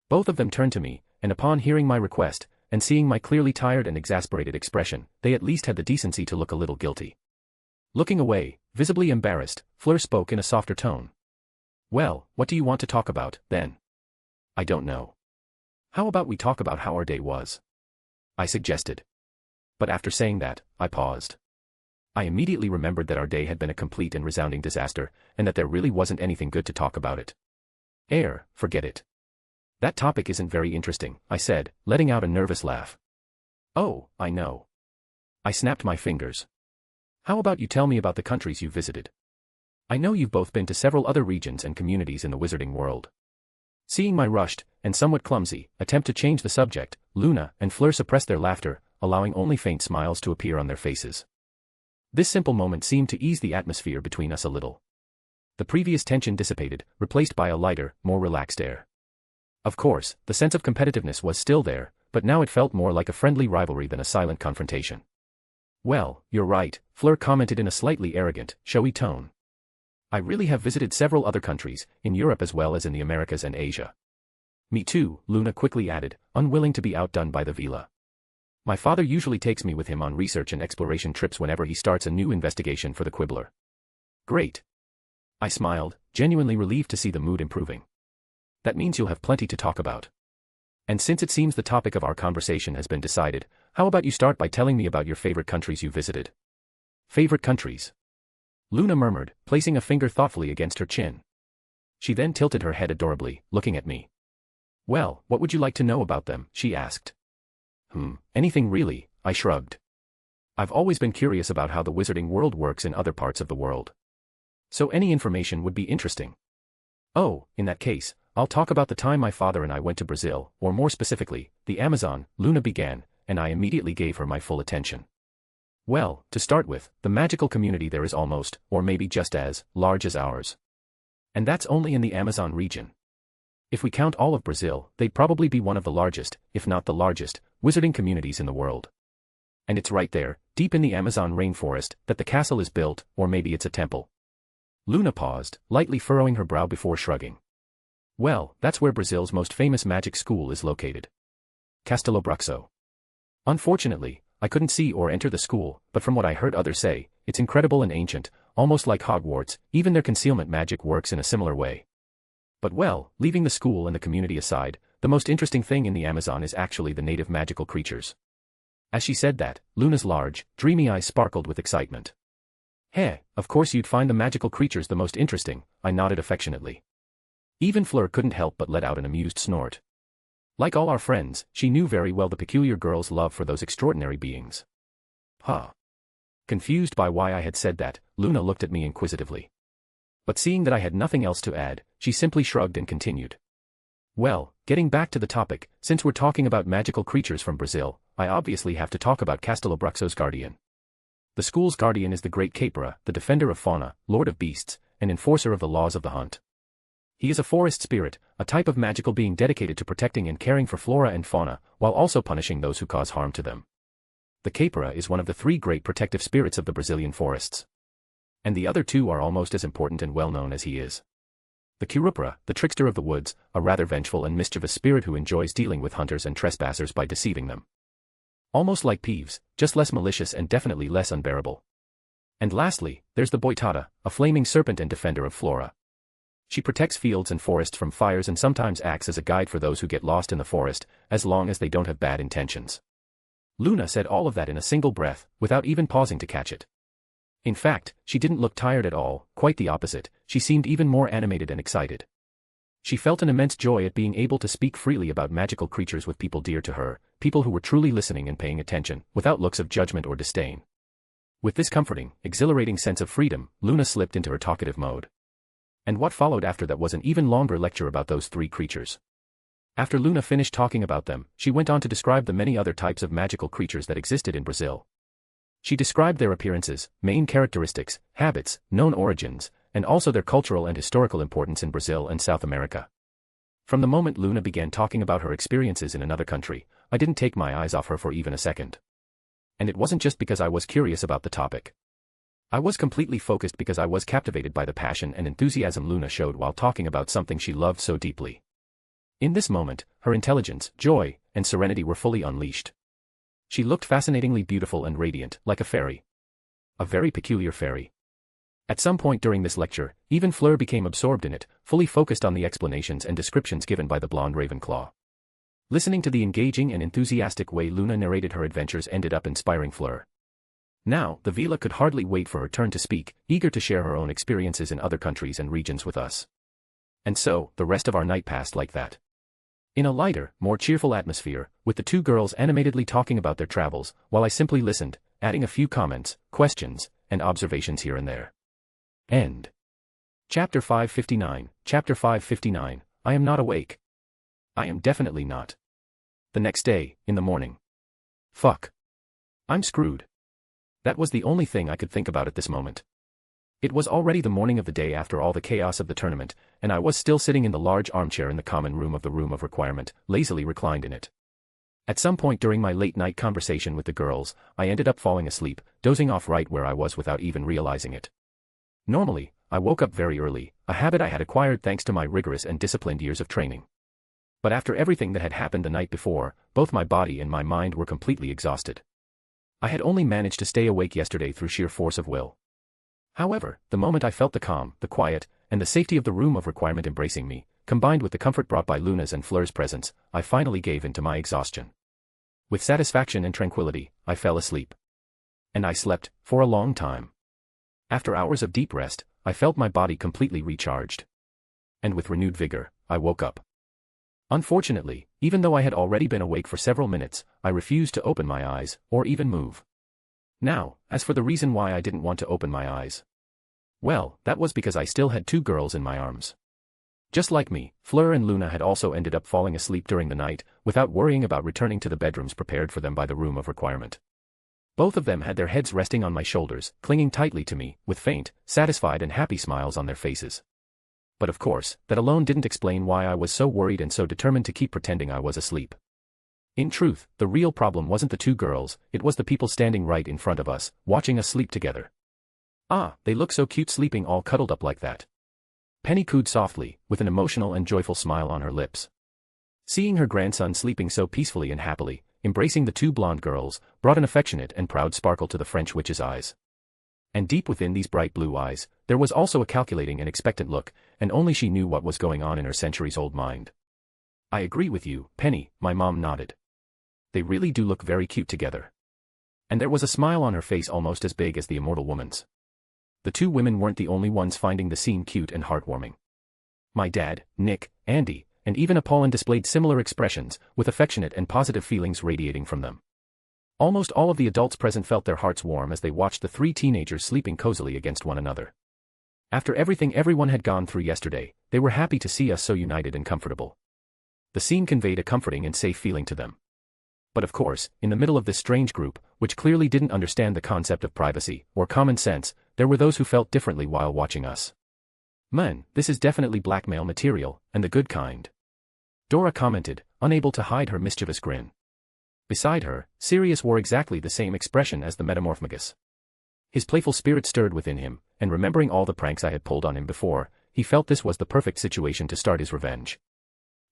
Both of them turned to me, and upon hearing my request, and seeing my clearly tired and exasperated expression, they at least had the decency to look a little guilty. Looking away, visibly embarrassed, Fleur spoke in a softer tone. "Well, what do you want to talk about, then?" "I don't know. How about we talk about how our day was?" I suggested. But after saying that, I paused. I immediately remembered that our day had been a complete and resounding disaster, and that there really wasn't anything good to talk about it. Forget it. That topic isn't very interesting, I said, letting out a nervous laugh. "Oh, I know." I snapped my fingers. "How about you tell me about the countries you visited? I know you've both been to several other regions and communities in the wizarding world." Seeing my rushed, and somewhat clumsy, attempt to change the subject, Luna and Fleur suppressed their laughter, allowing only faint smiles to appear on their faces. This simple moment seemed to ease the atmosphere between us a little. The previous tension dissipated, replaced by a lighter, more relaxed air. Of course, the sense of competitiveness was still there, but now it felt more like a friendly rivalry than a silent confrontation. "Well, you're right," Fleur commented in a slightly arrogant, showy tone. "I really have visited several other countries, in Europe as well as in the Americas and Asia." "Me too," Luna quickly added, unwilling to be outdone by the Vila. "My father usually takes me with him on research and exploration trips whenever he starts a new investigation for the Quibbler." "Great." I smiled, genuinely relieved to see the mood improving. "That means you'll have plenty to talk about. And since it seems the topic of our conversation has been decided, how about you start by telling me about your favorite countries you visited?" "Favorite countries?" Luna murmured, placing a finger thoughtfully against her chin. She then tilted her head adorably, looking at me. "Well, what would you like to know about them?" she asked. Anything really," I shrugged. "I've always been curious about how the wizarding world works in other parts of the world. So any information would be interesting." "Oh, in that case, I'll talk about the time my father and I went to Brazil, or more specifically, the Amazon," Luna began, and I immediately gave her my full attention. "Well, to start with, the magical community there is almost, or maybe just as, large as ours. And that's only in the Amazon region. If we count all of Brazil, they'd probably be one of the largest, if not the largest, wizarding communities in the world. And it's right there, deep in the Amazon rainforest, that the castle is built, or maybe it's a temple." Luna paused, lightly furrowing her brow before shrugging. "Well, that's where Brazil's most famous magic school is located. Castelo Bruxo. Unfortunately, I couldn't see or enter the school, but from what I heard others say, it's incredible and ancient, almost like Hogwarts. Even their concealment magic works in a similar way. But well, leaving the school and the community aside, the most interesting thing in the Amazon is actually the native magical creatures." As she said that, Luna's large, dreamy eyes sparkled with excitement. Of course you'd find the magical creatures the most interesting," I nodded affectionately. Even Fleur couldn't help but let out an amused snort. Like all our friends, she knew very well the peculiar girl's love for those extraordinary beings. Confused by why I had said that, Luna looked at me inquisitively. But seeing that I had nothing else to add, she simply shrugged and continued. Well, getting back to the topic, since we're talking about magical creatures from Brazil, I obviously have to talk about Castelo Bruxo's guardian. The school's guardian is the great capora, the defender of fauna, lord of beasts, and enforcer of the laws of the hunt. He is a forest spirit, a type of magical being dedicated to protecting and caring for flora and fauna, while also punishing those who cause harm to them. The capora is one of the three great protective spirits of the Brazilian forests. And the other two are almost as important and well known as he is. The curupira, the trickster of the woods, a rather vengeful and mischievous spirit who enjoys dealing with hunters and trespassers by deceiving them. Almost like Peeves, just less malicious and definitely less unbearable. And lastly, there's the boitada, a flaming serpent and defender of flora. She protects fields and forests from fires and sometimes acts as a guide for those who get lost in the forest, as long as they don't have bad intentions. Luna said all of that in a single breath, without even pausing to catch it. In fact, she didn't look tired at all, quite the opposite, she seemed even more animated and excited. She felt an immense joy at being able to speak freely about magical creatures with people dear to her, people who were truly listening and paying attention, without looks of judgment or disdain. With this comforting, exhilarating sense of freedom, Luna slipped into her talkative mode. And what followed after that was an even longer lecture about those three creatures. After Luna finished talking about them, she went on to describe the many other types of magical creatures that existed in Brazil. She described their appearances, main characteristics, habits, known origins, and also their cultural and historical importance in Brazil and South America. From the moment Luna began talking about her experiences in another country, I didn't take my eyes off her for even a second. And it wasn't just because I was curious about the topic. I was completely focused because I was captivated by the passion and enthusiasm Luna showed while talking about something she loved so deeply. In this moment, her intelligence, joy, and serenity were fully unleashed. She looked fascinatingly beautiful and radiant, like a fairy. A very peculiar fairy. At some point during this lecture, even Fleur became absorbed in it, fully focused on the explanations and descriptions given by the blonde Ravenclaw. Listening to the engaging and enthusiastic way Luna narrated her adventures ended up inspiring Fleur. Now, the Vila could hardly wait for her turn to speak, eager to share her own experiences in other countries and regions with us. And so, the rest of our night passed like that. In a lighter, more cheerful atmosphere, with the two girls animatedly talking about their travels, while I simply listened, adding a few comments, questions, and observations here and there. End. Chapter 559, Chapter 559, I am not awake. I am definitely not. The next day, in the morning. Fuck. I'm screwed. That was the only thing I could think about at this moment. It was already the morning of the day after all the chaos of the tournament, and I was still sitting in the large armchair in the common room of the Room of Requirement, lazily reclined in it. At some point during my late-night conversation with the girls, I ended up falling asleep, dozing off right where I was without even realizing it. Normally, I woke up very early, a habit I had acquired thanks to my rigorous and disciplined years of training. But after everything that had happened the night before, both my body and my mind were completely exhausted. I had only managed to stay awake yesterday through sheer force of will. However, the moment I felt the calm, the quiet, and the safety of the Room of Requirement embracing me, combined with the comfort brought by Luna's and Fleur's presence, I finally gave in to my exhaustion. With satisfaction and tranquility, I fell asleep. And I slept, for a long time. After hours of deep rest, I felt my body completely recharged. And with renewed vigor, I woke up. Unfortunately, even though I had already been awake for several minutes, I refused to open my eyes, or even move. Now, as for the reason why I didn't want to open my eyes. Well, that was because I still had two girls in my arms. Just like me, Fleur and Luna had also ended up falling asleep during the night, without worrying about returning to the bedrooms prepared for them by the Room of Requirement. Both of them had their heads resting on my shoulders, clinging tightly to me, with faint, satisfied and happy smiles on their faces. But of course, that alone didn't explain why I was so worried and so determined to keep pretending I was asleep. In truth, the real problem wasn't the two girls, it was the people standing right in front of us, watching us sleep together. Ah, they look so cute sleeping all cuddled up like that. Penny cooed softly, with an emotional and joyful smile on her lips. Seeing her grandson sleeping so peacefully and happily, embracing the two blonde girls, brought an affectionate and proud sparkle to the French witch's eyes. And deep within these bright blue eyes, there was also a calculating and expectant look, and only she knew what was going on in her centuries-old mind. I agree with you, Penny, my mom nodded. They really do look very cute together. And there was a smile on her face almost as big as the immortal woman's. The two women weren't the only ones finding the scene cute and heartwarming. My dad, Nick, Andy, and even Apollon displayed similar expressions, with affectionate and positive feelings radiating from them. Almost all of the adults present felt their hearts warm as they watched the three teenagers sleeping cozily against one another. After everything everyone had gone through yesterday, they were happy to see us so united and comfortable. The scene conveyed a comforting and safe feeling to them. But of course, in the middle of this strange group, which clearly didn't understand the concept of privacy or common sense, there were those who felt differently while watching us. "Man, this is definitely blackmail material, and the good kind," Dora commented, unable to hide her mischievous grin. Beside her, Sirius wore exactly the same expression as the metamorphomagus. His playful spirit stirred within him, and remembering all the pranks I had pulled on him before, he felt this was the perfect situation to start his revenge.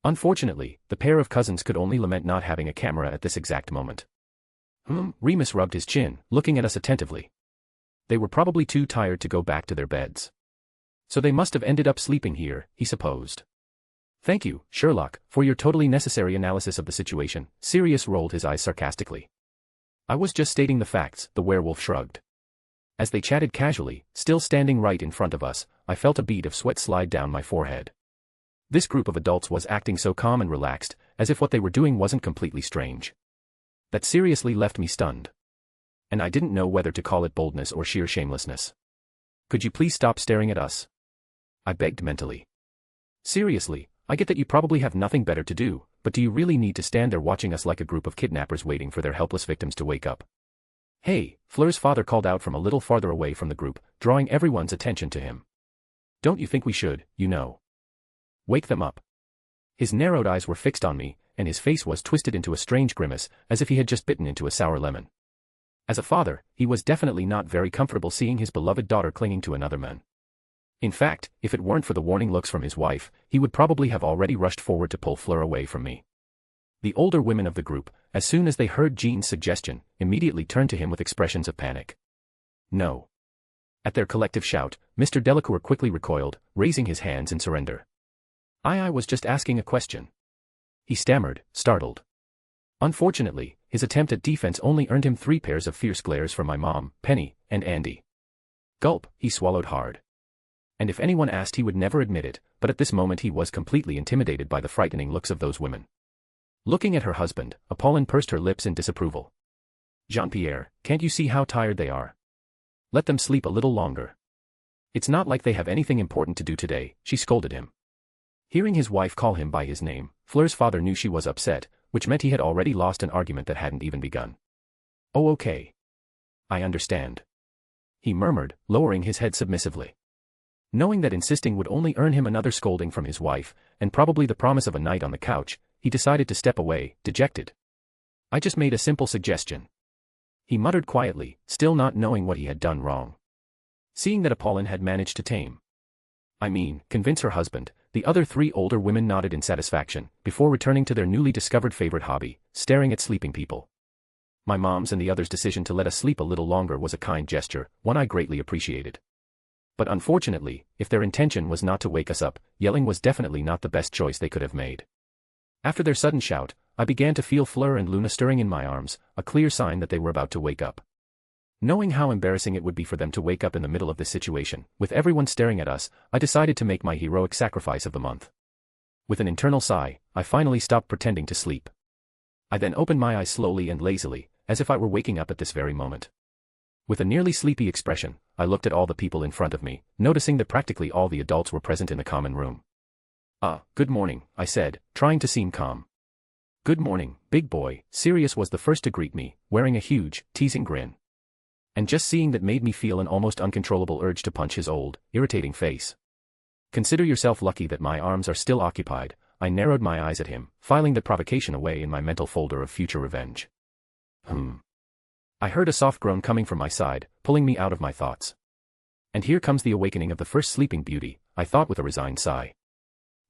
Unfortunately, the pair of cousins could only lament not having a camera at this exact moment. Remus rubbed his chin, looking at us attentively. They were probably too tired to go back to their beds. So they must have ended up sleeping here, he supposed. "Thank you, Sherlock, for your totally necessary analysis of the situation," Sirius rolled his eyes sarcastically. "I was just stating the facts," the werewolf shrugged. As they chatted casually, still standing right in front of us, I felt a bead of sweat slide down my forehead. This group of adults was acting so calm and relaxed, as if what they were doing wasn't completely strange. That seriously left me stunned. And I didn't know whether to call it boldness or sheer shamelessness. "Could you please stop staring at us?" I begged mentally. "Seriously, I get that you probably have nothing better to do, but do you really need to stand there watching us like a group of kidnappers waiting for their helpless victims to wake up?" "Hey," Fleur's father called out from a little farther away from the group, drawing everyone's attention to him. "Don't you think we should, wake them up?" His narrowed eyes were fixed on me, and his face was twisted into a strange grimace, as if he had just bitten into a sour lemon. As a father, he was definitely not very comfortable seeing his beloved daughter clinging to another man. In fact, if it weren't for the warning looks from his wife, he would probably have already rushed forward to pull Fleur away from me. The older women of the group, as soon as they heard Jean's suggestion, immediately turned to him with expressions of panic. "No." At their collective shout, Mr. Delacour quickly recoiled, raising his hands in surrender. I was just asking a question," he stammered, startled. Unfortunately, his attempt at defense only earned him 3 pairs of fierce glares from my mom, Penny, and Andy. Gulp, he swallowed hard. And if anyone asked, he would never admit it, but at this moment he was completely intimidated by the frightening looks of those women. Looking at her husband, Apollon pursed her lips in disapproval. "Jean-Pierre, can't you see how tired they are? Let them sleep a little longer. It's not like they have anything important to do today," she scolded him. Hearing his wife call him by his name, Fleur's father knew she was upset, which meant he had already lost an argument that hadn't even begun. "Oh, okay. I understand," he murmured, lowering his head submissively. Knowing that insisting would only earn him another scolding from his wife, and probably the promise of a night on the couch, he decided to step away, dejected. "I just made a simple suggestion," he muttered quietly, still not knowing what he had done wrong. Seeing that Apollon had managed to convince her husband, the other 3 older women nodded in satisfaction, before returning to their newly discovered favorite hobby, staring at sleeping people. My mom's and the others' decision to let us sleep a little longer was a kind gesture, one I greatly appreciated. But unfortunately, if their intention was not to wake us up, yelling was definitely not the best choice they could have made. After their sudden shout, I began to feel Fleur and Luna stirring in my arms, a clear sign that they were about to wake up. Knowing how embarrassing it would be for them to wake up in the middle of this situation, with everyone staring at us, I decided to make my heroic sacrifice of the month. With an internal sigh, I finally stopped pretending to sleep. I then opened my eyes slowly and lazily, as if I were waking up at this very moment. With a nearly sleepy expression, I looked at all the people in front of me, noticing that practically all the adults were present in the common room. Good morning," I said, trying to seem calm. "Good morning, big boy," Sirius was the first to greet me, wearing a huge, teasing grin. And just seeing that made me feel an almost uncontrollable urge to punch his old, irritating face. "Consider yourself lucky that my arms are still occupied," I narrowed my eyes at him, filing the provocation away in my mental folder of future revenge. I heard a soft groan coming from my side, pulling me out of my thoughts. And here comes the awakening of the first sleeping beauty, I thought with a resigned sigh.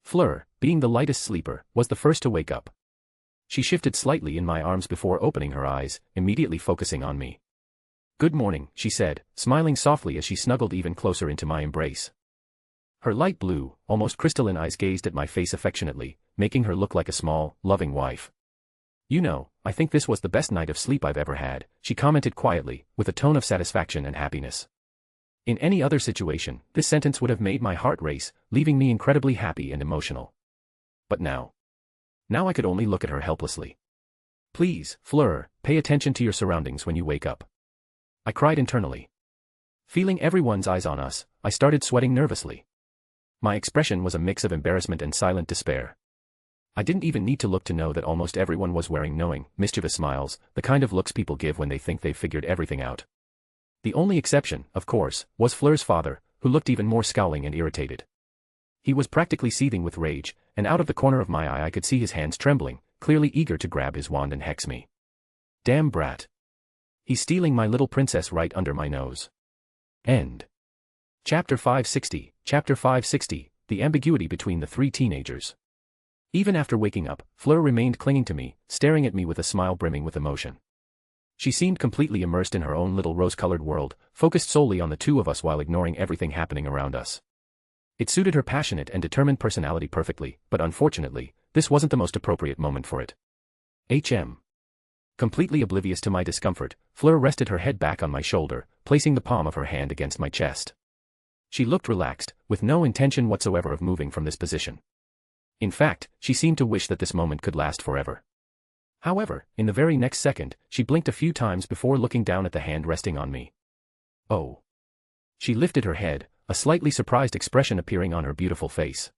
Fleur, being the lightest sleeper, was the first to wake up. She shifted slightly in my arms before opening her eyes, immediately focusing on me. "Good morning," she said, smiling softly as she snuggled even closer into my embrace. Her light blue, almost crystalline eyes gazed at my face affectionately, making her look like a small, loving wife. "I think this was the best night of sleep I've ever had," she commented quietly, with a tone of satisfaction and happiness. In any other situation, this sentence would have made my heart race, leaving me incredibly happy and emotional. But now I could only look at her helplessly. "Please, Fleur, pay attention to your surroundings when you wake up," I cried internally. Feeling everyone's eyes on us, I started sweating nervously. My expression was a mix of embarrassment and silent despair. I didn't even need to look to know that almost everyone was wearing knowing, mischievous smiles, the kind of looks people give when they think they've figured everything out. The only exception, of course, was Fleur's father, who looked even more scowling and irritated. He was practically seething with rage, and out of the corner of my eye I could see his hands trembling, clearly eager to grab his wand and hex me. Damn brat. He's stealing my little princess right under my nose. End. Chapter 560, Chapter 560, The Ambiguity Between the Three Teenagers. Even after waking up, Fleur remained clinging to me, staring at me with a smile brimming with emotion. She seemed completely immersed in her own little rose-colored world, focused solely on the two of us while ignoring everything happening around us. It suited her passionate and determined personality perfectly, but unfortunately, this wasn't the most appropriate moment for it. Completely oblivious to my discomfort, Fleur rested her head back on my shoulder, placing the palm of her hand against my chest. She looked relaxed, with no intention whatsoever of moving from this position. In fact, she seemed to wish that this moment could last forever. However, in the very next second, she blinked a few times before looking down at the hand resting on me. Oh. She lifted her head, a slightly surprised expression appearing on her beautiful face.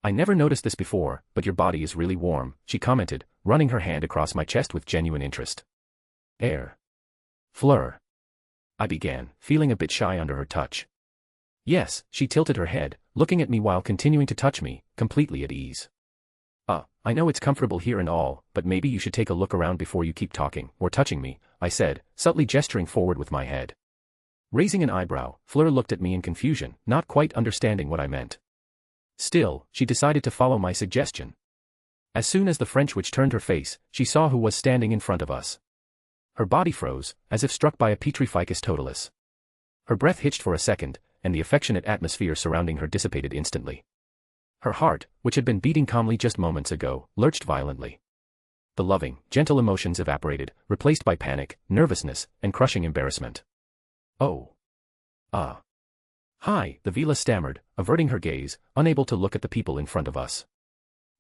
I never noticed this before, but your body is really warm, she commented, running her hand across my chest with genuine interest. Fleur. I began, feeling a bit shy under her touch. Yes, she tilted her head, looking at me while continuing to touch me, completely at ease. I know it's comfortable here and all, but maybe you should take a look around before you keep talking, or touching me, I said, subtly gesturing forward with my head. Raising an eyebrow, Fleur looked at me in confusion, not quite understanding what I meant. Still, she decided to follow my suggestion. As soon as the French witch turned her face, she saw who was standing in front of us. Her body froze, as if struck by a petrificus totalis. Her breath hitched for a second, and the affectionate atmosphere surrounding her dissipated instantly. Her heart, which had been beating calmly just moments ago, lurched violently. The loving, gentle emotions evaporated, replaced by panic, nervousness, and crushing embarrassment. Oh. Hi, the Vila stammered, averting her gaze, unable to look at the people in front of us.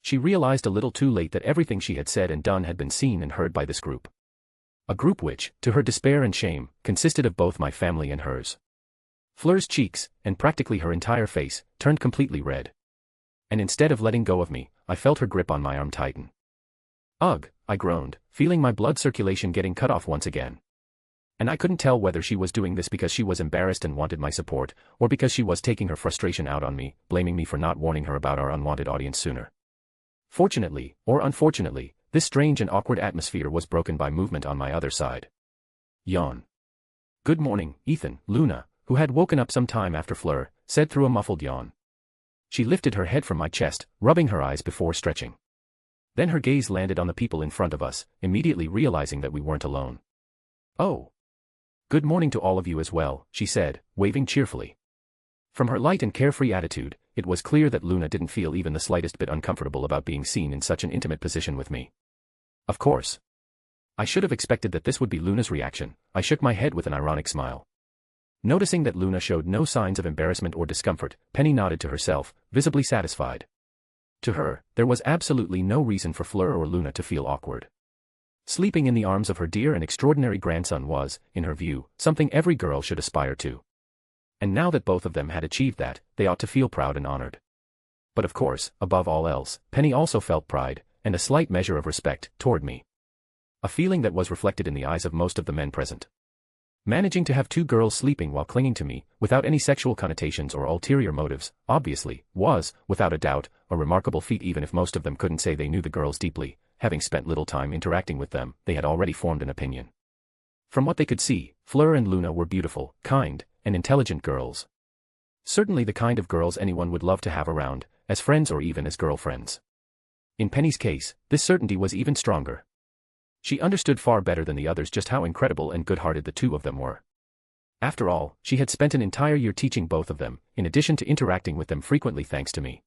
She realized a little too late that everything she had said and done had been seen and heard by this group. A group which, to her despair and shame, consisted of both my family and hers. Fleur's cheeks, and practically her entire face, turned completely red. And instead of letting go of me, I felt her grip on my arm tighten. Ugh, I groaned, feeling my blood circulation getting cut off once again. And I couldn't tell whether she was doing this because she was embarrassed and wanted my support, or because she was taking her frustration out on me, blaming me for not warning her about our unwanted audience sooner. Fortunately, or unfortunately, this strange and awkward atmosphere was broken by movement on my other side. Yawn. Good morning, Ethan, Luna, who had woken up some time after Fleur, said through a muffled yawn. She lifted her head from my chest, rubbing her eyes before stretching. Then her gaze landed on the people in front of us, immediately realizing that we weren't alone. Oh. Good morning to all of you as well, she said, waving cheerfully. From her light and carefree attitude, it was clear that Luna didn't feel even the slightest bit uncomfortable about being seen in such an intimate position with me. Of course. I should have expected that this would be Luna's reaction. I shook my head with an ironic smile. Noticing that Luna showed no signs of embarrassment or discomfort, Penny nodded to herself, visibly satisfied. To her, there was absolutely no reason for Fleur or Luna to feel awkward. Sleeping in the arms of her dear and extraordinary grandson was, in her view, something every girl should aspire to. And now that both of them had achieved that, they ought to feel proud and honored. But of course, above all else, Penny also felt pride, and a slight measure of respect, toward me. A feeling that was reflected in the eyes of most of the men present. Managing to have two girls sleeping while clinging to me, without any sexual connotations or ulterior motives, obviously, was, without a doubt, a remarkable feat even if most of them couldn't say they knew the girls deeply. Having spent little time interacting with them, they had already formed an opinion. From what they could see, Fleur and Luna were beautiful, kind, and intelligent girls. Certainly the kind of girls anyone would love to have around, as friends or even as girlfriends. In Penny's case, this certainty was even stronger. She understood far better than the others just how incredible and good-hearted the two of them were. After all, she had spent an entire year teaching both of them, in addition to interacting with them frequently thanks to me.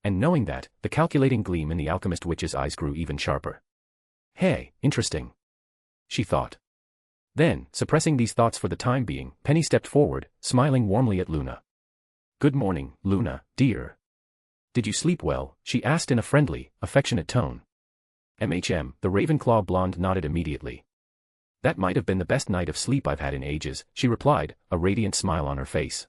And knowing that, the calculating gleam in the alchemist witch's eyes grew even sharper. Hey, interesting. She thought. Then, suppressing these thoughts for the time being, Penny stepped forward, smiling warmly at Luna. Good morning, Luna, dear. Did you sleep well? She asked in a friendly, affectionate tone. The Ravenclaw blonde nodded immediately. That might have been the best night of sleep I've had in ages, she replied, a radiant smile on her face.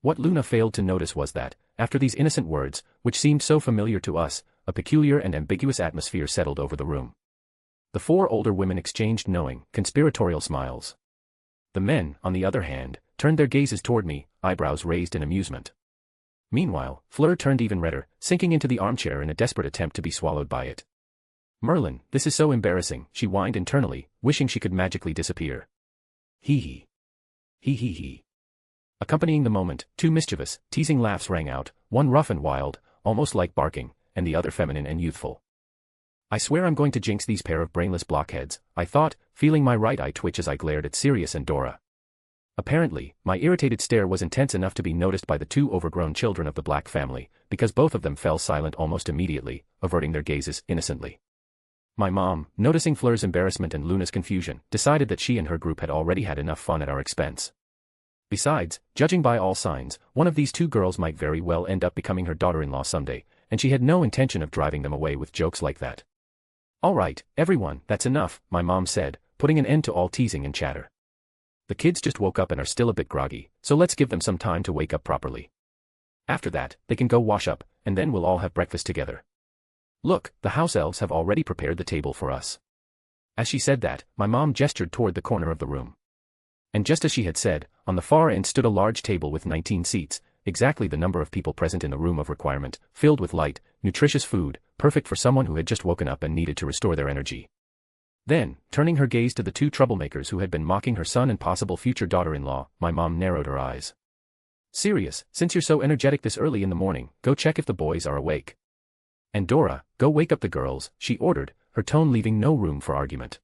What Luna failed to notice was that, after these innocent words, which seemed so familiar to us, a peculiar and ambiguous atmosphere settled over the room. The four older women exchanged knowing, conspiratorial smiles. The men, on the other hand, turned their gazes toward me, eyebrows raised in amusement. Meanwhile, Fleur turned even redder, sinking into the armchair in a desperate attempt to be swallowed by it. Merlin, this is so embarrassing, she whined internally, wishing she could magically disappear. Hee hee. Hee hee hee. Accompanying the moment, two mischievous, teasing laughs rang out, one rough and wild, almost like barking, and the other feminine and youthful. I swear I'm going to jinx these pair of brainless blockheads, I thought, feeling my right eye twitch as I glared at Sirius and Dora. Apparently, my irritated stare was intense enough to be noticed by the two overgrown children of the Black family, because both of them fell silent almost immediately, averting their gazes innocently. My mom, noticing Fleur's embarrassment and Luna's confusion, decided that she and her group had already had enough fun at our expense. Besides, judging by all signs, one of these two girls might very well end up becoming her daughter-in-law someday, and she had no intention of driving them away with jokes like that. All right, everyone, that's enough, my mom said, putting an end to all teasing and chatter. The kids just woke up and are still a bit groggy, so let's give them some time to wake up properly. After that, they can go wash up, and then we'll all have breakfast together. Look, the house elves have already prepared the table for us. As she said that, my mom gestured toward the corner of the room. And just as she had said, on the far end stood a large table with 19 seats, exactly the number of people present in the room of requirement, filled with light, nutritious food, perfect for someone who had just woken up and needed to restore their energy. Then, turning her gaze to the two troublemakers who had been mocking her son and possible future daughter-in-law, my mom narrowed her eyes. Sirius, since you're so energetic this early in the morning, go check if the boys are awake. And Dora, go wake up the girls, she ordered, her tone leaving no room for argument.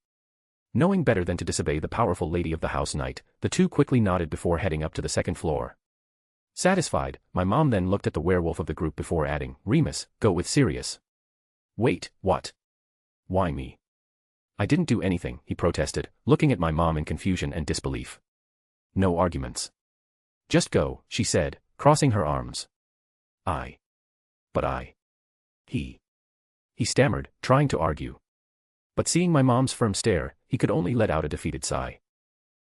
Knowing better than to disobey the powerful lady of the house knight, the two quickly nodded before heading up to the second floor. Satisfied, my mom then looked at the werewolf of the group before adding, Remus, go with Sirius. Wait, what? Why me? I didn't do anything, he protested, looking at my mom in confusion and disbelief. No arguments. Just go, she said, crossing her arms. But I. He stammered, trying to argue. But seeing my mom's firm stare, he could only let out a defeated sigh.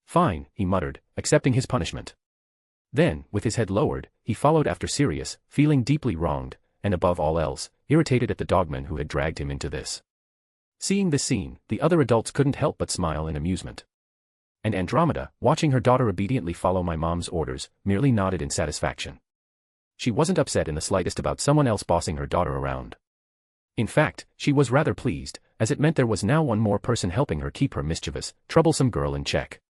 Fine, he muttered, accepting his punishment. Then, with his head lowered, he followed after Sirius, feeling deeply wronged, and above all else, irritated at the dogmen who had dragged him into this. Seeing this scene, the other adults couldn't help but smile in amusement. And Andromeda, watching her daughter obediently follow my mom's orders, merely nodded in satisfaction. She wasn't upset in the slightest about someone else bossing her daughter around. In fact, she was rather pleased, as it meant there was now one more person helping her keep her mischievous, troublesome girl in check.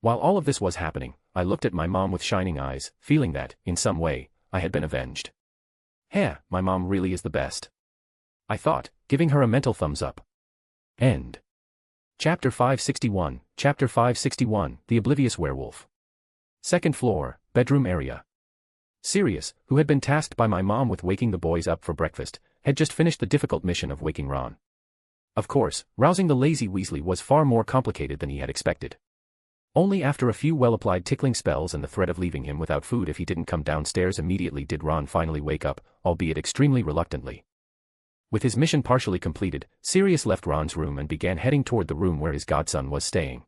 While all of this was happening, I looked at my mom with shining eyes, feeling that, in some way, I had been avenged. Heh, my mom really is the best. I thought, giving her a mental thumbs up. End. Chapter 561, Chapter 561, The Oblivious Werewolf. Second floor, bedroom area. Sirius, who had been tasked by my mom with waking the boys up for breakfast, had just finished the difficult mission of waking Ron. Of course, rousing the lazy Weasley was far more complicated than he had expected. Only after a few well-applied tickling spells and the threat of leaving him without food if he didn't come downstairs immediately did Ron finally wake up, albeit extremely reluctantly. With his mission partially completed, Sirius left Ron's room and began heading toward the room where his godson was staying.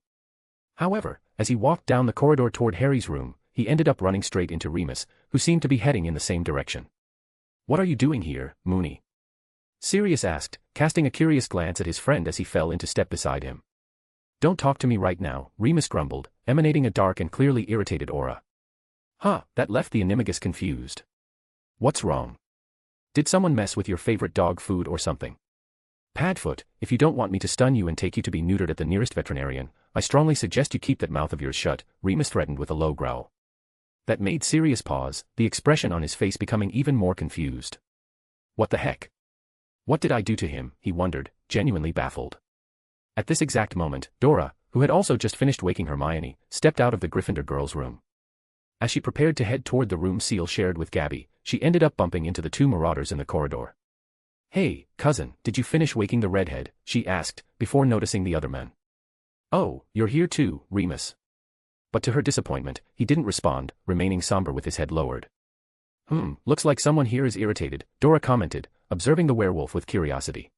However, as he walked down the corridor toward Harry's room, he ended up running straight into Remus, who seemed to be heading in the same direction. What are you doing here, Moony? Sirius asked, casting a curious glance at his friend as he fell into step beside him. Don't talk to me right now, Remus grumbled, emanating a dark and clearly irritated aura. Huh, that left the Animagus confused. What's wrong? Did someone mess with your favorite dog food or something? Padfoot, if you don't want me to stun you and take you to be neutered at the nearest veterinarian, I strongly suggest you keep that mouth of yours shut, Remus threatened with a low growl. That made Sirius pause, the expression on his face becoming even more confused. What the heck? What did I do to him, he wondered, genuinely baffled. At this exact moment, Dora, who had also just finished waking Hermione, stepped out of the Gryffindor girl's room. As she prepared to head toward the room Seal shared with Gabby, she ended up bumping into the two marauders in the corridor. Hey, cousin, did you finish waking the redhead? She asked, before noticing the other men. Oh, you're here too, Remus. But to her disappointment, he didn't respond, remaining somber with his head lowered. Looks like someone here is irritated, Dora commented, observing the werewolf with curiosity.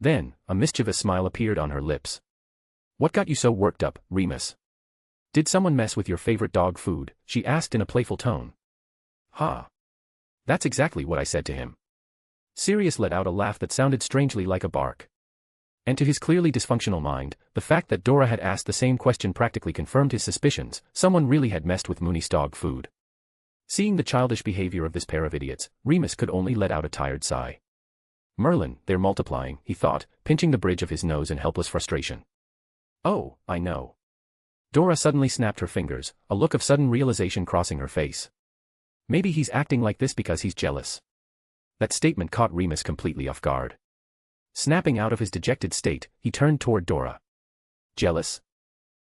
Then, a mischievous smile appeared on her lips. What got you so worked up, Remus? Did someone mess with your favorite dog food? She asked in a playful tone. Ha! That's exactly what I said to him. Sirius let out a laugh that sounded strangely like a bark. And to his clearly dysfunctional mind, the fact that Dora had asked the same question practically confirmed his suspicions. Someone really had messed with Mooney's dog food. Seeing the childish behavior of this pair of idiots, Remus could only let out a tired sigh. Merlin, they're multiplying, he thought, pinching the bridge of his nose in helpless frustration. Oh, I know. Dora suddenly snapped her fingers, a look of sudden realization crossing her face. Maybe he's acting like this because he's jealous. That statement caught Remus completely off guard. Snapping out of his dejected state, he turned toward Dora. Jealous?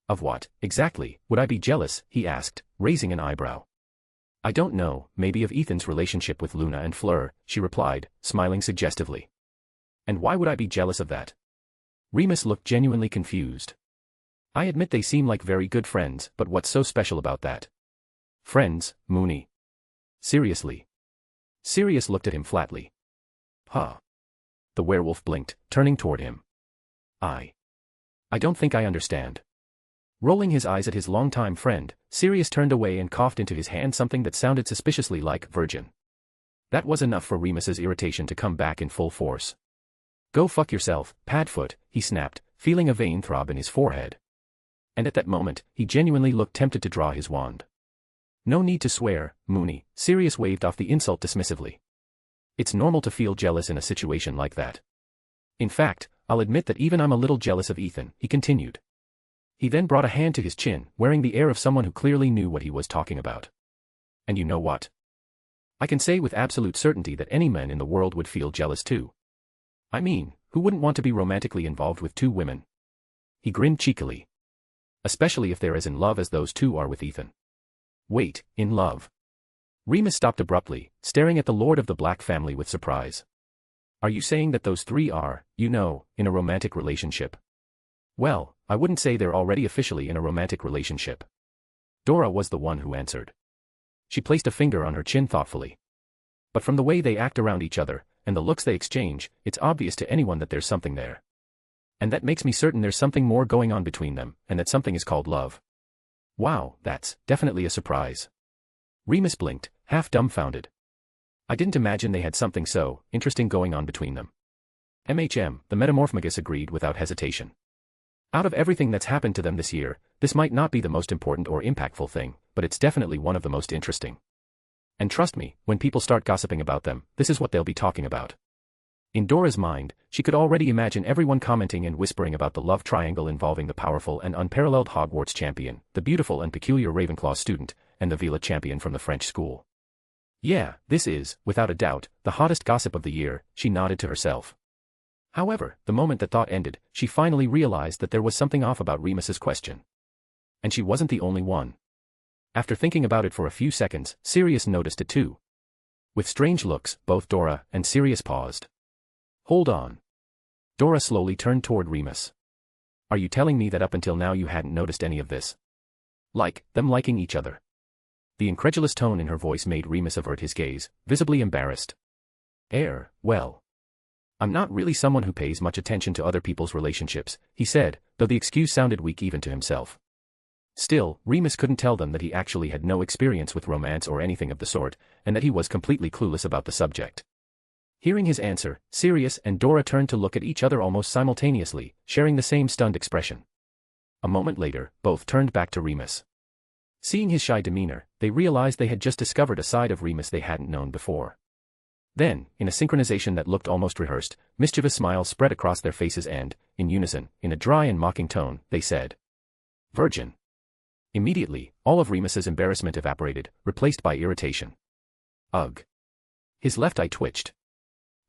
Of what, exactly, would I be jealous, he asked, raising an eyebrow. I don't know, maybe of Ethan's relationship with Luna and Fleur, she replied, smiling suggestively. And why would I be jealous of that? Remus looked genuinely confused. I admit they seem like very good friends, but what's so special about that? Friends, Mooney. Seriously. Sirius looked at him flatly. Huh. The werewolf blinked, turning toward him. I don't think I understand. Rolling his eyes at his longtime friend, Sirius turned away and coughed into his hand something that sounded suspiciously like virgin. That was enough for Remus's irritation to come back in full force. Go fuck yourself, Padfoot, he snapped, feeling a vein throb in his forehead. And at that moment, he genuinely looked tempted to draw his wand. No need to swear, Mooney, Sirius waved off the insult dismissively. It's normal to feel jealous in a situation like that. In fact, I'll admit that even I'm a little jealous of Ethan, he continued. He then brought a hand to his chin, wearing the air of someone who clearly knew what he was talking about. And you know what? I can say with absolute certainty that any man in the world would feel jealous too. I mean, who wouldn't want to be romantically involved with two women? He grinned cheekily. Especially if they're as in love as those two are with Ethan. Wait, in love? Remus stopped abruptly, staring at the Lord of the Black family with surprise. Are you saying that those three are, you know, in a romantic relationship? Well, I wouldn't say they're already officially in a romantic relationship. Dora was the one who answered. She placed a finger on her chin thoughtfully. But from the way they act around each other, and the looks they exchange, it's obvious to anyone that there's something there. And that makes me certain there's something more going on between them, and that something is called love. Wow, that's definitely a surprise. Remus blinked, half dumbfounded. I didn't imagine they had something so interesting going on between them. The Metamorphmagus agreed without hesitation. Out of everything that's happened to them this year, this might not be the most important or impactful thing, but it's definitely one of the most interesting. And trust me, when people start gossiping about them, this is what they'll be talking about. In Dora's mind, she could already imagine everyone commenting and whispering about the love triangle involving the powerful and unparalleled Hogwarts champion, the beautiful and peculiar Ravenclaw student, and the Vila champion from the French school. Yeah, this is, without a doubt, the hottest gossip of the year, she nodded to herself. However, the moment that thought ended, she finally realized that there was something off about Remus's question. And she wasn't the only one. After thinking about it for a few seconds, Sirius noticed it too. With strange looks, both Dora and Sirius paused. Hold on. Dora slowly turned toward Remus. Are you telling me that up until now you hadn't noticed any of this? Like, them liking each other? The incredulous tone in her voice made Remus avert his gaze, visibly embarrassed. Well. I'm not really someone who pays much attention to other people's relationships, he said, though the excuse sounded weak even to himself. Still, Remus couldn't tell them that he actually had no experience with romance or anything of the sort, and that he was completely clueless about the subject. Hearing his answer, Sirius and Dora turned to look at each other almost simultaneously, sharing the same stunned expression. A moment later, both turned back to Remus. Seeing his shy demeanor, they realized they had just discovered a side of Remus they hadn't known before. Then, in a synchronization that looked almost rehearsed, mischievous smiles spread across their faces and, in unison, in a dry and mocking tone, they said, "Virgin." Immediately, all of Remus's embarrassment evaporated, replaced by irritation. Ugh. His left eye twitched.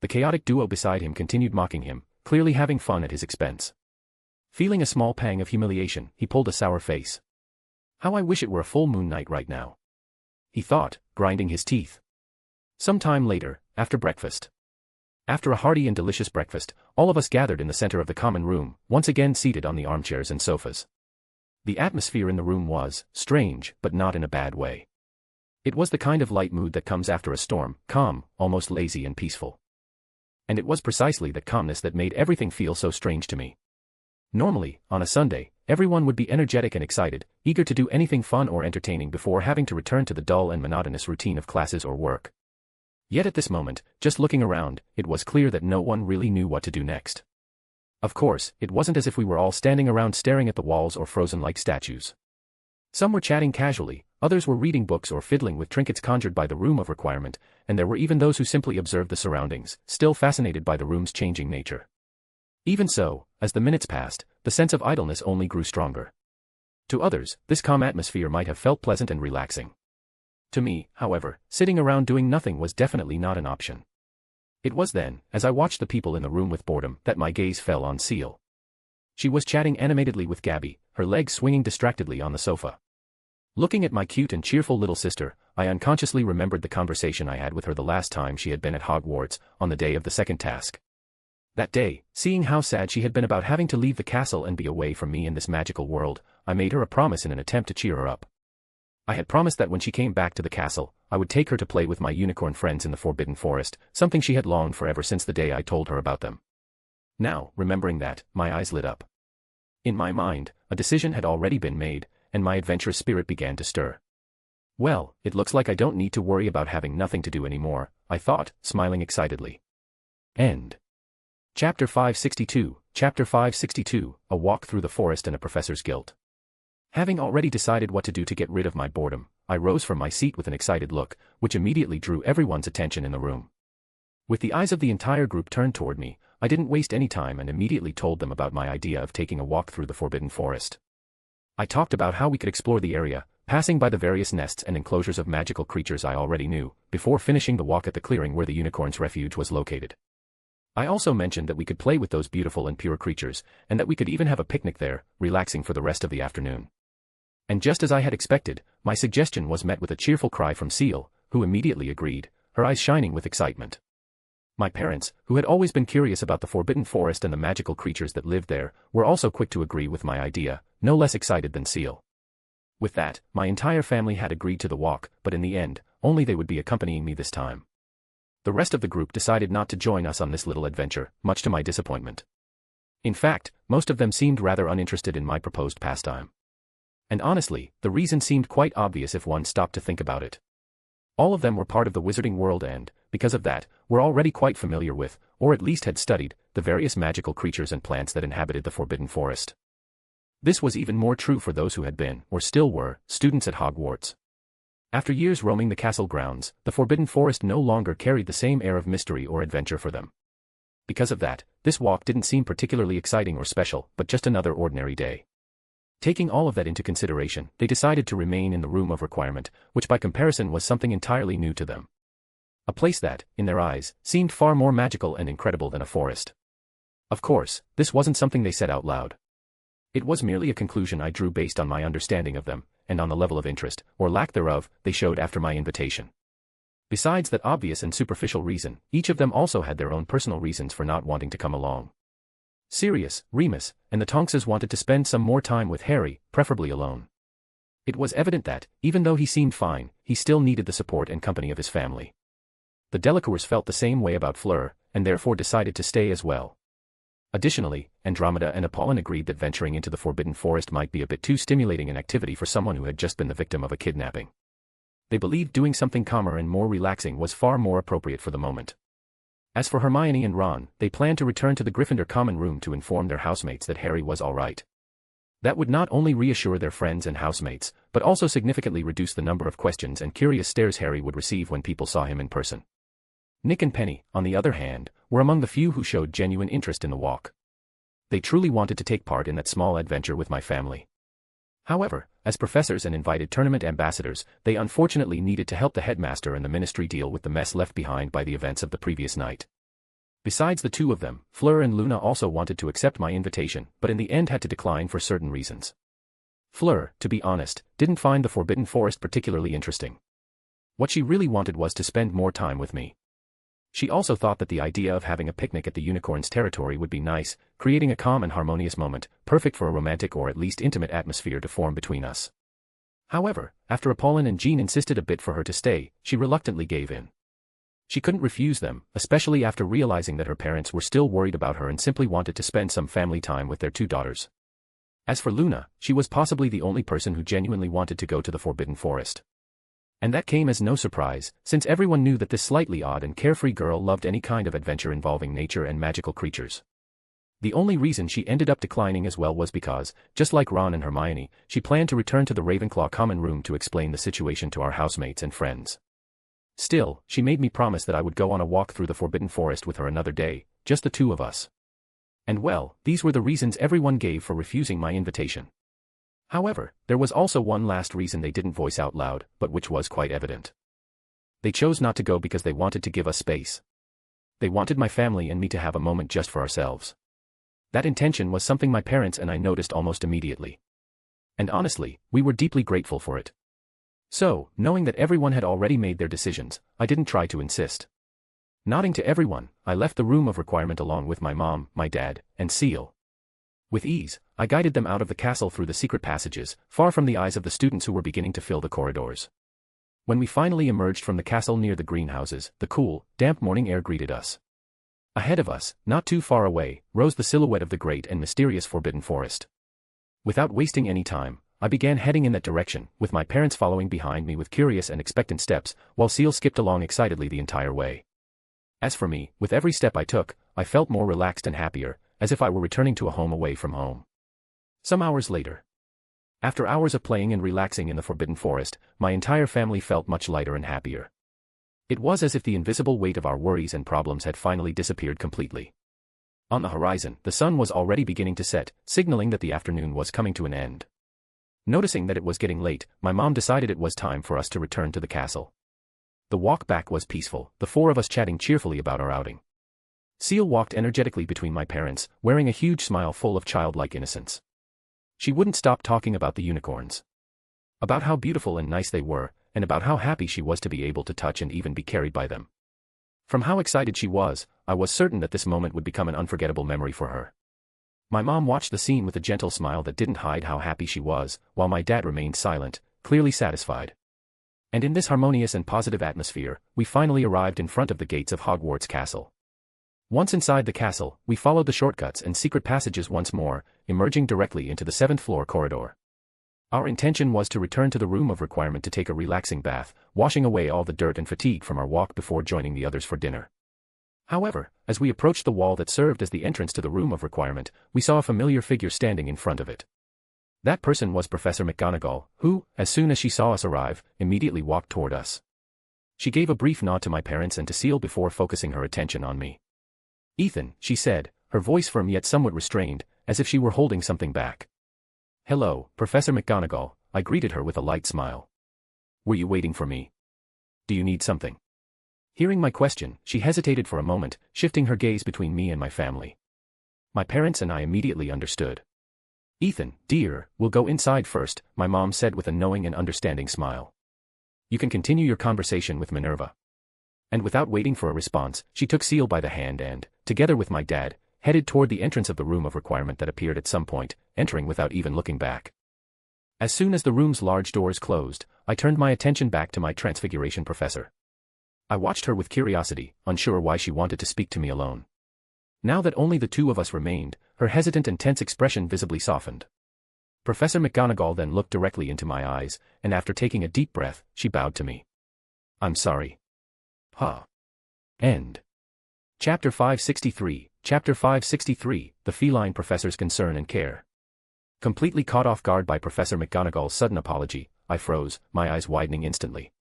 The chaotic duo beside him continued mocking him, clearly having fun at his expense. Feeling a small pang of humiliation, he pulled a sour face. How I wish it were a full moon night right now. He thought, grinding his teeth. Some time later, after breakfast. After a hearty and delicious breakfast, all of us gathered in the center of the common room, once again seated on the armchairs and sofas. The atmosphere in the room was strange, but not in a bad way. It was the kind of light mood that comes after a storm, calm, almost lazy and peaceful. And it was precisely that calmness that made everything feel so strange to me. Normally, on a Sunday, everyone would be energetic and excited, eager to do anything fun or entertaining before having to return to the dull and monotonous routine of classes or work. Yet at this moment, just looking around, it was clear that no one really knew what to do next. Of course, it wasn't as if we were all standing around staring at the walls or frozen like statues. Some were chatting casually, others were reading books or fiddling with trinkets conjured by the room of requirement, and there were even those who simply observed the surroundings, still fascinated by the room's changing nature. Even so, as the minutes passed, the sense of idleness only grew stronger. To others, this calm atmosphere might have felt pleasant and relaxing. To me, however, sitting around doing nothing was definitely not an option. It was then, as I watched the people in the room with boredom, that my gaze fell on Seal. She was chatting animatedly with Gabby, her legs swinging distractedly on the sofa. Looking at my cute and cheerful little sister, I unconsciously remembered the conversation I had with her the last time she had been at Hogwarts, on the day of the second task. That day, seeing how sad she had been about having to leave the castle and be away from me in this magical world, I made her a promise in an attempt to cheer her up. I had promised that when she came back to the castle, I would take her to play with my unicorn friends in the Forbidden Forest, something she had longed for ever since the day I told her about them. Now, remembering that, my eyes lit up. In my mind, a decision had already been made, and my adventurous spirit began to stir. Well, it looks like I don't need to worry about having nothing to do anymore, I thought, smiling excitedly. End. Chapter 562, Chapter 562, A Walk Through the Forest and a Professor's Guilt. Having already decided what to do to get rid of my boredom, I rose from my seat with an excited look, which immediately drew everyone's attention in the room. With the eyes of the entire group turned toward me, I didn't waste any time and immediately told them about my idea of taking a walk through the Forbidden Forest. I talked about how we could explore the area, passing by the various nests and enclosures of magical creatures I already knew, before finishing the walk at the clearing where the unicorn's refuge was located. I also mentioned that we could play with those beautiful and pure creatures, and that we could even have a picnic there, relaxing for the rest of the afternoon. And just as I had expected, my suggestion was met with a cheerful cry from Seal, who immediately agreed, her eyes shining with excitement. My parents, who had always been curious about the Forbidden Forest and the magical creatures that lived there, were also quick to agree with my idea, no less excited than Seal. With that, my entire family had agreed to the walk, but in the end, only they would be accompanying me this time. The rest of the group decided not to join us on this little adventure, much to my disappointment. In fact, most of them seemed rather uninterested in my proposed pastime. And honestly, the reason seemed quite obvious if one stopped to think about it. All of them were part of the wizarding world and, because of that, were already quite familiar with, or at least had studied, the various magical creatures and plants that inhabited the Forbidden Forest. This was even more true for those who had been, or still were, students at Hogwarts. After years roaming the castle grounds, the Forbidden Forest no longer carried the same air of mystery or adventure for them. Because of that, this walk didn't seem particularly exciting or special, but just another ordinary day. Taking all of that into consideration, they decided to remain in the room of requirement, which by comparison was something entirely new to them. A place that, in their eyes, seemed far more magical and incredible than a forest. Of course, this wasn't something they said out loud. It was merely a conclusion I drew based on my understanding of them, and on the level of interest, or lack thereof, they showed after my invitation. Besides that obvious and superficial reason, each of them also had their own personal reasons for not wanting to come along. Sirius, Remus, and the Tonkses wanted to spend some more time with Harry, preferably alone. It was evident that, even though he seemed fine, he still needed the support and company of his family. The Delacours felt the same way about Fleur, and therefore decided to stay as well. Additionally, Andromeda and Apollon agreed that venturing into the Forbidden Forest might be a bit too stimulating an activity for someone who had just been the victim of a kidnapping. They believed doing something calmer and more relaxing was far more appropriate for the moment. As for Hermione and Ron, they planned to return to the Gryffindor common room to inform their housemates that Harry was all right. That would not only reassure their friends and housemates, but also significantly reduce the number of questions and curious stares Harry would receive when people saw him in person. Nick and Penny, on the other hand, were among the few who showed genuine interest in the walk. They truly wanted to take part in that small adventure with my family. However, as professors and invited tournament ambassadors, they unfortunately needed to help the headmaster and the ministry deal with the mess left behind by the events of the previous night. Besides the two of them, Fleur and Luna also wanted to accept my invitation, but in the end had to decline for certain reasons. Fleur, to be honest, didn't find the Forbidden Forest particularly interesting. What she really wanted was to spend more time with me. She also thought that the idea of having a picnic at the unicorn's territory would be nice, creating a calm and harmonious moment, perfect for a romantic or at least intimate atmosphere to form between us. However, after Apollon and Jean insisted a bit for her to stay, she reluctantly gave in. She couldn't refuse them, especially after realizing that her parents were still worried about her and simply wanted to spend some family time with their two daughters. As for Luna, she was possibly the only person who genuinely wanted to go to the Forbidden Forest. And that came as no surprise, since everyone knew that this slightly odd and carefree girl loved any kind of adventure involving nature and magical creatures. The only reason she ended up declining as well was because, just like Ron and Hermione, she planned to return to the Ravenclaw common room to explain the situation to our housemates and friends. Still, she made me promise that I would go on a walk through the Forbidden Forest with her another day, just the two of us. And well, these were the reasons everyone gave for refusing my invitation. However, there was also one last reason they didn't voice out loud, but which was quite evident. They chose not to go because they wanted to give us space. They wanted my family and me to have a moment just for ourselves. That intention was something my parents and I noticed almost immediately. And honestly, we were deeply grateful for it. So, knowing that everyone had already made their decisions, I didn't try to insist. Nodding to everyone, I left the room of requirement along with my mom, my dad, and Seal. With ease, I guided them out of the castle through the secret passages, far from the eyes of the students who were beginning to fill the corridors. When we finally emerged from the castle near the greenhouses, the cool, damp morning air greeted us. Ahead of us, not too far away, rose the silhouette of the great and mysterious Forbidden Forest. Without wasting any time, I began heading in that direction, with my parents following behind me with curious and expectant steps, while Seal skipped along excitedly the entire way. As for me, with every step I took, I felt more relaxed and happier, as if I were returning to a home away from home. Some hours later. After hours of playing and relaxing in the Forbidden Forest, my entire family felt much lighter and happier. It was as if the invisible weight of our worries and problems had finally disappeared completely. On the horizon, the sun was already beginning to set, signaling that the afternoon was coming to an end. Noticing that it was getting late, my mom decided it was time for us to return to the castle. The walk back was peaceful, the four of us chatting cheerfully about our outing. Seal walked energetically between my parents, wearing a huge smile full of childlike innocence. She wouldn't stop talking about the unicorns. About how beautiful and nice they were, and about how happy she was to be able to touch and even be carried by them. From how excited she was, I was certain that this moment would become an unforgettable memory for her. My mom watched the scene with a gentle smile that didn't hide how happy she was, while my dad remained silent, clearly satisfied. And in this harmonious and positive atmosphere, we finally arrived in front of the gates of Hogwarts Castle. Once inside the castle, we followed the shortcuts and secret passages once more, emerging directly into the 7th floor corridor. Our intention was to return to the room of requirement to take a relaxing bath, washing away all the dirt and fatigue from our walk before joining the others for dinner. However, as we approached the wall that served as the entrance to the room of requirement, we saw a familiar figure standing in front of it. That person was Professor McGonagall, who, as soon as she saw us arrive, immediately walked toward us. She gave a brief nod to my parents and to Seal before focusing her attention on me. "Ethan," she said, her voice firm yet somewhat restrained, as if she were holding something back. "Hello, Professor McGonagall," I greeted her with a light smile. "Were you waiting for me? Do you need something?" Hearing my question, she hesitated for a moment, shifting her gaze between me and my family. My parents and I immediately understood. "Ethan, dear, we'll go inside first," my mom said with a knowing and understanding smile. "You can continue your conversation with Minerva." And without waiting for a response, she took Seal by the hand and, together with my dad, headed toward the entrance of the room of requirement that appeared at some point, entering without even looking back. As soon as the room's large doors closed, I turned my attention back to my transfiguration professor. I watched her with curiosity, unsure why she wanted to speak to me alone. Now that only the two of us remained, her hesitant and tense expression visibly softened. Professor McGonagall then looked directly into my eyes, and after taking a deep breath, she bowed to me. "I'm sorry." End. Chapter 563, Chapter 563, The Feline Professor's Concern and Care. Completely caught off guard by Professor McGonagall's sudden apology, I froze, my eyes widening instantly.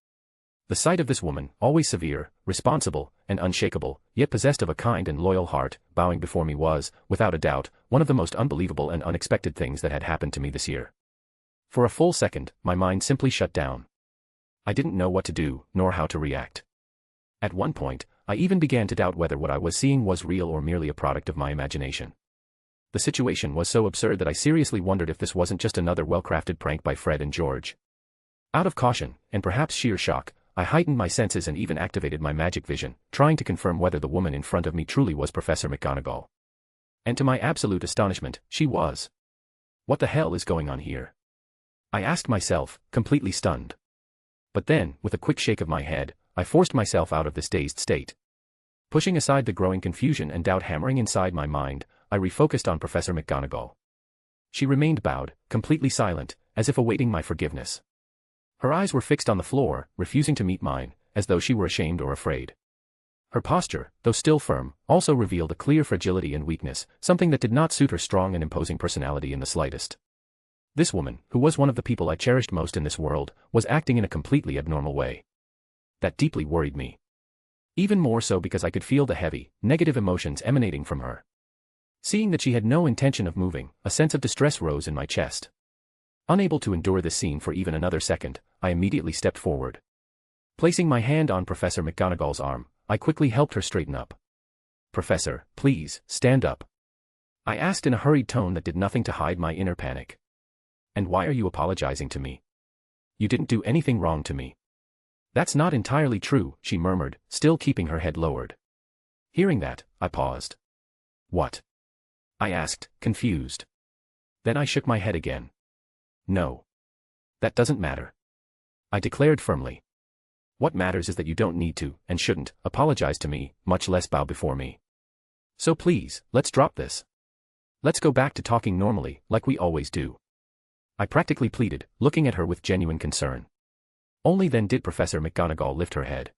The sight of this woman, always severe, responsible, and unshakable, yet possessed of a kind and loyal heart, bowing before me was, without a doubt, one of the most unbelievable and unexpected things that had happened to me this year. For a full second, my mind simply shut down. I didn't know what to do, nor how to react. At one point, I even began to doubt whether what I was seeing was real or merely a product of my imagination. The situation was so absurd that I seriously wondered if this wasn't just another well-crafted prank by Fred and George. Out of caution, and perhaps sheer shock, I heightened my senses and even activated my magic vision, trying to confirm whether the woman in front of me truly was Professor McGonagall. And to my absolute astonishment, she was. What the hell is going on here? I asked myself, completely stunned. But then, with a quick shake of my head, I forced myself out of this dazed state. Pushing aside the growing confusion and doubt hammering inside my mind, I refocused on Professor McGonagall. She remained bowed, completely silent, as if awaiting my forgiveness. Her eyes were fixed on the floor, refusing to meet mine, as though she were ashamed or afraid. Her posture, though still firm, also revealed a clear fragility and weakness, something that did not suit her strong and imposing personality in the slightest. This woman, who was one of the people I cherished most in this world, was acting in a completely abnormal way. That deeply worried me. Even more so because I could feel the heavy, negative emotions emanating from her. Seeing that she had no intention of moving, a sense of distress rose in my chest. Unable to endure this scene for even another second, I immediately stepped forward. Placing my hand on Professor McGonagall's arm, I quickly helped her straighten up. "Professor, please, stand up," I asked in a hurried tone that did nothing to hide my inner panic. "And why are you apologizing to me? You didn't do anything wrong to me." "That's not entirely true," she murmured, still keeping her head lowered. Hearing that, I paused. "What?" I asked, confused. Then I shook my head again. "No. That doesn't matter," I declared firmly. "What matters is that you don't need to, and shouldn't, apologize to me, much less bow before me. So please, let's drop this. Let's go back to talking normally, like we always do," I practically pleaded, looking at her with genuine concern. Only then did Professor McGonagall lift her head.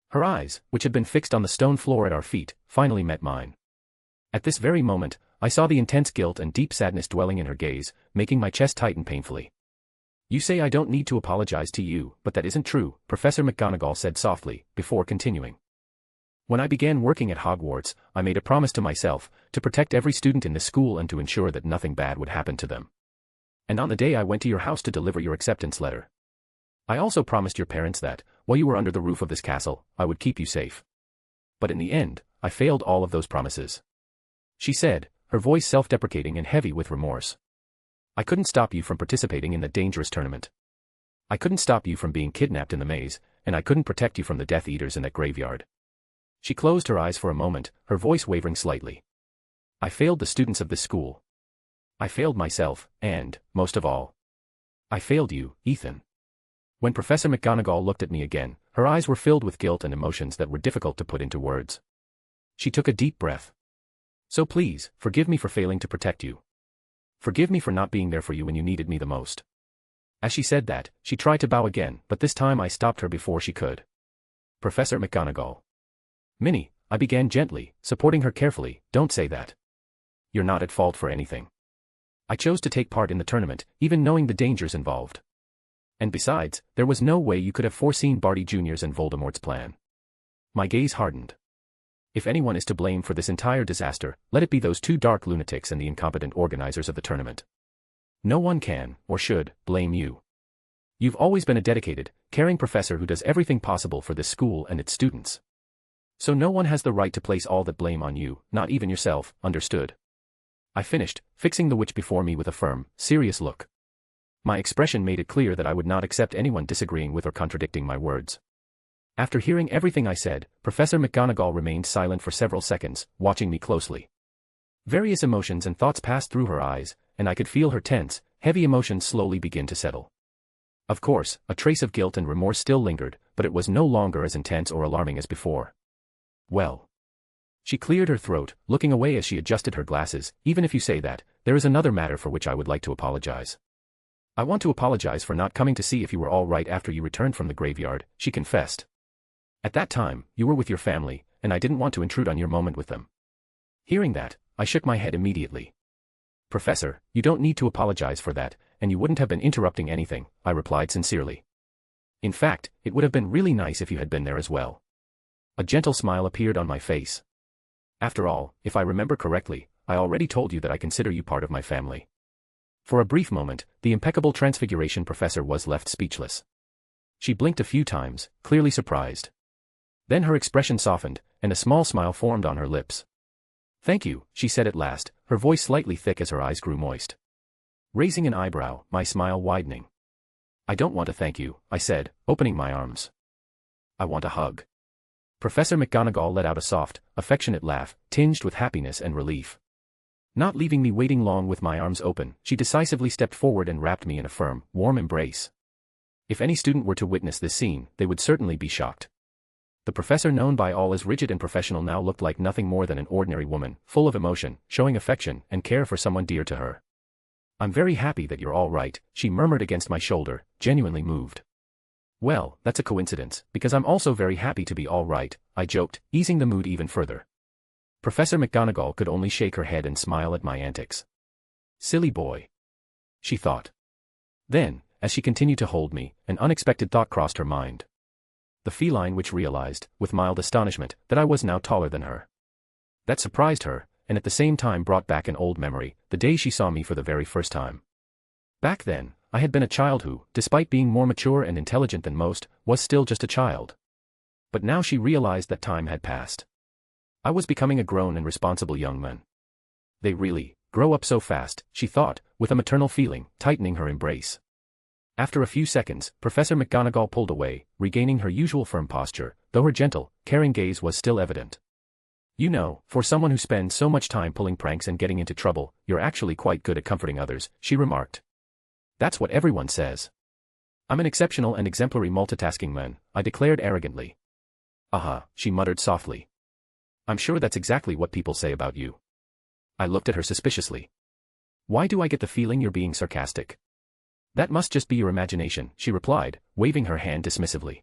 Her eyes, which had been fixed on the stone floor at our feet, finally met mine. At this very moment, I saw the intense guilt and deep sadness dwelling in her gaze, making my chest tighten painfully. "You say I don't need to apologize to you, but that isn't true," Professor McGonagall said softly, before continuing. "When I began working at Hogwarts, I made a promise to myself, to protect every student in this school and to ensure that nothing bad would happen to them. And on the day I went to your house to deliver your acceptance letter, I also promised your parents that, while you were under the roof of this castle, I would keep you safe. But in the end, I failed all of those promises," she said, her voice self-deprecating and heavy with remorse. "I couldn't stop you from participating in the dangerous tournament. I couldn't stop you from being kidnapped in the maze, and I couldn't protect you from the Death Eaters in that graveyard." She closed her eyes for a moment, her voice wavering slightly. "I failed the students of this school. I failed myself, and, most of all, I failed you, Ethan." When Professor McGonagall looked at me again, her eyes were filled with guilt and emotions that were difficult to put into words. She took a deep breath. "So please, forgive me for failing to protect you. Forgive me for not being there for you when you needed me the most." As she said that, she tried to bow again, but this time I stopped her before she could. "Professor McGonagall." "Minnie," I began gently, supporting her carefully, "don't say that. You're not at fault for anything. I chose to take part in the tournament, even knowing the dangers involved. And besides, there was no way you could have foreseen Barty Jr.'s and Voldemort's plan." My gaze hardened. "If anyone is to blame for this entire disaster, let it be those two dark lunatics and the incompetent organizers of the tournament. No one can, or should, blame you. You've always been a dedicated, caring professor who does everything possible for this school and its students. So no one has the right to place all that blame on you, not even yourself, understood?" I finished, fixing the witch before me with a firm, serious look. My expression made it clear that I would not accept anyone disagreeing with or contradicting my words. After hearing everything I said, Professor McGonagall remained silent for several seconds, watching me closely. Various emotions and thoughts passed through her eyes, and I could feel her tense, heavy emotions slowly begin to settle. Of course, a trace of guilt and remorse still lingered, but it was no longer as intense or alarming as before. "Well," she cleared her throat, looking away as she adjusted her glasses, "even if you say that, there is another matter for which I would like to apologize. I want to apologize for not coming to see if you were all right after you returned from the graveyard," she confessed. "At that time, you were with your family, and I didn't want to intrude on your moment with them." Hearing that, I shook my head immediately. "Professor, you don't need to apologize for that, and you wouldn't have been interrupting anything," I replied sincerely. "In fact, it would have been really nice if you had been there as well." A gentle smile appeared on my face. "After all, if I remember correctly, I already told you that I consider you part of my family." For a brief moment, the impeccable Transfiguration professor was left speechless. She blinked a few times, clearly surprised. Then her expression softened, and a small smile formed on her lips. "Thank you," she said at last, her voice slightly thick as her eyes grew moist. Raising an eyebrow, my smile widening. "I don't want to thank you," I said, opening my arms. "I want a hug." Professor McGonagall let out a soft, affectionate laugh, tinged with happiness and relief. Not leaving me waiting long with my arms open, she decisively stepped forward and wrapped me in a firm, warm embrace. If any student were to witness this scene, they would certainly be shocked. The professor, known by all as rigid and professional, now looked like nothing more than an ordinary woman, full of emotion, showing affection and care for someone dear to her. "I'm very happy that you're all right," she murmured against my shoulder, genuinely moved. Well, that's a coincidence, because I'm also very happy to be all right, I joked, easing the mood even further. Professor McGonagall could only shake her head and smile at my antics. Silly boy, she thought. Then, as she continued to hold me, an unexpected thought crossed her mind. The feline witch realized, with mild astonishment, that I was now taller than her. That surprised her, and at the same time brought back an old memory, the day she saw me for the very first time. Back then, I had been a child who, despite being more mature and intelligent than most, was still just a child. But now she realized that time had passed. I was becoming a grown and responsible young man. They really grow up so fast, she thought, with a maternal feeling, tightening her embrace. After a few seconds, Professor McGonagall pulled away, regaining her usual firm posture, though her gentle, caring gaze was still evident. You know, for someone who spends so much time pulling pranks and getting into trouble, you're actually quite good at comforting others, she remarked. That's what everyone says. I'm an exceptional and exemplary multitasking man, I declared arrogantly. She muttered softly. I'm sure that's exactly what people say about you. I looked at her suspiciously. Why do I get the feeling you're being sarcastic? That must just be your imagination, she replied, waving her hand dismissively.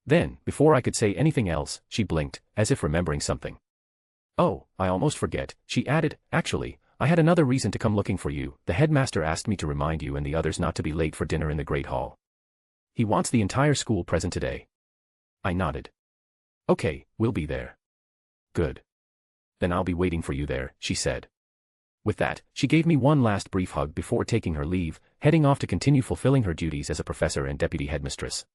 Then, before I could say anything else, she blinked, as if remembering something. Oh, I almost forget, she added, actually, I had another reason to come looking for you. The headmaster asked me to remind you and the others not to be late for dinner in the Great Hall. He wants the entire school present today. I nodded. Okay, we'll be there. Good. Then I'll be waiting for you there, she said. With that, she gave me one last brief hug before taking her leave, heading off to continue fulfilling her duties as a professor and deputy headmistress.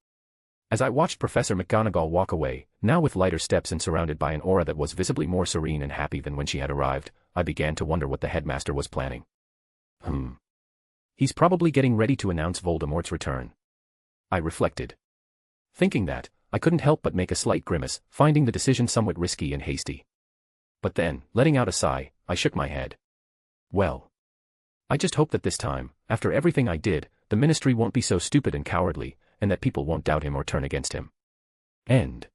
As I watched Professor McGonagall walk away, now with lighter steps and surrounded by an aura that was visibly more serene and happy than when she had arrived, I began to wonder what the headmaster was planning. He's probably getting ready to announce Voldemort's return. I reflected. Thinking that, I couldn't help but make a slight grimace, finding the decision somewhat risky and hasty. But then, letting out a sigh, I shook my head. Well, I just hope that this time, after everything I did, the Ministry won't be so stupid and cowardly, and that people won't doubt him or turn against him. End.